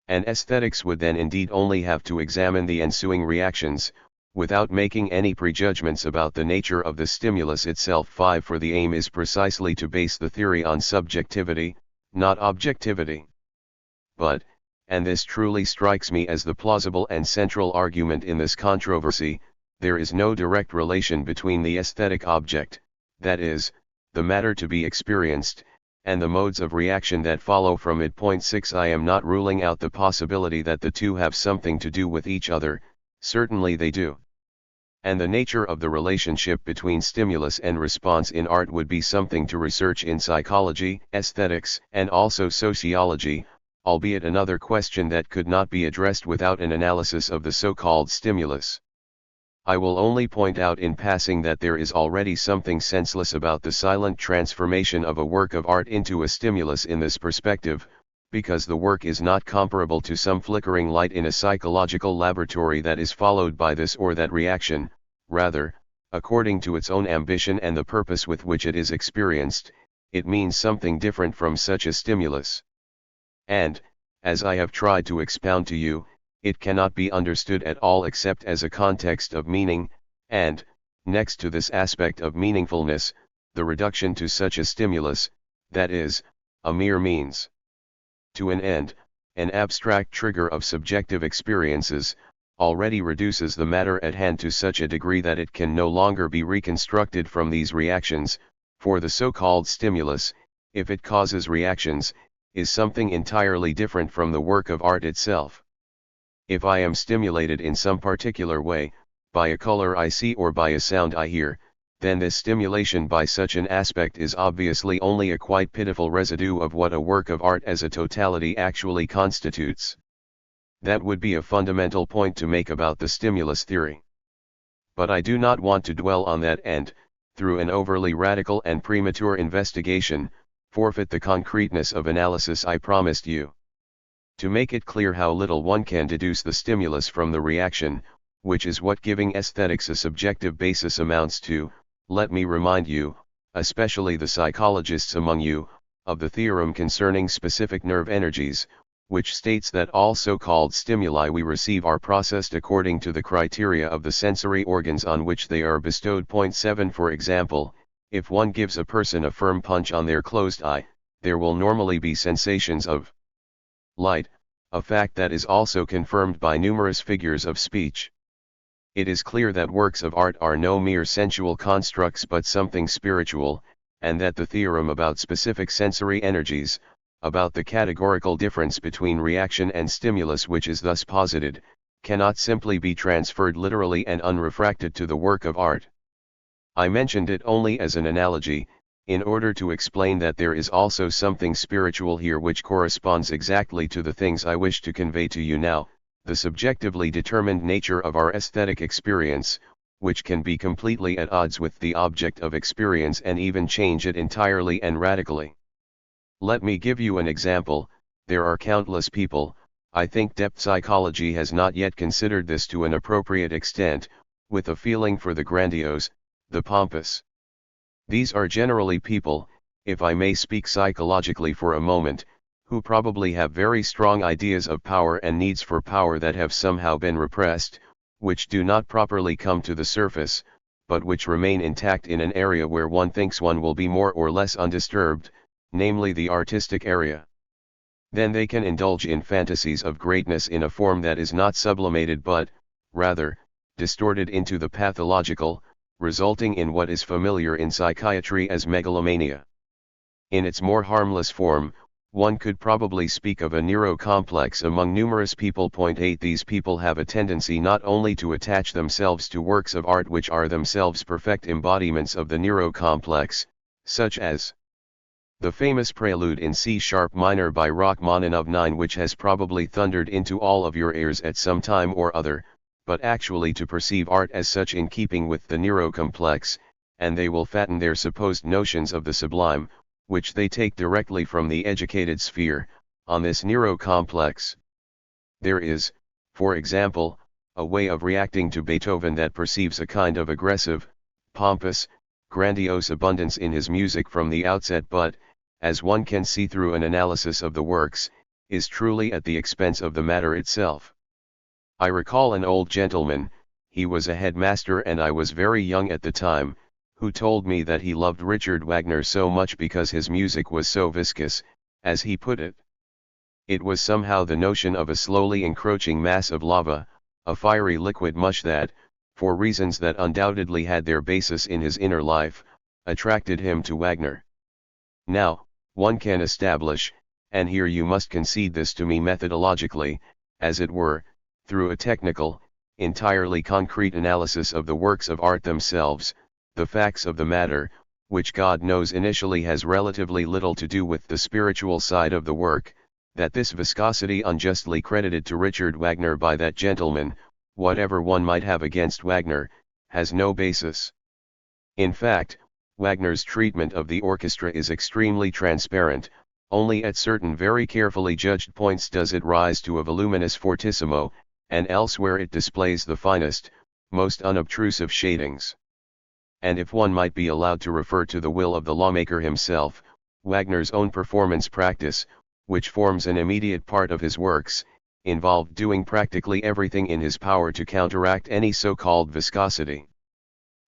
And aesthetics would then indeed only have to examine the ensuing reactions, without making any prejudgments about the nature of the stimulus itself. 5 For the aim is precisely to base the theory on subjectivity, not objectivity. But, and this truly strikes me as the plausible and central argument in this controversy, there is no direct relation between the aesthetic object, that is, the matter to be experienced, and the modes of reaction that follow from it. 6 I am not ruling out the possibility that the two have something to do with each other, certainly they do. And the nature of the relationship between stimulus and response in art would be something to research in psychology, aesthetics, and also sociology, albeit another question that could not be addressed without an analysis of the so-called stimulus. I will only point out in passing that there is already something senseless about the silent transformation of a work of art into a stimulus in this perspective, because the work is not comparable to some flickering light in a psychological laboratory that is followed by this or that reaction. Rather, according to its own ambition and the purpose with which it is experienced, it means something different from such a stimulus. And, as I have tried to expound to you, it cannot be understood at all except as a context of meaning, and, next to this aspect of meaningfulness, the reduction to such a stimulus, that is, a mere means to an end, an abstract trigger of subjective experiences, already reduces the matter at hand to such a degree that it can no longer be reconstructed from these reactions, for the so-called stimulus, if it causes reactions, is something entirely different from the work of art itself. If I am stimulated in some particular way, by a color I see or by a sound I hear, then this stimulation by such an aspect is obviously only a quite pitiful residue of what a work of art as a totality actually constitutes. That would be a fundamental point to make about the stimulus theory. But I do not want to dwell on that and, through an overly radical and premature investigation, forfeit the concreteness of analysis I promised you. To make it clear how little one can deduce the stimulus from the reaction, which is what giving aesthetics a subjective basis amounts to, let me remind you, especially the psychologists among you, of the theorem concerning specific nerve energies, which states that all so-called stimuli we receive are processed according to the criteria of the sensory organs on which they are bestowed. Point 7. For example, if one gives a person a firm punch on their closed eye, there will normally be sensations of light, a fact that is also confirmed by numerous figures of speech. It is clear that works of art are no mere sensual constructs but something spiritual, and that the theorem about specific sensory energies, about the categorical difference between reaction and stimulus which is thus posited, cannot simply be transferred literally and unrefracted to the work of art. I mentioned it only as an analogy, in order to explain that there is also something spiritual here which corresponds exactly to the things I wish to convey to you now, the subjectively determined nature of our aesthetic experience, which can be completely at odds with the object of experience and even change it entirely and radically. Let me give you an example. There are countless people, I think depth psychology has not yet considered this to an appropriate extent, with a feeling for the grandiose, the pompous. These are generally people, if I may speak psychologically for a moment, who probably have very strong ideas of power and needs for power that have somehow been repressed, which do not properly come to the surface, but which remain intact in an area where one thinks one will be more or less undisturbed, namely the artistic area. Then they can indulge in fantasies of greatness in a form that is not sublimated but, rather, distorted into the pathological, resulting in what is familiar in psychiatry as megalomania. In its more harmless form, one could probably speak of a neurocomplex among numerous people. Point 8. These people have a tendency not only to attach themselves to works of art which are themselves perfect embodiments of the neurocomplex, such as the famous prelude in C-sharp minor by Rachmaninoff 9, which has probably thundered into all of your ears at some time or other, but actually to perceive art as such in keeping with the neurocomplex, and they will fatten their supposed notions of the sublime, which they take directly from the educated sphere, on this neurocomplex. There is, for example, a way of reacting to Beethoven that perceives a kind of aggressive, pompous, grandiose abundance in his music from the outset but, as one can see through an analysis of the works, is truly at the expense of the matter itself. I recall an old gentleman, he was a headmaster and I was very young at the time, who told me that he loved Richard Wagner so much because his music was so viscous, as he put it. It was somehow the notion of a slowly encroaching mass of lava, a fiery liquid mush that, for reasons that undoubtedly had their basis in his inner life, attracted him to Wagner. Now, one can establish, and here you must concede this to me methodologically, as it were, through a technical, entirely concrete analysis of the works of art themselves, the facts of the matter, which God knows initially has relatively little to do with the spiritual side of the work, that this viscosity unjustly credited to Richard Wagner by that gentleman, whatever one might have against Wagner, has no basis. In fact, Wagner's treatment of the orchestra is extremely transparent, only at certain very carefully judged points does it rise to a voluminous fortissimo, and elsewhere it displays the finest, most unobtrusive shadings. And if one might be allowed to refer to the will of the lawmaker himself, Wagner's own performance practice, which forms an immediate part of his works, involved doing practically everything in his power to counteract any so-called viscosity.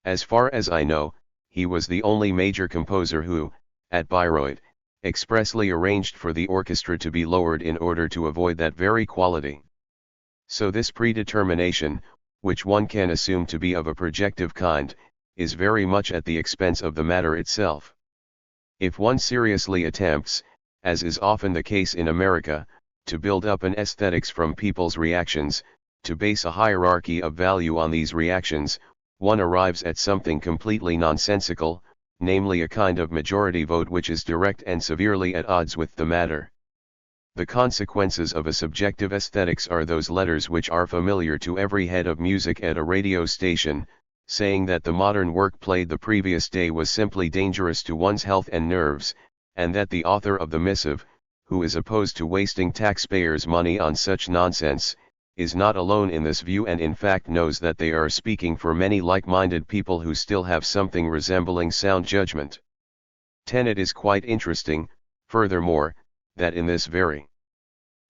As far as I know, he was the only major composer who, at Bayreuth, expressly arranged for the orchestra to be lowered in order to avoid that very quality. So this predetermination, which one can assume to be of a projective kind, is very much at the expense of the matter itself. If one seriously attempts, as is often the case in America, to build up an aesthetics from people's reactions, to base a hierarchy of value on these reactions, one arrives at something completely nonsensical, namely a kind of majority vote which is direct and severely at odds with the matter. The consequences of a subjective aesthetics are those letters which are familiar to every head of music at a radio station, saying that the modern work played the previous day was simply dangerous to one's health and nerves, and that the author of the missive, who is opposed to wasting taxpayers' money on such nonsense, is not alone in this view and in fact knows that they are speaking for many like-minded people who still have something resembling sound judgment. 10. It is quite interesting, furthermore, that in this very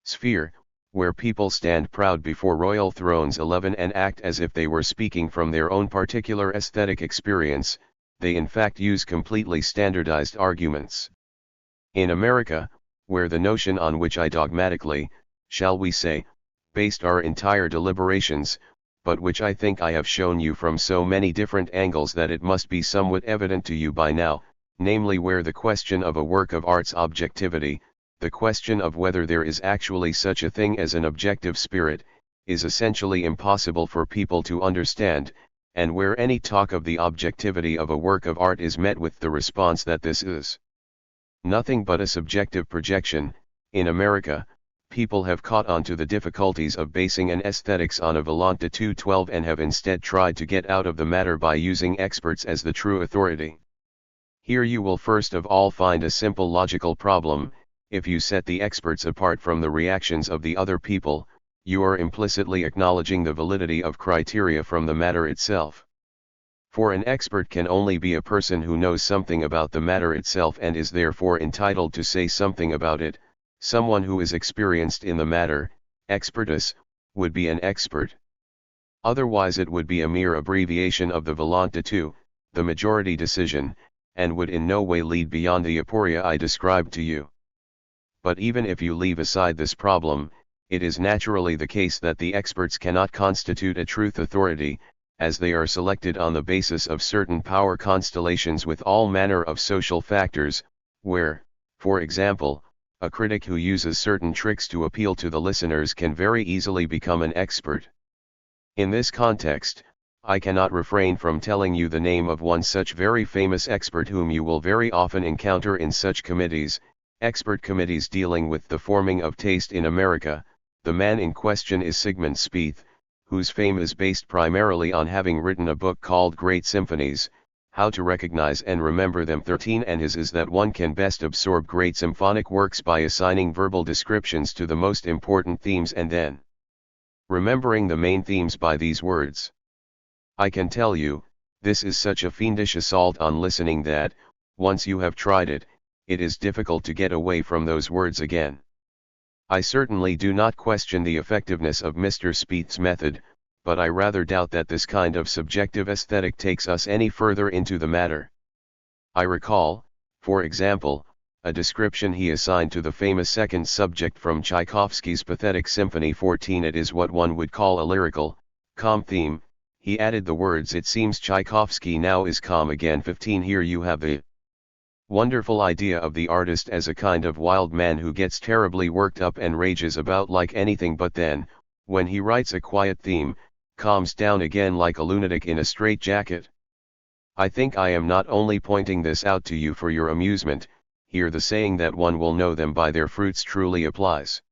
sphere, where people stand proud before royal thrones 11 and act as if they were speaking from their own particular aesthetic experience, they in fact use completely standardized arguments. In America, where the notion on which I dogmatically, shall we say, based our entire deliberations, but which I think I have shown you from so many different angles that it must be somewhat evident to you by now, namely where the question of a work of art's objectivity, the question of whether there is actually such a thing as an objective spirit, is essentially impossible for people to understand, and where any talk of the objectivity of a work of art is met with the response that this is nothing but a subjective projection. In America, people have caught on to the difficulties of basing an aesthetics on a Volante 212 and have instead tried to get out of the matter by using experts as the true authority. Here you will first of all find a simple logical problem. If you set the experts apart from the reactions of the other people, you are implicitly acknowledging the validity of criteria from the matter itself. For an expert can only be a person who knows something about the matter itself and is therefore entitled to say something about it. Someone who is experienced in the matter, expertus, would be an expert. Otherwise it would be a mere abbreviation of the Volante 2, the majority decision, and would in no way lead beyond the aporia I described to you. But even if you leave aside this problem, it is naturally the case that the experts cannot constitute a truth authority, as they are selected on the basis of certain power constellations with all manner of social factors, where, for example, a critic who uses certain tricks to appeal to the listeners can very easily become an expert. In this context, I cannot refrain from telling you the name of one such very famous expert whom you will very often encounter in such committees, expert committees dealing with the forming of taste in America. The man in question is Sigmund Spieth, whose fame is based primarily on having written a book called Great Symphonies, How to Recognize and Remember Them. 13. And his is that one can best absorb great symphonic works by assigning verbal descriptions to the most important themes and then remembering the main themes by these words. I can tell you, this is such a fiendish assault on listening that, once you have tried it, it is difficult to get away from those words again. I certainly do not question the effectiveness of Mr. Spieth's method, but I rather doubt that this kind of subjective aesthetic takes us any further into the matter. I recall, for example, a description he assigned to the famous second subject from Tchaikovsky's Pathetic Symphony 14. It is what one would call a lyrical, calm theme. He added the words, "It seems Tchaikovsky now is calm again." 15. Here you have the wonderful idea of the artist as a kind of wild man who gets terribly worked up and rages about like anything, but then, when he writes a quiet theme, calms down again like a lunatic in a straitjacket. I think I am not only pointing this out to you for your amusement. Here the saying that one will know them by their fruits truly applies.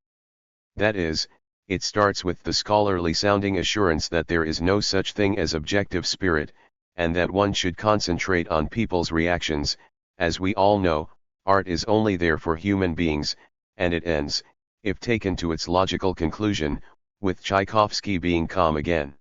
That is, it starts with the scholarly sounding assurance that there is no such thing as objective spirit, and that one should concentrate on people's reactions. As we all know, art is only there for human beings, and it ends, if taken to its logical conclusion, with Tchaikovsky being calm again.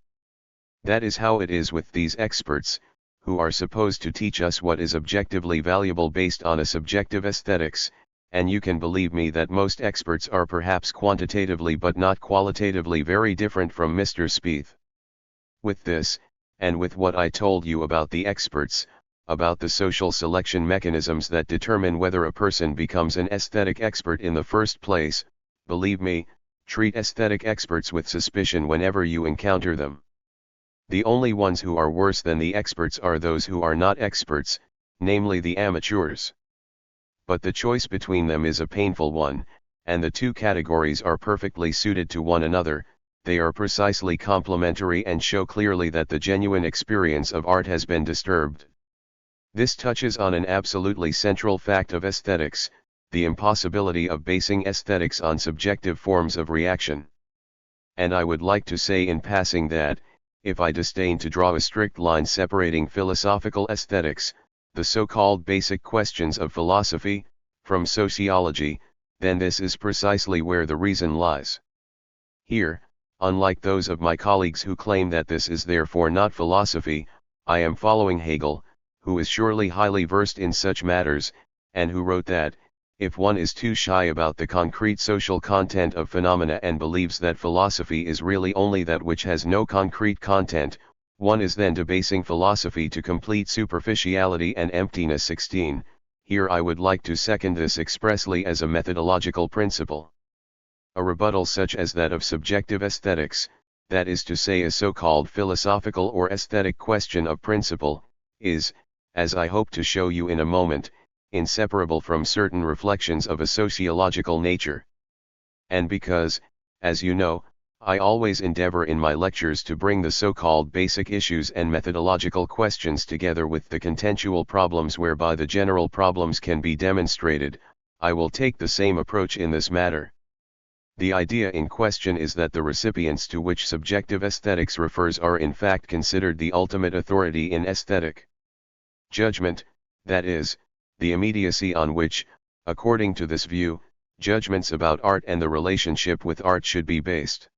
That is how it is with these experts, who are supposed to teach us what is objectively valuable based on a subjective aesthetics, and you can believe me that most experts are perhaps quantitatively but not qualitatively very different from Mr. Spieth. With this, and with what I told you about the experts, about the social selection mechanisms that determine whether a person becomes an aesthetic expert in the first place, believe me, treat aesthetic experts with suspicion whenever you encounter them. The only ones who are worse than the experts are those who are not experts, namely the amateurs. But the choice between them is a painful one, and the two categories are perfectly suited to one another. They are precisely complementary and show clearly that the genuine experience of art has been disturbed. This touches on an absolutely central fact of aesthetics, the impossibility of basing aesthetics on subjective forms of reaction. And I would like to say in passing that, if I disdain to draw a strict line separating philosophical aesthetics, the so-called basic questions of philosophy, from sociology, then this is precisely where the reason lies. Here, unlike those of my colleagues who claim that this is therefore not philosophy, I am following Hegel, who is surely highly versed in such matters, and who wrote that, if one is too shy about the concrete social content of phenomena and believes that philosophy is really only that which has no concrete content, one is then debasing philosophy to complete superficiality and emptiness. 16. Here I would like to second this expressly as a methodological principle. A rebuttal such as that of subjective aesthetics, that is to say a so-called philosophical or aesthetic question of principle, is, as I hope to show you in a moment, inseparable from certain reflections of a sociological nature. And because, as you know, I always endeavor in my lectures to bring the so-called basic issues and methodological questions together with the contentual problems whereby the general problems can be demonstrated, I will take the same approach in this matter. The idea in question is that the recipients to which subjective aesthetics refers are in fact considered the ultimate authority in aesthetic judgment, that is, the immediacy on which, according to this view, judgments about art and the relationship with art should be based.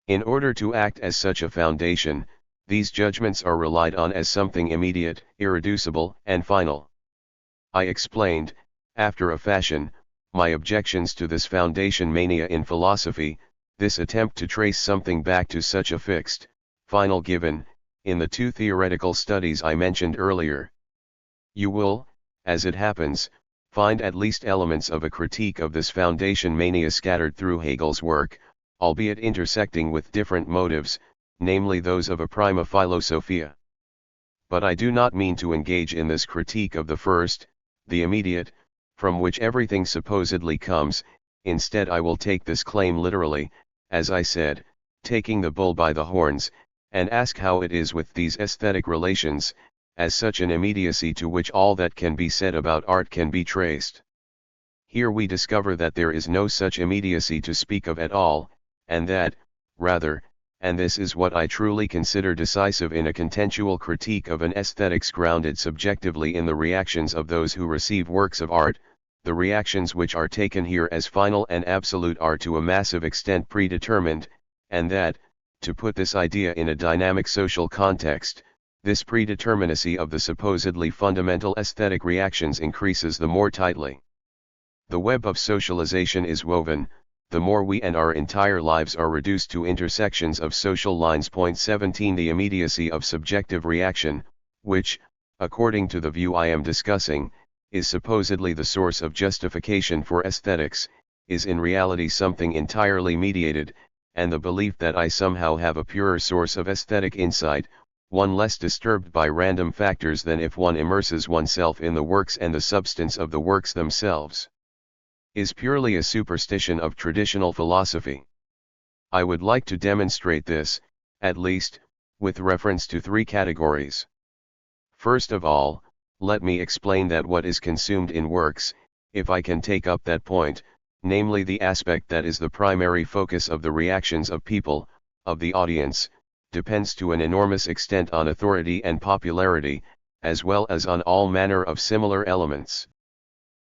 In order to act as such a foundation, these judgments are relied on as something immediate, irreducible, and final. I explained, after a fashion, my objections to this foundation mania in philosophy, this attempt to trace something back to such a fixed, final given, in the two theoretical studies I mentioned earlier. You will, as it happens, find at least elements of a critique of this foundation mania scattered through Hegel's work, albeit intersecting with different motives, namely those of a prima philosophia. But I do not mean to engage in this critique of the first, the immediate, from which everything supposedly comes. Instead I will take this claim literally, as I said, taking the bull by the horns, and ask how it is with these aesthetic relations, as such an immediacy to which all that can be said about art can be traced. Here we discover that there is no such immediacy to speak of at all, and that, rather, and this is what I truly consider decisive in a contentual critique of an aesthetics grounded subjectively in the reactions of those who receive works of art, the reactions which are taken here as final and absolute are to a massive extent predetermined, and that, to put this idea in a dynamic social context, this predeterminacy of the supposedly fundamental aesthetic reactions increases the more tightly. The web of socialization is woven, the more we and our entire lives are reduced to intersections of social lines. 17 The immediacy of subjective reaction, which, according to the view I am discussing, is supposedly the source of justification for aesthetics, is in reality something entirely mediated, and the belief that I somehow have a purer source of aesthetic insight, one less disturbed by random factors than if one immerses oneself in the works and the substance of the works themselves, is purely a superstition of traditional philosophy. I would like to demonstrate this, at least, with reference to three categories. First of all, let me explain that what is consumed in works, if I can take up that point, namely the aspect that is the primary focus of the reactions of people, of the audience, depends to an enormous extent on authority and popularity, as well as on all manner of similar elements.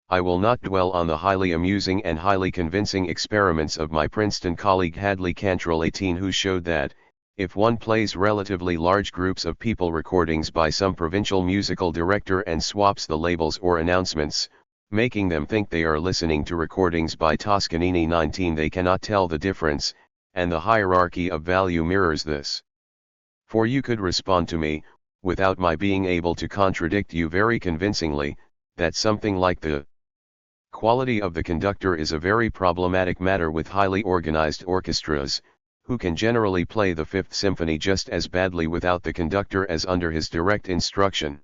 I will not dwell on the highly amusing and highly convincing experiments of my Princeton colleague Hadley Cantrell 18, who showed that, if one plays relatively large groups of people recordings by some provincial musical director and swaps the labels or announcements, making them think they are listening to recordings by Toscanini 19, they cannot tell the difference, and the hierarchy of value mirrors this. For you could respond to me, without my being able to contradict you very convincingly, that something like the quality of the conductor is a very problematic matter with highly organized orchestras, who can generally play the Fifth Symphony just as badly without the conductor as under his direct instruction.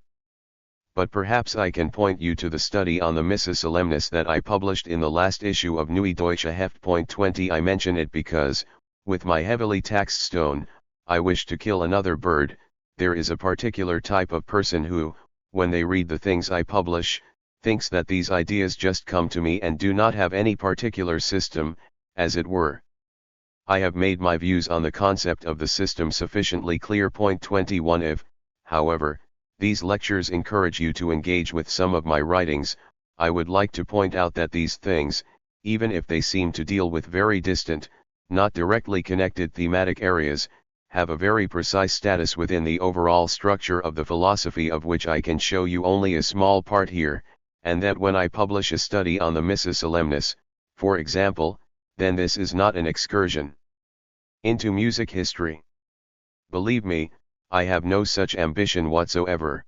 But perhaps I can point you to the study on the Missa Solemnis that I published in the last issue of Neue Deutsche Heft. 20 I mention it because, with my heavily taxed stone, I wish to kill another bird. There is a particular type of person who, when they read the things I publish, thinks that these ideas just come to me and do not have any particular system, as it were. I have made my views on the concept of the system sufficiently clear. 21 If, however, these lectures encourage you to engage with some of my writings, I would like to point out that these things, even if they seem to deal with very distant, not directly connected thematic areas, have a very precise status within the overall structure of the philosophy, of which I can show you only a small part here, and that when I publish a study on the Missa Solemnis, for example, then this is not an excursion into music history. Believe me, I have no such ambition whatsoever.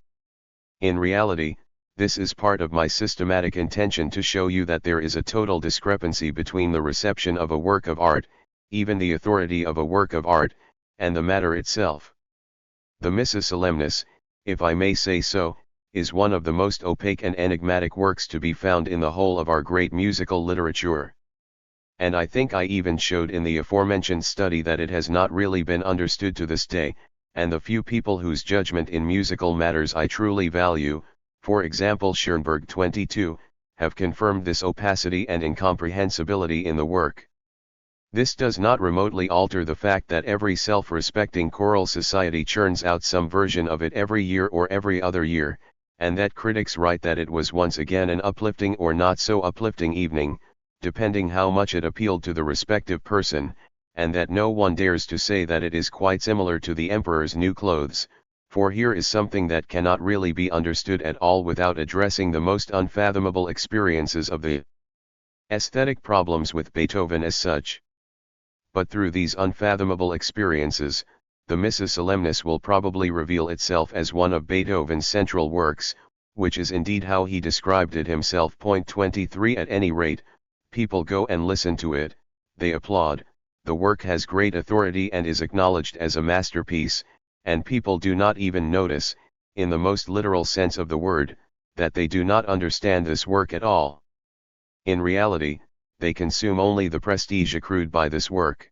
In reality, this is part of my systematic intention to show you that there is a total discrepancy between the reception of a work of art, even the authority of a work of art, and the matter itself. The Missa Solemnis, if I may say so, is one of the most opaque and enigmatic works to be found in the whole of our great musical literature. And I think I even showed in the aforementioned study that it has not really been understood to this day, and the few people whose judgment in musical matters I truly value, for example Schoenberg 22, have confirmed this opacity and incomprehensibility in the work. This does not remotely alter the fact that every self-respecting choral society churns out some version of it every year or every other year, and that critics write that it was once again an uplifting or not so uplifting evening, depending how much it appealed to the respective person, and that no one dares to say that it is quite similar to the Emperor's New Clothes, for here is something that cannot really be understood at all without addressing the most unfathomable experiences of the aesthetic problems with Beethoven as such. But through these unfathomable experiences, the Missa Solemnis will probably reveal itself as one of Beethoven's central works, which is indeed how he described it himself. Point 23. At any rate, people go and listen to it, they applaud, the work has great authority and is acknowledged as a masterpiece, and people do not even notice, in the most literal sense of the word, that they do not understand this work at all. In reality, they consume only the prestige accrued by this work.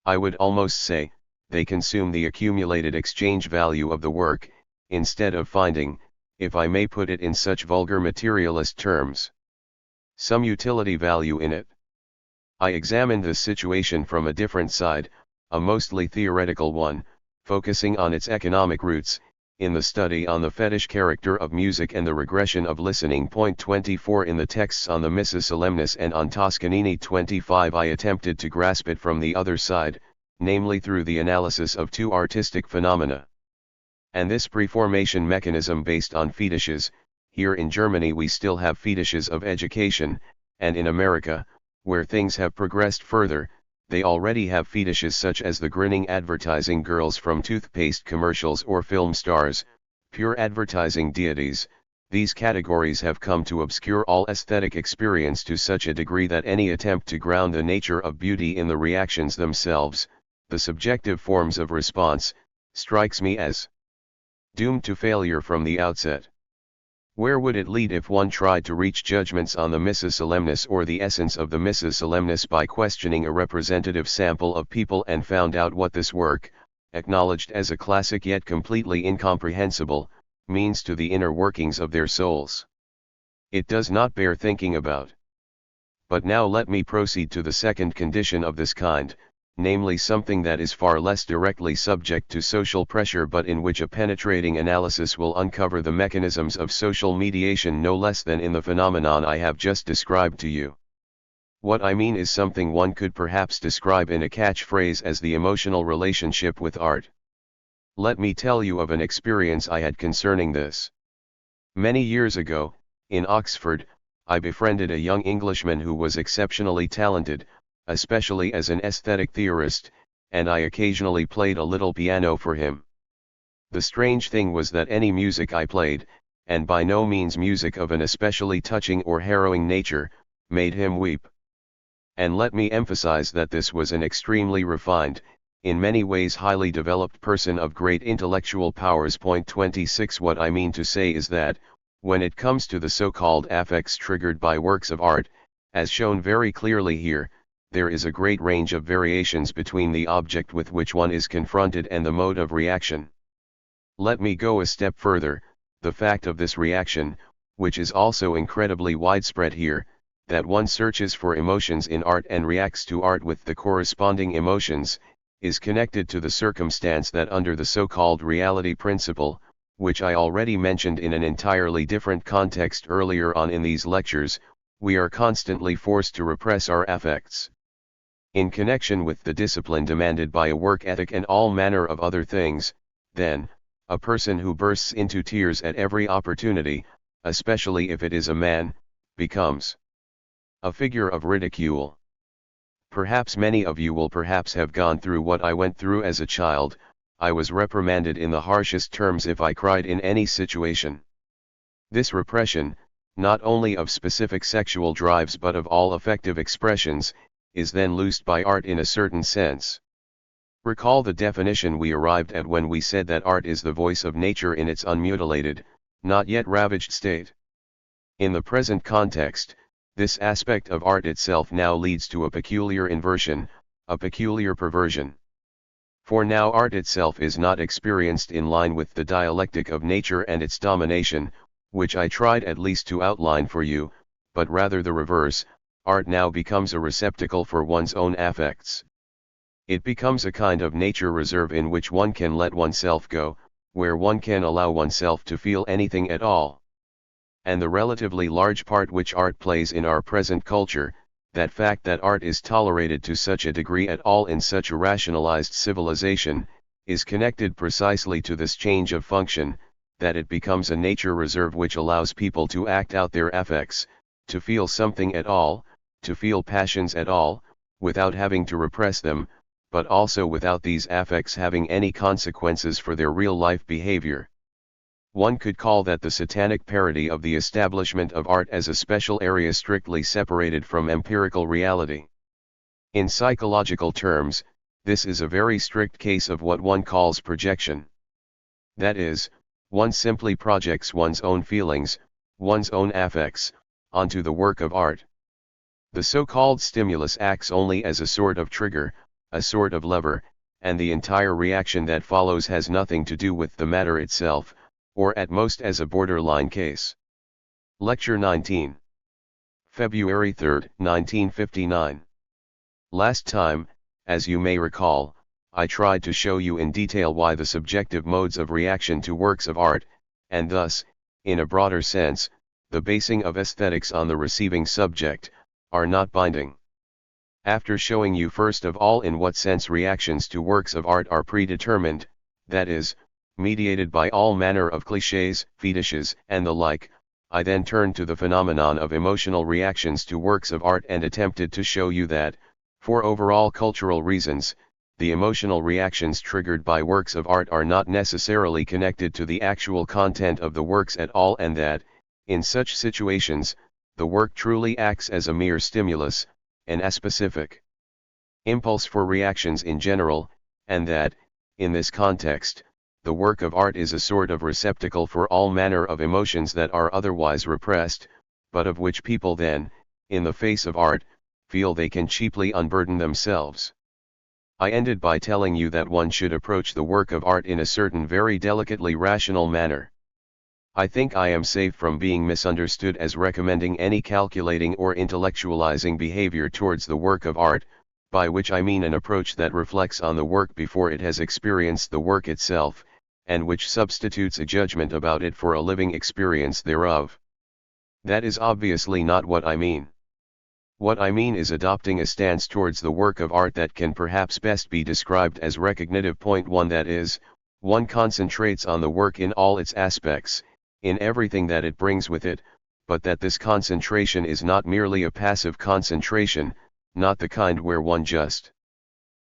I would almost say, they consume the accumulated exchange value of the work, instead of finding, if I may put it in such vulgar materialist terms, some utility value in it. I examined this situation from a different side, a mostly theoretical one, focusing on its economic roots, in the study on the fetish character of music and the regression of listening. Point 24. In the texts on the Missa Solemnis and on Toscanini 25 I attempted to grasp it from the other side, namely through the analysis of two artistic phenomena. And this preformation mechanism based on fetishes, here in Germany we still have fetishes of education, and in America, where things have progressed further, they already have fetishes such as the grinning advertising girls from toothpaste commercials or film stars, pure advertising deities. These categories have come to obscure all aesthetic experience to such a degree that any attempt to ground the nature of beauty in the reactions themselves, the subjective forms of response, strikes me as doomed to failure from the outset. Where would it lead if one tried to reach judgments on the Missa Solemnis or the essence of the Missa Solemnis by questioning a representative sample of people and found out what this work, acknowledged as a classic yet completely incomprehensible, means to the inner workings of their souls? It does not bear thinking about. But now let me proceed to the second condition of this kind, namely something that is far less directly subject to social pressure but in which a penetrating analysis will uncover the mechanisms of social mediation no less than in the phenomenon I have just described to you. What I mean is something one could perhaps describe in a catchphrase as the emotional relationship with art. Let me tell you of an experience I had concerning this. Many years ago, in Oxford, I befriended a young Englishman who was exceptionally talented, especially as an aesthetic theorist, and I occasionally played a little piano for him. The strange thing was that any music I played, and by no means music of an especially touching or harrowing nature, made him weep. And let me emphasize that this was an extremely refined, in many ways highly developed person of great intellectual powers. Point 26. What I mean to say is that, when it comes to the so-called affects triggered by works of art, as shown very clearly here, there is a great range of variations between the object with which one is confronted and the mode of reaction. Let me go a step further. The fact of this reaction, which is also incredibly widespread here, that one searches for emotions in art and reacts to art with the corresponding emotions, is connected to the circumstance that under the so-called reality principle, which I already mentioned in an entirely different context earlier on in these lectures, we are constantly forced to repress our affects. In connection with the discipline demanded by a work ethic and all manner of other things, then, a person who bursts into tears at every opportunity, especially if it is a man, becomes a figure of ridicule. Perhaps many of you will perhaps have gone through what I went through as a child. I was reprimanded in the harshest terms if I cried in any situation. This repression, not only of specific sexual drives but of all affective expressions, is then loosed by art in a certain sense. Recall the definition we arrived at when we said that art is the voice of nature in its unmutilated, not yet ravaged state. In the present context, this aspect of art itself now leads to a peculiar inversion, a peculiar perversion. For now art itself is not experienced in line with the dialectic of nature and its domination, which I tried at least to outline for you, but rather the reverse. Art now becomes a receptacle for one's own affects. It becomes a kind of nature reserve in which one can let oneself go, where one can allow oneself to feel anything at all. And the relatively large part which art plays in our present culture, that fact that art is tolerated to such a degree at all in such a rationalized civilization, is connected precisely to this change of function, that it becomes a nature reserve which allows people to act out their affects, to feel something at all, to feel passions at all, without having to repress them, but also without these affects having any consequences for their real-life behavior. One could call that the satanic parody of the establishment of art as a special area strictly separated from empirical reality. In psychological terms, this is a very strict case of what one calls projection. That is, one simply projects one's own feelings, one's own affects, onto the work of art. The so-called stimulus acts only as a sort of trigger, a sort of lever, and the entire reaction that follows has nothing to do with the matter itself, or at most as a borderline case. Lecture 19. February 3, 1959. Last time, as you may recall, I tried to show you in detail why the subjective modes of reaction to works of art, and thus, in a broader sense, the basing of aesthetics on the receiving subject, are not binding. After showing you first of all in what sense reactions to works of art are predetermined, that is, mediated by all manner of clichés, fetishes, and the like, I then turned to the phenomenon of emotional reactions to works of art and attempted to show you that, for overall cultural reasons, the emotional reactions triggered by works of art are not necessarily connected to the actual content of the works at all, and that, in such situations, the work truly acts as a mere stimulus, an aspecific impulse for reactions in general, and that, in this context, the work of art is a sort of receptacle for all manner of emotions that are otherwise repressed, but of which people then, in the face of art, feel they can cheaply unburden themselves. I ended by telling you that one should approach the work of art in a certain very delicately rational manner. I think I am safe from being misunderstood as recommending any calculating or intellectualizing behavior towards the work of art, by which I mean an approach that reflects on the work before it has experienced the work itself, and which substitutes a judgment about it for a living experience thereof. That is obviously not what I mean. What I mean is adopting a stance towards the work of art that can perhaps best be described as recognitive. Point 1, that is, one concentrates on the work in all its aspects, in everything that it brings with it, but that this concentration is not merely a passive concentration, not the kind where one just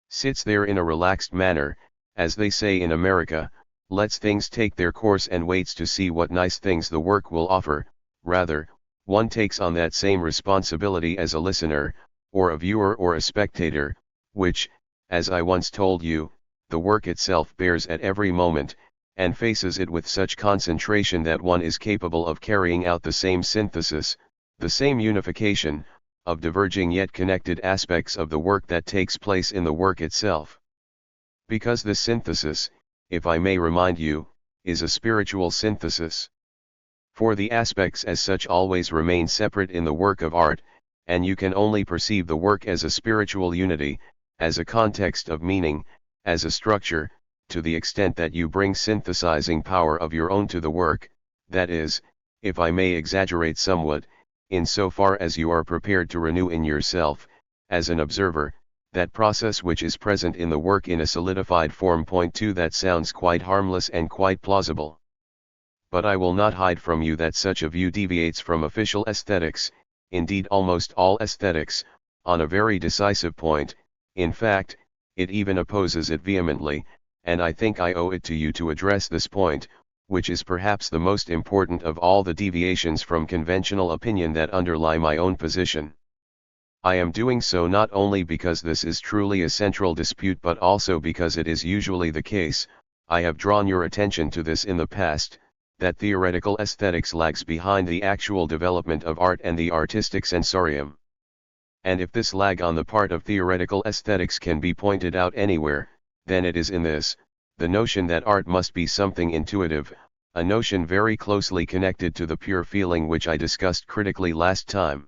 sits there in a relaxed manner, as they say in America, lets things take their course and waits to see what nice things the work will offer. Rather, one takes on that same responsibility as a listener, or a viewer or a spectator, which, as I once told you, the work itself bears at every moment, and faces it with such concentration that one is capable of carrying out the same synthesis, the same unification, of diverging yet connected aspects of the work that takes place in the work itself. Because this synthesis, if I may remind you, is a spiritual synthesis. For the aspects as such always remain separate in the work of art, and you can only perceive the work as a spiritual unity, as a context of meaning, as a structure, to the extent that you bring synthesizing power of your own to the work, that is, if I may exaggerate somewhat, insofar as you are prepared to renew in yourself, as an observer, that process which is present in the work in a solidified form. Point 2. That sounds quite harmless and quite plausible. But I will not hide from you that such a view deviates from official aesthetics, indeed almost all aesthetics, on a very decisive point. In fact, it even opposes it vehemently, and I think I owe it to you to address this point, which is perhaps the most important of all the deviations from conventional opinion that underlie my own position. I am doing so not only because this is truly a central dispute but also because it is usually the case, I have drawn your attention to this in the past, that theoretical aesthetics lags behind the actual development of art and the artistic sensorium. And if this lag on the part of theoretical aesthetics can be pointed out anywhere, then it is in this, the notion that art must be something intuitive, a notion very closely connected to the pure feeling which I discussed critically last time.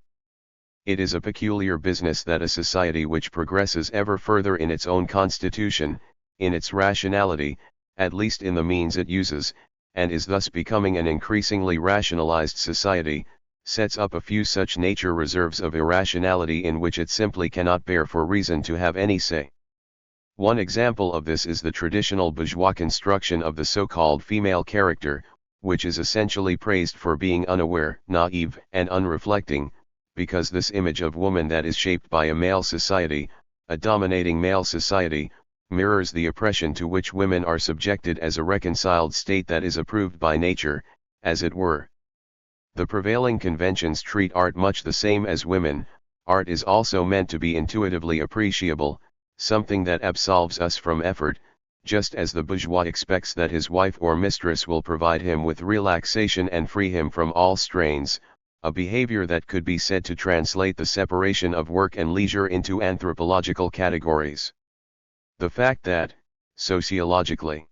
It is a peculiar business that a society which progresses ever further in its own constitution, in its rationality, at least in the means it uses, and is thus becoming an increasingly rationalized society, sets up a few such nature reserves of irrationality in which it simply cannot bear for reason to have any say. One example of this is the traditional bourgeois construction of the so-called female character, which is essentially praised for being unaware, naive, and unreflecting, because this image of woman that is shaped by a male society, a dominating male society, mirrors the oppression to which women are subjected as a reconciled state that is approved by nature, as it were. The prevailing conventions treat art much the same as women. Art is also meant to be intuitively appreciable, something that absolves us from effort, just as the bourgeois expects that his wife or mistress will provide him with relaxation and free him from all strains, a behavior that could be said to translate the separation of work and leisure into anthropological categories. The fact that, sociologically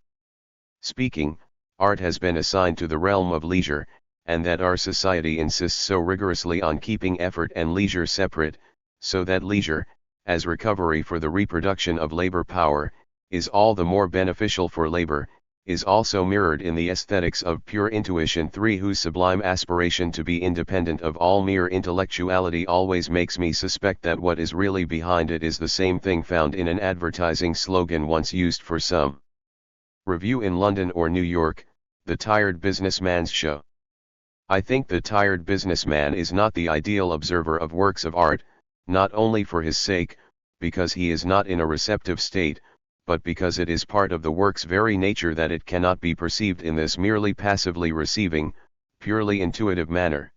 speaking, art has been assigned to the realm of leisure, and that our society insists so rigorously on keeping effort and leisure separate, so that leisure, as recovery for the reproduction of labor power, is all the more beneficial for labor, is also mirrored in the aesthetics of pure intuition. 3. Whose sublime aspiration to be independent of all mere intellectuality always makes me suspect that what is really behind it is the same thing found in an advertising slogan once used for some review in London or New York, the tired businessman's show. I think the tired businessman is not the ideal observer of works of art, not only for his sake, because he is not in a receptive state, but because it is part of the work's very nature that it cannot be perceived in this merely passively receiving, purely intuitive manner.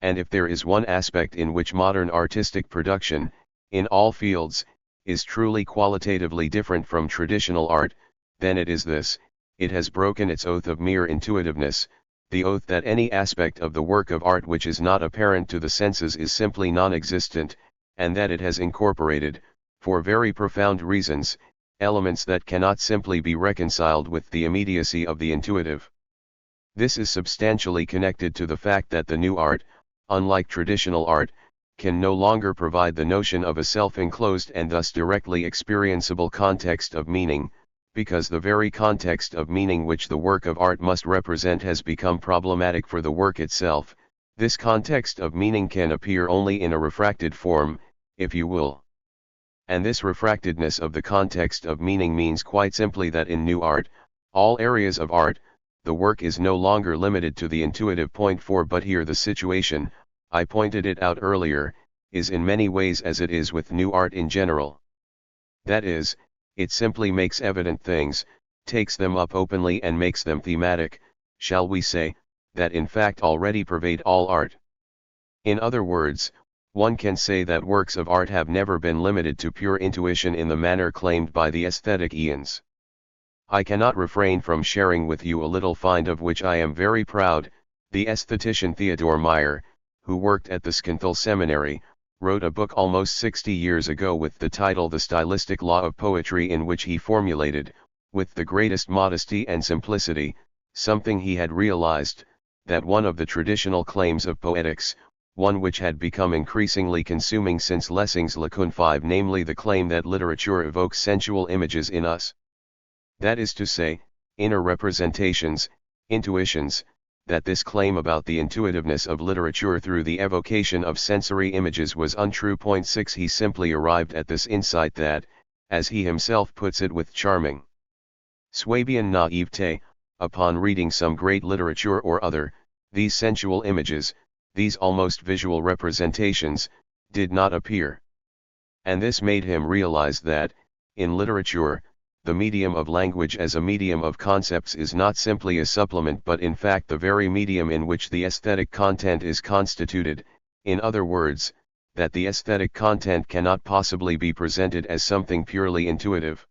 And if there is one aspect in which modern artistic production, in all fields, is truly qualitatively different from traditional art, then it is this: it has broken its oath of mere intuitiveness, the oath that any aspect of the work of art which is not apparent to the senses is simply non-existent, and that it has incorporated, for very profound reasons, elements that cannot simply be reconciled with the immediacy of the intuitive. This is substantially connected to the fact that the new art, unlike traditional art, can no longer provide the notion of a self-enclosed and thus directly experienceable context of meaning, because the very context of meaning which the work of art must represent has become problematic for the work itself. This context of meaning can appear only in a refracted form, if you will. And this refractedness of the context of meaning means quite simply that in new art, all areas of art, the work is no longer limited to the intuitive. Point 4. But here the situation, I pointed it out earlier, is in many ways as it is with new art in general. That is, it simply makes evident things, takes them up openly and makes them thematic, shall we say, that in fact already pervade all art. In other words, one can say that works of art have never been limited to pure intuition in the manner claimed by the aesthetic eons. I cannot refrain from sharing with you a little find of which I am very proud. The aesthetician Theodor, who worked at the Skenthal Seminary, wrote a book almost 60 years ago with the title The Stylistic Law of Poetry, in which he formulated, with the greatest modesty and simplicity, something he had realized, that one of the traditional claims of poetics, one which had become increasingly consuming since Lessing's Lacan 5, namely the claim that literature evokes sensual images in us. That is to say, inner representations, intuitions, that this claim about the intuitiveness of literature through the evocation of sensory images was untrue. 6 He simply arrived at this insight that, as he himself puts it with charming Swabian naivete, upon reading some great literature or other, these sensual images, these almost visual representations, did not appear. And this made him realize that, in literature, the medium of language as a medium of concepts is not simply a supplement but in fact the very medium in which the aesthetic content is constituted, in other words, that the aesthetic content cannot possibly be presented as something purely intuitive.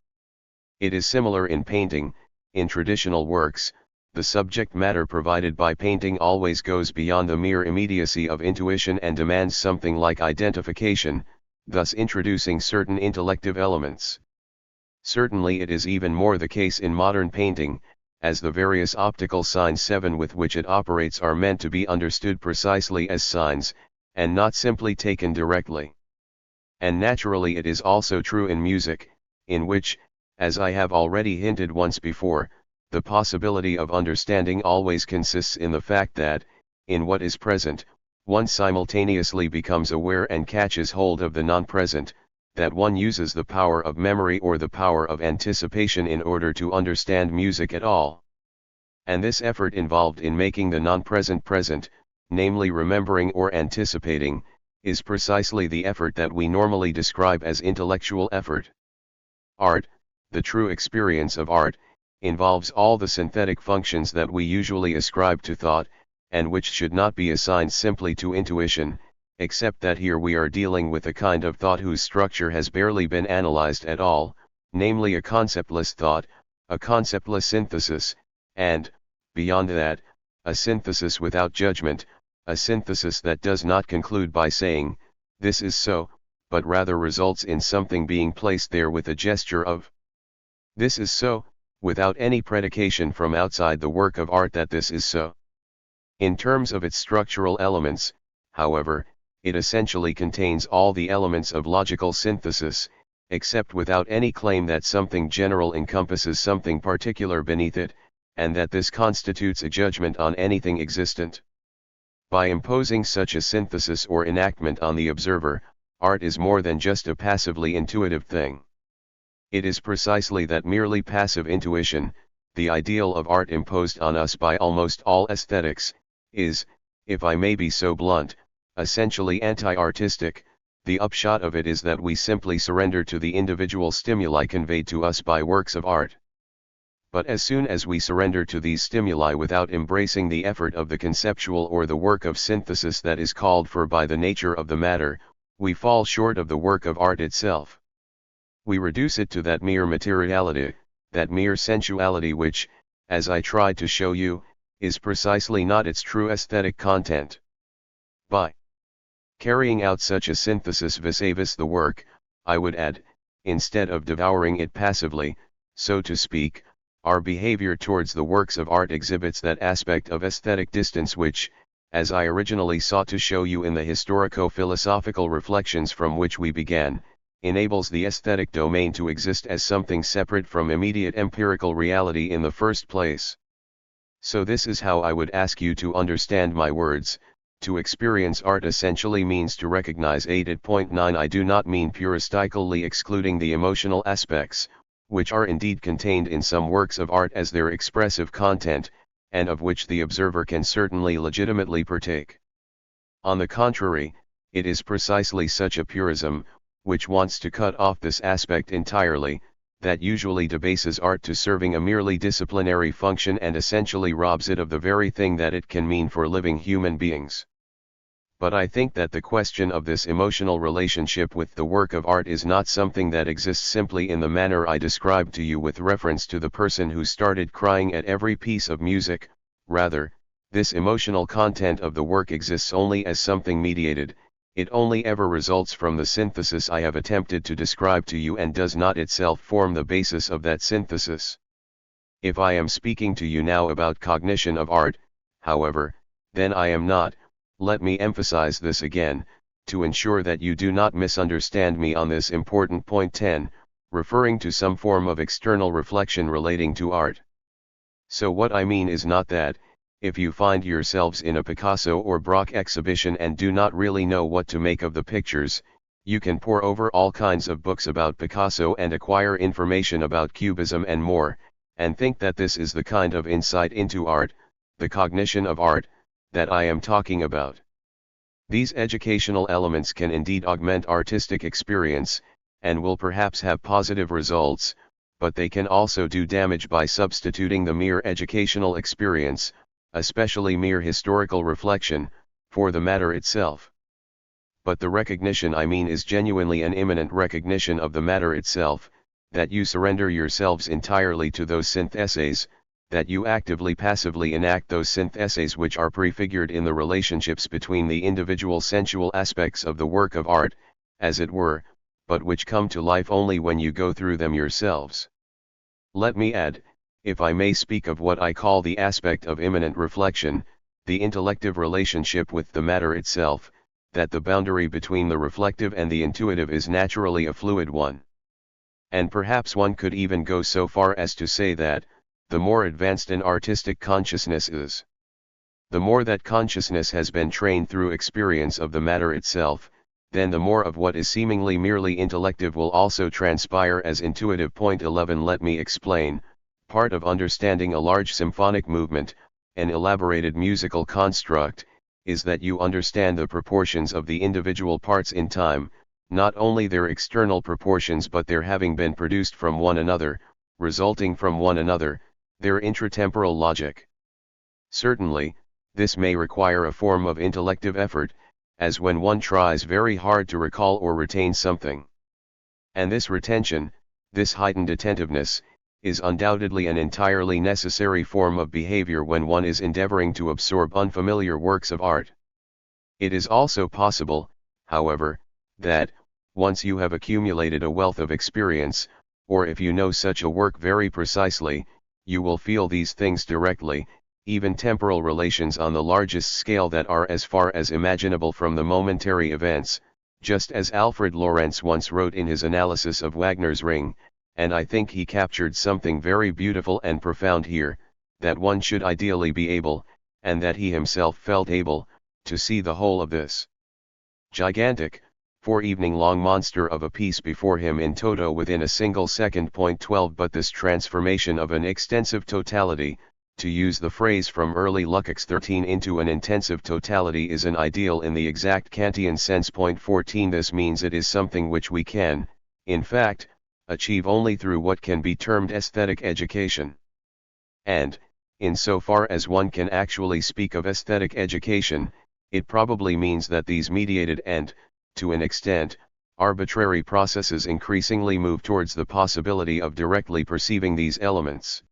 It is similar in painting. In traditional works, the subject matter provided by painting always goes beyond the mere immediacy of intuition and demands something like identification, thus introducing certain intellective elements. Certainly it is even more the case in modern painting, as the various optical signs 7 with which it operates are meant to be understood precisely as signs, and not simply taken directly. And naturally it is also true in music, in which, as I have already hinted once before, the possibility of understanding always consists in the fact that, in what is present, one simultaneously becomes aware and catches hold of the non-present, that one uses the power of memory or the power of anticipation in order to understand music at all. And this effort involved in making the non-present present, namely remembering or anticipating, is precisely the effort that we normally describe as intellectual effort. Art, the true experience of art, involves all the synthetic functions that we usually ascribe to thought, and which should not be assigned simply to intuition, except that here we are dealing with a kind of thought whose structure has barely been analyzed at all, namely a conceptless thought, a conceptless synthesis, and, beyond that, a synthesis without judgment, a synthesis that does not conclude by saying, this is so, but rather results in something being placed there with a gesture of, this is so, without any predication from outside the work of art that this is so. In terms of its structural elements, however, it essentially contains all the elements of logical synthesis, except without any claim that something general encompasses something particular beneath it, and that this constitutes a judgment on anything existent. By imposing such a synthesis or enactment on the observer, art is more than just a passively intuitive thing. It is precisely that merely passive intuition, the ideal of art imposed on us by almost all aesthetics, is, if I may be so blunt, essentially anti-artistic. The upshot of it is that we simply surrender to the individual stimuli conveyed to us by works of art. But as soon as we surrender to these stimuli without embracing the effort of the conceptual or the work of synthesis that is called for by the nature of the matter, we fall short of the work of art itself. We reduce it to that mere materiality, that mere sensuality which, as I tried to show you, is precisely not its true aesthetic content. By carrying out such a synthesis vis-a-vis the work, I would add, instead of devouring it passively, so to speak, our behavior towards the works of art exhibits that aspect of aesthetic distance which, as I originally sought to show you in the historico-philosophical reflections from which we began, enables the aesthetic domain to exist as something separate from immediate empirical reality in the first place. So this is how I would ask you to understand my words. To experience art essentially means to recognize 8.9. I do not mean puristically excluding the emotional aspects, which are indeed contained in some works of art as their expressive content, and of which the observer can certainly legitimately partake. On the contrary, it is precisely such a purism, which wants to cut off this aspect entirely, that usually debases art to serving a merely disciplinary function and essentially robs it of the very thing that it can mean for living human beings. But I think that the question of this emotional relationship with the work of art is not something that exists simply in the manner I described to you with reference to the person who started crying at every piece of music. Rather, this emotional content of the work exists only as something mediated. It only ever results from the synthesis I have attempted to describe to you and does not itself form the basis of that synthesis. If I am speaking to you now about cognition of art, however, then I am not, let me emphasize this again, to ensure that you do not misunderstand me on this important point 10, referring to some form of external reflection relating to art. So what I mean is not that, If you find yourselves in a Picasso or Braque exhibition and do not really know what to make of the pictures, you can pore over all kinds of books about Picasso and acquire information about Cubism and more, and think that this is the kind of insight into art, the cognition of art, that I am talking about. These educational elements can indeed augment artistic experience, and will perhaps have positive results, but they can also do damage by substituting the mere educational experience, especially mere historical reflection, for the matter itself. But the recognition I mean is genuinely an immanent recognition of the matter itself, that you surrender yourselves entirely to those syntheses, that you actively passively enact those syntheses which are prefigured in the relationships between the individual sensual aspects of the work of art, as it were, but which come to life only when you go through them yourselves. Let me add, if I may speak of what I call the aspect of immanent reflection, the intellective relationship with the matter itself, that the boundary between the reflective and the intuitive is naturally a fluid one. And perhaps one could even go so far as to say that, the more advanced an artistic consciousness is, the more that consciousness has been trained through experience of the matter itself, then the more of what is seemingly merely intellective will also transpire as intuitive. Point 11. Let me explain. Part of understanding a large symphonic movement, an elaborated musical construct, is that you understand the proportions of the individual parts in time, not only their external proportions but their having been produced from one another, resulting from one another, their intratemporal logic. Certainly, this may require a form of intellective effort, as when one tries very hard to recall or retain something. And this retention, this heightened attentiveness, is undoubtedly an entirely necessary form of behavior when one is endeavoring to absorb unfamiliar works of art. It is also possible, however, that, once you have accumulated a wealth of experience, or if you know such a work very precisely, you will feel these things directly, even temporal relations on the largest scale that are as far as imaginable from the momentary events, just as Alfred Lorentz once wrote in his analysis of Wagner's Ring, and I think he captured something very beautiful and profound here, that one should ideally be able, and that he himself felt able, to see the whole of this gigantic, 4-evening-long monster of a piece before him in toto within a single second. 12. But this transformation of an extensive totality, to use the phrase from early Lukács 13, into an intensive totality is an ideal in the exact Kantian sense. 14. This means it is something which we can, in fact, achieve only through what can be termed aesthetic education. And, in so far as one can actually speak of aesthetic education, it probably means that these mediated and, to an extent, arbitrary processes increasingly move towards the possibility of directly perceiving these elements.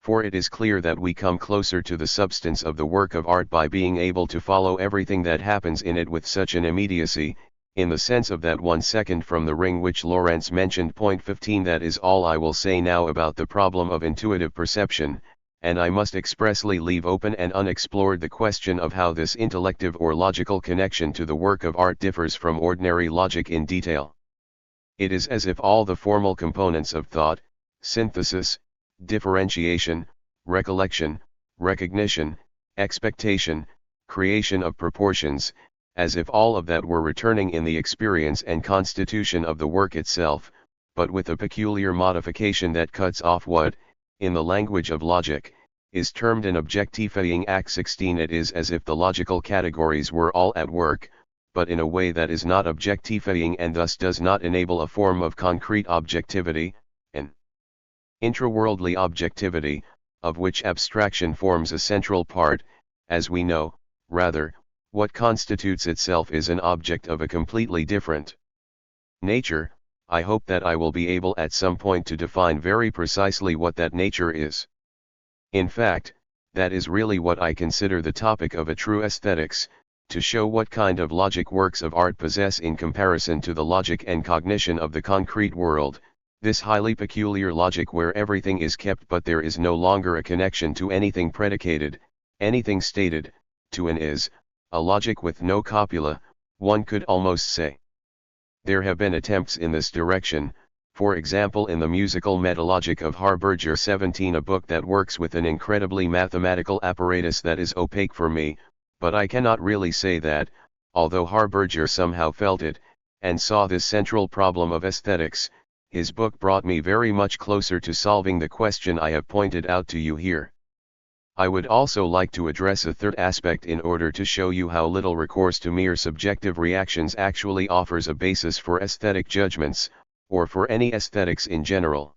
For it is clear that we come closer to the substance of the work of art by being able to follow everything that happens in it with such an immediacy, in the sense of that 1 second from the ring which Lorentz mentioned. 15. That is all I will say now about the problem of intuitive perception, and I must expressly leave open and unexplored the question of how this intellective or logical connection to the work of art differs from ordinary logic in detail. It is as if all the formal components of thought, synthesis, differentiation, recollection, recognition, expectation, creation of proportions, as if all of that were returning in the experience and constitution of the work itself, but with a peculiar modification that cuts off what, in the language of logic, is termed an objectifying act. 16. It is as if the logical categories were all at work, but in a way that is not objectifying and thus does not enable a form of concrete objectivity, an intraworldly objectivity, of which abstraction forms a central part. As we know, rather, what constitutes itself is an object of a completely different nature. I hope that I will be able at some point to define very precisely what that nature is. In fact, that is really what I consider the topic of a true aesthetics, to show what kind of logic works of art possess in comparison to the logic and cognition of the concrete world, this highly peculiar logic where everything is kept but there is no longer a connection to anything predicated, anything stated, to an is, a logic with no copula, one could almost say. There have been attempts in this direction, For example, in the musical metalogic of Harberger 17, a book that works with an incredibly mathematical apparatus that is opaque for me, but I cannot really say that, although Harberger somehow felt it, and saw this central problem of aesthetics, his book brought me very much closer to solving the question I have pointed out to you here. I would also like to address a third aspect in order to show you how little recourse to mere subjective reactions actually offers a basis for aesthetic judgments, or for any aesthetics in general.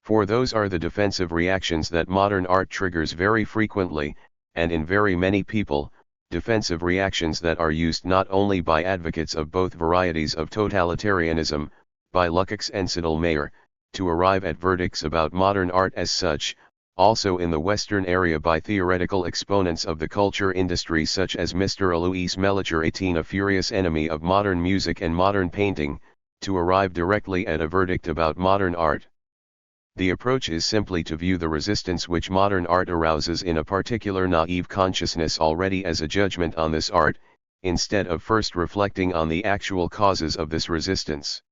For those are the defensive reactions that modern art triggers very frequently, and in very many people, defensive reactions that are used not only by advocates of both varieties of totalitarianism, by Lukács and Sedlmayr, to arrive at verdicts about modern art as such, also in the Western area by theoretical exponents of the culture industry such as Mr. Alois Mellicher 18, a furious enemy of modern music and modern painting, to arrive directly at a verdict about modern art. The approach is simply to view the resistance which modern art arouses in a particular naive consciousness already as a judgment on this art, instead of first reflecting on the actual causes of this resistance.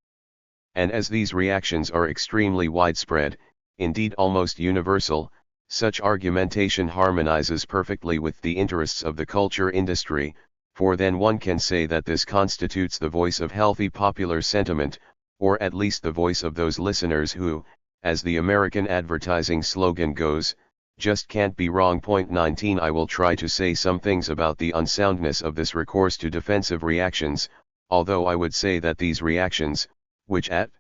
And as these reactions are extremely widespread, indeed almost universal, such argumentation harmonizes perfectly with the interests of the culture industry, for then one can say that this constitutes the voice of healthy popular sentiment, or at least the voice of those listeners who, as the American advertising slogan goes, just can't be wrong. 19 I will try to say some things about the unsoundness of this recourse to defensive reactions, although I would say that these reactions, which at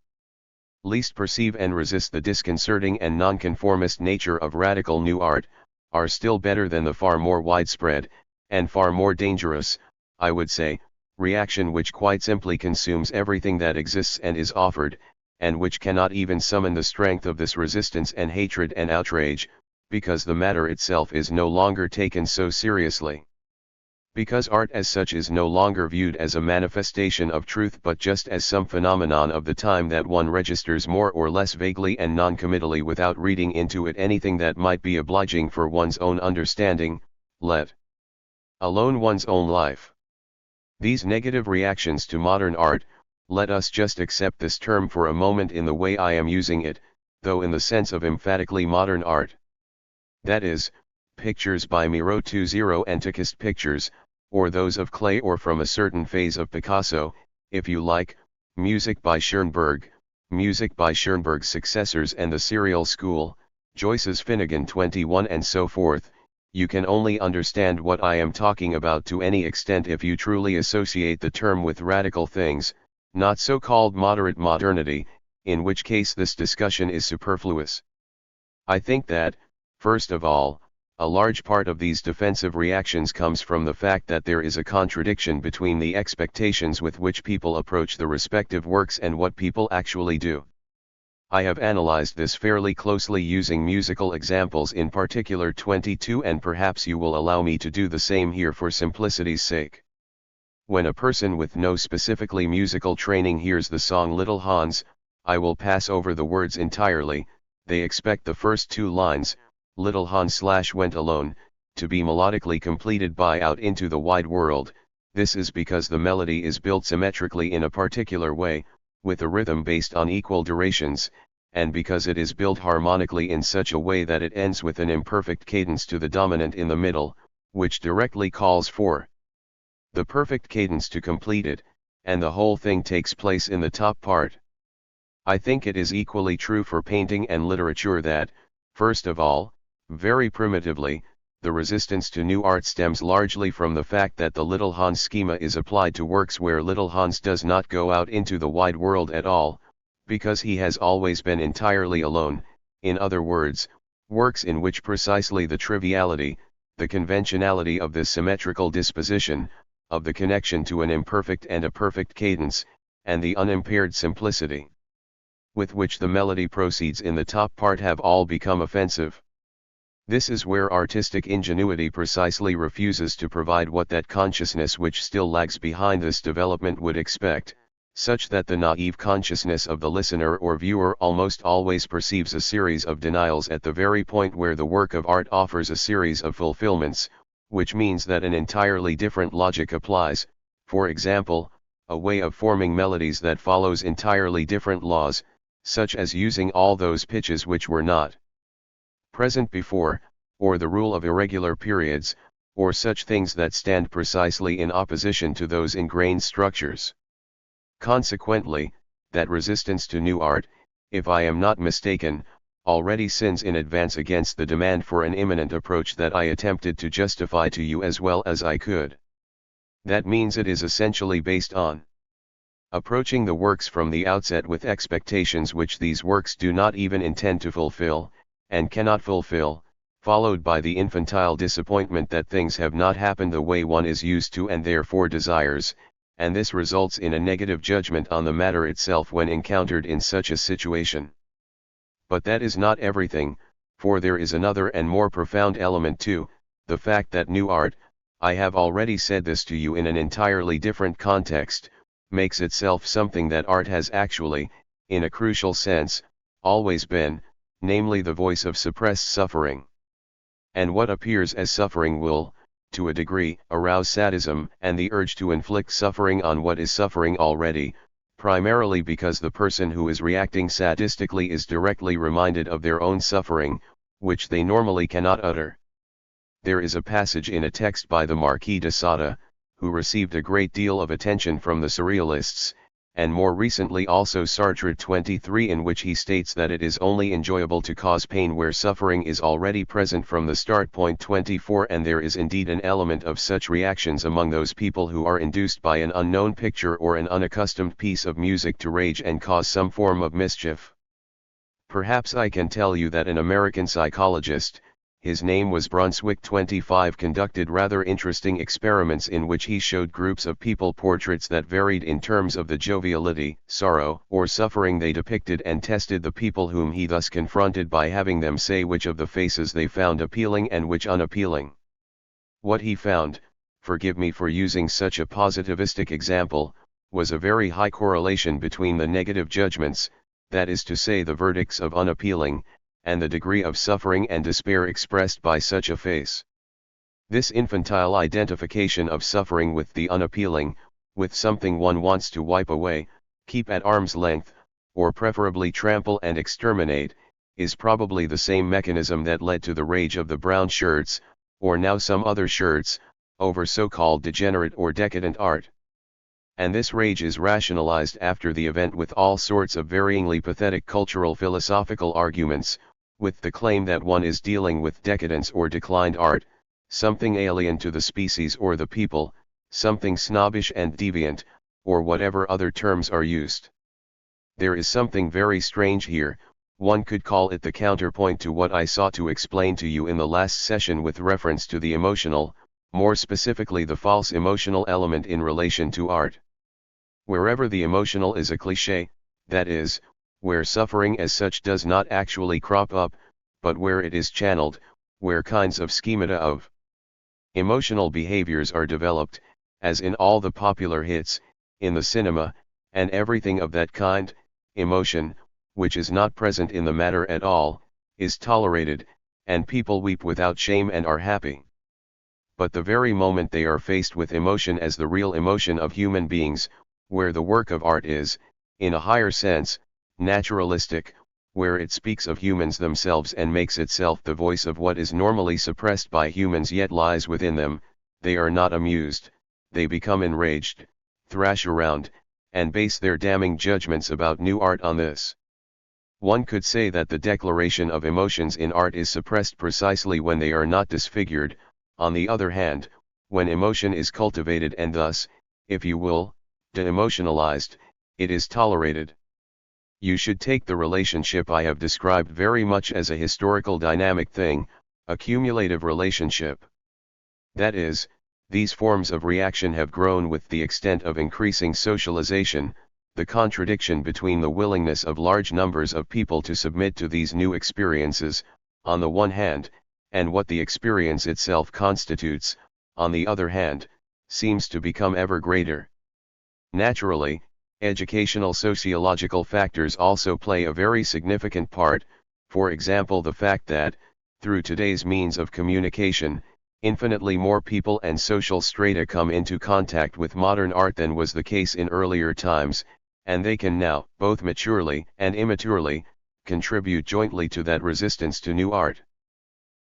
least perceive and resist the disconcerting and nonconformist nature of radical new art, are still better than the far more widespread, and far more dangerous, I would say, reaction which quite simply consumes everything that exists and is offered, and which cannot even summon the strength of this resistance and hatred and outrage, because the matter itself is no longer taken so seriously. Because art as such is no longer viewed as a manifestation of truth but just as some phenomenon of the time that one registers more or less vaguely and non-committally without reading into it anything that might be obliging for one's own understanding, let alone one's own life. These negative reactions to modern art, let us just accept this term for a moment in the way I am using it, though in the sense of emphatically modern art. That is, pictures by Miro 20 Antiquist pictures, or those of Klee or from a certain phase of Picasso, if you like, music by Schoenberg, music by Schoenberg's successors and the serial school, Joyce's Finnegan 21 and so forth. You can only understand what I am talking about to any extent if you truly associate the term with radical things, not so-called moderate modernity, in which case this discussion is superfluous. I think that, first of all, a large part of these defensive reactions comes from the fact that there is a contradiction between the expectations with which people approach the respective works and what people actually do. I have analyzed this fairly closely using musical examples, in particular 22, and perhaps you will allow me to do the same here for simplicity's sake. When a person with no specifically musical training hears the song Little Hans, I will pass over the words entirely. They expect the first two lines, Little Hans went alone, to be melodically completed by Out into the Wide World. This is because the melody is built symmetrically in a particular way, with a rhythm based on equal durations, and because it is built harmonically in such a way that it ends with an imperfect cadence to the dominant in the middle, which directly calls for the perfect cadence to complete it, and the whole thing takes place in the top part. I think it is equally true for painting and literature that, first of all, very primitively, the resistance to new art stems largely from the fact that the Little Hans schema is applied to works where Little Hans does not go out into the wide world at all, because he has always been entirely alone. In other words, works in which precisely the triviality, the conventionality of this symmetrical disposition, of the connection to an imperfect and a perfect cadence, and the unimpaired simplicity with which the melody proceeds in the top part have all become offensive. This is where artistic ingenuity precisely refuses to provide what that consciousness which still lags behind this development would expect, such that the naive consciousness of the listener or viewer almost always perceives a series of denials at the very point where the work of art offers a series of fulfillments, which means that an entirely different logic applies, for example, a way of forming melodies that follows entirely different laws, such as using all those pitches which were not present before, or the rule of irregular periods, or such things that stand precisely in opposition to those ingrained structures. Consequently, that resistance to new art, if I am not mistaken, already sins in advance against the demand for an imminent approach that I attempted to justify to you as well as I could. That means it is essentially based on approaching the works from the outset with expectations which these works do not even intend to fulfill, and cannot fulfill, followed by the infantile disappointment that things have not happened the way one is used to and therefore desires, and this results in a negative judgment on the matter itself when encountered in such a situation. But that is not everything, for there is another and more profound element too, the fact that new art, I have already said this to you in an entirely different context, makes itself something that art has actually, in a crucial sense, always been, namely the voice of suppressed suffering. And what appears as suffering will, to a degree, arouse sadism and the urge to inflict suffering on what is suffering already, primarily because the person who is reacting sadistically is directly reminded of their own suffering, which they normally cannot utter. There is a passage in a text by the Marquis de Sade, who received a great deal of attention from the Surrealists, and more recently also Sartre 23, in which he states that it is only enjoyable to cause pain where suffering is already present from the start. 24 And there is indeed an element of such reactions among those people who are induced by an unknown picture or an unaccustomed piece of music to rage and cause some form of mischief. Perhaps I can tell you that an American psychologist, his name was Brunswick 25, conducted rather interesting experiments in which he showed groups of people portraits that varied in terms of the joviality, sorrow, or suffering they depicted, and tested the people whom he thus confronted by having them say which of the faces they found appealing and which unappealing. What he found, forgive me for using such a positivistic example, was a very high correlation between the negative judgments, that is to say the verdicts of unappealing, and the degree of suffering and despair expressed by such a face. This infantile identification of suffering with the unappealing, with something one wants to wipe away, keep at arm's length, or preferably trample and exterminate, is probably the same mechanism that led to the rage of the brown shirts, or now some other shirts, over so-called degenerate or decadent art. And this rage is rationalized after the event with all sorts of varyingly pathetic cultural philosophical arguments, with the claim that one is dealing with decadence or declined art, something alien to the species or the people, something snobbish and deviant, or whatever other terms are used. There is something very strange here. One could call it the counterpoint to what I sought to explain to you in the last session with reference to the emotional, more specifically the false emotional element in relation to art. Wherever the emotional is a cliché, that is, where suffering as such does not actually crop up, but where it is channeled, where kinds of schemata of emotional behaviors are developed, as in all the popular hits, in the cinema, and everything of that kind, emotion, which is not present in the matter at all, is tolerated, and people weep without shame and are happy. But the very moment they are faced with emotion as the real emotion of human beings, where the work of art is, in a higher sense, naturalistic, where it speaks of humans themselves and makes itself the voice of what is normally suppressed by humans yet lies within them, they are not amused, they become enraged, thrash around, and base their damning judgments about new art on this. One could say that the declaration of emotions in art is suppressed precisely when they are not disfigured. On the other hand, when emotion is cultivated and thus, if you will, de-emotionalized, it is tolerated. You should take the relationship I have described very much as a historical dynamic thing, a cumulative relationship. That is, these forms of reaction have grown with the extent of increasing socialization, the contradiction between the willingness of large numbers of people to submit to these new experiences, on the one hand, and what the experience itself constitutes, on the other hand, seems to become ever greater. Naturally, educational sociological factors also play a very significant part, for example the fact that, through today's means of communication, infinitely more people and social strata come into contact with modern art than was the case in earlier times, and they can now, both maturely and immaturely, contribute jointly to that resistance to new art.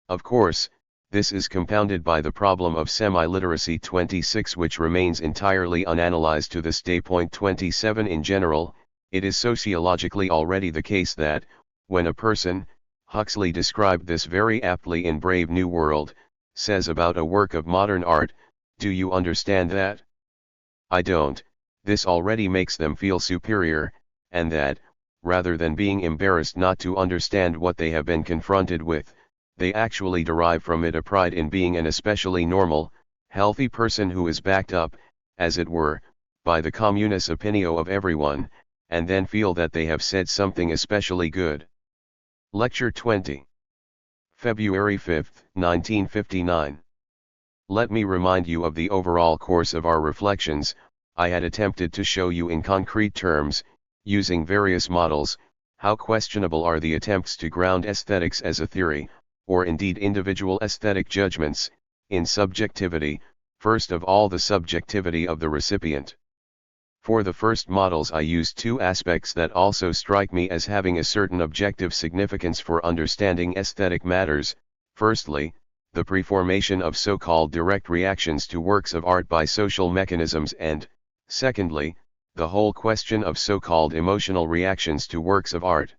Of course, this is compounded by the problem of semi-literacy 26, which remains entirely unanalyzed to this day. 27 In general, it is sociologically already the case that, when a person, Huxley described this very aptly in Brave New World, says about a work of modern art, "Do you understand that? I don't," this already makes them feel superior, and that, rather than being embarrassed not to understand what they have been confronted with, they actually derive from it a pride in being an especially normal, healthy person who is backed up, as it were, by the communis opinio of everyone, and then feel that they have said something especially good. Lecture 20. February 5, 1959. Let me remind you of the overall course of our reflections. I had attempted to show you in concrete terms, using various models, how questionable are the attempts to ground aesthetics as a theory, or indeed individual aesthetic judgments, in subjectivity, first of all the subjectivity of the recipient. For the first models I used two aspects that also strike me as having a certain objective significance for understanding aesthetic matters. Firstly, the preformation of so-called direct reactions to works of art by social mechanisms, and, secondly, the whole question of so-called emotional reactions to works of art.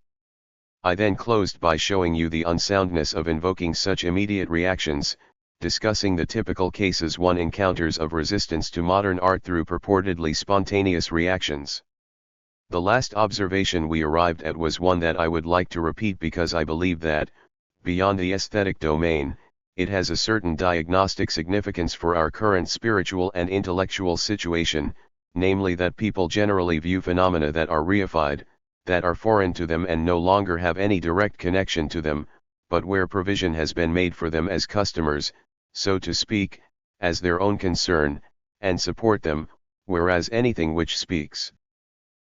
I then closed by showing you the unsoundness of invoking such immediate reactions, discussing the typical cases one encounters of resistance to modern art through purportedly spontaneous reactions. The last observation we arrived at was one that I would like to repeat because I believe that, beyond the aesthetic domain, it has a certain diagnostic significance for our current spiritual and intellectual situation, namely that people generally view phenomena that are reified, that are foreign to them and no longer have any direct connection to them, but where provision has been made for them as customers, so to speak, as their own concern, and support them, whereas anything which speaks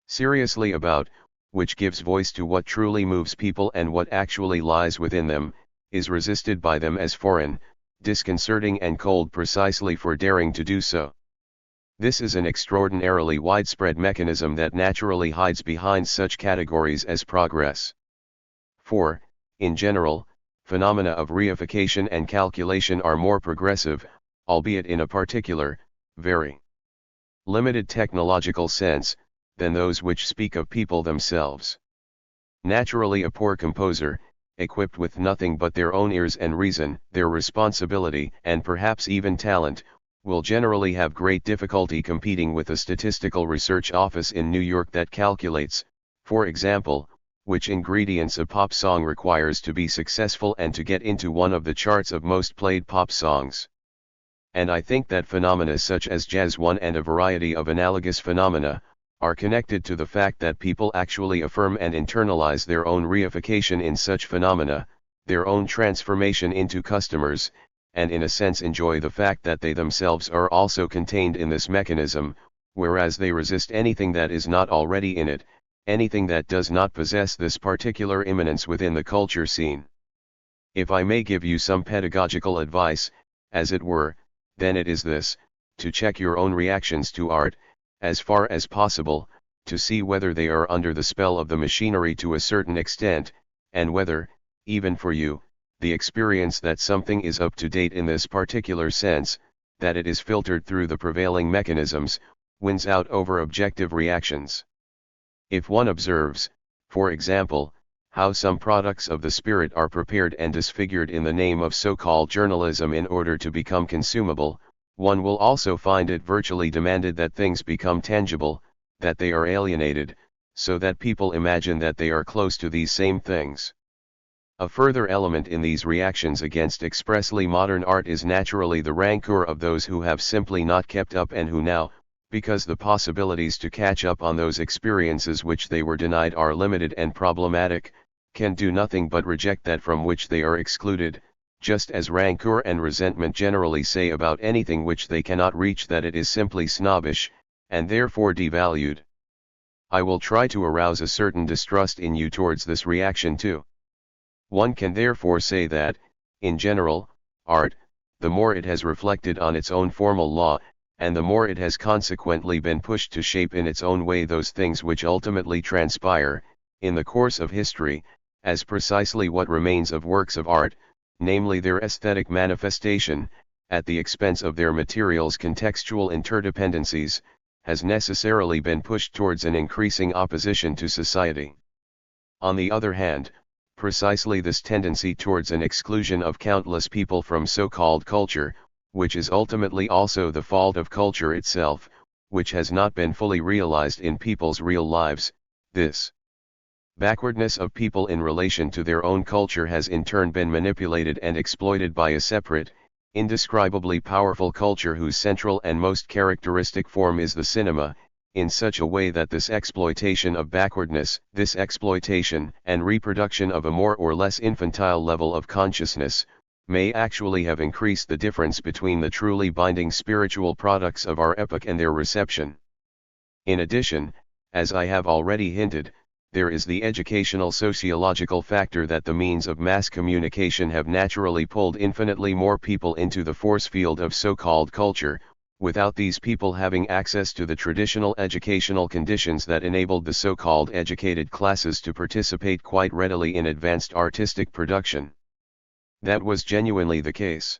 seriously about, which gives voice to what truly moves people and what actually lies within them, is resisted by them as foreign, disconcerting and cold precisely for daring to do so. This is an extraordinarily widespread mechanism that naturally hides behind such categories as progress. For, in general, phenomena of reification and calculation are more progressive, albeit in a particular, very limited technological sense, than those which speak of people themselves. Naturally, a poor composer, equipped with nothing but their own ears and reason, their responsibility, and perhaps even talent, will generally have great difficulty competing with a statistical research office in New York that calculates, for example, which ingredients a pop song requires to be successful and to get into one of the charts of most played pop songs. And I think that phenomena such as jazz one and a variety of analogous phenomena, are connected to the fact that people actually affirm and internalize their own reification in such phenomena, their own transformation into customers, and in a sense enjoy the fact that they themselves are also contained in this mechanism, whereas they resist anything that is not already in it, anything that does not possess this particular immanence within the culture scene. If I may give you some pedagogical advice, as it were, then it is this: to check your own reactions to art, as far as possible, to see whether they are under the spell of the machinery to a certain extent, and whether, even for you, the experience that something is up to date in this particular sense, that it is filtered through the prevailing mechanisms, wins out over objective reactions. If one observes, for example, how some products of the spirit are prepared and disfigured in the name of so-called journalism in order to become consumable, one will also find it virtually demanded that things become tangible, that they are alienated, so that people imagine that they are close to these same things. A further element in these reactions against expressly modern art is naturally the rancor of those who have simply not kept up and who now, because the possibilities to catch up on those experiences which they were denied are limited and problematic, can do nothing but reject that from which they are excluded, just as rancor and resentment generally say about anything which they cannot reach that it is simply snobbish, and therefore devalued. I will try to arouse a certain distrust in you towards this reaction too. One can therefore say that, in general, art, the more it has reflected on its own formal law, and the more it has consequently been pushed to shape in its own way those things which ultimately transpire, in the course of history, as precisely what remains of works of art, namely their aesthetic manifestation, at the expense of their materials' contextual interdependencies, has necessarily been pushed towards an increasing opposition to society. On the other hand, precisely this tendency towards an exclusion of countless people from so-called culture, which is ultimately also the fault of culture itself, which has not been fully realized in people's real lives, this backwardness of people in relation to their own culture has in turn been manipulated and exploited by a separate, indescribably powerful culture whose central and most characteristic form is the cinema, in such a way that this exploitation of backwardness, this exploitation and reproduction of a more or less infantile level of consciousness, may actually have increased the difference between the truly binding spiritual products of our epoch and their reception. In addition, as I have already hinted, there is the educational sociological factor that the means of mass communication have naturally pulled infinitely more people into the force field of so-called culture, without these people having access to the traditional educational conditions that enabled the so-called educated classes to participate quite readily in advanced artistic production. That was genuinely the case.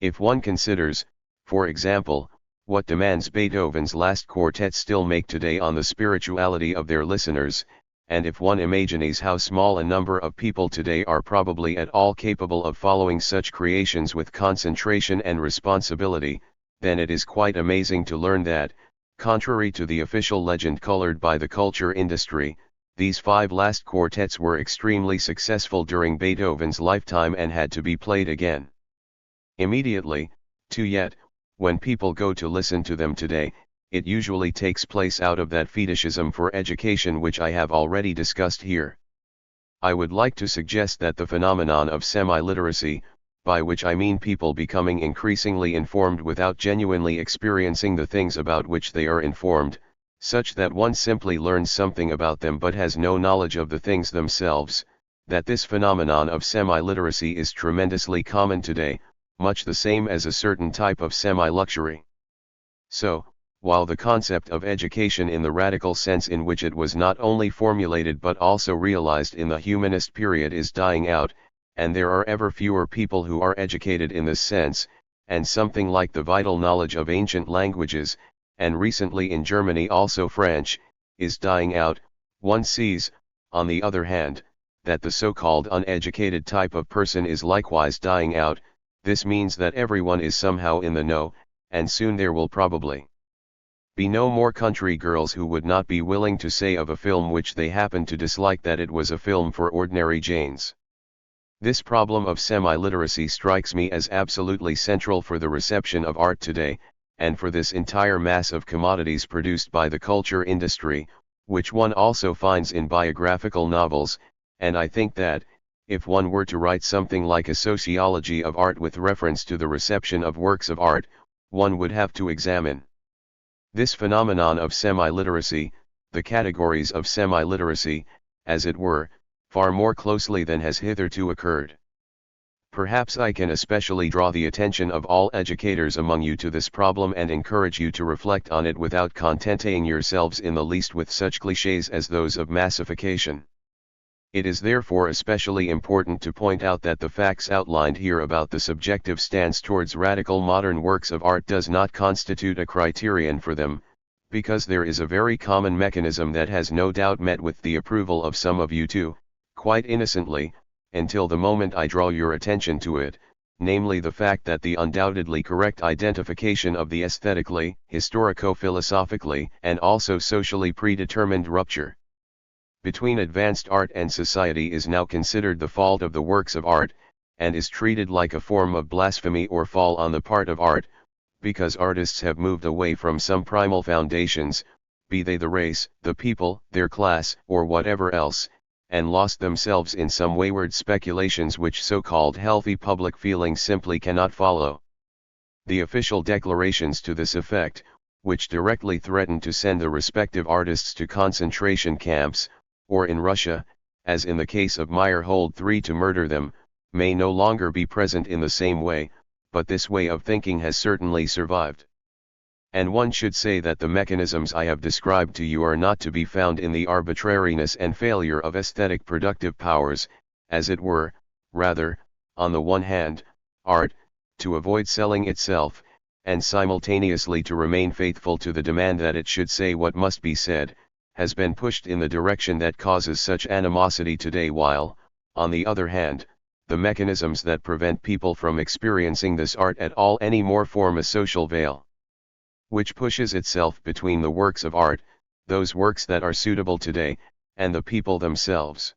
If one considers, for example, what demands Beethoven's last quartets still make today on the spirituality of their listeners, and if one imagines how small a number of people today are probably at all capable of following such creations with concentration and responsibility, then it is quite amazing to learn that, contrary to the official legend colored by the culture industry, these 5 last quartets were extremely successful during Beethoven's lifetime and had to be played again immediately, too. Yet, when people go to listen to them today, it usually takes place out of that fetishism for education which I have already discussed here. I would like to suggest that the phenomenon of semi-literacy, by which I mean people becoming increasingly informed without genuinely experiencing the things about which they are informed, such that one simply learns something about them but has no knowledge of the things themselves, that this phenomenon of semi-literacy is tremendously common today, much the same as a certain type of semi-luxury. So, while the concept of education in the radical sense in which it was not only formulated but also realized in the humanist period is dying out, and there are ever fewer people who are educated in this sense, and something like the vital knowledge of ancient languages, and recently in Germany also French, is dying out, one sees, on the other hand, that the so-called uneducated type of person is likewise dying out. This means that everyone is somehow in the know, and soon there will probably be no more country girls who would not be willing to say of a film which they happen to dislike that it was a film for ordinary Janes. This problem of semi-literacy strikes me as absolutely central for the reception of art today, and for this entire mass of commodities produced by the culture industry, which one also finds in biographical novels, and I think that, if one were to write something like a sociology of art with reference to the reception of works of art, one would have to examine this phenomenon of semi-literacy, the categories of semi-literacy, as it were, far more closely than has hitherto occurred. Perhaps I can especially draw the attention of all educators among you to this problem and encourage you to reflect on it without contenting yourselves in the least with such clichés as those of massification. It is therefore especially important to point out that the facts outlined here about the subjective stance towards radical modern works of art does not constitute a criterion for them, because there is a very common mechanism that has no doubt met with the approval of some of you too, quite innocently, until the moment I draw your attention to it, namely the fact that the undoubtedly correct identification of the aesthetically, historico-philosophically, and also socially predetermined rupture between advanced art and society is now considered the fault of the works of art, and is treated like a form of blasphemy or fall on the part of art, because artists have moved away from some primal foundations, be they the race, the people, their class, or whatever else, and lost themselves in some wayward speculations which so-called healthy public feeling simply cannot follow. The official declarations to this effect, which directly threaten to send the respective artists to concentration camps, or in Russia, as in the case of Meyerhold III to murder them, may no longer be present in the same way, but this way of thinking has certainly survived. And one should say that the mechanisms I have described to you are not to be found in the arbitrariness and failure of aesthetic productive powers, as it were, rather, on the one hand, art, to avoid selling itself, and simultaneously to remain faithful to the demand that it should say what must be said, has been pushed in the direction that causes such animosity today, while, on the other hand, the mechanisms that prevent people from experiencing this art at all any more form a social veil, which pushes itself between the works of art, those works that are suitable today, and the people themselves.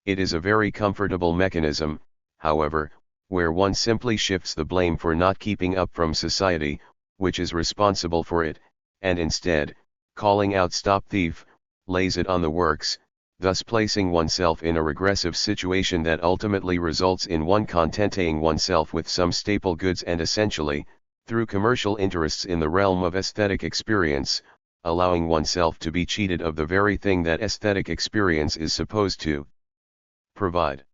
It is a very comfortable mechanism, however, where one simply shifts the blame for not keeping up from society, which is responsible for it, and instead, calling out "stop thief," lays it on the works, thus placing oneself in a regressive situation that ultimately results in one contenting oneself with some staple goods and essentially, through commercial interests in the realm of aesthetic experience, allowing oneself to be cheated of the very thing that aesthetic experience is supposed to provide.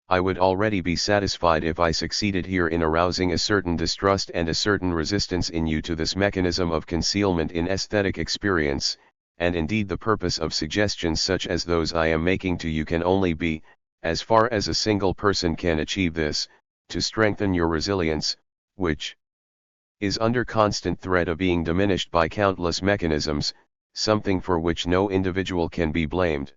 I would already be satisfied if I succeeded here in arousing a certain distrust and a certain resistance in you to this mechanism of concealment in aesthetic experience, and indeed the purpose of suggestions such as those I am making to you can only be, as far as a single person can achieve this, to strengthen your resilience, which is under constant threat of being diminished by countless mechanisms, something for which no individual can be blamed.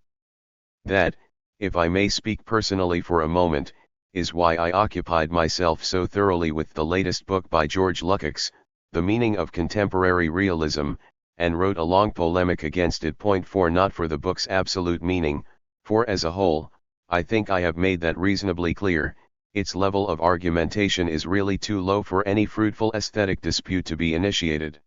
That, if I may speak personally for a moment, is why I occupied myself so thoroughly with the latest book by George Lukács, The Meaning of Contemporary Realism, and wrote a long polemic against it. Not for the book's absolute meaning, for as a whole, I think I have made that reasonably clear, its level of argumentation is really too low for any fruitful aesthetic dispute to be initiated.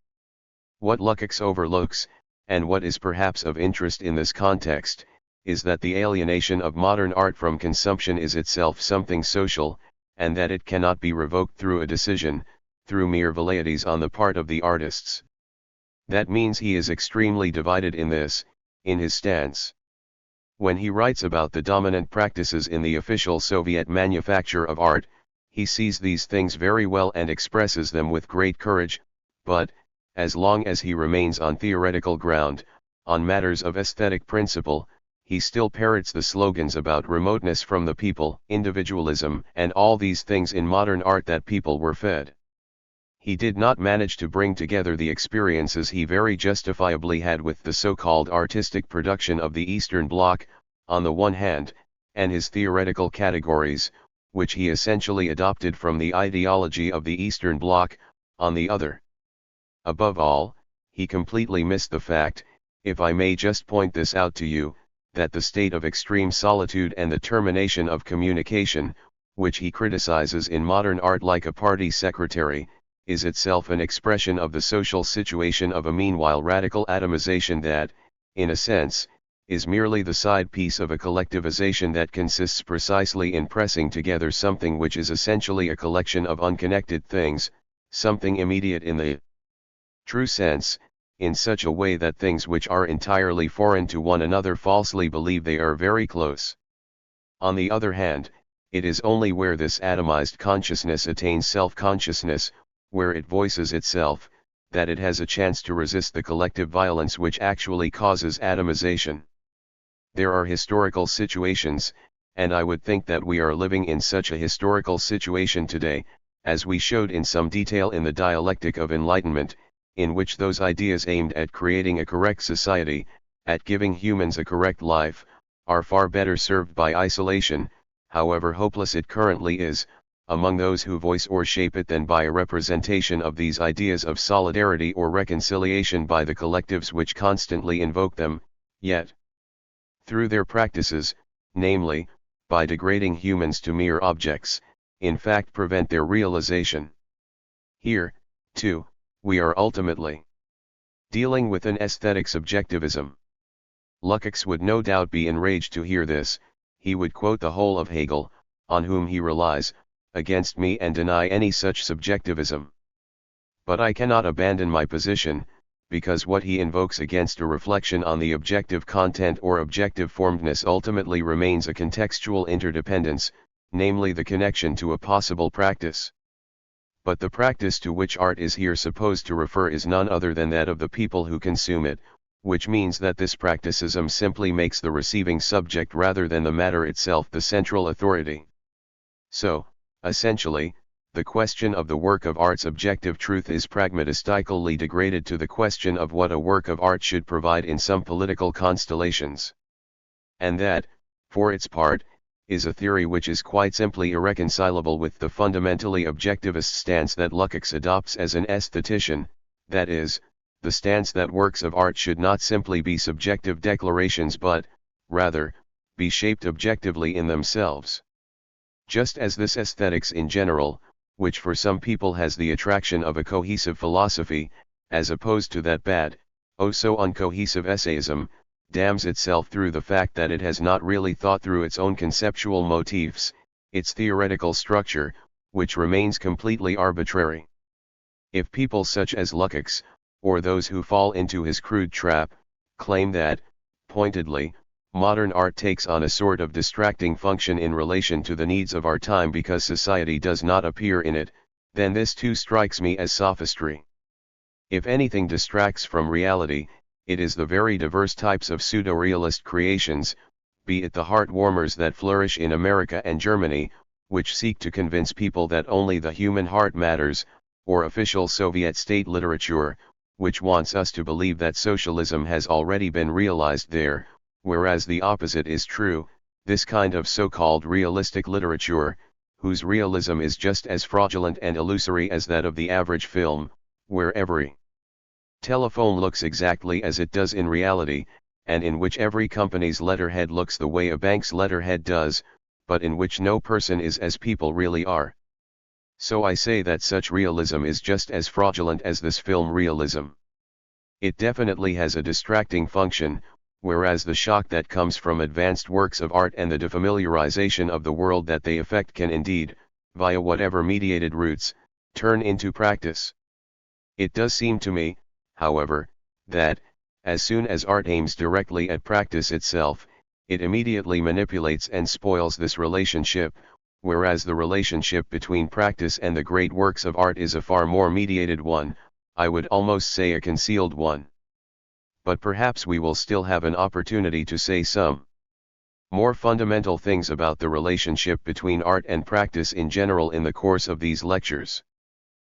What Lukács overlooks, and what is perhaps of interest in this context, is that the alienation of modern art from consumption is itself something social, and that it cannot be revoked through a decision, through mere velleities on the part of the artists. That means he is extremely divided in this, in his stance. When he writes about the dominant practices in the official Soviet manufacture of art, he sees these things very well and expresses them with great courage, but, as long as he remains on theoretical ground, on matters of aesthetic principle, he still parrots the slogans about remoteness from the people, individualism, and all these things in modern art that people were fed. He did not manage to bring together the experiences he very justifiably had with the so-called artistic production of the Eastern Bloc, on the one hand, and his theoretical categories, which he essentially adopted from the ideology of the Eastern Bloc, on the other. Above all, he completely missed the fact, if I may just point this out to you, that the state of extreme solitude and the termination of communication, which he criticizes in modern art like a party secretary, is itself an expression of the social situation of a meanwhile radical atomization that, in a sense, is merely the side piece of a collectivization that consists precisely in pressing together something which is essentially a collection of unconnected things, something immediate in the true sense, in such a way that things which are entirely foreign to one another falsely believe they are very close. On the other hand, it is only where this atomized consciousness attains self-consciousness, where it voices itself, that it has a chance to resist the collective violence which actually causes atomization. There are historical situations, and I would think that we are living in such a historical situation today, as we showed in some detail in the Dialectic of Enlightenment, in which those ideas aimed at creating a correct society, at giving humans a correct life, are far better served by isolation, however hopeless it currently is, among those who voice or shape it than by a representation of these ideas of solidarity or reconciliation by the collectives which constantly invoke them, yet, through their practices, namely, by degrading humans to mere objects, in fact prevent their realization. Here, too, we are ultimately dealing with an aesthetic subjectivism. Lukács would no doubt be enraged to hear this. He would quote the whole of Hegel, on whom he relies, against me and deny any such subjectivism. But I cannot abandon my position, because what he invokes against a reflection on the objective content or objective formedness ultimately remains a contextual interdependence, namely the connection to a possible practice. But the practice to which art is here supposed to refer is none other than that of the people who consume it, which means that this practicism simply makes the receiving subject rather than the matter itself the central authority. So, essentially, the question of the work of art's objective truth is pragmatistically degraded to the question of what a work of art should provide in some political constellations. And that, for its part, is a theory which is quite simply irreconcilable with the fundamentally objectivist stance that Lukács adopts as an aesthetician, that is, the stance that works of art should not simply be subjective declarations but, rather, be shaped objectively in themselves. Just as this aesthetics in general, which for some people has the attraction of a cohesive philosophy, as opposed to that bad, oh so uncohesive essayism, damns itself through the fact that it has not really thought through its own conceptual motifs, its theoretical structure, which remains completely arbitrary. If people such as Lukács, or those who fall into his crude trap, claim that, pointedly, modern art takes on a sort of distracting function in relation to the needs of our time because society does not appear in it, then this too strikes me as sophistry. If anything distracts from reality, it is the very diverse types of pseudo-realist creations, be it the heart-warmers that flourish in America and Germany, which seek to convince people that only the human heart matters, or official Soviet state literature, which wants us to believe that socialism has already been realized there, whereas the opposite is true, this kind of so-called realistic literature, whose realism is just as fraudulent and illusory as that of the average film, where every telephone looks exactly as it does in reality, and in which every company's letterhead looks the way a bank's letterhead does, but in which no person is as people really are. So I say that such realism is just as fraudulent as this film realism. It definitely has a distracting function, whereas the shock that comes from advanced works of art and the defamiliarization of the world that they effect can indeed, via whatever mediated routes, turn into practice. It does seem to me, however, that, as soon as art aims directly at practice itself, it immediately manipulates and spoils this relationship, whereas the relationship between practice and the great works of art is a far more mediated one, I would almost say a concealed one. But perhaps we will still have an opportunity to say some more fundamental things about the relationship between art and practice in general in the course of these lectures.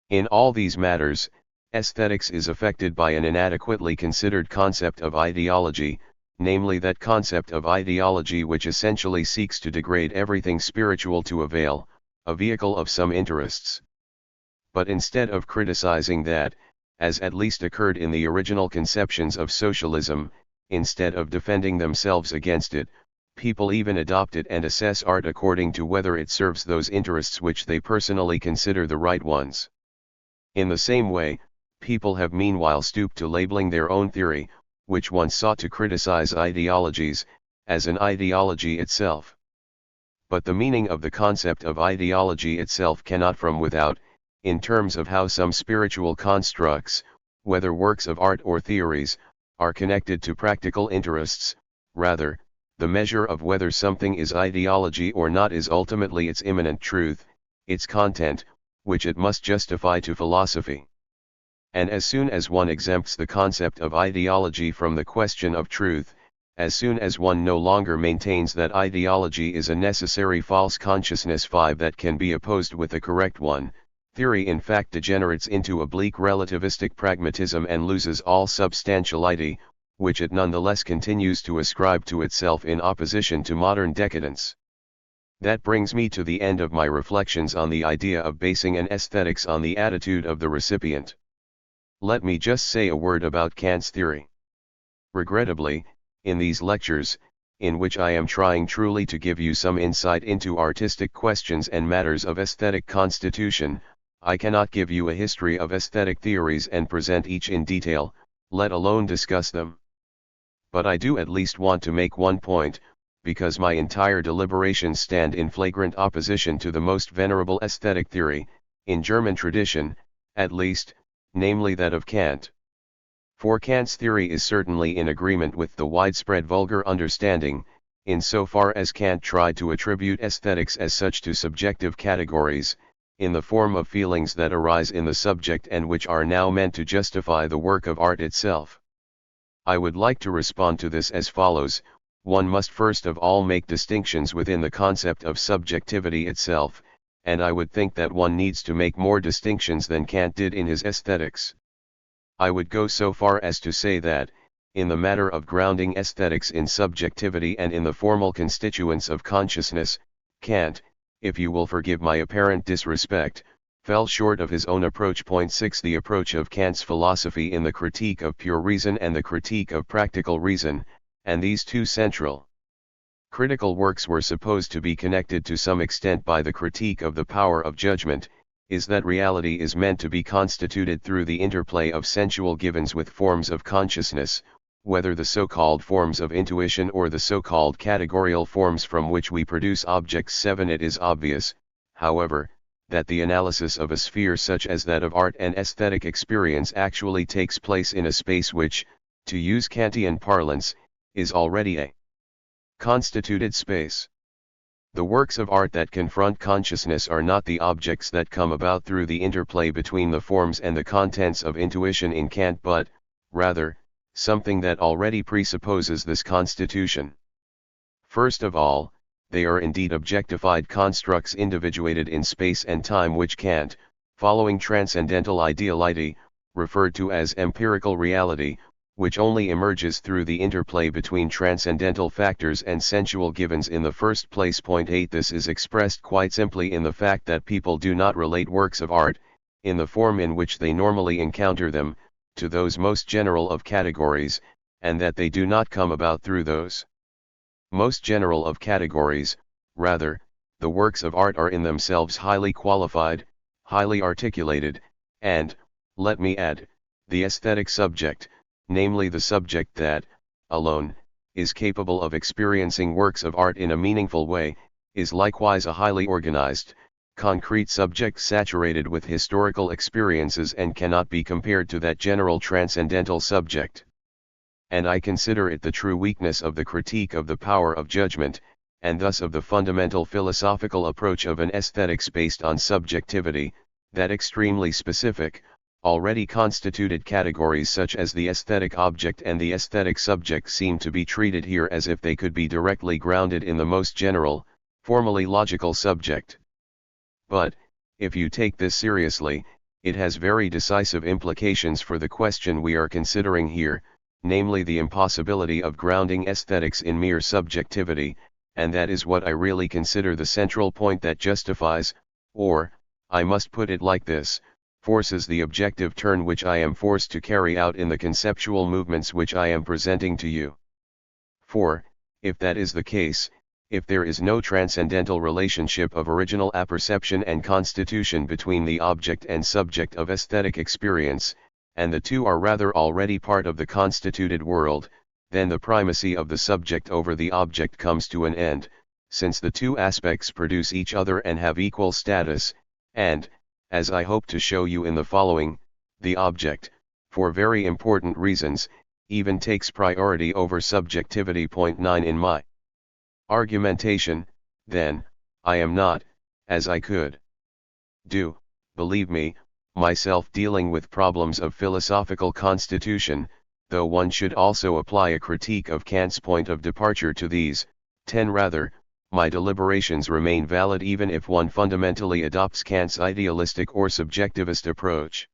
In all these matters, aesthetics is affected by an inadequately considered concept of ideology, namely that concept of ideology which essentially seeks to degrade everything spiritual to a vehicle of some interests. But instead of criticizing that, as at least occurred in the original conceptions of socialism, instead of defending themselves against it, people even adopt it and assess art according to whether it serves those interests which they personally consider the right ones. In the same way, people have meanwhile stooped to labeling their own theory, which once sought to criticize ideologies, as an ideology itself. But the meaning of the concept of ideology itself cannot from without, in terms of how some spiritual constructs, whether works of art or theories, are connected to practical interests, rather, the measure of whether something is ideology or not is ultimately its immanent truth, its content, which it must justify to philosophy. And as soon as one exempts the concept of ideology from the question of truth, as soon as one no longer maintains that ideology is a necessary false consciousness 5 that can be opposed with a correct one, theory in fact degenerates into a bleak relativistic pragmatism and loses all substantiality, which it nonetheless continues to ascribe to itself in opposition to modern decadence. That brings me to the end of my reflections on the idea of basing an aesthetics on the attitude of the recipient. Let me just say a word about Kant's theory. Regrettably, in these lectures, in which I am trying truly to give you some insight into artistic questions and matters of aesthetic constitution, I cannot give you a history of aesthetic theories and present each in detail, let alone discuss them. But I do at least want to make one point, because my entire deliberations stand in flagrant opposition to the most venerable aesthetic theory, in German tradition, at least, namely that of Kant. For Kant's theory is certainly in agreement with the widespread vulgar understanding, in so far as Kant tried to attribute aesthetics as such to subjective categories, in the form of feelings that arise in the subject and which are now meant to justify the work of art itself. I would like to respond to this as follows. One must first of all make distinctions within the concept of subjectivity itself, and I would think that one needs to make more distinctions than Kant did in his Aesthetics. I would go so far as to say that, in the matter of grounding aesthetics in subjectivity and in the formal constituents of consciousness, Kant, if you will forgive my apparent disrespect, fell short of his own approach. 6 The approach of Kant's philosophy in the Critique of Pure Reason and the Critique of Practical Reason, and these two central critical works were supposed to be connected to some extent by the critique of the power of judgment, is that reality is meant to be constituted through the interplay of sensual givens with forms of consciousness, whether the so-called forms of intuition or the so-called categorical forms from which we produce objects. 7 It is obvious, however, that the analysis of a sphere such as that of art and aesthetic experience actually takes place in a space which, to use Kantian parlance, is already a constituted space. The works of art that confront consciousness are not the objects that come about through the interplay between the forms and the contents of intuition in Kant, but, rather, something that already presupposes this constitution. First of all, they are indeed objectified constructs individuated in space and time, which Kant, following transcendental ideality, referred to as empirical reality, which only emerges through the interplay between transcendental factors and sensual givens in the first place. 8 This is expressed quite simply in the fact that people do not relate works of art, in the form in which they normally encounter them, to those most general of categories, and that they do not come about through those most general of categories. Rather, the works of art are in themselves highly qualified, highly articulated, and, let me add, the aesthetic subject, namely the subject that, alone, is capable of experiencing works of art in a meaningful way, is likewise a highly organized, concrete subject saturated with historical experiences and cannot be compared to that general transcendental subject. And I consider it the true weakness of the critique of the power of judgment, and thus of the fundamental philosophical approach of an aesthetics based on subjectivity, that extremely specific, already constituted categories such as the aesthetic object and the aesthetic subject seem to be treated here as if they could be directly grounded in the most general, formally logical subject. But, if you take this seriously, it has very decisive implications for the question we are considering here, namely the impossibility of grounding aesthetics in mere subjectivity, and that is what I really consider the central point that justifies, or, I must put it like this, forces the objective turn which I am forced to carry out in the conceptual movements which I am presenting to you. For, if that is the case, if there is no transcendental relationship of original apperception and constitution between the object and subject of aesthetic experience, and the two are rather already part of the constituted world, then the primacy of the subject over the object comes to an end, since the two aspects produce each other and have equal status, and, as I hope to show you in the following, the object, for very important reasons, even takes priority over subjectivity. 9 In my argumentation, then, I am not, as I could do, believe me, myself dealing with problems of philosophical constitution, though one should also apply a critique of Kant's point of departure to these. 10 Rather, my deliberations remain valid even if one fundamentally adopts Kant's idealistic or subjectivist approach.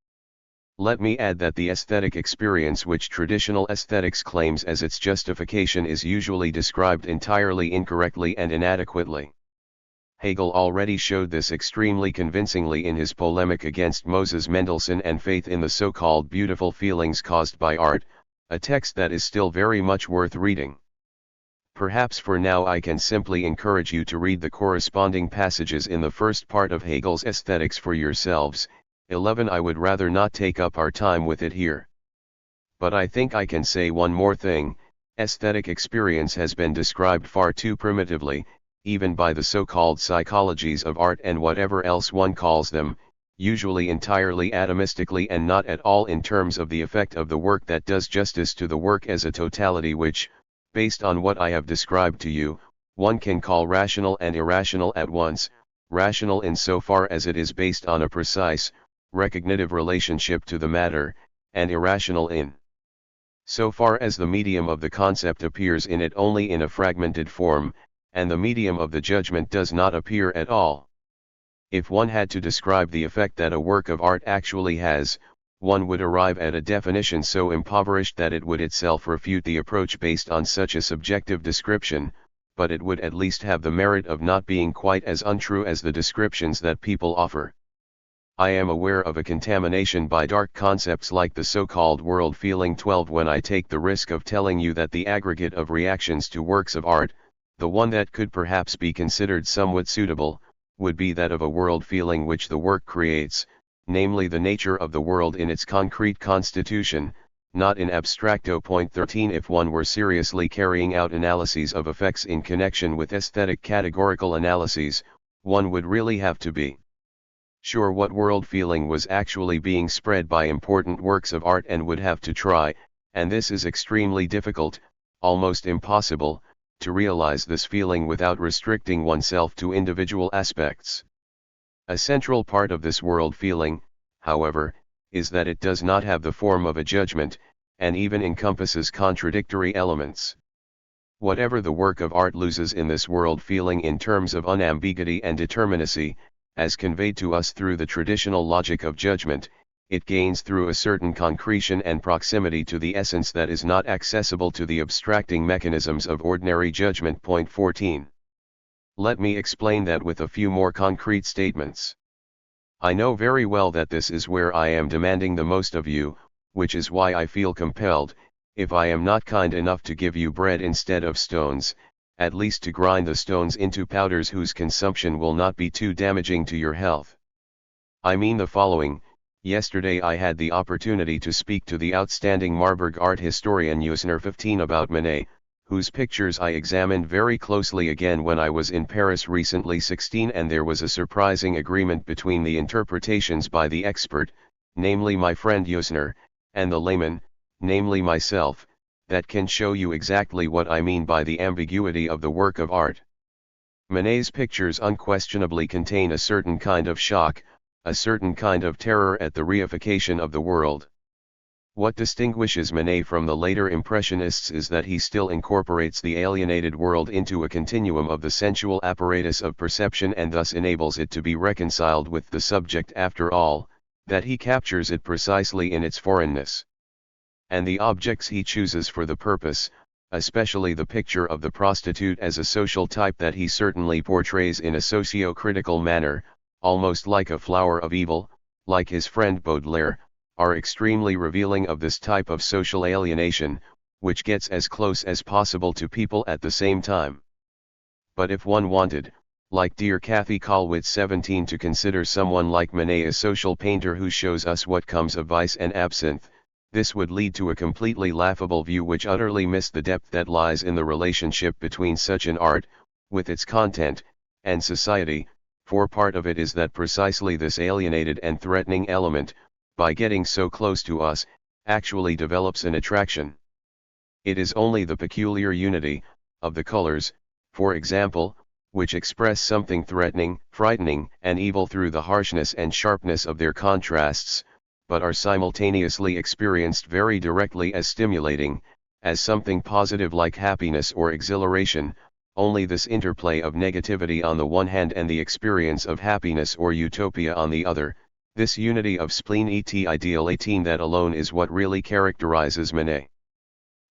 Let me add that the aesthetic experience which traditional aesthetics claims as its justification is usually described entirely incorrectly and inadequately. Hegel already showed this extremely convincingly in his polemic against Moses Mendelssohn and faith in the so-called beautiful feelings caused by art, a text that is still very much worth reading. Perhaps for now I can simply encourage you to read the corresponding passages in the first part of Hegel's Aesthetics for yourselves. 11 I would rather not take up our time with it here. But I think I can say one more thing. Aesthetic experience has been described far too primitively, even by the so-called psychologies of art and whatever else one calls them, usually entirely atomistically and not at all in terms of the effect of the work that does justice to the work as a totality which, based on what I have described to you, one can call rational and irrational at once, rational insofar as it is based on a precise, recognitive relationship to the matter, and irrational in so far as the medium of the concept appears in it only in a fragmented form, and the medium of the judgment does not appear at all. If one had to describe the effect that a work of art actually has, one would arrive at a definition so impoverished that it would itself refute the approach based on such a subjective description, but it would at least have the merit of not being quite as untrue as the descriptions that people offer. I am aware of a contamination by dark concepts like the so-called world feeling 12 when I take the risk of telling you that the aggregate of reactions to works of art, the one that could perhaps be considered somewhat suitable, would be that of a world feeling which the work creates, namely the nature of the world in its concrete constitution, not in abstracto. Point 13 If one were seriously carrying out analyses of effects in connection with aesthetic categorical analyses, one would really have to be sure what world feeling was actually being spread by important works of art and would have to try, and this is extremely difficult, almost impossible, to realize this feeling without restricting oneself to individual aspects. A central part of this world feeling, however, is that it does not have the form of a judgment, and even encompasses contradictory elements. Whatever the work of art loses in this world feeling in terms of unambiguity and determinacy, as conveyed to us through the traditional logic of judgment, it gains through a certain concretion and proximity to the essence that is not accessible to the abstracting mechanisms of ordinary judgment. Point 14. Let me explain that with a few more concrete statements. I know very well that this is where I am demanding the most of you, which is why I feel compelled, if I am not kind enough to give you bread instead of stones, at least to grind the stones into powders whose consumption will not be too damaging to your health. I mean the following. Yesterday I had the opportunity to speak to the outstanding Marburg art historian Usner 15 about Manet, whose pictures I examined very closely again when I was in Paris recently 16, and there was a surprising agreement between the interpretations by the expert, namely my friend Usner, and the layman, namely myself, that can show you exactly what I mean by the ambiguity of the work of art. Manet's pictures unquestionably contain a certain kind of shock, a certain kind of terror at the reification of the world. What distinguishes Manet from the later Impressionists is that he still incorporates the alienated world into a continuum of the sensual apparatus of perception and thus enables it to be reconciled with the subject after all, that he captures it precisely in its foreignness. And the objects he chooses for the purpose, especially the picture of the prostitute as a social type that he certainly portrays in a socio-critical manner, almost like a flower of evil, like his friend Baudelaire, are extremely revealing of this type of social alienation, which gets as close as possible to people at the same time. But if one wanted, like dear Kathy Kollwitz 17, to consider someone like Manet a social painter who shows us what comes of vice and absinthe, this would lead to a completely laughable view which utterly missed the depth that lies in the relationship between such an art, with its content, and society, for part of it is that precisely this alienated and threatening element, by getting so close to us, actually develops an attraction. It is only the peculiar unity, of the colors, for example, which express something threatening, frightening, and evil through the harshness and sharpness of their contrasts, but are simultaneously experienced very directly as stimulating, as something positive like happiness or exhilaration. Only this interplay of negativity on the one hand and the experience of happiness or utopia on the other, this unity of spleen et ideal 18, that alone is what really characterizes Manet.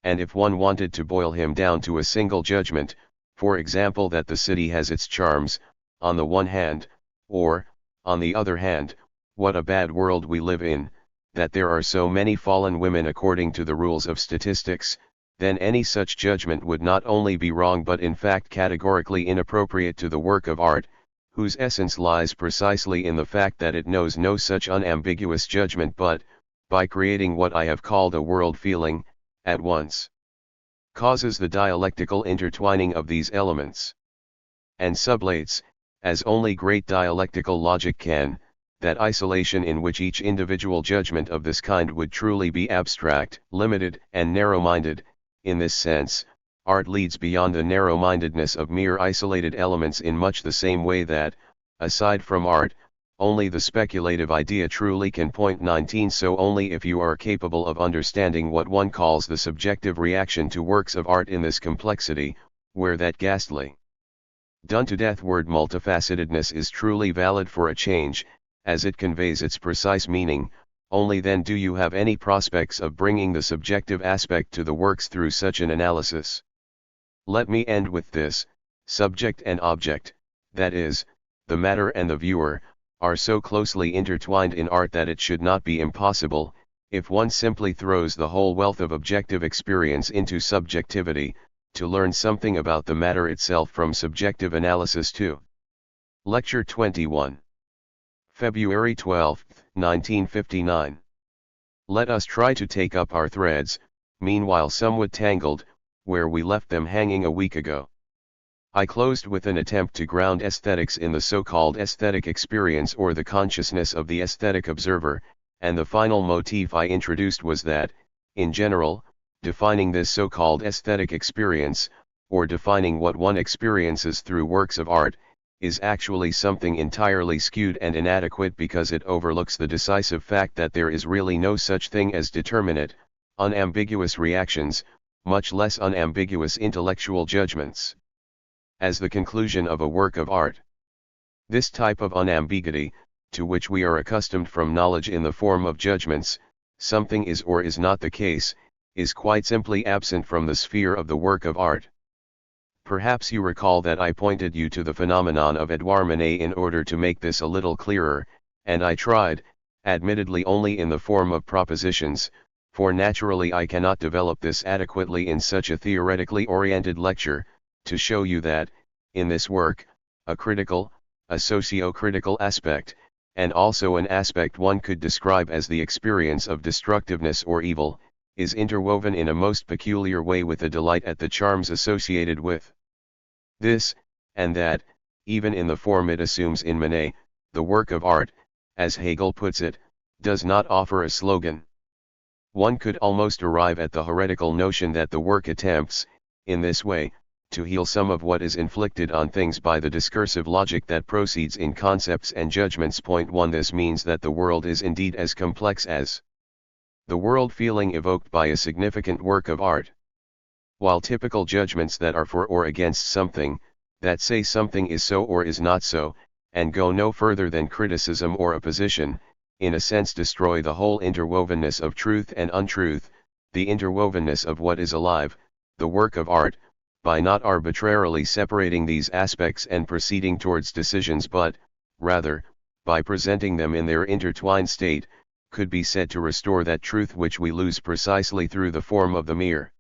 And if one wanted to boil him down to a single judgment, for example that the city has its charms, on the one hand, or, on the other hand, what a bad world we live in, that there are so many fallen women according to the rules of statistics, then any such judgment would not only be wrong but in fact categorically inappropriate to the work of art, whose essence lies precisely in the fact that it knows no such unambiguous judgment but, by creating what I have called a world feeling, at once causes the dialectical intertwining of these elements, and sublates, as only great dialectical logic can, that isolation in which each individual judgment of this kind would truly be abstract, limited, and narrow-minded. In this sense, art leads beyond the narrow-mindedness of mere isolated elements in much the same way that, aside from art, only the speculative idea truly can. Point 19. So only if you are capable of understanding what one calls the subjective reaction to works of art in this complexity, where that ghastly, done to death word multifacetedness is truly valid for a change, as it conveys its precise meaning, only then do you have any prospects of bringing the subjective aspect to the works through such an analysis. Let me end with this: subject and object, that is, the matter and the viewer, are so closely intertwined in art that it should not be impossible, if one simply throws the whole wealth of objective experience into subjectivity, to learn something about the matter itself from subjective analysis too. Lecture 21. February 12, 1959. Let us try to take up our threads, meanwhile somewhat tangled, where we left them hanging a week ago. I closed with an attempt to ground aesthetics in the so-called aesthetic experience or the consciousness of the aesthetic observer, and the final motif I introduced was that, in general, defining this so-called aesthetic experience, or defining what one experiences through works of art, is actually something entirely skewed and inadequate because it overlooks the decisive fact that there is really no such thing as determinate, unambiguous reactions, much less unambiguous intellectual judgments, as the conclusion of a work of art. This type of unambiguity, to which we are accustomed from knowledge in the form of judgments, something is or is not the case, is quite simply absent from the sphere of the work of art. Perhaps you recall that I pointed you to the phenomenon of Edouard Manet in order to make this a little clearer, and I tried, admittedly only in the form of propositions, for naturally I cannot develop this adequately in such a theoretically oriented lecture, to show you that, in this work, a critical, a socio-critical aspect, and also an aspect one could describe as the experience of destructiveness or evil, is interwoven in a most peculiar way with a delight at the charms associated with this, and that, even in the form it assumes in Manet, the work of art, as Hegel puts it, does not offer a slogan. One could almost arrive at the heretical notion that the work attempts, in this way, to heal some of what is inflicted on things by the discursive logic that proceeds in concepts and judgments. Point 1. This means that the world is indeed as complex as the world feeling evoked by a significant work of art. While typical judgments that are for or against something, that say something is so or is not so, and go no further than criticism or opposition, in a sense destroy the whole interwovenness of truth and untruth, the interwovenness of what is alive, the work of art, by not arbitrarily separating these aspects and proceeding towards decisions but, rather, by presenting them in their intertwined state, could be said to restore that truth which we lose precisely through the form of the mere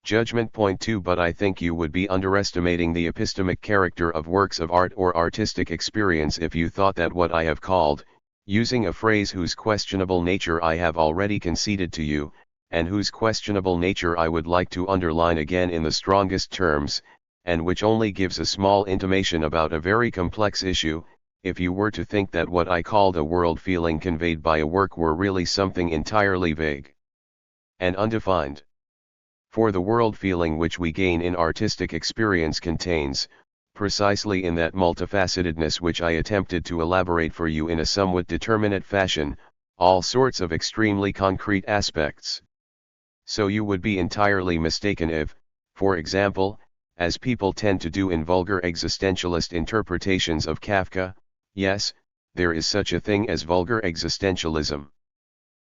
judgment. Point 2. But I think you would be underestimating the epistemic character of works of art or artistic experience if you thought that what I have called, using a phrase whose questionable nature I have already conceded to you, and whose questionable nature I would like to underline again in the strongest terms, and which only gives a small intimation about a very complex issue, if you were to think that what I called a world feeling conveyed by a work were really something entirely vague and undefined. For the world feeling which we gain in artistic experience contains, precisely in that multifacetedness which I attempted to elaborate for you in a somewhat determinate fashion, all sorts of extremely concrete aspects. So you would be entirely mistaken if, for example, as people tend to do in vulgar existentialist interpretations of Kafka, yes, there is such a thing as vulgar existentialism.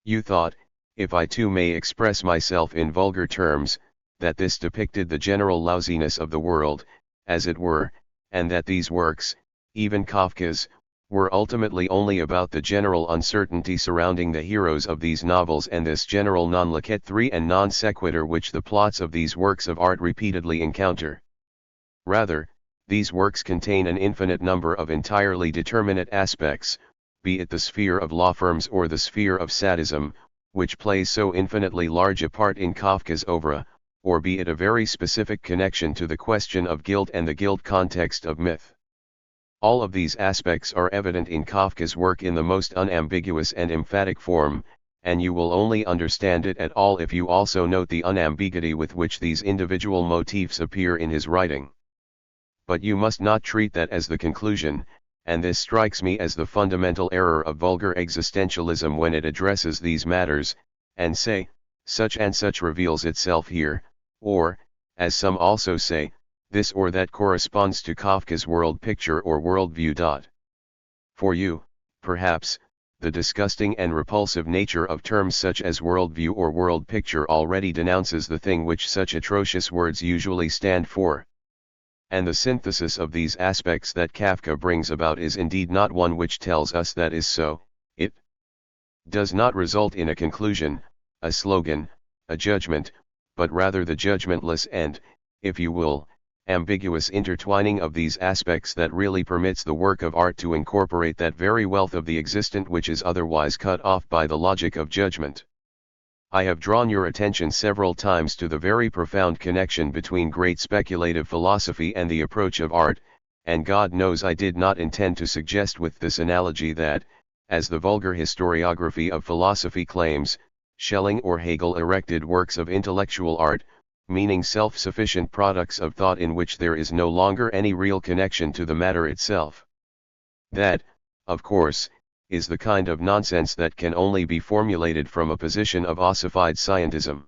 You thought, if I too may express myself in vulgar terms, that this depicted the general lousiness of the world, as it were, and that these works, even Kafka's, were ultimately only about the general uncertainty surrounding the heroes of these novels and this general non-liquidity and non-sequitur which the plots of these works of art repeatedly encounter. Rather, these works contain an infinite number of entirely determinate aspects, be it the sphere of law firms or the sphere of sadism, which plays so infinitely large a part in Kafka's oeuvre, or be it a very specific connection to the question of guilt and the guilt context of myth. All of these aspects are evident in Kafka's work in the most unambiguous and emphatic form, and you will only understand it at all if you also note the unambiguity with which these individual motifs appear in his writing. But you must not treat that as the conclusion, and this strikes me as the fundamental error of vulgar existentialism when it addresses these matters, and say, such and such reveals itself here, or, as some also say, this or that corresponds to Kafka's world picture or worldview. For you, perhaps, the disgusting and repulsive nature of terms such as worldview or world picture already denounces the thing which such atrocious words usually stand for. And the synthesis of these aspects that Kafka brings about is indeed not one which tells us that is so. It does not result in a conclusion, a slogan, a judgment, but rather the judgmentless and, if you will, ambiguous intertwining of these aspects that really permits the work of art to incorporate that very wealth of the existent which is otherwise cut off by the logic of judgment. I have drawn your attention several times to the very profound connection between great speculative philosophy and the approach of art, and God knows I did not intend to suggest with this analogy that, as the vulgar historiography of philosophy claims, Schelling or Hegel erected works of intellectual art, meaning self-sufficient products of thought in which there is no longer any real connection to the matter itself. That, of course, is the kind of nonsense that can only be formulated from a position of ossified scientism.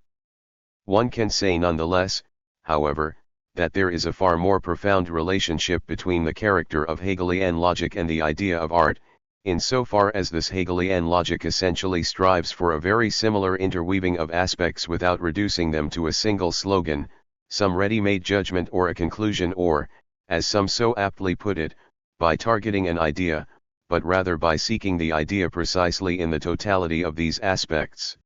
One can say nonetheless, however, that there is a far more profound relationship between the character of Hegelian logic and the idea of art, insofar as this Hegelian logic essentially strives for a very similar interweaving of aspects without reducing them to a single slogan, some ready-made judgment or a conclusion or, as some so aptly put it, by targeting an idea, but rather by seeking the idea precisely in the totality of these aspects.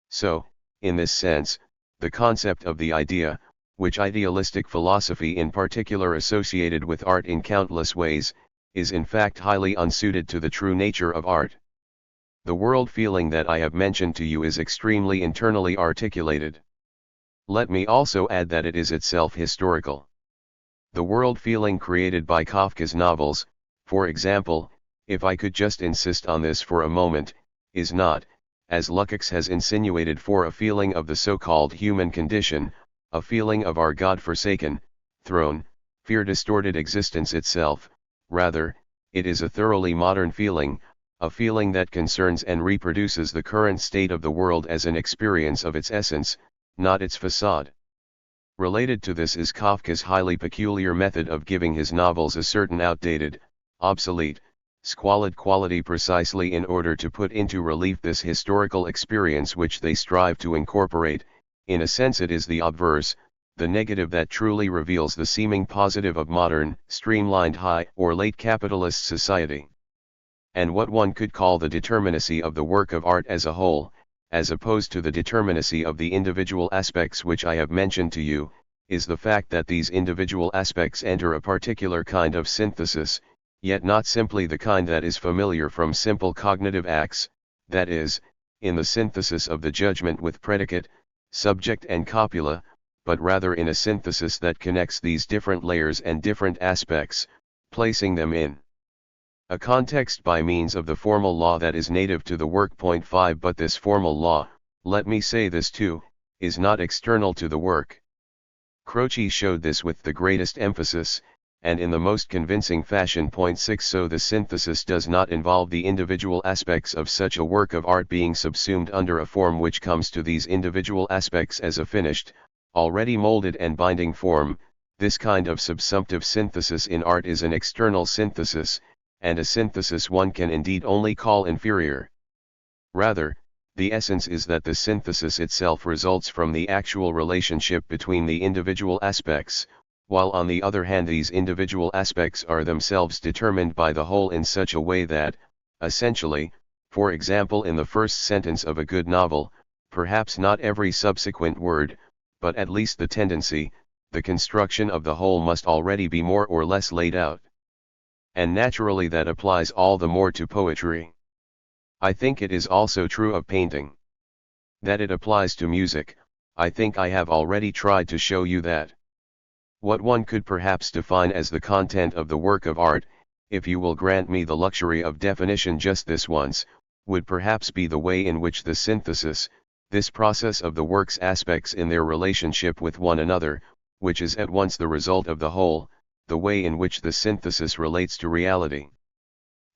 So, in this sense, the concept of the idea, which idealistic philosophy in particular associated with art in countless ways, is in fact highly unsuited to the true nature of art. The world feeling that I have mentioned to you is extremely internally articulated. Let me also add that it is itself historical. The world feeling created by Kafka's novels, for example, if I could just insist on this for a moment, is not, as Lukács has insinuated, for a feeling of the so-called human condition, a feeling of our God-forsaken, thrown, fear-distorted existence itself. Rather, it is a thoroughly modern feeling, a feeling that concerns and reproduces the current state of the world as an experience of its essence, not its facade. Related to this is Kafka's highly peculiar method of giving his novels a certain outdated, obsolete, squalid quality precisely in order to put into relief this historical experience which they strive to incorporate. In a sense it is the obverse, the negative that truly reveals the seeming positive of modern, streamlined high or late capitalist society. And what one could call the determinacy of the work of art as a whole, as opposed to the determinacy of the individual aspects which I have mentioned to you, is the fact that these individual aspects enter a particular kind of synthesis, yet not simply the kind that is familiar from simple cognitive acts, that is, in the synthesis of the judgment with predicate, subject and copula, but rather in a synthesis that connects these different layers and different aspects, placing them in a context by means of the formal law that is native to the work. 5 But this formal law, let me say this too, is not external to the work. Croce showed this with the greatest emphasis, and in the most convincing fashion. 6 So the synthesis does not involve the individual aspects of such a work of art being subsumed under a form which comes to these individual aspects as a finished, already molded and binding form. This kind of subsumptive synthesis in art is an external synthesis, and a synthesis one can indeed only call inferior. Rather, the essence is that the synthesis itself results from the actual relationship between the individual aspects, while on the other hand these individual aspects are themselves determined by the whole in such a way that, essentially, for example in the first sentence of a good novel, perhaps not every subsequent word, but at least the tendency, the construction of the whole must already be more or less laid out. And naturally that applies all the more to poetry. I think it is also true of painting. That it applies to music, I think I have already tried to show you that. What one could perhaps define as the content of the work of art, if you will grant me the luxury of definition just this once, would perhaps be the way in which the synthesis, this process of the work's aspects in their relationship with one another, which is at once the result of the whole, the way in which the synthesis relates to reality.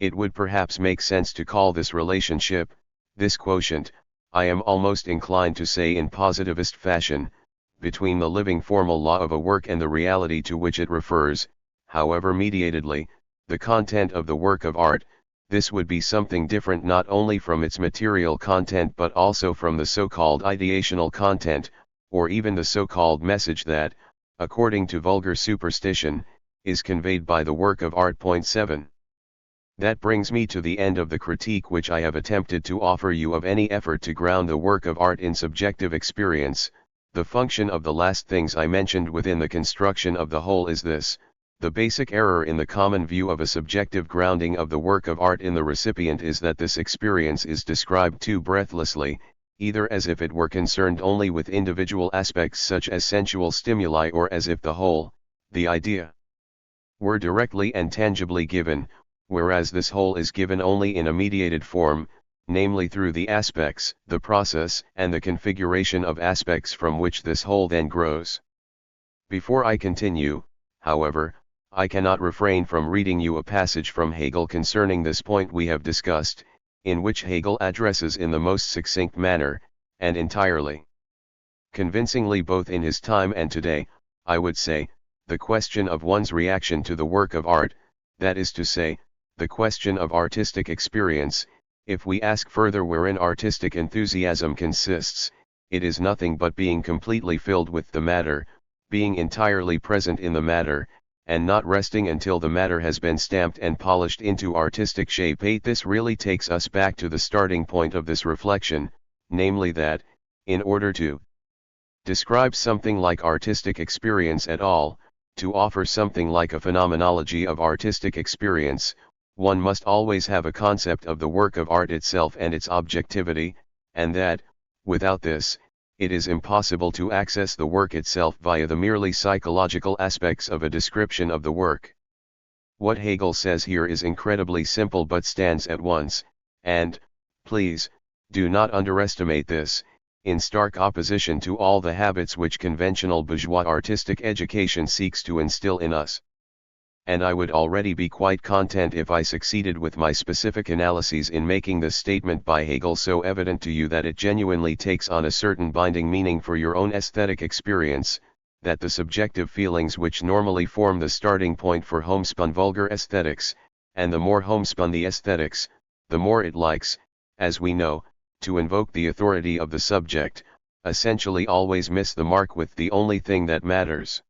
It would perhaps make sense to call this relationship, this quotient, I am almost inclined to say in positivist fashion, between the living formal law of a work and the reality to which it refers, however mediatedly, the content of the work of art. This would be something different not only from its material content but also from the so-called ideational content, or even the so-called message that, according to vulgar superstition, is conveyed by the work of art. Point 7. That brings me to the end of the critique which I have attempted to offer you of any effort to ground the work of art in subjective experience. The function of the last things I mentioned within the construction of the whole is this: the basic error in the common view of a subjective grounding of the work of art in the recipient is that this experience is described too breathlessly, either as if it were concerned only with individual aspects such as sensual stimuli, or as if the whole, the idea, were directly and tangibly given, whereas this whole is given only in a mediated form, namely through the aspects, the process, and the configuration of aspects from which this whole then grows. Before I continue, however, I cannot refrain from reading you a passage from Hegel concerning this point we have discussed, in which Hegel addresses in the most succinct manner, and entirely convincingly both in his time and today, I would say, the question of one's reaction to the work of art, that is to say, the question of artistic experience. If we ask further wherein artistic enthusiasm consists, it is nothing but being completely filled with the matter, being entirely present in the matter, and not resting until the matter has been stamped and polished into artistic shape. 8. This really takes us back to the starting point of this reflection, namely that, in order to describe something like artistic experience at all, to offer something like a phenomenology of artistic experience, one must always have a concept of the work of art itself and its objectivity, and that, without this, it is impossible to access the work itself via the merely psychological aspects of a description of the work. What Hegel says here is incredibly simple but stands at once, and, please, do not underestimate this, in stark opposition to all the habits which conventional bourgeois artistic education seeks to instill in us. And I would already be quite content if I succeeded with my specific analyses in making this statement by Hegel so evident to you that it genuinely takes on a certain binding meaning for your own aesthetic experience, that the subjective feelings which normally form the starting point for homespun vulgar aesthetics, and the more homespun the aesthetics, the more it likes, as we know, to invoke the authority of the subject, essentially always miss the mark with the only thing that matters,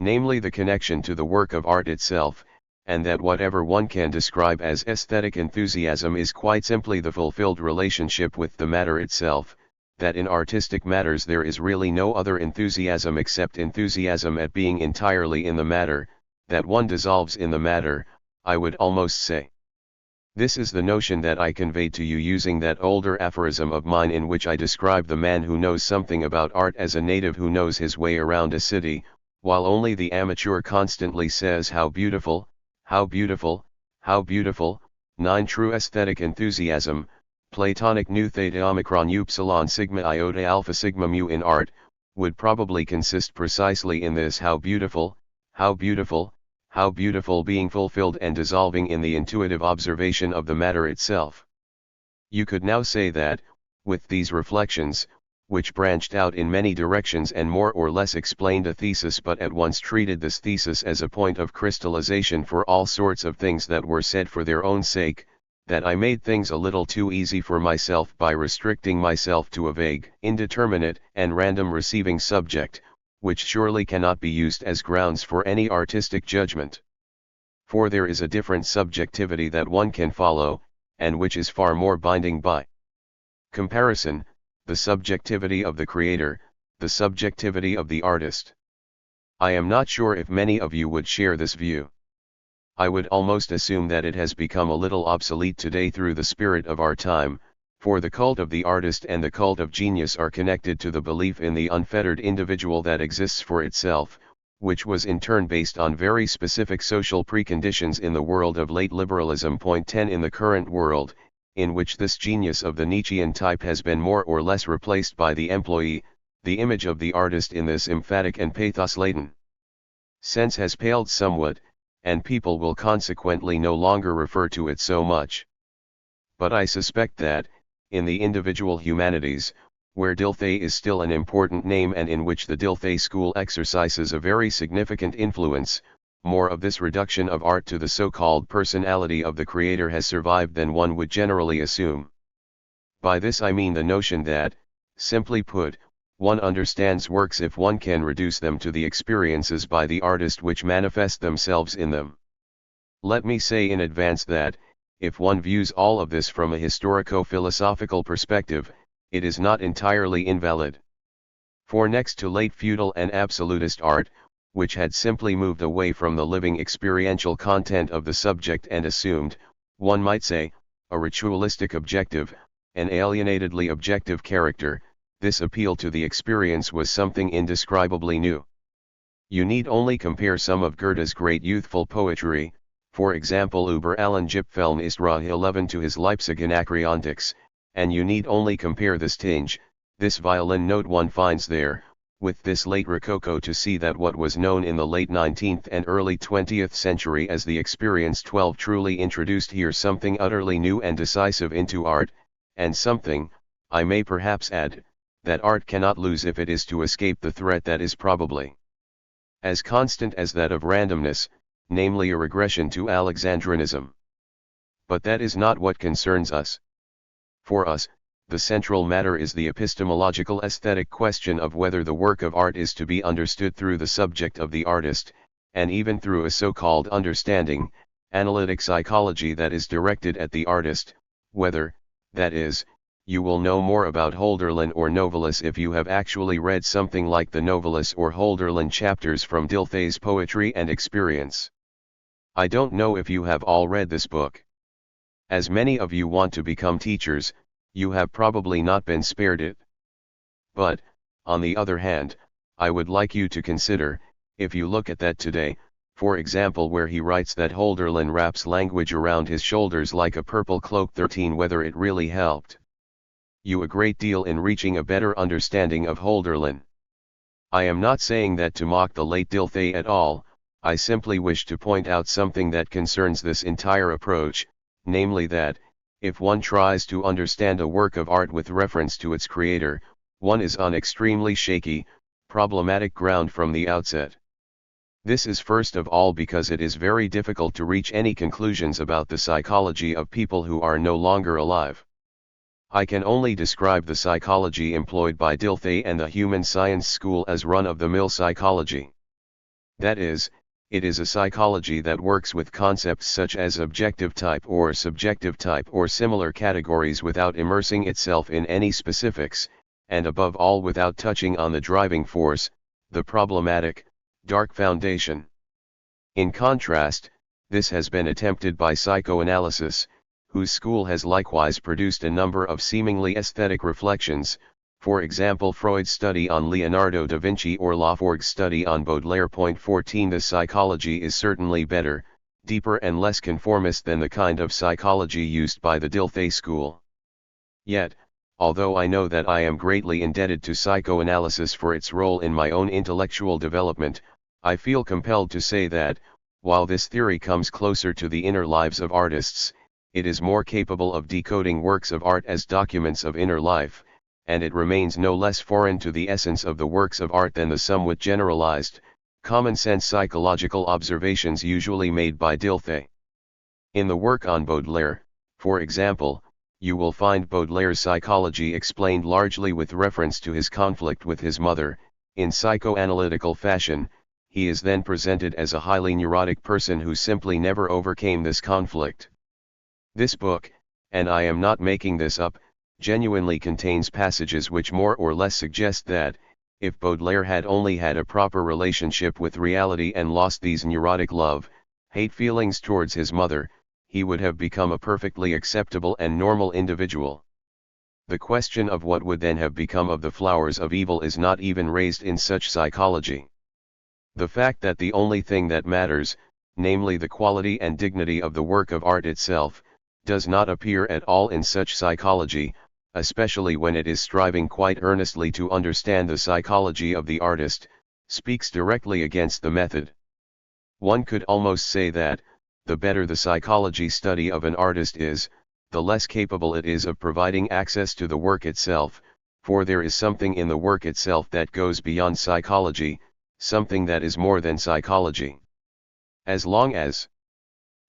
namely the connection to the work of art itself, and that whatever one can describe as aesthetic enthusiasm is quite simply the fulfilled relationship with the matter itself, that in artistic matters there is really no other enthusiasm except enthusiasm at being entirely in the matter, that one dissolves in the matter, I would almost say. This is the notion that I conveyed to you using that older aphorism of mine in which I describe the man who knows something about art as a native who knows his way around a city, while only the amateur constantly says how beautiful, how beautiful, how beautiful. 9. True aesthetic enthusiasm, Platonic nu theta omicron upsilon sigma iota alpha sigma mu in art, would probably consist precisely in this: how beautiful, how beautiful, how beautiful, being fulfilled and dissolving in the intuitive observation of the matter itself. You could now say that, with these reflections, which branched out in many directions and more or less explained a thesis but at once treated this thesis as a point of crystallization for all sorts of things that were said for their own sake, that I made things a little too easy for myself by restricting myself to a vague, indeterminate, and random receiving subject, which surely cannot be used as grounds for any artistic judgment. For there is a different subjectivity that one can follow, and which is far more binding by comparison, the subjectivity of the creator, the subjectivity of the artist. I am not sure if many of you would share this view. I would almost assume that it has become a little obsolete today through the spirit of our time, for the cult of the artist and the cult of genius are connected to the belief in the unfettered individual that exists for itself, which was in turn based on very specific social preconditions in the world of late liberalism. Point 10. In the current world, in which this genius of the Nietzschean type has been more or less replaced by the employee, the image of the artist in this emphatic and pathos-laden sense has paled somewhat, and people will consequently no longer refer to it so much. But I suspect that, in the individual humanities, where Dilthey is still an important name and in which the Dilthey school exercises a very significant influence, more of this reduction of art to the so-called personality of the creator has survived than one would generally assume. By this I mean the notion that, simply put, one understands works if one can reduce them to the experiences by the artist which manifest themselves in them. Let me say in advance that, if one views all of this from a historico-philosophical perspective, it is not entirely invalid. For next to late feudal and absolutist art, which had simply moved away from the living experiential content of the subject and assumed, one might say, a ritualistic objective, an alienatedly objective character, this appeal to the experience was something indescribably new. You need only compare some of Goethe's great youthful poetry, for example Über allen Gipfeln ist Rahel 11 to his Leipzig Anacreontics, and you need only compare this tinge, this violin note one finds there, with this late Rococo to see that what was known in the late 19th and early 20th century as the Experience 12 truly introduced here something utterly new and decisive into art, and something, I may perhaps add, that art cannot lose if it is to escape the threat that is probably as constant as that of randomness, namely a regression to Alexandrinism. But that is not what concerns us. For us, the central matter is the epistemological aesthetic question of whether the work of art is to be understood through the subject of the artist, and even through a so-called understanding, analytic psychology that is directed at the artist, whether, that is, you will know more about Hölderlin or Novalis if you have actually read something like the Novalis or Hölderlin chapters from Dilthey's Poetry and Experience. I don't know if you have all read this book. As many of you want to become teachers, you have probably not been spared it. But, on the other hand, I would like you to consider, if you look at that today, for example where he writes that Hölderlin wraps language around his shoulders like a purple cloak 13 whether it really helped you a great deal in reaching a better understanding of Hölderlin. I am not saying that to mock the late Dilthey at all, I simply wish to point out something that concerns this entire approach, namely that, if one tries to understand a work of art with reference to its creator, one is on extremely shaky, problematic ground from the outset. This is first of all because it is very difficult to reach any conclusions about the psychology of people who are no longer alive. I can only describe the psychology employed by Dilthey and the human science school as run-of-the-mill psychology. That is, it is a psychology that works with concepts such as objective type or subjective type or similar categories without immersing itself in any specifics, and above all without touching on the driving force, the problematic, dark foundation. In contrast, this has been attempted by psychoanalysis, whose school has likewise produced a number of seemingly aesthetic reflections, for example Freud's study on Leonardo da Vinci or Laforgue's study on Baudelaire. 14 This psychology is certainly better, deeper and less conformist than the kind of psychology used by the Dilthey school. Yet, although I know that I am greatly indebted to psychoanalysis for its role in my own intellectual development, I feel compelled to say that, while this theory comes closer to the inner lives of artists, it is more capable of decoding works of art as documents of inner life, and it remains no less foreign to the essence of the works of art than the somewhat generalized, common-sense psychological observations usually made by Dilthey. In the work on Baudelaire, for example, you will find Baudelaire's psychology explained largely with reference to his conflict with his mother. In psychoanalytical fashion, he is then presented as a highly neurotic person who simply never overcame this conflict. This book, and I am not making this up, genuinely contains passages which more or less suggest that, if Baudelaire had only had a proper relationship with reality and lost these neurotic love-hate feelings towards his mother, he would have become a perfectly acceptable and normal individual. The question of what would then have become of the flowers of evil is not even raised in such psychology. The fact that the only thing that matters, namely the quality and dignity of the work of art itself, does not appear at all in such psychology, especially when it is striving quite earnestly to understand the psychology of the artist, speaks directly against the method. One could almost say that, the better the psychology study of an artist is, the less capable it is of providing access to the work itself, for there is something in the work itself that goes beyond psychology, something that is more than psychology. As long as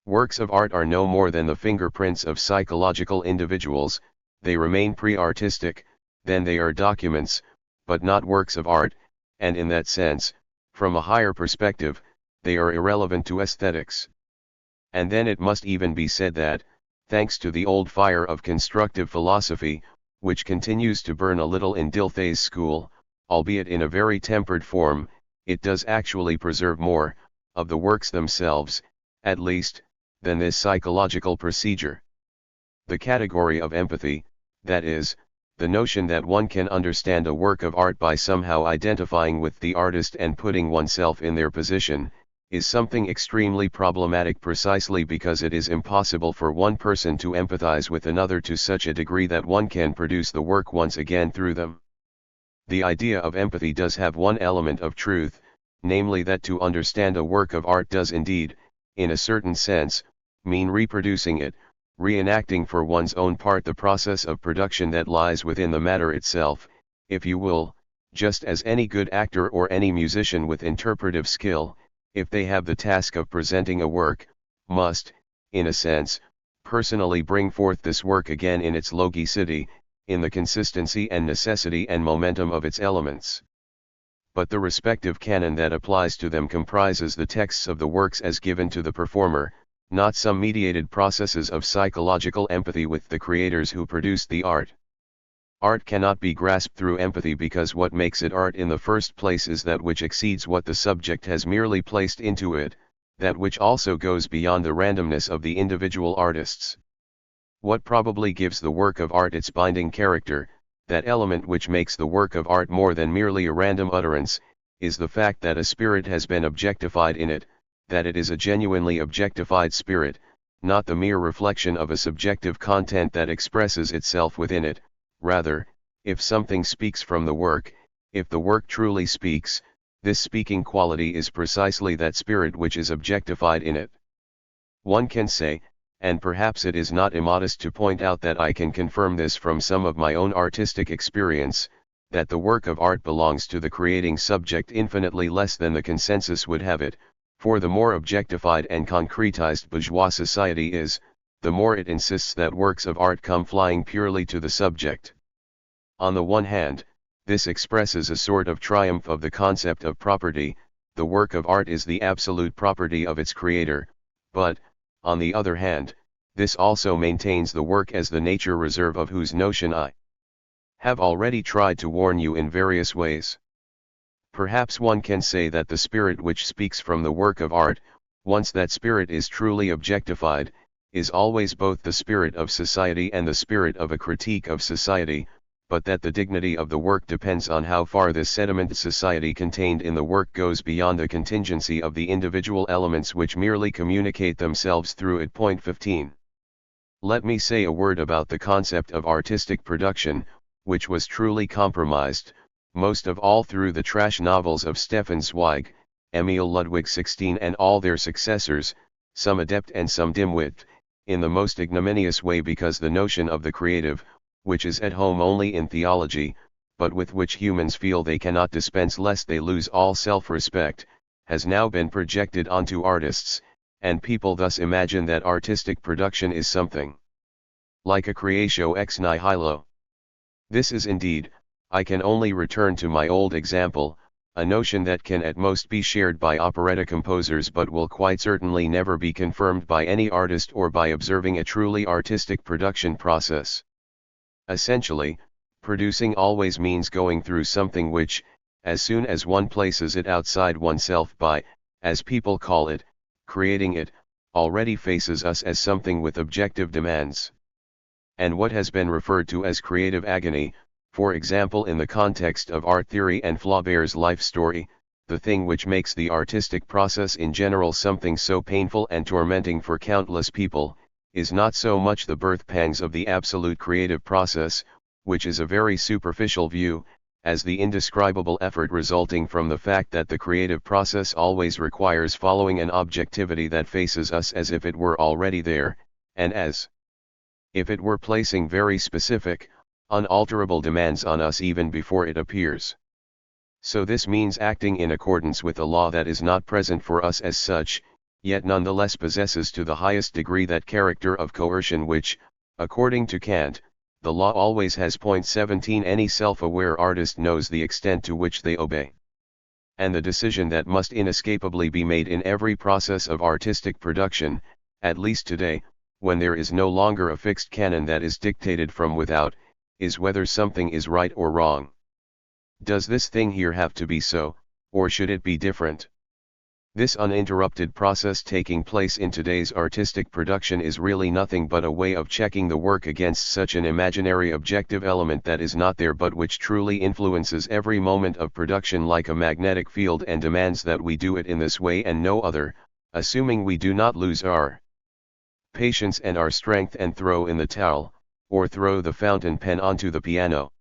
works of art are no more than the fingerprints of psychological individuals, they remain pre-artistic, then they are documents, but not works of art, and in that sense, from a higher perspective, they are irrelevant to aesthetics. And then it must even be said that, thanks to the old fire of constructive philosophy, which continues to burn a little in Dilthey's school, albeit in a very tempered form, it does actually preserve more, of the works themselves, at least, than this psychological procedure. The category of empathy, that is, the notion that one can understand a work of art by somehow identifying with the artist and putting oneself in their position, is something extremely problematic precisely because it is impossible for one person to empathize with another to such a degree that one can produce the work once again through them. The idea of empathy does have one element of truth, namely that to understand a work of art does indeed, in a certain sense, mean reproducing it, reenacting for one's own part the process of production that lies within the matter itself, if you will, just as any good actor or any musician with interpretive skill, if they have the task of presenting a work, must, in a sense, personally bring forth this work again in its logicity, in the consistency and necessity and momentum of its elements. But the respective canon that applies to them comprises the texts of the works as given to the performer, not some mediated processes of psychological empathy with the creators who produced the art. Art cannot be grasped through empathy because what makes it art in the first place is that which exceeds what the subject has merely placed into it, that which also goes beyond the randomness of the individual artists. What probably gives the work of art its binding character, that element which makes the work of art more than merely a random utterance, is the fact that a spirit has been objectified in it, that it is a genuinely objectified spirit, not the mere reflection of a subjective content that expresses itself within it. Rather, if something speaks from the work, if the work truly speaks, this speaking quality is precisely that spirit which is objectified in it. One can say, and perhaps it is not immodest to point out that I can confirm this from some of my own artistic experience, that the work of art belongs to the creating subject infinitely less than the consensus would have it, for the more objectified and concretized bourgeois society is, the more it insists that works of art come flying purely to the subject. On the one hand, this expresses a sort of triumph of the concept of property, the work of art is the absolute property of its creator, but, on the other hand, this also maintains the work as the nature reserve of whose notion I have already tried to warn you in various ways. Perhaps one can say that the spirit which speaks from the work of art, once that spirit is truly objectified, is always both the spirit of society and the spirit of a critique of society, but that the dignity of the work depends on how far this sediment society contained in the work goes beyond the contingency of the individual elements which merely communicate themselves through it. 15. Let me say a word about the concept of artistic production, which was truly compromised, most of all through the trash novels of Stefan Zweig, Emil Ludwig XVI and all their successors, some adept and some dimwit, in the most ignominious way because the notion of the creative, which is at home only in theology, but with which humans feel they cannot dispense lest they lose all self-respect, has now been projected onto artists, and people thus imagine that artistic production is something like a creatio ex nihilo. This is indeed, I can only return to my old example, a notion that can at most be shared by operetta composers but will quite certainly never be confirmed by any artist or by observing a truly artistic production process. Essentially, producing always means going through something which, as soon as one places it outside oneself by, as people call it, creating it, already faces us as something with objective demands. And what has been referred to as creative agony, for example in the context of art theory and Flaubert's life story, the thing which makes the artistic process in general something so painful and tormenting for countless people, is not so much the birth pangs of the absolute creative process, which is a very superficial view, as the indescribable effort resulting from the fact that the creative process always requires following an objectivity that faces us as if it were already there, and as if it were placing very specific, unalterable demands on us even before it appears. So this means acting in accordance with a law that is not present for us as such, yet nonetheless possesses to the highest degree that character of coercion which, according to Kant, the law always has. 17 Any self-aware artist knows the extent to which they obey. And the decision that must inescapably be made in every process of artistic production, at least today, when there is no longer a fixed canon that is dictated from without, is whether something is right or wrong. Does this thing here have to be so, or should it be different? This uninterrupted process taking place in today's artistic production is really nothing but a way of checking the work against such an imaginary objective element that is not there but which truly influences every moment of production like a magnetic field and demands that we do it in this way and no other, assuming we do not lose our patience and our strength and throw in the towel, or throw the fountain pen onto the piano.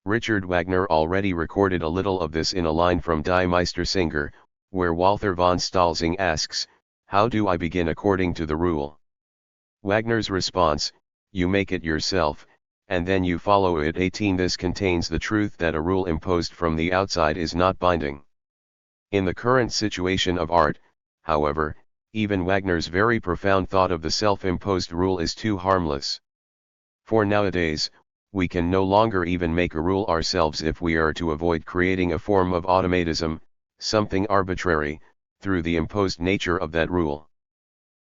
Richard Wagner already recorded a little of this in a line from Die Meistersinger, where Walther von Stalzing asks, "How do I begin according to the rule?" Wagner's response, "You make it yourself, and then you follow it." 18 This contains the truth that a rule imposed from the outside is not binding. In the current situation of art, however, even Wagner's very profound thought of the self-imposed rule is too harmless. For nowadays, we can no longer even make a rule ourselves if we are to avoid creating a form of automatism, something arbitrary, through the imposed nature of that rule.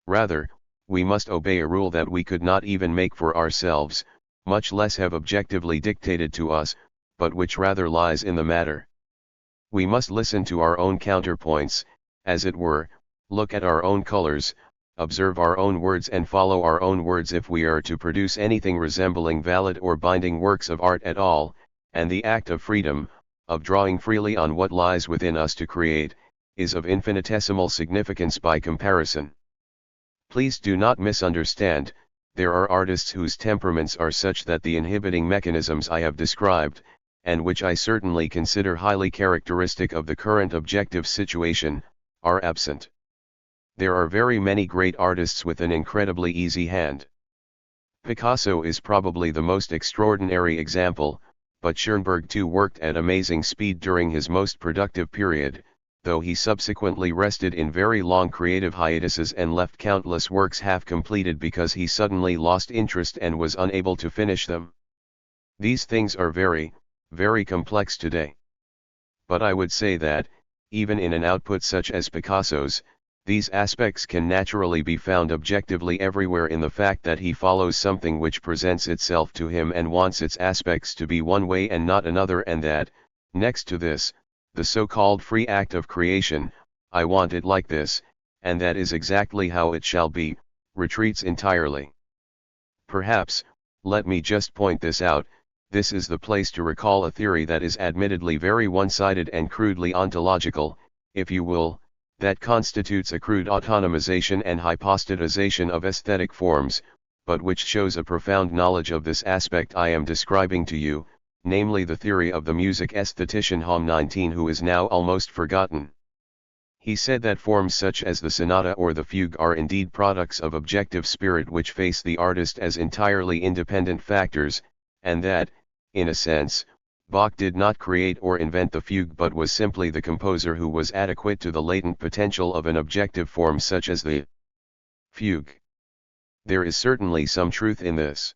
Rather, we must obey a rule that we could not even make for ourselves, much less have objectively dictated to us, but which rather lies in the matter. We must listen to our own counterpoints, as it were, look at our own colors, observe our own words and follow our own words if we are to produce anything resembling valid or binding works of art at all, and the act of freedom, of drawing freely on what lies within us to create, is of infinitesimal significance by comparison. Please do not misunderstand, there are artists whose temperaments are such that the inhibiting mechanisms I have described, and which I certainly consider highly characteristic of the current objective situation, are absent. There are very many great artists with an incredibly easy hand. Picasso is probably the most extraordinary example, but Schoenberg too worked at amazing speed during his most productive period, though he subsequently rested in very long creative hiatuses and left countless works half completed because he suddenly lost interest and was unable to finish them. These things are very, very complex today. But I would say that, even in an output such as Picasso's, these aspects can naturally be found objectively everywhere in the fact that he follows something which presents itself to him and wants its aspects to be one way and not another, and that, next to this, the so-called free act of creation, I want it like this, and that is exactly how it shall be, retreats entirely. Perhaps, let me just point this out, this is the place to recall a theory that is admittedly very one-sided and crudely ontological, if you will, that constitutes a crude autonomization and hypostatization of aesthetic forms, but which shows a profound knowledge of this aspect I am describing to you, namely the theory of the music aesthetician Hom 19, who is now almost forgotten. He said that forms such as the sonata or the fugue are indeed products of objective spirit which face the artist as entirely independent factors, and that, in a sense, Bach did not create or invent the fugue but was simply the composer who was adequate to the latent potential of an objective form such as the fugue. There is certainly some truth in this.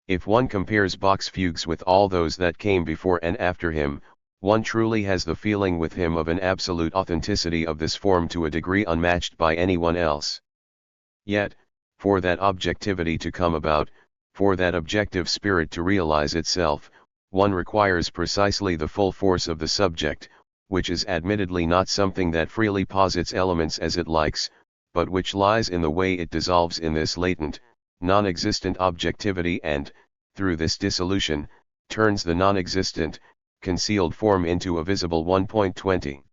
If one compares Bach's fugues with all those that came before and after him, one truly has the feeling with him of an absolute authenticity of this form to a degree unmatched by anyone else. Yet, for that objectivity to come about, for that objective spirit to realize itself, one requires precisely the full force of the subject, which is admittedly not something that freely posits elements as it likes, but which lies in the way it dissolves in this latent, non-existent objectivity and, through this dissolution, turns the non-existent, concealed form into a visible one. 20.